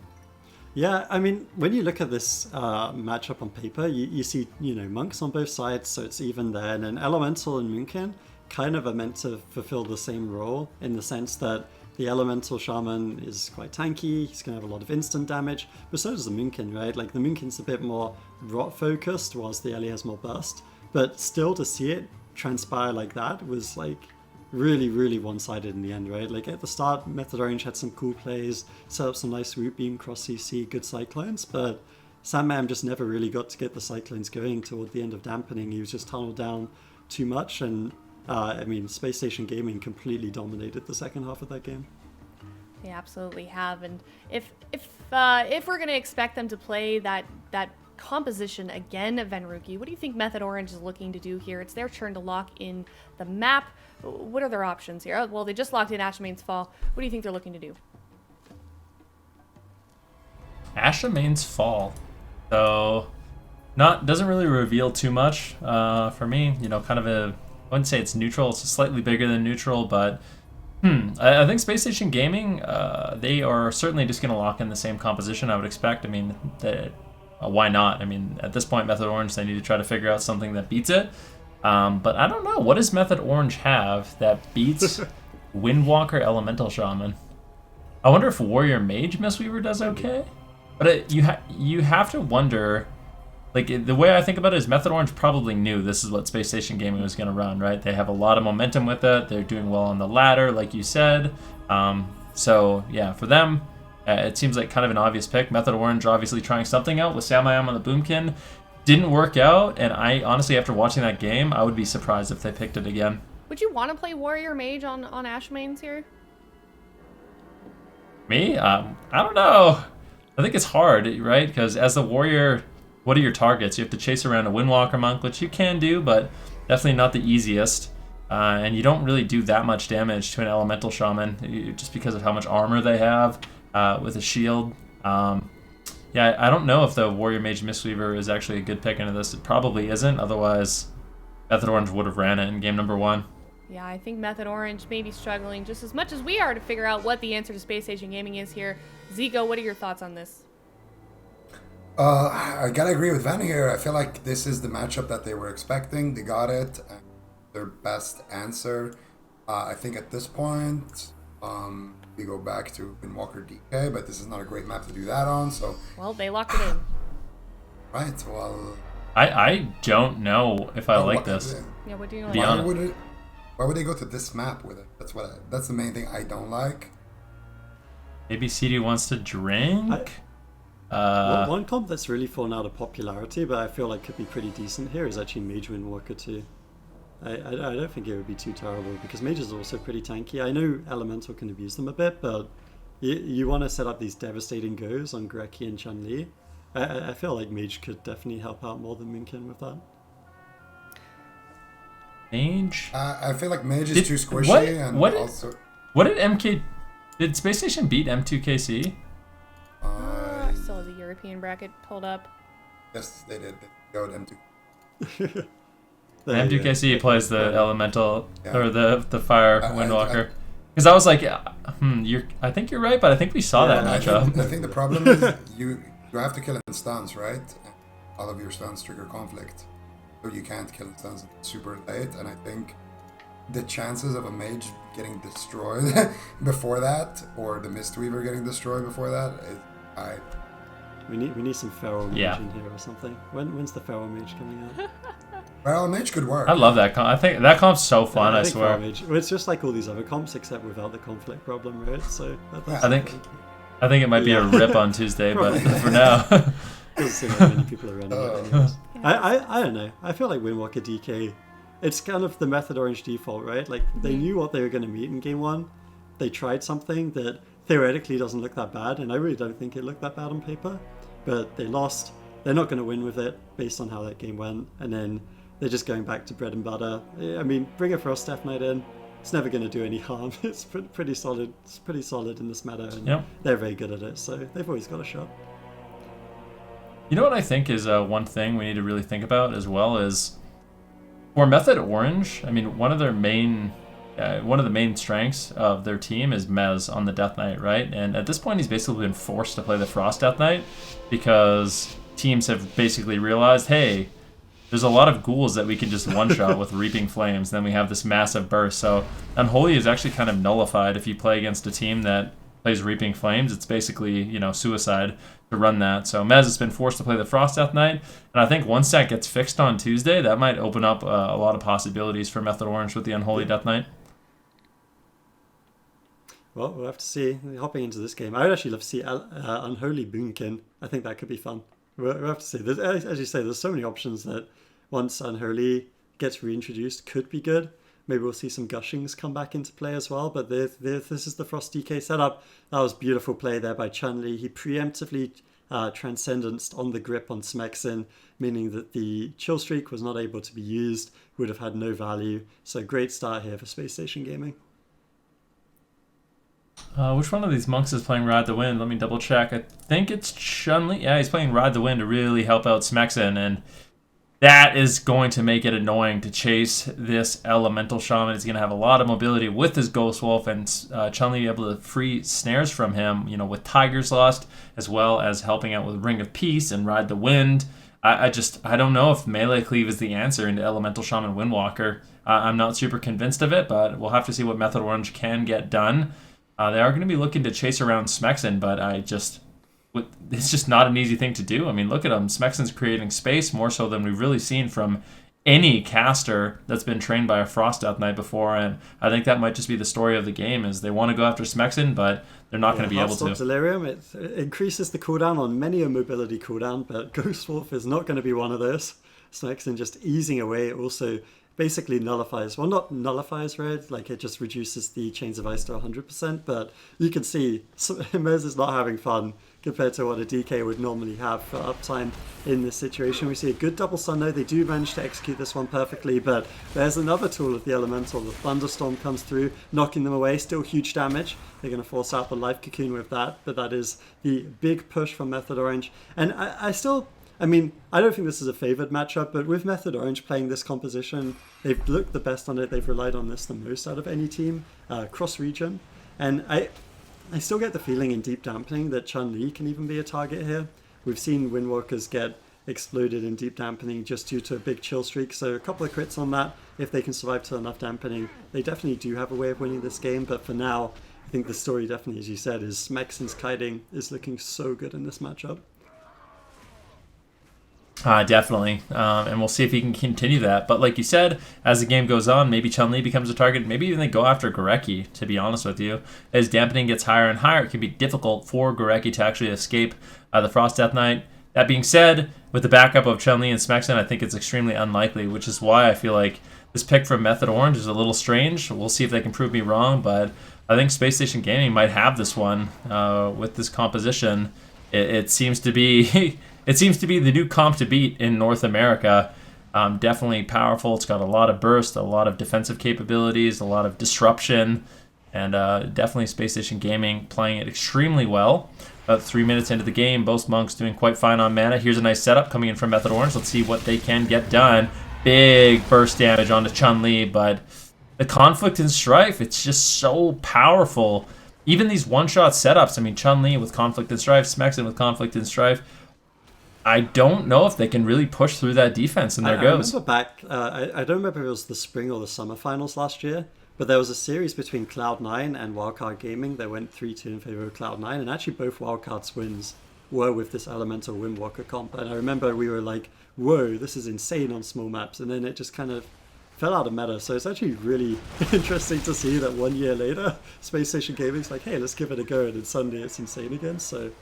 Yeah, I mean, when you look at this matchup on paper, you see, monks on both sides, so it's even there. And then Elemental and Moonkin kind of are meant to fulfill the same role in the sense that the Elemental Shaman is quite tanky, he's going to have a lot of instant damage, but so does the Moonkin, right? Like, the Moonkin's a bit more rot-focused, whilst the Ellie has more burst. But still, to see it transpire like that was, like, really, really one-sided in the end, right? Like, at the start, Method Orange had some cool plays, set up some nice root beam, cross CC, good cyclones, but Sandman just never really got to get the cyclones going toward the end of dampening. He was just tunneled down too much, and Space Station Gaming completely dominated the second half of that game. They absolutely have, and if we're going to expect them to play that composition again, Venruki, what do you think Method Orange is looking to do here? It's their turn to lock in the map. What are their options here? Well, they just locked in Ashmane's Fall. What do you think they're looking to do? Ashmane's Fall. So, doesn't really reveal too much for me. Kind of I wouldn't say it's neutral. It's slightly bigger than neutral, but I think Space Station Gaming, they are certainly just going to lock in the same composition, I would expect. I mean, why not? I mean, at this point, Method Orange, they need to try to figure out something that beats it. But I don't know. What does Method Orange have that beats Windwalker Elemental Shaman? I wonder if Warrior Mage Mistweaver does okay. But you have to wonder, like, the way I think about it is Method Orange probably knew this is what Space Station Gaming was going to run, right? They have a lot of momentum with it. They're doing well on the ladder, like you said. So, yeah, for them, it seems like kind of an obvious pick. Method Orange obviously trying something out with Samayam on the Boomkin. Didn't work out, and I honestly, after watching that game, I would be surprised if they picked it again. Would you want to play Warrior Mage on Ashmane's here? Me? I don't know. I think it's hard, right? Because as the warrior, what are your targets? You have to chase around a Windwalker monk, which you can do, but definitely not the easiest. And you don't really do that much damage to an elemental shaman just because of how much armor they have with a shield. Yeah, I don't know if the warrior mage Mistweaver is actually a good pick into this. It probably isn't. Otherwise, Method Orange would have ran it in game number 1. Yeah, I think Method Orange may be struggling just as much as we are to figure out what the answer to Space Station Gaming is here. Zico, what are your thoughts on this? I gotta agree with Van here. I feel like this is the matchup that they were expecting. They got it. Their best answer. I think at this point, we go back to Windwalker DK, but this is not a great map to do that on. So. Well, they locked it in. Right. Well. I don't know if I like this. Yeah, what do you like? Why would they go to this map with it? That's the main thing I don't like. Maybe CD wants to drink. One comp that's really fallen out of popularity, but I feel like could be pretty decent here, is actually Mage Windwalker 2. I don't think it would be too terrible, because mages are also pretty tanky. I know Elemental can abuse them a bit, but you want to set up these devastating goes on Greki and Chun-Li. I feel like Mage could definitely help out more than Minkin with that. Mage? I feel like Mage is too squishy. Did Space Station beat M2KC? Still has a European bracket pulled up. Yes, they did. They go to M2. M2KC plays the elemental or the fire Windwalker. Because I was like, I think you're right, but I think we saw that matchup. I think the problem is you have to kill in stuns, right? All of your stuns trigger conflict, so you can't kill in stuns super late. And I think the chances of a mage getting destroyed before that, or the Mistweaver getting destroyed before that, is high. We need some Feral Mage in here or something. When's the Feral Mage coming out? Feral Mage could work. I love that comp. I think that comp's so fun, I swear. Mage, it's just like all these other comps, except without the conflict problem, right? So I think it might be a rip on Tuesday, but for now. Doesn't seem like many people are running it anyways. I don't know. I feel like Windwalker DK, it's kind of the Method Orange default, right? Like, they knew what they were going to meet in game 1. They tried something that theoretically doesn't look that bad, and I really don't think it looked that bad on paper. But they lost. They're not going to win with it based on how that game went, and then they're just going back to bread and butter. I mean, bring a Frost Death Knight in. It's never going to do any harm. It's pretty solid. It's pretty solid in this meta, and they're very good at it, so they've always got a shot. You know what I think is one thing we need to really think about as well is for Method Orange. I mean, one of the main strengths of their team is Mez on the Death Knight, right? And at this point, he's basically been forced to play the Frost Death Knight because teams have basically realized, hey, there's a lot of ghouls that we can just one-shot with Reaping Flames. Then we have this massive burst. So Unholy is actually kind of nullified if you play against a team that plays Reaping Flames. It's basically, suicide to run that. So Mez has been forced to play the Frost Death Knight. And I think once that gets fixed on Tuesday, that might open up a lot of possibilities for Method Orange with the Unholy Death Knight. Well, we'll have to see. Hopping into this game, I would actually love to see Unholy Boonkin. I think that could be fun. We'll have to see. As you say, there's so many options that once Unholy gets reintroduced could be good. Maybe we'll see some Gushings come back into play as well. But this is the Frost DK setup. That was beautiful play there by Chun-Li. He preemptively transcendenced on the grip on Smexin, meaning that the Chill Streak was not able to be used, would have had no value. So great start here for Space Station Gaming. Which one of these monks is playing Ride the Wind? Let me double check. I think it's Chun-Li. Yeah, he's playing Ride the Wind to really help out Smexin, and that is going to make it annoying to chase this Elemental Shaman. He's going to have a lot of mobility with his Ghost Wolf, and Chun-Li be able to free snares from him, with Tiger's Lust, as well as helping out with Ring of Peace and Ride the Wind. I don't know if Melee Cleave is the answer into Elemental Shaman Windwalker. I'm not super convinced of it, but we'll have to see what Method Orange can get done. They are going to be looking to chase around Smexin, but it's just not an easy thing to do. I mean, look at him. Smexin's creating space more so than we've really seen from any caster that's been trained by a Frost Death Knight before, and I think that might just be the story of the game, is they want to go after Smexin, but they're not going to be able to. Delirium, it increases the cooldown on many a mobility cooldown, but Ghost Wolf is not going to be one of those. Smexin just easing away also basically nullifies, well, not nullifies red, like it just reduces the Chains of Ice to 100%, but you can see Mez is not having fun compared to what a DK would normally have for uptime in this situation. We see a good double stun though. They do manage to execute this one perfectly, but there's another tool of the Elemental. The Thunderstorm comes through, knocking them away, still huge damage. They're going to force out the Life Cocoon with that, but that is the big push from Method Orange. And I mean, I don't think this is a favoured matchup, but with Method Orange playing this composition, they've looked the best on it. They've relied on this the most out of any team, cross-region. And I still get the feeling in Deep Dampening that Chun-Li can even be a target here. We've seen Windwalkers get exploded in Deep Dampening just due to a big chill streak, so a couple of crits on that. If they can survive to enough dampening, they definitely do have a way of winning this game, but for now, I think the story definitely, as you said, is Smexon's kiting is looking so good in this matchup. Definitely, and we'll see if he can continue that. But like you said, as the game goes on, maybe Chun-Li becomes a target. Maybe even they go after Gorecki, to be honest with you. As dampening gets higher and higher, it can be difficult for Gorecki to actually escape the Frost Death Knight. That being said, with the backup of Chun-Li and Smexon, I think it's extremely unlikely, which is why I feel like this pick from Method Orange is a little strange. We'll see if they can prove me wrong, but I think Space Station Gaming might have this one with this composition. It seems to be... It seems to be the new comp to beat in North America. Definitely powerful. It's got a lot of burst, a lot of defensive capabilities, a lot of disruption, and definitely Space Station Gaming playing it extremely well. About 3 minutes into the game, both monks doing quite fine on mana. Here's a nice setup coming in from Method Orange. Let's see what they can get done. Big burst damage onto Chun-Li, but the Conflict and Strife, it's just so powerful. Even these one-shot setups, I mean, Chun-Li with Conflict and Strife, Smexon with Conflict and Strife, I don't know if they can really push through that defense, and there goes. I remember back, I don't remember if it was the spring or the summer finals last year, but there was a series between Cloud9 and Wildcard Gaming that went 3-2 in favor of Cloud9, and actually both Wildcard's wins were with this Elemental Windwalker comp. And I remember we were like, whoa, this is insane on small maps, and then it just kind of fell out of meta. So it's actually really interesting to see that 1 year later, Space Station Gaming's like, hey, let's give it a go, and then suddenly it's insane again. So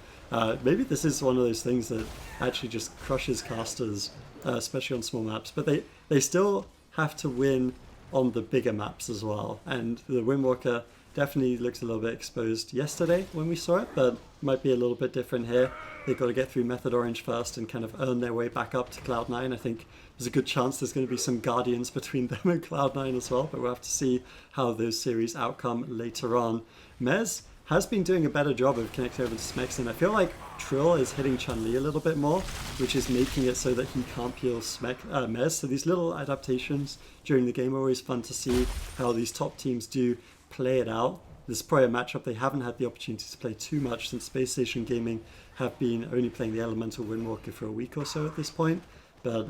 maybe this is one of those things that actually just crushes casters, especially on small maps. But they still have to win on the bigger maps as well. And the Windwalker definitely looked a little bit exposed yesterday when we saw it, but might be a little bit different here. They've got to get through Method Orange first and kind of earn their way back up to Cloud9. I think there's a good chance there's going to be some Guardians between them and Cloud9 as well, but we'll have to see how those series outcome later on. Mez has been doing a better job of connecting over to Smexon. I feel like Trill is hitting Chun-Li a little bit more, which is making it so that he can't peel Mez. So these little adaptations during the game are always fun to see how these top teams do play it out. This is probably a matchup they haven't had the opportunity to play too much since Space Station Gaming have been only playing the Elemental Windwalker for a week or so at this point. But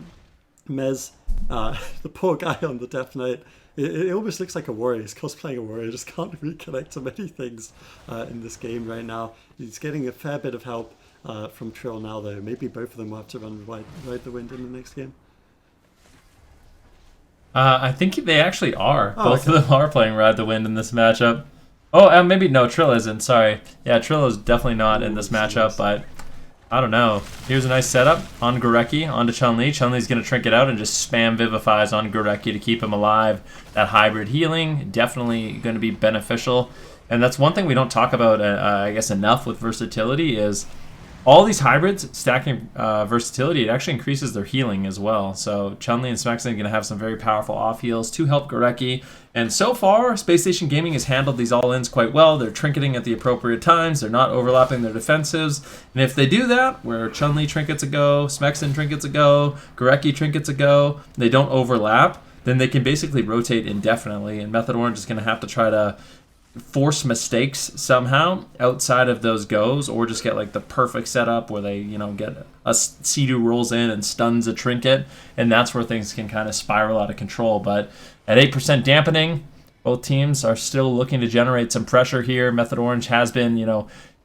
Mez, the poor guy on the Death Knight, it almost looks like a warrior. He's cosplaying a warrior. Just can't reconnect to many things in this game right now. He's getting a fair bit of help from Trill now, though. Maybe both of them will have to ride the wind in the next game. I think they actually are. Both of them are playing Ride the Wind in this matchup. Oh, maybe no, Trill isn't. Sorry. Yeah, Trill is definitely not in this matchup, but I don't know. Here's a nice setup on Gorecki, onto Chun-Li. Chun-Li's going to Trinket out and just spam Vivifies on Gorecki to keep him alive. That hybrid healing, definitely going to be beneficial. And that's one thing we don't talk about, I guess, enough with versatility is all these hybrids stacking versatility, it actually increases their healing as well. So Chun-Li and Smexon are going to have some very powerful off heals to help Gorecki. And so far, Space Station Gaming has handled these all-ins quite well. They're trinketing at the appropriate times. They're not overlapping their defensives. And if they do that, where Chun-Li trinkets a go, Smexon trinkets a go, Gorecki trinkets a go, they don't overlap, then they can basically rotate indefinitely. And Method Orange is going to have to try to force mistakes somehow outside of those goes, or just get like the perfect setup where they, get a Sea-Doo rolls in and stuns a trinket, and that's where things can kind of spiral out of control. But at 8% dampening, both teams are still looking to generate some pressure here. Method Orange has been,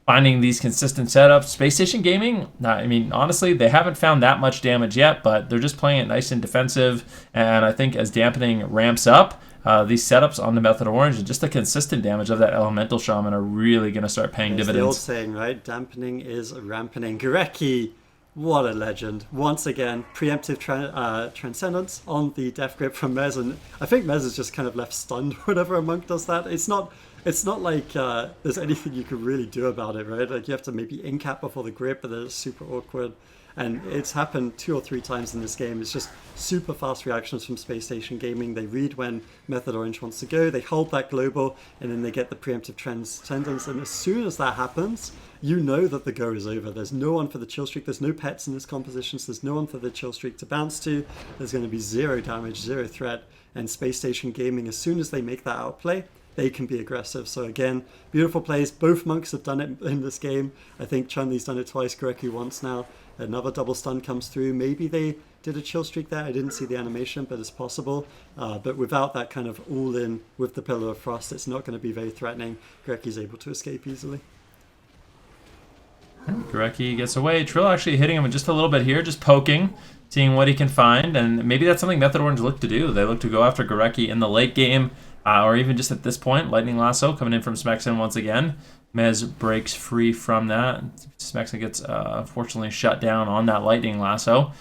finding these consistent setups. Space Station Gaming, I mean, honestly, they haven't found that much damage yet, but they're just playing it nice and defensive, and I think as dampening ramps up, these setups on the Method Orange and just the consistent damage of that Elemental Shaman are really going to start paying dividends. The old saying, right? Dampening is rampening. Gorecki What a legend. Once again, preemptive transcendence on the death grip from Mez, and I think Mez is just kind of left stunned whenever a monk does that. It's not like there's anything you can really do about it, right? Like you have to maybe in-cap before the grip, but then it's super awkward. And it's happened 2 or 3 times in this game. It's just super fast reactions from Space Station Gaming. They read when Method Orange wants to go, they hold that global, and then they get the preemptive transcendence. And as soon as that happens, you know that the go is over. There's no one for the chill streak. There's no pets in this composition, so there's no one for the chill streak to bounce to. There's going to be 0 damage, 0 threat. And Space Station Gaming, as soon as they make that outplay, they can be aggressive. So again, beautiful plays. Both monks have done it in this game. I think Chun-Li's done it twice, Gorecki once now. Another double stun comes through. Maybe they did a chill streak there. I didn't see the animation, but it's possible. But without that kind of all-in with the Pillar of Frost, it's not going to be very threatening. Gorecki's able to escape easily. Gorecki gets away. Trill actually hitting him just a little bit here, just poking, seeing what he can find. And maybe that's something Method Orange look to do. They look to go after Gorecki in the late game, or even just at this point. Lightning Lasso coming in from Smexen once again. Mez breaks free from that. Smexen gets unfortunately shut down on that Lightning Lasso.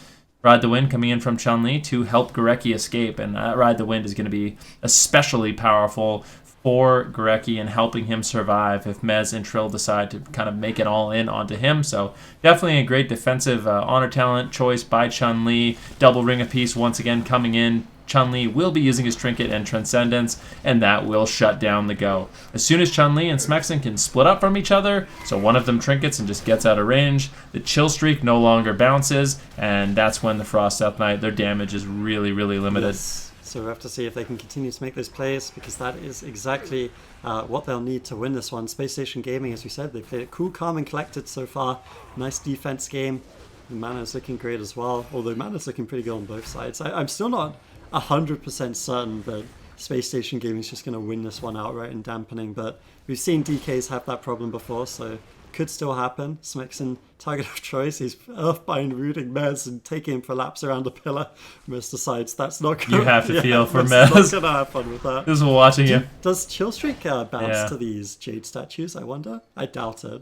Ride the Wind coming in from Chun-Li to help Gorecki escape, and that Ride the Wind is going to be especially powerful for Gorecki and helping him survive if Mez and Trill decide to kind of make it all in onto him. So definitely a great defensive honor talent choice by Chun-Li. Double Ring of Peace once again coming in. Chun-Li will be using his Trinket and Transcendence, and that will shut down the go. As soon as Chun-Li and Smexen can split up from each other, so one of them trinkets and just gets out of range, the chill streak no longer bounces, and that's when the Frost Death Knight, their damage is really, really limited. Yes. So we have to see if they can continue to make those plays, because that is exactly what they'll need to win this one. Space Station Gaming, as we said, they've played it cool, calm, and collected so far. Nice defense game. The mana's looking great as well, although mana's looking pretty good on both sides. I'm still not 100% certain that Space Station Gaming is just going to win this one outright in dampening, but we've seen DKs have that problem before, so could still happen. Smexen, target of choice, he's Earthbind rooting Mez and taking him for laps around the pillar. Mez decides that's not going to... You have to feel for Mez. That's not going to have fun with that. This is watching you. Does Chill Streak bounce to these Jade statues, I wonder? I doubt it.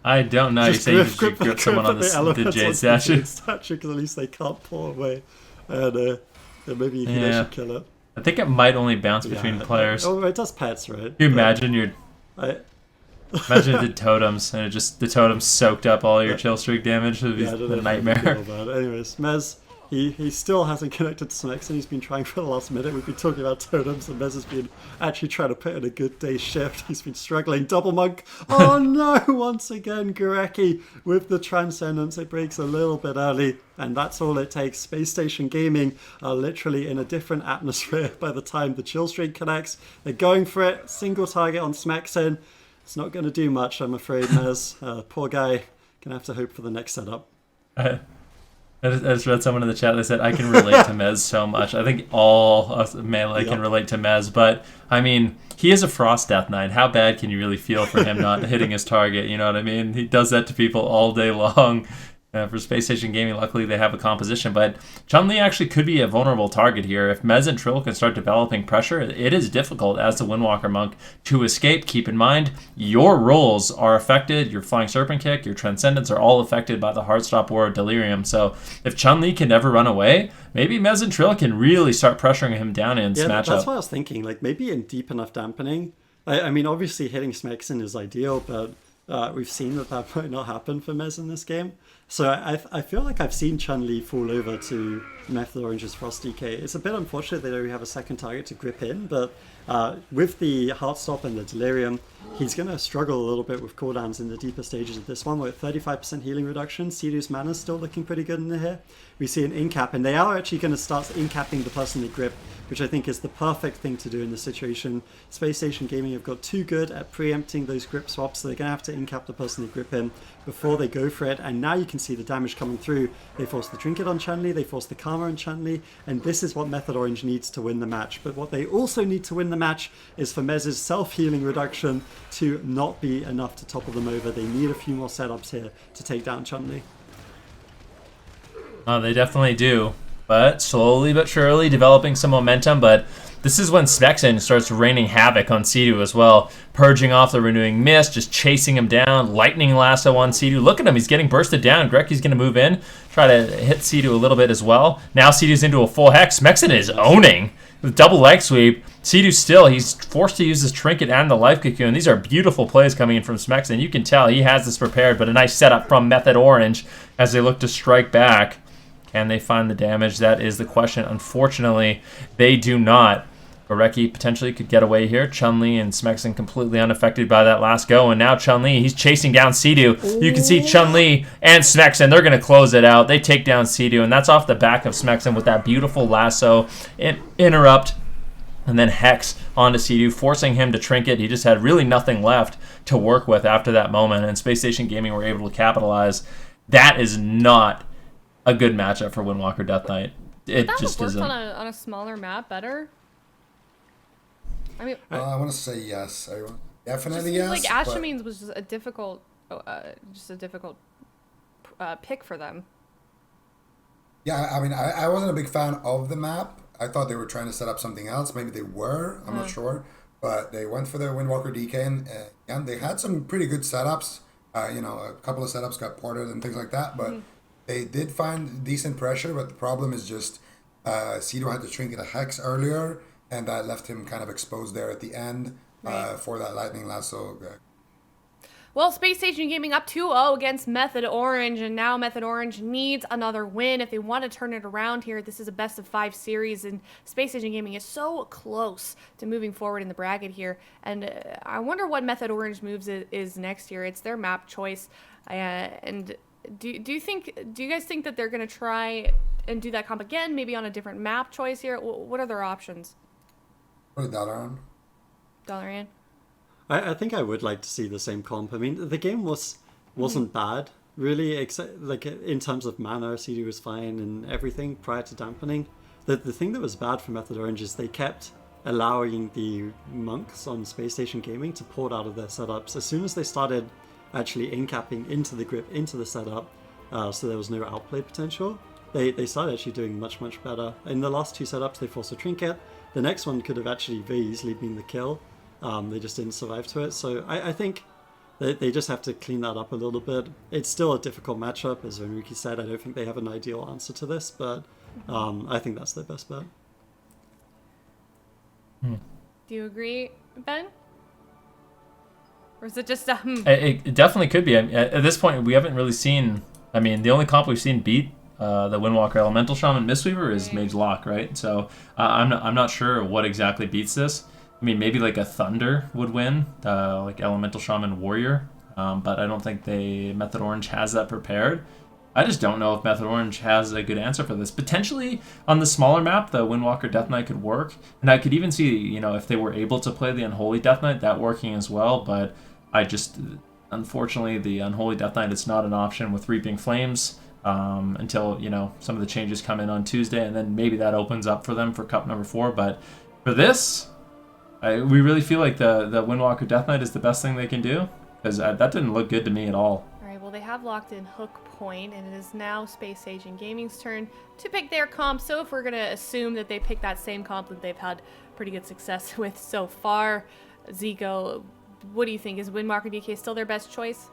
I don't know. You say you should grip someone on the Jade statue. Because at least they can't pull away. And maybe they should kill it. I think it might only bounce between players. Oh, it does pets, right? Can you imagine imagine it did totems and the totems soaked up all your chill streak damage. It would be a nightmare. Anyways, Mez, he still hasn't connected to Smexen. He's been trying for the last minute. We've been talking about totems, and Mez has been actually trying to put in a good day's shift. He's been struggling. Double monk. Oh no! Once again, Gorecki with the Transcendence. It breaks a little bit early, and that's all it takes. Space Station Gaming are literally in a different atmosphere by the time the chill streak connects. They're going for it. Single target on Smexen. It's not going to do much, I'm afraid, Mez. Poor guy. Gonna have to hope for the next setup. I just read someone in the chat that said, I can relate to Mez so much. I think all of Melee can relate to Mez, but, I mean, he is a Frost Death Knight. How bad can you really feel for him not hitting his target? You know what I mean? He does that to people all day long. For Space Station Gaming, luckily they have a composition, but Chun-Li actually could be a vulnerable target here. If Mez and Trill can start developing pressure, it is difficult as the Windwalker Monk to escape. Keep in mind, your rolls are affected, your Flying Serpent Kick, your Transcendence are all affected by the Heartstop War of Delirium, so if Chun-Li can never run away, maybe Mez and Trill can really start pressuring him down in matchup. That's what I was thinking, like maybe in deep enough dampening. I mean, obviously hitting Smexen is ideal, but we've seen that might not happen for Mez in this game. So I feel like I've seen Chun-Li fall over to Method Orange's Frost DK. It's a bit unfortunate they don't really have a second target to grip in, but with the Heartstop and the Delirium, he's going to struggle a little bit with cooldowns in the deeper stages of this one. With 35% healing reduction, Sedu's mana's still looking pretty good in here. We see an in-cap, and they are actually going to start in-capping the person they grip, which I think is the perfect thing to do in this situation. Space Station Gaming have got too good at preempting those grip swaps, so they're going to have to in-cap the person they grip in before they go for it, and now you can see the damage coming through. They force the Trinket on Chun-Li, they force the Karma on Chun-Li, and this is what Method Orange needs to win the match. But what they also need to win the match is for Mez's self-healing reduction to not be enough to topple them over. They need a few more setups here to take down Chun-Li. They definitely do. But slowly but surely developing some momentum. But This is when Smexen starts raining havoc on Sea-Doo as well, purging off the Renewing Mist, just chasing him down, lightning lasso on Sea-Doo. Look at him, he's getting bursted down. Greki's going to move in, try to hit Sea-Doo a little bit as well. Now Sea-Doo's into a full hex. Smexen is owning with double leg sweep. Sea-Doo still, he's forced to use his trinket and the life cocoon. These are beautiful plays coming in from Smexen. You can tell he has this prepared, but a nice setup from Method Orange as they look to strike back. Can they find the damage? That is the question. Unfortunately, they do not. Bareki potentially could get away here. Chun-Li and Smexen completely unaffected by that last go. And now Chun-Li, he's chasing down Sea-Doo. You can see Chun-Li and Smexen, they're going to close it out. They take down Sea-Doo, and that's off the back of Smexen with that beautiful lasso. Interrupt, and then Hex onto Sea-Doo, forcing him to trinket. He just had really nothing left to work with after that moment, and Space Station Gaming were able to capitalize. That is not a good matchup for Windwalker Death Knight. It just isn't. On a smaller map better? I mean, I want to say yes. Definitely yes. yes. Like Ashamine's was just a difficult, pick for them. Yeah, I mean, I wasn't a big fan of the map. I thought they were trying to set up something else. Maybe they were. I'm not sure. But they went for the Windwalker DK, and they had some pretty good setups. A couple of setups got ported and things like that. But they did find decent pressure. But the problem is just Sea-Doo had to trinket a Hex earlier, and that left him kind of exposed there at the end for that lightning lasso. Well, Space Station Gaming up 2-0 against Method Orange, and now Method Orange needs another win if they want to turn it around here. This is a best-of-5 series, and Space Station Gaming is so close to moving forward in the bracket here. And I wonder what Method Orange moves is next year. It's their map choice. And do you guys think that they're going to try and do that comp again, maybe on a different map choice here? What are their options? Put a dollar on. I think I would like to see the same comp. I mean, the game wasn't bad, really, except like in terms of mana, CD was fine and everything prior to dampening. The thing that was bad for Method Orange is they kept allowing the monks on Space Station Gaming to port out of their setups. As soon as they started actually in-capping into the grip, into the setup, so there was no outplay potential, they started actually doing much, much better. In the last two setups, they forced a trinket. The next one could have actually very easily been the kill. They just didn't survive to it. So I think they just have to clean that up a little bit. It's still a difficult matchup, as Enrique said. I don't think they have an ideal answer to this, but I think that's their best bet. Do you agree, Ben? Or is it just It definitely could be. I mean, at this point, we haven't really seen... I mean, the only comp we've seen beat the Windwalker Elemental Shaman Mistweaver is Mage Lock, right? So I'm not sure what exactly beats this. I mean, maybe like a Thunder would win, like Elemental Shaman Warrior, but I don't think Method Orange has that prepared. I just don't know if Method Orange has a good answer for this. Potentially on the smaller map, the Windwalker Death Knight could work, and I could even see, if they were able to play the Unholy Death Knight, that working as well. But unfortunately, the Unholy Death Knight is not an option with Reaping Flames until some of the changes come in on Tuesday, and then maybe that opens up for them for Cup number 4. But for this, we really feel like the Windwalker Death Knight is the best thing they can do, because that didn't look good to me at all. All right, well, they have locked in Hook Point, and it is now Space Station Gaming's turn to pick their comp. So if we're going to assume that they pick that same comp that they've had pretty good success with so far, Zico, what do you think? Is Windwalker DK still their best choice?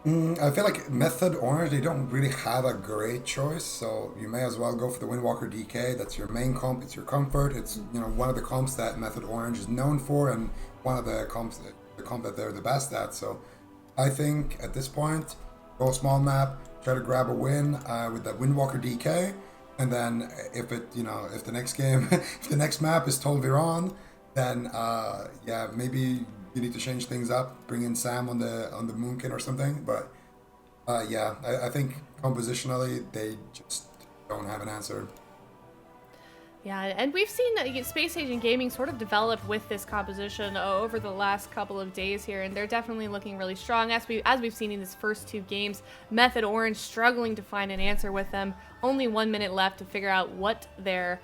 I feel like Method Orange, they don't really have a great choice, so you may as well go for the Windwalker DK. That's your main comp, it's your comfort, it's one of the comps that Method Orange is known for, and one of the comp that they're the best at. So I think at this point, go small map, try to grab a win with that Windwalker DK, and then if the next game, if the next map is Tolviron, then maybe you need to change things up, bring in Sam on the Moonkin or something. But I think compositionally they just don't have an answer. Yeah, and we've seen Space Station Gaming sort of develop with this composition over the last couple of days here, and they're definitely looking really strong. As we've seen in these first two games, Method Orange struggling to find an answer with them. Only 1 minute left to figure out what their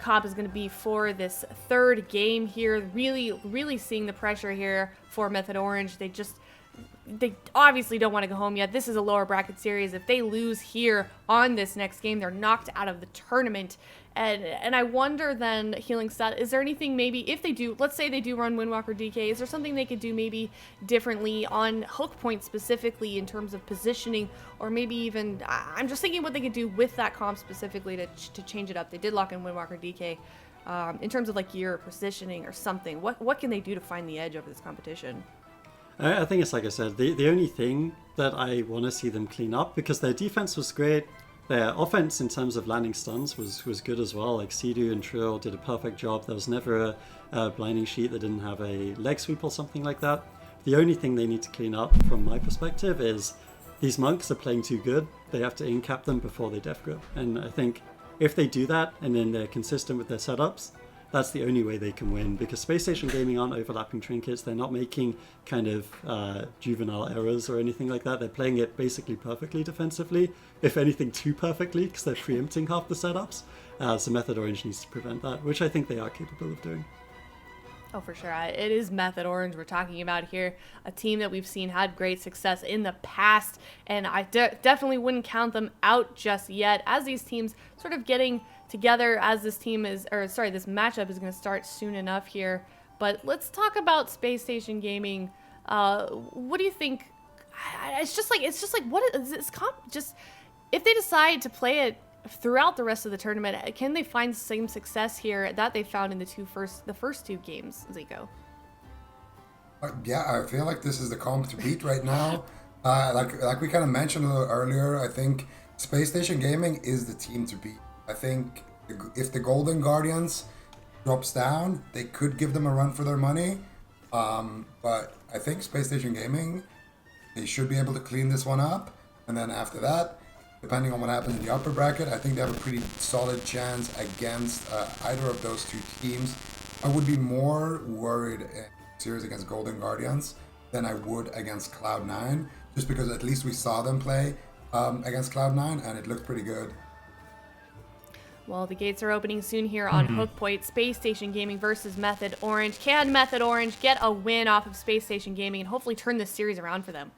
comp is going to be for this third game here. Really seeing the pressure here for Method Orange. They obviously don't want to go home yet. This is a lower bracket series. If they lose here on this next game, they're knocked out of the tournament. And I wonder then, Healing Stat, is there anything maybe, if they do, let's say they do run Windwalker DK, is there something they could do maybe differently on hook point specifically in terms of positioning, or maybe even, I'm just thinking what they could do with that comp specifically to change it up. They did lock in Windwalker DK. In terms of like gear or positioning or something, what can they do to find the edge over this competition? I think it's like I said, the only thing that I want to see them clean up, because their defense was great, their offense in terms of landing stuns was good as well. Like Sea-Doo and Trill did a perfect job. There was never a blinding sheet that didn't have a leg sweep or something like that. The only thing they need to clean up from my perspective is these monks are playing too good. They have to in-cap them before they death grip. And I think if they do that and then they're consistent with their setups, that's the only way they can win, because Space Station Gaming aren't overlapping trinkets. They're not making kind of juvenile errors or anything like that. They're playing it basically perfectly defensively, if anything too perfectly, because they're preempting half the setups. So Method Orange needs to prevent that, which I think they are capable of doing. Oh, for sure. It is Method Orange we're talking about here, a team that we've seen had great success in the past, and I definitely wouldn't count them out just yet, as these teams sort of getting together as this team is, or sorry, this matchup is going to start soon enough here. But let's talk about Space Station Gaming. What do you think? It's just like what is this comp? Just if they decide to play it throughout the rest of the tournament, can they find the same success here that they found in the first two games, Zico? Yeah, I feel like this is the comp to beat right now. Like we kind of mentioned a little earlier, I think Space Station Gaming is the team to beat. I think if the Golden Guardians drops down, they could give them a run for their money. But I think Space Station Gaming, they should be able to clean this one up. And then after that, depending on what happens in the upper bracket, I think they have a pretty solid chance against either of those two teams. I would be more worried in series against Golden Guardians than I would against Cloud9, just because at least we saw them play against Cloud9 and it looked pretty good. Well, the gates are opening soon here on Hook Point. Space Station Gaming versus Method Orange. Can Method Orange get a win off of Space Station Gaming and hopefully turn this series around for them?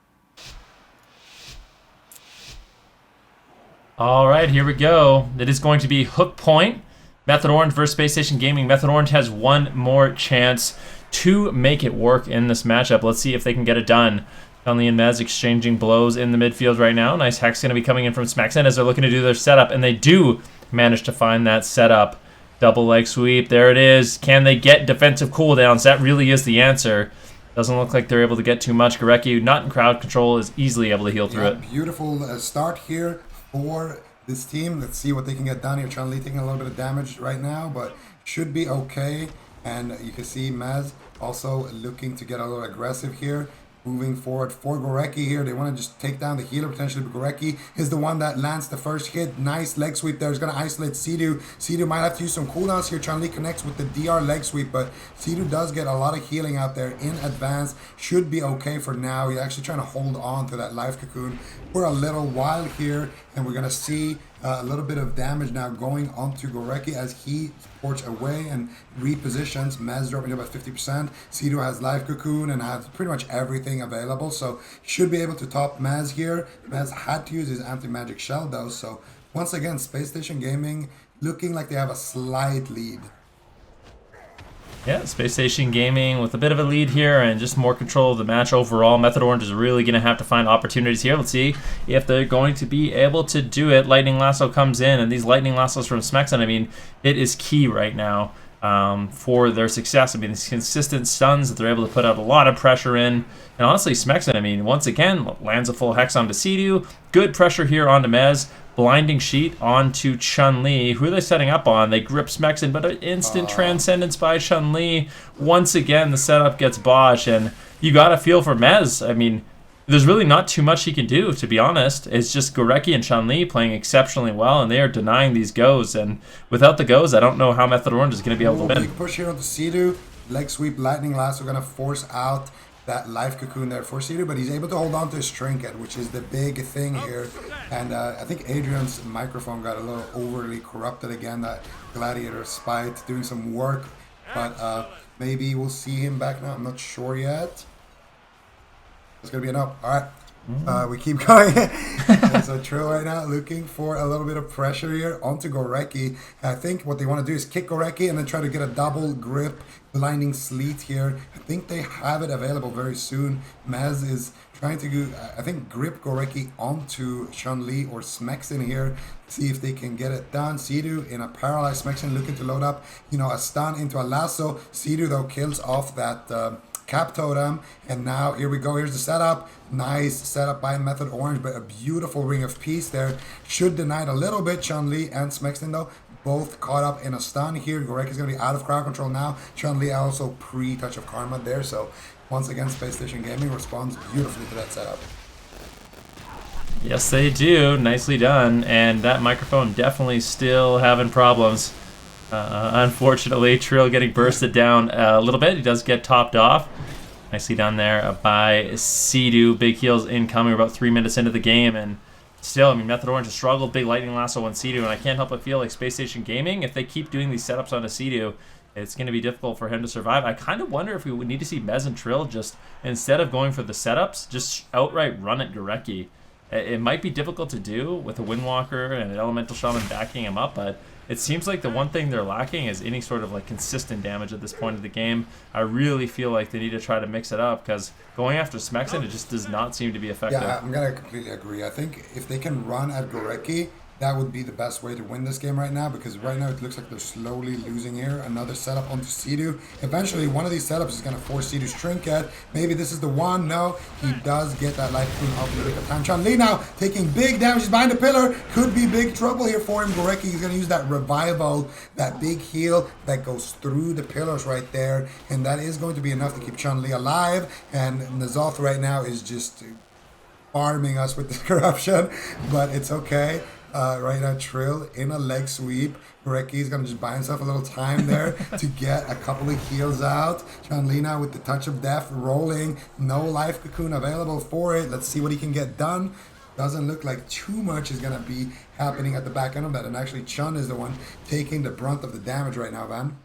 All right, here we go. It is going to be Hook Point. Method Orange versus Space Station Gaming. Method Orange has one more chance to make it work in this matchup. Let's see if they can get it done. Chun-Li and Mez exchanging blows in the midfield right now. Nice hex going to be coming in from Smaxen as they're looking to do their setup, and they do manage to find that setup. Double leg sweep, there it is. Can they get defensive cooldowns? That really is the answer. Doesn't look like they're able to get too much. Gorecki, not in crowd control, is easily able to heal through it. Beautiful start here for this team. Let's see what they can get done here. Chun-Li taking a little bit of damage right now, but should be okay. And you can see Mez also looking to get a little aggressive here. Moving forward for Gorecki here. They want to just take down the healer potentially, but Gorecki is the one that lands the first hit. Nice leg sweep there. He's going to isolate Sea-Doo. Sea-Doo might have to use some cooldowns here. Chun-Li connects with the DR leg sweep, but Sea-Doo does get a lot of healing out there in advance. Should be okay for now. He's actually trying to hold on to that life cocoon for a little while here, and we're going to see a little bit of damage now going onto Gorecki as he ports away and repositions. Mez dropping to about 50%. Sea-Doo has life cocoon and has pretty much everything available, so should be able to top Mez here. Mez had to use his anti-magic shell though, so once again, Space Station Gaming looking like they have a slight lead. Yeah, Space Station Gaming with a bit of a lead here and just more control of the match overall. Method Orange is really going to have to find opportunities here. Let's see if they're going to be able to do it. Lightning Lasso comes in, and these Lightning Lassos from Smexen, I mean, it is key right now for their success. I mean, these consistent stuns that they're able to put out a lot of pressure in. And honestly, Smexen, I mean, once again, lands a full hex onto Sea-Doo. Good pressure here onto Mez. Blinding sheet onto Chun-Li. Who are they setting up on? They grip Smexen, but an instant transcendence by Chun-Li. Once again, the setup gets botched, and you got to feel for Mez. I mean, there's really not too much he can do, to be honest. It's just Gorecki and Chun-Li playing exceptionally well, and they are denying these goes. And without the goes, I don't know how Method Orange is going to be able to win. Big push here onto Sea-Doo. Leg sweep, Lightning Lasso going to force out that life cocoon there for Sea-Doo, but he's able to hold on to his trinket, which is the big thing here. And I think Adrian's microphone got a little overly corrupted again, that Gladiator Spite doing some work, but maybe we'll see him back now. I'm not sure yet. It's gonna be enough. All right, We keep going. So Trill right now looking for a little bit of pressure here onto Gorecki. I think what they want to do is kick Gorecki and then try to get a double grip blinding sleet here. I think they have it available very soon. Mez is trying to, I think, grip Gorecki onto Chun-Li or Smexin here. See if they can get it done. Sidu in a paralyzed Smexin looking to load up, a stun into a lasso. Sidu though kills off that Cap Totem, and now here we go. Here's the setup. Nice setup by Method Orange, but a beautiful Ring of Peace there. Should deny it a little bit. Chun-Li and Smexton though, both caught up in a stun here. Gorek is going to be out of crowd control now. Chun-Li also pre-touch of Karma there, so once again, Space Station Gaming responds beautifully to that setup. Yes, they do. Nicely done. And that microphone definitely still having problems. Unfortunately, Trill getting bursted down a little bit. He does get topped off. Nicely done there by Sidu. Big heals incoming. We're about 3 minutes into the game, and still, I mean, Method Orange has struggled. Big Lightning Lasso on Sidu, and I can't help but feel like Space Station Gaming, if they keep doing these setups onto Sidu, it's going to be difficult for him to survive. I kind of wonder if we would need to see Mez and Trill just, instead of going for the setups, just outright run at Gorecki. It might be difficult to do with a Windwalker and an Elemental Shaman backing him up, but it seems like the one thing they're lacking is any sort of like consistent damage at this point of the game. I really feel like they need to try to mix it up, because going after Smexen, it just does not seem to be effective. Yeah, I'm going to completely agree. I think if they can run at Gorecki, that would be the best way to win this game right now, because right now it looks like they're slowly losing here. Another setup onto Sidu. Eventually, one of these setups is going to force Sidu's Trinket. Maybe this is the one. No, he does get that life queen off the pick of time. Chun-Li now taking big damage. He's behind the pillar. Could be big trouble here for him. Gorecki is going to use that revival, that big heal that goes through the pillars right there. And that is going to be enough to keep Chun-Li alive. And N'Zoth right now is just farming us with this corruption. But it's okay. Right now, Trill in a leg sweep. Gorecki is going to just buy himself a little time there to get a couple of heals out. Chun-Li now with the touch of death rolling. No life cocoon available for it. Let's see what he can get done. Doesn't look like too much is going to be happening at the back end of that. And actually, Chun is the one taking the brunt of the damage right now, Van.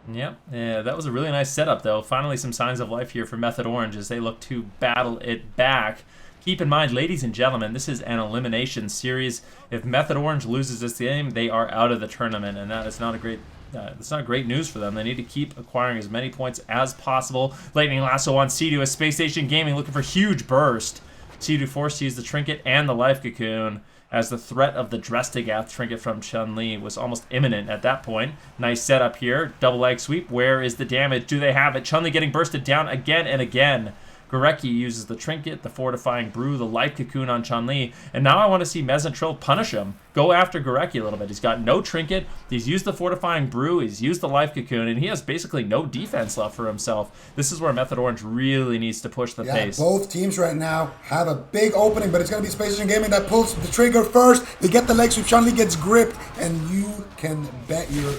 Yep, yeah, that was a really nice setup, though. Finally, some signs of life here for Method Orange as they look to battle it back. Keep in mind, ladies and gentlemen, this is an elimination series. If Method Orange loses this game, they are out of the tournament, and that is not a great. It's not great news for them. They need to keep acquiring as many points as possible. Lightning Lasso on Sidu as Space Station Gaming looking for huge burst. Sidu forced to use the Trinket and the Life Cocoon, as the threat of the Drestigath Trinket from Chun-Li was almost imminent at that point. Nice setup here. Double leg sweep. Where is the damage? Do they have it? Chun-Li getting bursted down again and again. Gorecki uses the Trinket, the Fortifying Brew, the Life Cocoon on Chun-Li, and now I want to see Mez and Trill punish him. Go after Gorecki a little bit. He's got no Trinket, he's used the Fortifying Brew, he's used the Life Cocoon, and he has basically no defense left for himself. This is where Method Orange really needs to push the pace. Both teams right now have a big opening, but it's going to be Space Station Gaming that pulls the trigger first. They get the leg sweep, Chun-Li gets gripped, and you can bet your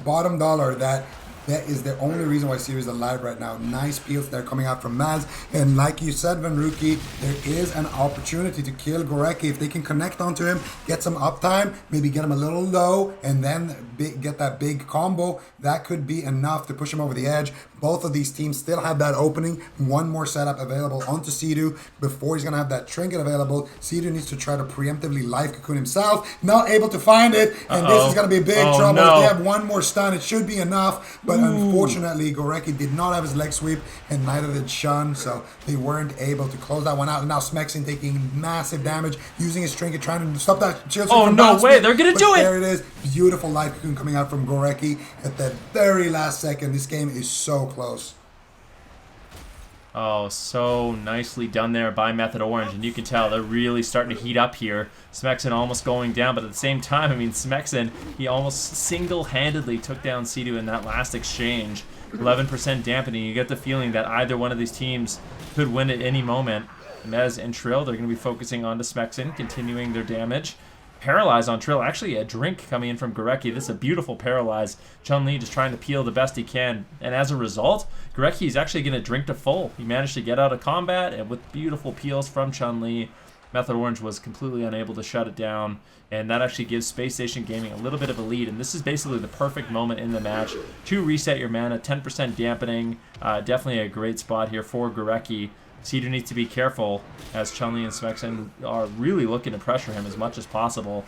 bottom dollar that is the only reason why Sirius is alive right now. Nice peels that are coming out from Maz. And like you said, Venruki, there is an opportunity to kill Gorecki. If they can connect onto him, get some uptime, maybe get him a little low, and then get that big combo, that could be enough to push him over the edge. Both of these teams still have that opening. One more setup available onto Sidu before he's going to have that Trinket available. Sidu needs to try to preemptively Life Cocoon himself. Not able to find it, and this is going to be big trouble. No. If they have one more stun, it should be enough. But unfortunately, Gorecki did not have his leg sweep, and neither did Shun, so they weren't able to close that one out. And now Smexin taking massive damage, using his Trinket, trying to stop that shield. Oh, no way, they're going to do it! There it is. Beautiful Life Cocoon coming out from Gorecki at the very last second. This game is so close. Oh, so nicely done there by Method Orange, and you can tell they're really starting to heat up here. Smexin almost going down, but at the same time, I mean, Smexin, he almost single-handedly took down Sidu in that last exchange. 11% dampening. You get the feeling that either one of these teams could win at any moment. Mez and Trill, they're going to be focusing on to Smexin, continuing their damage. Paralyze on Trill. Actually, a drink coming in from Gorecki. This is a beautiful paralyze. Chun-Li just trying to peel the best he can. And as a result, Gorecki is actually going to drink to full. He managed to get out of combat, and with beautiful peels from Chun-Li, Method Orange was completely unable to shut it down. And that actually gives Space Station Gaming a little bit of a lead. And this is basically the perfect moment in the match to reset your mana. 10% dampening. Definitely a great spot here for Gorecki. Cedar needs to be careful as Chun-Li and Smexen are really looking to pressure him as much as possible.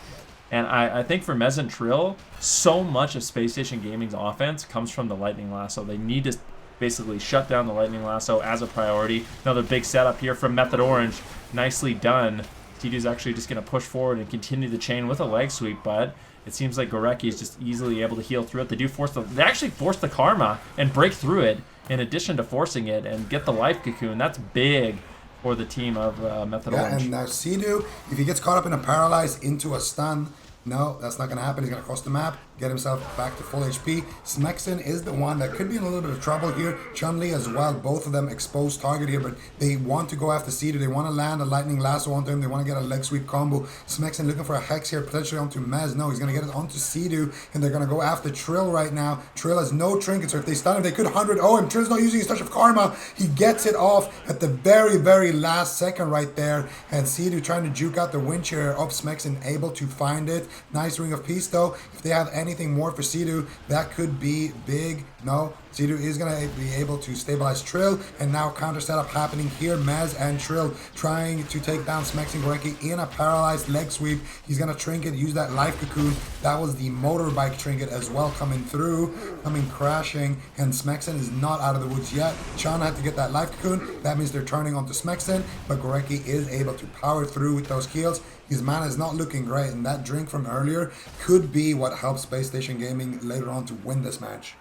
And I think for Mez and Trill, so much of Space Station Gaming's offense comes from the Lightning Lasso. They need to basically shut down the Lightning Lasso as a priority. Another big setup here from Method Orange. Nicely done. Tidu's actually just going to push forward and continue the chain with a leg sweep, but it seems like Gorecki is just easily able to heal through it. They actually force the Karma and break through it in addition to forcing it and get the Life Cocoon. That's big for the team of Method Orange. And now Sidu, if he gets caught up in a paralyze into a stun, no, that's not going to happen. He's going to cross the map, get himself back to full HP. Smexen is the one that could be in a little bit of trouble here. Chun-Li as well, both of them exposed target here, but they want to go after Sidu. They want to land a Lightning Lasso onto him. They want to get a leg sweep combo. Smexen looking for a Hex here, potentially onto Mez. No, he's going to get it onto Sidu, and they're going to go after Trill right now. Trill has no trinket, so if they stun him, they could 100-0 him. Trill's not using his touch of Karma. He gets it off at the very, very last second right there, and Sidu trying to juke out the wind chair of Smexen, able to find it. Nice Ring of Peace though. If they have anything more for Sidu, that could be big. No, Sidu is going to be able to stabilize Trill, and now counter setup happening here. Mez and Trill trying to take down Smexen Gorecki in a paralyzed leg sweep. He's going to trinket, use that Life Cocoon. That was the motorbike trinket as well coming through, coming crashing, and Smexen is not out of the woods yet. Chan had to get that Life Cocoon. That means they're turning onto Smexen, but Gorecki is able to power through with those kills. His mana is not looking great, and that drink from earlier could be what helps Space Station Gaming later on to win this match.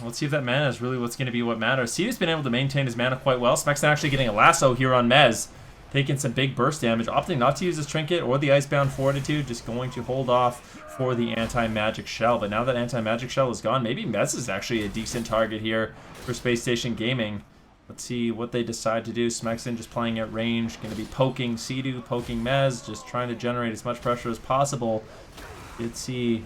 Let's see if that mana is really what's going to be what matters. Sidu's been able to maintain his mana quite well. Smexen actually getting a lasso here on Mez, taking some big burst damage, opting not to use his trinket or the Icebound Fortitude, just going to hold off for the Anti-Magic Shell. But now that Anti-Magic Shell is gone, maybe Mez is actually a decent target here for Space Station Gaming. Let's see what they decide to do. Smexen just playing at range, going to be poking Sidu, poking Mez, just trying to generate as much pressure as possible. Did see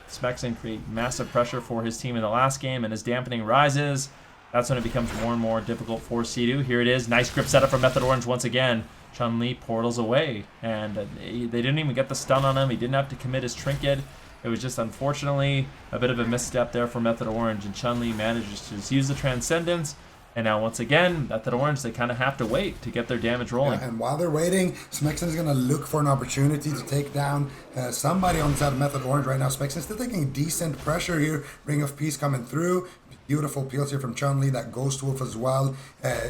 Smexen create massive pressure for his team in the last game, and as dampening rises, that's when it becomes more and more difficult for Sidu. Here it is. Nice grip setup from Method Orange once again. Chun-Li portals away, and they didn't even get the stun on him. He didn't have to commit his trinket. It was just, unfortunately, a bit of a misstep there for Method Orange, and Chun-Li manages to just use the Transcendence. And now, once again, Method Orange, they kind of have to wait to get their damage rolling. Yeah, and while they're waiting, Smexen is going to look for an opportunity to take down somebody on the side of Method Orange right now. Smexen still taking decent pressure here. Ring of Peace coming through. Beautiful peels here from Chun-Li, that Ghost Wolf as well,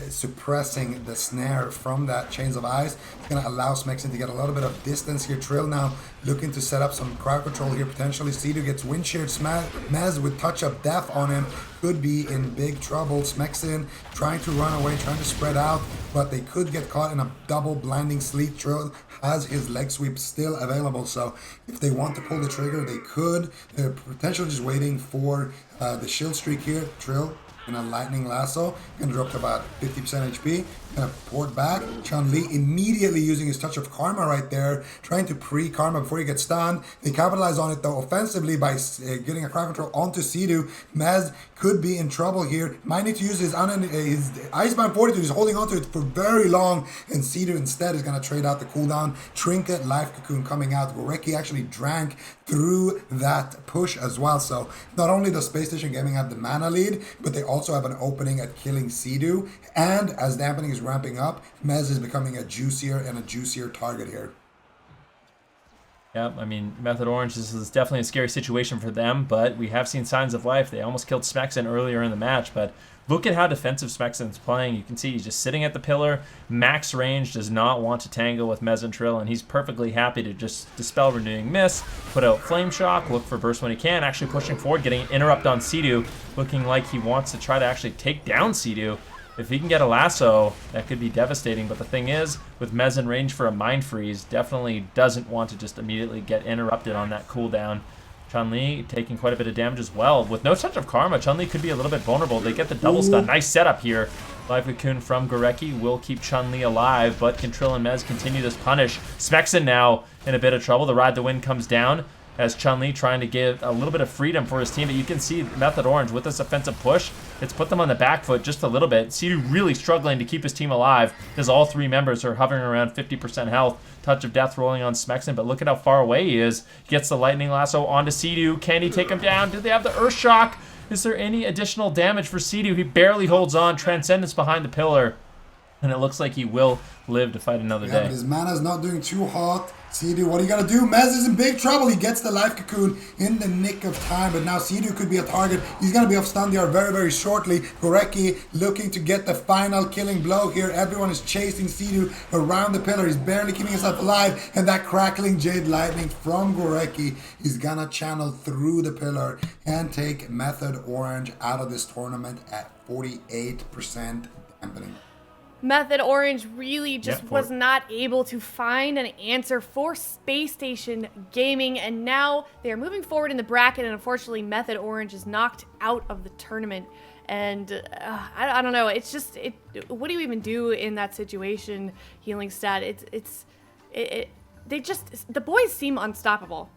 suppressing the snare from that Chains of Ice. It's going to allow Smexen to get a little bit of distance here. Trill now looking to set up some crowd control here potentially. Sidu gets wind sheared. Mez with Touch of Death on him could be in big trouble. Smexen trying to run away, trying to spread out, but they could get caught in a double blinding sleep. Trill has his leg sweep still available, so if they want to pull the trigger, they could. They're potentially just waiting for the shield streak here. Trill in a Lightning Lasso, gonna drop to about 50% HP, gonna port back. Chun-Li immediately using his Touch of Karma right there, trying to pre-Karma before he gets stunned. They capitalize on it though offensively by getting a crowd control onto Sidu. Mez could be in trouble here, might need to use his Icebound Fortitude. He's holding onto it for very long, and Sidu instead is gonna trade out the cooldown. Trinket, Life Cocoon coming out. Gorecki actually drank through that push as well, so not only does Space Station Gaming have the mana lead, but they also have an opening at killing Sidu, and as dampening is ramping up, Mez is becoming a juicier and a juicier target here. Yep, I mean, Method Orange, this is definitely a scary situation for them, but we have seen signs of life. They almost killed Smexen earlier in the match, but look at how defensive Smexen's playing. You can see he's just sitting at the pillar. Max range, does not want to tangle with Mez and Trill, and he's perfectly happy to just dispel Renewing Mist, put out Flame Shock, look for burst when he can, actually pushing forward, getting an interrupt on Sidu, looking like he wants to try to actually take down Sidu. If he can get a lasso, that could be devastating, but the thing is, with Mez in range for a Mind Freeze, definitely doesn't want to just immediately get interrupted on that cooldown. Chun-Li taking quite a bit of damage as well. With no Touch of Karma, Chun-Li could be a little bit vulnerable. They get the double stun. Nice setup here. Life Cocoon from Gorecki will keep Chun-Li alive, but can Trill and Mez continue this punish? Smexen now in a bit of trouble. The Ride the Wind comes down as Chun-Li trying to give a little bit of freedom for his team. But you can see Method Orange with this offensive push, it's put them on the back foot just a little bit. Sidu really struggling to keep his team alive as all three members are hovering around 50% health. Touch of Death rolling on Smexen, but look at how far away he is. He gets the Lightning Lasso onto Sidu. Can he take him down? Do they have the Earth Shock? Is there any additional damage for Sea-Doo? He barely holds on. Transcendence behind the pillar. And it looks like he will live to fight another day. But his mana's not doing too hot. Sea-Doo, what are you gonna do? Mez is in big trouble. He gets the life cocoon in the nick of time, but now Sea-Doo could be a target. He's gonna be off stun there very, very shortly. Gorecki looking to get the final killing blow here. Everyone is chasing Sea-Doo around the pillar. He's barely keeping himself alive, and that crackling Jade Lightning from Gorecki is gonna channel through the pillar and take Method Orange out of this tournament at 48% dampening. Method Orange really just was not able to find an answer for Space Station Gaming, and now they are moving forward in the bracket, and unfortunately Method Orange is knocked out of the tournament. And I don't know, it's just, what do you even do in that situation, Healing Stat? The boys seem unstoppable.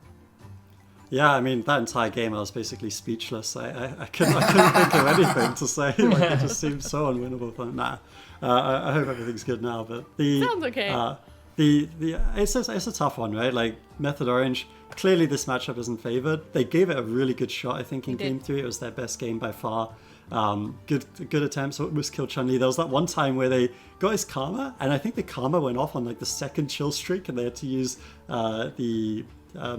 Yeah, I mean, that entire game I was basically speechless. I couldn't think of anything to say. Like, it just seemed so unwinnable. But nah, I hope everything's good now. But Sounds okay. It's a tough one, right? Like, Method Orange, clearly this matchup isn't favored. They gave it a really good shot, I think, in Game 3. It was their best game by far. Good attempts, almost killed Chun-Li. There was that one time where they got his Karma, and I think the Karma went off on like the second chill streak, and they had to use the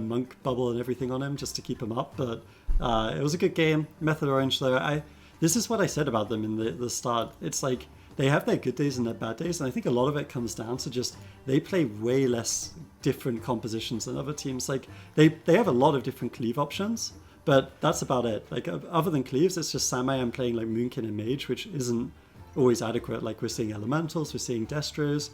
monk bubble and everything on him just to keep him up. But it was a good game. Method Orange, though, this is what I said about them in the start. It's like they have their good days and their bad days, and I think a lot of it comes down to just they play way less different compositions than other teams. Like they have a lot of different cleave options, but that's about it. Like other than cleaves, it's just Samayam playing like Moonkin and Mage, which isn't always adequate. Like we're seeing Elementals, we're seeing Destros.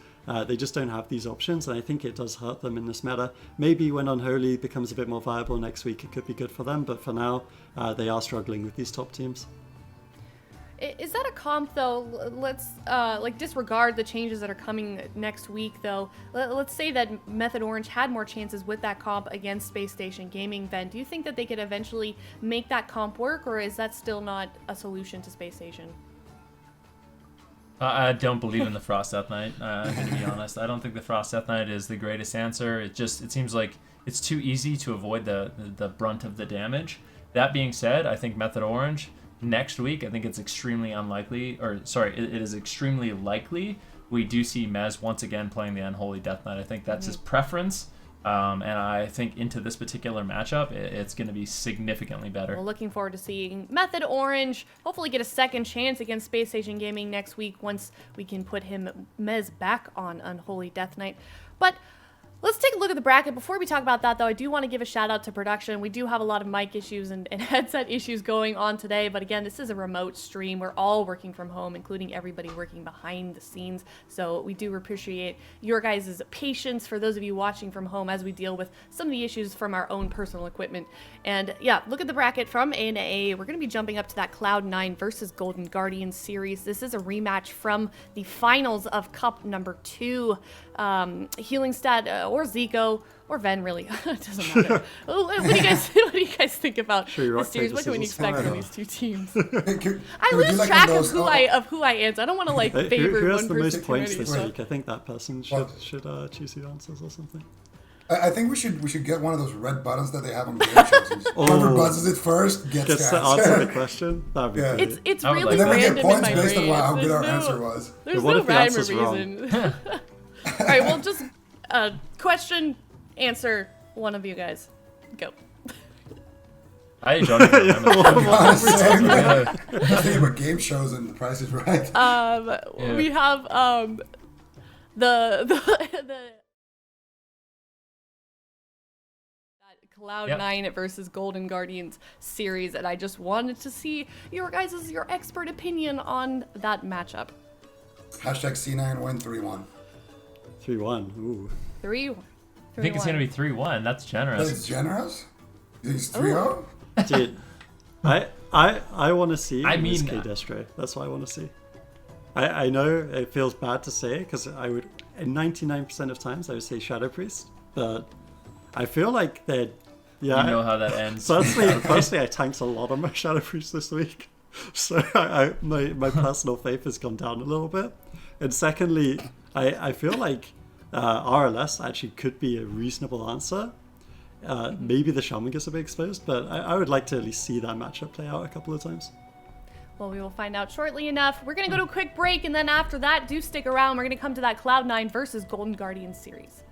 They just don't have these options, and I think it does hurt them in this meta. Maybe when Unholy becomes a bit more viable next week, it could be good for them, but for now, they are struggling with these top teams. Is that a comp, though? Let's disregard the changes that are coming next week, though. Let's say that Method Orange had more chances with that comp against Space Station Gaming. Then, do you think that they could eventually make that comp work, or is that still not a solution to Space Station? I don't believe in the Frost Death Knight, to be honest. I don't think the Frost Death Knight is the greatest answer. It seems like it's too easy to avoid the brunt of the damage. That being said, I think Method Orange next week, I think it's extremely unlikely, it is extremely likely we do see Mez once again playing the Unholy Death Knight. I think that's his preference. And I think into this particular matchup, it's going to be significantly better. Well, looking forward to seeing Method Orange hopefully get a second chance against Space Station Gaming next week once we can put Mez back on Unholy Death Knight. But let's take a look at the bracket. Before we talk about that, though, I do want to give a shout out to production. We do have a lot of mic issues and headset issues going on today, but again, this is a remote stream. We're all working from home, including everybody working behind the scenes. So we do appreciate your guys' patience for those of you watching from home as we deal with some of the issues from our own personal equipment. And yeah, look at the bracket from A and A. We're going to be jumping up to that Cloud9 versus Golden Guardians series. This is a rematch from the finals of Cup number 2. Healing Stat or Zico or Ven, really. It doesn't matter. What do you guys think about this series? What can we expect from these two teams? I lose track of who I answer. I don't want to like favor who one has the most person. points this week? I think that person should choose who answers or something. I think we should get one of those red buttons that they have on game shows. Whoever buzzes it first gets to answer the question. That'd be great. It's really and then we random get points in my based brain. on how good our answer was. There's what no if the rhyme or answer's wrong? reason. All right, well, just question, answer, one of you guys. Go. I don't even remember. I think about game shows and the Price is Right. We have the Cloud9 versus Golden Guardians series, and I just wanted to see your expert opinion on that matchup. Hashtag C9 win 3-1. 3-1. Ooh. 3-1. I think it's going to be 3-1. That's generous. That's generous? You think it's 3-0? Dude, I want to see MSK Destro. That's what I want to see. I know it feels bad to say because I would, 99% of times, I would say Shadow Priest, but I feel like they're, yeah. You know how that ends. Firstly, I tanked a lot on my Shadow Priest this week, so my personal faith has gone down a little bit. And secondly, I feel like RLS actually could be a reasonable answer. maybe the Shaman gets a bit exposed, but I would like to at least see that matchup play out a couple of times. Well, we will find out shortly enough. We're going to go to a quick break, and then after that, do stick around. We're going to come to that Cloud9 versus Golden Guardians series.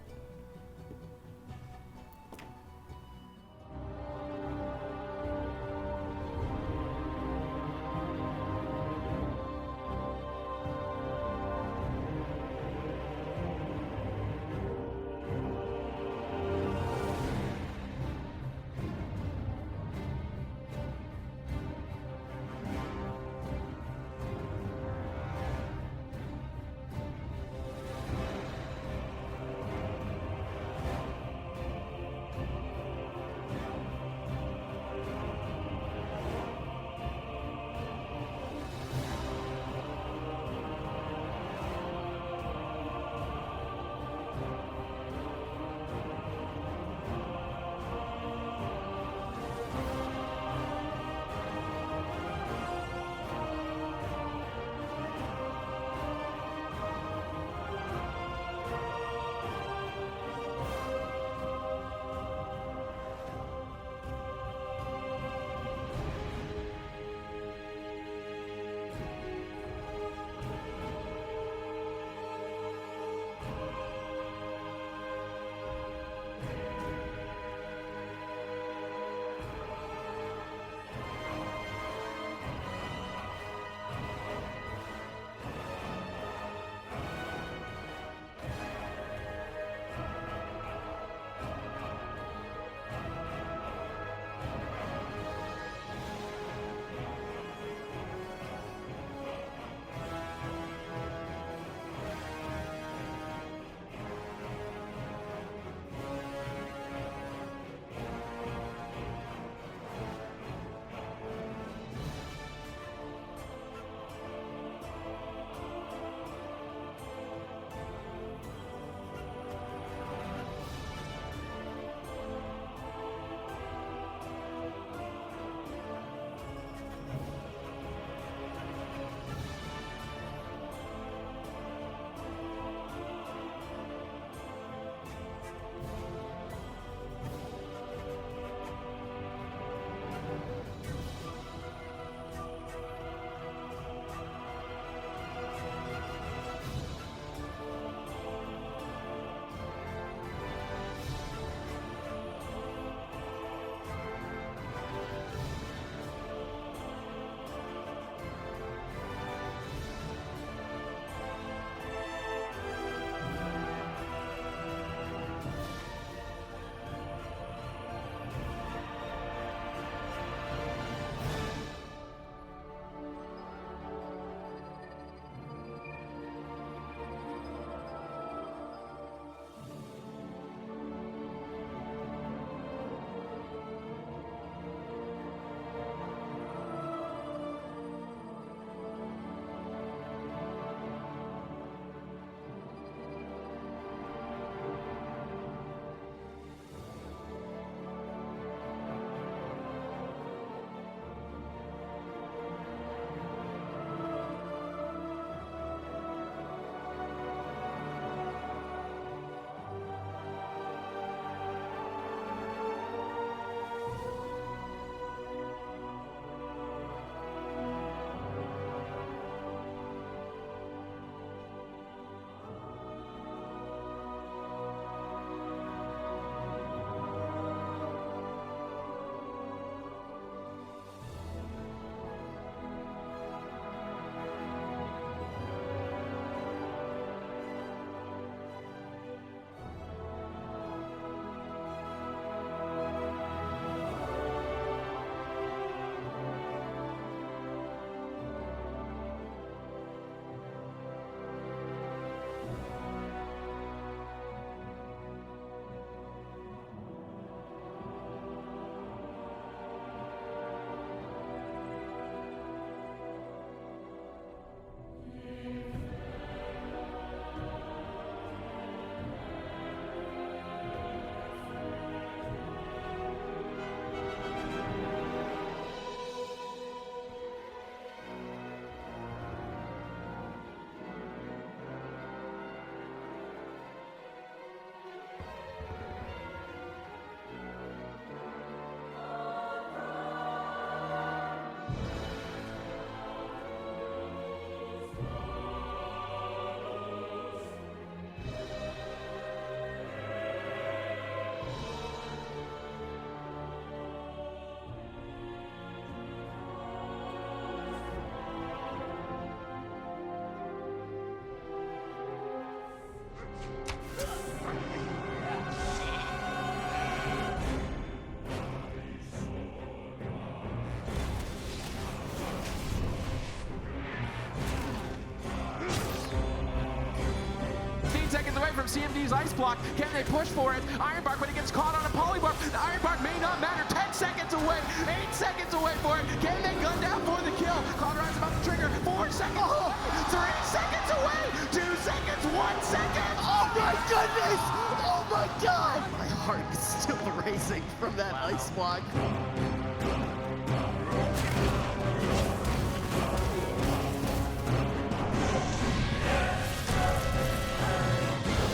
CMD's ice block. Can they push for it? Ironbark, but he gets caught on a polymorph. The Ironbark may not matter. 10 seconds away. 8 seconds away for it. Can they gun down for the kill? Conrad's about to trigger. 4 seconds away. 3 seconds away. 2 seconds. 1 second. Oh my goodness! Oh my god! My heart is still racing from that ice block.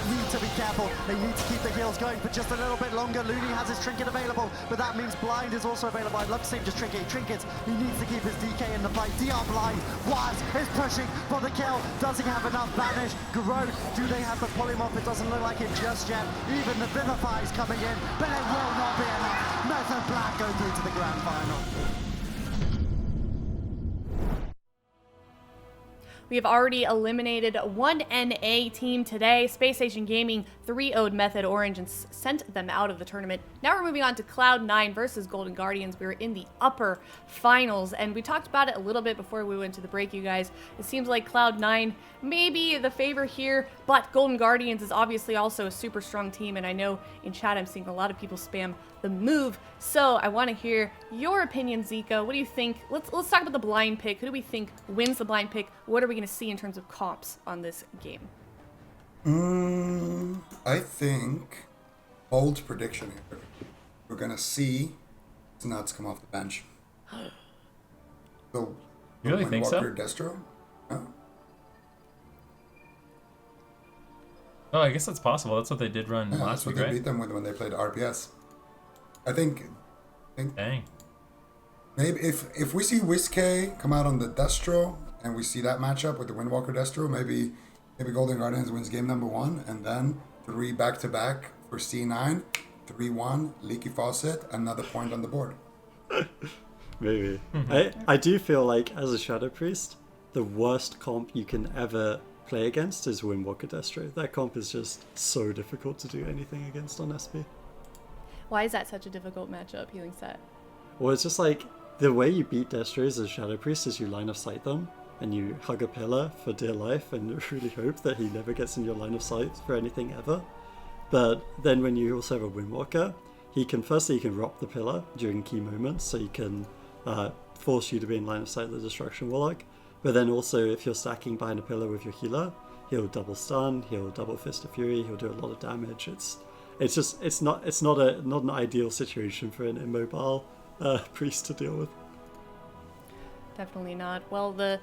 Need to be careful. They need to keep the heals going for just a little bit longer. Looney has his trinket available, but that means blind is also available. I'd love to see him just trinket trinkets. He needs to keep his DK in the fight. DR blind. Waz is pushing for the kill. Does he have enough banish? Growth. Do they have the polymorph? It doesn't look like it just yet. Even the Vivify is coming in, but it will not be enough. Method Black go through to the grand final. We have already eliminated one NA team today. Space Station Gaming 3-0'd Method Orange and sent them out of the tournament. Now we're moving on to Cloud9 versus Golden Guardians. We were in the upper finals, and we talked about it a little bit before we went to the break, you guys. It seems like Cloud9 may be the favor here, but Golden Guardians is obviously also a super strong team, and I know in chat I'm seeing a lot of people spam the move. So I want to hear your opinion, Zico. What do you think? Let's talk about the blind pick. Who do we think wins the blind pick? What are we going to see in terms of comps on this game? I think bold prediction here. We're gonna see Snuts come off the bench. So You really think so? Wildcard Destro? No. Oh, I guess that's possible. That's what they did run Yeah, last that's what week, they right? beat them with when they played RPS. I think Dang. maybe if we see Whiskey come out on the Destro and we see that matchup with the Windwalker Destro, maybe Golden Guardians wins game number 1 and then 3 back-to-back for C9, 3-1, Leaky Faucet, another point on the board. Maybe. I do feel like, as a Shadow Priest, the worst comp you can ever play against is Windwalker Destro. That comp is just so difficult to do anything against on SP. Why is that such a difficult matchup, Healing Set? Well, it's just like, the way you beat Destros as Shadow Priest is you line of sight them, and you hug a pillar for dear life and really hope that he never gets in your line of sight for anything ever. But then when you also have a Windwalker, he can rock the pillar during key moments, so he can force you to be in line of sight of the Destruction Warlock. But then also, if you're stacking behind a pillar with your healer, he'll double stun, he'll double Fist of Fury, he'll do a lot of damage. It's not an ideal situation for an immobile priest to deal with. Definitely not. Well, the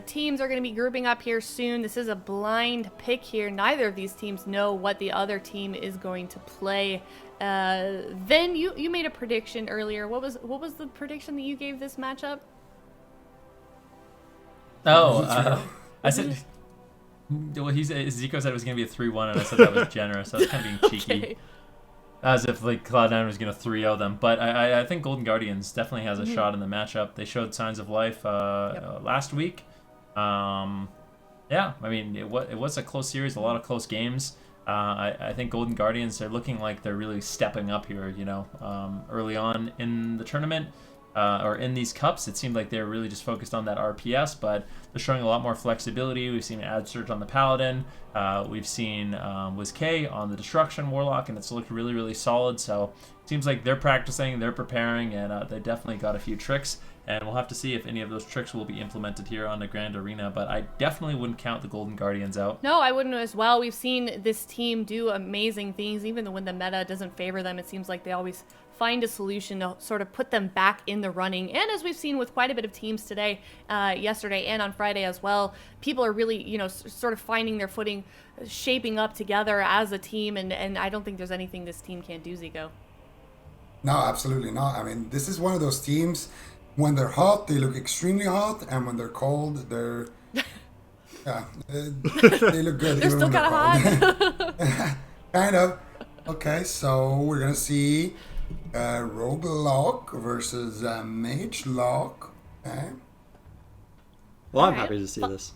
teams are going to be grouping up here soon. This is a blind pick here. Neither of these teams know what the other team is going to play. Then you made a prediction earlier. What was the prediction that you gave this matchup? Oh, I said. Well, Zico said it was going to be a 3-1, and I said that was generous. That's kind of being cheeky. Okay. As if like Cloud9 was going to 3-0 them. But I think Golden Guardians definitely has a shot in the matchup. They showed signs of life last week. Yeah, I mean, it was a close series, a lot of close games. I think Golden Guardians are looking like they're really stepping up here, early on in the tournament. Or in these cups, it seemed like they were really just focused on that RPS, but they're showing a lot more flexibility. We've seen Ad Surge on the Paladin. We've seen Wiz-K on the Destruction Warlock, and it's looked really, really solid. So it seems like they're practicing, they're preparing, and they definitely got a few tricks. And we'll have to see if any of those tricks will be implemented here on the Grand Arena, but I definitely wouldn't count the Golden Guardians out. No, I wouldn't as well. We've seen this team do amazing things, even when the meta doesn't favor them. It seems like they always find a solution to sort of put them back in the running. And as we've seen with quite a bit of teams today, yesterday and on Friday as well, people are really, sort of finding their footing, shaping up together as a team, and I don't think there's anything this team can't do, Zico. No, absolutely not. I mean, this is one of those teams, when they're hot, they look extremely hot, and when they're cold, they look good. They're still kind of hot. Kind of. Okay, so we're going to see Rogue Lock versus Mage Lock. Okay. Well, I'm Alright. happy to see this.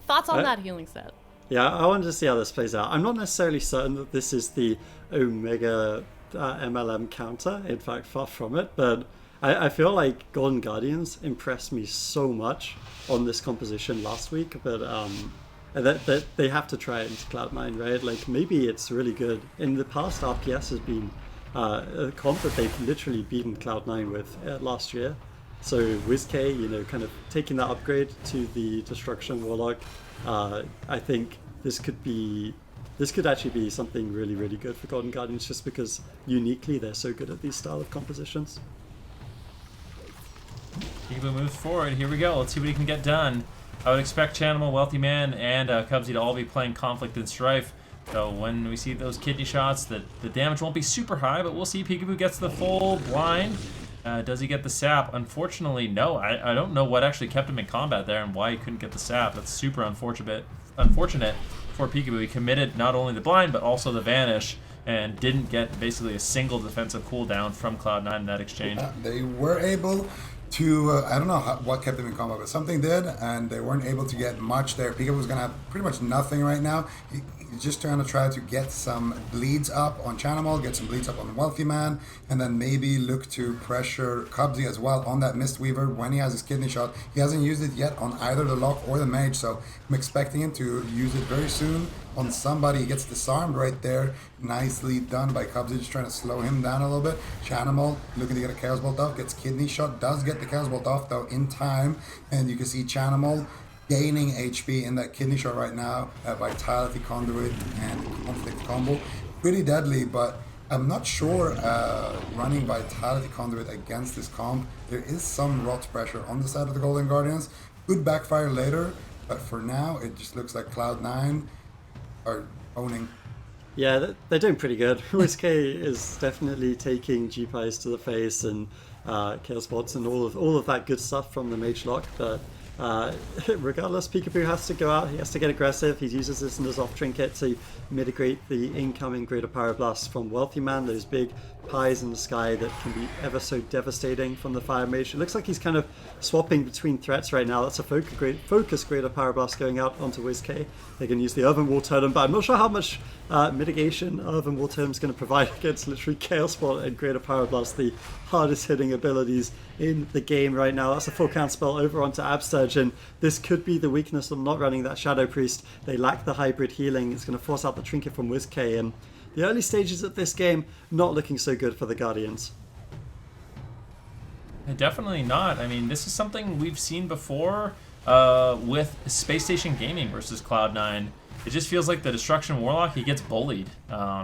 Thoughts on Right. that, Healing Set? Yeah, I wanted to see how this plays out. I'm not necessarily certain that this is the Omega MLM counter. In fact, far from it. But I feel like Golden Guardians impressed me so much on this composition last week. But that they have to try it into Cloud9, right? Like, maybe it's really good. In the past, RPS has been a comp that they've literally beaten Cloud9 with last year. So WizK, you know, kind of taking that upgrade to the Destruction Warlock, I think this could actually be something really, really good for Golden Guardians, just because uniquely they're so good at these style of compositions. Peekaboo moves forward. Here we go. Let's see what he can get done. I would expect Chanimal, Wealthy Man, and Cubsy to all be playing Conflict and Strife. So when we see those kidney shots, the damage won't be super high, but we'll see. Peekaboo gets the full blind. Does he get the sap? Unfortunately, no. I don't know what actually kept him in combat there and why he couldn't get the sap. That's super unfortunate for Peekaboo. He committed not only the blind, but also the vanish, and didn't get basically a single defensive cooldown from Cloud9 in that exchange. They were able to, I don't know what kept them in combat, but something did, and they weren't able to get much there. Peekaboo was going to have pretty much nothing right now. He's just trying to try to get some bleeds up on Chanimal, get some bleeds up on the Wealthy Man, and then maybe look to pressure Cubsy as well on that Mistweaver when he has his kidney shot. He hasn't used it yet on either the Lock or the Mage, so I'm expecting him to use it very soon on somebody. He gets disarmed right there. Nicely done by Cubsy, just trying to slow him down a little bit. Chanimal looking to get a Chaos Bolt off, gets kidney shot, does get the Chaos Bolt off though in time, and you can see Chanimal gaining HP in that kidney shot right now. Vitality Conduit and Conflict combo. Pretty deadly, but I'm not sure running Vitality Conduit against this comp. There is some rot pressure on the side of the Golden Guardians. Could backfire later, but for now it just looks like Cloud9 are owning. Yeah, they're doing pretty good. WizK is definitely taking G-Pies to the face and Chaos Bots and all of that good stuff from the Mage Lock, but regardless, Peekaboo has to go out, he has to get aggressive. He uses this in his off trinket to mitigate the incoming Greater Pyroblast from Wealthy Man, those big pies in the sky that can be ever so devastating from the Fire Mage. It looks like he's kind of swapping between threats right now. That's a focus Greater Pyroblast going out onto WizK. They can use the Earthen Wall Totem, but I'm not sure how much mitigation Earthen Wall Totem is going to provide against literally Chaos Bot and Greater Pyroblast, the hardest hitting abilities in the game right now. That's a full count spell over onto Absterge, and this could be the weakness of not running that Shadow Priest. They lack the hybrid healing. It's going to force out the trinket from WizK, and the early stages of this game not looking so good for the Guardians. Definitely not. I mean, this is something we've seen before with Space Station Gaming versus Cloud9. It just feels like the Destruction Warlock, he gets bullied.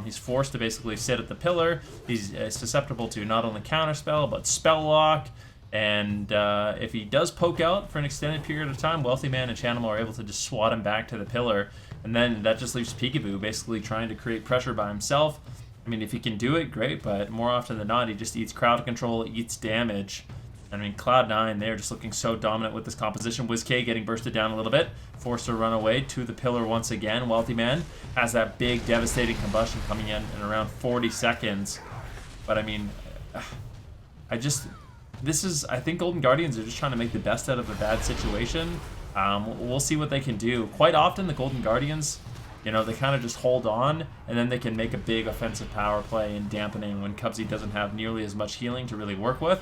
He's forced to basically sit at the pillar. He's susceptible to not only Counterspell, but Spell Lock. And if he does poke out for an extended period of time, Wealthy Man and Chanimal are able to just swat him back to the pillar. And then that just leaves Peekaboo basically trying to create pressure by himself. I mean, if he can do it, great, but more often than not, he just eats crowd control, eats damage. I mean, Cloud9, they're just looking so dominant with this composition. WizK getting bursted down a little bit, forced to run away to the pillar once again. Wealthy Man has that big, devastating combustion coming in around 40 seconds. But I mean, I think Golden Guardians are just trying to make the best out of a bad situation. We'll see what they can do. Quite often, the Golden Guardians, you know, they kind of just hold on, and then they can make a big offensive power play in dampening when Cubsy doesn't have nearly as much healing to really work with.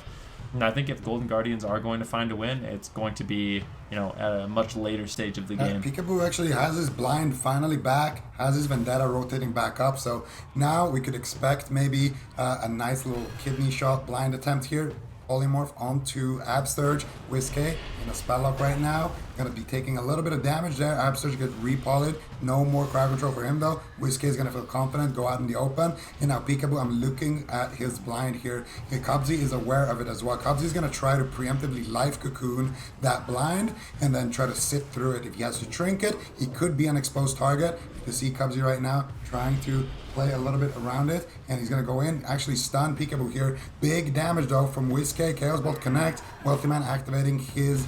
And I think if Golden Guardians are going to find a win, it's going to be, you know, at a much later stage of the game. Peekaboo actually has his blind finally back, has his Vendetta rotating back up, so now we could expect maybe a nice little kidney shot blind attempt here. Polymorph onto Absterge. WizK in a spell lock right now. Gonna be taking a little bit of damage there. Absterge gets repolled. No more crowd control for him though. WizK is gonna feel confident, go out in the open. And now Peekaboo, I'm looking at his blind here. Cubsy is aware of it as well. Cubsy is gonna try to preemptively life cocoon that blind and then try to sit through it. If he has to trinket, he could be an exposed target. You can see Cubsy right now trying to play a little bit around it, and he's gonna go in, actually stun Peekaboo here. Big damage though from WizK. Chaos Bolt connect. Wealthy Man activating his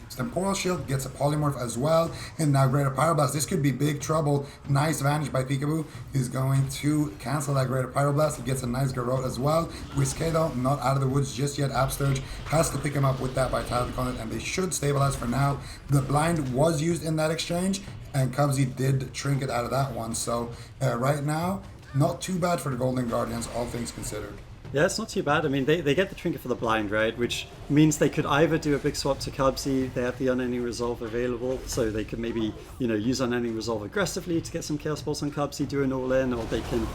Temporal Shield, gets a Polymorph as well, and now Greater Pyroblast. This could be big trouble. Nice vanish by Peekaboo. He's going to cancel that Greater Pyroblast. He gets a nice Garrote as well. WizK though, not out of the woods just yet. Absterge has to pick him up with that Vitality Conduit, and they should stabilize for now. The blind was used in that exchange, and Cubsy did trinket out of that one. So right now, not too bad for the Golden Guardians, all things considered. Yeah, it's not too bad. I mean, they get the trinket for the blind, right? Which means they could either do a big swap to Cubsy, they have the unending resolve available, so they could maybe, use unending resolve aggressively to get some chaos balls on Cubsy, do an all-in, or they can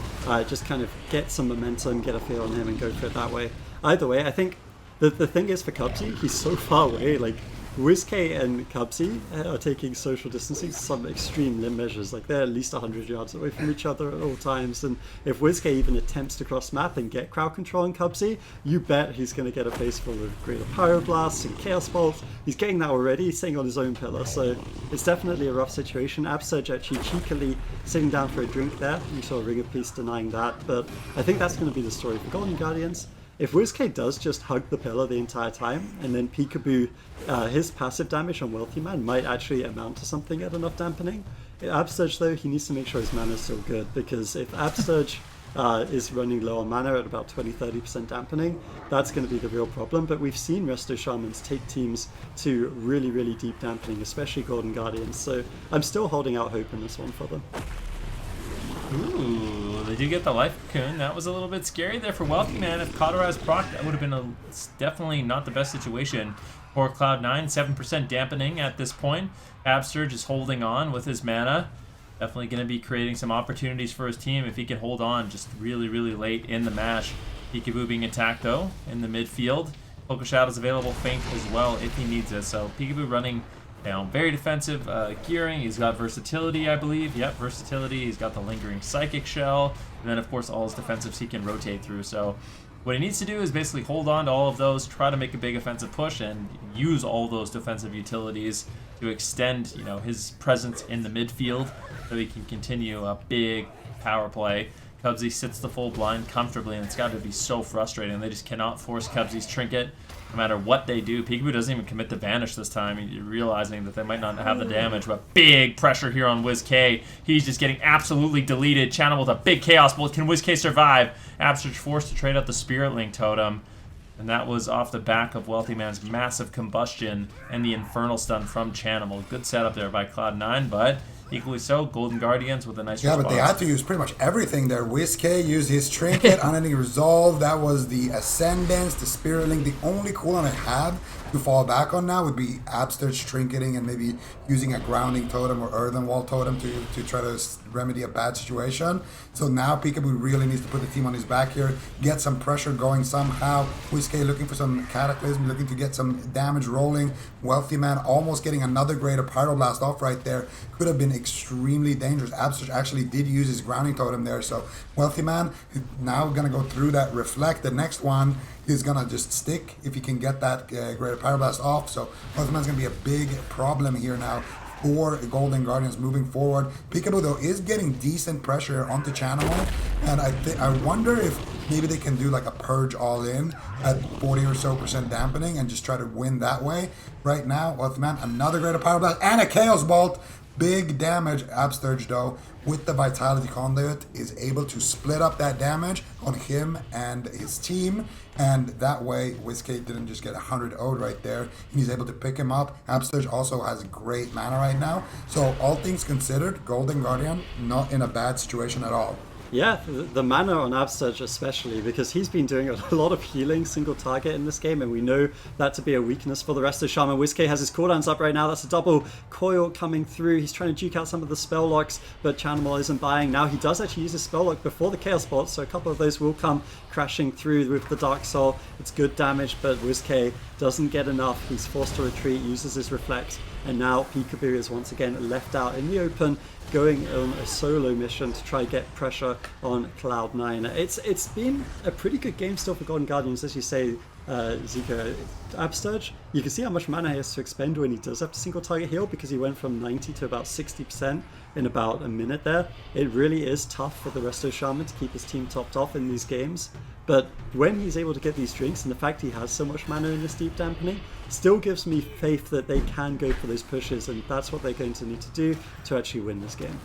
just kind of get some momentum, get a feel on him, and go for it that way. Either way, I think the thing is for Cubsy, he's so far away, like, WizK and Cubsy are taking social distancing to some extreme limb measures. Like, they're at least 100 yards away from each other at all times. And if WizK even attempts to cross map and get crowd control on Cubsy, you bet he's going to get a face full of greater pyroblasts and chaos bolts. He's getting that already. He's sitting on his own pillar. So it's definitely a rough situation. Absurge actually cheekily sitting down for a drink there. You saw Ring of Peace denying that. But I think that's going to be the story for Golden Guardians. If WizK does just hug the pillar the entire time, and then Peekaboo, his passive damage on Wealthy Man might actually amount to something at enough dampening. Absurge, though, he needs to make sure his mana is still good, because if Absurge is running low on mana at about 20-30% dampening, that's going to be the real problem. But we've seen Resto Shamans take teams to really, really deep dampening, especially Golden Guardians, so I'm still holding out hope in this one for them. Ooh, they do get the life cocoon. That was a little bit scary there for Wealthy Man. If Cauterized proc, that would have been definitely not the best situation for Cloud9. 7% dampening at this point. Absurge is holding on with his mana. Definitely going to be creating some opportunities for his team if he can hold on just really, really late in the match. Peekaboo being attacked, though, in the midfield. Poker Shadow's available, Feint as well if he needs it. So Peekaboo running very defensive gearing. He's got versatility, I believe. Yep, versatility. He's got the lingering psychic shell, and then of course all his defensives he can rotate through. So what he needs to do is basically hold on to all of those, try to make a big offensive push, and use all those defensive utilities to extend, his presence in the midfield, so he can continue a big power play. Cubsy sits the full blind comfortably, and it's got to be so frustrating. They just cannot force Cubsy's trinket. No matter what they do, Peekaboo doesn't even commit to Vanish this time, realizing that they might not have the damage, but big pressure here on WizK. He's just getting absolutely deleted. Channel with a big Chaos Bolt. Can WizK survive? Absurge forced to trade out the Spirit Link Totem, and that was off the back of Wealthy Man's massive combustion and the Infernal Stun from Channel. Good setup there by Cloud9, but equally so, Golden Guardians with a nice response. But they had to use pretty much everything there. WizK used his trinket, unending resolve. That was the Ascendance, the Spirit Link. The only cooldown it had to fall back on now would be Absurge trinketing and maybe using a grounding totem or earthen wall totem to try to remedy a bad situation. So now Peekaboo really needs to put the team on his back here, get some pressure going somehow. WizK looking for some Cataclysm, looking to get some damage rolling. Wealthy Man almost getting another greater Pyroblast off right there. Could have been extremely dangerous. Absurge actually did use his grounding totem there, so Wealthy Man now gonna go through that Reflect. The next one is gonna just stick if he can get that greater Pyroblast off. So Wealthy Man's gonna be a big problem here now for Golden Guardians moving forward. Peekaboo, though, is getting decent pressure onto Channel, and I wonder if maybe they can do like a Purge all-in at 40 or so % dampening and just try to win that way. Right now, Wealthy Man, another greater Pyroblast and a Chaos Bolt. Big damage. Absurge, though, with the Vitality Conduit, is able to split up that damage on him and his team, and that way WizK didn't just get 100 owed right there. He's able to pick him up. Absurge also has great mana right now, so all things considered, Golden Guardian not in a bad situation at all. Yeah, the mana on Absurge especially, because he's been doing a lot of healing single target in this game, and we know that to be a weakness for the rest of Shaman. WizK has his cooldowns up right now. That's a double coil coming through. He's trying to juke out some of the spell locks, but Channel isn't buying. Now he does actually use his spell lock before the Chaos Bolt, so a couple of those will come crashing through with the Dark Soul. It's good damage, but WizK doesn't get enough. He's forced to retreat, uses his Reflect, and now Peekaboo is once again left out in the open, going on a solo mission to try get pressure on Cloud9. It's been a pretty good game still for Golden Guardians, as you say, Zika. Absurge, you can see how much mana he has to expend when he does have to single target heal, because he went from 90 to about 60% in about a minute there. It really is tough for the Resto Shaman to keep his team topped off in these games, but when he's able to get these drinks, and the fact he has so much mana in this deep dampening still gives me faith that they can go for those pushes, and that's what they're going to need to do to actually win this game.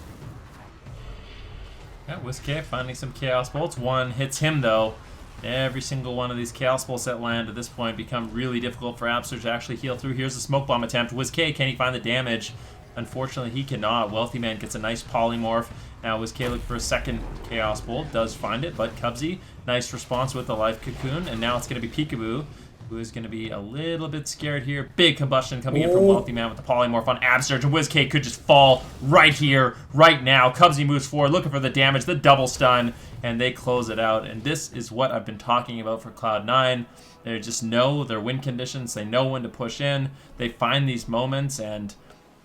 Yeah, WizK finding some Chaos Bolts. One hits him, though. Every single one of these Chaos Bolts that land at this point become really difficult for Absurge to actually heal through. Here's the Smoke Bomb attempt. WizK, can he find the damage? Unfortunately, he cannot. Wealthy Man gets a nice polymorph. Now WizK looking for a second Chaos Bolt, does find it, but Cubsy, nice response with the Life Cocoon, and now it's going to be Peekaboo, who is going to be a little bit scared here. Big combustion coming in from Wealthy Man with the polymorph on Absurge, and WizK could just fall right here, right now. Cubsy moves forward, looking for the damage, the double stun, and they close it out. And this is what I've been talking about for Cloud9. They just know their win conditions. They know when to push in. They find these moments, and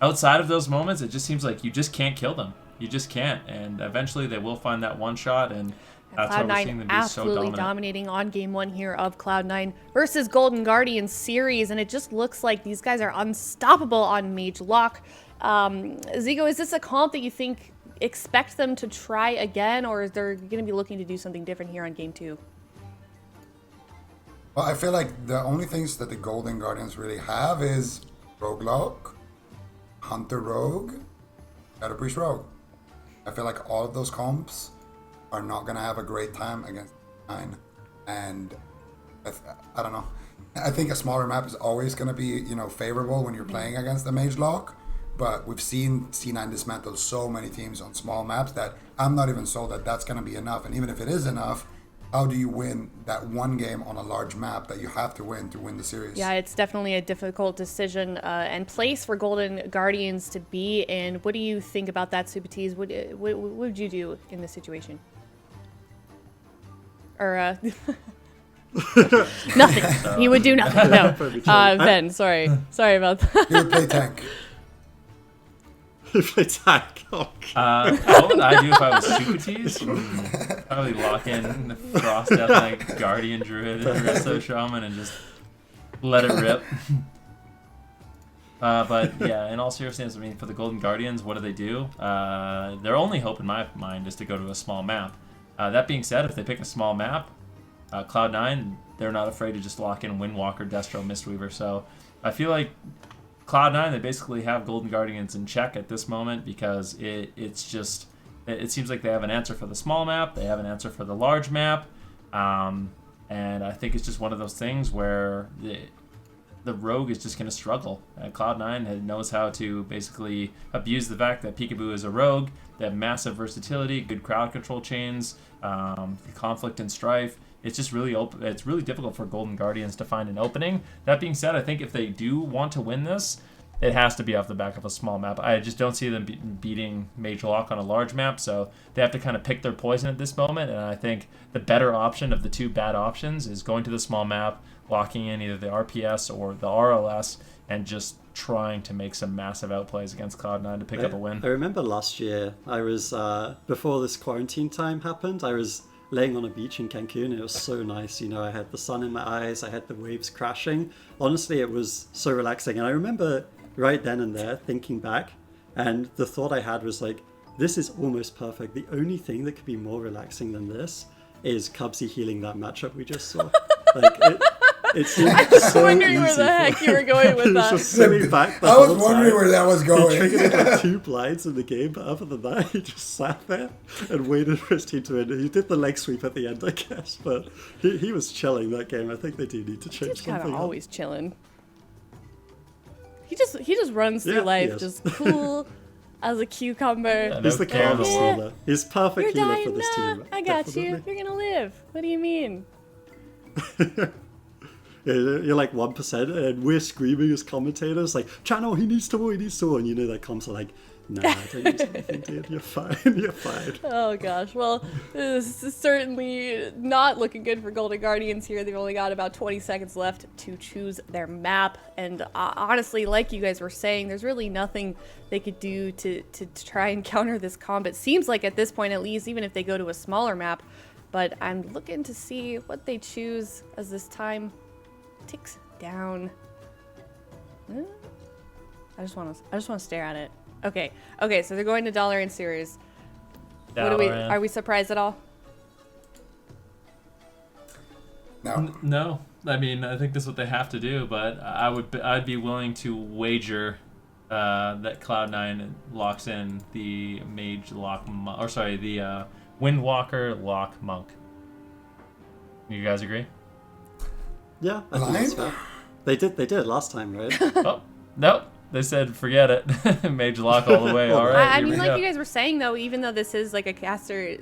outside of those moments, it just seems like you just can't kill them. You just can't. And eventually they will find that one shot, and that's why we're seeing them be so absolutely dominant. dominating on game 1 here of Cloud9 versus Golden Guardians series, and it just looks like these guys are unstoppable on Mage Lock. Zigo, is this a comp that you think expect them to try again, or is they're going to be looking to do something different here on game 2? Well, I feel like the only things that the Golden Guardians really have is Rogue Lock, Hunter Rogue, Shadow Priest Rogue. I feel like all of those comps are not going to have a great time against 9. And I don't know. I think a smaller map is always going to be, you know, favorable when you're playing against the Mage Lock. But we've seen C9 dismantle so many teams on small maps that I'm not even sold that that's going to be enough. And even if it is enough, how do you win that one game on a large map that you have to win the series? Yeah, it's definitely a difficult decision and place for Golden Guardians to be in. What do you think about that, Subatiz? What would you do in this situation? Or nothing. He would do nothing. No. Ben, sorry about that. You would play tank. Play tank. Oh, What would I do if I was Subatiz? Probably lock in the Frost Death Knight, Guardian Druid, and Resto Shaman and just let it rip. But yeah, in all seriousness, I mean, for the Golden Guardians, what do? Their only hope in my mind is to go to a small map. That being said, if they pick a small map, Cloud9, they're not afraid to just lock in Windwalker, Destro, Mistweaver. So I feel like Cloud9, they basically have Golden Guardians in check at this moment because it seems like they have an answer for the small map, they have an answer for the large map, and I think it's just one of those things where the Rogue is just going to struggle. Cloud9 knows how to basically abuse the fact that Peekaboo is a Rogue. They have massive versatility, good crowd control chains, conflict and strife. It's just really it's really difficult for Golden Guardians to find an opening. That being said, I think if they do want to win this, it has to be off the back of a small map. I just don't see them beating Mage Lock on a large map, so they have to kind of pick their poison at this moment, and I think the better option of the two bad options is going to the small map, locking in either the RPS or the RLS, and just trying to make some massive outplays against Cloud9 to pick up a win. I remember last year, I was, before this quarantine time happened, I was laying on a beach in Cancun. It was so nice, you know, I had the sun in my eyes, I had the waves crashing. Honestly, it was so relaxing. And I remember right then and there thinking back, and the thought I had was like, this is almost perfect. The only thing that could be more relaxing than this is Cubsy healing that matchup we just saw. Like, it seemed I was so wondering where easy the heck you were going with It was that. just sitting back the I was whole wondering time. where that was He going. triggered like 2 blinds in the game, but other than that, he just sat there and waited for his team to win. He did the leg sweep at the end, I guess, but he was chilling that game. I think they do need to change He's kind something of up. always chilling. He just runs through Yeah, life, he is. just cool as a cucumber. He's the careless Yeah. healer. He's perfect You're healer dying for this now. team. I got definitely. you. You're gonna live. What do you mean? Yeah, you're like 1%, and we're screaming as commentators, like, Channel, he needs to win, and you know that comms are like, nah, don't use anything, dude, you're fine, you're fine. Oh gosh. Well, this is certainly not looking good for Golden Guardians here. They've only got about 20 seconds left to choose their map, and honestly, like you guys were saying, there's really nothing they could do to try and counter this comp. It seems like at this point, at least, even if they go to a smaller map. But I'm looking to see what they choose as this time ticks down. I just want to stare at it. Okay, so they're going to Dollar series. Dalaran. Are we surprised at all? No. No, I mean, I think this is what they have to do, but I'd be willing to wager that Cloud9 locks in the Mage Lock, the Windwalker Lock Monk. You guys agree? Yeah, I think that's Blind? fair. They did last time, right? Oh, nope. They said, forget it. Mage lock all the way. All right. I here mean, we like go. you guys were saying, though, even though this is like a caster,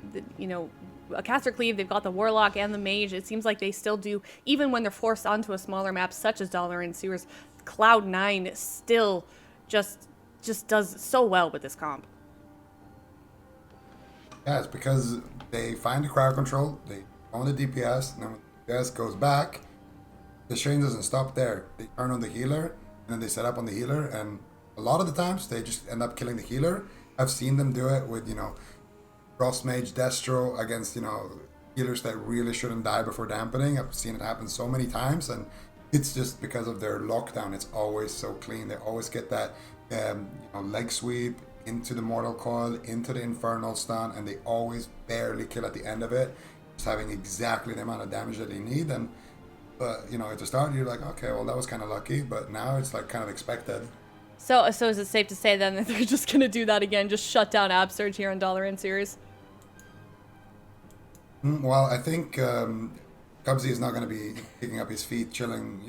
a caster cleave, they've got the Warlock and the Mage, it seems like they still do, even when they're forced onto a smaller map such as Dollar and Sewers, Cloud9 still just does so well with this comp. Yeah, it's because they find the crowd control, they own the DPS, and then when the DPS goes back, the chain doesn't stop there. They turn on the healer, and then they set up on the healer, and a lot of the times they just end up killing the healer. I've seen them do it with, Frost Mage, Destro against, healers that really shouldn't die before dampening. I've seen it happen so many times, and it's just because of their lockdown. It's always so clean. They always get that, leg sweep into the Mortal Coil, into the Infernal Stun, and they always barely kill at the end of it, just having exactly the amount of damage that they need. And at the start you're like, okay, well that was kind of lucky, but now it's like kind of expected. So is it safe to say then that they're just going to do that again, just shut down Absurge here on Dollar and Series? Well, I think Cubsy is not going to be kicking up his feet, chilling,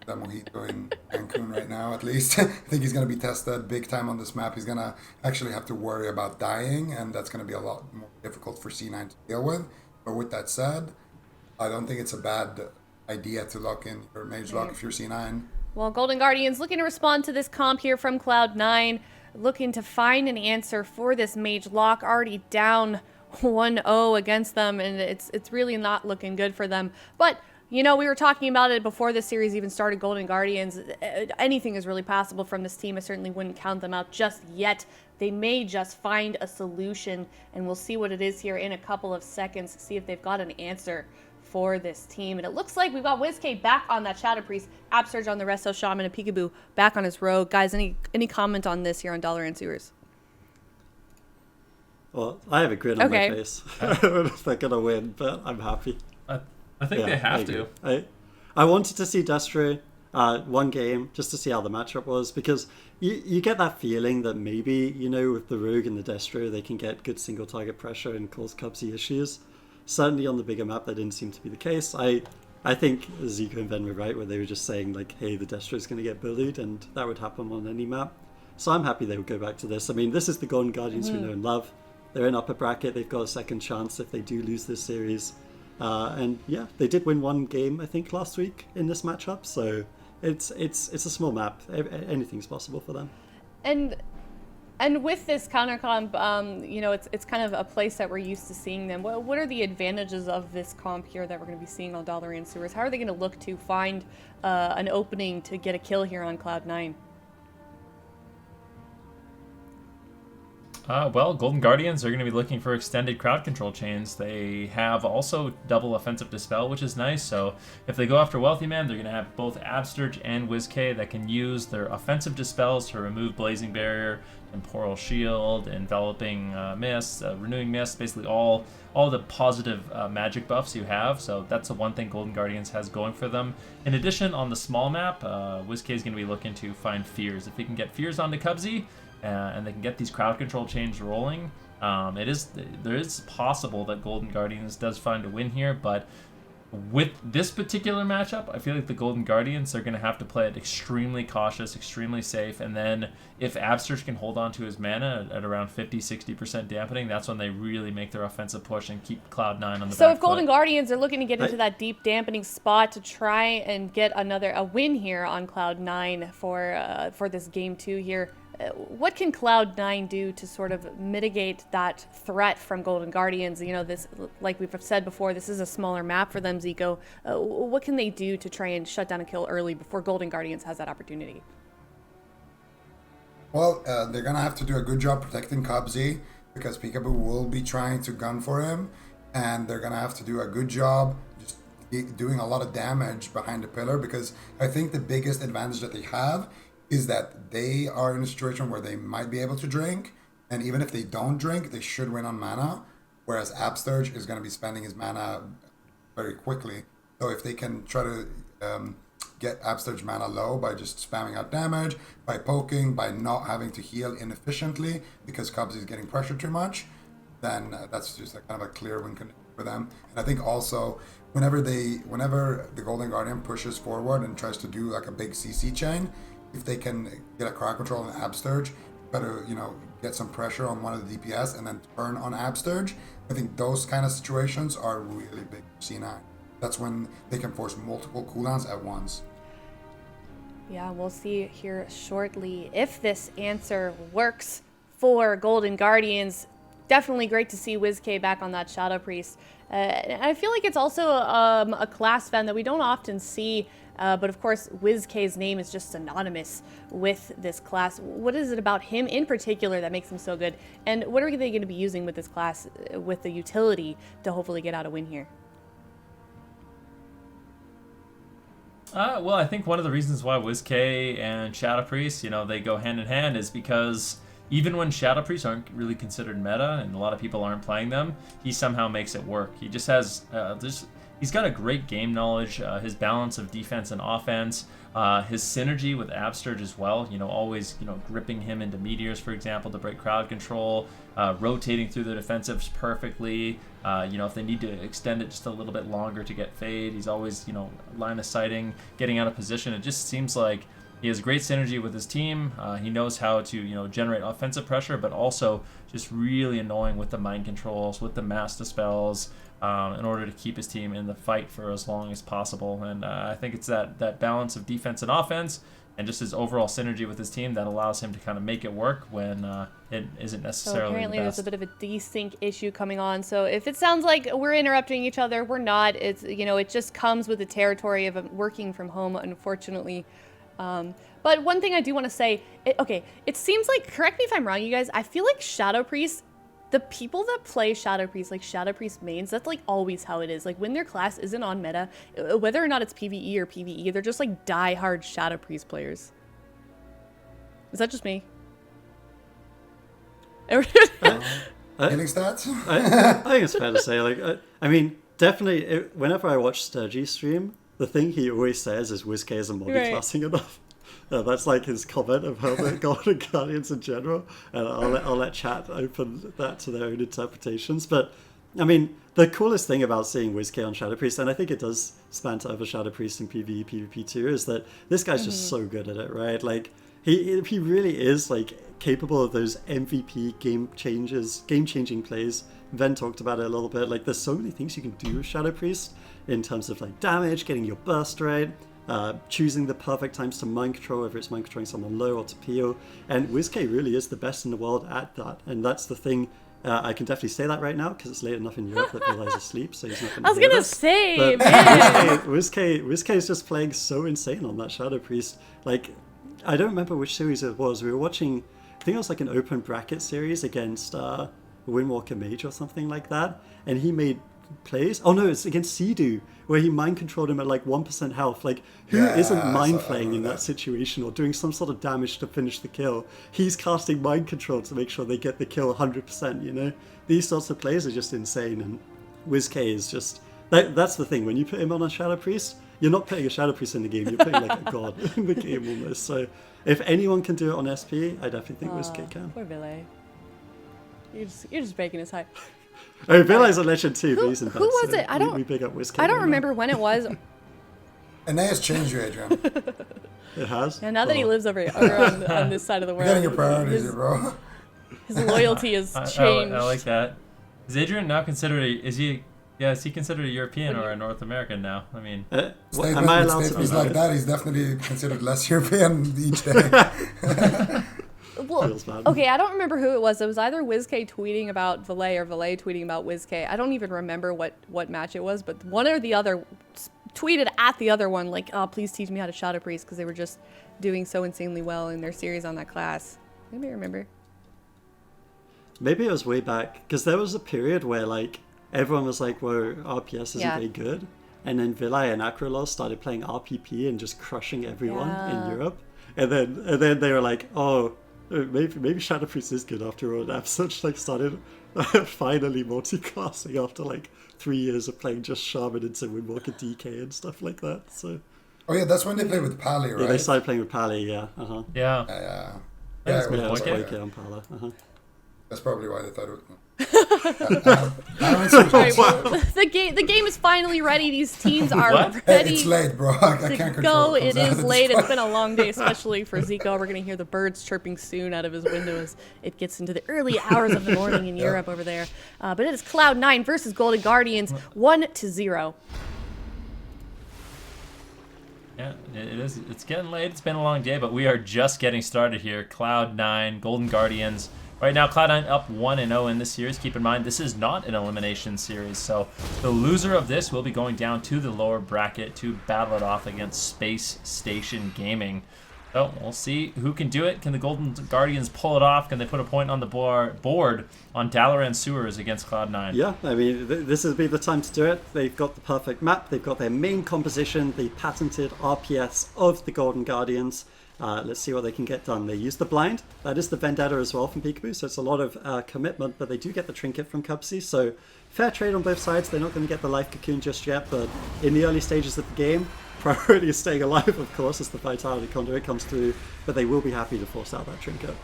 the mojito in Cancun right now, at least. I think he's going to be tested big time on this map. He's going to actually have to worry about dying, and that's going to be a lot more difficult for C9 to deal with. But with that said, I don't think it's a bad idea to lock in your Mage Lock if you're C9. Well, Golden Guardians looking to respond to this comp here from Cloud9, looking to find an answer for this Mage Lock, already down 1-0 against them, and it's really not looking good for them. But we were talking about it before this series even started. Golden Guardians, anything is really possible from this team. I certainly wouldn't count them out just yet. They may just find a solution, and we'll see what it is here in a couple of seconds, see if they've got an answer for this team. And it looks like we've got WizK back on that Shadow Priest, Absurge on the Resto Shaman, and Peekaboo back on his rogue. Guys, any comment on this here on Dollar and Sewers? Well, I have a grin on my face. I don't know if they're going to win, but I'm happy. I think they have to. I wanted to see Destro one game just to see how the matchup was, because you get that feeling that maybe, with the Rogue and the Destro, they can get good single target pressure and cause Cubsy issues. Certainly on the bigger map, that didn't seem to be the case. I think Zico and Ben were right, where they were just saying, like, hey, the Destro's going to get bullied, and that would happen on any map. So I'm happy they would go back to this. I mean, this is the Golden Guardians we know and love. They're in upper bracket. They've got a second chance if they do lose this series. And yeah, they did win one game, I think, last week in this matchup. So it's a small map. Anything's possible for them. And with this counter comp, it's kind of a place that we're used to seeing them. What are the advantages of this comp here that we're going to be seeing on Dollar and Sewers? How are they going to look to find an opening to get a kill here on Cloud9? Well, Golden Guardians are going to be looking for extended crowd control chains. They have also double offensive dispel, which is nice. So if they go after Wealthy Man, they're going to have both Absturge and WizK that can use their offensive dispels to remove Blazing Barrier, Temporal Shield, Enveloping Mist, Renewing Mist, basically all the positive magic buffs you have. So that's the one thing Golden Guardians has going for them. In addition, on the small map, WizK is going to be looking to find Fears. If they can get Fears onto Cubsy, and they can get these crowd control chains rolling, there is possible that Golden Guardians does find a win here, but with this particular matchup, I feel like the Golden Guardians are going to have to play it extremely cautious, extremely safe, and then if Absturge can hold on to his mana at around 50-60% dampening, that's when they really make their offensive push and keep Cloud9 on the back So if foot. Golden Guardians are looking to get into that deep dampening spot to try and get a win here on Cloud9 for this game 2 here, what can Cloud9 do to sort of mitigate that threat from Golden Guardians? This, like we've said before, this is a smaller map for them, Zico. What can they do to try and shut down a kill early before Golden Guardians has that opportunity? Well, they're going to have to do a good job protecting Cubsy, because Peekaboo will be trying to gun for him, and they're going to have to do a good job just doing a lot of damage behind the pillar, because I think the biggest advantage that they have is that they are in a situation where they might be able to drink, and even if they don't drink, they should win on mana, whereas Absturge is going to be spending his mana very quickly. So if they can try to get Absturge mana low by just spamming out damage, by poking, by not having to heal inefficiently because Cubsy is getting pressured too much, then that's just kind of a clear win for them. And I think also whenever the Golden Guardian pushes forward and tries to do like a big CC chain, if they can get a crowd control on Absturge, better, get some pressure on one of the DPS and then turn on Absturge. I think those kind of situations are really big for C9. That's when they can force multiple cooldowns at once. Yeah, we'll see here shortly if this answer works for Golden Guardians. Definitely great to see WizK back on that Shadow Priest. And I feel like it's also a class Ven that we don't often see, but of course WizK's name is just synonymous with this class. What is it about him in particular that makes him so good? And what are they going to be using with this class, with the utility, to hopefully get out a win here? Well, I think one of the reasons why WizK and Shadow Priest, they go hand in hand is because even when Shadow Priests aren't really considered meta and a lot of people aren't playing them, he somehow makes it work. He just has he's got a great game knowledge, his balance of defense and offense, his synergy with Absturge as well, always, gripping him into meteors, for example, to break crowd control, rotating through the defensives perfectly. If they need to extend it just a little bit longer to get fade, he's always, line of sighting, getting out of position. It just seems like he has great synergy with his team. He knows how to, generate offensive pressure, but also just really annoying with the mind controls, with the master spells, in order to keep his team in the fight for as long as possible. And I think it's that balance of defense and offense, and just his overall synergy with his team that allows him to kind of make it work when it isn't necessarily so apparently the best. There's a bit of a desync issue coming on. So if it sounds like we're interrupting each other, we're not. It's it just comes with the territory of working from home, unfortunately. But one thing I do want to say, it seems like, correct me if I'm wrong, you guys, I feel like Shadow Priest, the people that play Shadow Priest, like Shadow Priest mains, that's like always how it is. Like when their class isn't on meta, whether or not it's PvE or PvE, they're just like die-hard Shadow Priest players. Is that just me? Healing stats? I think it's fair to say, I mean, definitely, whenever I watch Sturgy stream, the thing he always says is WizK isn't multi-classing enough. That's like his comment about the Golden Guardians in general, and I'll let chat open that to their own interpretations. But I mean, the coolest thing about seeing WizK on Shadow Priest, and I think it does span to other Shadow Priests in PvE, PvP too, is that this guy's just so good at it, right? Like he really is like capable of those MVP game-changing plays. Ven talked about it a little bit. Like there's so many things you can do with Shadow Priest in terms of like damage, getting your burst right, choosing the perfect times to mind control, whether it's mind controlling someone low or to peel. And WizK really is the best in the world at that. And that's the thing. I can definitely say that right now because it's late enough in Europe that Villai's asleep, so he's not going to I was going to say, but man. WizK is just playing so insane on that Shadow Priest. Like, I don't remember which series it was. We were watching, I think it was like an open bracket series against Windwalker Mage or something like that. And he made plays. Oh no, it's against Sea-Doo, where he mind controlled him at like 1% health. Like, who isn't mind playing in that situation or doing some sort of damage to finish the kill? He's casting mind control to make sure they get the kill 100%, These sorts of plays are just insane, and WizK is just... That's the thing, when you put him on a Shadow Priest, you're not putting a Shadow Priest in the game, you're putting like a god in the game almost. So if anyone can do it on SP, I definitely think WizK can. Poor Villai. You're just breaking his hype. I mean, Villai's a legend too, but he's in Who was it? We big up WizK. I don't remember when it was. And that has changed you, Adrian. It has? And now that he lives over on this side of the world, Getting your priorities here, bro. his loyalty has changed. I like that. Is Adrian now considered is he considered a European or a North American now? I mean, am I allowed to be statements like that? He's definitely considered less European each day. Well, okay, I don't remember who it was. It was either WizK tweeting about Villai or Villai tweeting about WizK. I don't even remember what match it was, but one or the other tweeted at the other one like, "Oh, please teach me how to Shadow Priest," because they were just doing so insanely well in their series on that class. Maybe I remember. Maybe it was way back, because there was a period where like everyone was like, "Whoa, RPS isn't very good," and then Villai and Acrolos started playing RPP and just crushing everyone in Europe, and then they were like, "Oh, maybe Shadow Priest is good after all." And Absuch like started finally multi-classing after like 3 years of playing just Shaman into Windwalker DK and stuff like that. So. Oh yeah, that's when they played with Pally, right? Yeah, they started playing with Pally. Yeah. Yeah. Yeah. That's a good Yeah, it was point. Quake on Pala. That's probably why they thought it was. Alright, well, the game is finally ready. These teams are What? ready. It's late, bro. I can't to control go. what It comes out is at late. this It's been a long day, especially for Zico. We're gonna hear the birds chirping soon out of his window as it gets into the early hours of the morning in Europe over there. But it is Cloud9 versus Golden Guardians, 1-0. Yeah, it is. It's getting late. It's been a long day, but we are just getting started here. Cloud9, Golden Guardians. Right now, Cloud9 up 1-0 in this series. Keep in mind, this is not an elimination series, so the loser of this will be going down to the lower bracket to battle it off against Space Station Gaming. So we'll see who can do it. Can the Golden Guardians pull it off? Can they put a point on the board on Dalaran Sewers against Cloud9? Yeah, I mean, this would be the time to do it. They've got the perfect map. They've got their main composition, the patented RPS of the Golden Guardians. Let's see what they can get done. They use the blind. That is the Vendetta as well from Peekaboo, so it's a lot of commitment, but they do get the trinket from Cubsy, so fair trade on both sides. They're not going to get the life cocoon just yet, but in the early stages of the game, priority is staying alive, of course, as the Vitality Conduit comes through, but they will be happy to force out that trinket.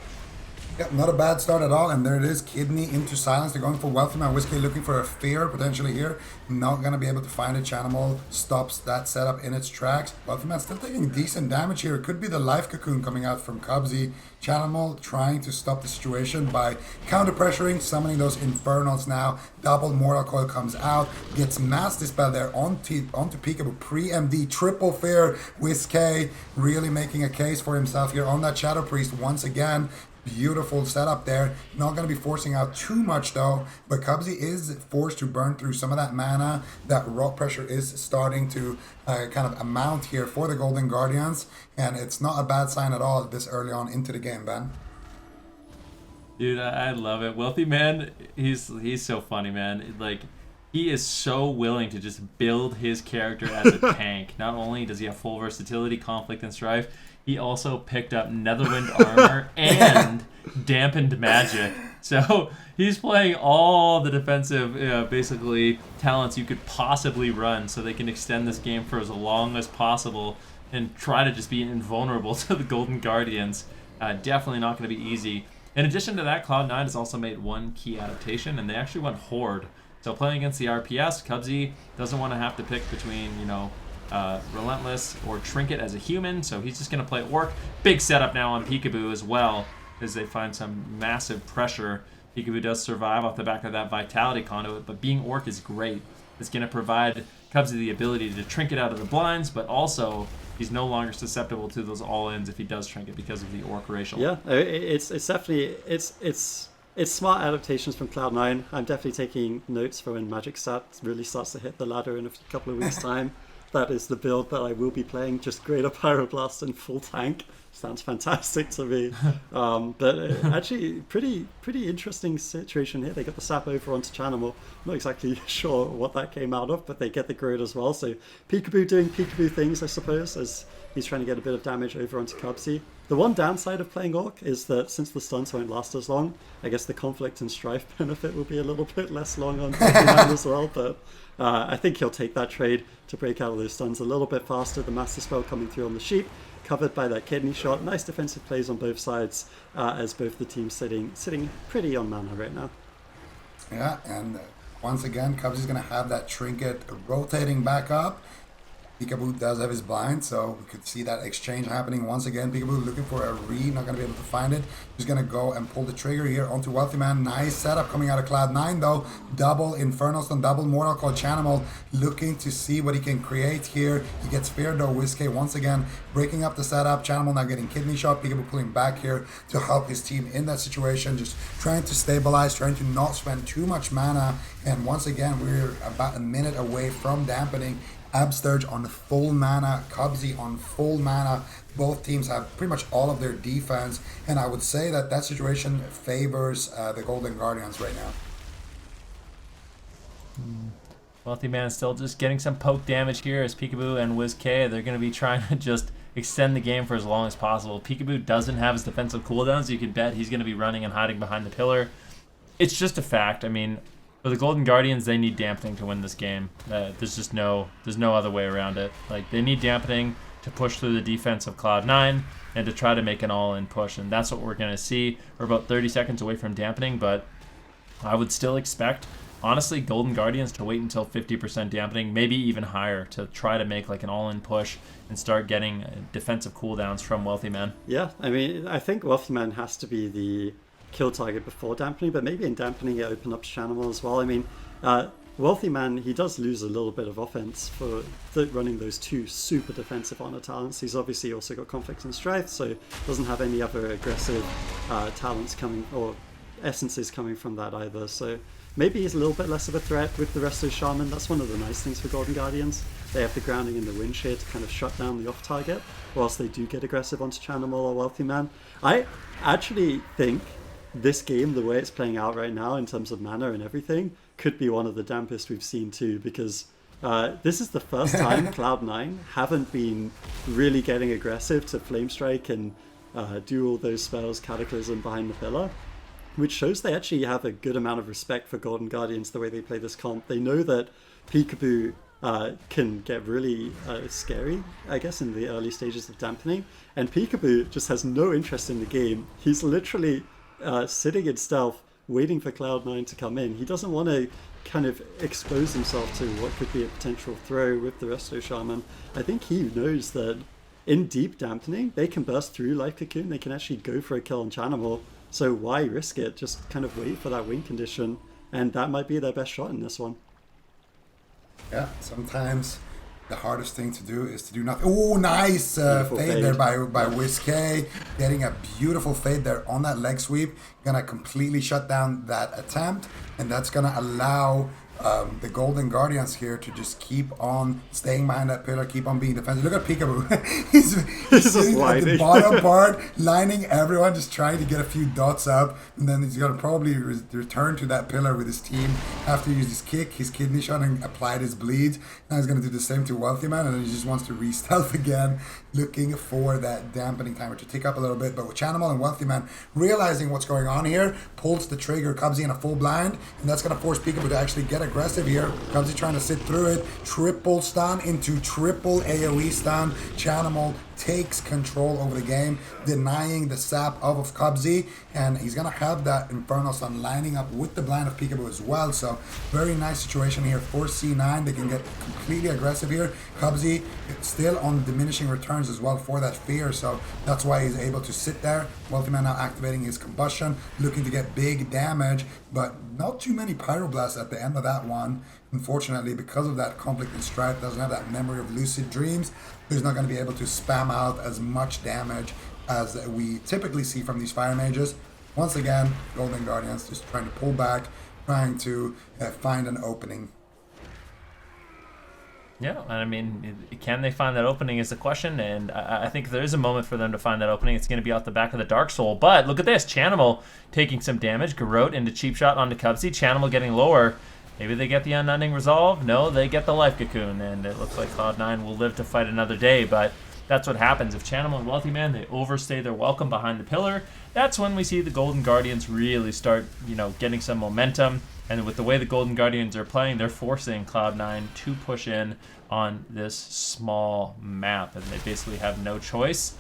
Yep, not a bad start at all, and there it is, Kidney into silence. They're going for Wealthy Man. Whiskey looking for a fear potentially here. Not going to be able to find it. Channel stops that setup in its tracks. Wealthy Man still taking decent damage here. It could be the life cocoon coming out from Cubsy. Channel trying to stop the situation by counter pressuring, summoning those Infernals now. Double Mortal Coil comes out, gets Mass Dispel there onto Peekaboo. Pre-MD, triple fear. Whiskey really making a case for himself here on that Shadow Priest once again. Beautiful setup there. Not going to be forcing out too much though, but Cubsy is forced to burn through some of that mana. That rock pressure is starting to kind of amount here for the Golden Guardians, and it's not a bad sign at all this early on into the game, Ben. Dude, I love it. Wealthy Man, he's so funny, man. Like, he is so willing to just build his character as a tank. Not only does he have full versatility, conflict, and strife, he also picked up Netherwind armor and dampened magic. So he's playing all the defensive, basically, talents you could possibly run so they can extend this game for as long as possible and try to just be invulnerable to the Golden Guardians. Definitely not going to be easy. In addition to that, Cloud9 has also made one key adaptation, and they actually went Horde. So playing against the RPS, Cubsy doesn't want to have to pick between, Relentless or Trinket as a human, so he's just going to play Orc. Big setup now on Peekaboo as well, as they find some massive pressure. Peekaboo does survive off the back of that Vitality Conduit, but being Orc is great. It's going to provide Cubsy the ability to Trinket out of the blinds, but also he's no longer susceptible to those all-ins if he does Trinket because of the Orc racial. Yeah, it's definitely, it's smart adaptations from Cloud9. I'm definitely taking notes for when Magic Sat really starts to hit the ladder in a couple of weeks' time. That is the build that I will be playing, just Greater Pyroblast and full tank. Sounds fantastic to me. But actually, pretty interesting situation here. They got the sap over onto Chanimal. Not exactly sure what that came out of, but they get the Groot as well. So Peekaboo doing Peekaboo things, I suppose, as he's trying to get a bit of damage over onto Cubsy. The one downside of playing Orc is that since the stuns won't last as long, I guess the conflict and strife benefit will be a little bit less long on Pokemon as well. But I think he'll take that trade to break out of those stuns a little bit faster. The Master Spell coming through on the Sheep, covered by that kidney shot. Nice defensive plays on both sides, as both the teams sitting pretty on mana right now. Yeah, and once again, Cubsy's going to have that trinket rotating back up. Peekaboo does have his blind, so we could see that exchange happening once again. Peekaboo looking for a read, not going to be able to find it. He's going to go and pull the trigger here onto Wealthy Man. Nice setup coming out of Cloud9 though. Double Infernals and double Mortal Coil Chanimal, looking to see what he can create here. He gets feared though. Whiskey once again breaking up the setup. Chanimal now getting kidney shot. Peekaboo pulling back here to help his team in that situation. Just trying to stabilize, trying to not spend too much mana. And once again, we're about a minute away from dampening. Absturge on full mana, Cubsy on full mana. Both teams have pretty much all of their defense, and I would say that that situation favors the Golden Guardians right now. Wealthy Man still just getting some poke damage here as Peekaboo and WizK, they're going to be trying to just extend the game for as long as possible. Peekaboo doesn't have his defensive cooldown, so you can bet he's going to be running and hiding behind the pillar. It's just a fact. I mean, for the Golden Guardians, they need dampening to win this game. There's no other way around it. Like, they need dampening to push through the defense of Cloud9, and to try to make an all-in push. And that's what we're going to see. We're about 30 seconds away from dampening, but I would still expect, honestly, Golden Guardians to wait until 50% dampening, maybe even higher, to try to make like an all-in push and start getting defensive cooldowns from Wealthy Man. Yeah, I mean, I think Wealthy Man has to be the kill target before dampening, but maybe in dampening it open up Channel as well. I mean, Wealthy Man, he does lose a little bit of offense for running those two super defensive honor talents. He's obviously also got Conflict and Strife, so doesn't have any other aggressive talents coming, or essences coming from that either. So maybe he's a little bit less of a threat with the rest of Shaman. That's one of the nice things for Golden Guardians. They have the grounding and the wind shear to kind of shut down the off target, whilst they do get aggressive onto Channel or Wealthy Man. I actually think this game, the way it's playing out right now in terms of mana and everything, could be one of the dampest we've seen too, because this is the first time Cloud9 haven't been really getting aggressive to Flame Strike and do all those spells, Cataclysm behind the pillar, which shows they actually have a good amount of respect for Golden Guardians the way they play this comp. They know that Peekaboo can get really scary, I guess, in the early stages of dampening, and Peekaboo just has no interest in the game. He's literally sitting in stealth, waiting for Cloud9 to come in. He doesn't want to kind of expose himself to what could be a potential throw with the Resto Shaman. I think he knows that in deep dampening, they can burst through Life Cocoon, they can actually go for a kill on Chanimal, so why risk it? Just kind of wait for that win condition, and that might be their best shot in this one. Yeah, sometimes the hardest thing to do is to do nothing. Oh, nice fade there by Whiskey. Getting a beautiful fade there on that leg sweep. Gonna completely shut down that attempt, and that's gonna allow the Golden Guardians here to just keep on staying behind that pillar, keep on being defensive. Look at Peekaboo. he's sitting at the bottom part, lining everyone, just trying to get a few dots up, and then he's going to probably return to that pillar with his team after he used his kick, his kidney shot, and applied his bleed. Now he's going to do the same to Wealthy Man, and then he just wants to re-stealth again, looking for that dampening timer to tick up a little bit. But with Chanimal and Wealthy Man realizing what's going on here, pulls the trigger, Cubsy in a full blind, and that's going to force Peekaboo to actually get aggressive here. Cubsy trying to sit through it. Triple stun into triple AoE stun. Chanimal takes control over the game, denying the sap of Cubsy, and he's gonna have that Infernal Stun lining up with the blind of Peekaboo as well. So very nice situation here for C9. They can get completely aggressive here. Cubsy still on diminishing returns as well for that fear, so that's why he's able to sit there. Wealthy Man now activating his combustion, looking to get big damage, but not too many Pyroblasts at the end of that one. Unfortunately, because of that Conflict and Strife, doesn't have that memory of Lucid Dreams, he's not going to be able to spam out as much damage as we typically see from these Fire Mages. Once again, Golden Guardians just trying to pull back, trying to find an opening. Yeah, and I mean, can they find that opening is the question, and I think if there is a moment for them to find that opening, it's going to be off the back of the Dark Soul. But look at this, Chanimal taking some damage, Garrote into Cheap Shot onto Cubsy, Chanimal getting lower. Maybe they get the Unending Resolve? No, they get the Life Cocoon, and it looks like Cloud9 will live to fight another day, but that's what happens. If Chanimal and Wealthy Man, they overstay their welcome behind the pillar, that's when we see the Golden Guardians really start, getting some momentum. And with the way the Golden Guardians are playing, they're forcing Cloud9 to push in on this small map, and they basically have no choice.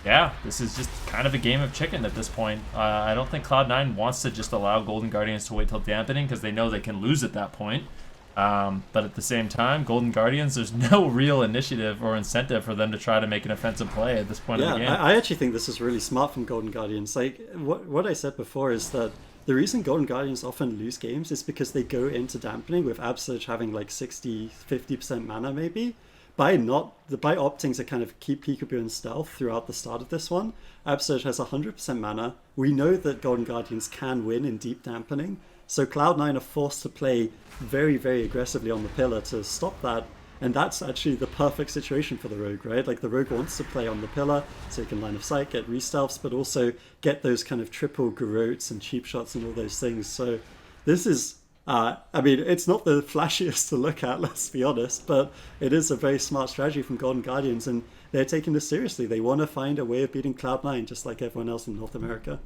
Yeah, this is just kind of a game of chicken at this point. I don't think Cloud9 wants to just allow Golden Guardians to wait till dampening, because they know they can lose at that point. But at the same time, Golden Guardians, there's no real initiative or incentive for them to try to make an offensive play at this point in the game. I actually think this is really smart from Golden Guardians. Like, what I said before is that the reason Golden Guardians often lose games is because they go into dampening with Absolute having like 60-50% mana maybe. By opting to kind of keep Peekaboo in stealth throughout the start of this one, Absolute has 100% mana. We know that Golden Guardians can win in deep dampening, so Cloud9 are forced to play very, very aggressively on the pillar to stop that, and that's actually the perfect situation for the Rogue, right? Like, the Rogue wants to play on the pillar so he can line of sight, get re-stealths, but also get those kind of triple Garrotes and cheap shots and all those things. So this is, it's not the flashiest to look at, let's be honest, but it is a very smart strategy from Golden Guardians, and they're taking this seriously. They want to find a way of beating Cloud9 just like everyone else in North America.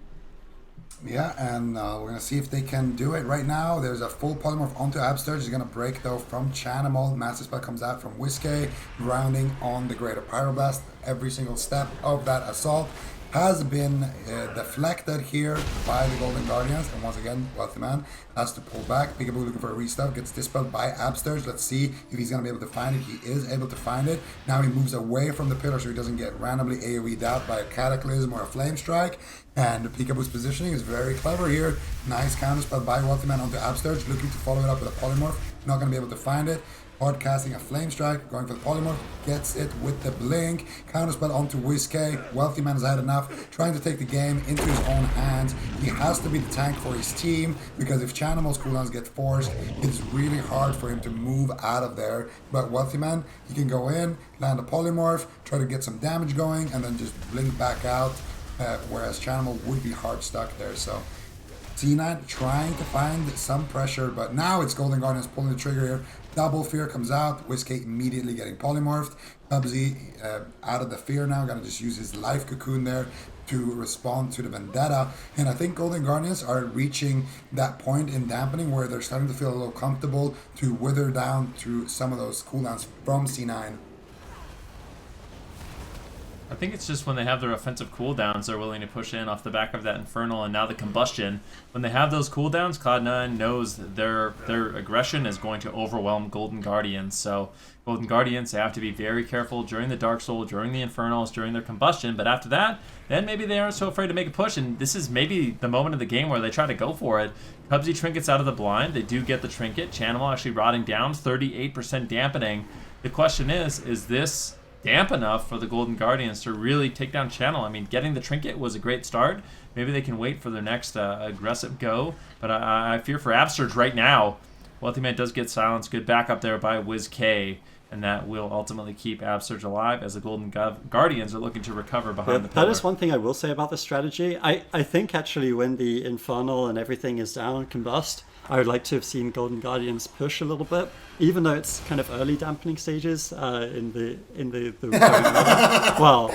Yeah, and we're going to see if they can do it right now. There's a full polymorph onto Absterge. He's going to break, though, from Chanimal. Massive Spell comes out from Whiskey, grounding on the Greater Pyroblast. Every single step of that assault has been deflected here by the Golden Guardians. And once again, Wealthy Man has to pull back. Peekaboo looking for a restuff, gets dispelled by Absterge. Let's see if he's going to be able to find it. He is able to find it. Now he moves away from the pillar so he doesn't get randomly AoE'd out by a Cataclysm or a Flame Strike. And Peekaboo's positioning is very clever here. Nice counterspell by Wealthy Man onto Absterge, looking to follow it up with a Polymorph. Not going to be able to find it. Hard casting a Flame Strike, going for the Polymorph, gets it with the Blink. Counterspell onto Whiskey. Wealthy Man has had enough, trying to take the game into his own hands. He has to be the tank for his team, because if Chanimal's cooldowns get forced, it's really hard for him to move out of there. But Wealthy Man, he can go in, land a Polymorph, try to get some damage going, and then just blink back out, whereas Chanimal would be hard stuck there. So C9 trying to find some pressure, but now it's Golden Guardians pulling the trigger here. Double Fear comes out. Whiskey immediately getting polymorphed. Cubsy out of the fear now. Gonna just use his life cocoon there to respond to the vendetta. And I think Golden Guardians are reaching that point in dampening where they're starting to feel a little comfortable to wither down to some of those cooldowns from C9. I think it's just when they have their offensive cooldowns, they're willing to push in off the back of that Infernal and now the Combustion. When they have those cooldowns, Cloud9 knows that their aggression is going to overwhelm Golden Guardians. So Golden Guardians, they have to be very careful during the Dark Soul, during the Infernals, during their Combustion. But after that, then maybe they aren't so afraid to make a push. And this is maybe the moment of the game where they try to go for it. Cubsy trinkets out of the blind. They do get the trinket. Chanimal actually rotting down, 38% dampening. The question is this damp enough for the Golden Guardians to really take down Channel? I mean, getting the trinket was a great start. Maybe they can wait for their next aggressive go, but I fear for Absterge right now. Wealthy Man does get silenced. Good backup there by Wiz-K, and that will ultimately keep Absterge alive as the Golden Guardians are looking to recover behind the pillar. That is one thing I will say about the strategy. I think actually when the Infernal and everything is down, Combust, I would like to have seen Golden Guardians push a little bit, even though it's kind of early dampening stages in the well,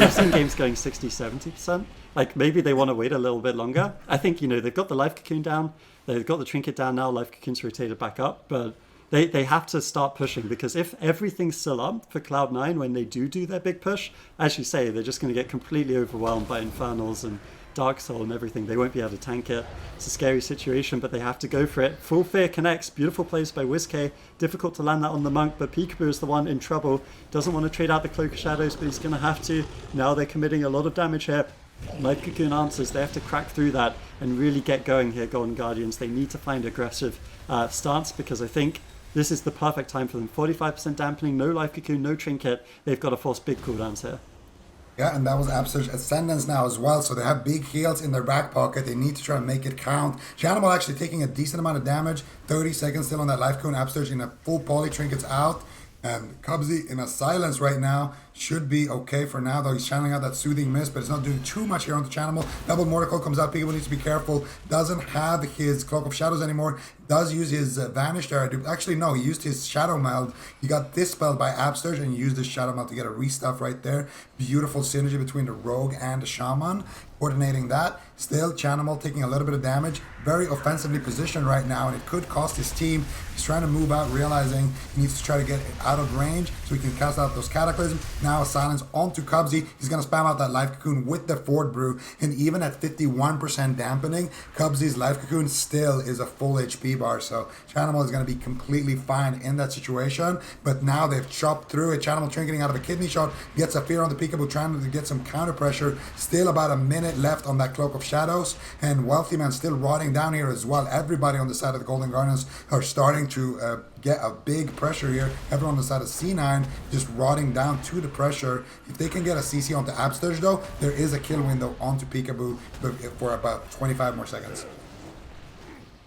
we've seen games going 60-70%. Like maybe they want to wait a little bit longer. I think they've got the life cocoon down, they've got the trinket down now. Life cocoon's rotated back up, but they have to start pushing, because if everything's still up for Cloud9 when they do their big push, as you say, they're just going to get completely overwhelmed by Infernals and Dark Soul and everything. They won't be able to tank it. It's a scary situation, but they have to go for it. Full Fear connects. Beautiful plays by Whiskey. Difficult to land that on the Monk, but Peekaboo is the one in trouble. Doesn't want to trade out the Cloak of Shadows, but he's going to have to. Now they're committing a lot of damage here. Life Cocoon answers. They have to crack through that and really get going here, Golden Guardians. They need to find aggressive stance, because I think this is the perfect time for them. 45% dampening, no Life Cocoon, no trinket. They've got to force big cooldowns here. Yeah, and that was Absterge Ascendance now as well, so they have big heals in their back pocket. They need to try to make it count. Chanimal actually taking a decent amount of damage. 30 seconds still on that life cone. Absterge in a full poly, trinkets out. And Cubsy in a silence right now. Should be okay for now, though he's channeling out that Soothing Mist, but it's not doing too much here on the Chanimal. Double Morticle comes out. Peekaboo needs to be careful. Doesn't have his Cloak of Shadows anymore. Does use his Vanish there. Actually, no, he used his Shadow Meld. He got dispelled by Absterge and used his Shadow Meld to get a restuff right there. Beautiful synergy between the Rogue and the Shaman. Coordinating that. Still, Chanimal taking a little bit of damage. Very offensively positioned right now, and it could cost his team. He's trying to move out, realizing he needs to try to get out of range so he can cast out those Cataclysms. Now a silence onto Cubsy. He's going to spam out that Life Cocoon with the Fort Brew, and even at 51% dampening, Cubsy's Life Cocoon still is a full HP bar, so Chanimal is going to be completely fine in that situation. But now they've chopped through it. Chanimal trinketing out of a kidney shot, gets a fear on the Peekaboo, trying to get some counter pressure. Still about a minute left on that Cloak of Shadows, and Wealthy Man still rotting down here as well. Everybody on the side of the Golden Guardians are starting to get a big pressure here. Everyone on the side of C9 just rotting down to the pressure. If they can get a CC onto Absterge, though, there is a kill window onto Peekaboo for about 25 more seconds.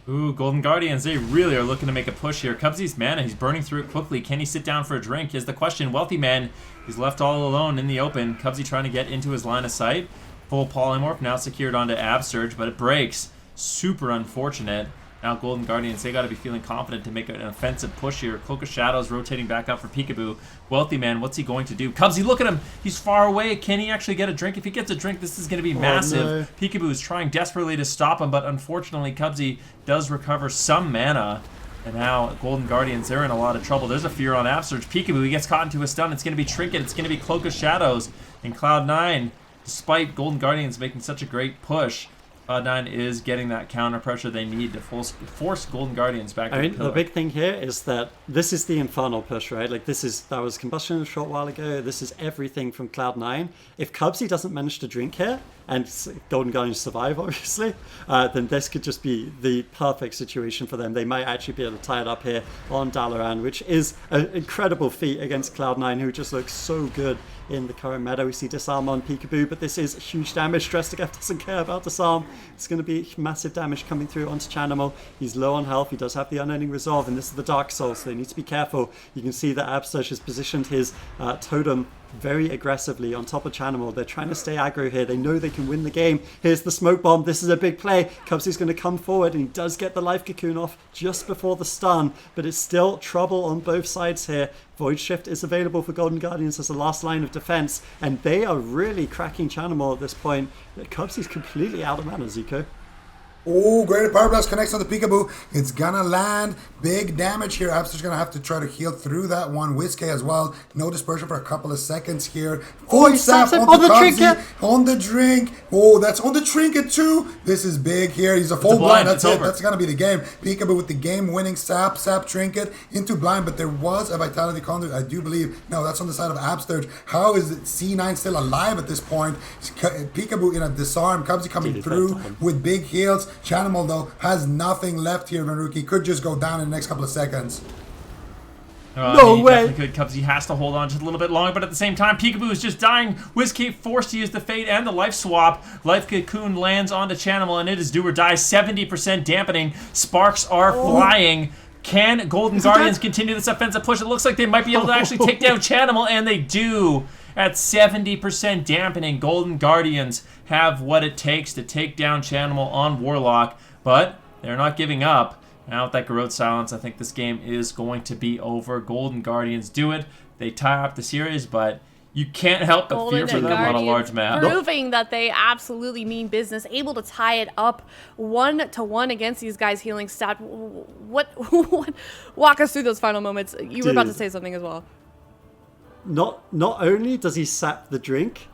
Ooh, Golden Guardians, they really are looking to make a push here. Cubsy's mana, he's burning through it quickly. Can he sit down for a drink is the question. Wealthy Man, he's left all alone in the open. Cubsy trying to get into his line of sight. Full Polymorph now secured onto Absterge, but it breaks. Super unfortunate. Now Golden Guardians, they got to be feeling confident to make an offensive push here. Cloak of Shadows rotating back up for Peekaboo. Wealthy Man, what's he going to do? Cubsy, look at him. He's far away. Can he actually get a drink? If he gets a drink, this is going to be massive. No. Peekaboo is trying desperately to stop him, but unfortunately Cubsy does recover some mana. And now Golden Guardians, they're in a lot of trouble. There's a fear on Upsurge. Peekaboo, he gets caught into a stun. It's going to be Trinket. It's going to be Cloak of Shadows. And Cloud9, despite Golden Guardians making such a great push, Cloud9 is getting that counter pressure they need to force Golden Guardians back to the pillar. The big thing here is that this is the Infernal push, right? Like that was Combustion a short while ago. This is everything from Cloud9. If Cubsy doesn't manage to drink here, and Golden Guardians survive, obviously, then this could just be the perfect situation for them. They might actually be able to tie it up here on Dalaran, which is an incredible feat against Cloud9, who just looks so good in the current meta. We see Disarm on Peekaboo, but this is huge damage. Drestigath doesn't care about Disarm. It's going to be massive damage coming through onto Chanimal. He's low on health. He does have the Unending Resolve, and this is the Dark Soul, so they need to be careful. You can see that Absurge has positioned his totem very aggressively on top of Chanimal. They're trying to stay aggro here. They know they can win the game. Here's the smoke bomb. This is a big play. Cubsy's going to come forward, and he does get the life cocoon off just before the stun, but it's still trouble on both sides here. Void Shift is available for Golden Guardians as the last line of defense, and they are really cracking Chanimal at this point. Cubsy's completely out of mana, Zico. Oh, great Power Blast connects on the Peekaboo. It's gonna land. Big damage here. Abster's gonna have to try to heal through that one. Whiskey as well. No dispersion for a couple of seconds here. Full sap on the trinket. On the drink. Oh, that's on the trinket too. This is big here. He's a full blind. That's it. That's gonna be the game. Peekaboo with the game-winning sap trinket into blind, but there was a Vitality Conduit, I do believe. No, that's on the side of Absterge. How is C9 still alive at this point? Peekaboo in a disarm. Cubsy coming through with big heals. Chanimal, though, has nothing left here. Venuki could just go down in the next couple of seconds. No way! Good Cubsy has to hold on just a little bit longer, but at the same time, Peekaboo is just dying. WizKick forced to use the Fade and the Life Swap. Life Cocoon lands onto Chanimal, and it is do or die. 70% dampening. Sparks are flying. Can Golden Guardians continue this offensive push? It looks like they might be able to actually take down Chanimal, and they do. At 70% dampening, Golden Guardians have what it takes to take down Chanimal on Warlock, but they're not giving up. Now with that Garrote Silence, I think this game is going to be over. Golden Guardians do it. They tie up the series, but you can't help but fear for them on a large map. Proving that they absolutely mean business, able to tie it up 1-1 against these guys' healing stat. What walk us through those final moments. You were about to say something as well. Not only does he sap the drink,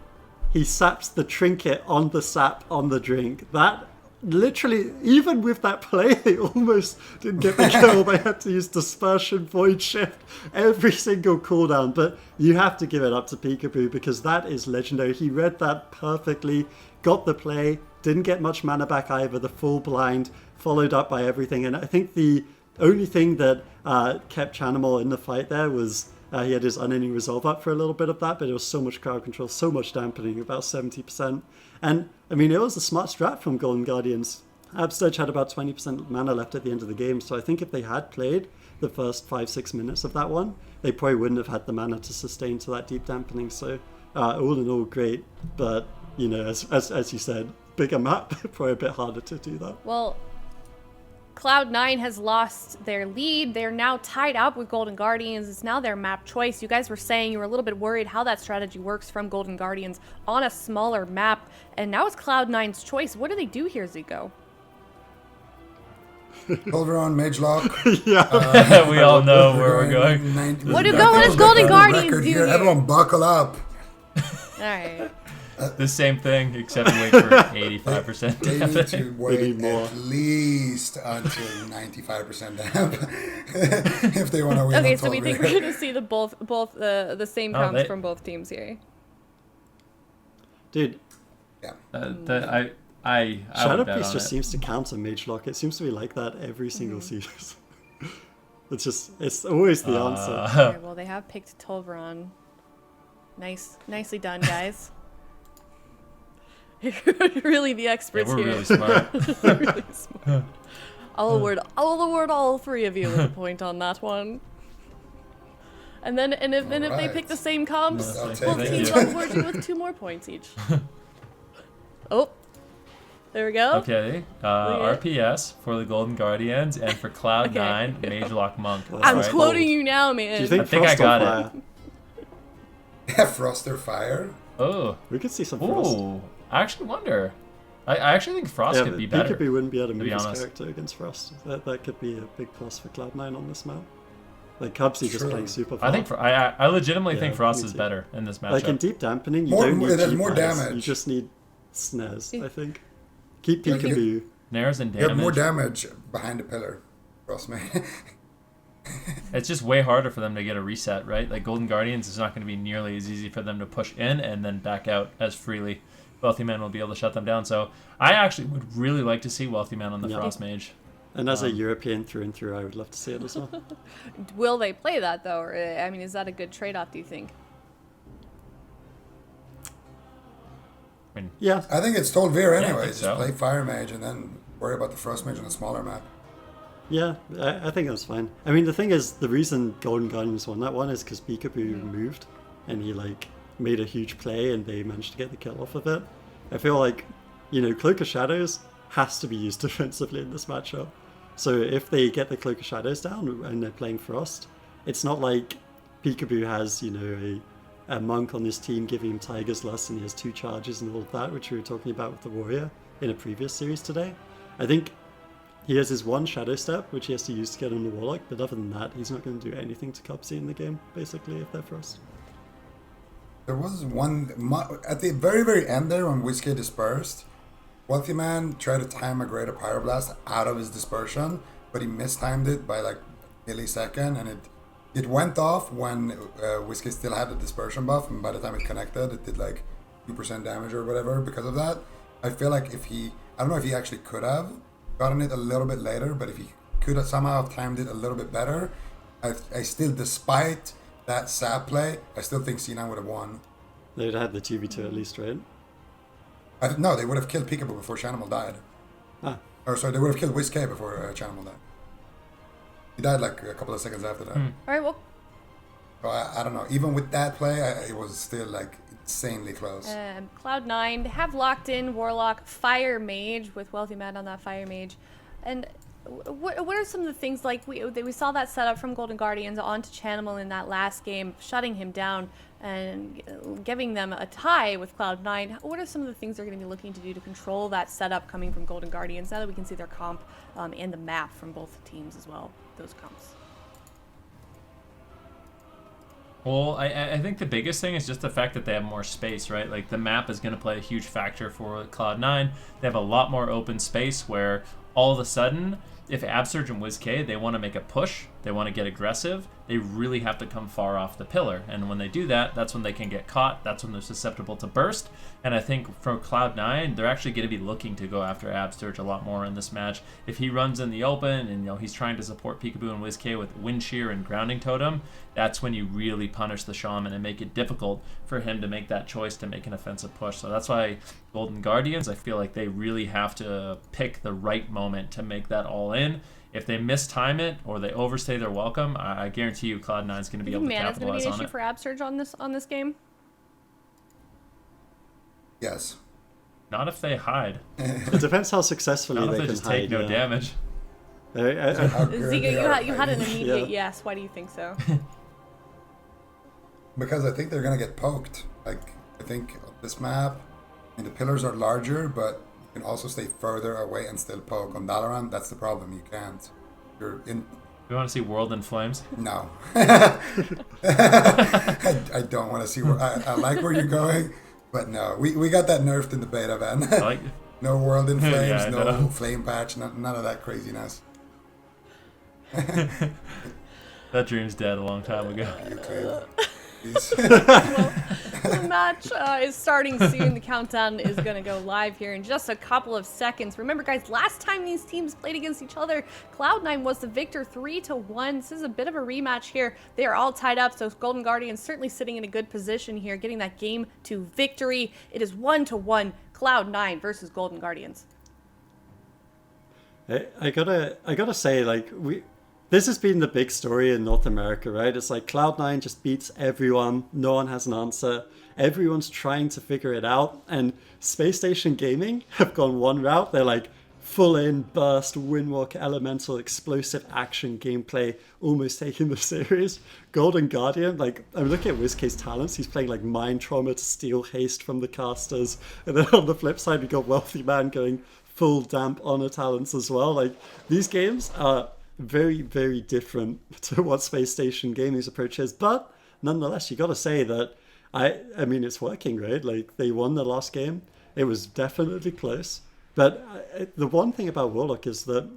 he saps the trinket on the sap on the drink. That literally, even with that play, they almost didn't get the kill. They had to use Dispersion, Void Shift, every single cooldown. But you have to give it up to Peekaboo because that is legendary. He read that perfectly, got the play, didn't get much mana back either, the full blind, followed up by everything. And I think the only thing that kept Chanimal in the fight there was he had his Unending Resolve up for a little bit of that, but it was so much crowd control, so much dampening, about 70%. And, I mean, it was a smart strat from Golden Guardians. Absterge had about 20% mana left at the end of the game, so I think if they had played the first 5-6 minutes of that one, they probably wouldn't have had the mana to sustain to that deep dampening. So, all in all, great. But, you know, as you said, bigger map, probably a bit harder to do that. Well, Cloud9 has lost their lead. They're now tied up with Golden Guardians. It's now their map choice. You guys were saying you were a little bit worried how that strategy works from Golden Guardians on a smaller map. And now it's Cloud9's choice. What do they do here, Zico? Overon, Mage Lock. Yeah. We all know where we're going. What does Golden Guardians do here? Everyone buckle up. All right. The same thing, except wait for 85% They damage. need to wait at least until 95% damp if they want to win. Okay, so we think we're going to see the same counts from both teams here. Dude. Yeah. I Shadow Priest just seems to counter Mage Lock. It seems to be like that every single season. It's always the answer. Okay, well, they have picked Tolveron. Nicely done, guys. You're really the experts we're here. Really smart. Really smart. I'll award all three of you with a point on that one. And then if they pick the same comps, both teams will award you with 2 more points each. Oh. There we go. Okay, RPS for the Golden Guardians and for Cloud9, Magelock Monk. I'm Alright. quoting you now, man. Do you think I think I Frost got or it. Fire? Yeah, Frost or Fire. Oh, We could see some Frost. ooh. I actually wonder. I actually think Frost Yeah, could be but better. Peekaboo wouldn't be able to to move be his honest. character against Frost. That could be a big plus for Cloud9 on this map. Like Cubsy just True. playing super I think far. I legitimately think Yeah, Frost me is too. better in this matchup. Like in deep dampening, you More- don't need there's cheap more players, damage. You just need snares, I think. Keep Like, Peekaboo. Nares and You have more damage. damage behind the pillar. Frost man. It's just way harder for them to get a reset, right? Like Golden Guardians is not going to be nearly as easy for them to push in and then back out as freely. Wealthy Man will be able to shut them down. So I actually would really like to see Wealthy Man on the Yeah. Frost Mage. And as a European through and through, I would love to see it as well. Will they play that though? Or, I mean, is that a good trade-off? Do you think? I mean, Yeah, I think it's told Veer I anyway. think Just so. play Fire Mage and then worry about the Frost Mage on a smaller map. yeah, I think that's fine. I mean, the thing is, the reason Golden Guardians won that one is because Peekaboo moved, and he like made a huge play, and they managed to get the kill off of it. I feel like, Cloak of Shadows has to be used defensively in this matchup. So if they get the Cloak of Shadows down and they're playing Frost, it's not like Peekaboo has, a monk on his team giving him Tiger's Lust and he has 2 charges and all of that, which we were talking about with the Warrior in a previous series today. I think he has his one Shadow Step, which he has to use to get on the Warlock, but other than that, he's not going to do anything to Cubsy in the game, basically, if they're Frost. There was one at the very, very end there when Whiskey dispersed. Wealthy Man tried to time a Greater Pyroblast out of his dispersion, but he mistimed it by like millisecond, and it went off when Whiskey still had the dispersion buff, and by the time it connected, it did like 2% damage or whatever because of that. I feel like I don't know if he actually could have gotten it a little bit later, but if he could have somehow have timed it a little bit better, I still, despite that sap play, I still think C9 would have won. They'd had the 2v2 at least, right? No, they would have killed Peekaboo before Chanimal died. Ah, Or sorry, they would have killed Whiskey before Chanimal died. He died like a couple of seconds after that. All right. Well, So I don't know. Even with that play, it was still like insanely close. Cloud9, they have locked in Warlock, Fire Mage with Wealthy Man on that Fire Mage. And what are some of the things, like we saw that setup from Golden Guardians onto Chanimal in that last game, shutting him down and giving them a tie with Cloud9. What are some of the things they're going to be looking to do to control that setup coming from Golden Guardians, now that we can see their comp and the map from both teams as well, those comps? Well, I think the biggest thing is just the fact that they have more space, right? Like the map is going to play a huge factor for Cloud9. They have a lot more open space where all of a sudden, if Absurge and WizK, they want to make a push, they want to get aggressive, they really have to come far off the pillar. And when they do that, that's when they can get caught. That's when they're susceptible to burst. And I think for Cloud9, they're actually going to be looking to go after Absurge a lot more in this match. If he runs in the open and he's trying to support Peekaboo and WizK with Wind Shear and Grounding Totem, that's when you really punish the Shaman and make it difficult for him to make that choice to make an offensive push. So that's why Golden Guardians, I feel like they really have to pick the right moment to make that all in. If they mistime it or they overstay their welcome, I guarantee you Cloud9 is going to be able to Mana's going to capitalize be an on issue it. for Absurge on this game. Yes. Not if they hide. it depends how successfully Not if they they can just hide. take no yeah. damage. How good Ziga, they are you had an hiding. immediate Yeah. yes. Why do you think so? Because I think they're gonna get poked. Like I think this map, the pillars are larger, but you can also stay further away and still poke. On Dalaran, that's the problem. You can't. You're in. You want to see World in Flames? No. I don't want to see where. I like where you're going, but no. We got that nerfed in the beta, man. I like No World in Flames, Yeah, I no know. Flame Patch, none of that craziness. that dream's dead a long time ago. You could. The match is starting soon. The countdown is going to go live here in just a couple of seconds. Remember, guys, last time these teams played against each other, Cloud9 was the victor 3-1. This is a bit of a rematch here. They are all tied up, so Golden Guardians certainly sitting in a good position here, getting that game to victory. It is 1-1, Cloud9 versus Golden Guardians. I gotta say, like this has been the big story in North America, right? It's like Cloud9 just beats everyone. No one has an answer. Everyone's trying to figure it out. And Space Station Gaming have gone one route. They're like full in, burst, windwalk, elemental, explosive action gameplay, almost taking the series. Golden Guardian, like, I'm looking at WizK's talents. He's playing like Mind Trauma to steal haste from the casters. And then on the flip side, we got Wealthy Man going full damp honor talents as well. Like, these games are very, very different to what Space Station Gaming's approach is. But nonetheless, you got to say that I mean, it's working, right? Like, they won the last game. It was definitely close. But the one thing about Warlock is that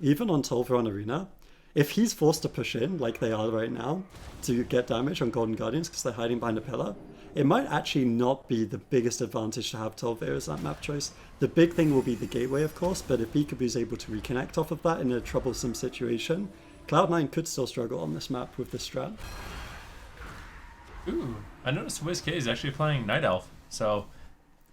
even on Tolveron Arena, if he's forced to push in, like they are right now, to get damage on Golden Guardians because they're hiding behind a pillar, it might actually not be the biggest advantage to have Tolver as that map choice. The big thing will be the gateway, of course, but if Peekaboo is able to reconnect off of that in a troublesome situation, Cloud9 could still struggle on this map with this strat. Ooh, I noticed WizK is actually playing Night Elf, so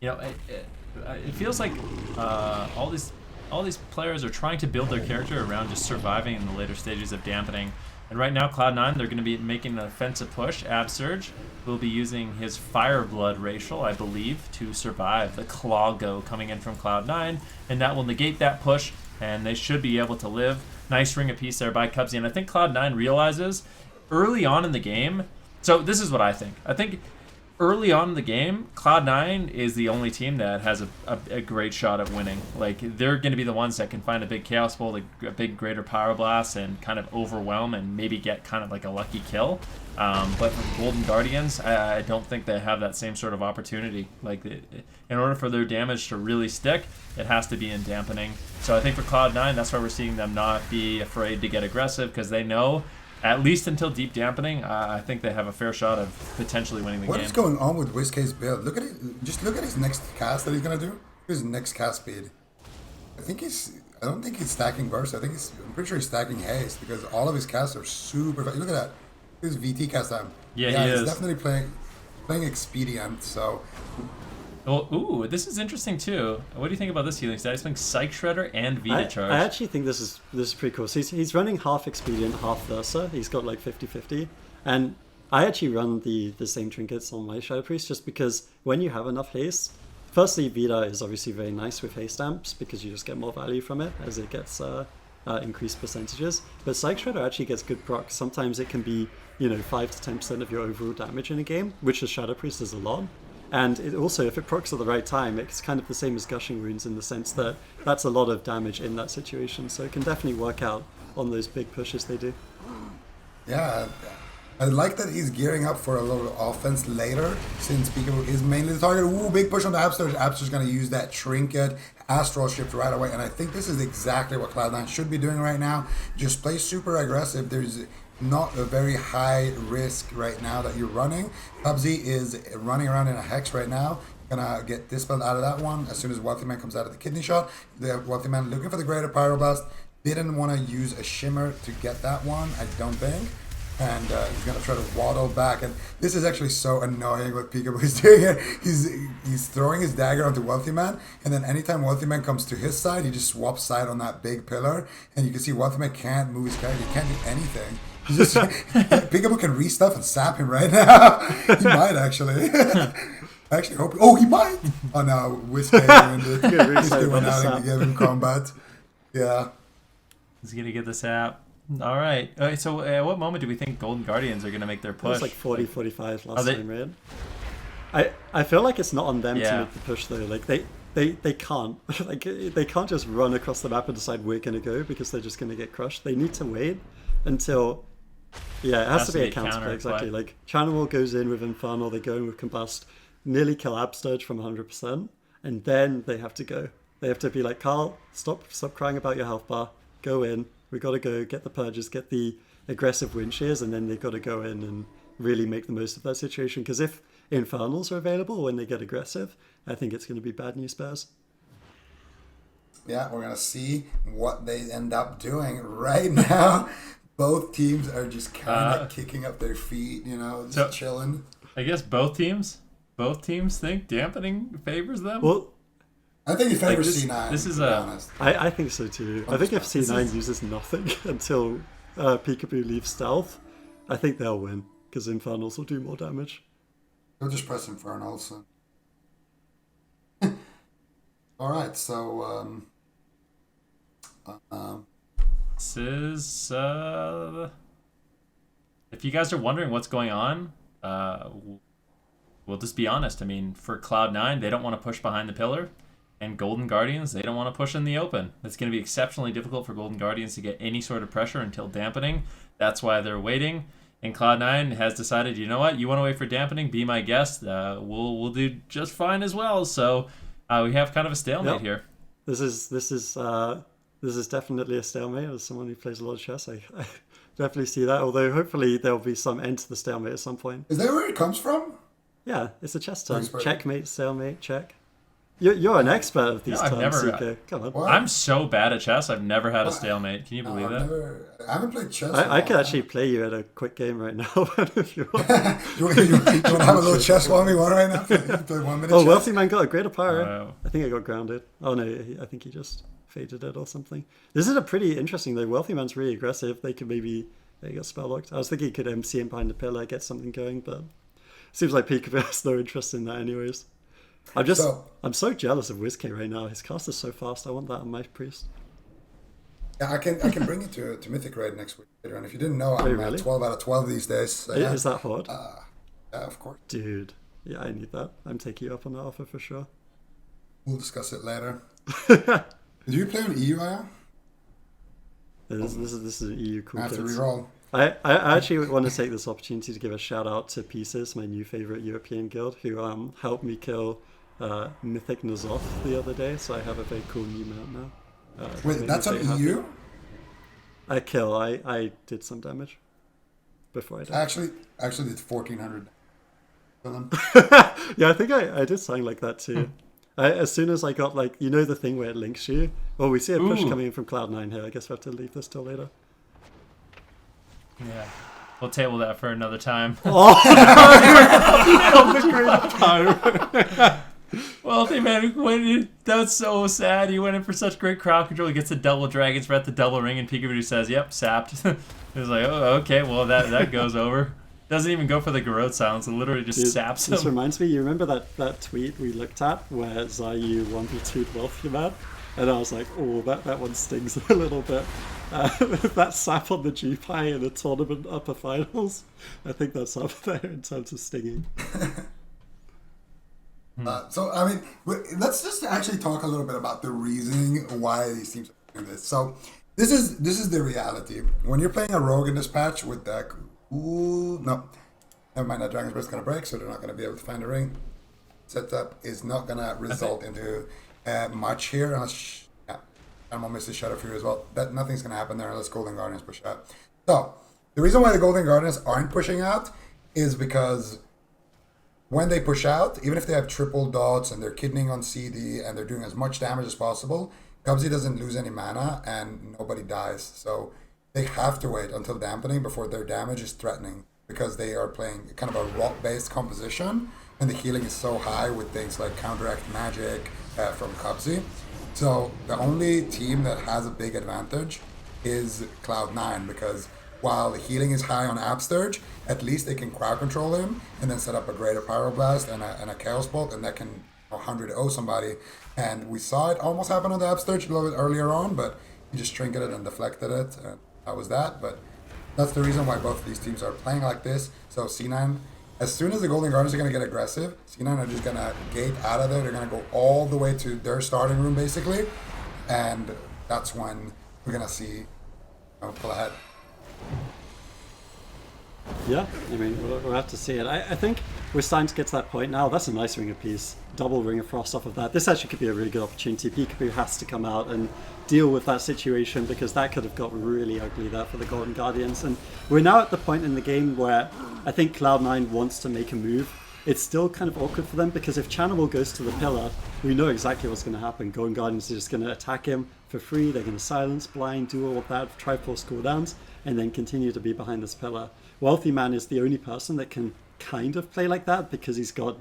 you know it feels like all these players are trying to build their character around just surviving in the later stages of dampening. And right now, Cloud9, they're going to be making an offensive push. Absurge will be using his Fireblood racial, I believe, to survive the Claw Go coming in from Cloud9, and that will negate that push, and they should be able to live. Nice ring of peace there by Cubsy, and I think Cloud9 realizes early on in the game. So this is what I think. I think early on in the game, Cloud9 is the only team that has a great shot at winning. Like, they're going to be the ones that can find a big Chaos Bolt, a big Greater Power Blast, and kind of overwhelm and maybe get kind of like a lucky kill. But for Golden Guardians, I don't think they have that same sort of opportunity. Like, in order for their damage to really stick, it has to be in dampening. So I think for Cloud9, that's why we're seeing them not be afraid to get aggressive, because they know, at least until deep dampening, I think they have a fair shot of potentially winning the game. What is going on with WizK's build? Look at it. Just look at his next cast that he's gonna do. His next cast speed. I don't think he's stacking burst. I'm pretty sure he's stacking haste because all of his casts are super fast. Look at that. His VT cast time. Yeah, he he's is definitely playing expedient. So. Well, ooh, this is interesting too. What do you think about this healing stat? He's playing Psych Shredder and Vita Charge. I actually think this is pretty cool. So he's running half Expedient, half Versa. He's got like 50-50. And I actually run the same trinkets on my Shadow Priest just because when you have enough haste, firstly, Vita is obviously very nice with haste amps because you just get more value from it as it gets increased percentages. But Psych Shredder actually gets good proc. Sometimes it can be, 5 to 10% of your overall damage in a game, which the Shadow Priest is a lot. And it also, if it procs at the right time, it's kind of the same as Gushing Runes in the sense that that's a lot of damage in that situation. So it can definitely work out on those big pushes they do. Yeah, I like that he's gearing up for a little offense later, since Peekaboo is mainly the target. Ooh, big push on the Absurge. Absurge's going to use that trinket, Astral Shift right away. And I think this is exactly what Cloud9 should be doing right now. Just play super aggressive. There's not a very high risk right now that you're running. Cubsy is running around in a Hex right now. Gonna get Dispelled out of that one as soon as Wealthy Man comes out of the Kidney Shot. The Wealthy Man looking for the Greater Pyroblast. Didn't want to use a Shimmer to get that one, I don't think. And he's gonna try to waddle back. And this is actually so annoying what Peekaboo is doing here. He's throwing his dagger onto Wealthy Man, and then anytime Wealthy Man comes to his side, he just swaps side on that big pillar. And you can see Wealthy Man can't move his character. He can't do anything. Peekaboo can restuff and sap him right now. He might actually. I actually hope. Oh, he might. Oh no, Whiskey ruined it. He's doing out and give him combat. Yeah. He's gonna get the sap. All right. So at what moment do we think Golden Guardians are gonna make their push? It was like 40-45 last time, right? I feel like it's not on them to make the push though. Like they can't. Like they can't just run across the map and decide we're gonna go because they're just gonna get crushed. They need to wait until. Yeah, it has to be a counterplay, exactly. Like, Channel Wall goes in with Infernal, they go in with Combust, nearly kill Absturge from 100%, and then they have to go. They have to be like, Carl, stop crying about your health bar, go in, we gotta go, get the purges, get the aggressive wind shears, and then they've got to go in and really make the most of that situation, because if Infernals are available when they get aggressive, I think it's going to be bad news bears. Yeah, we're going to see what they end up doing right now. Both teams are just kind of kicking up their feet, just chilling. I guess both teams think dampening favors them. Well, I think it favors C9. This is to be honest. I think so too. I think if C9 uses nothing until Peekaboo leave stealth, I think they'll win, because Infernals will do more damage. They'll just press Infernals. Alright, so... This is... if you guys are wondering what's going on, we'll just be honest. I mean, for Cloud9, they don't want to push behind the pillar. And Golden Guardians, they don't want to push in the open. It's going to be exceptionally difficult for Golden Guardians to get any sort of pressure until dampening. That's why they're waiting. And Cloud9 has decided, you know what? You want to wait for dampening? Be my guest. We'll do just fine as well. So we have kind of a stalemate here. This is definitely a stalemate. As someone who plays a lot of chess, I definitely see that. Although hopefully there'll be some end to the stalemate at some point. Is that where it comes from? Yeah, it's a chess term. Expert. Checkmate, stalemate, check. You're an expert of these terms, CK. Come on. What? I'm so bad at chess. I've never had a stalemate. Can you believe that? I haven't played chess. I could actually play you at a quick game right now if you want. you want to have a little chess 1v1 right now? Play 1 minute Oh, chess? Wealthy Man got a greater power. Wow. I think I got grounded. Oh no, I think he just faded it or something. This is a pretty interesting though. Wealthy Man's really aggressive. They could maybe they got spell locked. I was thinking he could MC him behind the pillar, get something going, but seems like Peekaboo has no interest in that anyways. I'm so jealous of WizK right now. His cast is so fast. I want that on my priest. Yeah, I can bring it to Mythic Raid next week. And if you didn't know, I'm really? 12 out of 12 these days. So yeah. Is that hard? Yeah, of course. Dude, yeah, I need that. I'm taking you up on that offer for sure. We'll discuss it later. Do you play on EU, Aya? This is an EU cool I have to kids. reroll. I actually want to take this opportunity to give a shout out to Pieces, my new favorite European guild, who helped me kill Mythic Nazoth the other day, so I have a very cool new mount now. Wait, that's on EU? I did some damage before I died. I actually did 1,400. Yeah, I think I did something like that too. As soon as I got the thing where it links you. Well, we see a push coming in from Cloud9 here. I guess we have to leave this till later. Yeah. We'll table that for another time. Wealthy Man, that's so sad. He went in for such great crowd control. He gets a double Dragon's Breath, the double ring, and Peekaboo says, yep, sapped. It was like, oh, okay, well, that goes over. Doesn't even go for the Garrote silence. It literally just saps him. This reminds me, you remember that tweet we looked at where Zayu 1v2'd Wealthy Man? And I was like, oh, that one stings a little bit. That sap on the GPI in the tournament upper finals, I think that's up there in terms of stinging. So, I mean, let's just actually talk a little bit about the reasoning why these teams are doing this. So, this is the reality. When you're playing a rogue in this patch with that... Ooh, no. Never mind, that Dragon's Breath's going to break, so they're not going to be able to find a ring. Setup is not going to result into much here. I'm going to miss the Shadow Fury as well. Nothing's going to happen there unless Golden Guardians push out. So, the reason why the Golden Guardians aren't pushing out is because when they push out, even if they have triple dots and they're kidneying on CD and they're doing as much damage as possible, Cubsy doesn't lose any mana and nobody dies. So they have to wait until dampening before their damage is threatening, because they are playing kind of a rock-based composition and the healing is so high with things like counteract magic from Cubsy. So the only team that has a big advantage is Cloud9, because while the healing is high on Upsturge, at least they can crowd control him and then set up a greater Pyroblast and a Chaos Bolt, and that can 100-0 somebody. And we saw it almost happen on the Upsturge a little bit earlier on, but he just trinketed and deflected it, and that was that. But that's the reason why both of these teams are playing like this. So C9, as soon as the Golden Guardians are going to get aggressive, C9 are just going to gate out of there. They're going to go all the way to their starting room, basically. And that's when we're going to see pull ahead. Yeah, I mean, we'll have to see it. I think we're starting to get to that point now. That's a nice Ring of Peace. Double Ring of Frost off of that. This actually could be a really good opportunity. Peekaboo has to come out and deal with that situation, because that could have got really ugly there for the Golden Guardians. And we're now at the point in the game where I think Cloud9 wants to make a move. It's still kind of awkward for them, because if Channibal goes to the pillar, we know exactly what's going to happen. Golden Guardians are just going to attack him for free. They're going to silence, blind, do all of that, Triforce cooldowns, and then continue to be behind this pillar. Wealthy Man is the only person that can kind of play like that, because he's got,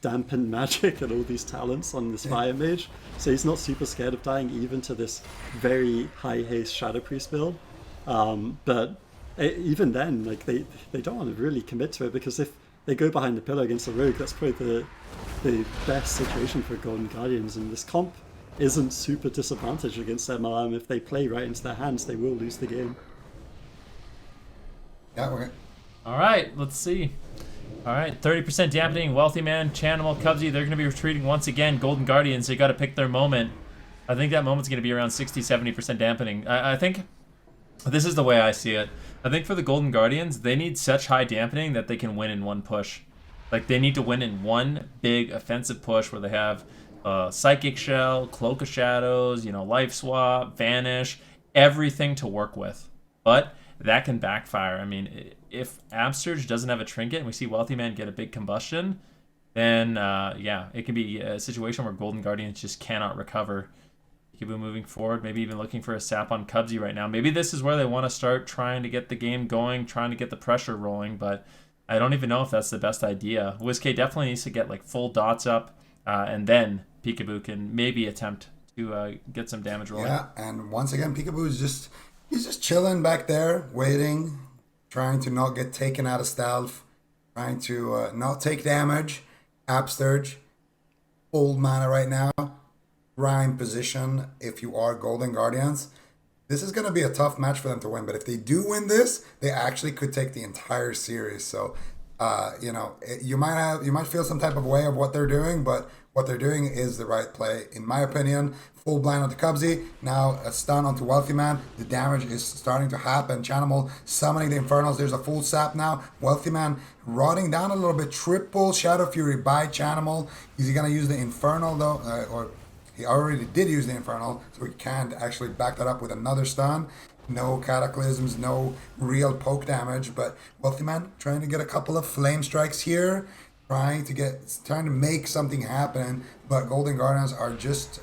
dampened magic and all these talents on this Fire Mage. So he's not super scared of dying even to this very high haste Shadow Priest build. But even then, like they don't want to really commit to it, because if they go behind the pillar against the rogue, that's probably the best situation for Golden Guardians, and this comp isn't super disadvantaged against MLM. If they play right into their hands, they will lose the game. Yeah, okay. All right, let's see. All right, 30% dampening, Wealthy Man, Chanimal, Cubsy, they're going to be retreating once again. Golden Guardians, they got to pick their moment. I think that moment's going to be around 60-70% dampening. I think this is the way I see it. I think for the Golden Guardians, they need such high dampening that they can win in one push. Like, they need to win in one big offensive push where they have Psychic Shell, Cloak of Shadows, Life Swap, Vanish, everything to work with. But that can backfire. I mean, if Absurge doesn't have a trinket and we see Wealthy Man get a big combustion, then yeah, it can be a situation where Golden Guardians just cannot recover. Peekaboo moving forward, maybe even looking for a sap on Cubsy right now. Maybe this is where they want to start trying to get the game going, trying to get the pressure rolling, but I don't even know if that's the best idea. WizK definitely needs to get like full dots up, and then Peekaboo can maybe attempt to get some damage rolling. Yeah, and once again, Peekaboo is he's just chilling back there, waiting, trying to not get taken out of stealth, trying to not take damage. Upsurge, old mana right now, prime position if you are Golden Guardians. This is going to be a tough match for them to win, but if they do win this, they actually could take the entire series. So, you might feel some type of way of what they're doing, but what they're doing is the right play, in my opinion. Full blind onto Cubsy, now a stun onto Wealthy Man. The damage is starting to happen. Chanimal summoning the Infernals. There's a full sap now. Wealthy Man rotting down a little bit. Triple Shadow Fury by Chanimal. Is he going to use the Infernal though? Or he already did use the Infernal, so he can't actually back that up with another stun. No Cataclysms, no real poke damage, but Wealthy Man trying to get a couple of Flame Strikes here. Trying to make something happen, but Golden Guardians are just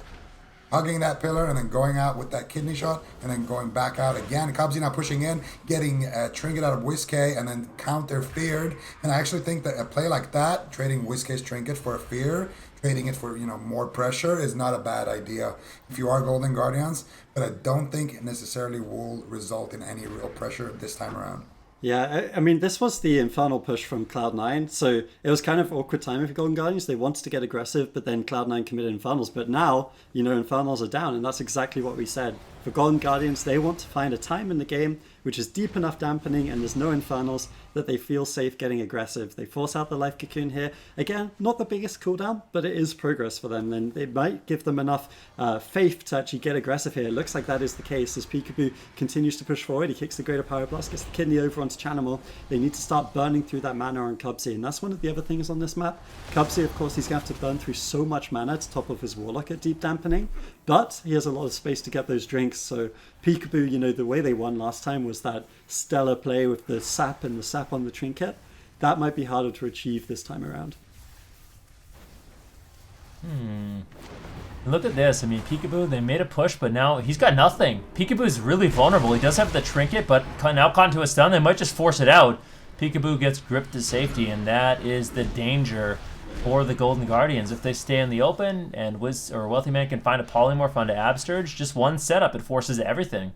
hugging that pillar and then going out with that kidney shot and then going back out again. Cubsy now pushing in, getting a trinket out of WizK and then counter feared. And I actually think that a play like that, trading WizK's trinket for a fear, trading it for more pressure, is not a bad idea if you are Golden Guardians. But I don't think it necessarily will result in any real pressure this time around. Yeah, I mean, this was the Infernal push from Cloud9, so it was kind of awkward timing for Golden Guardians. They wanted to get aggressive, but then Cloud9 committed Infernals. But now, Infernals are down, and that's exactly what we said. For Golden Guardians, they want to find a time in the game which is deep enough dampening and there's no Infernals that they feel safe getting aggressive. They force out the Life Cocoon here. Again, not the biggest cooldown, but it is progress for them, and it might give them enough faith to actually get aggressive here. It looks like that is the case as Peekaboo continues to push forward. He kicks the Greater Power Blast, gets the Kidney over onto Chanimal. They need to start burning through that mana on Cubsy, and that's one of the other things on this map. Cubsy, of course, he's going to have to burn through so much mana to top of his Warlock at deep dampening, but he has a lot of space to get those drinks, so Peekaboo, the way they won last time was that stellar play with the sap and the sap on the trinket. That might be harder to achieve this time around. Look at this. I mean, Peekaboo, they made a push, but now he's got nothing. Peekaboo's really vulnerable. He does have the trinket, but now caught into a stun. They might just force it out. Peekaboo gets gripped to safety, and that is the danger for the Golden Guardians. If they stay in the open and Wealthy Man can find a polymorph onto Absturge, just one setup, it forces everything.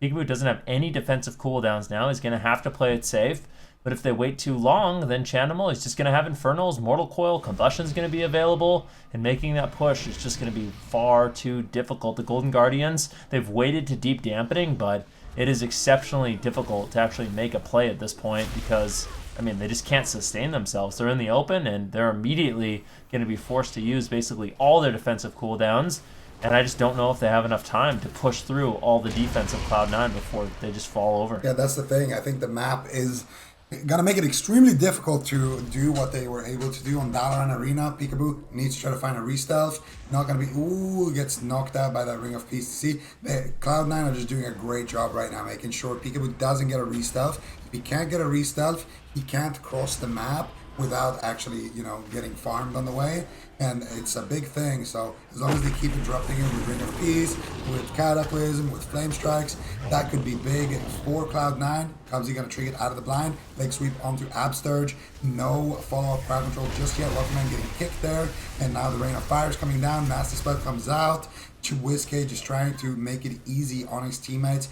Peekaboo doesn't have any defensive cooldowns now. He's going to have to play it safe. But if they wait too long, then Chanimal is just going to have Infernals, Mortal Coil, Combustion's going to be available, and making that push is just going to be far too difficult. The Golden Guardians, they've waited to deep dampening, but it is exceptionally difficult to actually make a play at this point because, I mean, they just can't sustain themselves. They're in the open, and they're immediately going to be forced to use basically all their defensive cooldowns. And I just don't know if they have enough time to push through all the defense of Cloud9 before they just fall over. Yeah, that's the thing. I think the map is going to make it extremely difficult to do what they were able to do on Dalaran Arena. Peekaboo needs to try to find a re-stealth. Not going to be... gets knocked out by that Ring of Peace. See, Cloud9 are just doing a great job right now, making sure Peekaboo doesn't get a re-stealth. If he can't get a re-stealth, he can't cross the map without actually, getting farmed on the way. And it's a big thing, so as long as they keep interrupting him with Ring of Peace, with Cataclysm, with Flame Strikes, that could be big for Cloud9. Cubsy gonna trigger it out of the blind, leg sweep onto Absturge, no follow-up crowd control just yet, Wealthy Man getting kicked there, and now the Rain of Fire is coming down, Master Spell comes out, WizK just trying to make it easy on his teammates.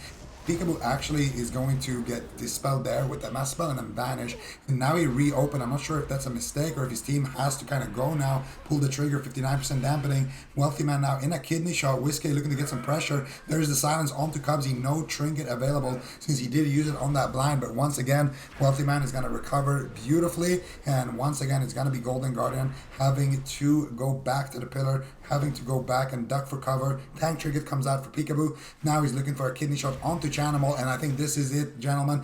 Peekaboo actually is going to get dispelled there with the mass spell and then vanish. And now he reopened. I'm not sure if that's a mistake or if his team has to kind of go now, pull the trigger, 59% dampening. Wealthy Man now in a kidney shot. Whiskey looking to get some pressure. There's the silence onto Cubsy. No trinket available since he did use it on that blind. But once again, Wealthy Man is going to recover beautifully. And once again, it's going to be Golden Guardian having to go back to the pillar, having to go back and duck for cover. Tank Trinket comes out for Peekaboo. Now he's looking for a kidney shot onto Chanimal, and I think this is it, gentlemen.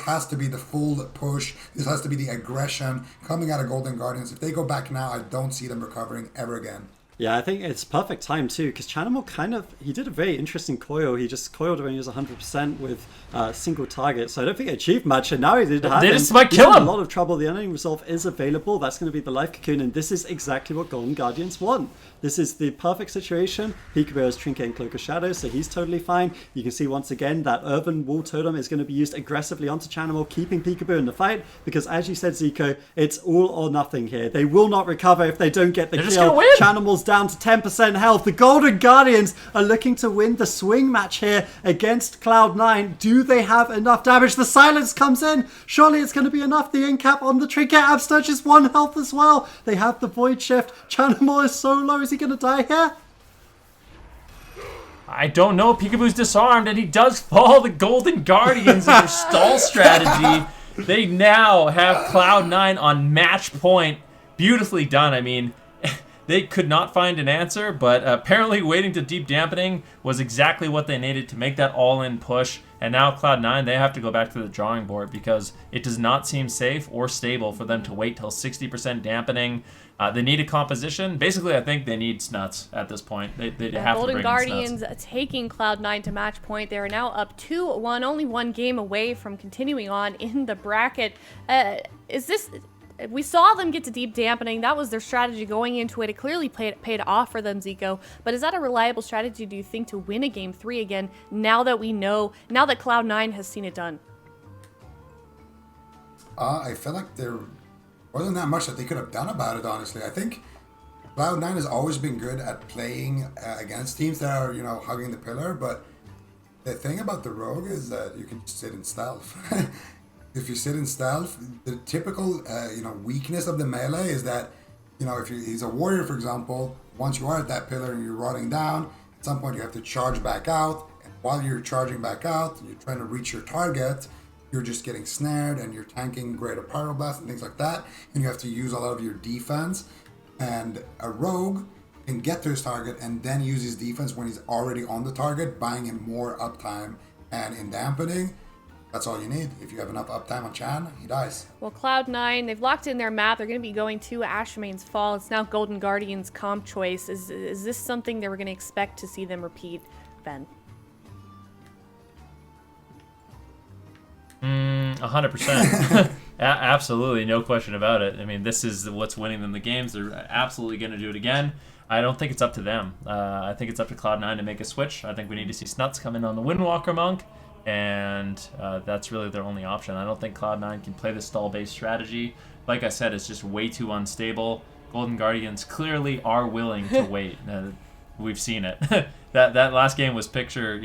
Has to be the full push. This has to be the aggression coming out of Golden Guardians. If they go back now, I don't see them recovering ever again. Yeah, I think it's perfect time too, because Chanimal he did a very interesting coil. He just coiled when he was 100% with single target, so I don't think he achieved much, and now he did have They just might kill He's in him! a lot of trouble. The Unending Resolve is available. That's going to be the Life Cocoon, and this is exactly what Golden Guardians want. This is the perfect situation. Peekaboo has Trinket and Cloak of Shadows, so he's totally fine. You can see once again that Urban Wall Totem is going to be used aggressively onto Chanimal, keeping Peekaboo in the fight, because as you said, Zico, it's all or nothing here. They will not recover if they don't get the They're just gonna kill. win. Chanimal's down to 10% health. The Golden Guardians are looking to win the swing match here against Cloud9. Do they have enough damage? The silence comes in. Surely it's going to be enough. The incap on the Trinket. Absturge is 1 health as well. They have the Void Shift. Chanimal is so low. Is he going to die here? I don't know. Peekaboo's disarmed, and he does fall. The Golden Guardians in their stall strategy. They now have Cloud9 on match point. Beautifully done. I mean, they could not find an answer, but apparently waiting to deep dampening was exactly what they needed to make that all-in push. And now Cloud9, they have to go back to the drawing board because it does not seem safe or stable for them to wait till 60% dampening. They need a composition. Basically, I think they need Snuts at this point. They have to bring Golden in Guardians Snuts. taking Cloud9 to match point. They are now up 2-1, only 1 game away from continuing on in the bracket. We saw them get to deep dampening. That was their strategy going into it. It clearly paid off for them, Zico. But is that a reliable strategy, do you think, to win a Game 3 again, now that Cloud9 has seen it done? I feel like there wasn't that much that they could have done about it, honestly. I think Cloud9 has always been good at playing against teams that are, hugging the pillar. But the thing about the Rogue is that you can just sit in stealth. If you sit in stealth, the typical, weakness of the melee is that, if he's a warrior, for example, once you are at that pillar and you're rotting down, at some point you have to charge back out. And while you're charging back out and you're trying to reach your target, you're just getting snared and you're tanking greater pyroblast and things like that. And you have to use a lot of your defense. And a rogue can get to his target and then use his defense when he's already on the target, buying him more uptime. And in dampening, that's all you need. If you have enough uptime on Chan, he dies. Well, Cloud9, they've locked in their map. They're going to be going to Ashmane's Fall. It's now Golden Guardians' comp choice. Is this something that we're going to expect to see them repeat, Ben? 100%. Absolutely, no question about it. I mean, this is what's winning them the games. They're absolutely going to do it again. I don't think it's up to them. I think it's up to Cloud9 to make a switch. I think we need to see Snuts come in on the Windwalker Monk. And that's really their only option. I don't think Cloud9 can play the stall-based strategy. Like I said, it's just way too unstable. Golden Guardians clearly are willing to wait. We've seen it. that last game was picture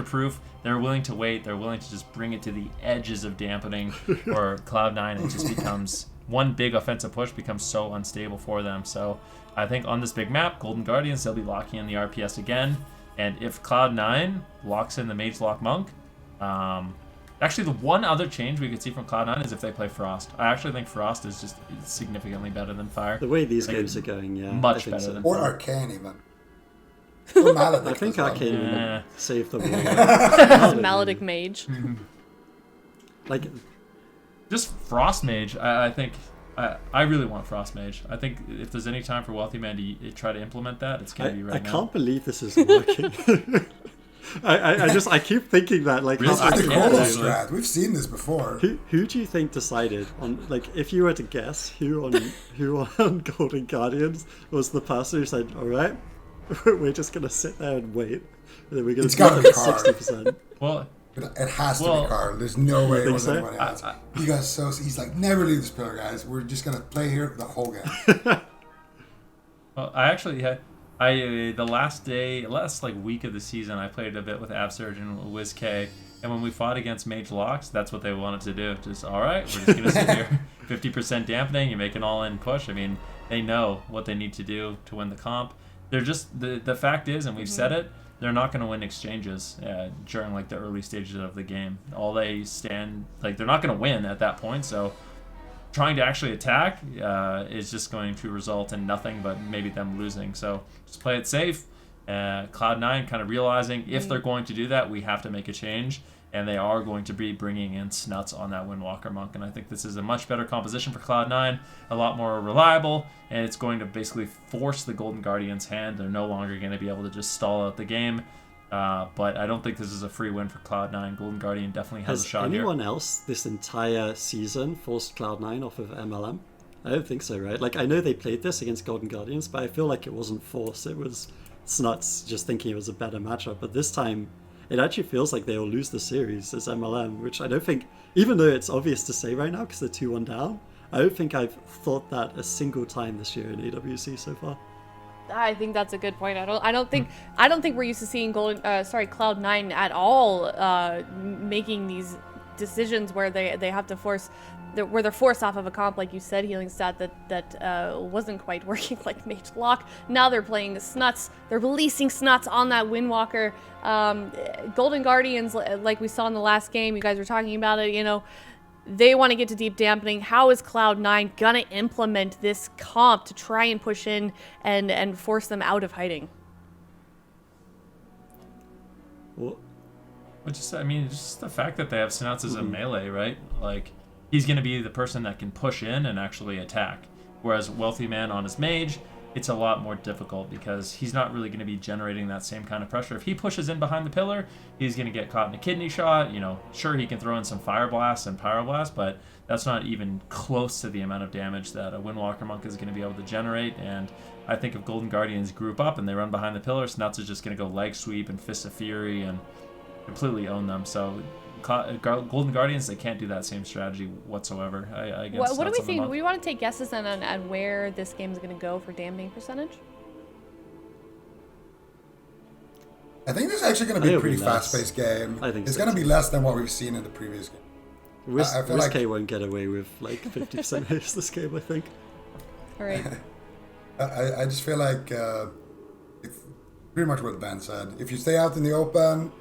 proof. They're willing to wait. They're willing to just bring it to the edges of dampening. Or Cloud9, it just becomes one big offensive push becomes so unstable for them. So I think on this big map, Golden Guardians, they'll be locking in the RPS again. And if Cloud9 locks in the Mage Lock Monk, actually the one other change we could see from Cloud9 is if they play Frost. I actually think Frost is just significantly better than Fire. The way these games are going, yeah. Much better than Or Fire. Arcane, even. Or Maledict I think as well. Arcane Yeah. would save the world. Maledict Mage. Like, Just Frost Mage, I think... I really want Frost Mage. I think if there's any time for Wealthy Man to try to implement that, it's going to be right now. I can't believe this is working. I keep thinking that, like, Really? how It's the Yeah, Colo actually. strat. We've seen this before. Who do you think decided on, like, if you were to guess who on Golden Guardians was the person who said, all right, we're just gonna sit there and wait, and then we're gonna It's gotta be Carr. 60%. Well, It has to Well, be Carl. There's no way it think was so? anyone else. You guys, he's like, never leave this pillar, guys. We're just gonna play here the whole game. well, I actually had... The last week of the season, I played a bit with Absurge and WizK, and when we fought against Mage Locks, that's what they wanted to do. Just, all right, we're just gonna sit here, 50% dampening, you make an all-in push. I mean, they know what they need to do to win the comp. They're just the fact is, and we've said it, they're not going to win exchanges during like the early stages of the game. All they stand like they're not going to win at that point. So trying to actually attack is just going to result in nothing but maybe them losing. So just play it safe. Cloud9 kind of realizing if they're going to do that, we have to make a change. And they are going to be bringing in Snuts on that Windwalker Monk. And I think this is a much better composition for Cloud9, a lot more reliable, and it's going to basically force the Golden Guardians' hand. They're no longer going to be able to just stall out the game. But I don't think this is a free win for Cloud9. Golden Guardian definitely has a shot here. Has anyone else this entire season forced Cloud9 off of MLM? I don't think so, right? Like, I know they played this against Golden Guardians, but I feel like it wasn't forced. It was Snuts just thinking it was a better matchup. But this time, it actually feels like they'll lose the series as MLM, which I don't think, even though it's obvious to say right now because they're 2-1 down, I don't think I've thought that a single time this year in AWC so far. I think that's a good point. I don't think we're used to seeing Cloud9 at all making these decisions where they have to force, where they're forced off of a comp, like you said, Healing Stat that wasn't quite working, like Mage Lock. Now they're playing Snuts. They're releasing Snuts on that Windwalker. Golden Guardians, like we saw in the last game, you guys were talking about it, you know, they want to get to deep dampening. How is Cloud9 gonna implement this comp to try and push in and force them out of hiding? Well, just the fact that they have Snuts as a melee, right? Like, he's going to be the person that can push in and actually attack. Whereas Wealthy Man on his mage, it's a lot more difficult because he's not really going to be generating that same kind of pressure. If he pushes in behind the pillar, he's going to get caught in a kidney shot. You know, sure, he can throw in some Fire Blast and Pyroblast, but that's not even close to the amount of damage that a Windwalker Monk is going to be able to generate. And I think if Golden Guardians group up and they run behind the pillar, Snuts is just going to go Leg Sweep and Fist of Fury and completely own them. So Golden Guardians, they can't do that same strategy whatsoever. What do we think? Do we want to take guesses on where this game is going to go for dampening percentage? I think this is actually going to be a pretty fast-paced game. I think it's so going to too. be less than what we've seen in the previous game. WizK won't get away with like 50% haste this game, I think. All right. I just feel like it's pretty much what Ben said. If you stay out in the open,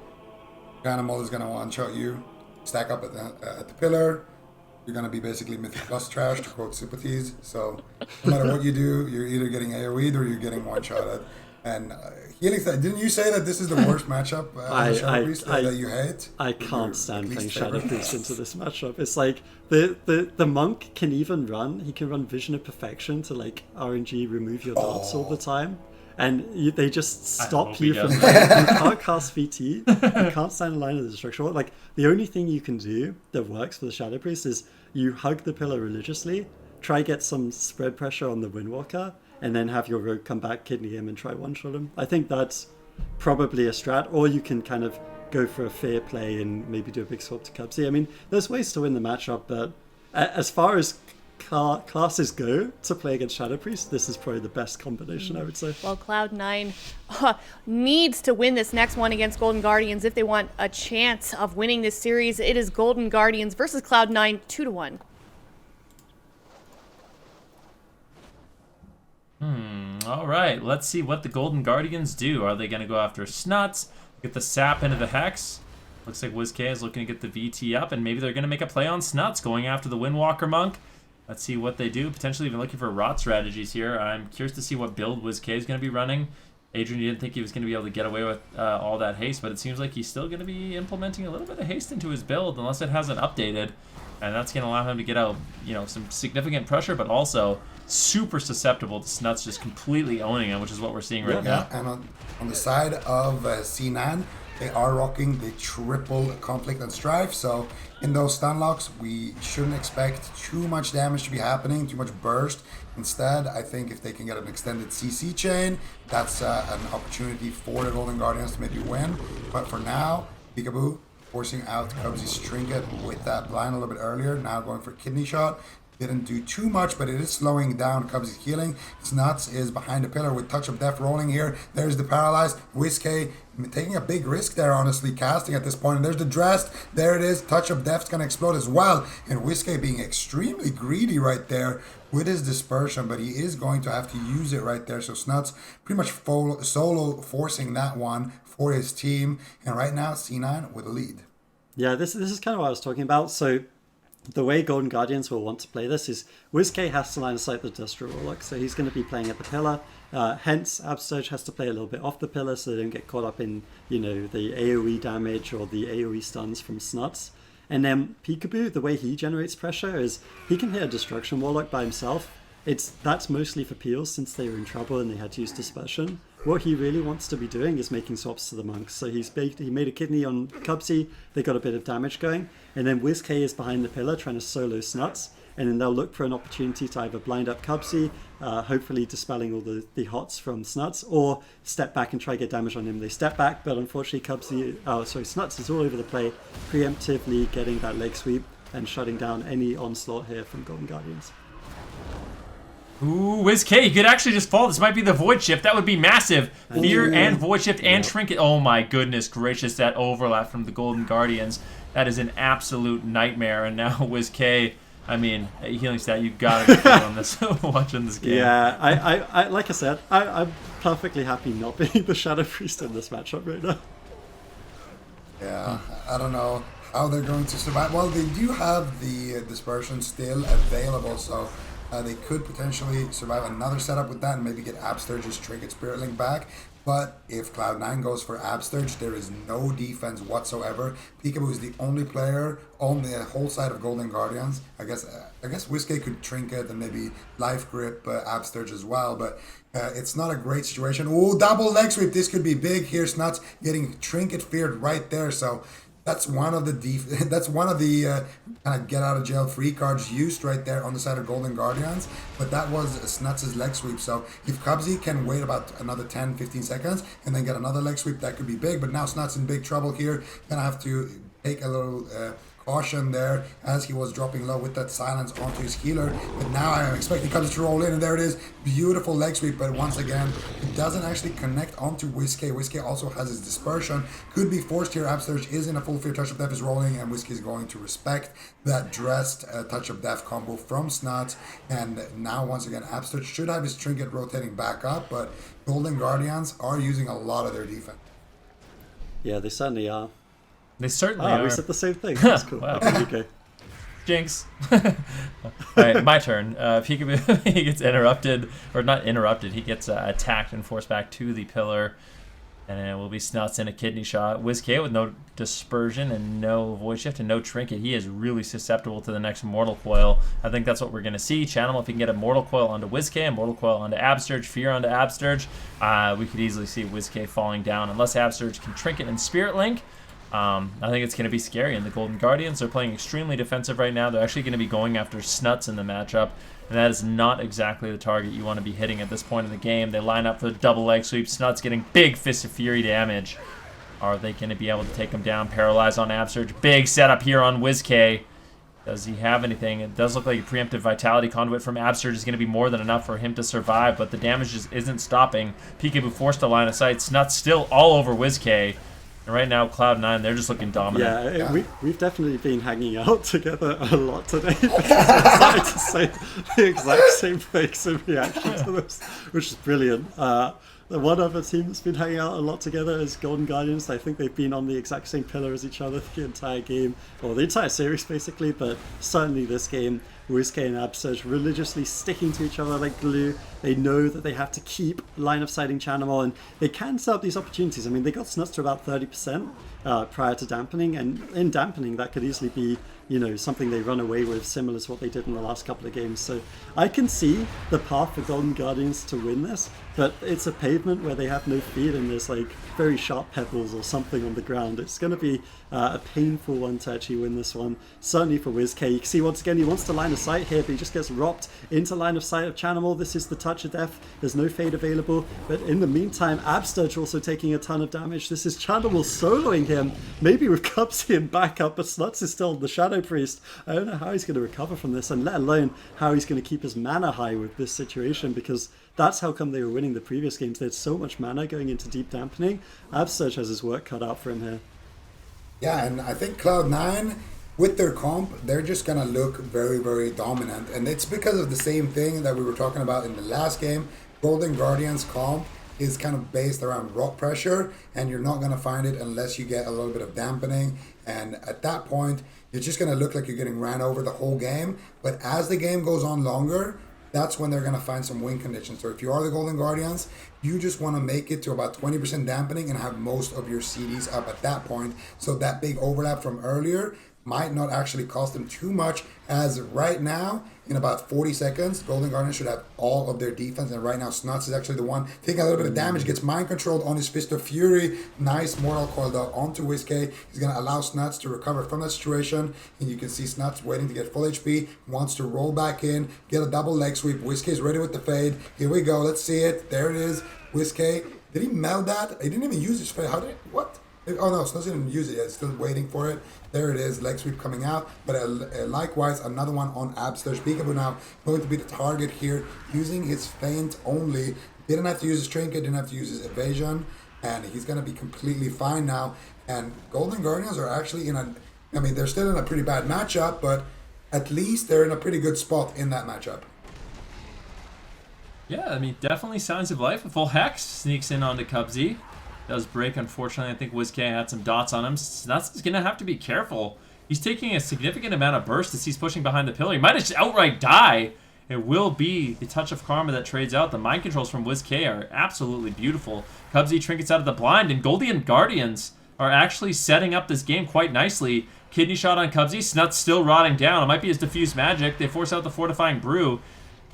Animal is going to one-shot you, stack up at the pillar. You're going to be basically Mythic Plus trash, to quote Sympathies. So no matter what you do, you're either getting AoE'd or you're getting one-shotted. And Healing Stat, didn't you say that this is the worst matchup Shadow Priest that you hate? I can't stand playing Shadow Priest into this matchup. It's like the monk can even run. He can run Vision of Perfection to like RNG remove your darts all the time. And they just stop you from... you can't cast VT. You can't stand in line of destruction. Like, the only thing you can do that works for the Shadow Priest is you hug the pillar religiously, try get some spread pressure on the Windwalker, and then have your rogue come back, kidney him, and try one-shot him. I think that's probably a strat. Or you can kind of go for a fair play and maybe do a big swap to Cubsy. I mean, there's ways to win the matchup, but as far as classes go to play against Shadow Priest, this is probably the best combination, I would say. Well, Cloud9 needs to win this next one against Golden Guardians if they want a chance of winning this series. It is Golden Guardians versus Cloud9, 2-1. All right, let's see what the Golden Guardians do. Are they going to go after Snuts, get the sap into the Hex? Looks like WizK is looking to get the VT up, and maybe they're going to make a play on Snuts, going after the Windwalker Monk. Let's see what they do. Potentially even looking for rot strategies here. I'm curious to see what build WizK is going to be running. Adrian, you didn't think he was going to be able to get away with all that haste, but it seems like he's still going to be implementing a little bit of haste into his build, unless it hasn't updated. And that's going to allow him to get out, you know, some significant pressure, but also super susceptible to Snuts just completely owning him, which is what we're seeing right now. And on the side of C9, they are rocking the triple Conflict and Strife, so in those stun locks, we shouldn't expect too much damage to be happening, too much burst. Instead, I think if they can get an extended CC chain, that's an opportunity for the Golden Guardians to maybe win. But for now, Peekaboo forcing out Cubsy's Trinket with that blind a little bit earlier, now going for Kidney Shot. didn't do too much, but it is slowing down Cubs' healing. Snuts is behind the pillar with Touch of Death rolling here. There's the Paralyzed. Whiskey taking a big risk there, honestly, casting at this point. And there's the Dressed. There it is. Touch of Death's going to explode as well. And Whiskey being extremely greedy right there with his Dispersion, but he is going to have to use it right there. So Snuts pretty much solo forcing that one for his team. And right now, C9 with a lead. Yeah, this is kind of what I was talking about. So the way Golden Guardians will want to play this is WizK has to line of sight the Industrial Warlock, so he's going to be playing at the pillar. Hence, Absurge has to play a little bit off the pillar so they don't get caught up in, the AoE damage or the AoE stuns from Snuts. And then Peekaboo, the way he generates pressure is he can hit a Destruction Warlock by himself. That's mostly for peels since they were in trouble and they had to use Dispersion. What he really wants to be doing is making swaps to the monks. So he made a kidney on Cubsy, they got a bit of damage going, and then WizK is behind the pillar trying to solo Snuts, and then they'll look for an opportunity to either blind up Cubsy, hopefully dispelling all the hots from Snuts, or step back and try to get damage on him. They step back, but unfortunately Snuts is all over the play, preemptively getting that leg sweep and shutting down any onslaught here from Golden Guardians. Ooh, WizK, you could actually just fall. This might be the Void Shift. That would be massive. Fear and Void Shift and Trinket. Oh my goodness gracious, that overlap from the Golden Guardians. That is an absolute nightmare. And now WizK, I mean, healing stat, you gotta be on this, watching this game. Yeah, I like I said, I'm perfectly happy not being the Shadow Priest in this matchup right now. Yeah, I don't know how they're going to survive. Well, they do have the Dispersion still available, so they could potentially survive another setup with that and maybe get Absturge's Trinket Spirit Link back. But if Cloud9 goes for Absturge, there is no defense whatsoever. Peekaboo is the only player on the whole side of Golden Guardians. I guess WizK could Trinket and maybe Life Grip Absturge as well, but it's not a great situation. Oh, double leg sweep. This could be big. Here's Snuts getting Trinket feared right there. So that's one of the kind of get out of jail free cards used right there on the side of Golden Guardians. But that was Snuts' leg sweep. So if Cubsy can wait about another 10-15 seconds and then get another leg sweep, that could be big. But now Snuts in big trouble here. Gonna have to take a little caution there as he was dropping low with that silence onto his healer. But now I'm expecting Cubs to roll in, and there it is. Beautiful leg sweep, but once again, it doesn't actually connect onto WizK. WizK also has his Dispersion. Could be forced here. Absurge is in a full fear. Touch of Death is rolling, and WizK is going to respect that Dressed Touch of Death combo from Snuts. And now, once again, Absurge should have his Trinket rotating back up, but Golden Guardians are using a lot of their defense. Yeah, they certainly are. They certainly are. We said the same thing. That's cool. Wow. Okay. Jinx. Alright, my turn. Peekaboo, he gets interrupted, or not interrupted, he gets attacked and forced back to the pillar. And it will be Snuts in a kidney shot. WizK with no Dispersion and no Void Shift and no Trinket. He is really susceptible to the next Mortal Coil. I think that's what we're going to see. Channel, if he can get a Mortal Coil onto WizK, a Mortal Coil onto Absturge, Fear onto Absturge, we could easily see WizK falling down. Unless Absturge can Trinket and Spirit Link, I think it's going to be scary. And the Golden Guardians are playing extremely defensive right now. They're actually going to be going after Snuts in the matchup. And that is not exactly the target you want to be hitting at this point in the game. They line up for the double leg sweep. Snuts getting big Fist of Fury damage. Are they going to be able to take him down? Paralyze on Absurge. Big setup here on WizK. Does he have anything? It does look like a preemptive Vitality Conduit from Absurge is going to be more than enough for him to survive, but the damage just isn't stopping. Peekaboo forced to line of sight. Snuts still all over WizK. And right now, Cloud9, they're just looking dominant. Yeah, we've definitely been hanging out together a lot today because we started to say the exact same things in reaction to this, which is brilliant. The one other team that's been hanging out a lot together is Golden Guardians. I think they've been on the exact same pillar as each other the entire game, or the entire series basically, but certainly this game, WizK and Absurge religiously sticking to each other like glue. They know that they have to keep line of sighting Channel, and they can set up these opportunities. I mean, they got Snuts to about 30% prior to dampening, and in dampening that could easily be, something they run away with, similar to what they did in the last couple of games. So I can see the path for Golden Guardians to win this, but it's a pavement where they have no feet and there's like very sharp pebbles or something on the ground. It's going to be a painful one to actually win this one, certainly for WizK. You can see once again he wants to line of of sight here, but he just gets ropped into line of sight of Chanimal. This is the touch of death. There's no fade available, but in the meantime, Absturge also taking a ton of damage. This is Chanimal soloing him, maybe with Cubsy in backup, but Snuts is still the Shadow Priest. I don't know how he's going to recover from this, and let alone how he's going to keep his mana high with this situation, because that's how come they were winning the previous games. They had so much mana going into deep dampening. Absturge has his work cut out for him here. Yeah, and I think Cloud9, with their comp, they're just going to look very, very dominant. And it's because of the same thing that we were talking about in the last game. Golden Guardians comp is kind of based around rock pressure, and you're not going to find it unless you get a little bit of dampening. And at that point, it's just going to look like you're getting ran over the whole game. But as the game goes on longer, that's when they're going to find some win conditions. So if you are the Golden Guardians, you just want to make it to about 20% dampening and have most of your CDs up at that point. So that big overlap from earlier might not actually cost them too much, as right now, in about 40 seconds, Golden Guardians should have all of their defense, and right now Snuts is actually the one taking a little bit of damage, gets mind controlled on his Fist of Fury. Nice Mortal Coiled up onto Whiskey. He's going to allow Snuts to recover from that situation, and you can see Snuts waiting to get full HP, wants to roll back in, get a double leg sweep. Whiskey is ready with the fade. Here we go, let's see it. There it is. Whiskey, did he meld that? He didn't even use his fade. How did it, what? Oh no, Snuts didn't use it yet. Still waiting for it. There it is, leg sweep coming out. But likewise, another one on Absturge. Peekaboo now going to be the target here, using his feint only. Didn't have to use his trinket, didn't have to use his evasion, and he's going to be completely fine now. And Golden Guardians are actually in a, I mean, they're still in a pretty bad matchup, but at least they're in a pretty good spot in that matchup. Yeah, I mean, definitely signs of life. A full Hex sneaks in onto Cubsy. Does break, unfortunately. I think Whiskey had some dots on him. Snuts is going to have to be careful. He's taking a significant amount of burst as he's pushing behind the pillar. He might just outright die. It will be the touch of karma that trades out. The mind controls from Whiskey are absolutely beautiful. Cubsy trinkets out of the blind, and Golden Guardians are actually setting up this game quite nicely. Kidney shot on Cubsy. Snuts still rotting down. It might be his diffuse magic. They force out the fortifying brew.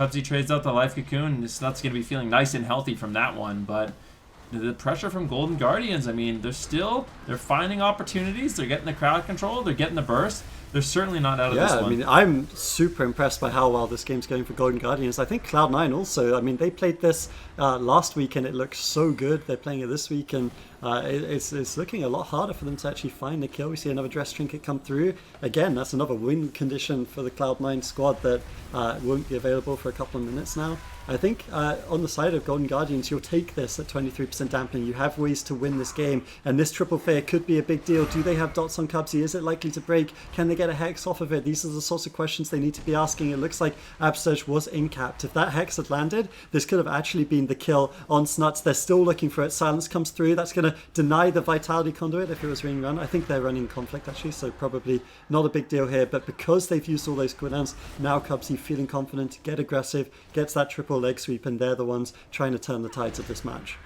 Cubsy trades out the life cocoon. Snuts going to be feeling nice and healthy from that one, but the pressure from Golden Guardians, I mean, they're finding opportunities. They're getting the crowd control. They're getting the burst. They're certainly not out of this one. Yeah, I mean, I'm super impressed by how well this game's going for Golden Guardians. I think Cloud9 also. I mean, they played this last week and it looked so good. They're playing it this week, and it's looking a lot harder for them to actually find the kill. We see another Dress Trinket come through. Again, that's another win condition for the Cloud9 squad that won't be available for a couple of minutes now. I think on the side of Golden Guardians, you'll take this at 23% dampening. You have ways to win this game, and this triple fair could be a big deal. Do they have dots on Cubsy? Is it likely to break? Can they get a Hex off of it? These are the sorts of questions they need to be asking. It looks like Absturge was in-capped. If that Hex had landed, this could have actually been the kill on Snuts. They're still looking for it. Silence comes through. That's going to deny the Vitality Conduit if it was being run. I think they're running Conflict, actually, so probably not a big deal here. But because they've used all those cooldowns, now Cubsy feeling confident, get aggressive, gets that triple leg sweep, and they're the ones trying to turn the tides of this match.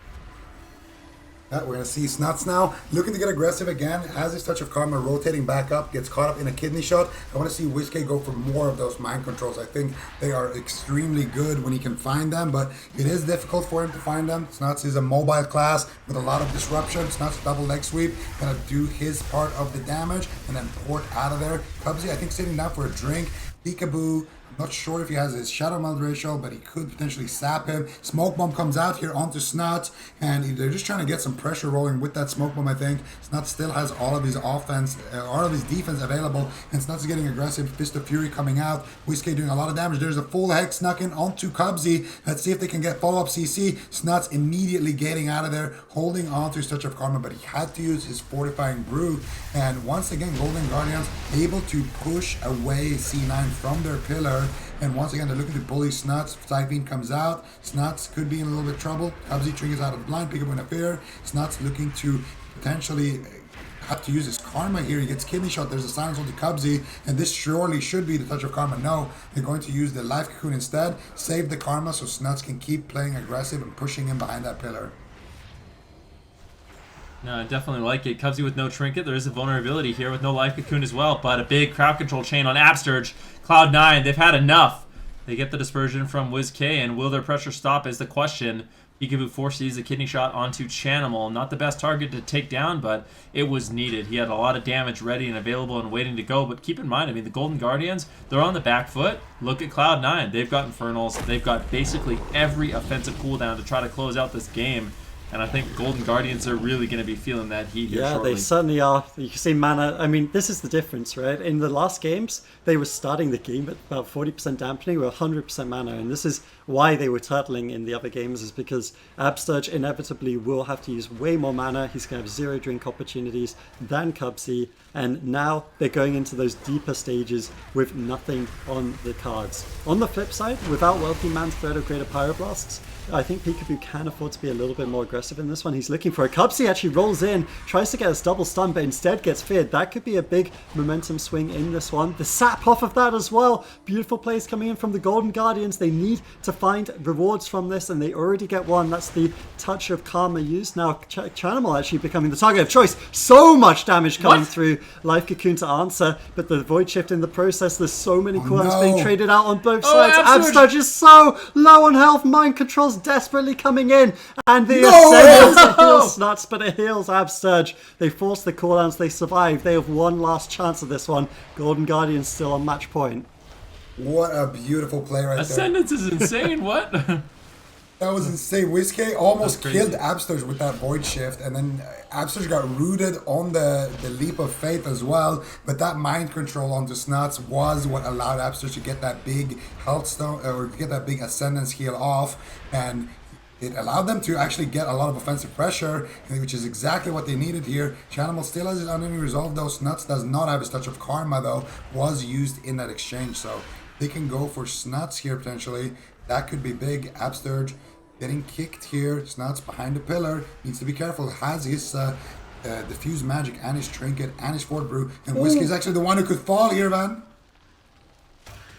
We're going to see Snuts now looking to get aggressive again. Has his touch of karma, rotating back up, gets caught up in a kidney shot. I want to see Whiskey go for more of those mind controls. I think they are extremely good when he can find them, but it is difficult for him to find them. Snuts is a mobile class with a lot of disruption. Snuts double leg sweep, going to do his part of the damage and then port out of there. Cubsy, I think, sitting down for a drink. Peekaboo. Not sure if he has his Shadow Meld ratio, but he could potentially sap him. Smoke Bomb comes out here onto Snuts, and they're just trying to get some pressure rolling with that Smoke Bomb, I think. Snuts still has all of his offense, all of his defense available, and Snuts is getting aggressive. Fist of Fury coming out. Whiskey doing a lot of damage. There's a full Hex snuck in onto Cubsy. Let's see if they can get follow-up CC. Snuts immediately getting out of there, holding on to his Touch of Karma, but he had to use his Fortifying Brew. And once again, Golden Guardians able to push away C9 from their pillar. And once again, they're looking to bully Snuts. Siphene comes out. Snuts could be in a little bit of trouble. Cubsy triggers out of the blind. Peekaboo in a fear. Snuts looking to potentially have to use his karma here. He gets kidney shot. There's a silence on the Cubsy, and this surely should be the touch of karma. No, they're going to use the life cocoon instead. Save the karma so Snuts can keep playing aggressive and pushing him behind that pillar. No, I definitely like it. Cubsy with no trinket. There is a vulnerability here with no life cocoon as well, but a big crowd control chain on Absturge. Cloud9, they've had enough. They get the dispersion from Whiskey, and will their pressure stop is the question. Peekaboo forces the kidney shot onto Chanimal. Not the best target to take down, but it was needed. He had a lot of damage ready and available and waiting to go. But keep in mind, I mean, the Golden Guardians, they're on the back foot. Look at Cloud9. They've got Infernals. They've got basically every offensive cooldown to try to close out this game. And I think Golden Guardians are really going to be feeling that heat here shortly. They certainly are. You can see mana. I mean, this is the difference, right? In the last games, they were starting the game at about 40% dampening with 100% mana. And this is why they were turtling in the other games, is because Absturge inevitably will have to use way more mana. He's going to have 0 drink opportunities than Cubsy. And now they're going into those deeper stages with nothing on the cards. On the flip side, without Wealthy Man's threat of Greater Pyroblasts, I think Peekaboo can afford to be a little bit more aggressive in this one. He's looking for it. Cubsy actually rolls in, tries to get us double stun, but instead gets feared. That could be a big momentum swing in this one. The sap off of that as well. Beautiful plays coming in from the Golden Guardians. They need to find rewards from this, and they already get one. That's the Touch of Karma used. Now, Chanimal actually becoming the target of choice. So much damage coming through. Life Cocoon to answer, but the Void Shift in the process. There's so many cooldowns being traded out on both sides. Absturge is so low on health. Mind Control's desperately coming in, and the Ascendant heals Snuts, but it heals Absturge. They force the cooldowns, they survive. They have one last chance of this one. Golden Guardians still on match point. What a beautiful play right Ascendance is insane. What? That was insane. Whiskey almost killed Absturge with that Void Shift, and then Absturge got rooted on the Leap of Faith as well. But that Mind Control onto Snuts was what allowed Absturge to get that big health stone, or get that big Ascendance heal off, and it allowed them to actually get a lot of offensive pressure, which is exactly what they needed here. Chanimal still has his unending resolve though. Snuts does not have his Touch of Karma though, was used in that exchange, so they can go for Snuts here potentially. That could be big. Absturge getting kicked here. Snuts behind the pillar. Needs to be careful. Has his diffuse magic and his trinket and his Fort Brew. And Whiskey is actually the one who could fall here, Van.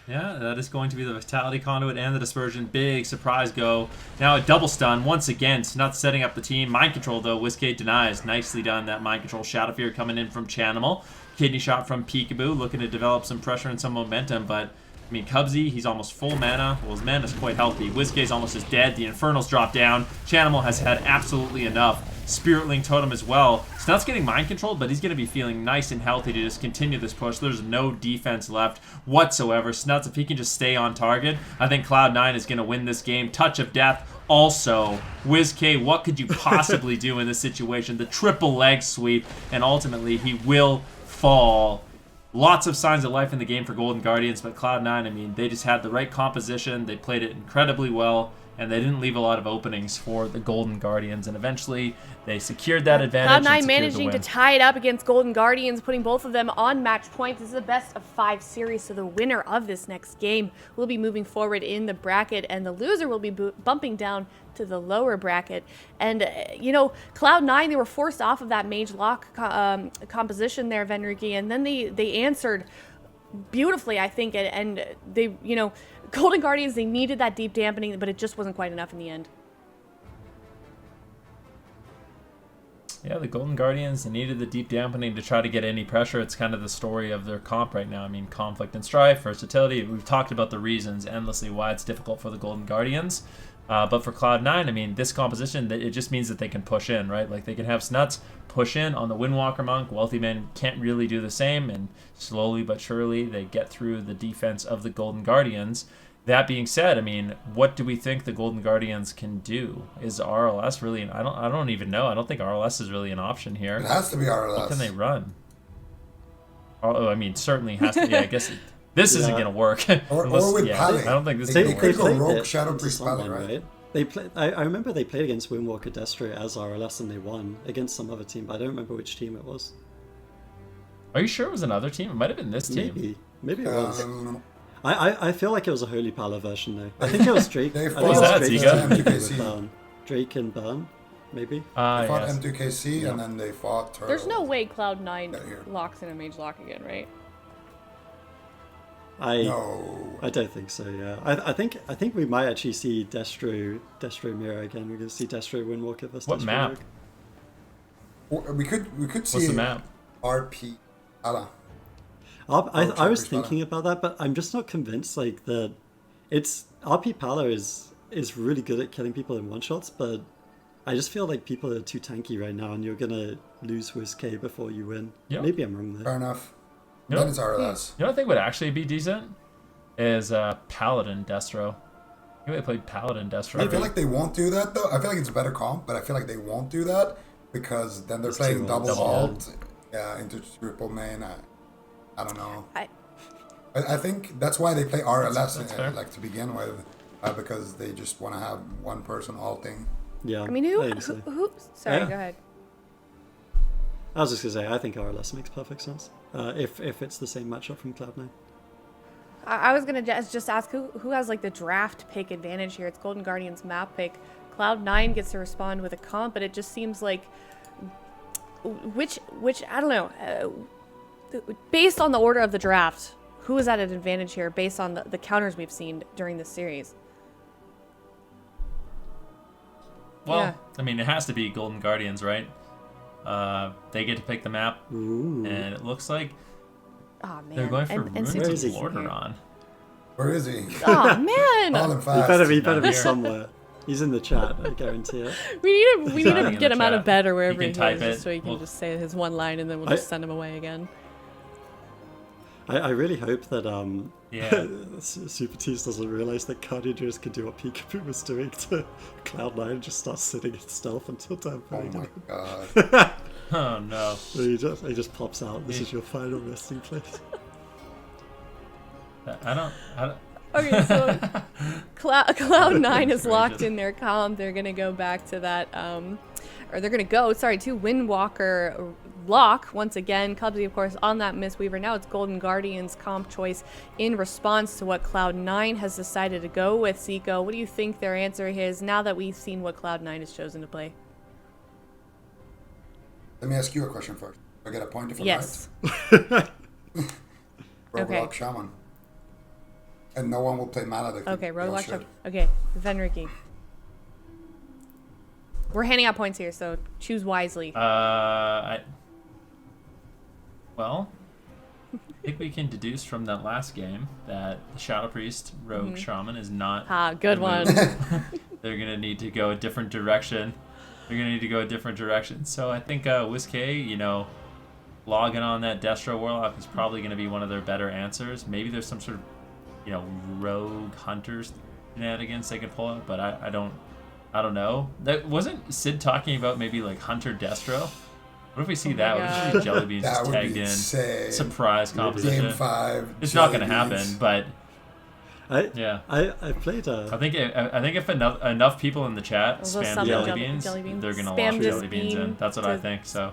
Yeah, that is going to be the Vitality Conduit and the Dispersion. Big surprise go. Now a double stun. Once again, Snuts setting up the team. Mind Control, though. Whiskey denies. Nicely done, that Mind Control. Shadow Fear coming in from Chanimal. Kidney Shot from Peekaboo. Looking to develop some pressure and some momentum, but I mean, Cubsy, he's almost full mana. Well, his mana's quite healthy. Whiskey's almost as dead. The Infernals drop down. Chanimal has had absolutely enough. Spiritling Totem as well. Snuts getting mind controlled, but he's going to be feeling nice and healthy to just continue this push. There's no defense left whatsoever. Snuts, if he can just stay on target, I think Cloud9 is going to win this game. Touch of Death also. WizK, what could you possibly do in this situation? The triple leg sweep, and ultimately he will fall. Lots of signs of life in the game for Golden Guardians, but Cloud9, I mean, they just had the right composition. They played it incredibly well, and they didn't leave a lot of openings for the Golden Guardians. And eventually, they secured that advantage. Cloud9 managing to tie it up against Golden Guardians, putting both of them on match point. This is a best of 5 series, so the winner of this next game will be moving forward in the bracket, and the loser will be bumping down to the lower bracket. And you know, Cloud9, they were forced off of that mage lock composition there, Venriki, and then they answered beautifully, I think, and they, you know, Golden Guardians, they needed that deep dampening, but it just wasn't quite enough in the end. Yeah, the Golden Guardians, they needed the deep dampening to try to get any pressure. It's kind of the story of their comp right now. I mean, conflict and strife, versatility. We've talked about the reasons endlessly why it's difficult for the Golden Guardians. But for Cloud9, I mean, this composition, it just means that they can push in, right? Like, they can have Snuts push in on the Windwalker Monk. Wealthy Men can't really do the same, and slowly but surely they get through the defense of the Golden Guardians. That being said, I mean, what do we think the Golden Guardians can do? Is RLS really I don't even know. I don't think RLS is really an option here. It has to be RLS. What can they run? Oh, I mean, certainly has to. Yeah, I guess this isn't going to work. Or with Pally. I don't think this They is could going to go work. Rogue Shadow Priest Pally, right? They play. I remember they played against Windwalker Destro as RLS and they won against some other team, but I don't remember which team it was. Are you sure it was another team? It might have been this team. Maybe it was. I feel like it was a Holy Pala version though. I think it was Drake. They I fought think it was M2KC. Drake and Burn, maybe. They fought Yes. M2KC and then they fought Turtle. There's no way Cloud9 locks in a mage lock again, right? No. I don't think so. Yeah, I think we might actually see Destro Mirror again. We're gonna see Destro Windwalker versus What Destro map? Rogue. Or we could see What's the map? RP. I was thinking about that, but I'm just not convinced. Like it's RP Pala is is really good at killing people in one-shots, but I just feel like people are too tanky right now, and you're gonna lose WizK before you win. Yep. Maybe I'm wrong there. Fair enough. Yep. Then it's RLS. You know what I think would actually be decent? Is Paladin Destro. You would play Paladin Destro. I feel like they won't do that though. I feel like it's a better comp, but I feel like they won't do that because then they're It's playing too double long. alt into triple main. I don't know. I- I think that's why they play RLS That's fair. like to begin with, because they just want to have one person alting. Yeah. I mean, think so. who sorry, Yeah. go ahead. I was just gonna say, I think RLS makes perfect sense. If it's the same matchup from Cloud9. I was gonna just ask who has like the draft pick advantage here. It's Golden Guardians map pick. Cloud9 gets to respond with a comp, but it just seems like which I don't know. Based on the order of the draft, who is at an advantage here based on the counters we've seen during this series? Well, Yeah. I mean, it has to be Golden Guardians, right? They get to pick the map, Ooh. and it looks like Oh man, they're going for and Ruins Where is he? of Lordaeron. Where is he? Oh Call man, him He fast. better be Not here. somewhere. He's in the chat, I guarantee it. we need He's to hiding in get the him out of chat. bed or He wherever can he type is, it. just so he can We'll- just say his one line, and then we'll just send him away again. I really hope that Yeah. Super Tees doesn't realize that Guardian just can do what Peekaboo was doing to Cloud9 and just start sitting in stealth until time Oh period. my god. Oh no. He just pops out. This is your final resting place. I don't. Okay, so Cloud9 is Very locked good. in their comp. They're gonna go back to that, or they're gonna go, sorry, to Windwalker lock once again. Cubsy, of course, on that Mistweaver. Now it's Golden Guardians comp choice in response to what Cloud9 has decided to go with. Seiko, what do you think their answer is now that we've seen what Cloud9 has chosen to play? Let me ask you a question first. Do I get a point if I'm Yes. right? Okay. Roguelike Shaman. And no one will play Maledict. Okay, They all Roguelike should. Shop. Okay, Venricky. We're handing out points here, so choose wisely. Well, I think we can deduce from that last game that the Shadow Priest Rogue Shaman is not. Ah, good the one. move. They're gonna need to go a different direction. So I think WizK, logging on that Destro Warlock is probably gonna be one of their better answers. Maybe there's some sort of, rogue hunters shenanigans they could pull out, but I don't know. That wasn't Sid talking about maybe like Hunter Destro? What if we see that? What if we see Jellybeans That just would tagged be in? insane. Surprise composition. Game 5. It's not going to Jellybeans. happen, but I yeah. I played I think if enough people in the chat Those will spam summon Jellybeans, jelly beans. they're going to Spam launch this Jellybeans bean in. That's what I to- think. So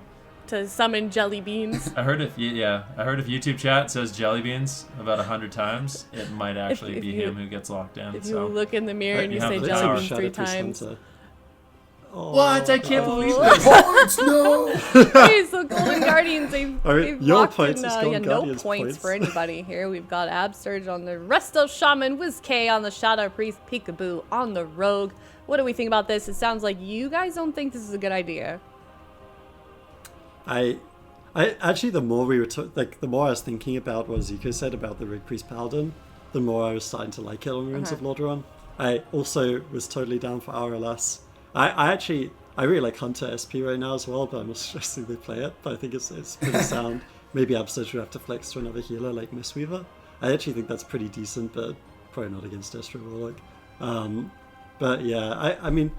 To summon jelly beans. I heard if YouTube chat says Jellybeans about 100 times, it might actually if be you- him who gets locked in. If you So look in the mirror and you have say the jelly power. beans 3 times. what? I can't believe Oh. this. Points, no! Okay, so Golden Guardians, they've Alright, locked your in, points is Golden no Guardians points points. for anybody here. We've got Absurge on the Resto Shaman, WizK on the Shadow Priest, Peekaboo on the Rogue. What do we think about this? It sounds like you guys don't think this is a good idea. I actually, the more we were the more I was thinking about what Zico said about the Rig Priest Paladin, the more I was starting to like it on Ruins of Lordaeron. I also was totally down for RLS. I really like Hunter SP right now as well, but I'm not suggesting they play it. But I think it's pretty sound. Maybe Absurge would have to flex to another healer like Mistweaver. I actually think that's pretty decent, but probably not against Destro Warlock. But yeah, I mean,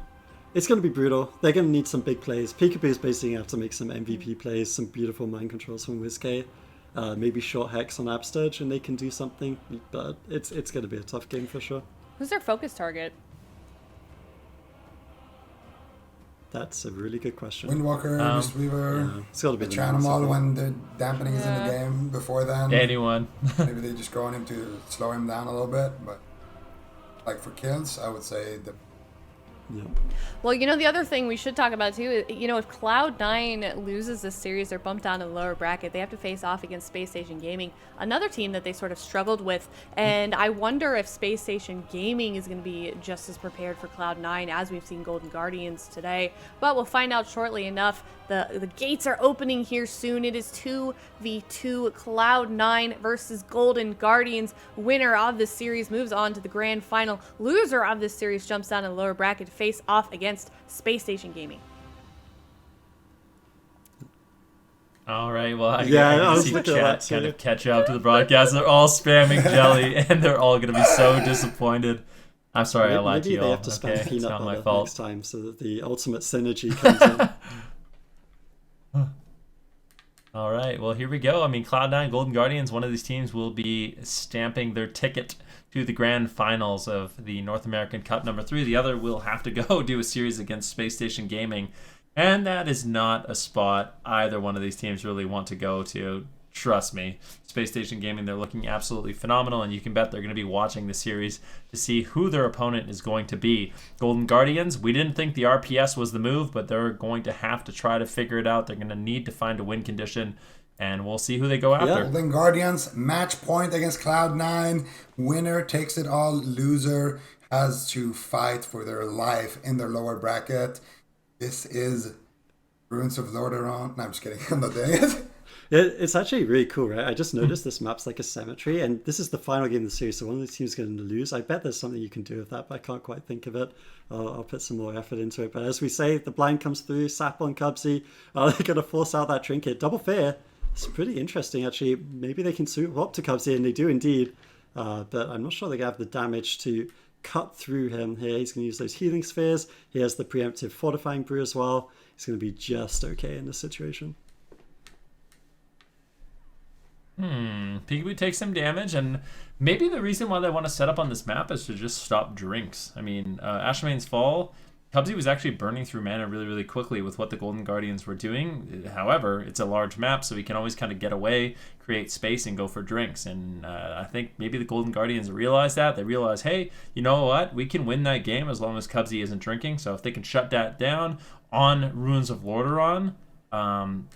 it's going to be brutal. They're going to need some big plays. Peekaboo's basically going to have to make some MVP plays, some beautiful mind controls from WizK. Maybe short hex on Absturge and they can do something. But it's going to be a tough game for sure. Who's their focus target? That's a really good question. Windwalker, Mistweaver. Yeah, it's got to be the Chanimal massive one. when the dampening is in the game. Before then, Anyone. maybe they just go on him to slow him down a little bit. But like for kills, I would say the Yeah. Well, you know, the other thing we should talk about too, you know, if Cloud9 loses this series, they're bumped down to the lower bracket. They have to face off against Space Station Gaming, another team that they sort of struggled with. And I wonder if Space Station Gaming is going to be just as prepared for Cloud9 as we've seen Golden Guardians today. But we'll find out shortly enough. The gates are opening here soon. It is 2v2, Cloud9 versus Golden Guardians. Winner of this series moves on to the grand final. Loser of this series jumps down in the lower bracket to face off against Space Station Gaming. All right, well, I Yeah, I can was see looking at chat that kind too. of catch up to the broadcast. They're all spamming Jelly, and they're all going to be so disappointed. I'm sorry, I lied to Maybe you they all. have to spam Okay, it's peanut not my butter fault. next time so that the ultimate synergy comes in. All right, well, here we go. I mean, Cloud9, Golden Guardians, one of these teams will be stamping their ticket to the grand finals of the North American Cup #3. The other will have to go do a series against Space Station Gaming, and that is not a spot either one of these teams really want to go to. Trust me, Space Station Gaming, they're looking absolutely phenomenal, and you can bet they're going to be watching the series to see who their opponent is going to be. Golden Guardians, we didn't think the RPS was the move, but they're going to have to try to figure it out. They're going to need to find a win condition, and we'll see who they go after. Golden Guardians, match point against Cloud9. Winner takes it all. Loser has to fight for their life in their lower bracket. This is Ruins of Lordaeron. No, I'm just kidding. I'm not doing it. It's actually really cool, right? I just noticed this map's like a cemetery, and this is the final game of the series, so one of the teams is going to lose. I bet there's something you can do with that, but I can't quite think of it. I'll put some more effort into it. But as we say, the blind comes through, Sapple and Cubsy are going to force out that trinket. Double Fear. It's pretty interesting, actually. Maybe they can swap to Cubsy, and they do indeed. But I'm not sure they have the damage to cut through him here. He's going to use those healing spheres. He has the preemptive fortifying brew as well. He's going to be just okay in this situation. Peekaboo takes some damage, and maybe the reason why they want to set up on this map is to just stop drinks. I mean, Ashmane's Fall, Cubsy was actually burning through mana really, really quickly with what the Golden Guardians were doing. However, it's a large map, so he can always kind of get away, create space, and go for drinks. And I think maybe the Golden Guardians realize that. They realize, hey, you know what? We can win that game as long as Cubsy isn't drinking. So if they can shut that down on Ruins of Lordaeron,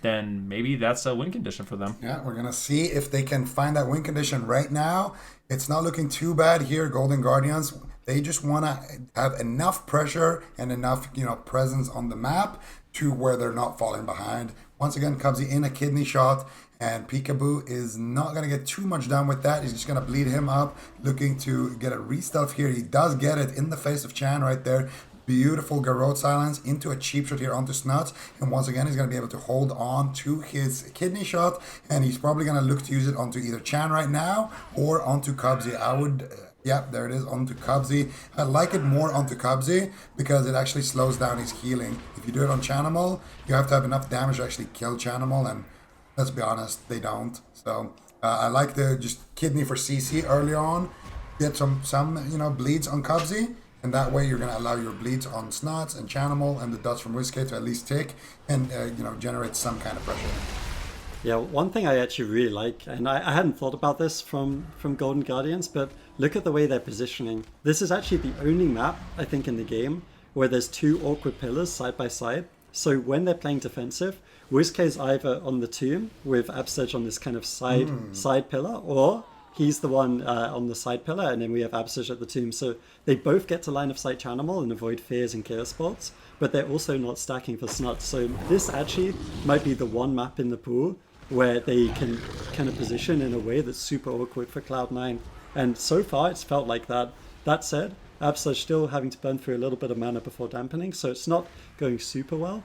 then maybe that's a win condition for them. Yeah, we're going to see if they can find that win condition right now. It's not looking too bad here, Golden Guardians. They just want to have enough pressure and enough, presence on the map to where they're not falling behind. Once again, Cubsy in a kidney shot, and Peekaboo is not going to get too much done with that. He's just going to bleed him up, looking to get a re-stealth here. He does get it in the face of Chan right there. Beautiful Garrote silence into a cheap shot here onto Snuts, and once again he's going to be able to hold on to his kidney shot, and he's probably going to look to use it onto either Chan right now or onto Cubsy. I would, there it is, onto Cubsy. I like it more onto Cubsy because it actually slows down his healing. If you do it on Chanimal, you have to have enough damage to actually kill Chanimal, and let's be honest, they don't. So I like the just kidney for CC early on, get some bleeds on Cubsy. And that way you're going to allow your bleeds on Snots and Chanimal and the dots from Whiskey to at least tick and, generate some kind of pressure. Yeah, one thing I actually really like, and I hadn't thought about this from Golden Guardians, but look at the way they're positioning. This is actually the only map, I think, in the game where there's two awkward pillars side by side. So when they're playing defensive, Whiskey is either on the tomb with Absedge on this kind of side pillar, or he's the one on the side pillar, and then we have Absedge at the tomb. So they both get to line of sight Chanimal and avoid fears and chaos spots, but they're also not stacking for Snuts. So this actually might be the one map in the pool where they can kind of position in a way that's super awkward for Cloud9. And so far it's felt like that. That said, Absedge still having to burn through a little bit of mana before dampening, so it's not going super well.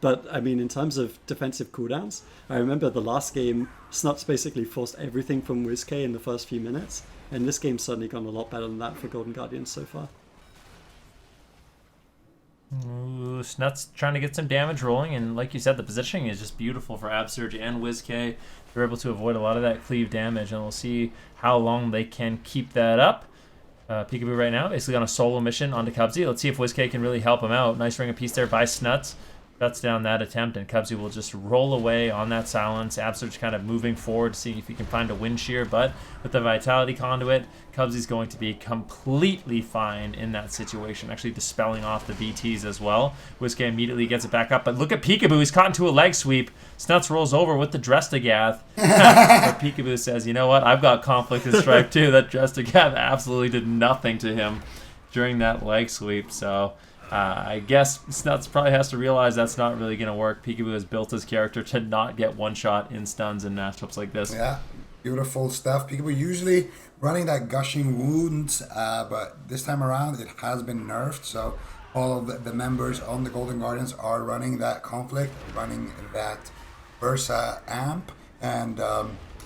But, I mean, in terms of defensive cooldowns, I remember the last game, Snuts basically forced everything from WizK in the first few minutes, and this game's certainly gone a lot better than that for Golden Guardians so far. Ooh, Snuts trying to get some damage rolling, and like you said, the positioning is just beautiful for Absurge and WizK. They're able to avoid a lot of that cleave damage, and we'll see how long they can keep that up. Peekaboo right now, basically on a solo mission onto Cubsy. Let's see if WizK can really help him out. Nice ring of peace there by Snuts. shuts down that attempt, and Cubsy will just roll away on that silence. Absurge kind of moving forward, seeing if he can find a wind shear, but with the Vitality Conduit, Cubsy's going to be completely fine in that situation, actually dispelling off the BTs as well. Whiskey immediately gets it back up, but look at Peekaboo, he's caught into a leg sweep. Snuts rolls over with the Drestagath. But Peekaboo says, you know what, I've got Conflict and Strife too. That Drestagath absolutely did nothing to him during that leg sweep, so I guess Snuts probably has to realize that's not really going to work. Peekaboo has built his character to not get one-shot in stuns in matchups like this. Yeah, beautiful stuff. Peekaboo usually running that gushing wounds, but this time around it has been nerfed, so all of the members on the Golden Guardians are running that Conflict, running that Versa amp, and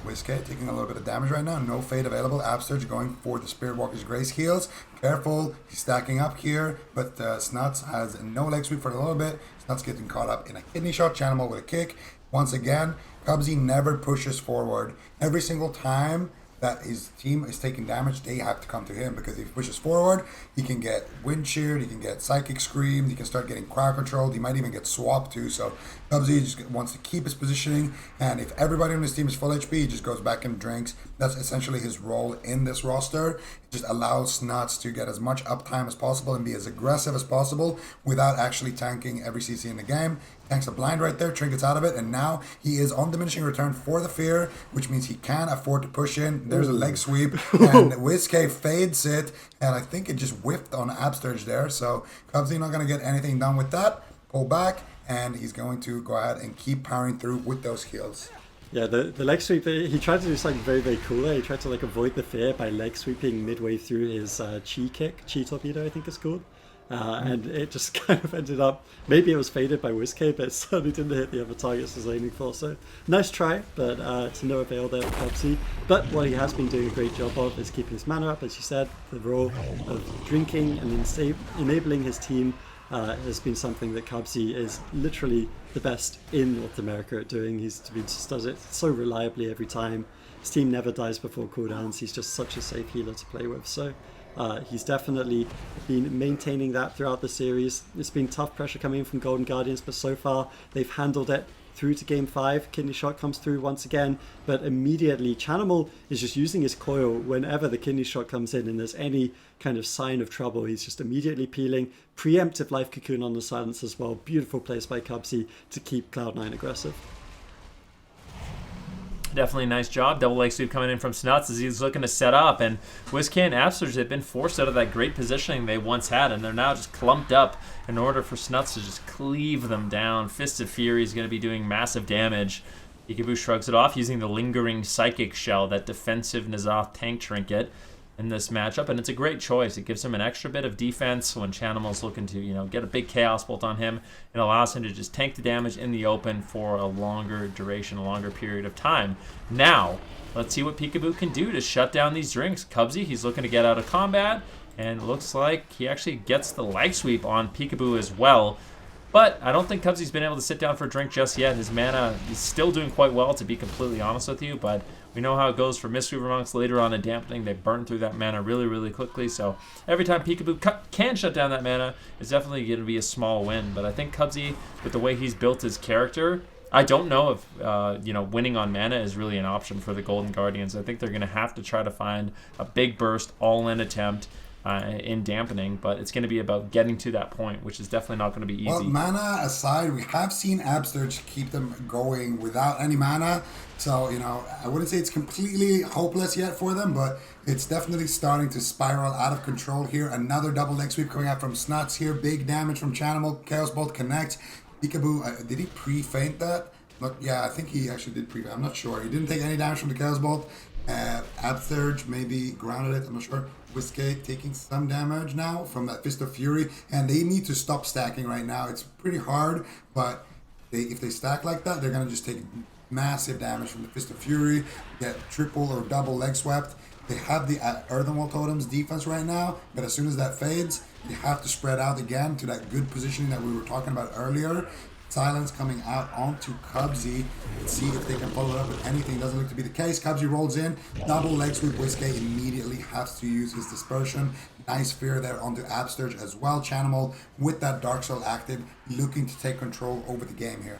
Whiskey taking a little bit of damage right now. No fade available. Absurge going for the Spirit Walker's Grace heals. Careful, he's stacking up here, but Snuts has no leg sweep for a little bit. Snuts getting caught up in a kidney shot. Chanimal with a kick. Once again, Cubsy never pushes forward. Every single time that his team is taking damage, they have to come to him, because if he pushes forward, he can get wind sheared, he can get psychic screamed, he can start getting crowd controlled, he might even get swapped too. So Cubsy just wants to keep his positioning, and if everybody on his team is full HP, he just goes back and drinks. That's essentially his role in this roster. It just allows Snuts to get as much uptime as possible and be as aggressive as possible without actually tanking every CC in the game. Tanks a blind right there, trinkets out of it, and now he is on diminishing return for the fear, which means he can afford to push in. There's a leg sweep, and Whiskey fades it, and I think it just whiffed on Absturge there, so Cubsy not going to get anything done with that. Pull back, and he's going to go ahead and keep powering through with those heals. Yeah, the leg sweep, he tried to do something very, very cool there. He tried to avoid the fear by leg sweeping midway through his chi kick, chi torpedo I think it's called. And it just kind of ended up, maybe it was faded by Whiskey, but it certainly didn't hit the other targets he was aiming for. So nice try, but to no avail there with Cubsy. But what he has been doing a great job of is keeping his mana up, as you said. The role of drinking and enabling his team has been something that Cubsy is literally the best in North America at doing. He just does it so reliably every time. His team never dies before cooldowns. He's just such a safe healer to play with. So he's definitely been maintaining that throughout the series. It's been tough pressure coming in from Golden Guardians, but so far they've handled it through to game 5. Kidney shot comes through once again, but immediately Chanimal is just using his coil whenever the kidney shot comes in and there's any kind of sign of trouble. He's just immediately peeling. Preemptive life cocoon on the silence as well. Beautiful place by Cubsy to keep Cloud9 aggressive. Definitely a nice job. Double leg sweep coming in from Snuts as he's looking to set up, and Whiskey and Absurge have been forced out of that great positioning they once had, and they're now just clumped up in order for Snuts to just cleave them down. Fist of Fury is going to be doing massive damage. Peekaboo shrugs it off using the lingering Psychic Shell, that defensive N'Zoth tank trinket in this matchup, and it's a great choice. It gives him an extra bit of defense when Chanimal's looking to, get a big Chaos Bolt on him. It allows him to just tank the damage in the open for a longer duration, a longer period of time. Now, let's see what Peekaboo can do to shut down these drinks. Cubsy, he's looking to get out of combat, and looks like he actually gets the leg sweep on Peekaboo as well. But I don't think Cubsy's been able to sit down for a drink just yet. His mana is still doing quite well, to be completely honest with you, but we know how it goes for Mistweaver Monks later on in Dampening. They burn through that mana really, really quickly, so every time Peekaboo can shut down that mana, it's definitely going to be a small win. But I think Cubsy, with the way he's built his character, I don't know if winning on mana is really an option for the Golden Guardians. I think they're going to have to try to find a big burst, all-in attempt in Dampening, but it's going to be about getting to that point, which is definitely not going to be easy. Well, mana aside, we have seen Absurge keep them going without any mana, so I wouldn't say it's completely hopeless yet for them, but it's definitely starting to spiral out of control here. Another double leg sweep coming out from Snuts here. Big damage from Chanimal. Chaos Bolt connects. Peekaboo, did he pre-feint that? Look, yeah, I think he actually did pre-feint. I'm not sure. He didn't take any damage from the Chaos Bolt. Absurge maybe grounded it. I'm not sure. Whiskey taking some damage now from that Fist of Fury, and they need to stop stacking right now. It's pretty hard, but if they stack like that, they're gonna just take massive damage from the Fist of Fury, get triple or double leg swept. They have the Earthenwall Totems defense right now, but as soon as that fades, you have to spread out again to that good positioning that we were talking about earlier. Silence coming out onto Cubsy. Let's see if they can follow it up with anything. Doesn't look to be the case. Cubsy rolls in. Double leg sweep. Whiskey immediately has to use his dispersion. Nice fear there onto Absturge as well. Chanimal with that Dark Soul active, looking to take control over the game here.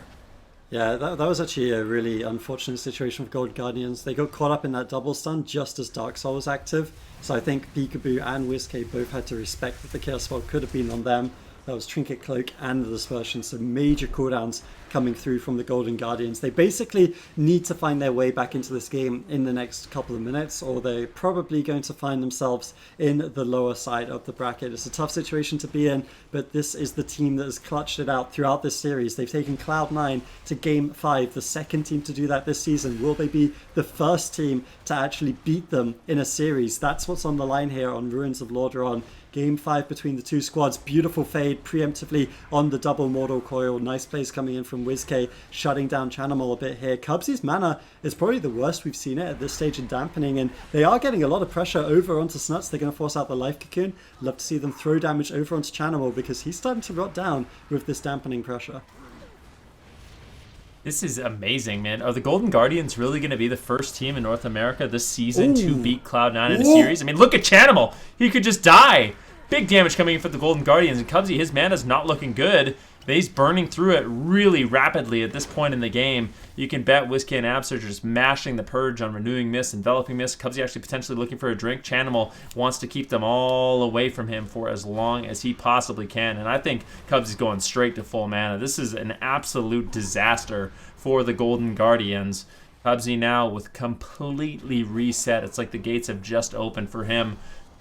Yeah, that was actually a really unfortunate situation for Gold Guardians. They got caught up in that double stun just as Dark Soul was active. So I think Peekaboo and Whiskey both had to respect that the Chaos Spell could have been on them. That was Trinket Cloak and the Dispersion, so major cooldowns coming through from the Golden Guardians. They basically need to find their way back into this game in the next couple of minutes, or they're probably going to find themselves in the lower side of the bracket. It's a tough situation to be in, but this is the team that has clutched it out throughout this series. They've taken Cloud9 to Game 5, the second team to do that this season. Will they be the first team to actually beat them in a series? That's what's on the line here on Ruins of Lordaeron. Game 5 between the two squads. Beautiful fade preemptively on the double Mortal Coil. Nice plays coming in from WizK, shutting down Chanimal a bit here. Cubsy's mana is probably the worst we've seen it at this stage in dampening, and they are getting a lot of pressure over onto Snuts. They're going to force out the Life Cocoon. Love to see them throw damage over onto Chanimal because he's starting to rot down with this dampening pressure. This is amazing, man. Are the Golden Guardians really going to be the first team in North America this season to beat Cloud9 in a series? I mean, look at Chanimal. He could just die. Big damage coming in for the Golden Guardians. And Cubsy, his mana's not looking good. But he's burning through it really rapidly at this point in the game. You can bet Whiskey and Absurge are just mashing the Purge on Renewing Mist, Enveloping Mist. Cubsy actually potentially looking for a drink. Chanimal wants to keep them all away from him for as long as he possibly can. And I think Cubsy's going straight to full mana. This is an absolute disaster for the Golden Guardians. Cubsy now with completely reset. It's like the gates have just opened for him.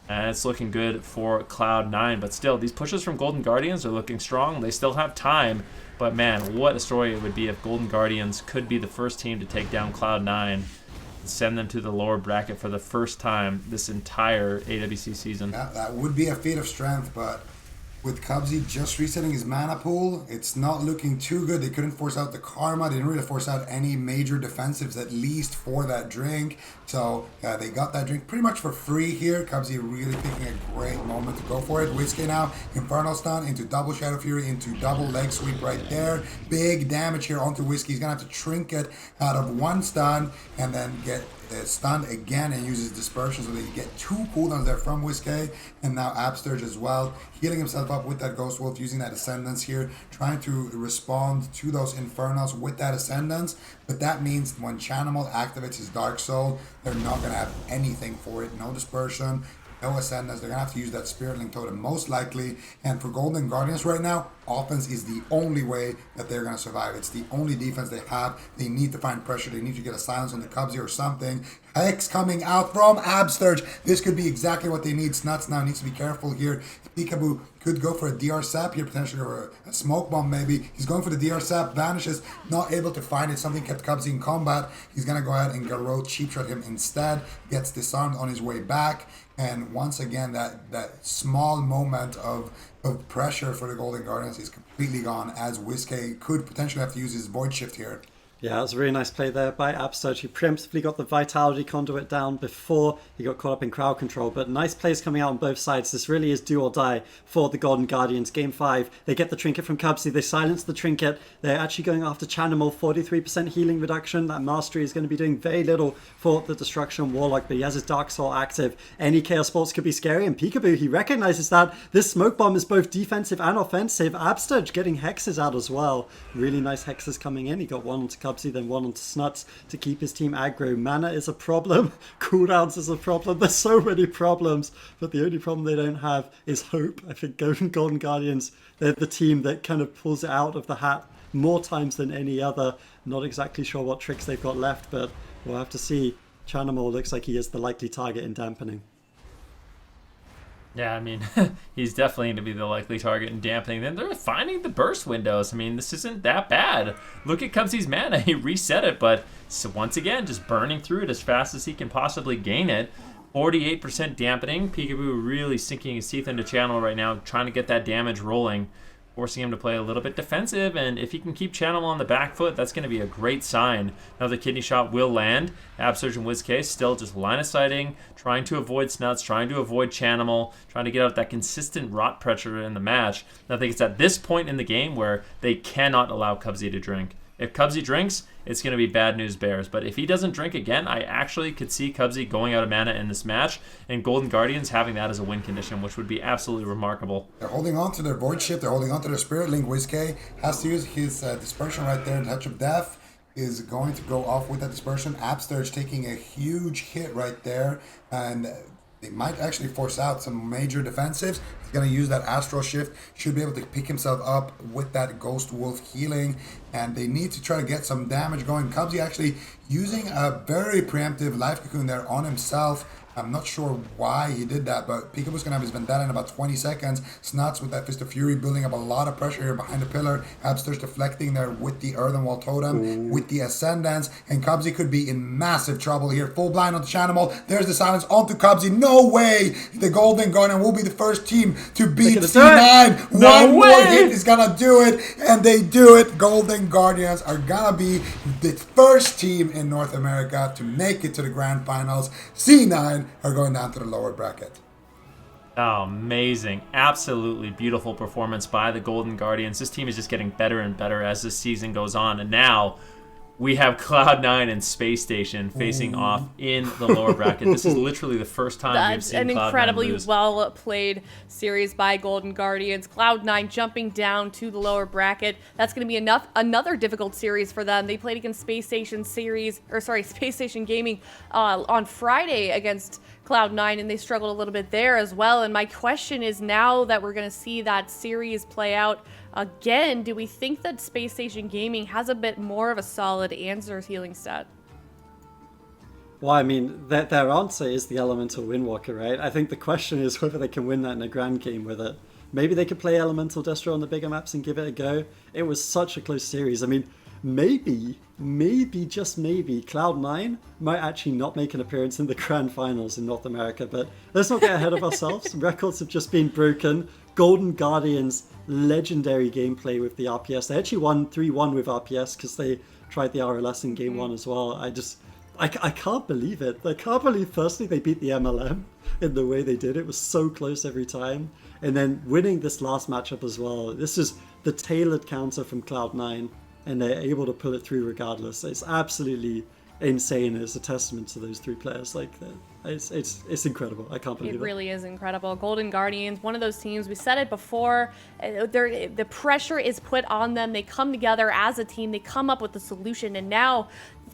And it's looking good for Cloud9. But still, these pushes from Golden Guardians are looking strong. They still have time. But man, what a story it would be if Golden Guardians could be the first team to take down Cloud9 and send them to the lower bracket for the first time this entire AWC season. Yeah, that would be a feat of strength, but with Cubsy just resetting his mana pool, it's not looking too good. They couldn't force out the Karma. They didn't really force out any major defensives, at least for that drink. So they got that drink pretty much for free here. Cubsy really picking a great moment to go for it. Whiskey now, Infernal Stun into double Shadow Fury, into double Leg Sweep right there. Big damage here onto Whiskey. He's going to have to Trinket out of one stun and then get stunned again and uses Dispersion, so they get 2 cooldowns there from Whiskey, and now Absturge as well, healing himself up with that Ghost Wolf, using that Ascendance here, trying to respond to those Infernals with that Ascendance. But that means when Chanimal activates his Dark Soul, they're not going to have anything for it. No Dispersion, no Ascendance. They're going to have to use that Spirit Link Totem most likely. And for Golden Guardians right now, offense is the only way that they're going to survive. It's the only defense they have. They need to find pressure. They need to get a silence on the Cubsy or something. Hex coming out from Absturge. This could be exactly what they need. Snuts now needs to be careful here. Peekaboo could go for a DR Sap here, potentially, or a Smoke Bomb maybe. He's going for the DR Sap, vanishes, not able to find it. Something kept Cubsy in combat. He's going to go ahead and Garrote Cheap Shot him instead. Gets disarmed on his way back. And once again, that small moment of pressure for the Golden Guardians is completely gone, as Whiskey could potentially have to use his Void Shift here. Yeah, it was a really nice play there by Absturge. He preemptively got the Vitality Conduit down before he got caught up in crowd control. But nice plays coming out on both sides. This really is do or die for the Golden Guardians. Game 5, they get the Trinket from Cubsy. They silence the Trinket. They're actually going after Chanimal. 43% healing reduction. That Mastery is going to be doing very little for the Destruction Warlock, but he has his Dark Soul active. Any Chaos Bolts could be scary, and Peekaboo, he recognizes that. This Smoke Bomb is both defensive and offensive. Absturge getting Hexes out as well. Really nice Hexes coming in. He got one onto Cubsy, then one onto Snuts to keep his team aggro. Mana is a problem. Cooldowns is a problem. There's so many problems, but the only problem they don't have is hope. I think Golden Guardians, they're the team that kind of pulls it out of the hat more times than any other. Not exactly sure what tricks they've got left, but we'll have to see. Chanimal looks like he is the likely target in dampening. Yeah, I mean, he's definitely going to be the likely target in dampening. Then they're finding the burst windows. I mean, this isn't that bad. Look at Cubsy's mana. He reset it, but so once again, just burning through it as fast as he can possibly gain it. 48% dampening. Peekaboo really sinking his teeth into Channel right now, trying to get that damage rolling. forcing him to play a little bit defensive, and if he can keep Channel on the back foot, that's going to be a great sign. Now the kidney shot will land. Absurge and WizK still just line of sighting, trying to avoid Snuts, trying to avoid Chanimal, trying to get out that consistent rot pressure in the match. And I think it's at this point in the game where they cannot allow Cubsy to drink. If Cubsy drinks, it's going to be bad news bears. But if he doesn't drink again, I actually could see Cubsy going out of mana in this match and Golden Guardians having that as a win condition, which would be absolutely remarkable. They're holding on to their Void Shift. They're holding on to their Spirit Link. WizK has to use his Dispersion right there. Touch of Death is going to go off with that Dispersion. Absturge taking a huge hit right there. And they might actually force out some major defensives. He's going to use that Astral Shift. Should be able to pick himself up with that Ghost Wolf healing. And they need to try to get some damage going. Cubsy actually using a very preemptive Life Cocoon there on himself. I'm not sure why he did that, but Peekaboo's going to have his Vendetta in about 20 seconds. Snuts with that Fist of Fury building up a lot of pressure here behind the pillar. Absturge deflecting there with the Earthen Wall Totem, with the Ascendance, and Cubsy could be in massive trouble here. Full blind onto Chanimal. There's the silence onto Cubsy. No way! The Golden Guardian will be the first team to beat C9. One more hit is going to do it, and they do it. Golden Guardians are going to be the first team in North America to make it to the Grand Finals. C9 are going down to the lower bracket. Oh, amazing. Absolutely beautiful performance by the Golden Guardians. This team is just getting better and better as the season goes on. And now we have Cloud9 and Space Station facing off in the lower bracket. This is literally the first time we've seen Cloud9 lose. That's an incredibly well-played series by Golden Guardians. Cloud9 jumping down to the lower bracket. That's going to be another difficult series for them. They played against Space Station Gaming on Friday against Cloud9, and they struggled a little bit there as well. And my question is, now that we're going to see that series play out again, do we think that Space Station Gaming has a bit more of a solid answers healing stat? Well, I mean, their answer is the Elemental Windwalker, right? I think the question is whether they can win that in a grand game with it. Maybe they could play Elemental Destro on the bigger maps and give it a go. It was such a close series. I mean, maybe, just maybe, Cloud9 might actually not make an appearance in the Grand Finals in North America, but let's not get ahead of ourselves. Records have just been broken. Golden Guardians, legendary gameplay with the RPS. They actually won 3-1 with RPS because they tried the RLS in game 1 as well. I can't believe it. I can't believe, firstly, they beat the MLM in the way they did. It was so close every time. And then winning this last matchup as well. This is the tailored counter from Cloud9, and they're able to pull it through regardless. It's absolutely insane. It's a testament to those three players. Like, it's incredible. I can't believe it. It really is incredible. Golden Guardians, one of those teams, we said it before, the pressure is put on them. They come together as a team. They come up with a solution, and now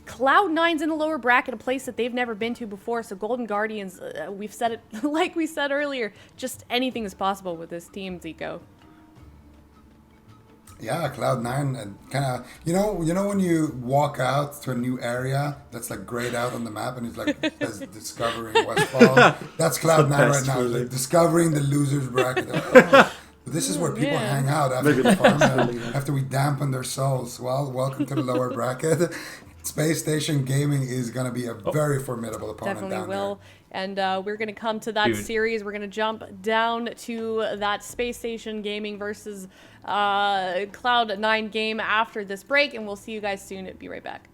Cloud9's in the lower bracket, a place that they've never been to before. So Golden Guardians, we've said it like we said earlier, just anything is possible with this team, Zico. Yeah, Cloud9 kind of, you know when you walk out to a new area that's like grayed out on the map and it's like says discovering Westfall. That's Cloud9 right now, like discovering the losers bracket. This is where people hang out after we dampen their souls. Well, welcome to the lower bracket. Space Station Gaming is going to be a very formidable opponent. Definitely will. And we're going to come to that series. We're going to jump down to that Space Station Gaming versus Cloud9 game after this break, and we'll see you guys soon. Be right back.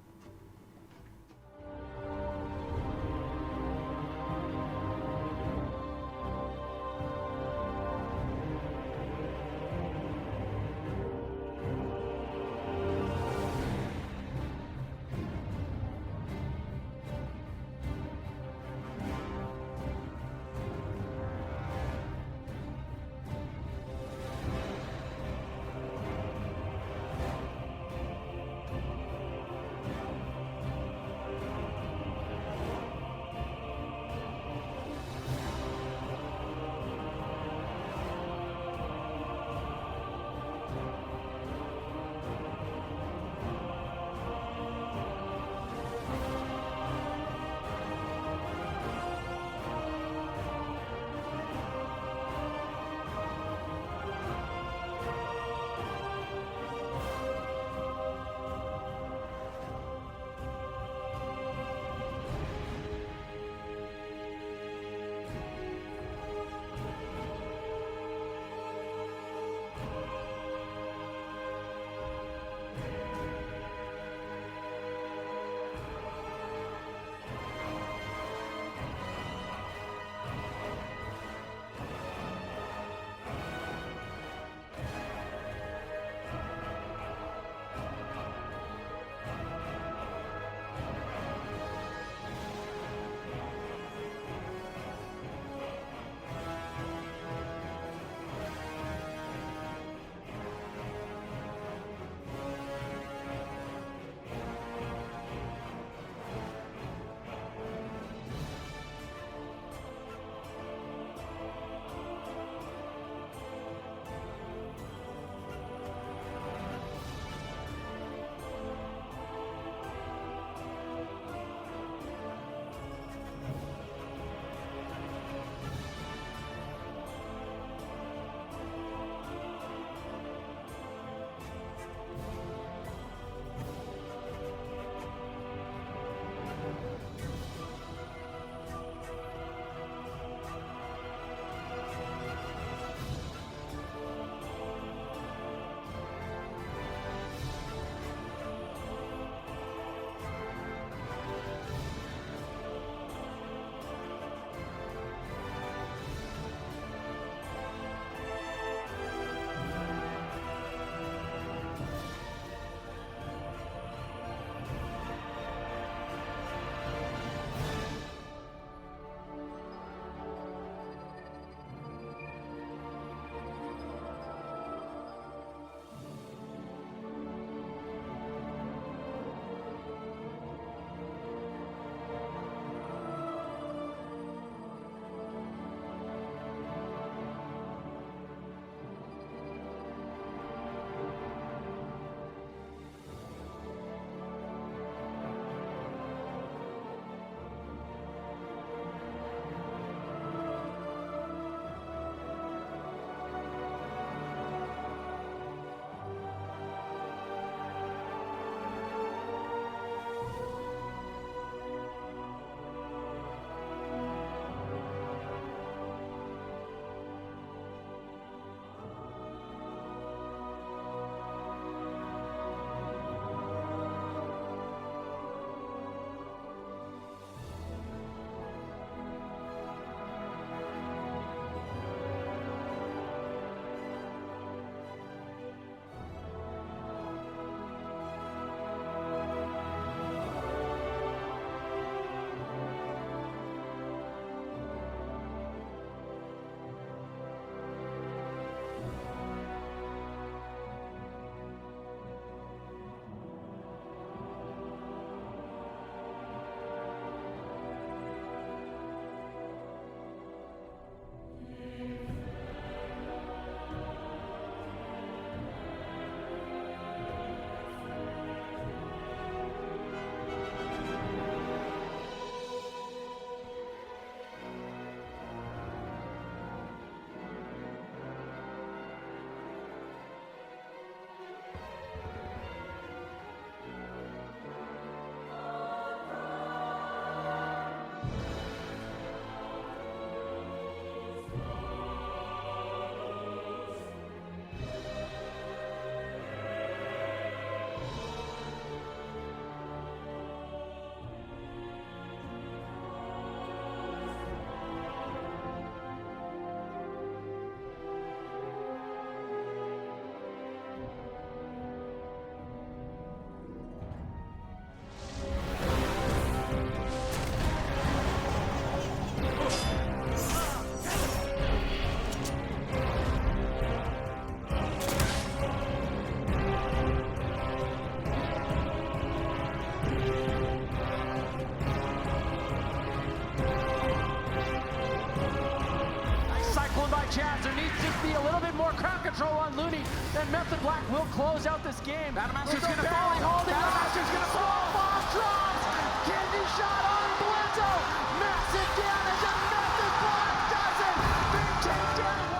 be a little bit more crowd control on Looney, and Method Black will close out this game. Adamaster's going to fall. Adamaster's going to fall. Bomb drops. Kidney shot on Blinzo. Massive damage, and Method Black does it. Big takedown.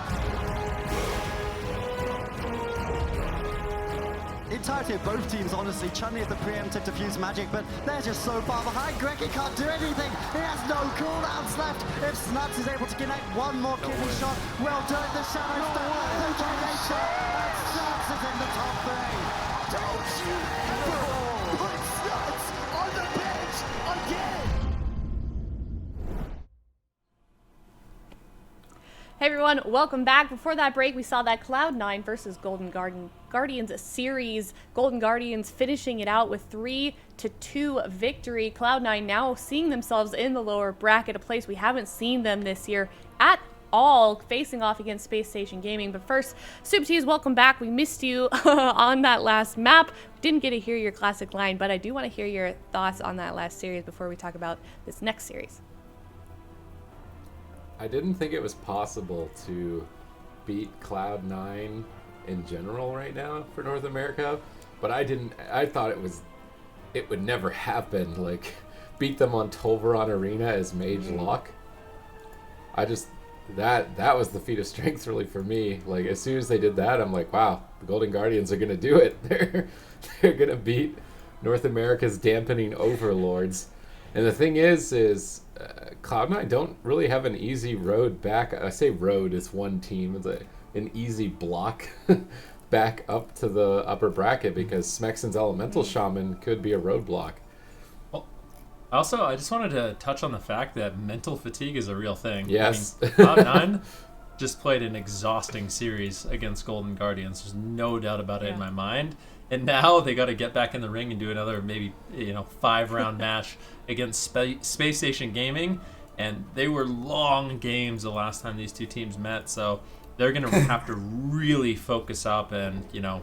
Entirety of both teams, honestly. Chun-Li at the preemptive defuse magic, but they're just so far behind. Greggy can't do anything. He has no cooldowns left. If Snuts is able to connect one more kidney shot, well done. The Shadows the K8 shot, and Snuts is in the top 3. Don't you ever put Snuts on the bench again. Hey everyone, welcome back. Before that break, we saw that Cloud9 versus Golden Guardians series. Golden Guardians finishing it out with 3-2 victory. Cloud9 now seeing themselves in the lower bracket, a place we haven't seen them this year at all, facing off against Space Station Gaming. But first, Super Tees, welcome back. We missed you on that last map. Didn't get to hear your classic line, but I do want to hear your thoughts on that last series before we talk about this next series. I didn't think it was possible to beat Cloud9 in general right now for North America, but I thought it would never happen. Like, beat them on Tolvaron Arena as Mage Lock. That was the feat of strength really for me. Like, as soon as they did that, I'm like, wow, the Golden Guardians are gonna do it. They're gonna beat North America's dampening overlords. And the thing is Cloud9 don't really have an easy road back. I say road, it's one team. It's an easy block back up to the upper bracket because Smexon's Elemental Shaman could be a roadblock. Well, also, I just wanted to touch on the fact that mental fatigue is a real thing. Yes. I mean, Cloud9 just played an exhausting series against Golden Guardians. There's no doubt about it in my mind. And now they got to get back in the ring and do another maybe 5-round match against Space Station Gaming, and they were long games the last time these two teams met. So they're gonna have to really focus up, and they're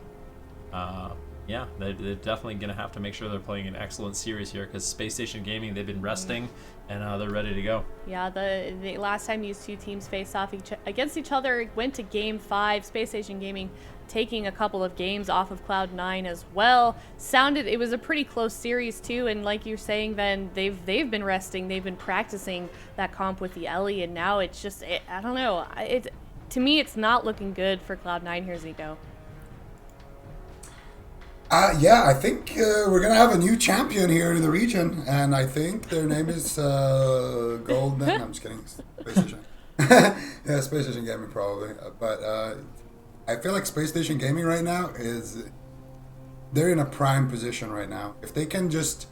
definitely gonna have to make sure they're playing an excellent series here because Space Station Gaming, they've been resting and they're ready to go. Yeah, the last time these two teams faced off against each other went to Game 5. Space Station Gaming taking a couple of games off of Cloud9 as well. It was a pretty close series too, and like you're saying, Ben, they've been resting, they've been practicing that comp with the Ellie, and now it's just I don't know. To me, it's not looking good for Cloud9 here, Zico. I think we're going to have a new champion here in the region, and I think their name is Golden. I'm just kidding. Space Station. Yeah, Space Station Gaming probably. But I feel like Space Station Gaming right now they're in a prime position right now. If they can just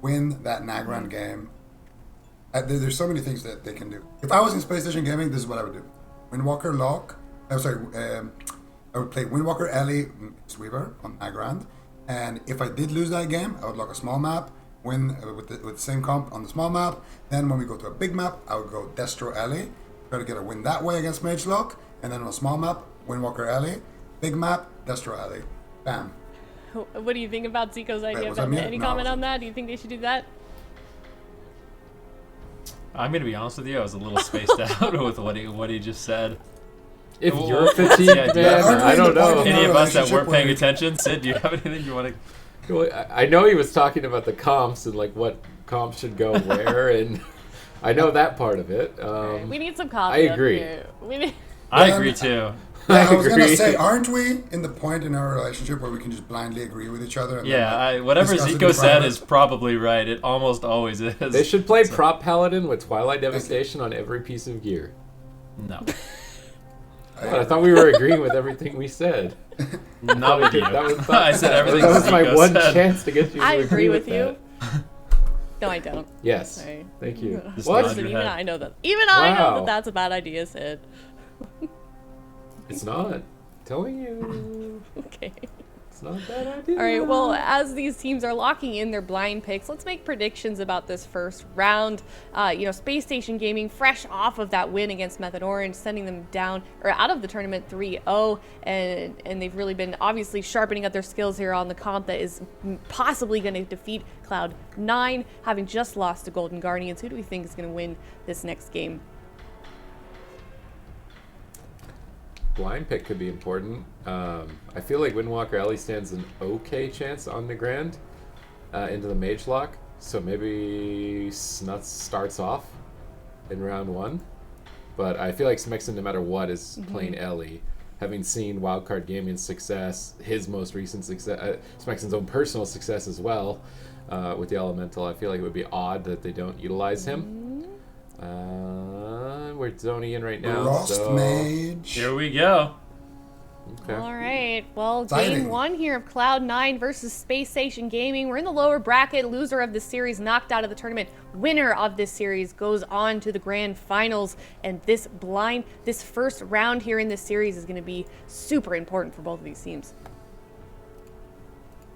win that Nagrand game, there's so many things that they can do. If I was in Space Station Gaming, this is what I would do. Windwalker Lock. I would play Windwalker Ellie Sweeper on Nagrand, and if I did lose that game, I would lock a small map, win with the same comp on the small map. Then when we go to a big map, I would go Destro Ellie, try to get a win that way against Mage Lock, and then on a small map, Windwalker Ellie, big map, Destro Ellie. Bam. What do you think about Zico's idea? Any comment on that? Do you think they should do that? I'm going to be honest with you, I was a little spaced out with what he just said. If you're fatigued, man, I don't know. Any of us that weren't paying attention, Sid, do you have anything you want to... I know he was talking about the comps and like what comps should go where, and I know that part of it. We need some coffee. I agree. I agree too. I was going to say, aren't we in the point in our relationship where we can just blindly agree with each other? And whatever Zico said is probably right. It almost always is. They should play Prop Paladin with Twilight Devastation on every piece of gear. No. I thought we were agreeing with everything we said. Not with you. I said everything. That was my one chance to get you to I agree with you. No, I don't. Yes. Sorry. Thank you. Listen, even I know that. I know that that's a bad idea, Sid. It's not. I'm telling you. Okay. It's not a bad idea. All right, well, as these teams are locking in their blind picks, let's make predictions about this first round. Space Station Gaming, fresh off of that win against Method Orange, sending them down or out of the tournament 3-0, and they've really been obviously sharpening up their skills here on the comp that is possibly going to defeat Cloud9, having just lost to Golden Guardians. Who do we think is going to win this next game? blind pick could be important. I feel like Windwalker Ellie stands an okay chance on the Grand into the Mage Lock. So maybe Snuts starts off in round 1. But I feel like Smexon, no matter what, is playing Ellie. Having seen Wildcard Gaming's success, his most recent success, Smexon's own personal success as well with the Elemental, I feel like it would be odd that they don't utilize him. We're zoning in right now. Frost so Mage. Here we go. Okay. All right. Well, Exciting. game 1 here of Cloud9 versus Space Station Gaming. We're in the lower bracket. Loser of this series knocked out of the tournament. Winner of this series goes on to the grand finals. And this first round here in this series is going to be super important for both of these teams.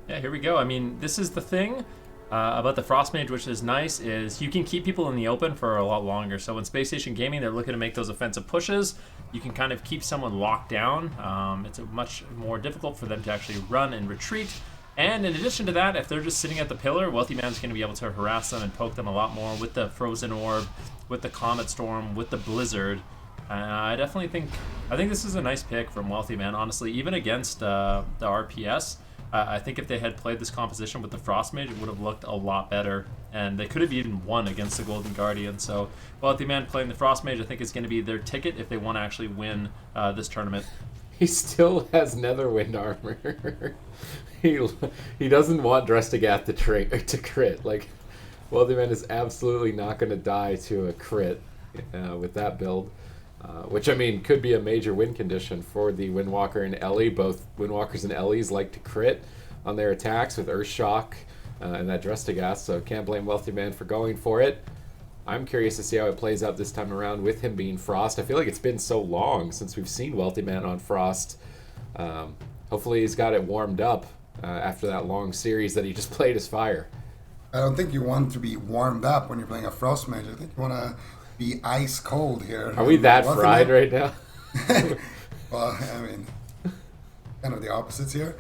Yeah, here we go. I mean, this is the thing about the Frost Mage, which is nice, is you can keep people in the open for a lot longer. So when Space Station Gaming, they're looking to make those offensive pushes, you can kind of keep someone locked down. It's much more difficult for them to actually run and retreat. And in addition to that, if they're just sitting at the pillar, Wealthy Man's going to be able to harass them and poke them a lot more with the Frozen Orb, with the Comet Storm, with the Blizzard. I think this is a nice pick from Wealthy Man, honestly, even against the RPS. I think if they had played this composition with the Frost Mage, it would have looked a lot better. And they could have even won against the Golden Guardian. So, Wealthy Man playing the Frost Mage, I think is going to be their ticket if they want to actually win this tournament. He still has Netherwind armor. he doesn't want Drestagath to crit. Like, Wealthy Man is absolutely not going to die to a crit with that build. Which, I mean, could be a major win condition for the Windwalker and Ellie. Both Windwalkers and Ellies like to crit on their attacks with Earthshock and that Drestagath, so can't blame Wealthy Man for going for it. I'm curious to see how it plays out this time around with him being Frost. I feel like it's been so long since we've seen Wealthy Man on Frost. Hopefully he's got it warmed up after that long series that he just played as Fire. I don't think you want to be warmed up when you're playing a Frost Mage. I think you want to be ice cold here. Are we that fried right now? Well, I mean, kind of the opposites here.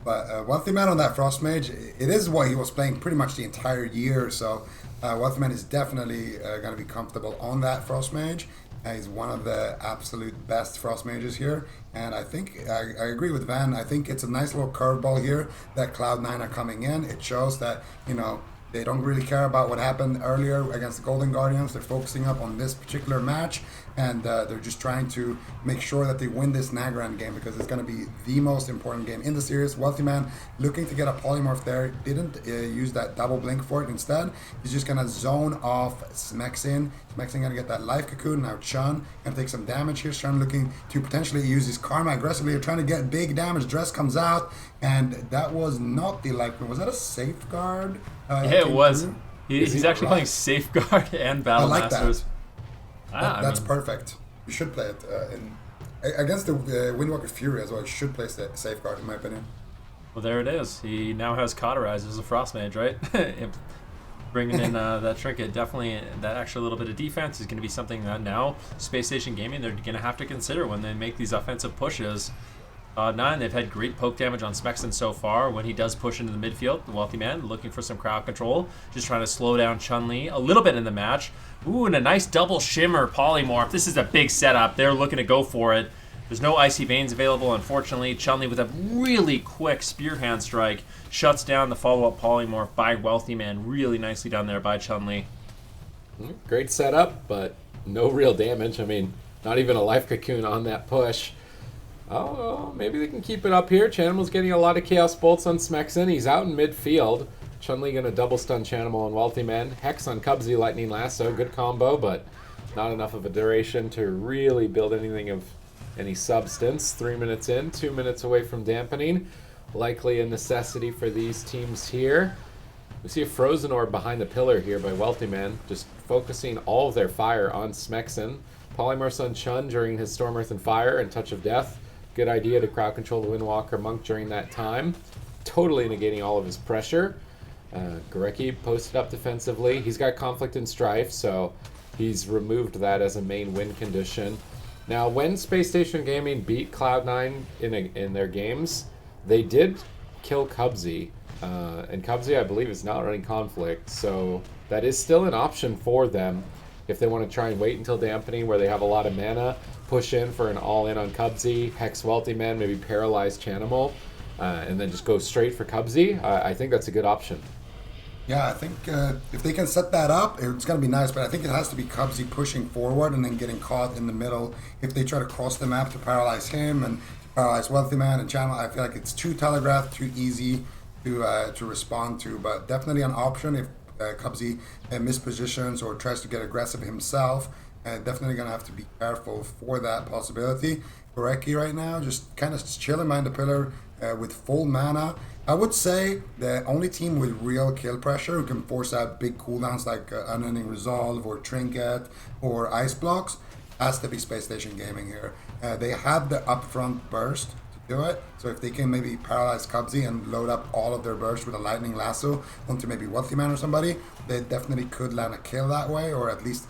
But Wealthy Man on that Frost Mage, it is what he was playing pretty much the entire year. So Wealthy Man is definitely going to be comfortable on that Frost Mage. He's one of the absolute best Frost Mages here. And I think, I agree with Van, I think it's a nice little curveball here that Cloud9 are coming in. It shows that, you know, they don't really care about what happened earlier against the Golden Guardians. They're focusing up on this particular match, and they're just trying to make sure that they win this Nagaran game because it's going to be the most important game in the series. Wealthy Man looking to get a polymorph there, didn't use that double blink for it. Instead, he's just going to zone off Smexin. Smexin going to get that life cocoon. Now Chun going to take some damage here. Chun looking to potentially use his karma aggressively. They're trying to get big damage. Dress comes out, and that was not the life. Was that a safeguard? Yeah, it was. He's actually playing Safeguard and Battle I like Masters. That's perfect. You should play it against the Windwalker Fury as well. You should play Safeguard, in my opinion. Well, there it is. He now has Cauterize as a Frost Mage, right? Bringing in that trinket, definitely that extra little bit of defense is going to be something that now Space Station Gaming, they're going to have to consider when they make these offensive pushes. 9, they've had great poke damage on Smexon so far. When he does push into the midfield, the Wealthy Man looking for some crowd control, just trying to slow down Chun-Li a little bit in the match. Ooh, and a nice double shimmer polymorph. This is a big setup. They're looking to go for it. There's no Icy Veins available, unfortunately. Chun-Li with a really quick spear hand strike shuts down the follow-up polymorph by Wealthy Man. Really nicely done there by Chun-Li. Great setup, but no real damage. I mean, not even a life cocoon on that push. Oh, maybe they can keep it up here. Chanimal's getting a lot of Chaos Bolts on Smexon. He's out in midfield. Chun-Li gonna double stun Chanimal on Wealthy Man. Hex on Cubsy, Lightning Lasso. Good combo, but not enough of a duration to really build anything of any substance. 3 minutes in, 2 minutes away from dampening. Likely a necessity for these teams here. We see a Frozen Orb behind the pillar here by Wealthy Man, just focusing all of their fire on Smexon. Polymorphs on Chun during his Storm, Earth, and Fire and Touch of Death. Good idea to crowd control the Windwalker Monk during that time. Totally negating all of his pressure. Gorecki posted up defensively. He's got Conflict and Strife, so he's removed that as a main win condition. Now, when Space Station Gaming beat Cloud9 in their games, they did kill Cubsy. And Cubsy, I believe, is not running Conflict, so that is still an option for them. if they want to try and wait until dampening where they have a lot of mana, push in for an all-in on Cubsy, Hex Wealthy Man, maybe paralyze Chanimal, and then just go straight for Cubsy. I think that's a good option. Yeah, I think if they can set that up, it's going to be nice, but I think it has to be Cubsy pushing forward and then getting caught in the middle. If they try to cross the map to paralyze him and paralyze Wealthy Man and Channel, I feel like it's too telegraphed, too easy to respond to, but definitely an option if Cubsy mispositions or tries to get aggressive himself. Definitely going to have to be careful for that possibility. Gorecki right now, just kind of chilling behind the pillar with full mana. I would say the only team with real kill pressure who can force out big cooldowns like Unending Resolve or Trinket or Ice Blocks has to be Space Station Gaming here. They have the upfront burst to do it, so if they can maybe paralyze Cubsy and load up all of their burst with a Lightning Lasso onto maybe Wealthy Man or somebody, they definitely could land a kill that way, or at least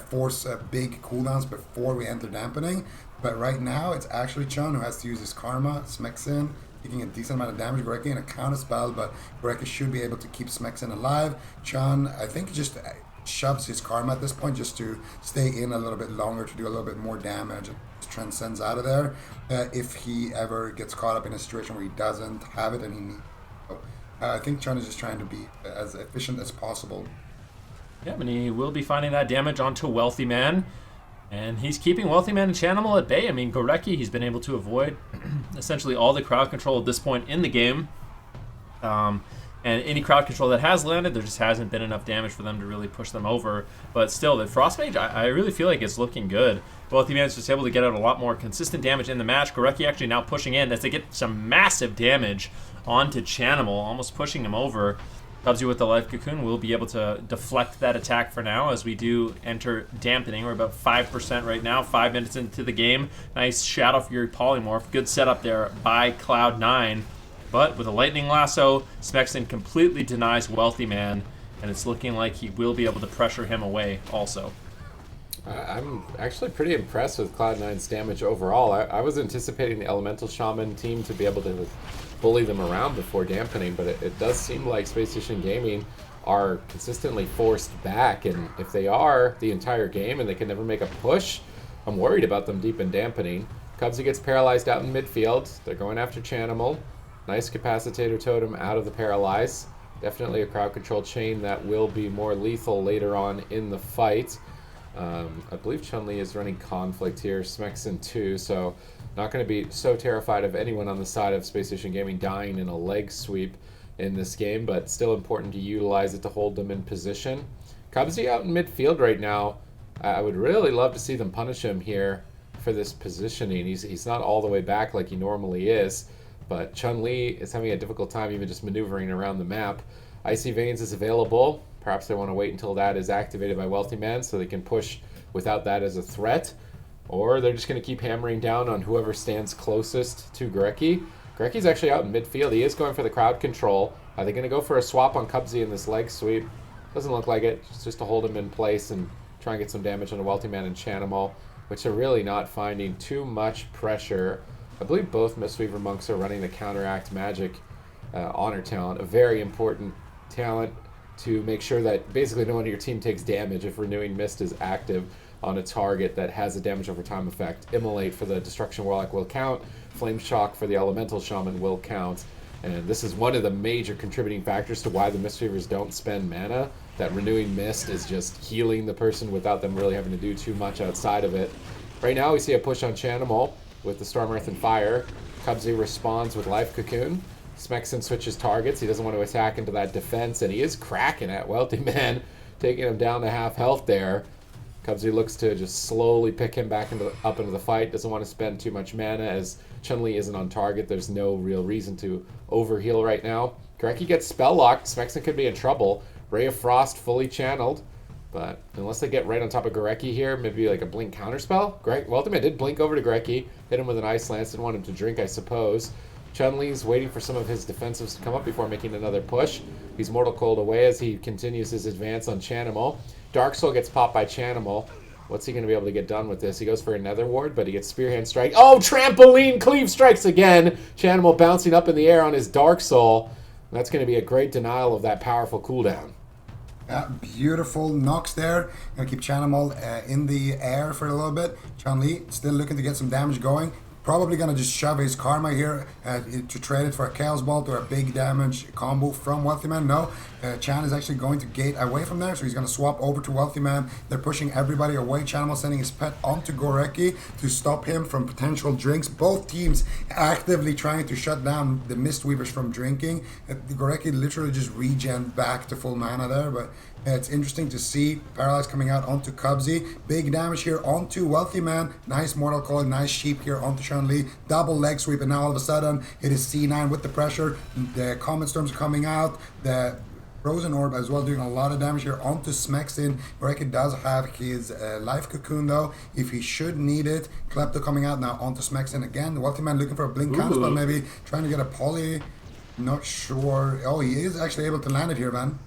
force big cooldowns before we enter dampening. But right now, it's actually Chun who has to use his Karma, Smexin, taking a decent amount of damage. Gorecki in a counter spell, but Gorecki should be able to keep Smexin alive. Chun, I think, just shoves his Karma at this point just to stay in a little bit longer, to do a little bit more damage, and transcends out of there if he ever gets caught up in a situation where he doesn't have it and he needs it. So, I think Chun is just trying to be as efficient as possible. Yeah, and he will be finding that damage onto Wealthy Man. And he's keeping Wealthy Man and Chanimal at bay. I mean, Gorecki, he's been able to avoid essentially all the crowd control at this point in the game. And any crowd control that has landed, there just hasn't been enough damage for them to really push them over. But still, the Frost Mage, I really feel like it's looking good. Wealthy Man's just able to get out a lot more consistent damage in the match. Gorecki actually now pushing in as they get some massive damage onto Chanimal, almost pushing him over. Cubsy with the Life Cocoon will be able to deflect that attack for now as we do enter dampening. We're about 5% right now, 5 minutes into the game. Nice Shadow Fury Polymorph. Good setup there by Cloud9. But with a Lightning Lasso, Smexin completely denies Wealthy Man, and it's looking like he will be able to pressure him away also. I'm actually pretty impressed with Cloud9's damage overall. I was anticipating the Elemental Shaman team to be able to bully them around before dampening, but it does seem like Space Station Gaming are consistently forced back, and if they are the entire game and they can never make a push, I'm worried about them deep in dampening. Cubsy gets paralyzed out in midfield. They're going after Chanimal. Nice Capacitator Totem out of the paralyze. Definitely a crowd control chain that will be more lethal later on in the fight. I believe Chun-Li is running Conflict here, Smexin too, so not going to be so terrified of anyone on the side of Space Station Gaming dying in a leg sweep in this game, but still important to utilize it to hold them in position. Cubsy out in midfield right now. I would really love to see them punish him here for this positioning. He's not all the way back like he normally is, but Chun-Li is having a difficult time even just maneuvering around the map. Icy Veins is available. Perhaps they want to wait until that is activated by Wealthy Man so they can push without that as a threat. Or they're just going to keep hammering down on whoever stands closest to Gorecki. Gorecki's actually out in midfield. He is going for the crowd control. Are they going to go for a swap on Cubsy in this leg sweep? Doesn't look like it. It's just to hold him in place and try and get some damage on a Wealthy Man and Chanimal, which are really not finding too much pressure. I believe both Mistweaver Monks are running the Counteract Magic Honor talent, a very important talent to make sure that basically no one on your team takes damage if Renewing Mist is active on a target that has a damage over time effect. Immolate for the Destruction Warlock will count. Flame Shock for the Elemental Shaman will count. And this is one of the major contributing factors to why the Mistweavers don't spend mana. That Renewing Mist is just healing the person without them really having to do too much outside of it. Right now we see a push on Chanimal with the Storm, Earth, and Fire. Cubsy responds with Life Cocoon. Smexin switches targets. He doesn't want to attack into that defense, and he is cracking at Wealthy Man, taking him down to half health there. Cubsy looks to just slowly pick him back up into the fight. Doesn't want to spend too much mana as Chun-Li isn't on target. There's no real reason to overheal right now. Gorecki gets spell locked. Smexin could be in trouble. Ray of Frost fully channeled, but unless they get right on top of Gorecki here, maybe like a blink counterspell. Wealthy Man did blink over to Gorecki, hit him with an Ice Lance, didn't want him to drink, I suppose. Chun-Li's waiting for some of his defensives to come up before making another push. He's Mortal Cold away as he continues his advance on Chanimal. Dark Soul gets popped by Chanimal. What's he going to be able to get done with this? He goes for a Nether Ward, but he gets Spearhand Strike. Oh, Trampoline Cleave strikes again. Chanimal bouncing up in the air on his Dark Soul. That's going to be a great denial of that powerful cooldown. Beautiful knocks there. Gonna keep Chanimal in the air for a little bit. Chun-Li still looking to get some damage going. Probably gonna just shove his Karma here to trade it for a Chaos Bolt or a big damage combo from Wealthy Man. No, Chan is actually going to gate away from there, so he's gonna swap over to Wealthy Man. They're pushing everybody away. Chanimal sending his pet onto Gorecki to stop him from potential drinks. Both teams actively trying to shut down the Mistweavers from drinking. Gorecki literally just regen back to full mana there, but it's interesting to see Paralyze coming out onto Cubsy. Big damage here onto Wealthy Man. Nice Mortal Coil, nice Sheep here onto Chun-Li. Double leg sweep, and now all of a sudden it is C9 with the pressure. The Comet Storms are coming out. The Frozen Orb as well doing a lot of damage here onto Smexin. Gorecki does have his Life Cocoon though, if he should need it. Klepto coming out now onto Smexin again. The Wealthy Man looking for a Blink counter spell, maybe trying to get a Poly. Not sure. Oh, he is actually able to land it here, man.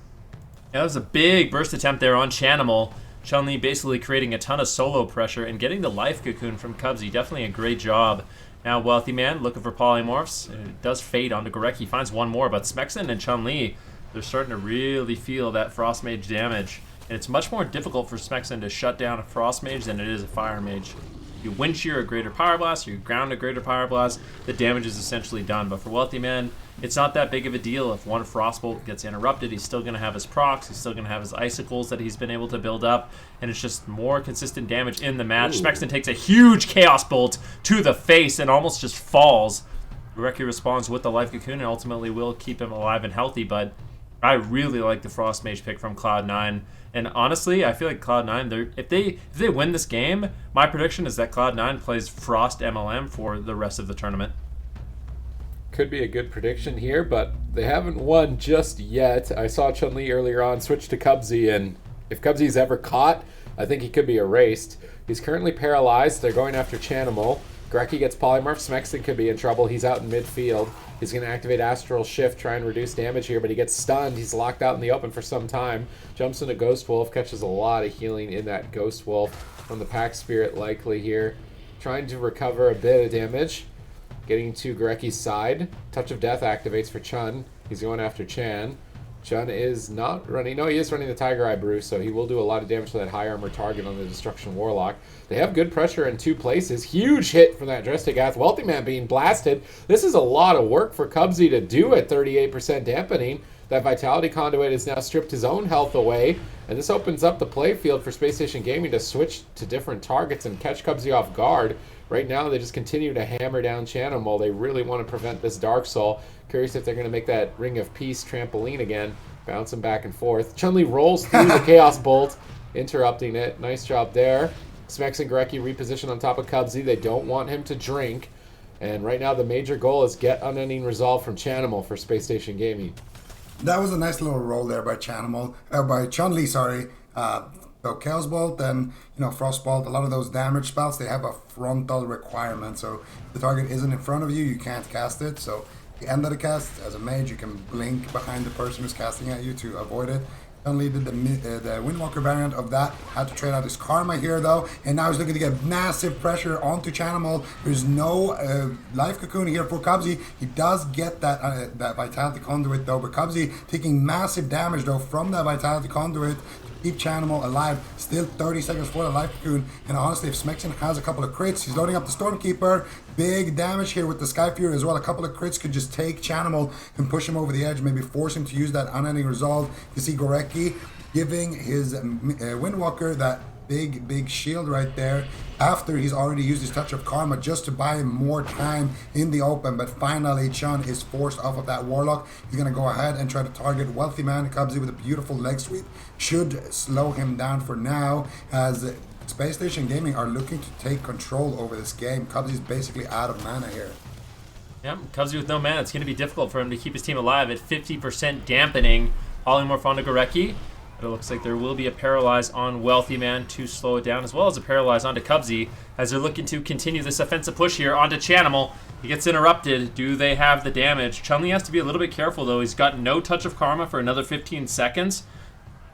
Yeah, that was a big burst attempt there on Chanimal. Chun-Li basically creating a ton of solo pressure and getting the Life Cocoon from Cubsy. Definitely a great job. Now Wealthy Man looking for polymorphs. It does fade onto Gorecki. Finds one more, but Smexin and Chun-Li, they're starting to really feel that Frost Mage damage. And it's much more difficult for Smexin to shut down a Frost Mage than it is a Fire Mage. You Wind Shear a Greater Power Blast, or you ground a Greater Power Blast, the damage is essentially done. But for Wealthy Man, it's not that big of a deal. If one Frostbolt gets interrupted, he's still going to have his procs, he's still going to have his Icicles that he's been able to build up, and it's just more consistent damage in the match. Smexin takes a huge Chaos Bolt to the face and almost just falls. Gorecki responds with the Life Cocoon and ultimately will keep him alive and healthy, but I really like the Frost Mage pick from Cloud9. And honestly, I feel like Cloud9, if they win this game, my prediction is that Cloud9 plays Frost MLM for the rest of the tournament. Could be a good prediction here, but they haven't won just yet. I saw Chun-Li earlier on switch to Cubsy, and if Cubsy's ever caught, I think he could be erased. He's currently paralyzed. They're going after Chanimal. Gorecki gets polymorph. Smexin could be in trouble. He's out in midfield. He's going to activate Astral Shift, try and reduce damage here, but he gets stunned. He's locked out in the open for some time. Jumps into Ghost Wolf, catches a lot of healing in that Ghost Wolf from the Pack Spirit likely here. Trying to recover a bit of damage. Getting to Gorecki's side. Touch of Death activates for Chun. He's going after Chan. Chun is not running. No, he is running the Tiger Eye Brew, so he will do a lot of damage to that high armor target on the Destruction Warlock. They have good pressure in two places. Huge hit from that Drastic Ath. Wealthy Man being blasted. This is a lot of work for Cubsy to do at 38% dampening. That Vitality Conduit has now stripped his own health away, and this opens up the playfield for Space Station Gaming to switch to different targets and catch Cubsy off guard. Right now, they just continue to hammer down Chanimal. They really want to prevent this Dark Soul. Curious if they're going to make that Ring of Peace trampoline again. Bouncing back and forth. Chun-Li rolls through the Chaos Bolt, interrupting it. Nice job there. Smex and Gorecki reposition on top of Cubsy. They don't want him to drink. And right now, the major goal is get Unending Resolve from Chanimal for Space Station Gaming. That was a nice little roll there by by Chun-Li, sorry. So Chaos Bolt and Frost Bolt, a lot of those damage spells, they have a frontal requirement. So if the target isn't in front of you, you can't cast it. So at the end of the cast, as a mage, you can blink behind the person who's casting at you to avoid it. Chun-Li did the Windwalker variant of that. Had to trade out his Karma here though, and now he's looking to get massive pressure onto Chanimal. There's no Life Cocoon here for Cubsy. He does get that Vitality Conduit though, but Cubsy taking massive damage though from that Vitality Conduit. Keep Chanimal alive. Still 30 seconds for the Life Cocoon. And honestly, if Smexin has a couple of crits, he's loading up the Stormkeeper. Big damage here with the Sky Fury as well. A couple of crits could just take Chanimal and push him over the edge. Maybe force him to use that Unending Resolve. You see Gorecki giving his Windwalker that big shield right there after he's already used his Touch of Karma just to buy him more time in the open. But finally Chun is forced off of that Warlock. He's gonna go ahead and try to target Wealthy Man. Cubsy with a beautiful leg sweep should slow him down for now, as Space Station Gaming are looking to take control over this game. Cubsy's basically out of mana here. Yep, Cubsy with no mana. It's going to be difficult for him to keep his team alive at 50% dampening. Polymorph onto Gorecki. But it looks like there will be a Paralyze on Wealthy Man to slow it down, as well as a Paralyze onto Cubsy, as they're looking to continue this offensive push here onto Chanimal. He gets interrupted. Do they have the damage? Chun-Li has to be a little bit careful, though. He's got no Touch of Karma for another 15 seconds.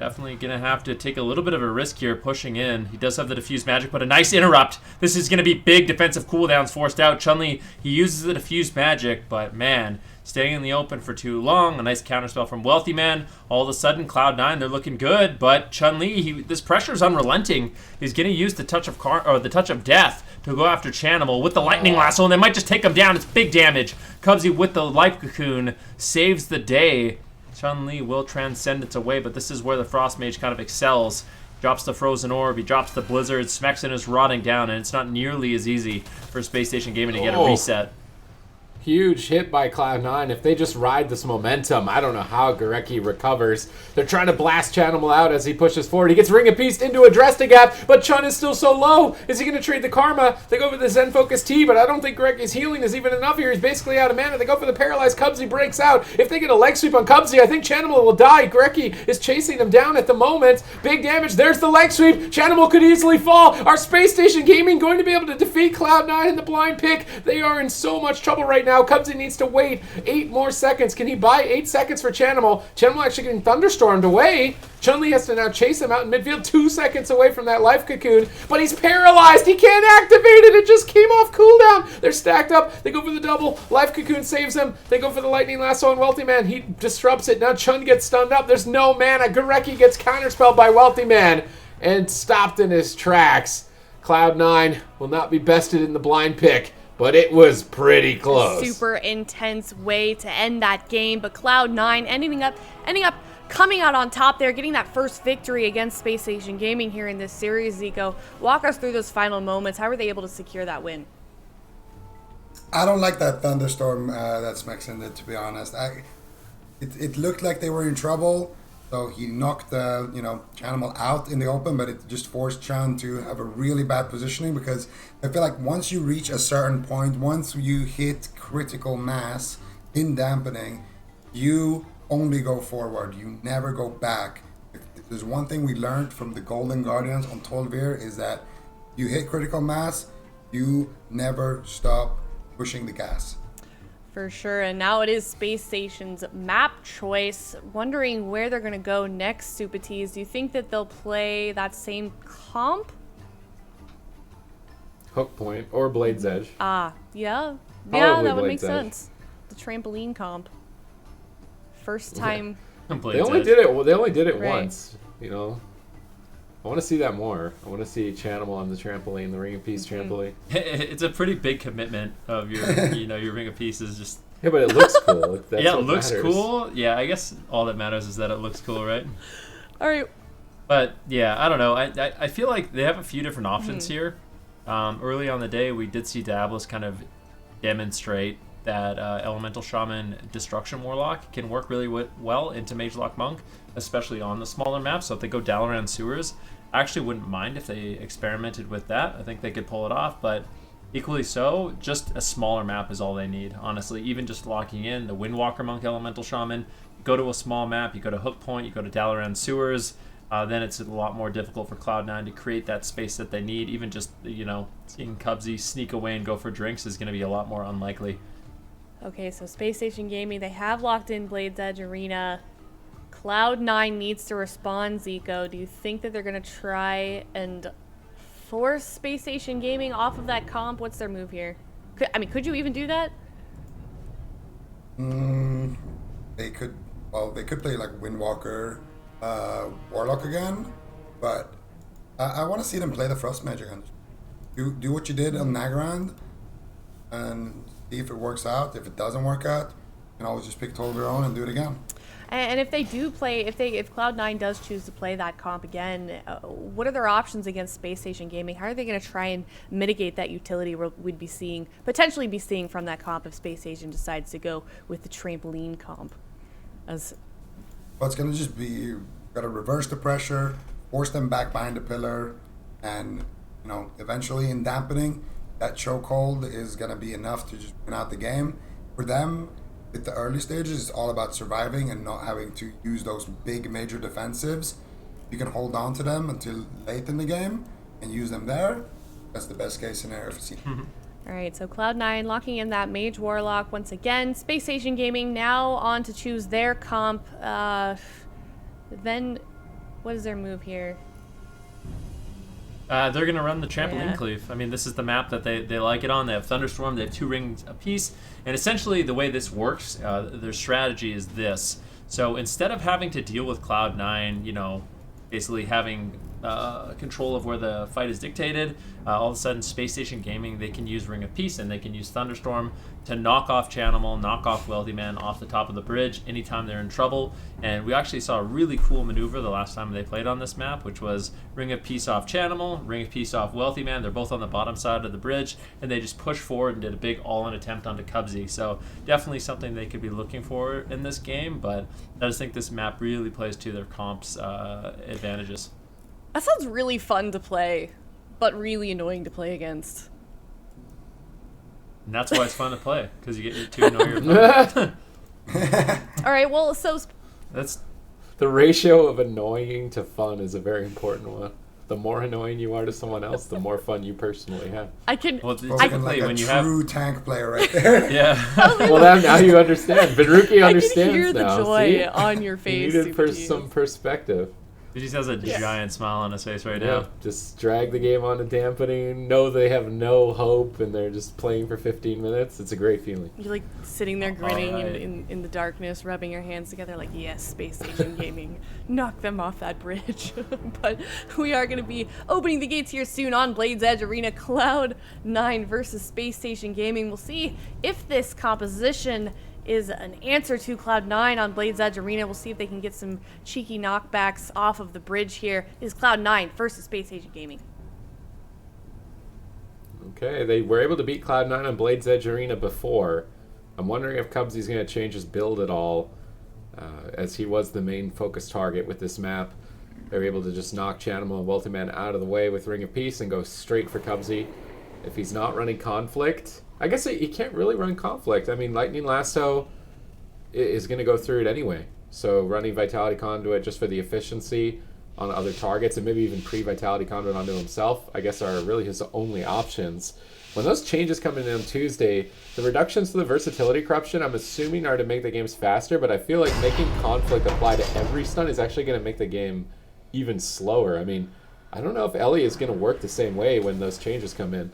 Definitely going to have to take a little bit of a risk here pushing in. He does have the diffuse magic, but a nice interrupt. This is going to be big defensive cooldowns forced out. Chun-Li, he uses the diffuse magic, but man, staying in the open for too long. A nice counterspell from Wealthy Man. All of a sudden, Cloud9, they're looking good, but Chun-Li, this pressure is unrelenting. He's going to use the touch of death to go after Chanimal with the lightning lasso, and they might just take him down. It's big damage. Cubsy with the life cocoon saves the day. Chun-Li will transcend its away, but this is where the Frost Mage kind of excels. Drops the Frozen Orb, he drops the Blizzard, Smexen is rotting down, and it's not nearly as easy for Space Station Gaming to get a reset. Huge hit by Cloud9. If they just ride this momentum, I don't know how Gorecki recovers. They're trying to blast Chanimal out as he pushes forward. He gets Ring of Peace into a Drestigap, but Chun is still so low. Is he going to trade the Karma? They go for the Zen Focus T, but I don't think Gorecki's healing is even enough here. He's basically out of mana. They go for the Paralyzed. Cubsy breaks out. If they get a leg sweep on Cubsy, I think Chanimal will die. Gorecki is chasing him down at the moment. Big damage. There's the leg sweep. Chanimal could easily fall. Are Space Station Gaming going to be able to defeat Cloud9 in the blind pick? They are in so much trouble right now. Cubsy needs to wait 8 more seconds. Can he buy 8 seconds for Chanimal? Chanimal actually getting thunderstormed away. Chun-Li has to now chase him out in midfield, 2 seconds away from that life cocoon, but he's paralyzed. He can't activate it. It just came off cooldown. They're stacked up. They go for the double. Life cocoon saves him. They go for the lightning lasso on Wealthy Man. He disrupts it. Now Chun gets stunned up. There's no mana. Gorecki gets counterspelled by Wealthy Man and stopped in his tracks. Cloud9 will not be bested in the blind pick, but it was pretty close. Super intense way to end that game, but Cloud9 ending up coming out on top there, getting that first victory against Space Station Gaming here in this series. Zico, walk us through those final moments. How were they able to secure that win? I don't like that thunderstorm that Smexen did, to be honest. It looked like they were in trouble, so he knocked Chanimal out in the open, but it just forced Chan to have a really bad positioning, because I feel like once you reach a certain point, once you hit critical mass in dampening, you only go forward. You never go back. If there's one thing we learned from the Golden Guardians on Tolvir, is that you hit critical mass, you never stop pushing the gas. For sure, and now it is Space Station's map choice. Wondering where they're going to go next, Supatees. Do you think that they'll play that same comp? Hook Point or Blade's Edge. Yeah. Yeah, Probably that would make Blade's Edge. sense. The trampoline comp. First time. They only did it. Well, they only did it Right. once. You know, I want to see that more. I want to see Chanimal on the trampoline, the Ring of Peace trampoline. It's a pretty big commitment of your, your Ring of Peace is just. Yeah, but it looks cool. That's Yeah, it what looks matters. cool. Yeah, I guess all that matters is that it looks cool, right? All right. But yeah, I don't know. I feel like they have a few different options here. Early on the day, we did see Diablos kind of demonstrate that Elemental Shaman Destruction Warlock can work really well into Mage Lock Monk, especially on the smaller maps. So if they go Dalaran Sewers, I actually wouldn't mind if they experimented with that. I think they could pull it off, but equally so, just a smaller map is all they need, honestly. Even just locking in the Windwalker Monk Elemental Shaman, you go to a small map, you go to Hook Point, you go to Dalaran Sewers, then it's a lot more difficult for Cloud9 to create that space that they need. Even just, seeing Cubsy sneak away and go for drinks is going to be a lot more unlikely. Okay, so Space Station Gaming, they have locked in Blade's Edge Arena. Cloud9 needs to respond, Zico. Do you think that they're going to try and force Space Station Gaming off of that comp? What's their move here? Could you even do that? They could play like Windwalker, Warlock again, but I want to see them play the Frost Mage again. Do what you did on Nagrand, and see if it works out. If it doesn't work out, you can always just pick Tolvir on and do it again. And if they do play, if Cloud9 does choose to play that comp again, what are their options against Space Station Gaming? How are they going to try and mitigate that utility we'd be potentially seeing from that comp if Space Station decides to go with the trampoline comp? Well, it's going to just be, got to reverse the pressure, force them back behind the pillar, and eventually in dampening, that chokehold is going to be enough to just win out the game. For them, at the early stages, it's all about surviving and not having to use those big major defensives. You can hold on to them until late in the game and use them there. That's the best case scenario for CT. All right, so Cloud9 locking in that Mage Warlock once again. Space Station Gaming now on to choose their comp. Then What is their move here? They're going to run the trampoline Yeah. cleave. I mean, this is the map that they like it on. They have Thunderstorm. They have 2 rings apiece. And essentially, the way this works, their strategy is this. So instead of having to deal with Cloud9, you know, basically having control of where the fight is dictated, all of a sudden, Space Station Gaming, they can use Ring of Peace and they can use Thunderstorm to knock off Chanimal, knock off Wealthy Man off the top of the bridge anytime they're in trouble. And we actually saw a really cool maneuver the last time they played on this map, which was Ring of Peace off Chanimal, Ring of Peace off Wealthy Man. They're both on the bottom side of the bridge, and they just pushed forward and did a big all-in attempt onto Cubsy. So definitely something they could be looking for in this game, but I just think this map really plays to their comp's advantages. That sounds really fun to play, but really annoying to play against. And that's why it's fun to play, because you get to know your opponent. All right, well, so That's The ratio of annoying to fun is a very important one. The more annoying you are to someone else, the more fun you personally have. I can. well, Spoken typically like a when you have true tank player right there. yeah. Well, now you understand. Benruki I understands can hear the now. joy See? on your You face. needed Super some perspective. He just has a giant smile on his face right Yeah, now. just drag the game on to dampening. Know they have no hope, and they're just playing for 15 minutes. It's a great feeling. You're like sitting there grinning Alright. in the darkness, rubbing your hands together like, yes, Space Station Gaming, knock them off that bridge. But we are going to be opening the gates here soon on Blade's Edge Arena. Cloud9 versus Space Station Gaming. We'll see if this composition is an answer to Cloud9 on Blade's Edge Arena. We'll see if they can get some cheeky knockbacks off of the bridge here. This is Cloud9 versus Space Station Gaming. Okay, they were able to beat Cloud9 on Blade's Edge Arena before. I'm wondering if Cubsy's going to change his build at all, as he was the main focus target with this map. They were able to just knock Chanimal and Wealthy Man out of the way with Ring of Peace and go straight for Cubsy. If he's not running Conflict, I guess he can't really run Conflict. I mean, Lightning Lasso is going to go through it anyway. So running Vitality Conduit just for the efficiency on other targets, and maybe even pre-Vitality Conduit onto himself, I guess are really his only options. When those changes come in on Tuesday, the reductions to the versatility corruption, I'm assuming, are to make the games faster, but I feel like making Conflict apply to every stun is actually going to make the game even slower. I mean, I don't know if Ellie is going to work the same way when those changes come in.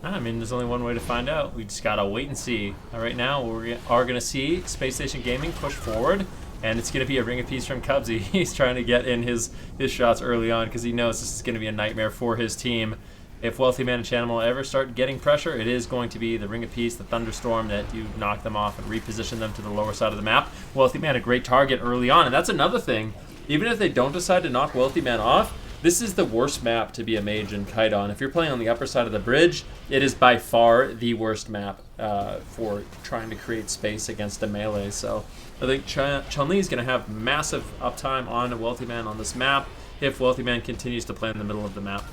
I mean, there's only one way to find out. We just gotta wait and see. Right now, we are gonna see Space Station Gaming push forward, and it's gonna be a Ring of Peace from Cubsy. He's trying to get in his shots early on because he knows this is gonna be a nightmare for his team. If Wealthy Man and Chanimal ever start getting pressure, it is going to be the Ring of Peace, the Thunderstorm, that you knock them off and reposition them to the lower side of the map. Wealthy Man, a great target early on, and that's another thing. Even if they don't decide to knock Wealthy Man off, this is the worst map to be a mage and kite on. If you're playing on the upper side of the bridge, it is by far the worst map for trying to create space against a melee. So I think Chun-Li is going to have massive uptime on a Wealthy Man on this map if Wealthy Man continues to play in the middle of the map.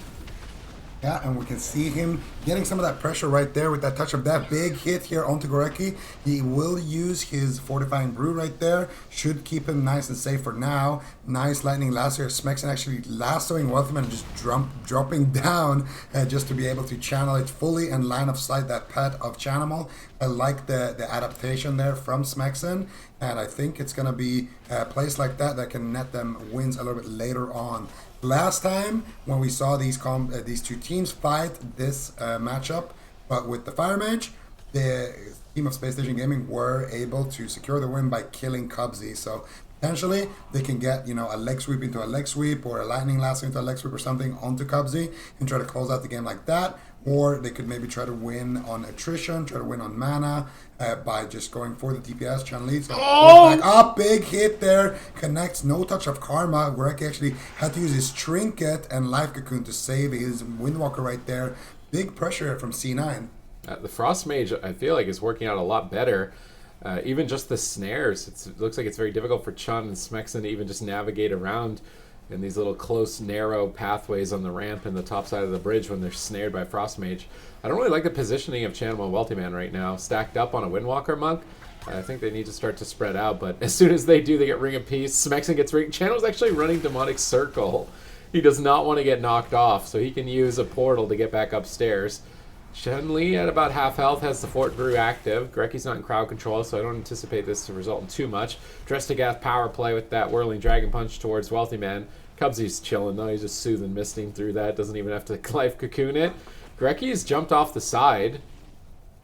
Yeah, and we can see him getting some of that pressure right there with that touch of that big hit here onto Gorecki. He will use his Fortifying Brew right there. Should keep him nice and safe for now. Nice Lightning Lasso here. Smexon actually lassoing Wealthyman and just dropping down just to be able to channel it fully and line of sight that pet of Chanimal. I like the adaptation there from Smexon, and I think it's going to be a place like that that can net them wins a little bit later on. Last time when we saw these two teams fight this matchup, but with the Fire Mage, the team of Space Station Gaming were able to secure the win by killing Cubsy. So potentially they can get, you know, a leg sweep into a leg sweep or a lightning lasso into a leg sweep or something onto Cubsy and try to close out the game like that. Or they could maybe try to win on attrition, try to win on mana by just going for the DPS. Chun-Li's back up, big hit there, connects, no touch of karma. Gorecki actually had to use his trinket and life cocoon to save his Windwalker right there. Big pressure from C9. The Frost Mage, I feel like, is working out a lot better. Even just the snares, it looks like it's very difficult for Chun and Smexon to even just navigate around in these little close, narrow pathways on the ramp and the top side of the bridge when they're snared by Frost Mage. I don't really like the positioning of Chanimal and Wealthy Man right now, stacked up on a Windwalker Monk. I think they need to start to spread out, but as soon as they do, they get Ring of Peace. Smexon gets Ring. Chanimal's actually running Demonic Circle. He does not want to get knocked off, so he can use a portal to get back upstairs. Chun-Li at about half health has the Fort Brew active. Greki's not in crowd control, so I don't anticipate this to result in too much. Drestigath power play with that whirling dragon punch towards Wealthy Man. Cubsy's chilling though, he's just soothing misting through that, doesn't even have to life cocoon it. Greki's jumped off the side.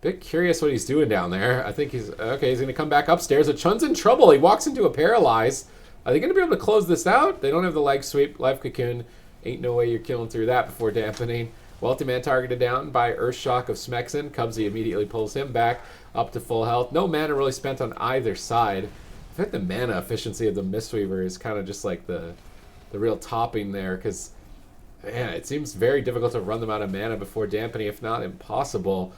Bit curious what he's doing down there. I think he's gonna come back upstairs, but Chun's in trouble. He walks into a paralyze. Are they gonna be able to close this out? They don't have the leg sweep, life cocoon. Ain't no way you're killing through that before dampening. Wealthy Man targeted down by Earthshock of Smexen. Cubsy immediately pulls him back up to full health. No mana really spent on either side. I think the mana efficiency of the Mistweaver is kind of just like the real topping there, because man, it seems very difficult to run them out of mana before dampening, if not impossible.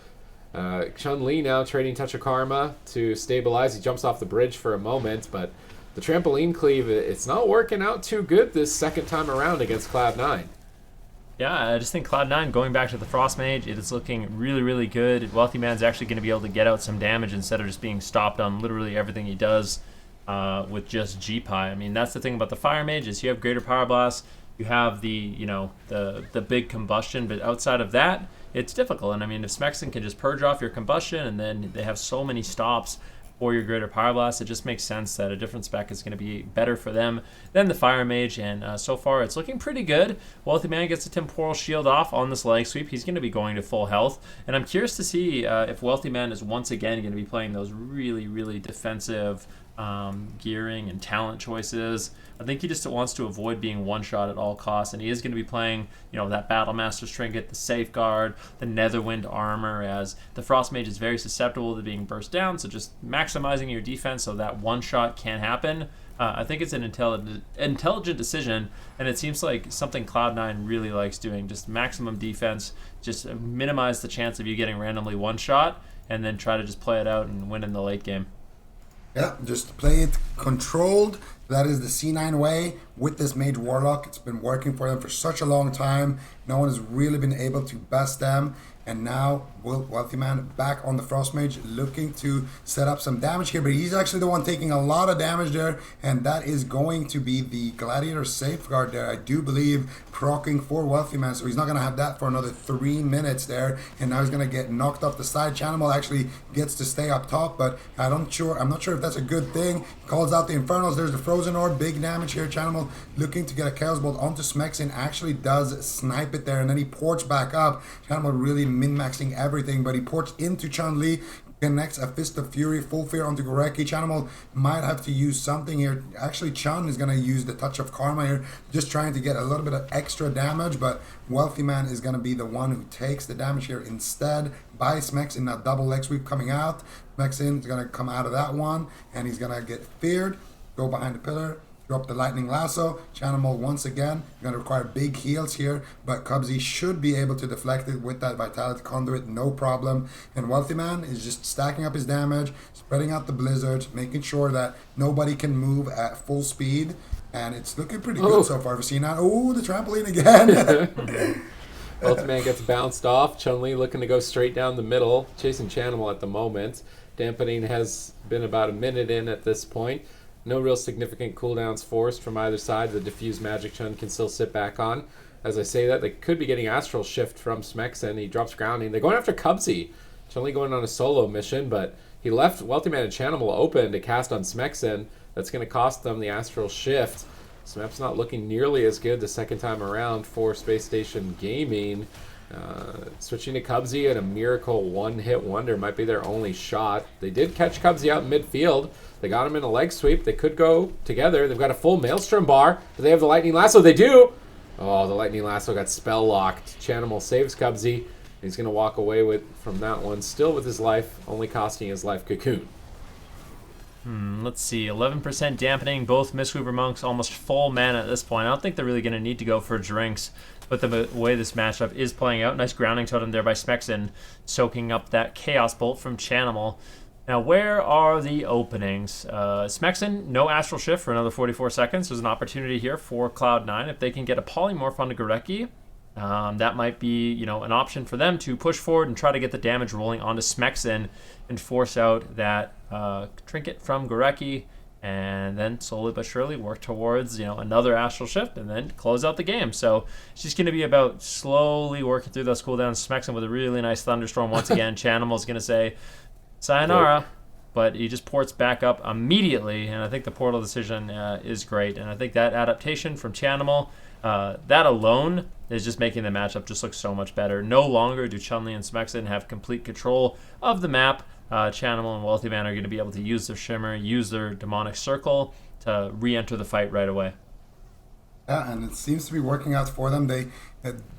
Chun-Li now trading Touch of Karma to stabilize. He jumps off the bridge for a moment, but the trampoline cleave, it's not working out too good this second time around against Cloud9. Yeah, I just think Cloud9 going back to the Frost Mage, it is looking really, really good. Wealthy Man's actually going to be able to get out some damage instead of just being stopped on literally everything he does with just G-Pie. I mean, that's the thing about the Fire Mage is you have greater Power Blast, you have the big combustion, but outside of that, it's difficult. And I mean, if Smexen can just purge off your combustion and then they have so many stops for your greater Power Blast, it just makes sense that a different spec is going to be better for them than the Fire Mage, and so far it's looking pretty good. Wealthy Man gets the Temporal Shield off on this leg sweep. He's going to be going to full health, and I'm curious to see if Wealthy Man is once again going to be playing those really, really defensive gearing and talent choices. I think he just wants to avoid being one-shot at all costs, and he is going to be playing, that Battle Master's Trinket, the Safeguard, the Netherwind Armor, as the Frost Mage is very susceptible to being burst down, so just maximizing your defense so that one-shot can't happen. I think it's an intelligent decision, and it seems like something Cloud9 really likes doing, just maximum defense, just minimize the chance of you getting randomly one-shot, and then try to just play it out and win in the late game. Yeah, just play it controlled. That is the C9 way with this Mage Warlock. It's been working for them for such a long time. No one has really been able to best them. And now Wealthy Man back on the Frost Mage, looking to set up some damage here, but he's actually the one taking a lot of damage there, and that is going to be the Gladiator Safeguard there, I do believe, proccing for Wealthy Man, so he's not going to have that for another 3 minutes there, and now he's going to get knocked off the side. Chanimal actually gets to stay up top, but I'm not sure if that's a good thing. He calls out the Infernals. There's the Frozen Orb, big damage here. Chanimal looking to get a Chaos Bolt onto Smexen, actually does snipe it there, and then he ports back up. Chanimal really min-maxing everything, but he ports into Chun-Li, connects a Fist of Fury, Full Fear onto Goreki. Chanimal might have to use something here. Actually, Chun is going to use the Touch of Karma here, just trying to get a little bit of extra damage, but Wealthy Man is going to be the one who takes the damage here instead by Smexen. A double leg sweep coming out. Smexen is going to come out of that one, and he's going to get feared, go behind the pillar, drop the Lightning Lasso. Chanimal once again going to require big heals here, but Cubsy should be able to deflect it with that Vitality Conduit, no problem. And Wealthy Man is just stacking up his damage, spreading out the blizzards, making sure that nobody can move at full speed, and it's looking pretty good so far for C9. Oh, the trampoline again. Wealthy Man gets bounced off. Chun-Li looking to go straight down the middle, chasing Chanimal at the moment. Dampening has been about a minute in at this point. No real significant cooldowns forced from either side. The Diffuse Magic Chun can still sit back on. As I say that, they could be getting Astral Shift from Smexen. He drops grounding. They're going after Cubsy. Chun-Li going on a solo mission, but he left Wealthy Man and Chanimal open to cast on Smexen. That's going to cost them the Astral Shift. Smep's not looking nearly as good the second time around for Space Station Gaming. Switching to Cubsy and a Miracle one-hit wonder might be their only shot. They did catch Cubsy out in midfield. They got him in a leg sweep. They could go together. They've got a full Maelstrom bar. Do they have the Lightning Lasso? They do! Oh, the Lightning Lasso got spell locked. Chanimal saves Cubsy. He's going to walk away from that one, still with his life, only costing his life Cocoon. Let's see, 11% dampening, both Mistweaver Monks almost full mana at this point. I don't think they're really going to need to go for drinks, but the way this matchup is playing out, nice grounding totem there by Smexen, soaking up that Chaos Bolt from Chanimal. Now, where are the openings? Smexen, no Astral Shift for another 44 seconds. There's an opportunity here for Cloud9. If they can get a Polymorph onto Goreki, that might be, an option for them to push forward and try to get the damage rolling onto Smexen and force out that Trinket from Goreki and then slowly but surely work towards, another Astral Shift and then close out the game. So it's just going to be about slowly working through those cooldowns. Smexen with a really nice Thunderstorm once again. Chanimal's going to say, sayonara. But he just ports back up immediately, and I think the portal decision is great. And I think that adaptation from Chanimal, that alone is just making the matchup just look so much better. No longer do Chun-Li and Smexen have complete control of the map. Chanimal and Wealthy Man are going to be able to use their Shimmer, use their Demonic Circle to re-enter the fight right away. Yeah, and it seems to be working out for them. They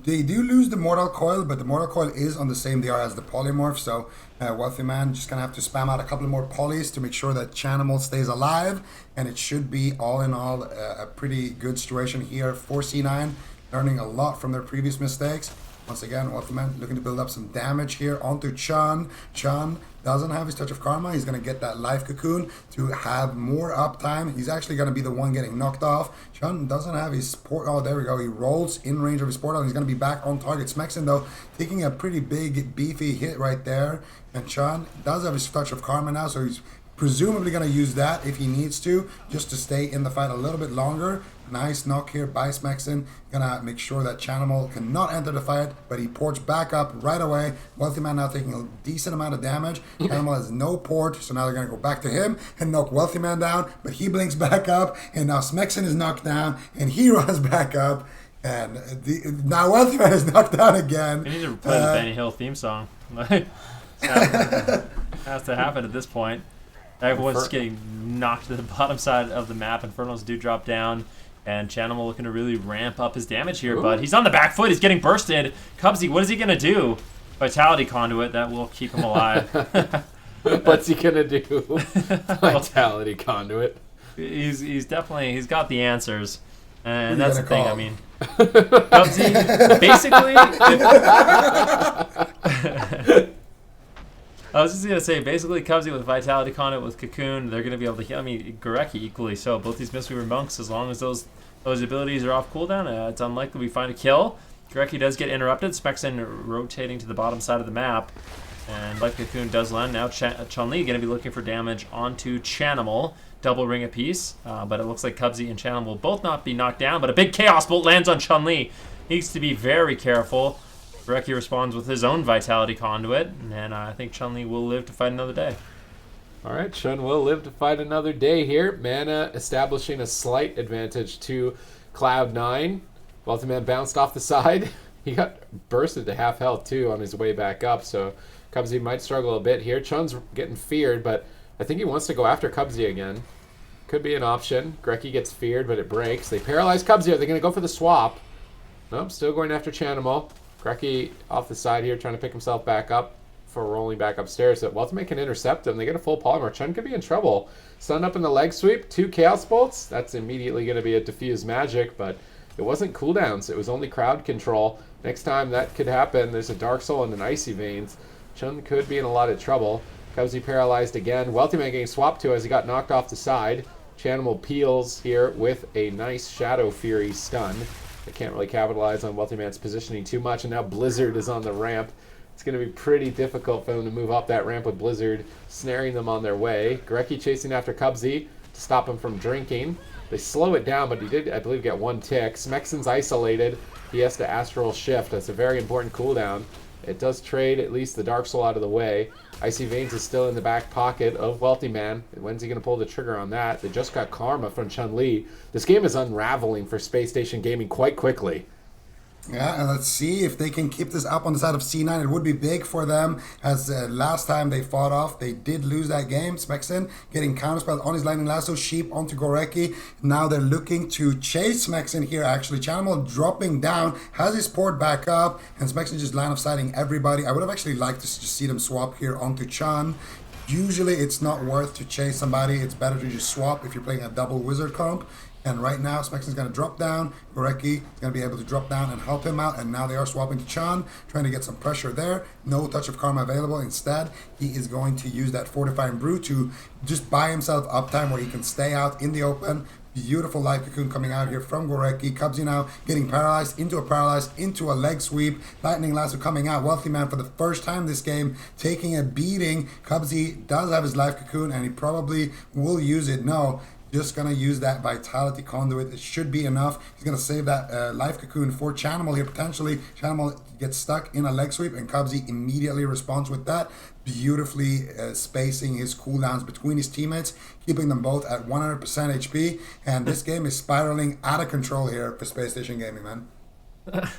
do lose the Mortal Coil, but the Mortal Coil is on the same DR as the Polymorph, so Wealthy Man just going to have to spam out a couple more polys to make sure that Chanimal stays alive, and it should be, all in all, a pretty good situation here for C9, learning a lot from their previous mistakes. Once again, Wealthy Man looking to build up some damage here onto Chun. Chun doesn't have his Touch of Karma. He's going to get that Life Cocoon to have more uptime. He's actually going to be the one getting knocked off. Chun doesn't have his port. Oh, there we go. He rolls in range of his portal. He's going to be back on target. Smexen, though, taking a pretty big, beefy hit right there. And Chun does have his Touch of Karma now, so he's presumably going to use that if he needs to, just to stay in the fight a little bit longer. Nice knock here by Smexen. Gonna make sure that Chanimal cannot enter the fight, but he ports back up right away. Wealthy Man now taking a decent amount of damage. Chanimal has no port, so now they're gonna go back to him and knock Wealthy Man down, but he blinks back up, and now Smexen is knocked down, and he runs back up, and now Wealthy Man is knocked down again. We need to play the Benny Hill theme song. Has to happen at this point. Everyone's getting knocked to the bottom side of the map. Infernals do drop down, and Chanimal looking to really ramp up his damage here, but he's on the back foot. He's getting bursted. Cubsy, what is he going to do? Vitality Conduit, that will keep him alive. What's he going to do? Vitality Conduit. He's definitely, he's got the answers. And that's the call? thing, I mean. Cubsy, basically... I was just going to say, basically, Cubsy with Vitality Conduit, with Cocoon, they're going to be able to heal. I mean, Gorecki equally so. Both these Mistweaver Monks, as long as those abilities are off cooldown, it's unlikely we find a kill. Gorecki does get interrupted. Smexen rotating to the bottom side of the map. And like Cocoon does land, now Chun-Li going to be looking for damage onto Chanimal. Double ring apiece. But it looks like Cubsy and Chanimal will both not be knocked down. But a big Chaos Bolt lands on Chun-Li. Needs to be very careful. Gorecki responds with his own Vitality Conduit, and I think Chun-Li will live to fight another day. All right, Chun will live to fight another day here. Mana establishing a slight advantage to Cloud9. Wealthy Man bounced off the side. He got bursted to half health, too, on his way back up, so Cubsy might struggle a bit here. Chun's getting feared, but I think he wants to go after Cubsy again. Could be an option. Gorecki gets feared, but it breaks. They paralyze Cubsy. Are they going to go for the swap? Nope, still going after Chanimal. Gorecki off the side here, trying to pick himself back up for rolling back upstairs. So Wealthy Man can intercept him. They get a full Polymorph. Chun could be in trouble. Stun up in the leg sweep. 2 Chaos Bolts. That's immediately going to be a Diffuse Magic, but it wasn't cooldowns. It was only crowd control. Next time that could happen, there's a Dark Soul and an Icy Veins. Chun could be in a lot of trouble. Cubsy paralyzed again. Wealthy Man getting swapped to as he got knocked off the side. Chanimal peels here with a nice Shadow Fury stun. They can't really capitalize on Wealthy Man's positioning too much, and now Blizzard is on the ramp. It's going to be pretty difficult for them to move up that ramp with Blizzard snaring them on their way. Gorecki chasing after Cubsy to stop him from drinking. They slow it down, but he did, I believe, get 1 tick. Smexen's isolated. He has to Astral Shift. That's a very important cooldown. It does trade at least the Dark Soul out of the way. Icy Veins is still in the back pocket of Wealthy Man. When's he going to pull the trigger on that? They just got Karma from Chun-Li. This game is unraveling for Space Station Gaming quite quickly. Yeah, and let's see if they can keep this up on the side of C9. It would be big for them, as last time they fought off, they did lose that game. Smexen getting counterspelled on his Lightning Lasso, Sheep onto Gorecki. Now they're looking to chase Smexen here, actually. Chanimal dropping down, has his port back up, and Smexen just line of sighting everybody. I would have actually liked to just see them swap here onto Chun. Usually it's not worth to chase somebody. It's better to just swap if you're playing a double wizard comp. And right now, Smexen's going to drop down. Gorecki is going to be able to drop down and help him out. And now they are swapping to Chun, trying to get some pressure there. No Touch of Karma available. Instead, he is going to use that Fortifying Brew to just buy himself uptime where he can stay out in the open, Beautiful life cocoon coming out here from Gorecki. Cubsy now getting paralyzed, into a leg sweep. Lightning Lasso coming out. Wealthy Man for the first time this game taking a beating. Cubsy does have his life cocoon and he probably will use it. No, just going to use that Vitality Conduit. It should be enough. He's going to save that life cocoon for Chanimal here potentially. Chanimal gets stuck in a leg sweep and Cubsy immediately responds with that. Beautifully spacing his cooldowns between his teammates, keeping them both at 100% HP. And this game is spiraling out of control here for Space Station Gaming, man.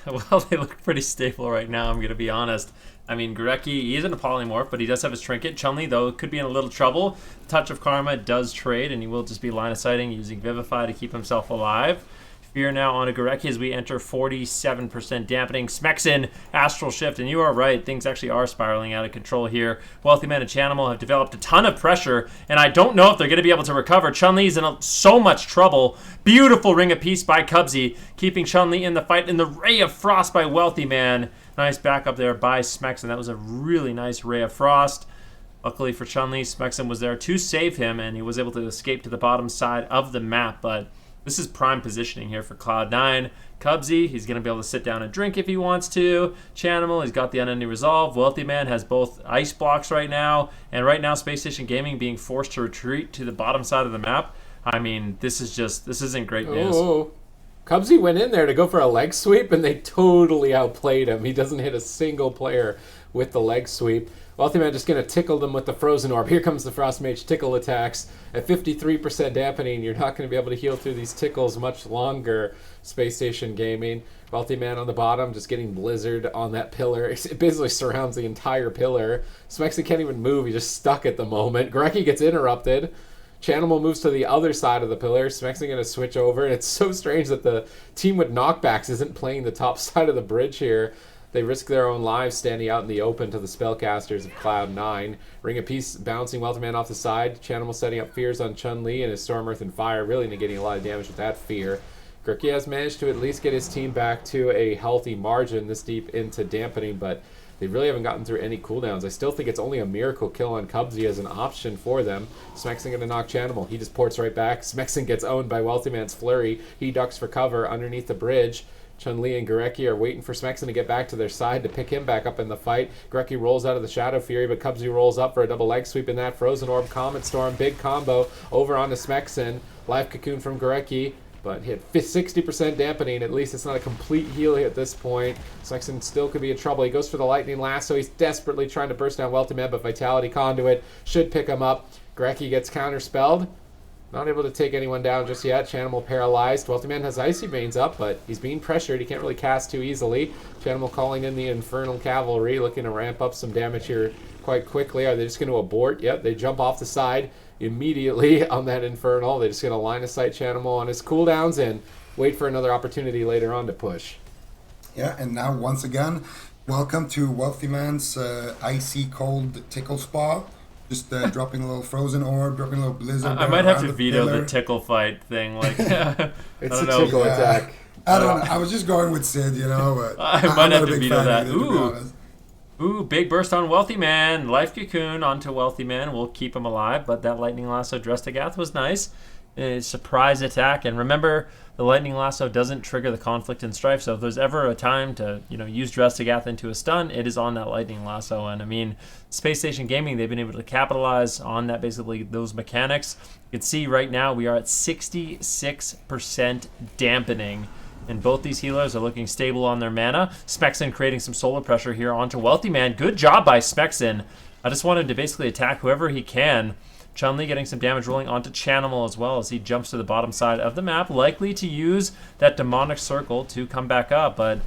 Well, they look pretty stable right now, I'm going to be honest. I mean, Gorecki, he isn't a polymorph, but he does have his trinket. Chun-Li, though, could be in a little trouble. Touch of Karma does trade, and he will just be line of sighting using Vivify to keep himself alive. Fear now onto Gorecki as we enter 47% dampening. Smexen, Astral Shift, and you are right, things actually are spiraling out of control here. Wealthy Man and Chanimal have developed a ton of pressure, and I don't know if they're going to be able to recover. Chun-Li's in so much trouble. Beautiful Ring of Peace by Cubsy, keeping Chun-Li in the fight, and the Ray of Frost by Wealthy Man. Nice backup there by Smexen. That was a really nice Ray of Frost. Luckily for Chun-Li, Smexen was there to save him, and he was able to escape to the bottom side of the map, but this is prime positioning here for Cloud9. Cubsy, he's going to be able to sit down and drink if he wants to. Chanimal, he's got the Unending Resolve. Wealthy Man has both ice blocks right now. And right now, Space Station Gaming being forced to retreat to the bottom side of the map. I mean, this isn't great news. Oh, Cubsy went in there to go for a leg sweep, and they totally outplayed him. He doesn't hit a single player with the leg sweep. Wealthy Man just going to tickle them with the Frozen Orb. Here comes the Frost Mage tickle attacks. At 53% dampening, you're not going to be able to heal through these tickles much longer, Space Station Gaming. Wealthy Man on the bottom just getting Blizzard on that pillar. It basically surrounds the entire pillar. Smexy can't even move. He's just stuck at the moment. Gorecki gets interrupted. Chanimal moves to the other side of the pillar. Smexy going to switch over. And it's so strange that the team with knockbacks isn't playing the top side of the bridge here. They risk their own lives standing out in the open to the spellcasters of Cloud9. Ring of Peace bouncing Wealthy Man off the side. Chanimal setting up fears on Chun-Li and his Storm, Earth, and Fire, really negating a lot of damage with that fear. Gorecki has managed to at least get his team back to a healthy margin this deep into dampening, but they really haven't gotten through any cooldowns. I still think it's only a miracle kill on Cubsy as an option for them. Smexen going to knock Chanimal. He just ports right back. Smexen gets owned by Wealthy Man's Flurry. He ducks for cover underneath the bridge. Chun-Li and Gorecki are waiting for Smexen to get back to their side to pick him back up in the fight. Gorecki rolls out of the Shadow Fury, but Cubsy rolls up for a double leg sweep in that. Frozen Orb, Comet Storm, big combo over onto Smexen. Life Cocoon from Gorecki, but hit 60% dampening. At least it's not a complete heal at this point. Smexen still could be in trouble. He goes for the Lightning Lasso. He's desperately trying to burst down Wealthy Man, but Vitality Conduit should pick him up. Gorecki gets counterspelled. Not able to take anyone down just yet. Chanimal paralyzed. Wealthy Man has Icy Veins up, but he's being pressured. He can't really cast too easily. Chanimal calling in the Infernal Cavalry, looking to ramp up some damage here quite quickly. Are they just going to abort? Yep, they jump off the side immediately on that Infernal. They're just going to line of sight Chanimal on his cooldowns and wait for another opportunity later on to push. Yeah, and now once again, welcome to Wealthy Man's Icy Cold Tickle Spa. Just dropping a little Frozen Orb, dropping a little Blizzard. I might have to veto the tickle fight thing. Like, It's I a don't know. tickle attack. I don't know. I was just going with Sid, you know. But I I'm might not have a to big veto fan that. either, to be honest. Ooh, big burst on Wealthy Man. Life Cocoon onto Wealthy Man will keep him alive, but that Lightning Lasso Drestagath was nice. A surprise attack, and remember, the Lightning Lasso doesn't trigger the Conflict and Strife, so if there's ever a time to, use Drestagath into a stun, it is on that Lightning Lasso. And I mean, Space Station Gaming, they've been able to capitalize on that, basically those mechanics. You can see right now we are at 66% dampening, and both these healers are looking stable on their mana. Smexen creating some solar pressure here onto Wealthy Man. Good job by Smexen. I just wanted to basically attack whoever he can. Chun-Li getting some damage rolling onto Chanimal as well as he jumps to the bottom side of the map, likely to use that Demonic Circle to come back up. But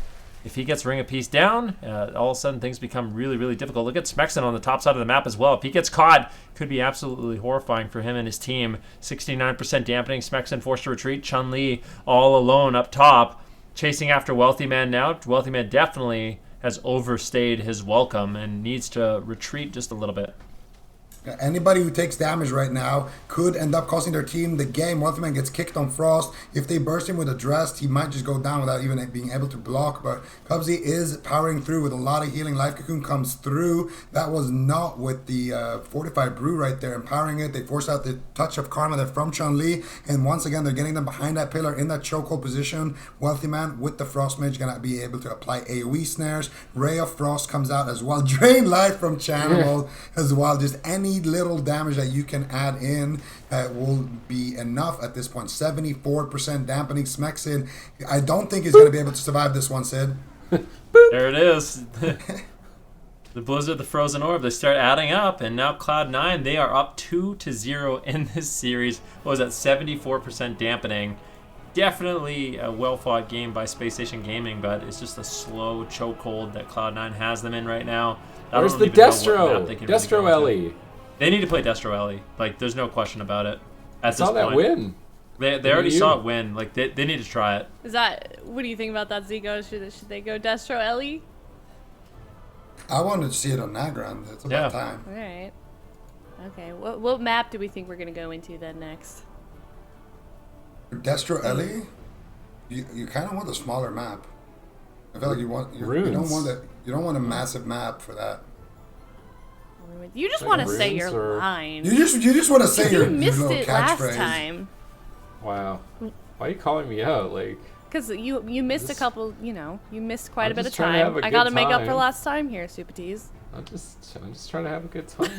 if he gets Ring of Peace down, all of a sudden things become really, really difficult. Look at Smexen on the top side of the map as well. If he gets caught, could be absolutely horrifying for him and his team. 69% dampening, Smexen forced to retreat. Chun-Li all alone up top, chasing after Wealthy Man now. Wealthy Man definitely has overstayed his welcome and needs to retreat just a little bit. Anybody who takes damage right now could end up costing their team the game. Wealthyman gets kicked on Frost. If they burst him with a Dressed, he might just go down without even being able to block. But Cubsy is powering through with a lot of healing. Life Cocoon comes through. That was not with the Fortified Brew right there, empowering it. They force out the touch of Karma there from Chun-Li. And once again, they're getting them behind that pillar in that chokehold position. Wealthyman with the Frost Mage going to be able to apply AoE snares. Ray of Frost comes out as well. Drain life from Channel as well. Just any little damage that you can add in will be enough at this point. 74% dampening. Smexin, I don't think he's going to be able to survive this one, Sid. There it is. The Blizzard, the Frozen Orb, they start adding up, and now Cloud9, they are up 2-0 in this series. What was that, 74% dampening? Definitely a well-fought game by Space Station Gaming, but it's just a slow chokehold that Cloud9 has them in right now. Where's the Destro? Destro Ellie. They need to play Destro Ellie. Like, there's no question about it. I saw that win. They already saw it win. Like, they need to try it. What do you think about that, Zico? Should they go Destro Ellie? I wanted to see it on Nagrand. It's about time. All right. Okay. What map do we think we're going to go into then next? Destro Ellie? You kind of want a smaller map. I feel like you don't want a massive map for that. You just want to say your line. You just want to say your missed little it catchphrase. last time. Wow. Why are you calling me out? Like, because you missed a couple. You missed quite a bit of just trying to time. have a I got to good make up for time. last time here, Supatees. I'm just trying to have a good time.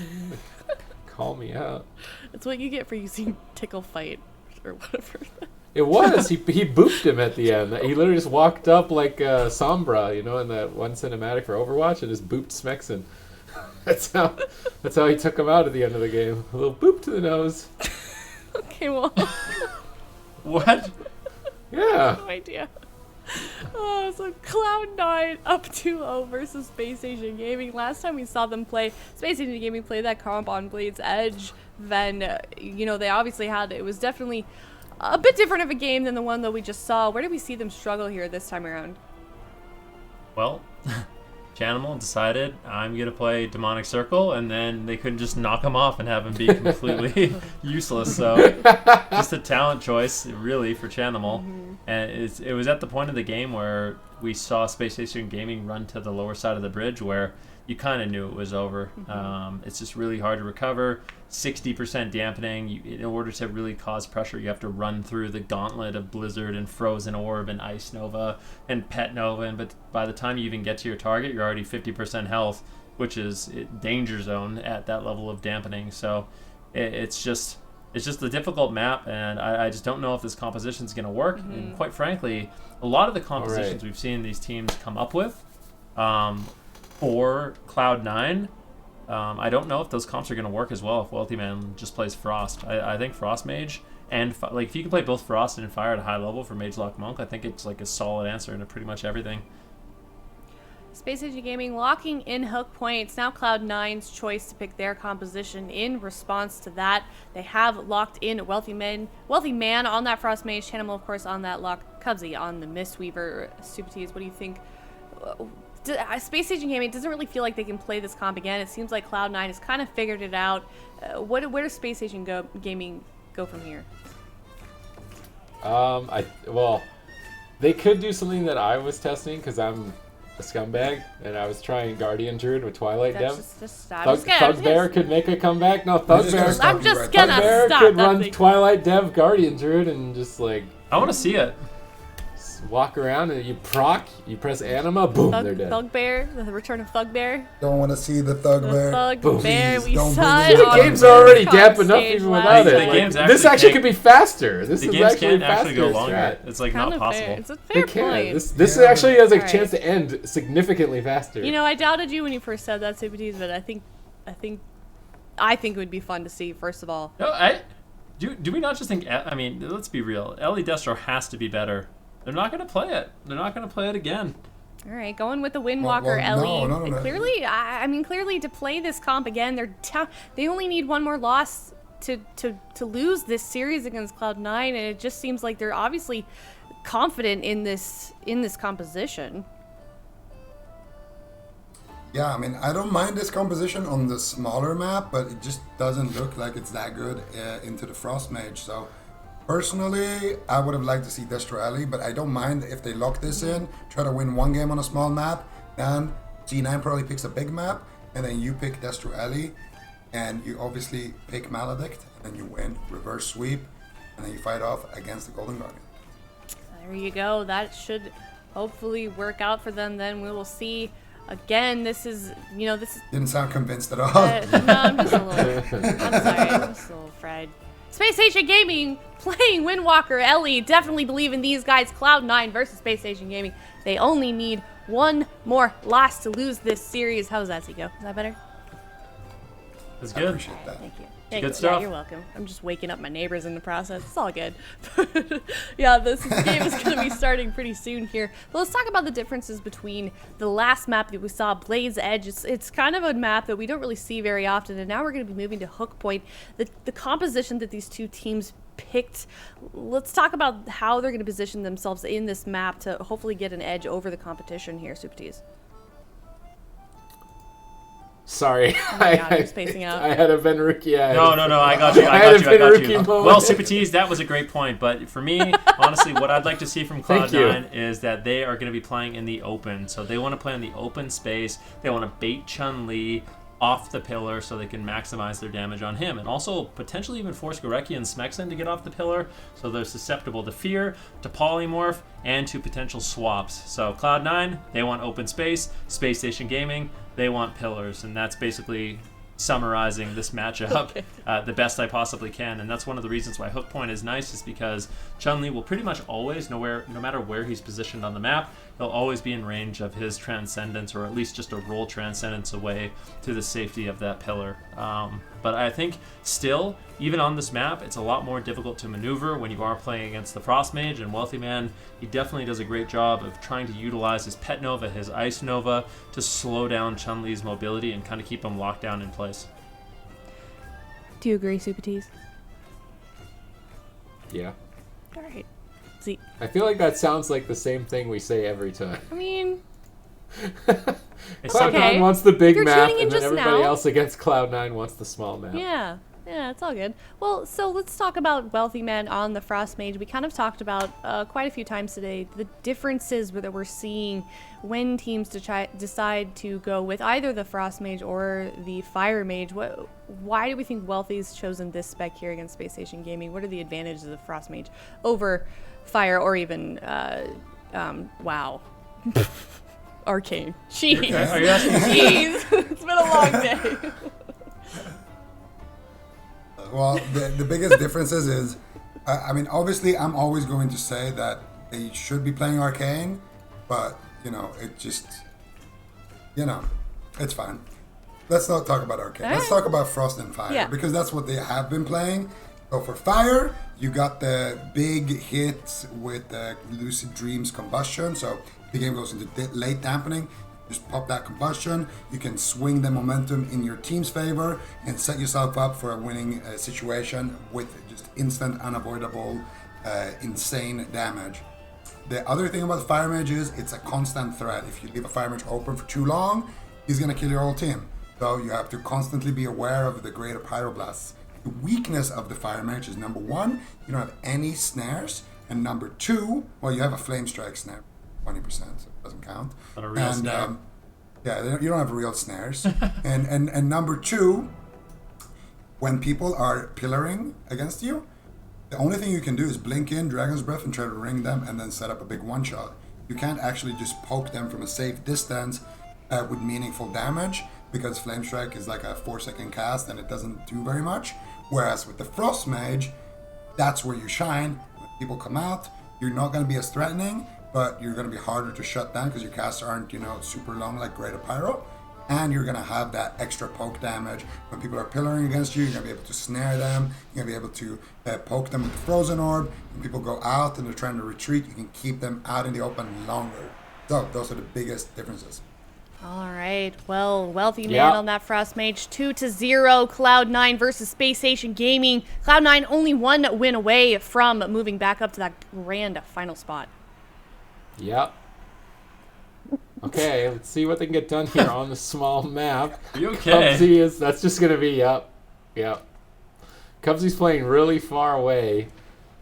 Call me out. That's what you get for using Tickle Fight or whatever. It was. He booped him at the end. He literally just walked up like Sombra, in that one cinematic for Overwatch, and just booped Smexin. That's how he took him out at the end of the game. A little boop to the nose. Okay, well. What? Yeah. No idea. Oh, so Cloud9 up 2-0 versus Space Station Gaming. Last time we saw them play, Space Station Gaming play that comp on Blade's Edge, then, they obviously had, it was definitely a bit different of a game than the one that we just saw. Where did we see them struggle here this time around? Well, Chanimal decided, I'm going to play Demonic Circle, and then they couldn't just knock him off and have him be completely useless. So just a talent choice, really, for Chanimal. And it was at the point of the game where we saw Space Station Gaming run to the lower side of the bridge where you kind of knew it was over. It's just really hard to recover. 60% dampening. In order to really cause pressure, you have to run through the gauntlet of Blizzard and Frozen Orb and Ice Nova and Pet Nova. But by the time you even get to your target, you're already 50% health, which is danger zone at that level of dampening. So it's just a difficult map, and I just don't know if this composition is going to work. And quite frankly, a lot of the compositions we've seen these teams come up with for Cloud9, I don't know if those comps are going to work as well if Wealthy Man just plays Frost. I think Frost Mage and if you can play both Frost and Fire at a high level for Mage Lock Monk, I think it's like a solid answer into pretty much everything. Space Station Gaming locking in hook point. It's now Cloud9's choice to pick their composition in response to that. They have locked in Wealthy Man on that Frost Mage, Chanimal, of course, on that lock, Cubsy on the Mistweaver. Supatees, what do you think? Space Station Gaming doesn't really feel like they can play this comp again. It seems like Cloud9 has kind of figured it out. Where does Space Station Gaming go from here? They could do something that I was testing because I'm a scumbag and I was trying Guardian Druid with Twilight Dev. Thugbear could make a comeback. No, Thugbear. I'm just gonna stop. Could run Twilight Dev Guardian Druid and just like. I want to see it. Walk around and you proc, you press anima, boom, they're dead. Thugbear, the return of Thugbear. Don't want to see the Thugbear. Thugbear, we don't saw bring it. it. The game's already damp enough even without it. This actually could be faster. This the is games actually can't faster. actually go longer. It's like kind not of possible. Fair. It's a fair point. This actually has a chance to end significantly faster. I doubted you when you first said that, Supatees, but I think it would be fun to see. First of all, no, do we not just think? I mean, let's be real. Ellie Destro has to be better. They're not going to play it. They're not going to play it again. All right, going with the Windwalker Ellie. No. Clearly, to play this comp again, they only need one more loss to lose this series against Cloud9, and it just seems like they're obviously confident in this composition. Yeah, I mean, I don't mind this composition on the smaller map, but it just doesn't look like it's that good into the Frost Mage. So, personally, I would have liked to see Destro Alley, but I don't mind if they lock this in, try to win one game on a small map, then G9 probably picks a big map, and then you pick Destro Alley, and you obviously pick Maledict, and then you win, reverse sweep, and then you fight off against the Golden Guardian. There you go. That should hopefully work out for them. Then we will see. Again, this is. Didn't sound convinced at all. No, I'm just a little. I'm sorry. I'm just a little fried. Space Station Gaming playing Windwalker. Ellie, definitely believe in these guys. Cloud9 versus Space Station Gaming. They only need one more loss to lose this series. How does that go? Is that better? That's I good. appreciate that. Thank you. Good Yeah, stuff. you're welcome. I'm just waking up my neighbors in the process. It's all good. Yeah, this game is going to be starting pretty soon here. But let's talk about the differences between the last map that we saw, Blaze Edge. It's kind of a map that we don't really see very often, and now we're going to be moving to Hook Point. The composition that these two teams picked. Let's talk about how they're going to position themselves in this map to hopefully get an edge over the competition here, Supertees. Sorry, Oh my God, you're spacing out. I had a Ben Rookie. No, I got you. I had a Ben Rookie moment. Well, Super T's, that was a great point. But for me, honestly, what I'd like to see from Thank Cloud9 is that they are going to be playing in the open. So they want to play in the open space. They want to bait Chun-Li off the pillar so they can maximize their damage on him. And also potentially even force Goreki and Smexen to get off the pillar so they're susceptible to fear, to polymorph, and to potential swaps. So Cloud9, they want open space. Space Station Gaming, they want pillars, and that's basically summarizing this matchup the best I possibly can. And that's one of the reasons why Hook Point is nice, is because Chun-Li will pretty much always, no matter where he's positioned on the map, he'll always be in range of his Transcendence, or at least just a roll Transcendence away to the safety of that pillar. But I think still, even on this map, it's a lot more difficult to maneuver when you are playing against the Frost Mage. And Wealthy Man, he definitely does a great job of trying to utilize his Pet Nova, his Ice Nova, to slow down Chun-Li's mobility and kind of keep him locked down in place. Do you agree, Supertees? Yeah. All right. See, I feel like that sounds like the same thing we say every time. I mean, It's Cloud9 okay. wants the big You're map, tuning in and then just everybody now. else against Cloud9 wants the small map. yeah, it's all good. Well, so let's talk about Wealthy Man on the Frost Mage. We kind of talked about quite a few times today the differences that we're seeing when teams decide to go with either the Frost Mage or the Fire Mage. Why do we think Wealthy's chosen this spec here against Space Station Gaming? What are the advantages of the Frost Mage over Fire or even WoW? Arcane. Jeez. Are you asking? Jeez. It's been a long day. Well, the biggest differences is, I mean, obviously, I'm always going to say that they should be playing Arcane, but, it just, it's fine. Let's not talk about Arcane. Let's talk about Frost and Fire, because that's what they have been playing. So for Fire, you got the big hit with the Lucid Dreams Combustion. So the game goes into late dampening. Just pop that combustion. You can swing the momentum in your team's favor and set yourself up for a winning situation with just instant, unavoidable, insane damage. The other thing about the Fire Mage is it's a constant threat. If you leave a Fire Mage open for too long, he's going to kill your whole team. So you have to constantly be aware of the greater Pyroblasts. The weakness of the Fire Mage is, number one, you don't have any snares. And number two, well, you have a Flame Strike snare. 20%, so it doesn't count. Not a real snare. Yeah, you don't have real snares. and number two, when people are pillaring against you, the only thing you can do is blink in Dragon's Breath and try to ring them and then set up a big one-shot. You can't actually just poke them from a safe distance with meaningful damage, because Flame Strike is like a 4-second cast and it doesn't do very much. Whereas with the Frost Mage, that's where you shine. When people come out, you're not going to be as threatening, but you're going to be harder to shut down because your casts aren't, super long like Greater Pyro. And you're going to have that extra poke damage. When people are pillaring against you, you're going to be able to snare them. You're going to be able to poke them with the Frozen Orb. When people go out and they're trying to retreat, you can keep them out in the open longer. So those are the biggest differences. All right. Well, Wealthy Man on that Frost Mage. 2-0. Cloud9 versus Space Station Gaming. Cloud9 only one win away from moving back up to that grand final spot. Yep. Okay, let's see what they can get done here on the small map. You okay? Cubsy that's just going to be, yep. Cubsy's playing really far away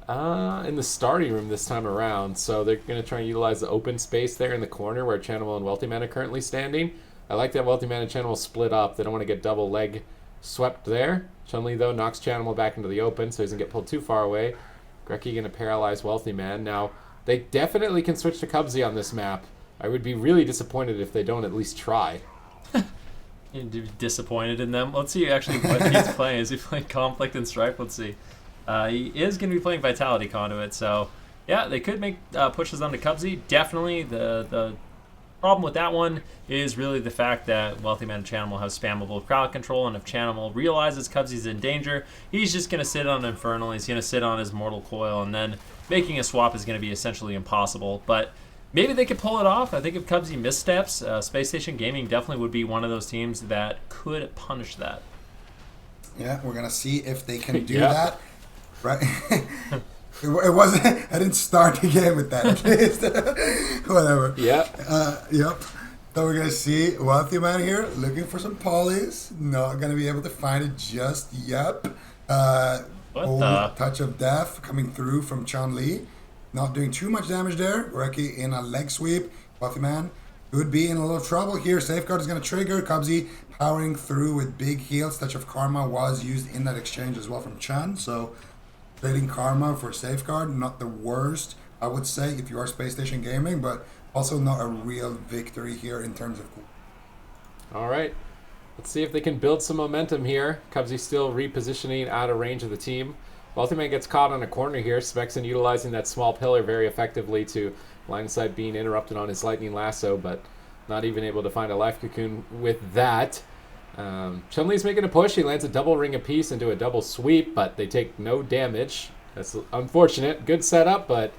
in the starting room this time around, so they're going to try and utilize the open space there in the corner where Chanimal and Wealthy Man are currently standing. I like that Wealthy Man and Chanimal split up. They don't want to get double leg swept there. Chun-Li, though, knocks Chanimal back into the open so he doesn't get pulled too far away. Grecky going to paralyze Wealthy Man. Now, they definitely can switch to Cubsy on this map. I would be really disappointed if they don't at least try. You'd be disappointed in them. Let's see actually what he's playing. Is he playing Conflict and Strife? Let's see. He is going to be playing Vitality Conduit, so yeah, they could make pushes onto Cubsy. Definitely the problem with that one is really the fact that Wealthy Man and Chanimal have spammable crowd control, and if Chanimal realizes Cubsy's in danger, he's just going to sit on Infernal, he's going to sit on his Mortal Coil, and then making a swap is going to be essentially impossible. But maybe they could pull it off. I think if Cubsy missteps, Space Station Gaming definitely would be one of those teams that could punish that. Yeah, we're going to see if they can do that. Right? It wasn't. I didn't start the game with that. At least, whatever. Yep. So we're gonna see Wealthy Man here looking for some polys. Not gonna be able to find it just yet. Touch of Death coming through from Chun-Li. Not doing too much damage there. Grecky in a leg sweep. Wealthy Man could be in a little trouble here. Safeguard is gonna trigger. Cubsy powering through with big heals. Touch of Karma was used in that exchange as well from Chan. So trading Karma for Safeguard, not the worst, I would say, if you are Space Station Gaming, but also not a real victory here in terms of... All right. Let's see if they can build some momentum here. Cubsy still repositioning out of range of the team. Wealthy Man gets caught on a corner here. Smexon utilizing that small pillar very effectively to line of sight being interrupted on his Lightning Lasso, but not even able to find a life cocoon with that. Chun-Li's making a push. He lands a double ring apiece into a double sweep, but they take no damage. That's unfortunate. Good setup, but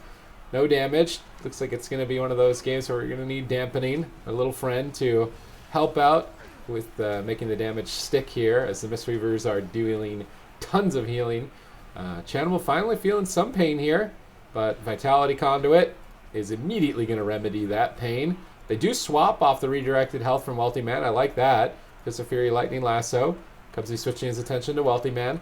no damage. Looks like it's going to be one of those games where we're going to need dampening, a little friend to help out with making the damage stick here as the Mistweavers are dealing tons of healing. Chanimal finally feeling some pain here, but Vitality Conduit is immediately going to remedy that pain. They do swap off the redirected health from Wealthy Man. I like that. Pistol Fury Lightning Lasso. Cubsy switching his attention to Wealthy Man,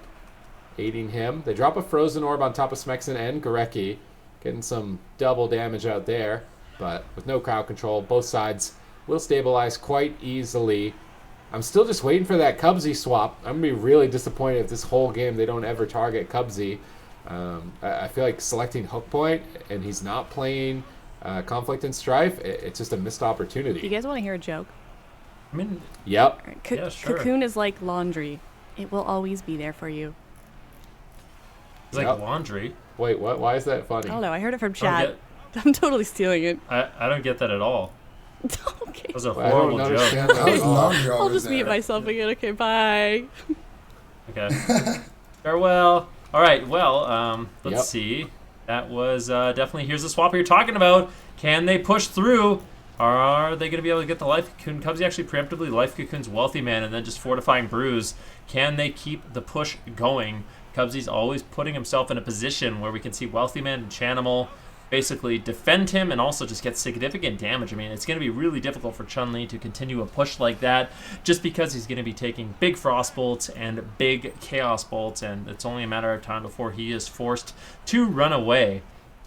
aiding him. They drop a Frozen Orb on top of Smexon and Gorecki, getting some double damage out there, but with no crowd control, both sides will stabilize quite easily. I'm still just waiting for that Cubsy swap. I'm going to be really disappointed if this whole game they don't ever target Cubsy. I feel like selecting Hook Point and he's not playing Conflict and Strife, it's just a missed opportunity. Do you guys want to hear a joke? I mean, yep. Right. Yeah, sure. Cocoon is like laundry. It will always be there for you. It's like laundry. Wait, what? Why is that funny? I don't know. I heard it from Chad. I'm totally stealing it. I don't get that at all. Okay. That was a horrible joke. That was laundry I'll always just mute there. myself again. Okay, bye. Okay. Farewell. All right. Well, let's see. That was definitely. Here's the swap you're talking about. Can they push through? Are they going to be able to get the life cocoon? Cubsy actually preemptively life cocoons Wealthy Man and then just fortifying Bruise. Can they keep the push going? Cubsy's always putting himself in a position where we can see Wealthy Man and Chanimal basically defend him and also just get significant damage. I mean, it's going to be really difficult for Chun-Li to continue a push like that just because he's going to be taking big Frost Bolts and big Chaos Bolts, and it's only a matter of time before he is forced to run away.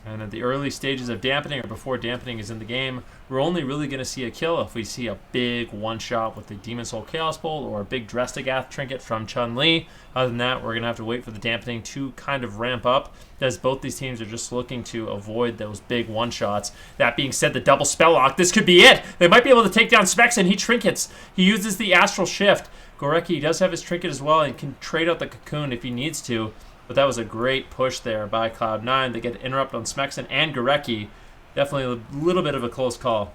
And at the early stages of dampening, or before dampening is in the game, we're only really going to see a kill if we see a big one-shot with the Demon Soul Chaos Bolt or a big Drestagath trinket from Chun-Li. Other than that, we're going to have to wait for the dampening to kind of ramp up, as both these teams are just looking to avoid those big one-shots. That being said, the double spell lock, this could be it! They might be able to take down Specs, and he trinkets. He uses the Astral Shift. Gorecki does have his trinket as well and can trade out the Cocoon if he needs to. But that was a great push there by Cloud9. They get an interrupt on Smexon and Gorecki. Definitely a little bit of a close call.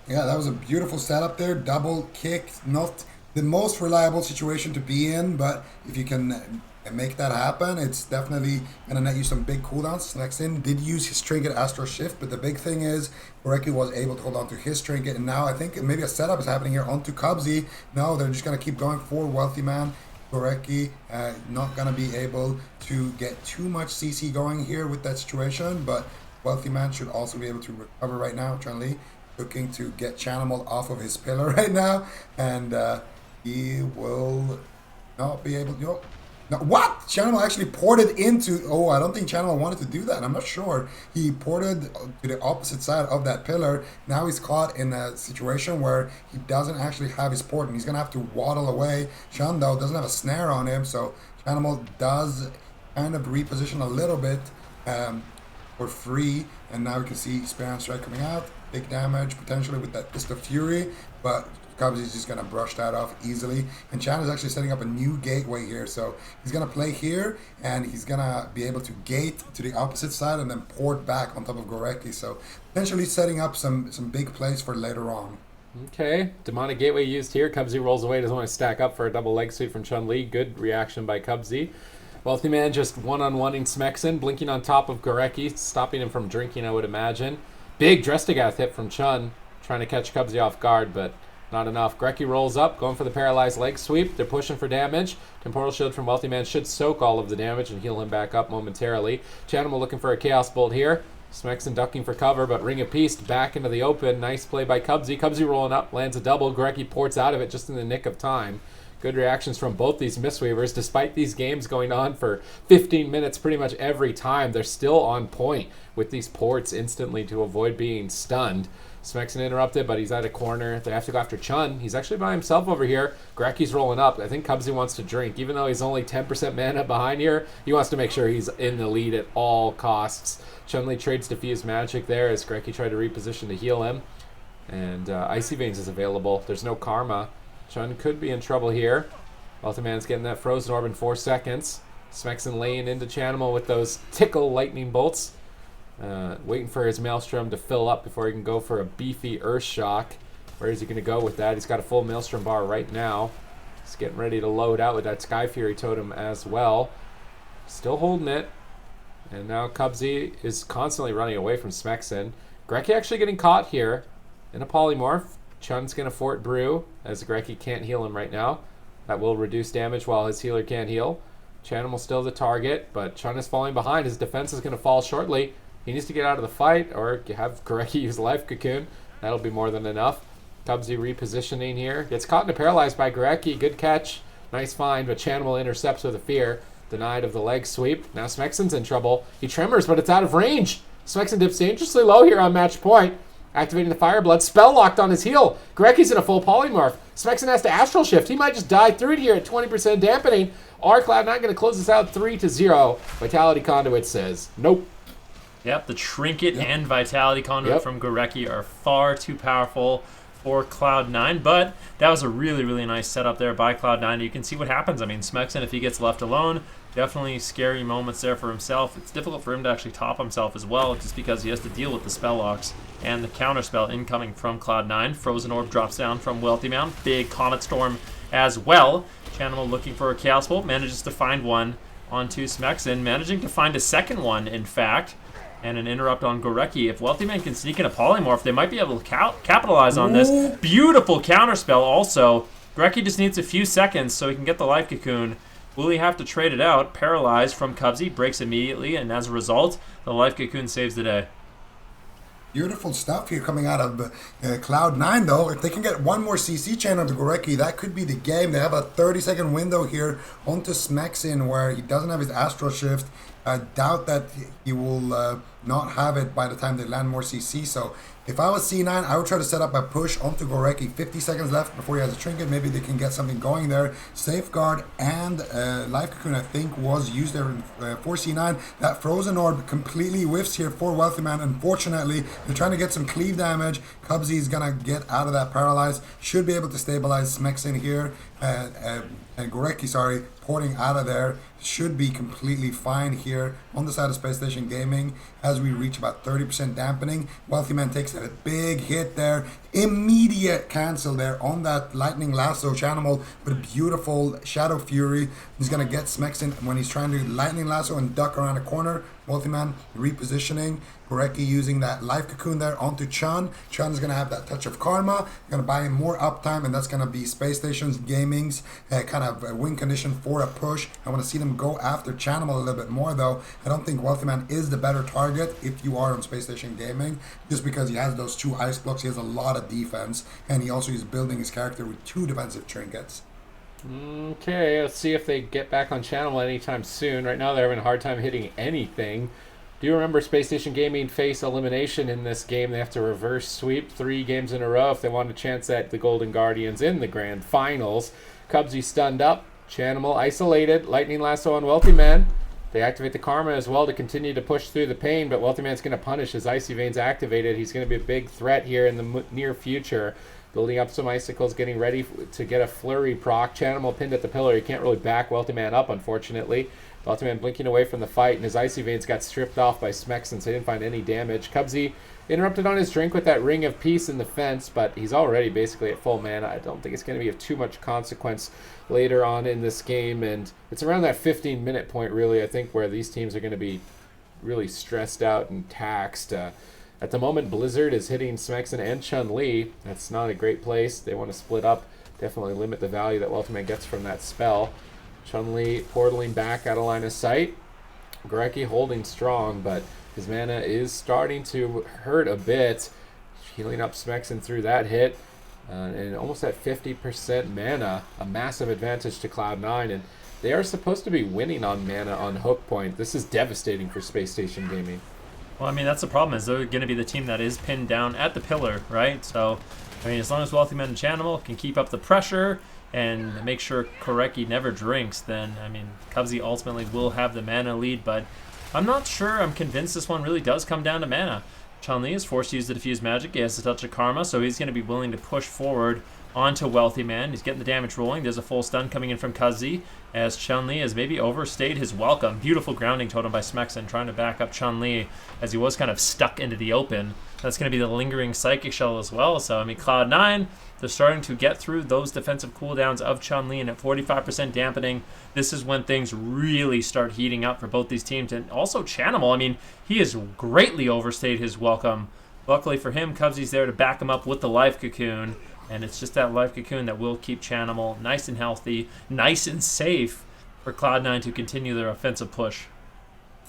Yeah, that was a beautiful setup there. Double kick, not the most reliable situation to be in, but if you can make that happen, it's definitely going to net you some big cooldowns. Smexon did use his trinket Astral Shift, but the big thing is Gorecki was able to hold on to his trinket, and now I think maybe a setup is happening here onto Cubsy. No, they're just going to keep going for Wealthy Man. Gorecki not going to be able to get too much CC going here with that situation, but Wealthy Man should also be able to recover right now. Chun-Li looking to get Chanimal off of his pillar right now, and he will not be able to. No, what? Chanimal actually ported into. Oh, I don't think Chanimal wanted to do that. I'm not sure. He ported to the opposite side of that pillar. Now he's caught in a situation where he doesn't actually have his port, and he's gonna have to waddle away. Shando doesn't have a snare on him, so Chanimal does kind of reposition a little bit for free. And now we can see Spear and Strike coming out. Big damage potentially with that Fist of Fury, but Cubs is just going to brush that off easily. And Chan is actually setting up a new gateway here. So he's going to play here, and he's going to be able to gate to the opposite side and then port back on top of Gorecki. So potentially setting up some big plays for later on. Okay, Demonic Gateway used here. Cubsy rolls away, doesn't want to stack up for a double leg sweep from Chun-Li. Good reaction by Cubsy. Wealthy Man just one-on-oneing Smexen, blinking on top of Gorecki, stopping him from drinking, I would imagine. Big Drestigath hit from Chun, trying to catch Cubsy off guard, but not enough. Gorecki rolls up, going for the paralyzed leg sweep. They're pushing for damage. Temporal Shield from Wealthy Man should soak all of the damage and heal him back up momentarily. Chanimal looking for a Chaos Bolt here. Smexen ducking for cover, but Ring of Peace back into the open. Nice play by Cubsy. Cubsy rolling up, lands a double. Gorecki ports out of it just in the nick of time. Good reactions from both these Mistweavers. Despite these games going on for 15 minutes pretty much every time, they're still on point with these ports instantly to avoid being stunned. Smexen interrupted, but he's at a corner. They have to go after Chun. He's actually by himself over here. Gorecki's rolling up. I think Cubsy wants to drink. Even though he's only 10% mana behind here, he wants to make sure he's in the lead at all costs. Chun-Li trades Diffuse Magic there as Gorecki tried to reposition to heal him. And Icy Veins is available. There's no Karma. Chun could be in trouble here. Wealthy Man's getting that Frozen Orb in 4 seconds. Smexen laying into Chanimal with those Tickle Lightning Bolts. Waiting for his Maelstrom to fill up before he can go for a beefy Earth Shock. Where is he going to go with that? He's got a full Maelstrom bar right now. He's getting ready to load out with that Sky Fury Totem as well. Still holding it. And now Cubsy is constantly running away from Smexen. Gorecki actually getting caught here in a Polymorph. Chun's going to Fort Brew as Gorecki can't heal him right now. That will reduce damage while his healer can't heal. Chanimal's still the target, but Chun is falling behind. His defense is going to fall shortly. He needs to get out of the fight or have Gorecki use Life Cocoon. That'll be more than enough. Cubsy repositioning here. Gets caught and paralyzed by Gorecki. Good catch. Nice find, but Chanimal intercepts with a fear. Denied of the leg sweep. Now Smexen's in trouble. He tremors, but it's out of range. Smexen dips dangerously low here on match point. Activating the Fire Blood. Spell locked on his heal. Gorecki's in a full Polymorph. Smexen has to Astral Shift. He might just die through it here at 20% dampening. Are Cloud9 going to close this out 3-0? Vitality Conduit says nope. Yep, the Trinket and Vitality Conduit from Gorecki are far too powerful for Cloud9, but that was a really, really nice setup there by Cloud9. You can see what happens. I mean, Smexen, if he gets left alone, definitely scary moments there for himself. It's difficult for him to actually top himself as well, just because he has to deal with the spell locks and the counterspell incoming from Cloud9. Frozen Orb drops down from Wealthy Man. Big Comet Storm as well. Chanimal looking for a Chaos Bolt, manages to find one onto Smexen, managing to find a second one, in fact. And an interrupt on Gorecki. If Wealthy Man can sneak in a Polymorph, they might be able to capitalize on this. Beautiful counterspell also. Gorecki just needs a few seconds so he can get the Life Cocoon. Will he have to trade it out? Paralyzed from Cubsy, breaks immediately, and as a result, the Life Cocoon saves the day. Beautiful stuff here coming out of Cloud9, though. If they can get one more CC chain onto Gorecki, that could be the game. They have a 30-second window here onto Smexen where he doesn't have his Astral Shift. I doubt that he will not have it by the time they land more CC. So if I was C9, I would try to set up a push onto Gorecki. 50 seconds left before he has a trinket. Maybe they can get something going there. Safeguard and Life Cocoon, I think, was used there for C9. That Frozen Orb completely whiffs here for Wealthy Man. Unfortunately, they're trying to get some cleave damage. Cubsy is going to get out of that paralyzed. Should be able to stabilize Smexen here. And Gorecki, sorry, porting out of there. Should be completely fine here on the side of Space Station Gaming as we reach about 30% dampening. Wealthy Man takes a big hit there. Immediate cancel there on that Lightning Lasso. Chanimal with a beautiful Shadow Fury. He's going to get Smexen when he's trying to Lightning Lasso and duck around the corner. Multiman repositioning. Gorecki using that life cocoon there onto Chun. Chun is going to have that touch of karma. Going to buy him more uptime, and that's going to be Space Station's Gaming's kind of win condition for a push. I want to see them go after Chanimal a little bit more, though. I don't think Wealthy Man is the better target if you are on Space Station Gaming, just because he has those 2 ice blocks. He has a lot of defense, and he also is building his character with 2 defensive trinkets. Okay, let's see if they get back on channel anytime soon. Right now they're having a hard time hitting anything. Do you remember Space Station Gaming face elimination in this game? They have to reverse sweep 3 games in a row if they want a chance at the Golden Guardians in the grand finals. Cubsy stunned up, Chanimal isolated, Lightning Lasso on Wealthy Man. They activate the Karma as well to continue to push through the pain, but Wealthy Man's going to punish his Icy Veins activated. He's going to be a big threat here in the near future. Building up some icicles, getting ready to get a flurry proc. Chanimal pinned at the pillar. He can't really back Wealthy Man up, unfortunately. Wealthy Man blinking away from the fight, and his Icy Veins got stripped off by Smexon, so he didn't find any damage. Cubsy interrupted on his drink with that Ring of Peace in the fence, but he's already basically at full mana. I don't think it's going to be of too much consequence later on in this game, and it's around that 15-minute point, really, I think, where these teams are going to be really stressed out and taxed. At the moment, Blizzard is hitting Smexon and Chun-Li. That's not a great place. They want to split up, definitely limit the value that Wealthy Man gets from that spell. Chun-Li portaling back out of line of sight. Gorecki holding strong, but his mana is starting to hurt a bit. Healing up Smexon through that hit. And almost at 50% mana, a massive advantage to Cloud9. And they are supposed to be winning on mana on hook point. This is devastating for Space Station Gaming. Well, I mean, that's the problem, is they're going to be the team that is pinned down at the pillar, right? So, I mean, as long as Wealthy Man and Chanimal can keep up the pressure and make sure Gorecki never drinks, then, I mean, Cubsy ultimately will have the mana lead, but I'm not sure. I'm convinced this one really does come down to mana. Chun-Li is forced to use the Diffuse Magic. He has the Touch of Karma, so he's going to be willing to push forward onto Wealthy Man. He's getting the damage rolling. There's a full stun coming in from Cubsy, as Chun-Li has maybe overstayed his welcome. Beautiful grounding totem by Smexon, trying to back up Chun-Li as he was kind of stuck into the open. That's going to be the lingering Psychic Shell as well. So, I mean, Cloud9, they're starting to get through those defensive cooldowns of Chun-Li, and at 45% dampening, this is when things really start heating up for both these teams. And also Chanimal, I mean, he has greatly overstayed his welcome. Luckily for him, Cubsy's there to back him up with the Life Cocoon. And it's just that Life Cocoon that will keep Chanimal nice and healthy, nice and safe for Cloud9 to continue their offensive push.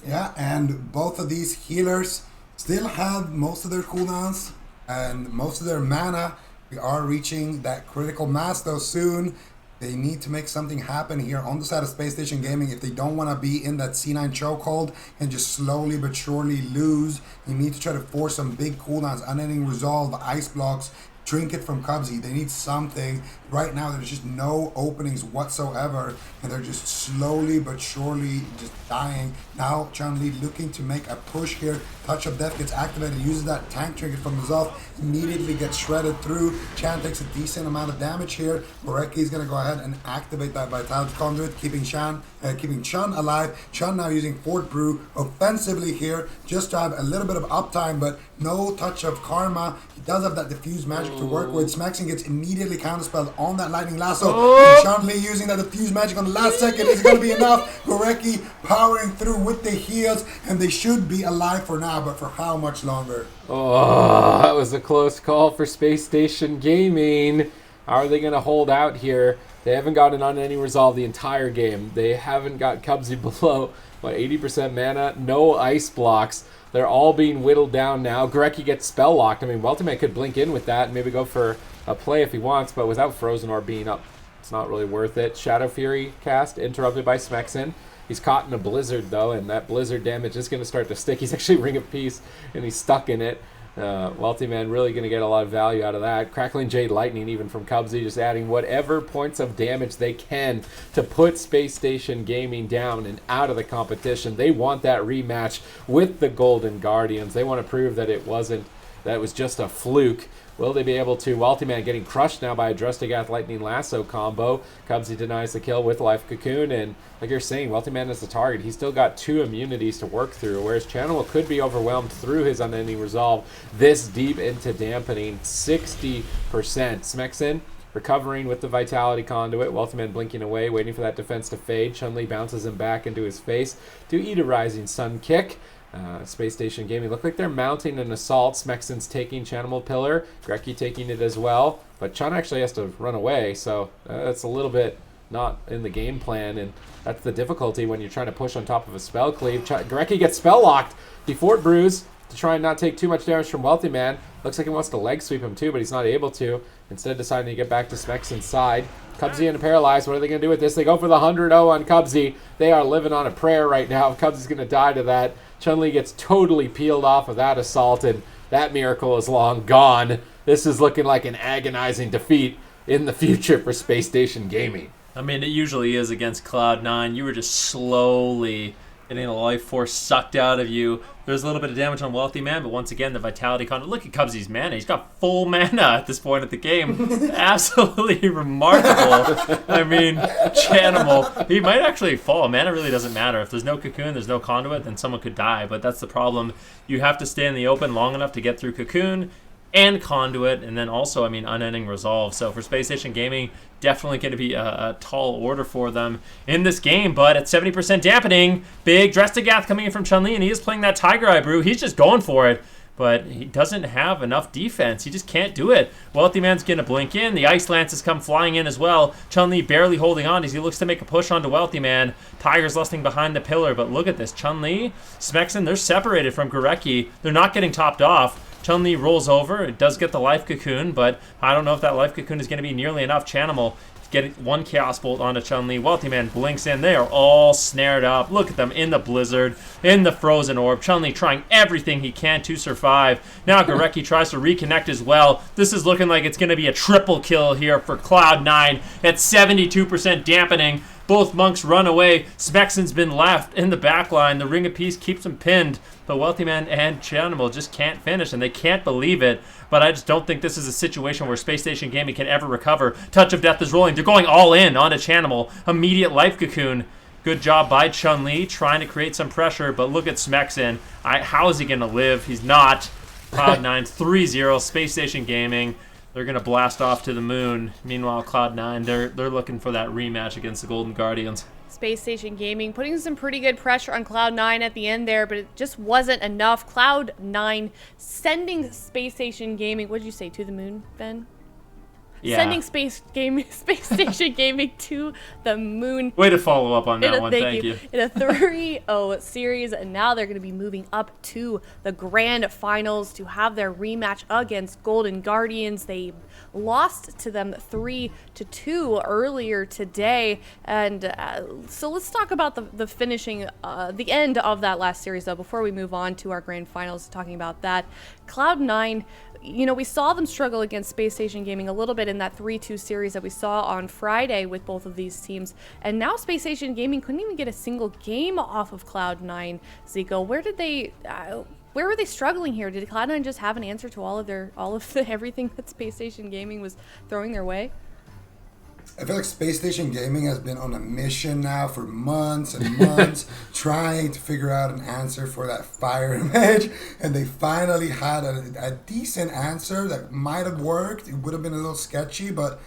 Yeah, and both of these healers still have most of their cooldowns and most of their mana. We are reaching that critical mass, though, soon. They need to make something happen here on the side of Space Station Gaming if they don't want to be in that C9 chokehold and just slowly but surely lose. You need to try to force some big cooldowns, unending resolve, ice blocks, trinket from Cubsy. They need something. Right now, there's just no openings whatsoever, and they're just slowly but surely just dying. Now, Chun-Li looking to make a push here. Touch of Death gets activated, uses that tank trinket from Resolve, immediately gets shredded through. Chan takes a decent amount of damage here. Gorecki is going to go ahead and activate that Vitality Conduit, keeping Chun alive. Chun now using Fort Brew offensively here, just to have a little bit of uptime, but no touch of Karma. He does have that Diffuse Magic to work with. Smexon gets immediately counterspelled on that Lightning Lasso. And Chun-Li using that Diffuse Magic on the last second is going to be enough. Gorecki powering through with the heals, and they should be alive for now, but for how much longer? Oh, that was a close call for Space Station Gaming. How are they going to hold out here? They haven't gotten on any resolve the entire game. They haven't got Cubsy below, 80% mana, no ice blocks. They're all being whittled down now. Gorecki gets spell locked. I mean, Wealthy Man could blink in with that and maybe go for a play if he wants, but without Frozen Orb being up, it's not really worth it. Shadow Fury cast interrupted by Smexon. He's caught in a blizzard, though, and that blizzard damage is going to start to stick. He's actually Ring of Peace, and he's stuck in it. Wealthy Man really going to get a lot of value out of that. Crackling Jade Lightning even from Cubsy, just adding whatever points of damage they can to put Space Station Gaming down and out of the competition. They want that rematch with the Golden Guardians. They want to prove that it was just a fluke. Will they be able to? Wealthy Man getting crushed now by a Drustigath Lightning Lasso combo. Cubsy denies the kill with Life Cocoon, and like you're saying, Wealthy Man is the target. He's still got 2 immunities to work through, whereas Chanimal could be overwhelmed through his Unending Resolve this deep into dampening. 60%. Smexon recovering with the Vitality Conduit. Wealthy Man blinking away, waiting for that defense to fade. Chun-Li bounces him back into his face to eat a Rising Sun kick. Space Station Gaming look like they're mounting an assault. Smexon's taking Chanimal Pillar. Greki taking it as well. But Chun actually has to run away, so that's a little bit not in the game plan, and that's the difficulty when you're trying to push on top of a spell cleave. Greki gets spell locked. He Fort Brews to try and not take too much damage from Wealthy Man. Looks like he wants to leg sweep him too, but he's not able to. Instead deciding to get back to Smexon's side. Cubsy and Paralyzed, what are they going to do with this? They go for the 100-0 on Cubsy. They are living on a prayer right now. Cubsy's going to die to that. Chun-Li gets totally peeled off of that assault, and that miracle is long gone. This is looking like an agonizing defeat in the future for Space Station Gaming. I mean, it usually is against Cloud9. You were just slowly getting the life force sucked out of you. There's a little bit of damage on Wealthy Man, but once again, the Vitality Conduit. Look at Cubsy's mana. He's got full mana at this point of the game. Absolutely remarkable. I mean, Chanimal. He might actually fall. Mana really doesn't matter. If there's no Cocoon, there's no Conduit, then someone could die. But that's the problem. You have to stay in the open long enough to get through Cocoon and Conduit, and then also, I mean, Unending Resolve. So for Space Station Gaming, definitely going to be a tall order for them in this game, but at 70% dampening, big Drestigath coming in from Chun-Li, and he is playing that Tiger Eye Brew. He's just going for it, but he doesn't have enough defense. He just can't do it. Wealthy Man's going to blink in. The Ice Lances come flying in as well. Chun-Li barely holding on as he looks to make a push onto Wealthy Man. Tiger's lusting behind the pillar, but look at this. Chun-Li, Smexon, they're separated from Gurecki. They're not getting topped off. Chun-Li rolls over. It does get the Life Cocoon, but I don't know if that Life Cocoon is going to be nearly enough. Chanimal getting one Chaos Bolt onto Chun-Li. Wealthy Man blinks in. They are all snared up. Look at them in the Blizzard, in the Frozen Orb. Chun-Li trying everything he can to survive. Now Gurecki tries to reconnect as well. This is looking like it's going to be a triple kill here for Cloud9 at 72% dampening. Both monks run away. Smexon's been left in the back line. The Ring of Peace keeps him pinned. But Wealthy Man and Chanimal just can't finish, and they can't believe it. But I just don't think this is a situation where Space Station Gaming can ever recover. Touch of Death is rolling. They're going all in onto Chanimal. Immediate Life Cocoon. Good job by Chun-Li trying to create some pressure, but look at Smexon. How is he going to live? He's not. Cloud9 3-0. Space Station Gaming. They're going to blast off to the moon. Meanwhile, Cloud9, they're looking for that rematch against the Golden Guardians. Space Station Gaming putting some pretty good pressure on Cloud9 at the end there, but it just wasn't enough. Cloud9 sending Space Station Gaming, what did you say, to the moon, Ben? Yeah. Sending Space Station Gaming to the moon. Way to follow up on that one. Thank you. In a 3-0 series, and now they're going to be moving up to the grand finals to have their rematch against Golden Guardians. They lost to them 3-2 earlier today, and so let's talk about the finishing, the end of that last series, though, before we move on to our grand finals, talking about that. Cloud9, you know, we saw them struggle against Space Station Gaming a little bit in that 3-2 series that we saw on Friday with both of these teams. And now Space Station Gaming couldn't even get a single game off of Cloud9. Zico, where were they struggling here? Did Cloud9 just have an answer to all of everything that Space Station Gaming was throwing their way? I feel like Space Station Gaming has been on a mission now for months and months trying to figure out an answer for that fire image, and they finally had a decent answer that might have worked. It would have been a little sketchy, but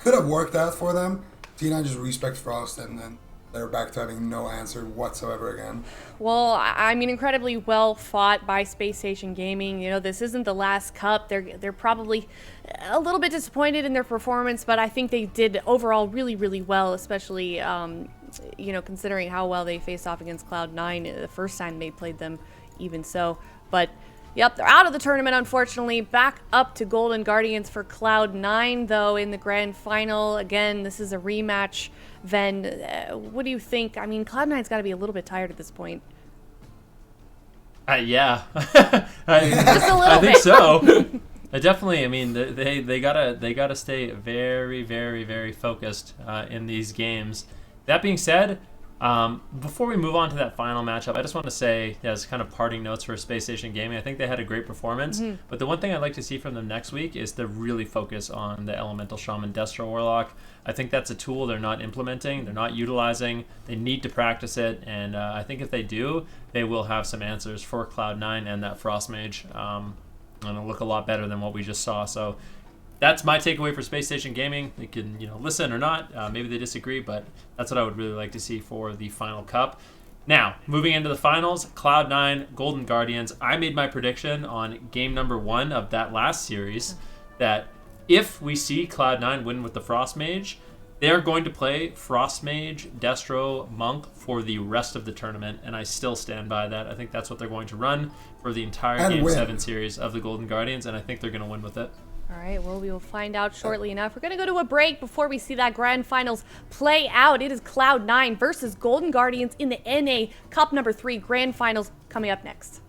could have worked out for them. T9 just respects Frost, and then they're back to having no answer whatsoever again. Well, I mean, incredibly well fought by Space Station Gaming. You know, this isn't the last cup. They're probably a little bit disappointed in their performance, but I think they did overall really, really well, especially, you know, considering how well they faced off against Cloud9 the first time they played them, even so. But yep, they're out of the tournament, unfortunately. Back up to Golden Guardians for Cloud9, though, in the grand final. Again, this is a rematch. Ven, what do you think? I mean, Cloud9's got to be a little bit tired at this point. Yeah. Just a little I think bit. so. Definitely. I mean, they gotta stay very, very, very focused in these games. That being said, before we move on to that final matchup, I just want to say, as kind of parting notes for Space Station Gaming, I think they had a great performance. Mm-hmm. But the one thing I'd like to see from them next week is to really focus on the Elemental Shaman Destro Warlock. I think that's a tool they're not implementing, they're not utilizing. They need to practice it, and I think if they do, they will have some answers for Cloud9 and that Frost Mage. And it'll look a lot better than what we just saw. So that's my takeaway for Space Station Gaming. They can, listen or not. Maybe they disagree, but that's what I would really like to see for the final cup. Now, moving into the finals, Cloud9, Golden Guardians. I made my prediction on game number 1 of that last series that if we see Cloud9 win with the Frost Mage, they're going to play Frost Mage, Destro, Monk for the rest of the tournament, and I still stand by that. I think that's what they're going to run for the entire And Game win. 7 series of the Golden Guardians, and I think they're going to win with it. All right, well, we will find out shortly enough. We're going to go to a break before we see that grand finals play out. It is Cloud9 versus Golden Guardians in the NA Cup number 3 grand finals coming up next.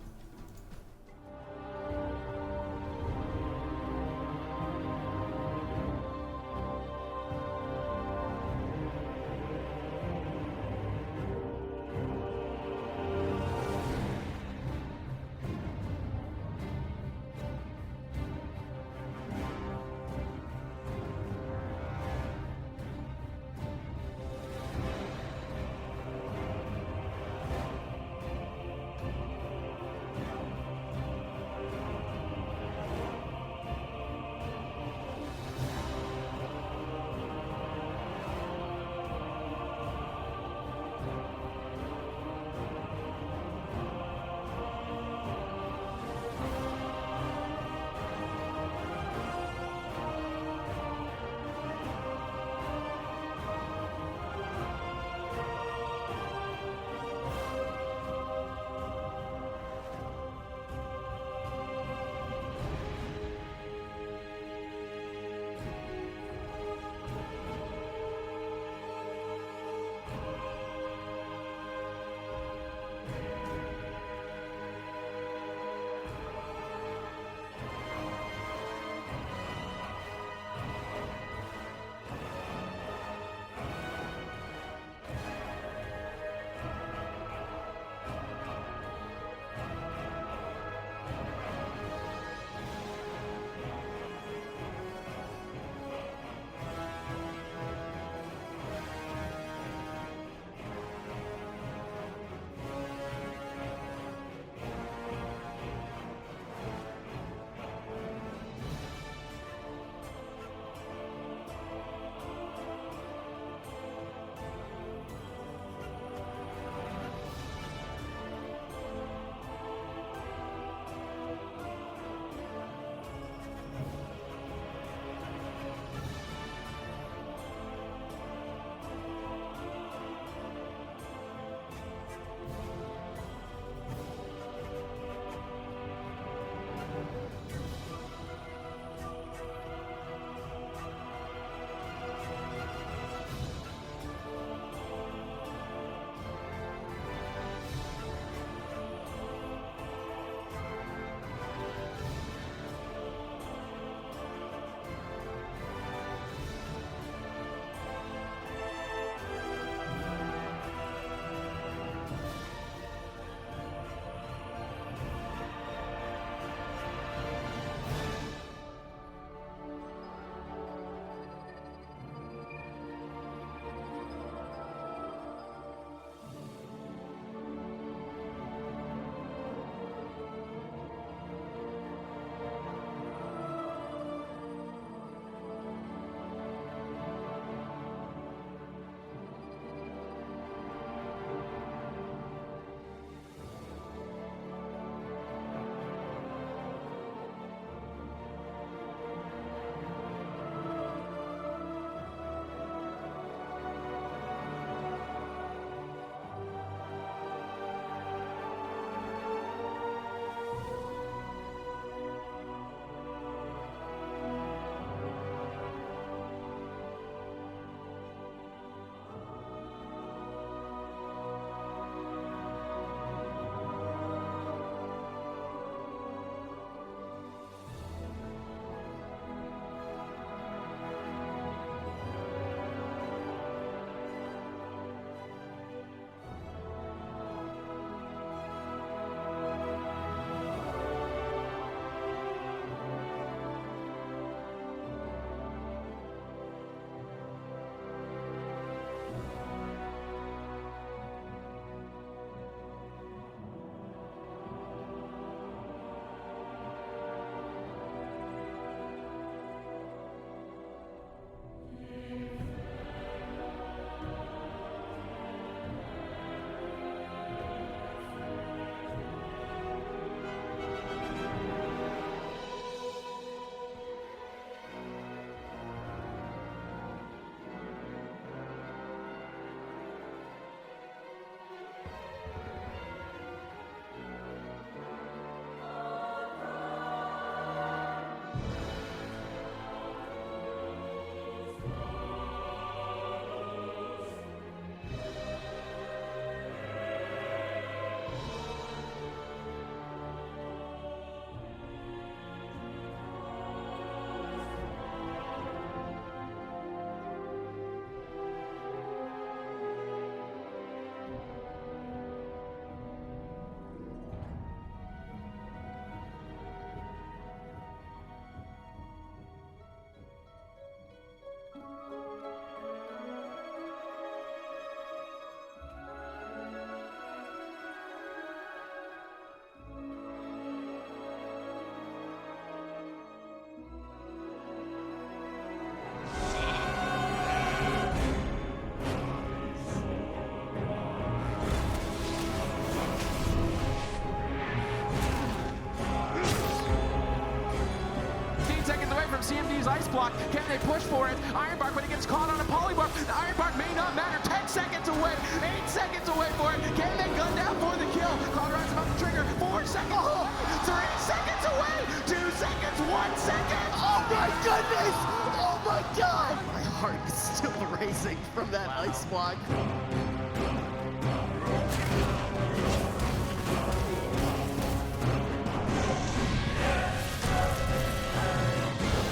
from CMD's Ice Block. Can they push for it? Ironbark, when he gets caught on a polymorph, the Ironbark may not matter. 10 seconds away, 8 seconds away for it. Can they gun down for the kill? Cloud Ride's about to trigger. 4 seconds away, 3 seconds away, 2 seconds, 1 second. Oh my goodness! Oh my god! My heart is still racing from that ice block.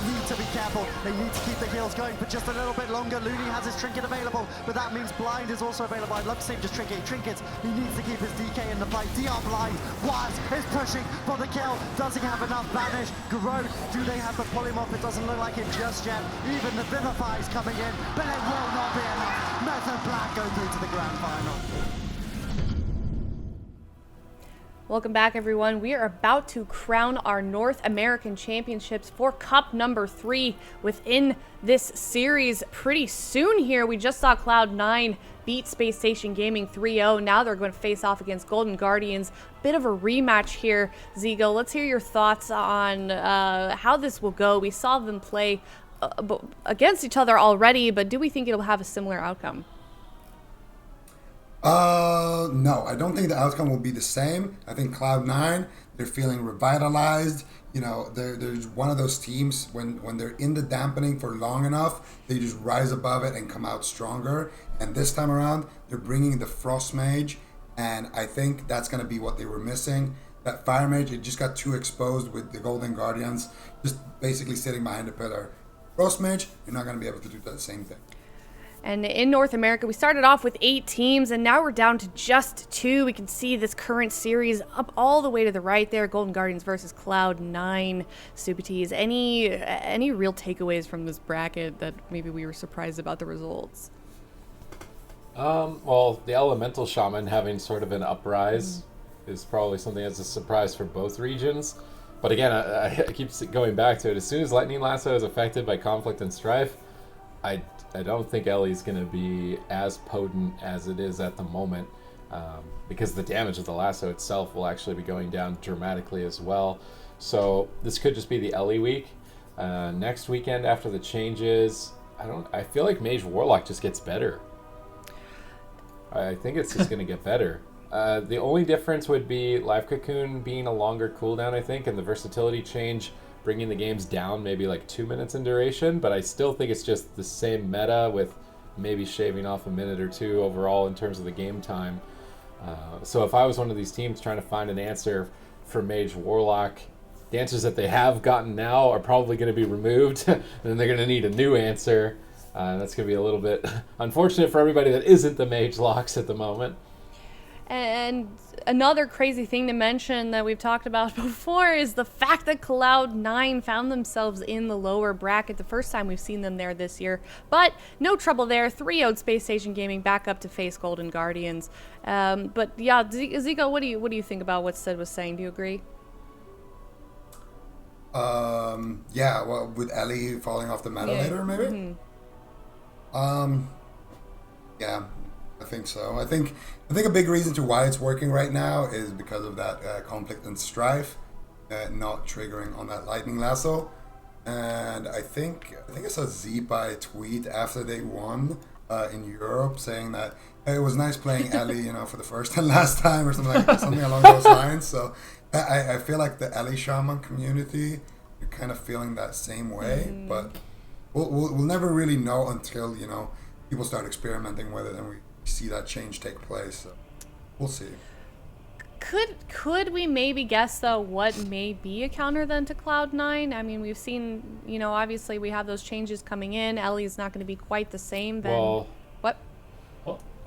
Need to be careful. They need to keep the heals going for just a little bit longer. Looney has his trinket available, but that means blind is also available. I'd love to save just trinkets. He needs to keep his DK in the fight. DR blind. Waz is pushing for the kill. Does he have enough banish? Garode, do they have the polymorph? It doesn't look like it just yet. Even the Vivify is coming in, but it will not be enough. Method Black go through to the grand final. Welcome back, everyone. We are about to crown our North American Championships for Cup number 3 within this series pretty soon here. We just saw Cloud9 beat Space Station Gaming 3-0. Now they're going to face off against Golden Guardians. Bit of a rematch here, Zigo. Let's hear your thoughts on how this will go. We saw them play against each other already, but do we think it'll have a similar outcome? No, I don't think the outcome will be the same. I think Cloud9, they're feeling revitalized. You know, they're one of those teams when they're in the dampening for long enough, they just rise above it and come out stronger. And this time around, they're bringing the Frost Mage, and I think that's going to be what they were missing. That Fire Mage, it just got too exposed with the Golden Guardians, just basically sitting behind the pillar. Frost Mage, you're not going to be able to do that same thing. And in North America, we started off with 8 teams, and now we're down to just 2. We can see this current series up all the way to the right there. Golden Guardians versus Cloud9. Supatees, any real takeaways from this bracket that maybe we were surprised about the results? Well, the Elemental Shaman having sort of an uprise is probably something that's a surprise for both regions. But again, I keep going back to it. As soon as Lightning Lasso is affected by conflict and strife, I don't think Ellie's going to be as potent as it is at the moment, because the damage of the lasso itself will actually be going down dramatically as well. So this could just be the Ellie week. Next weekend after the changes, I feel like Mage Warlock just gets better. I think it's just going to get better. The only difference would be Live Cocoon being a longer cooldown, I think, and the versatility change bringing the games down maybe like 2 minutes in duration, but I still think it's just the same meta with maybe shaving off a minute or 2 overall in terms of the game time. So if I was one of these teams trying to find an answer for Mage Warlock, the answers that they have gotten now are probably going to be removed, and then they're going to need a new answer. That's going to be a little bit unfortunate for everybody that isn't the Mage Locks at the moment. And another crazy thing to mention that we've talked about before is the fact that Cloud9 found themselves in the lower bracket. The first time we've seen them there this year. But no trouble there. 3-0'd Space Station Gaming back up to face Golden Guardians. But yeah, Zico, what do you think about what Sid was saying? Do you agree? Yeah, well, with Ellie falling off the meta later, maybe? Yeah, I think so. I think a big reason to why it's working right now is because of that conflict and strife not triggering on that lightning lasso. And I think I saw Zeepai tweet after they won in Europe saying that hey, it was nice playing Ellie, for the first and last time or something along those lines. So I feel like the Ellie Shaman community are kind of feeling that same way, but we'll never really know until people start experimenting with it and we see that change take place. So we'll see. Could we maybe guess though what may be a counter then to Cloud9? I mean, we've seen, obviously we have those changes coming in. Ellie's not going to be quite the same then. Well, what?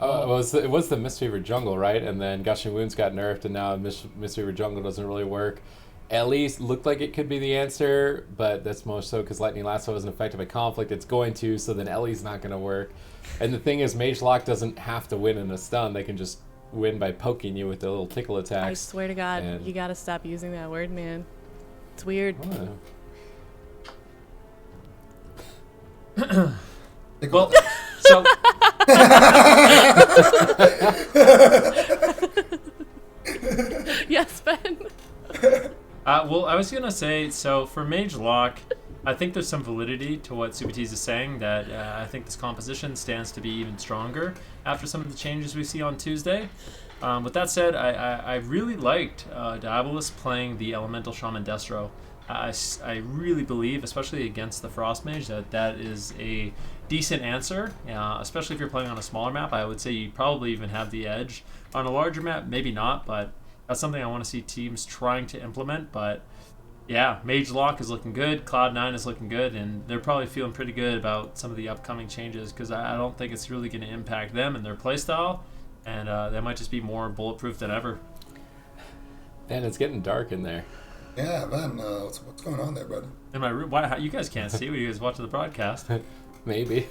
It was the Mistweaver Jungle, right? And then Gushing Wounds got nerfed, and now Mistweaver Jungle doesn't really work. Ellie looked like it could be the answer, but that's more so because Lightning Lasso isn't affected by conflict. It's going to, so then Ellie's not going to work. And the thing is, Mage Lock doesn't have to win in a stun. They can just win by poking you with the little tickle attacks. I swear to God, you gotta stop using that word, man. It's weird. Well, so... Yes, Ben? Well, I was going to say, so for Mage Lock, I think there's some validity to what Subatiz is saying, that I think this composition stands to be even stronger after some of the changes we see on Tuesday. With that said, I really liked Diabolus playing the Elemental Shaman Destro. I really believe, especially against the Frost Mage, that is a decent answer, especially if you're playing on a smaller map. I would say you probably even have the edge. On a larger map, maybe not, but that's something I want to see teams trying to implement. But yeah, Mage Lock is looking good, Cloud9 is looking good, and they're probably feeling pretty good about some of the upcoming changes, because I don't think it's really going to impact them and their playstyle, and they might just be more bulletproof than ever. Man, it's getting dark in there. Yeah, man, what's going on there, bud? In my room, why, you guys can't see when you guys watching the broadcast. Maybe.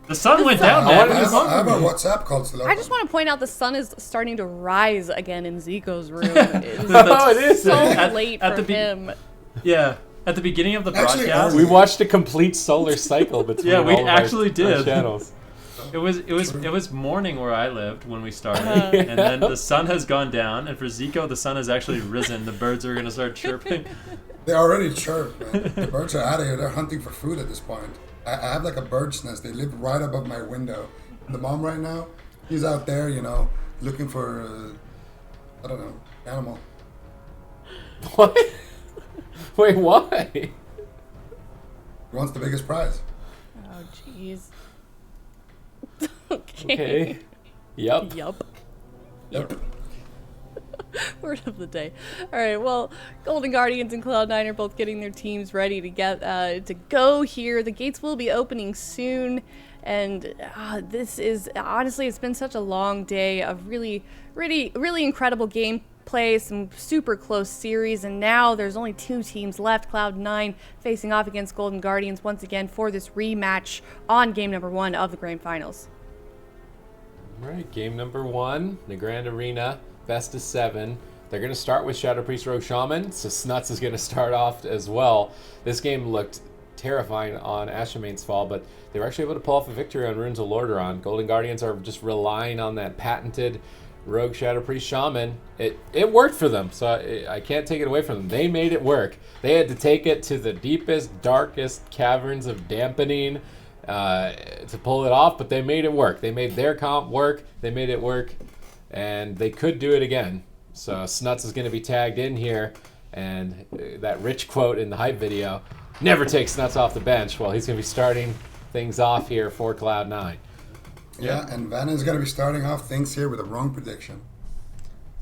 The sun went down, I man. have a WhatsApp call still open. I just want to point out the sun is starting to rise again in Zico's room. Oh, it is. So At- late at for the be- him. Yeah, at the beginning of the Actually, broadcast, We watched a complete solar cycle between Yeah, we all of actually our did. channels. it was morning where I lived when we started, and then the sun has gone down, and for Zico, the sun has actually risen. The birds are gonna start chirping. They already chirp, man. The birds are out of here. They're hunting for food at this point. I have like a bird's nest. They live right above my window. The mom right now, he's out there, looking for, I don't know, animal. What? Wait, why? He wants the biggest prize. Oh, jeez. Okay. Yep. Yup. Yep. Word of the day. All right. Well, Golden Guardians and Cloud9 are both getting their teams ready to get to go here. The gates will be opening soon, and this is honestly, it's been such a long day of really incredible gameplay, some super close series, and now there's only 2 teams left. Cloud9 facing off against Golden Guardians once again for this rematch on game number 1 of the Grand Finals. All right, game number 1, the Grand Arena, best of 7. They're going to start with Shadow Priest Rogue Shaman, so Snuts is going to start off as well. This game looked terrifying on Ashamane's fall, but they were actually able to pull off a victory on Runes of Lordaeron. Golden Guardians are just relying on that patented Rogue Shadow Priest Shaman. It worked for them, so I can't take it away from them. They made it work. They had to take it to the deepest, darkest caverns of dampening to pull it off, but they made it work. They made their comp work. They made it work, and they could do it again. So Snuts is going to be tagged in here, and that Rich quote in the hype video, never take Snuts off the bench. Well, he's going to be starting things off here for Cloud9. Yeah, and Vanna is going to be starting off things here with a wrong prediction.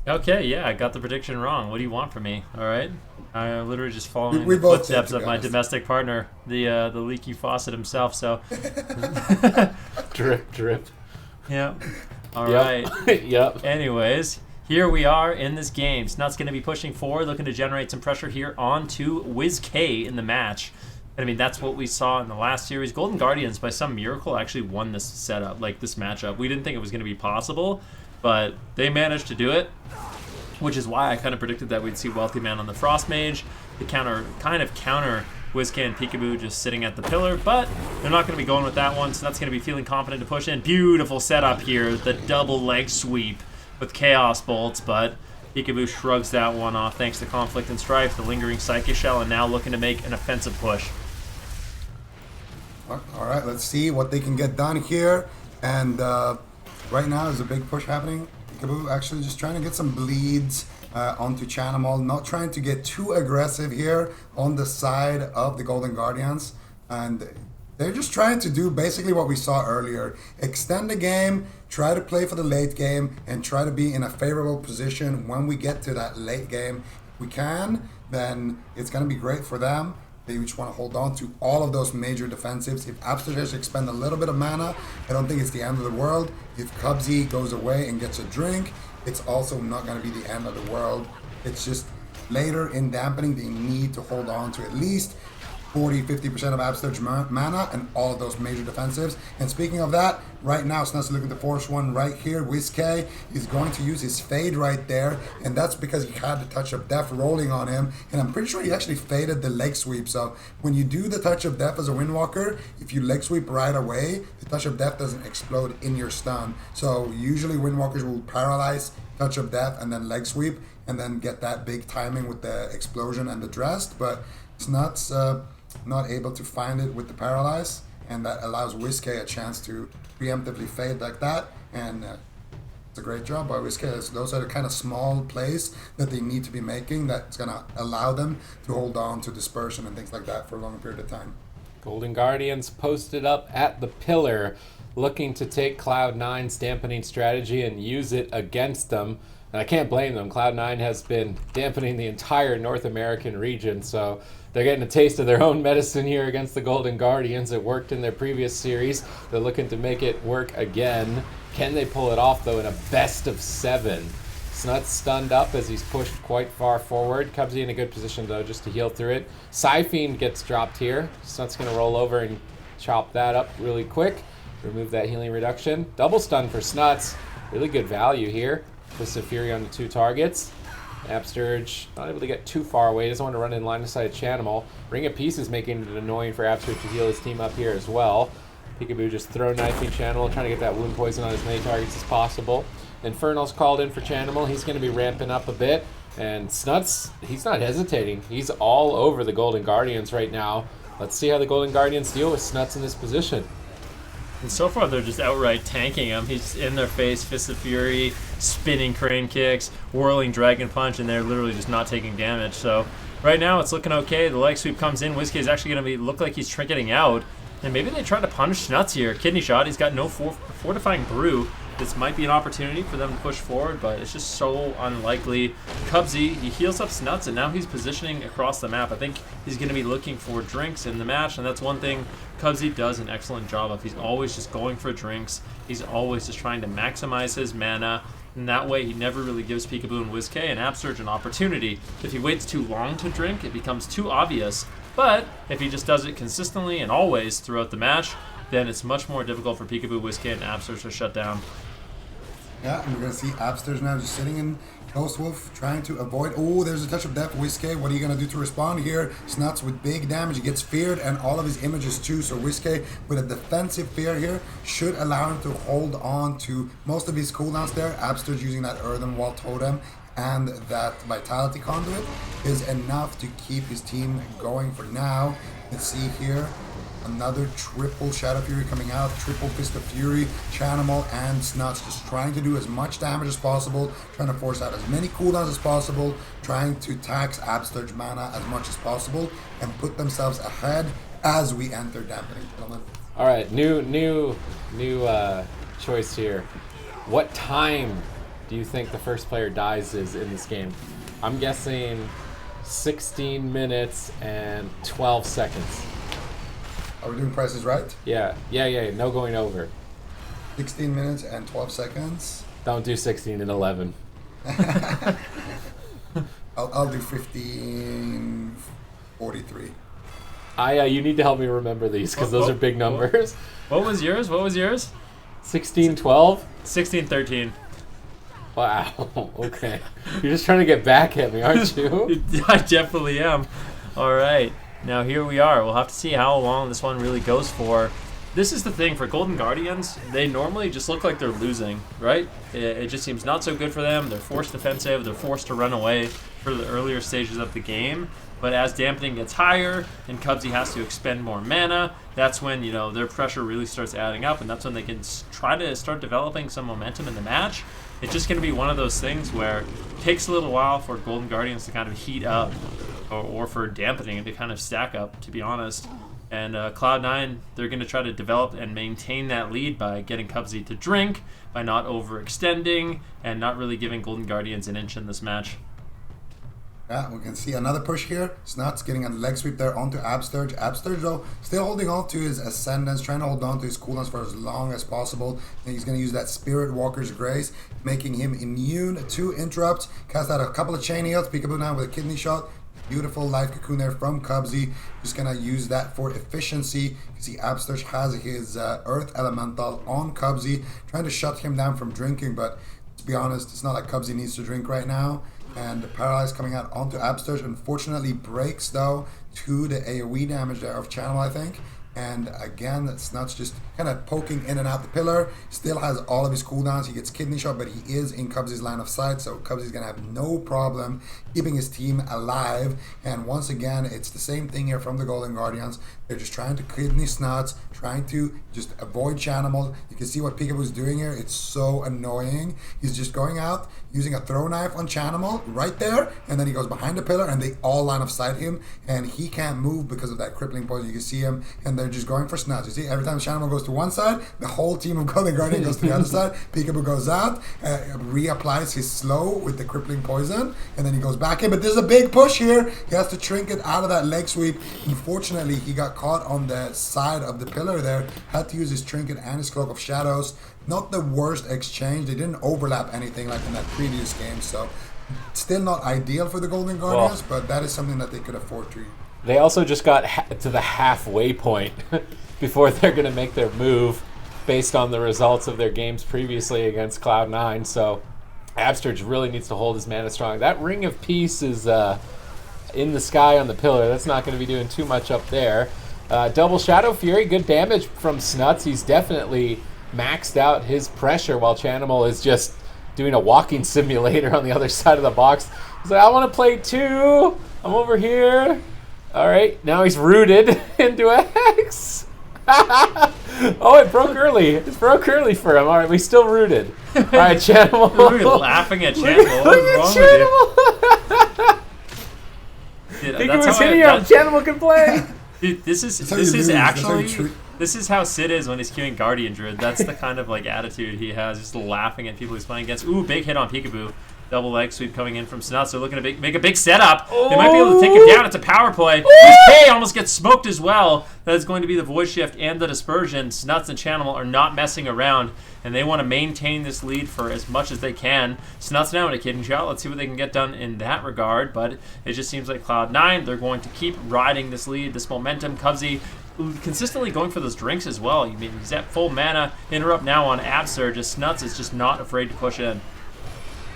Okay, yeah, I got the prediction wrong. What do you want from me? All right, I'm literally just following We the both footsteps did, to of be my honest. domestic partner, the leaky faucet himself. So, Drip, drip. yeah. All Yep. right. Yep. Anyways, here we are in this game. Snut's going to be pushing forward, looking to generate some pressure here onto WizK in the match. I mean, that's what we saw in the last series. Golden Guardians, by some miracle, actually won this setup, like this matchup. We didn't think it was going to be possible, but they managed to do it, which is why I kind of predicted that we'd see Wealthy Man on the Frost Mage, the counter WizK and Peekaboo just sitting at the pillar, but they're not going to be going with that one, so that's going to be feeling confident to push in. Beautiful setup here, the double leg sweep with Chaos Bolts, but Peekaboo shrugs that one off thanks to Conflict and Strife, the lingering Psychic Shell, and now looking to make an offensive push. All right, let's see what they can get done here. And right now there's a big push happening. Peekaboo actually just trying to get some bleeds onto Chanimal, not trying to get too aggressive here on the side of the Golden Guardians. And they're just trying to do basically what we saw earlier. Extend the game, try to play for the late game, and try to be in a favorable position when we get to that late game. If we can, then it's going to be great for them. They just want to hold on to all of those major defensives. If Absolutist expend a little bit of mana, I don't think it's the end of the world. If Cubsy goes away and gets a drink, it's also not going to be the end of the world. It's just later in dampening, they need to hold on to at least 40-50% of Absolutist mana and all of those major defensives. And speaking of that, right now Snuts looking to force one right here. WizK is going to use his fade right there, and that's because he had the touch of death rolling on him, and I'm pretty sure he actually faded the leg sweep. So when you do the touch of death as a Windwalker, if you leg sweep right away, the touch of death doesn't explode in your stun. So usually Windwalkers will paralyze, touch of death, and then leg sweep, and then get that big timing with the explosion and the dressed. But Snuts not able to find it with the Paralyze, and that allows Whiskey a chance to preemptively fade like that, and it's a great job by Whiskey. Those are the kind of small plays that they need to be making that's going to allow them to hold on to dispersion and things like that for a longer period of time. Golden Guardians posted up at the pillar, looking to take Cloud9's dampening strategy and use it against them. And I can't blame them. Cloud9 has been dampening the entire North American region, so they're getting a taste of their own medicine here against the Golden Guardians. It worked in their previous series. They're looking to make it work again. Can they pull it off, though, in a best of 7? Snuts stunned up as he's pushed quite far forward. Cubsy in a good position, though, just to heal through it. Psyfiend gets dropped here. Snuts going to roll over and chop that up really quick. Remove that healing reduction. Double stun for Snuts. Really good value here. Twisted Fury on the 2 targets. Absturge not able to get too far away. Doesn't want to run in line of sight of Chanimal. Ring of Peace is making it annoying for Absturge to heal his team up here as well. Peekaboo just throw knifing Chanimal, trying to get that wound poison on as many targets as possible. Infernal's called in for Chanimal. He's going to be ramping up a bit. And Snuts, he's not hesitating. He's all over the Golden Guardians right now. Let's see how the Golden Guardians deal with Snuts in this position. And so far, they're just outright tanking him. He's in their face, Fist of Fury, spinning crane kicks, whirling dragon punch, and they're literally just not taking damage. So right now, it's looking okay. The leg sweep comes in. Whiskey is actually going to look like he's tricketing out. And maybe they try to punish Snuts here. Kidney shot. He's got no fortifying brew. This might be an opportunity for them to push forward, but it's just so unlikely. Cubsy, he heals up Snuts, and now he's positioning across the map. I think he's going to be looking for drinks in the match, and that's one thing Cubsy does an excellent job of. He's always just going for drinks. He's always just trying to maximize his mana, and that way he never really gives Peekaboo and WizK and Absturge an opportunity. If he waits too long to drink, it becomes too obvious. But if he just does it consistently and always throughout the match, then it's much more difficult for Peekaboo, WizK, and Absturge to shut down. Yeah, and we're going to see Absturge now just sitting in Ghost Wolf, trying to avoid. Oh, there's a touch of death. Whiskey, what are you going to do to respond here? Snuts with big damage. He gets feared, and all of his images too. So Whiskey, with a defensive fear here, should allow him to hold on to most of his cooldowns there. Absturge using that Earthen Wall Totem and that Vitality Conduit is enough to keep his team going for now. Let's see here. Another triple Shadow Fury coming out, triple Fist of Fury, Chanimal, and Snuts just trying to do as much damage as possible, trying to force out as many cooldowns as possible, trying to tax Absturge mana as much as possible, and put themselves ahead as we enter Dampening, gentlemen. All right, new choice here. What time do you think the first player dies is in this game? I'm guessing 16 minutes and 12 seconds. Are we doing prices right? Yeah, no going over. 16 minutes and 12 seconds. Don't do 16 and 11. I'll do 15:43. You need to help me remember these because those are big numbers. What was yours? 16:12? 16:13. Wow, okay. You're just trying to get back at me, aren't you? I definitely am. All right. Now here we are. We'll have to see how long this one really goes for. This is the thing for Golden Guardians. They normally just look like they're losing, right? It just seems not so good for them. They're forced defensive. They're forced to run away for the earlier stages of the game. But as dampening gets higher and Cubsy has to expend more mana, that's when, you know, their pressure really starts adding up, and that's when they can try to start developing some momentum in the match. It's just going to be one of those things where it takes a little while for Golden Guardians to kind of heat up, or for dampening to kind of stack up, to be honest. And Cloud9, they're going to try to develop and maintain that lead by getting Cubsy to drink, by not overextending, and not really giving Golden Guardians an inch in this match. Yeah, we can see another push here. Snuts getting a leg sweep there onto Absturge. Absturge, though, still holding on to his Ascendance, trying to hold on to his cooldowns for as long as possible. And he's going to use that Spirit Walker's Grace, making him immune to interrupts. Cast out a couple of chain heals. Peekaboo now with a kidney shot. Beautiful life cocoon there from Cubsy. Just going to use that for efficiency. You see Absturge has his Earth Elemental on Cubsy, trying to shut him down from drinking. But to be honest, it's not like Cubsy needs to drink right now. And the Paralyze coming out onto Absturge. Unfortunately breaks, though, to the AoE damage there of Chanimal, I think. And again, Snuts just kind of poking in and out the pillar. Still has all of his cooldowns. He gets kidney shot, but he is in Cubsy's line of sight. So Cubsy's going to have no problem keeping his team alive. And once again, it's the same thing here from the Golden Guardians. They're just trying to kidney Snuts, trying to just avoid Chanimal. You can see what Peekaboo's doing here. It's so annoying. He's just going out, using a throw knife on Chanimal right there, and then he goes behind the pillar, and they all line of sight him, and he can't move because of that crippling poison. You can see him, and they're just going for Snuts. You see, every time Chanimal goes to one side, the whole team of Golden Guardian goes to the other side. Peekaboo goes out, reapplies his slow with the crippling poison, and then he goes back in. But there's a big push here. He has to trinket out of that leg sweep. Unfortunately, he got caught on the side of the pillar there. Had to use his trinket and his Cloak of Shadows. Not the worst exchange. They didn't overlap anything like in that previous game, so still not ideal for the Golden Guardians, but that is something that they could afford to. They also just got to the halfway point before they're going to make their move based on the results of their games previously against Cloud9, so Absterge really needs to hold his mana strong. That Ring of Peace is in the sky on the pillar. That's not going to be doing too much up there. Double Shadow Fury, good damage from Snuts. He's definitely maxed out his pressure while Chanimal is just doing a walking simulator on the other side of the box. He's like, I want to play too. I'm over here. All right, now he's rooted into a Hex. Oh, it broke early. It broke early for him. All right, we still rooted. All right, Chanimal. We're laughing at Chanimal. What's wrong with you? Peekaboo's hitting him. Chanimal can play. Dude, this is how Sid is when he's queuing Guardian Druid. That's the kind of like attitude he has, just laughing at people he's playing against. Ooh, big hit on Peekaboo. Double leg sweep coming in from Snuts. They're looking to make a big setup. They might be able to take him down. It's a power play. K almost gets smoked as well. That is going to be the Void Shift and the Dispersion. Snuts and Chanimal are not messing around, and they want to maintain this lead for as much as they can. Snuts now in a kidney shot. Let's see what they can get done in that regard, but it just seems like Cloud9, they're going to keep riding this lead, this momentum. Cubsy consistently going for those drinks as well. You mean he's at full mana. Interrupt now on Absurge. Just Snuts is just not afraid to push in.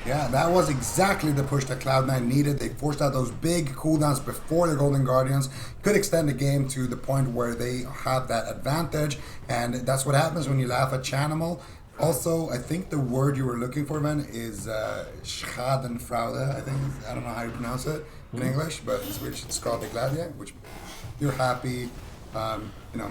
Yeah, that was exactly the push that Cloud9 needed. They forced out those big cooldowns before the Golden Guardians. Could extend the game to the point where they have that advantage, and that's what happens when you laugh at Chanimal. Also, I think the word you were looking for, man, is Schadenfreude. I don't know how you pronounce it in English, but in Swedish it's called Glädje, which you're happy,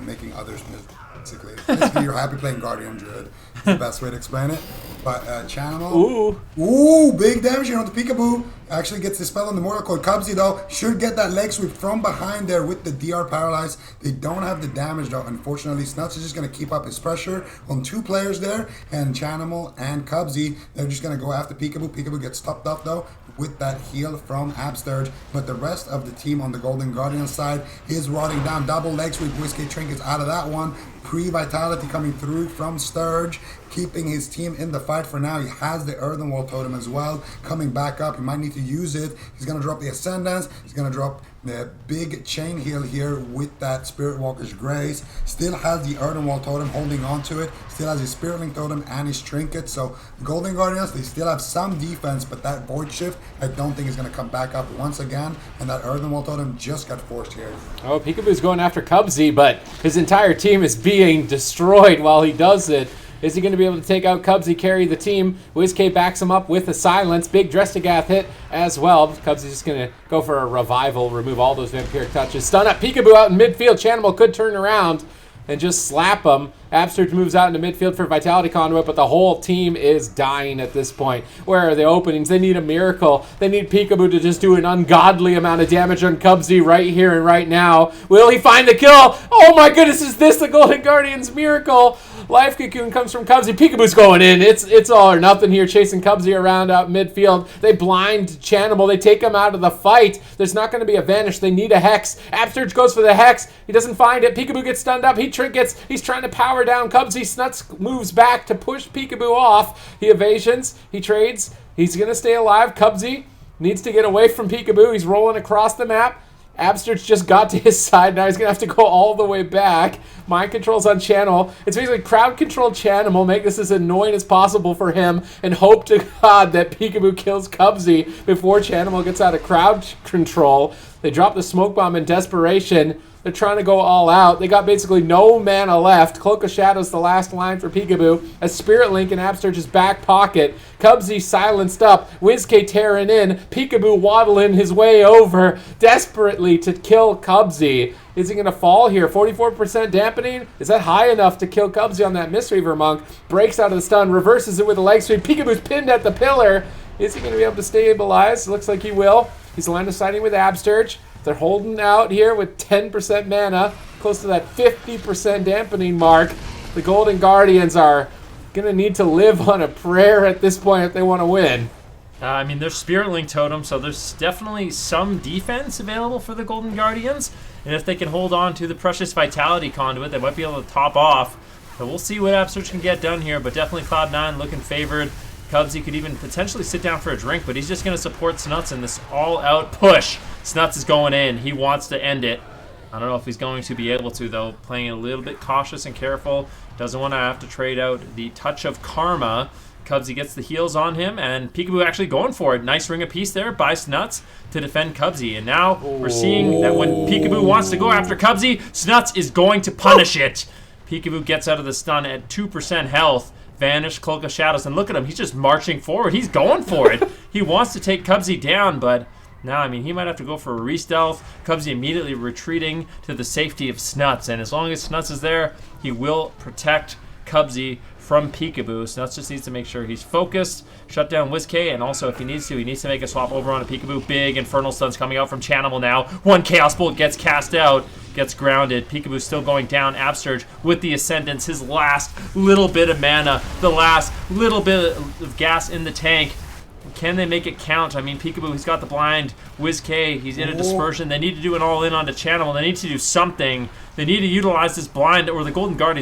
making others miserable. Basically, you're happy playing Guardian Druid. It's the best way to explain it. But Chanimal, ooh, big damage here on the Peekaboo. Actually gets the spell on the Mortal Coil. Cubsy, though, should get that leg sweep from behind there with the DR Paralyze. They don't have the damage, though. Unfortunately, Snuts is just going to keep up his pressure on two players there. And Chanimal and Cubsy, they're just going to go after Peekaboo. Peekaboo gets topped up, though, with that heal from Absterge. But the rest of the team on the Golden Guardian side is rotting down. Double leg sweep. Whiskey Trinkets out of that one. Pre-Vitality coming through from Sturge, keeping his team in the fight for now. He has the Earthen Wall Totem as well, coming back up. He might need to use it. He's going to drop the Ascendance. He's going to drop the big chain heal here with that Spirit Walker's Grace. Still has the Earthen Wall Totem holding on to it. Still has his Spirit Link Totem and his Trinket. So the Golden Guardians, they still have some defense, but that Void Shift, I don't think is going to come back up once again. And that Earthen Wall Totem just got forced here. Oh, Peekaboo's going after Cubsy, but his entire team is being destroyed while he does it. Is he going to be able to take out Cubsy, carry the team? WizK backs him up with a silence. Big Drestigath hit as well. Cubsy's just going to go for a revival, remove all those vampiric touches. Stun up Peekaboo out in midfield. Chanimal could turn around and just slap him. Absterge moves out into midfield for Vitality Conduit, but the whole team is dying at this point. Where are the openings? They need a miracle. They need Peekaboo to just do an ungodly amount of damage on Cubsy right here and right now. Will he find the kill? Oh my goodness, is this the Golden Guardian's miracle? Life Cocoon comes from Cubsy. Peekaboo's going in. It's all or nothing here, chasing Cubsy around out midfield. They blind Chanimal. They take him out of the fight. There's not going to be a vanish. They need a Hex. Absterge goes for the Hex. He doesn't find it. Peekaboo gets stunned up. He trinkets. He's trying to power down Cubsy. Snuts moves back to push Peekaboo off. He evasions. He trades. He's going to stay alive. Cubsy needs to get away from Peekaboo. He's rolling across the map. Absterge just got to his side. Now he's going to have to go all the way back. Mind controls on Chanimal. It's basically crowd control Chanimal. Make this as annoying as possible for him and hope to God that Peekaboo kills Cubsy before Chanimal gets out of crowd control. They drop the smoke bomb in desperation. They're trying to go all out. They got basically no mana left. Cloak of Shadow's the last line for Peekaboo. A Spirit Link in Absturge's back pocket. Cubsy silenced up. WizK tearing in. Peekaboo waddling his way over desperately to kill Cubsy. Is he going to fall here? 44% dampening? Is that high enough to kill Cubsy on that Mistweaver Monk? Breaks out of the stun. Reverses it with a leg sweep. Peekaboo's pinned at the pillar. Is he going to be able to stabilize? Looks like he will. He's line of sighting with Absturge. They're holding out here with 10% mana, close to that 50% dampening mark. The Golden Guardians are going to need to live on a prayer at this point if they want to win. I mean, there's Spirit Link Totem, so there's definitely some defense available for the Golden Guardians. And if they can hold on to the Precious Vitality Conduit, they might be able to top off. So we'll see what Absturge can get done here, but definitely Cloud9 looking favored. Cubsy could even potentially sit down for a drink, but he's just going to support Snuts in this all-out push. Snuts is going in. He wants to end it. I don't know if he's going to be able to, though. Playing a little bit cautious and careful. Doesn't want to have to trade out the Touch of Karma. Cubsy gets the heals on him, and Peekaboo actually going for it. Nice ring of peace there by Snuts to defend Cubsy. And now we're seeing that when Peekaboo wants to go after Cubsy, Snuts is going to punish it. Peekaboo gets out of the stun at 2% health. Vanish, Cloak of Shadows, and look at him. He's just marching forward. He's going for it. He wants to take Cubsy down, but now, I mean, he might have to go for a re-stealth. Cubsy immediately retreating to the safety of Snuts, and as long as Snuts is there, he will protect Cubsy from Peekaboo. Snuts just needs to make sure he's focused, shut down WizK, and also if he needs to make a swap over on a Peekaboo. Big Infernal Stuns coming out from Chanimal now. One Chaos Bolt gets cast out. Gets grounded. Peekaboo still going down. Absturge with the Ascendance, his last little bit of mana, the last little bit of gas in the tank. Can they make it count? I mean, Peekaboo, he's got the blind. WizK, he's in a dispersion. They need to do an all-in onto Chanimal. They need to do something. They need to utilize this blind, or the Golden Guardians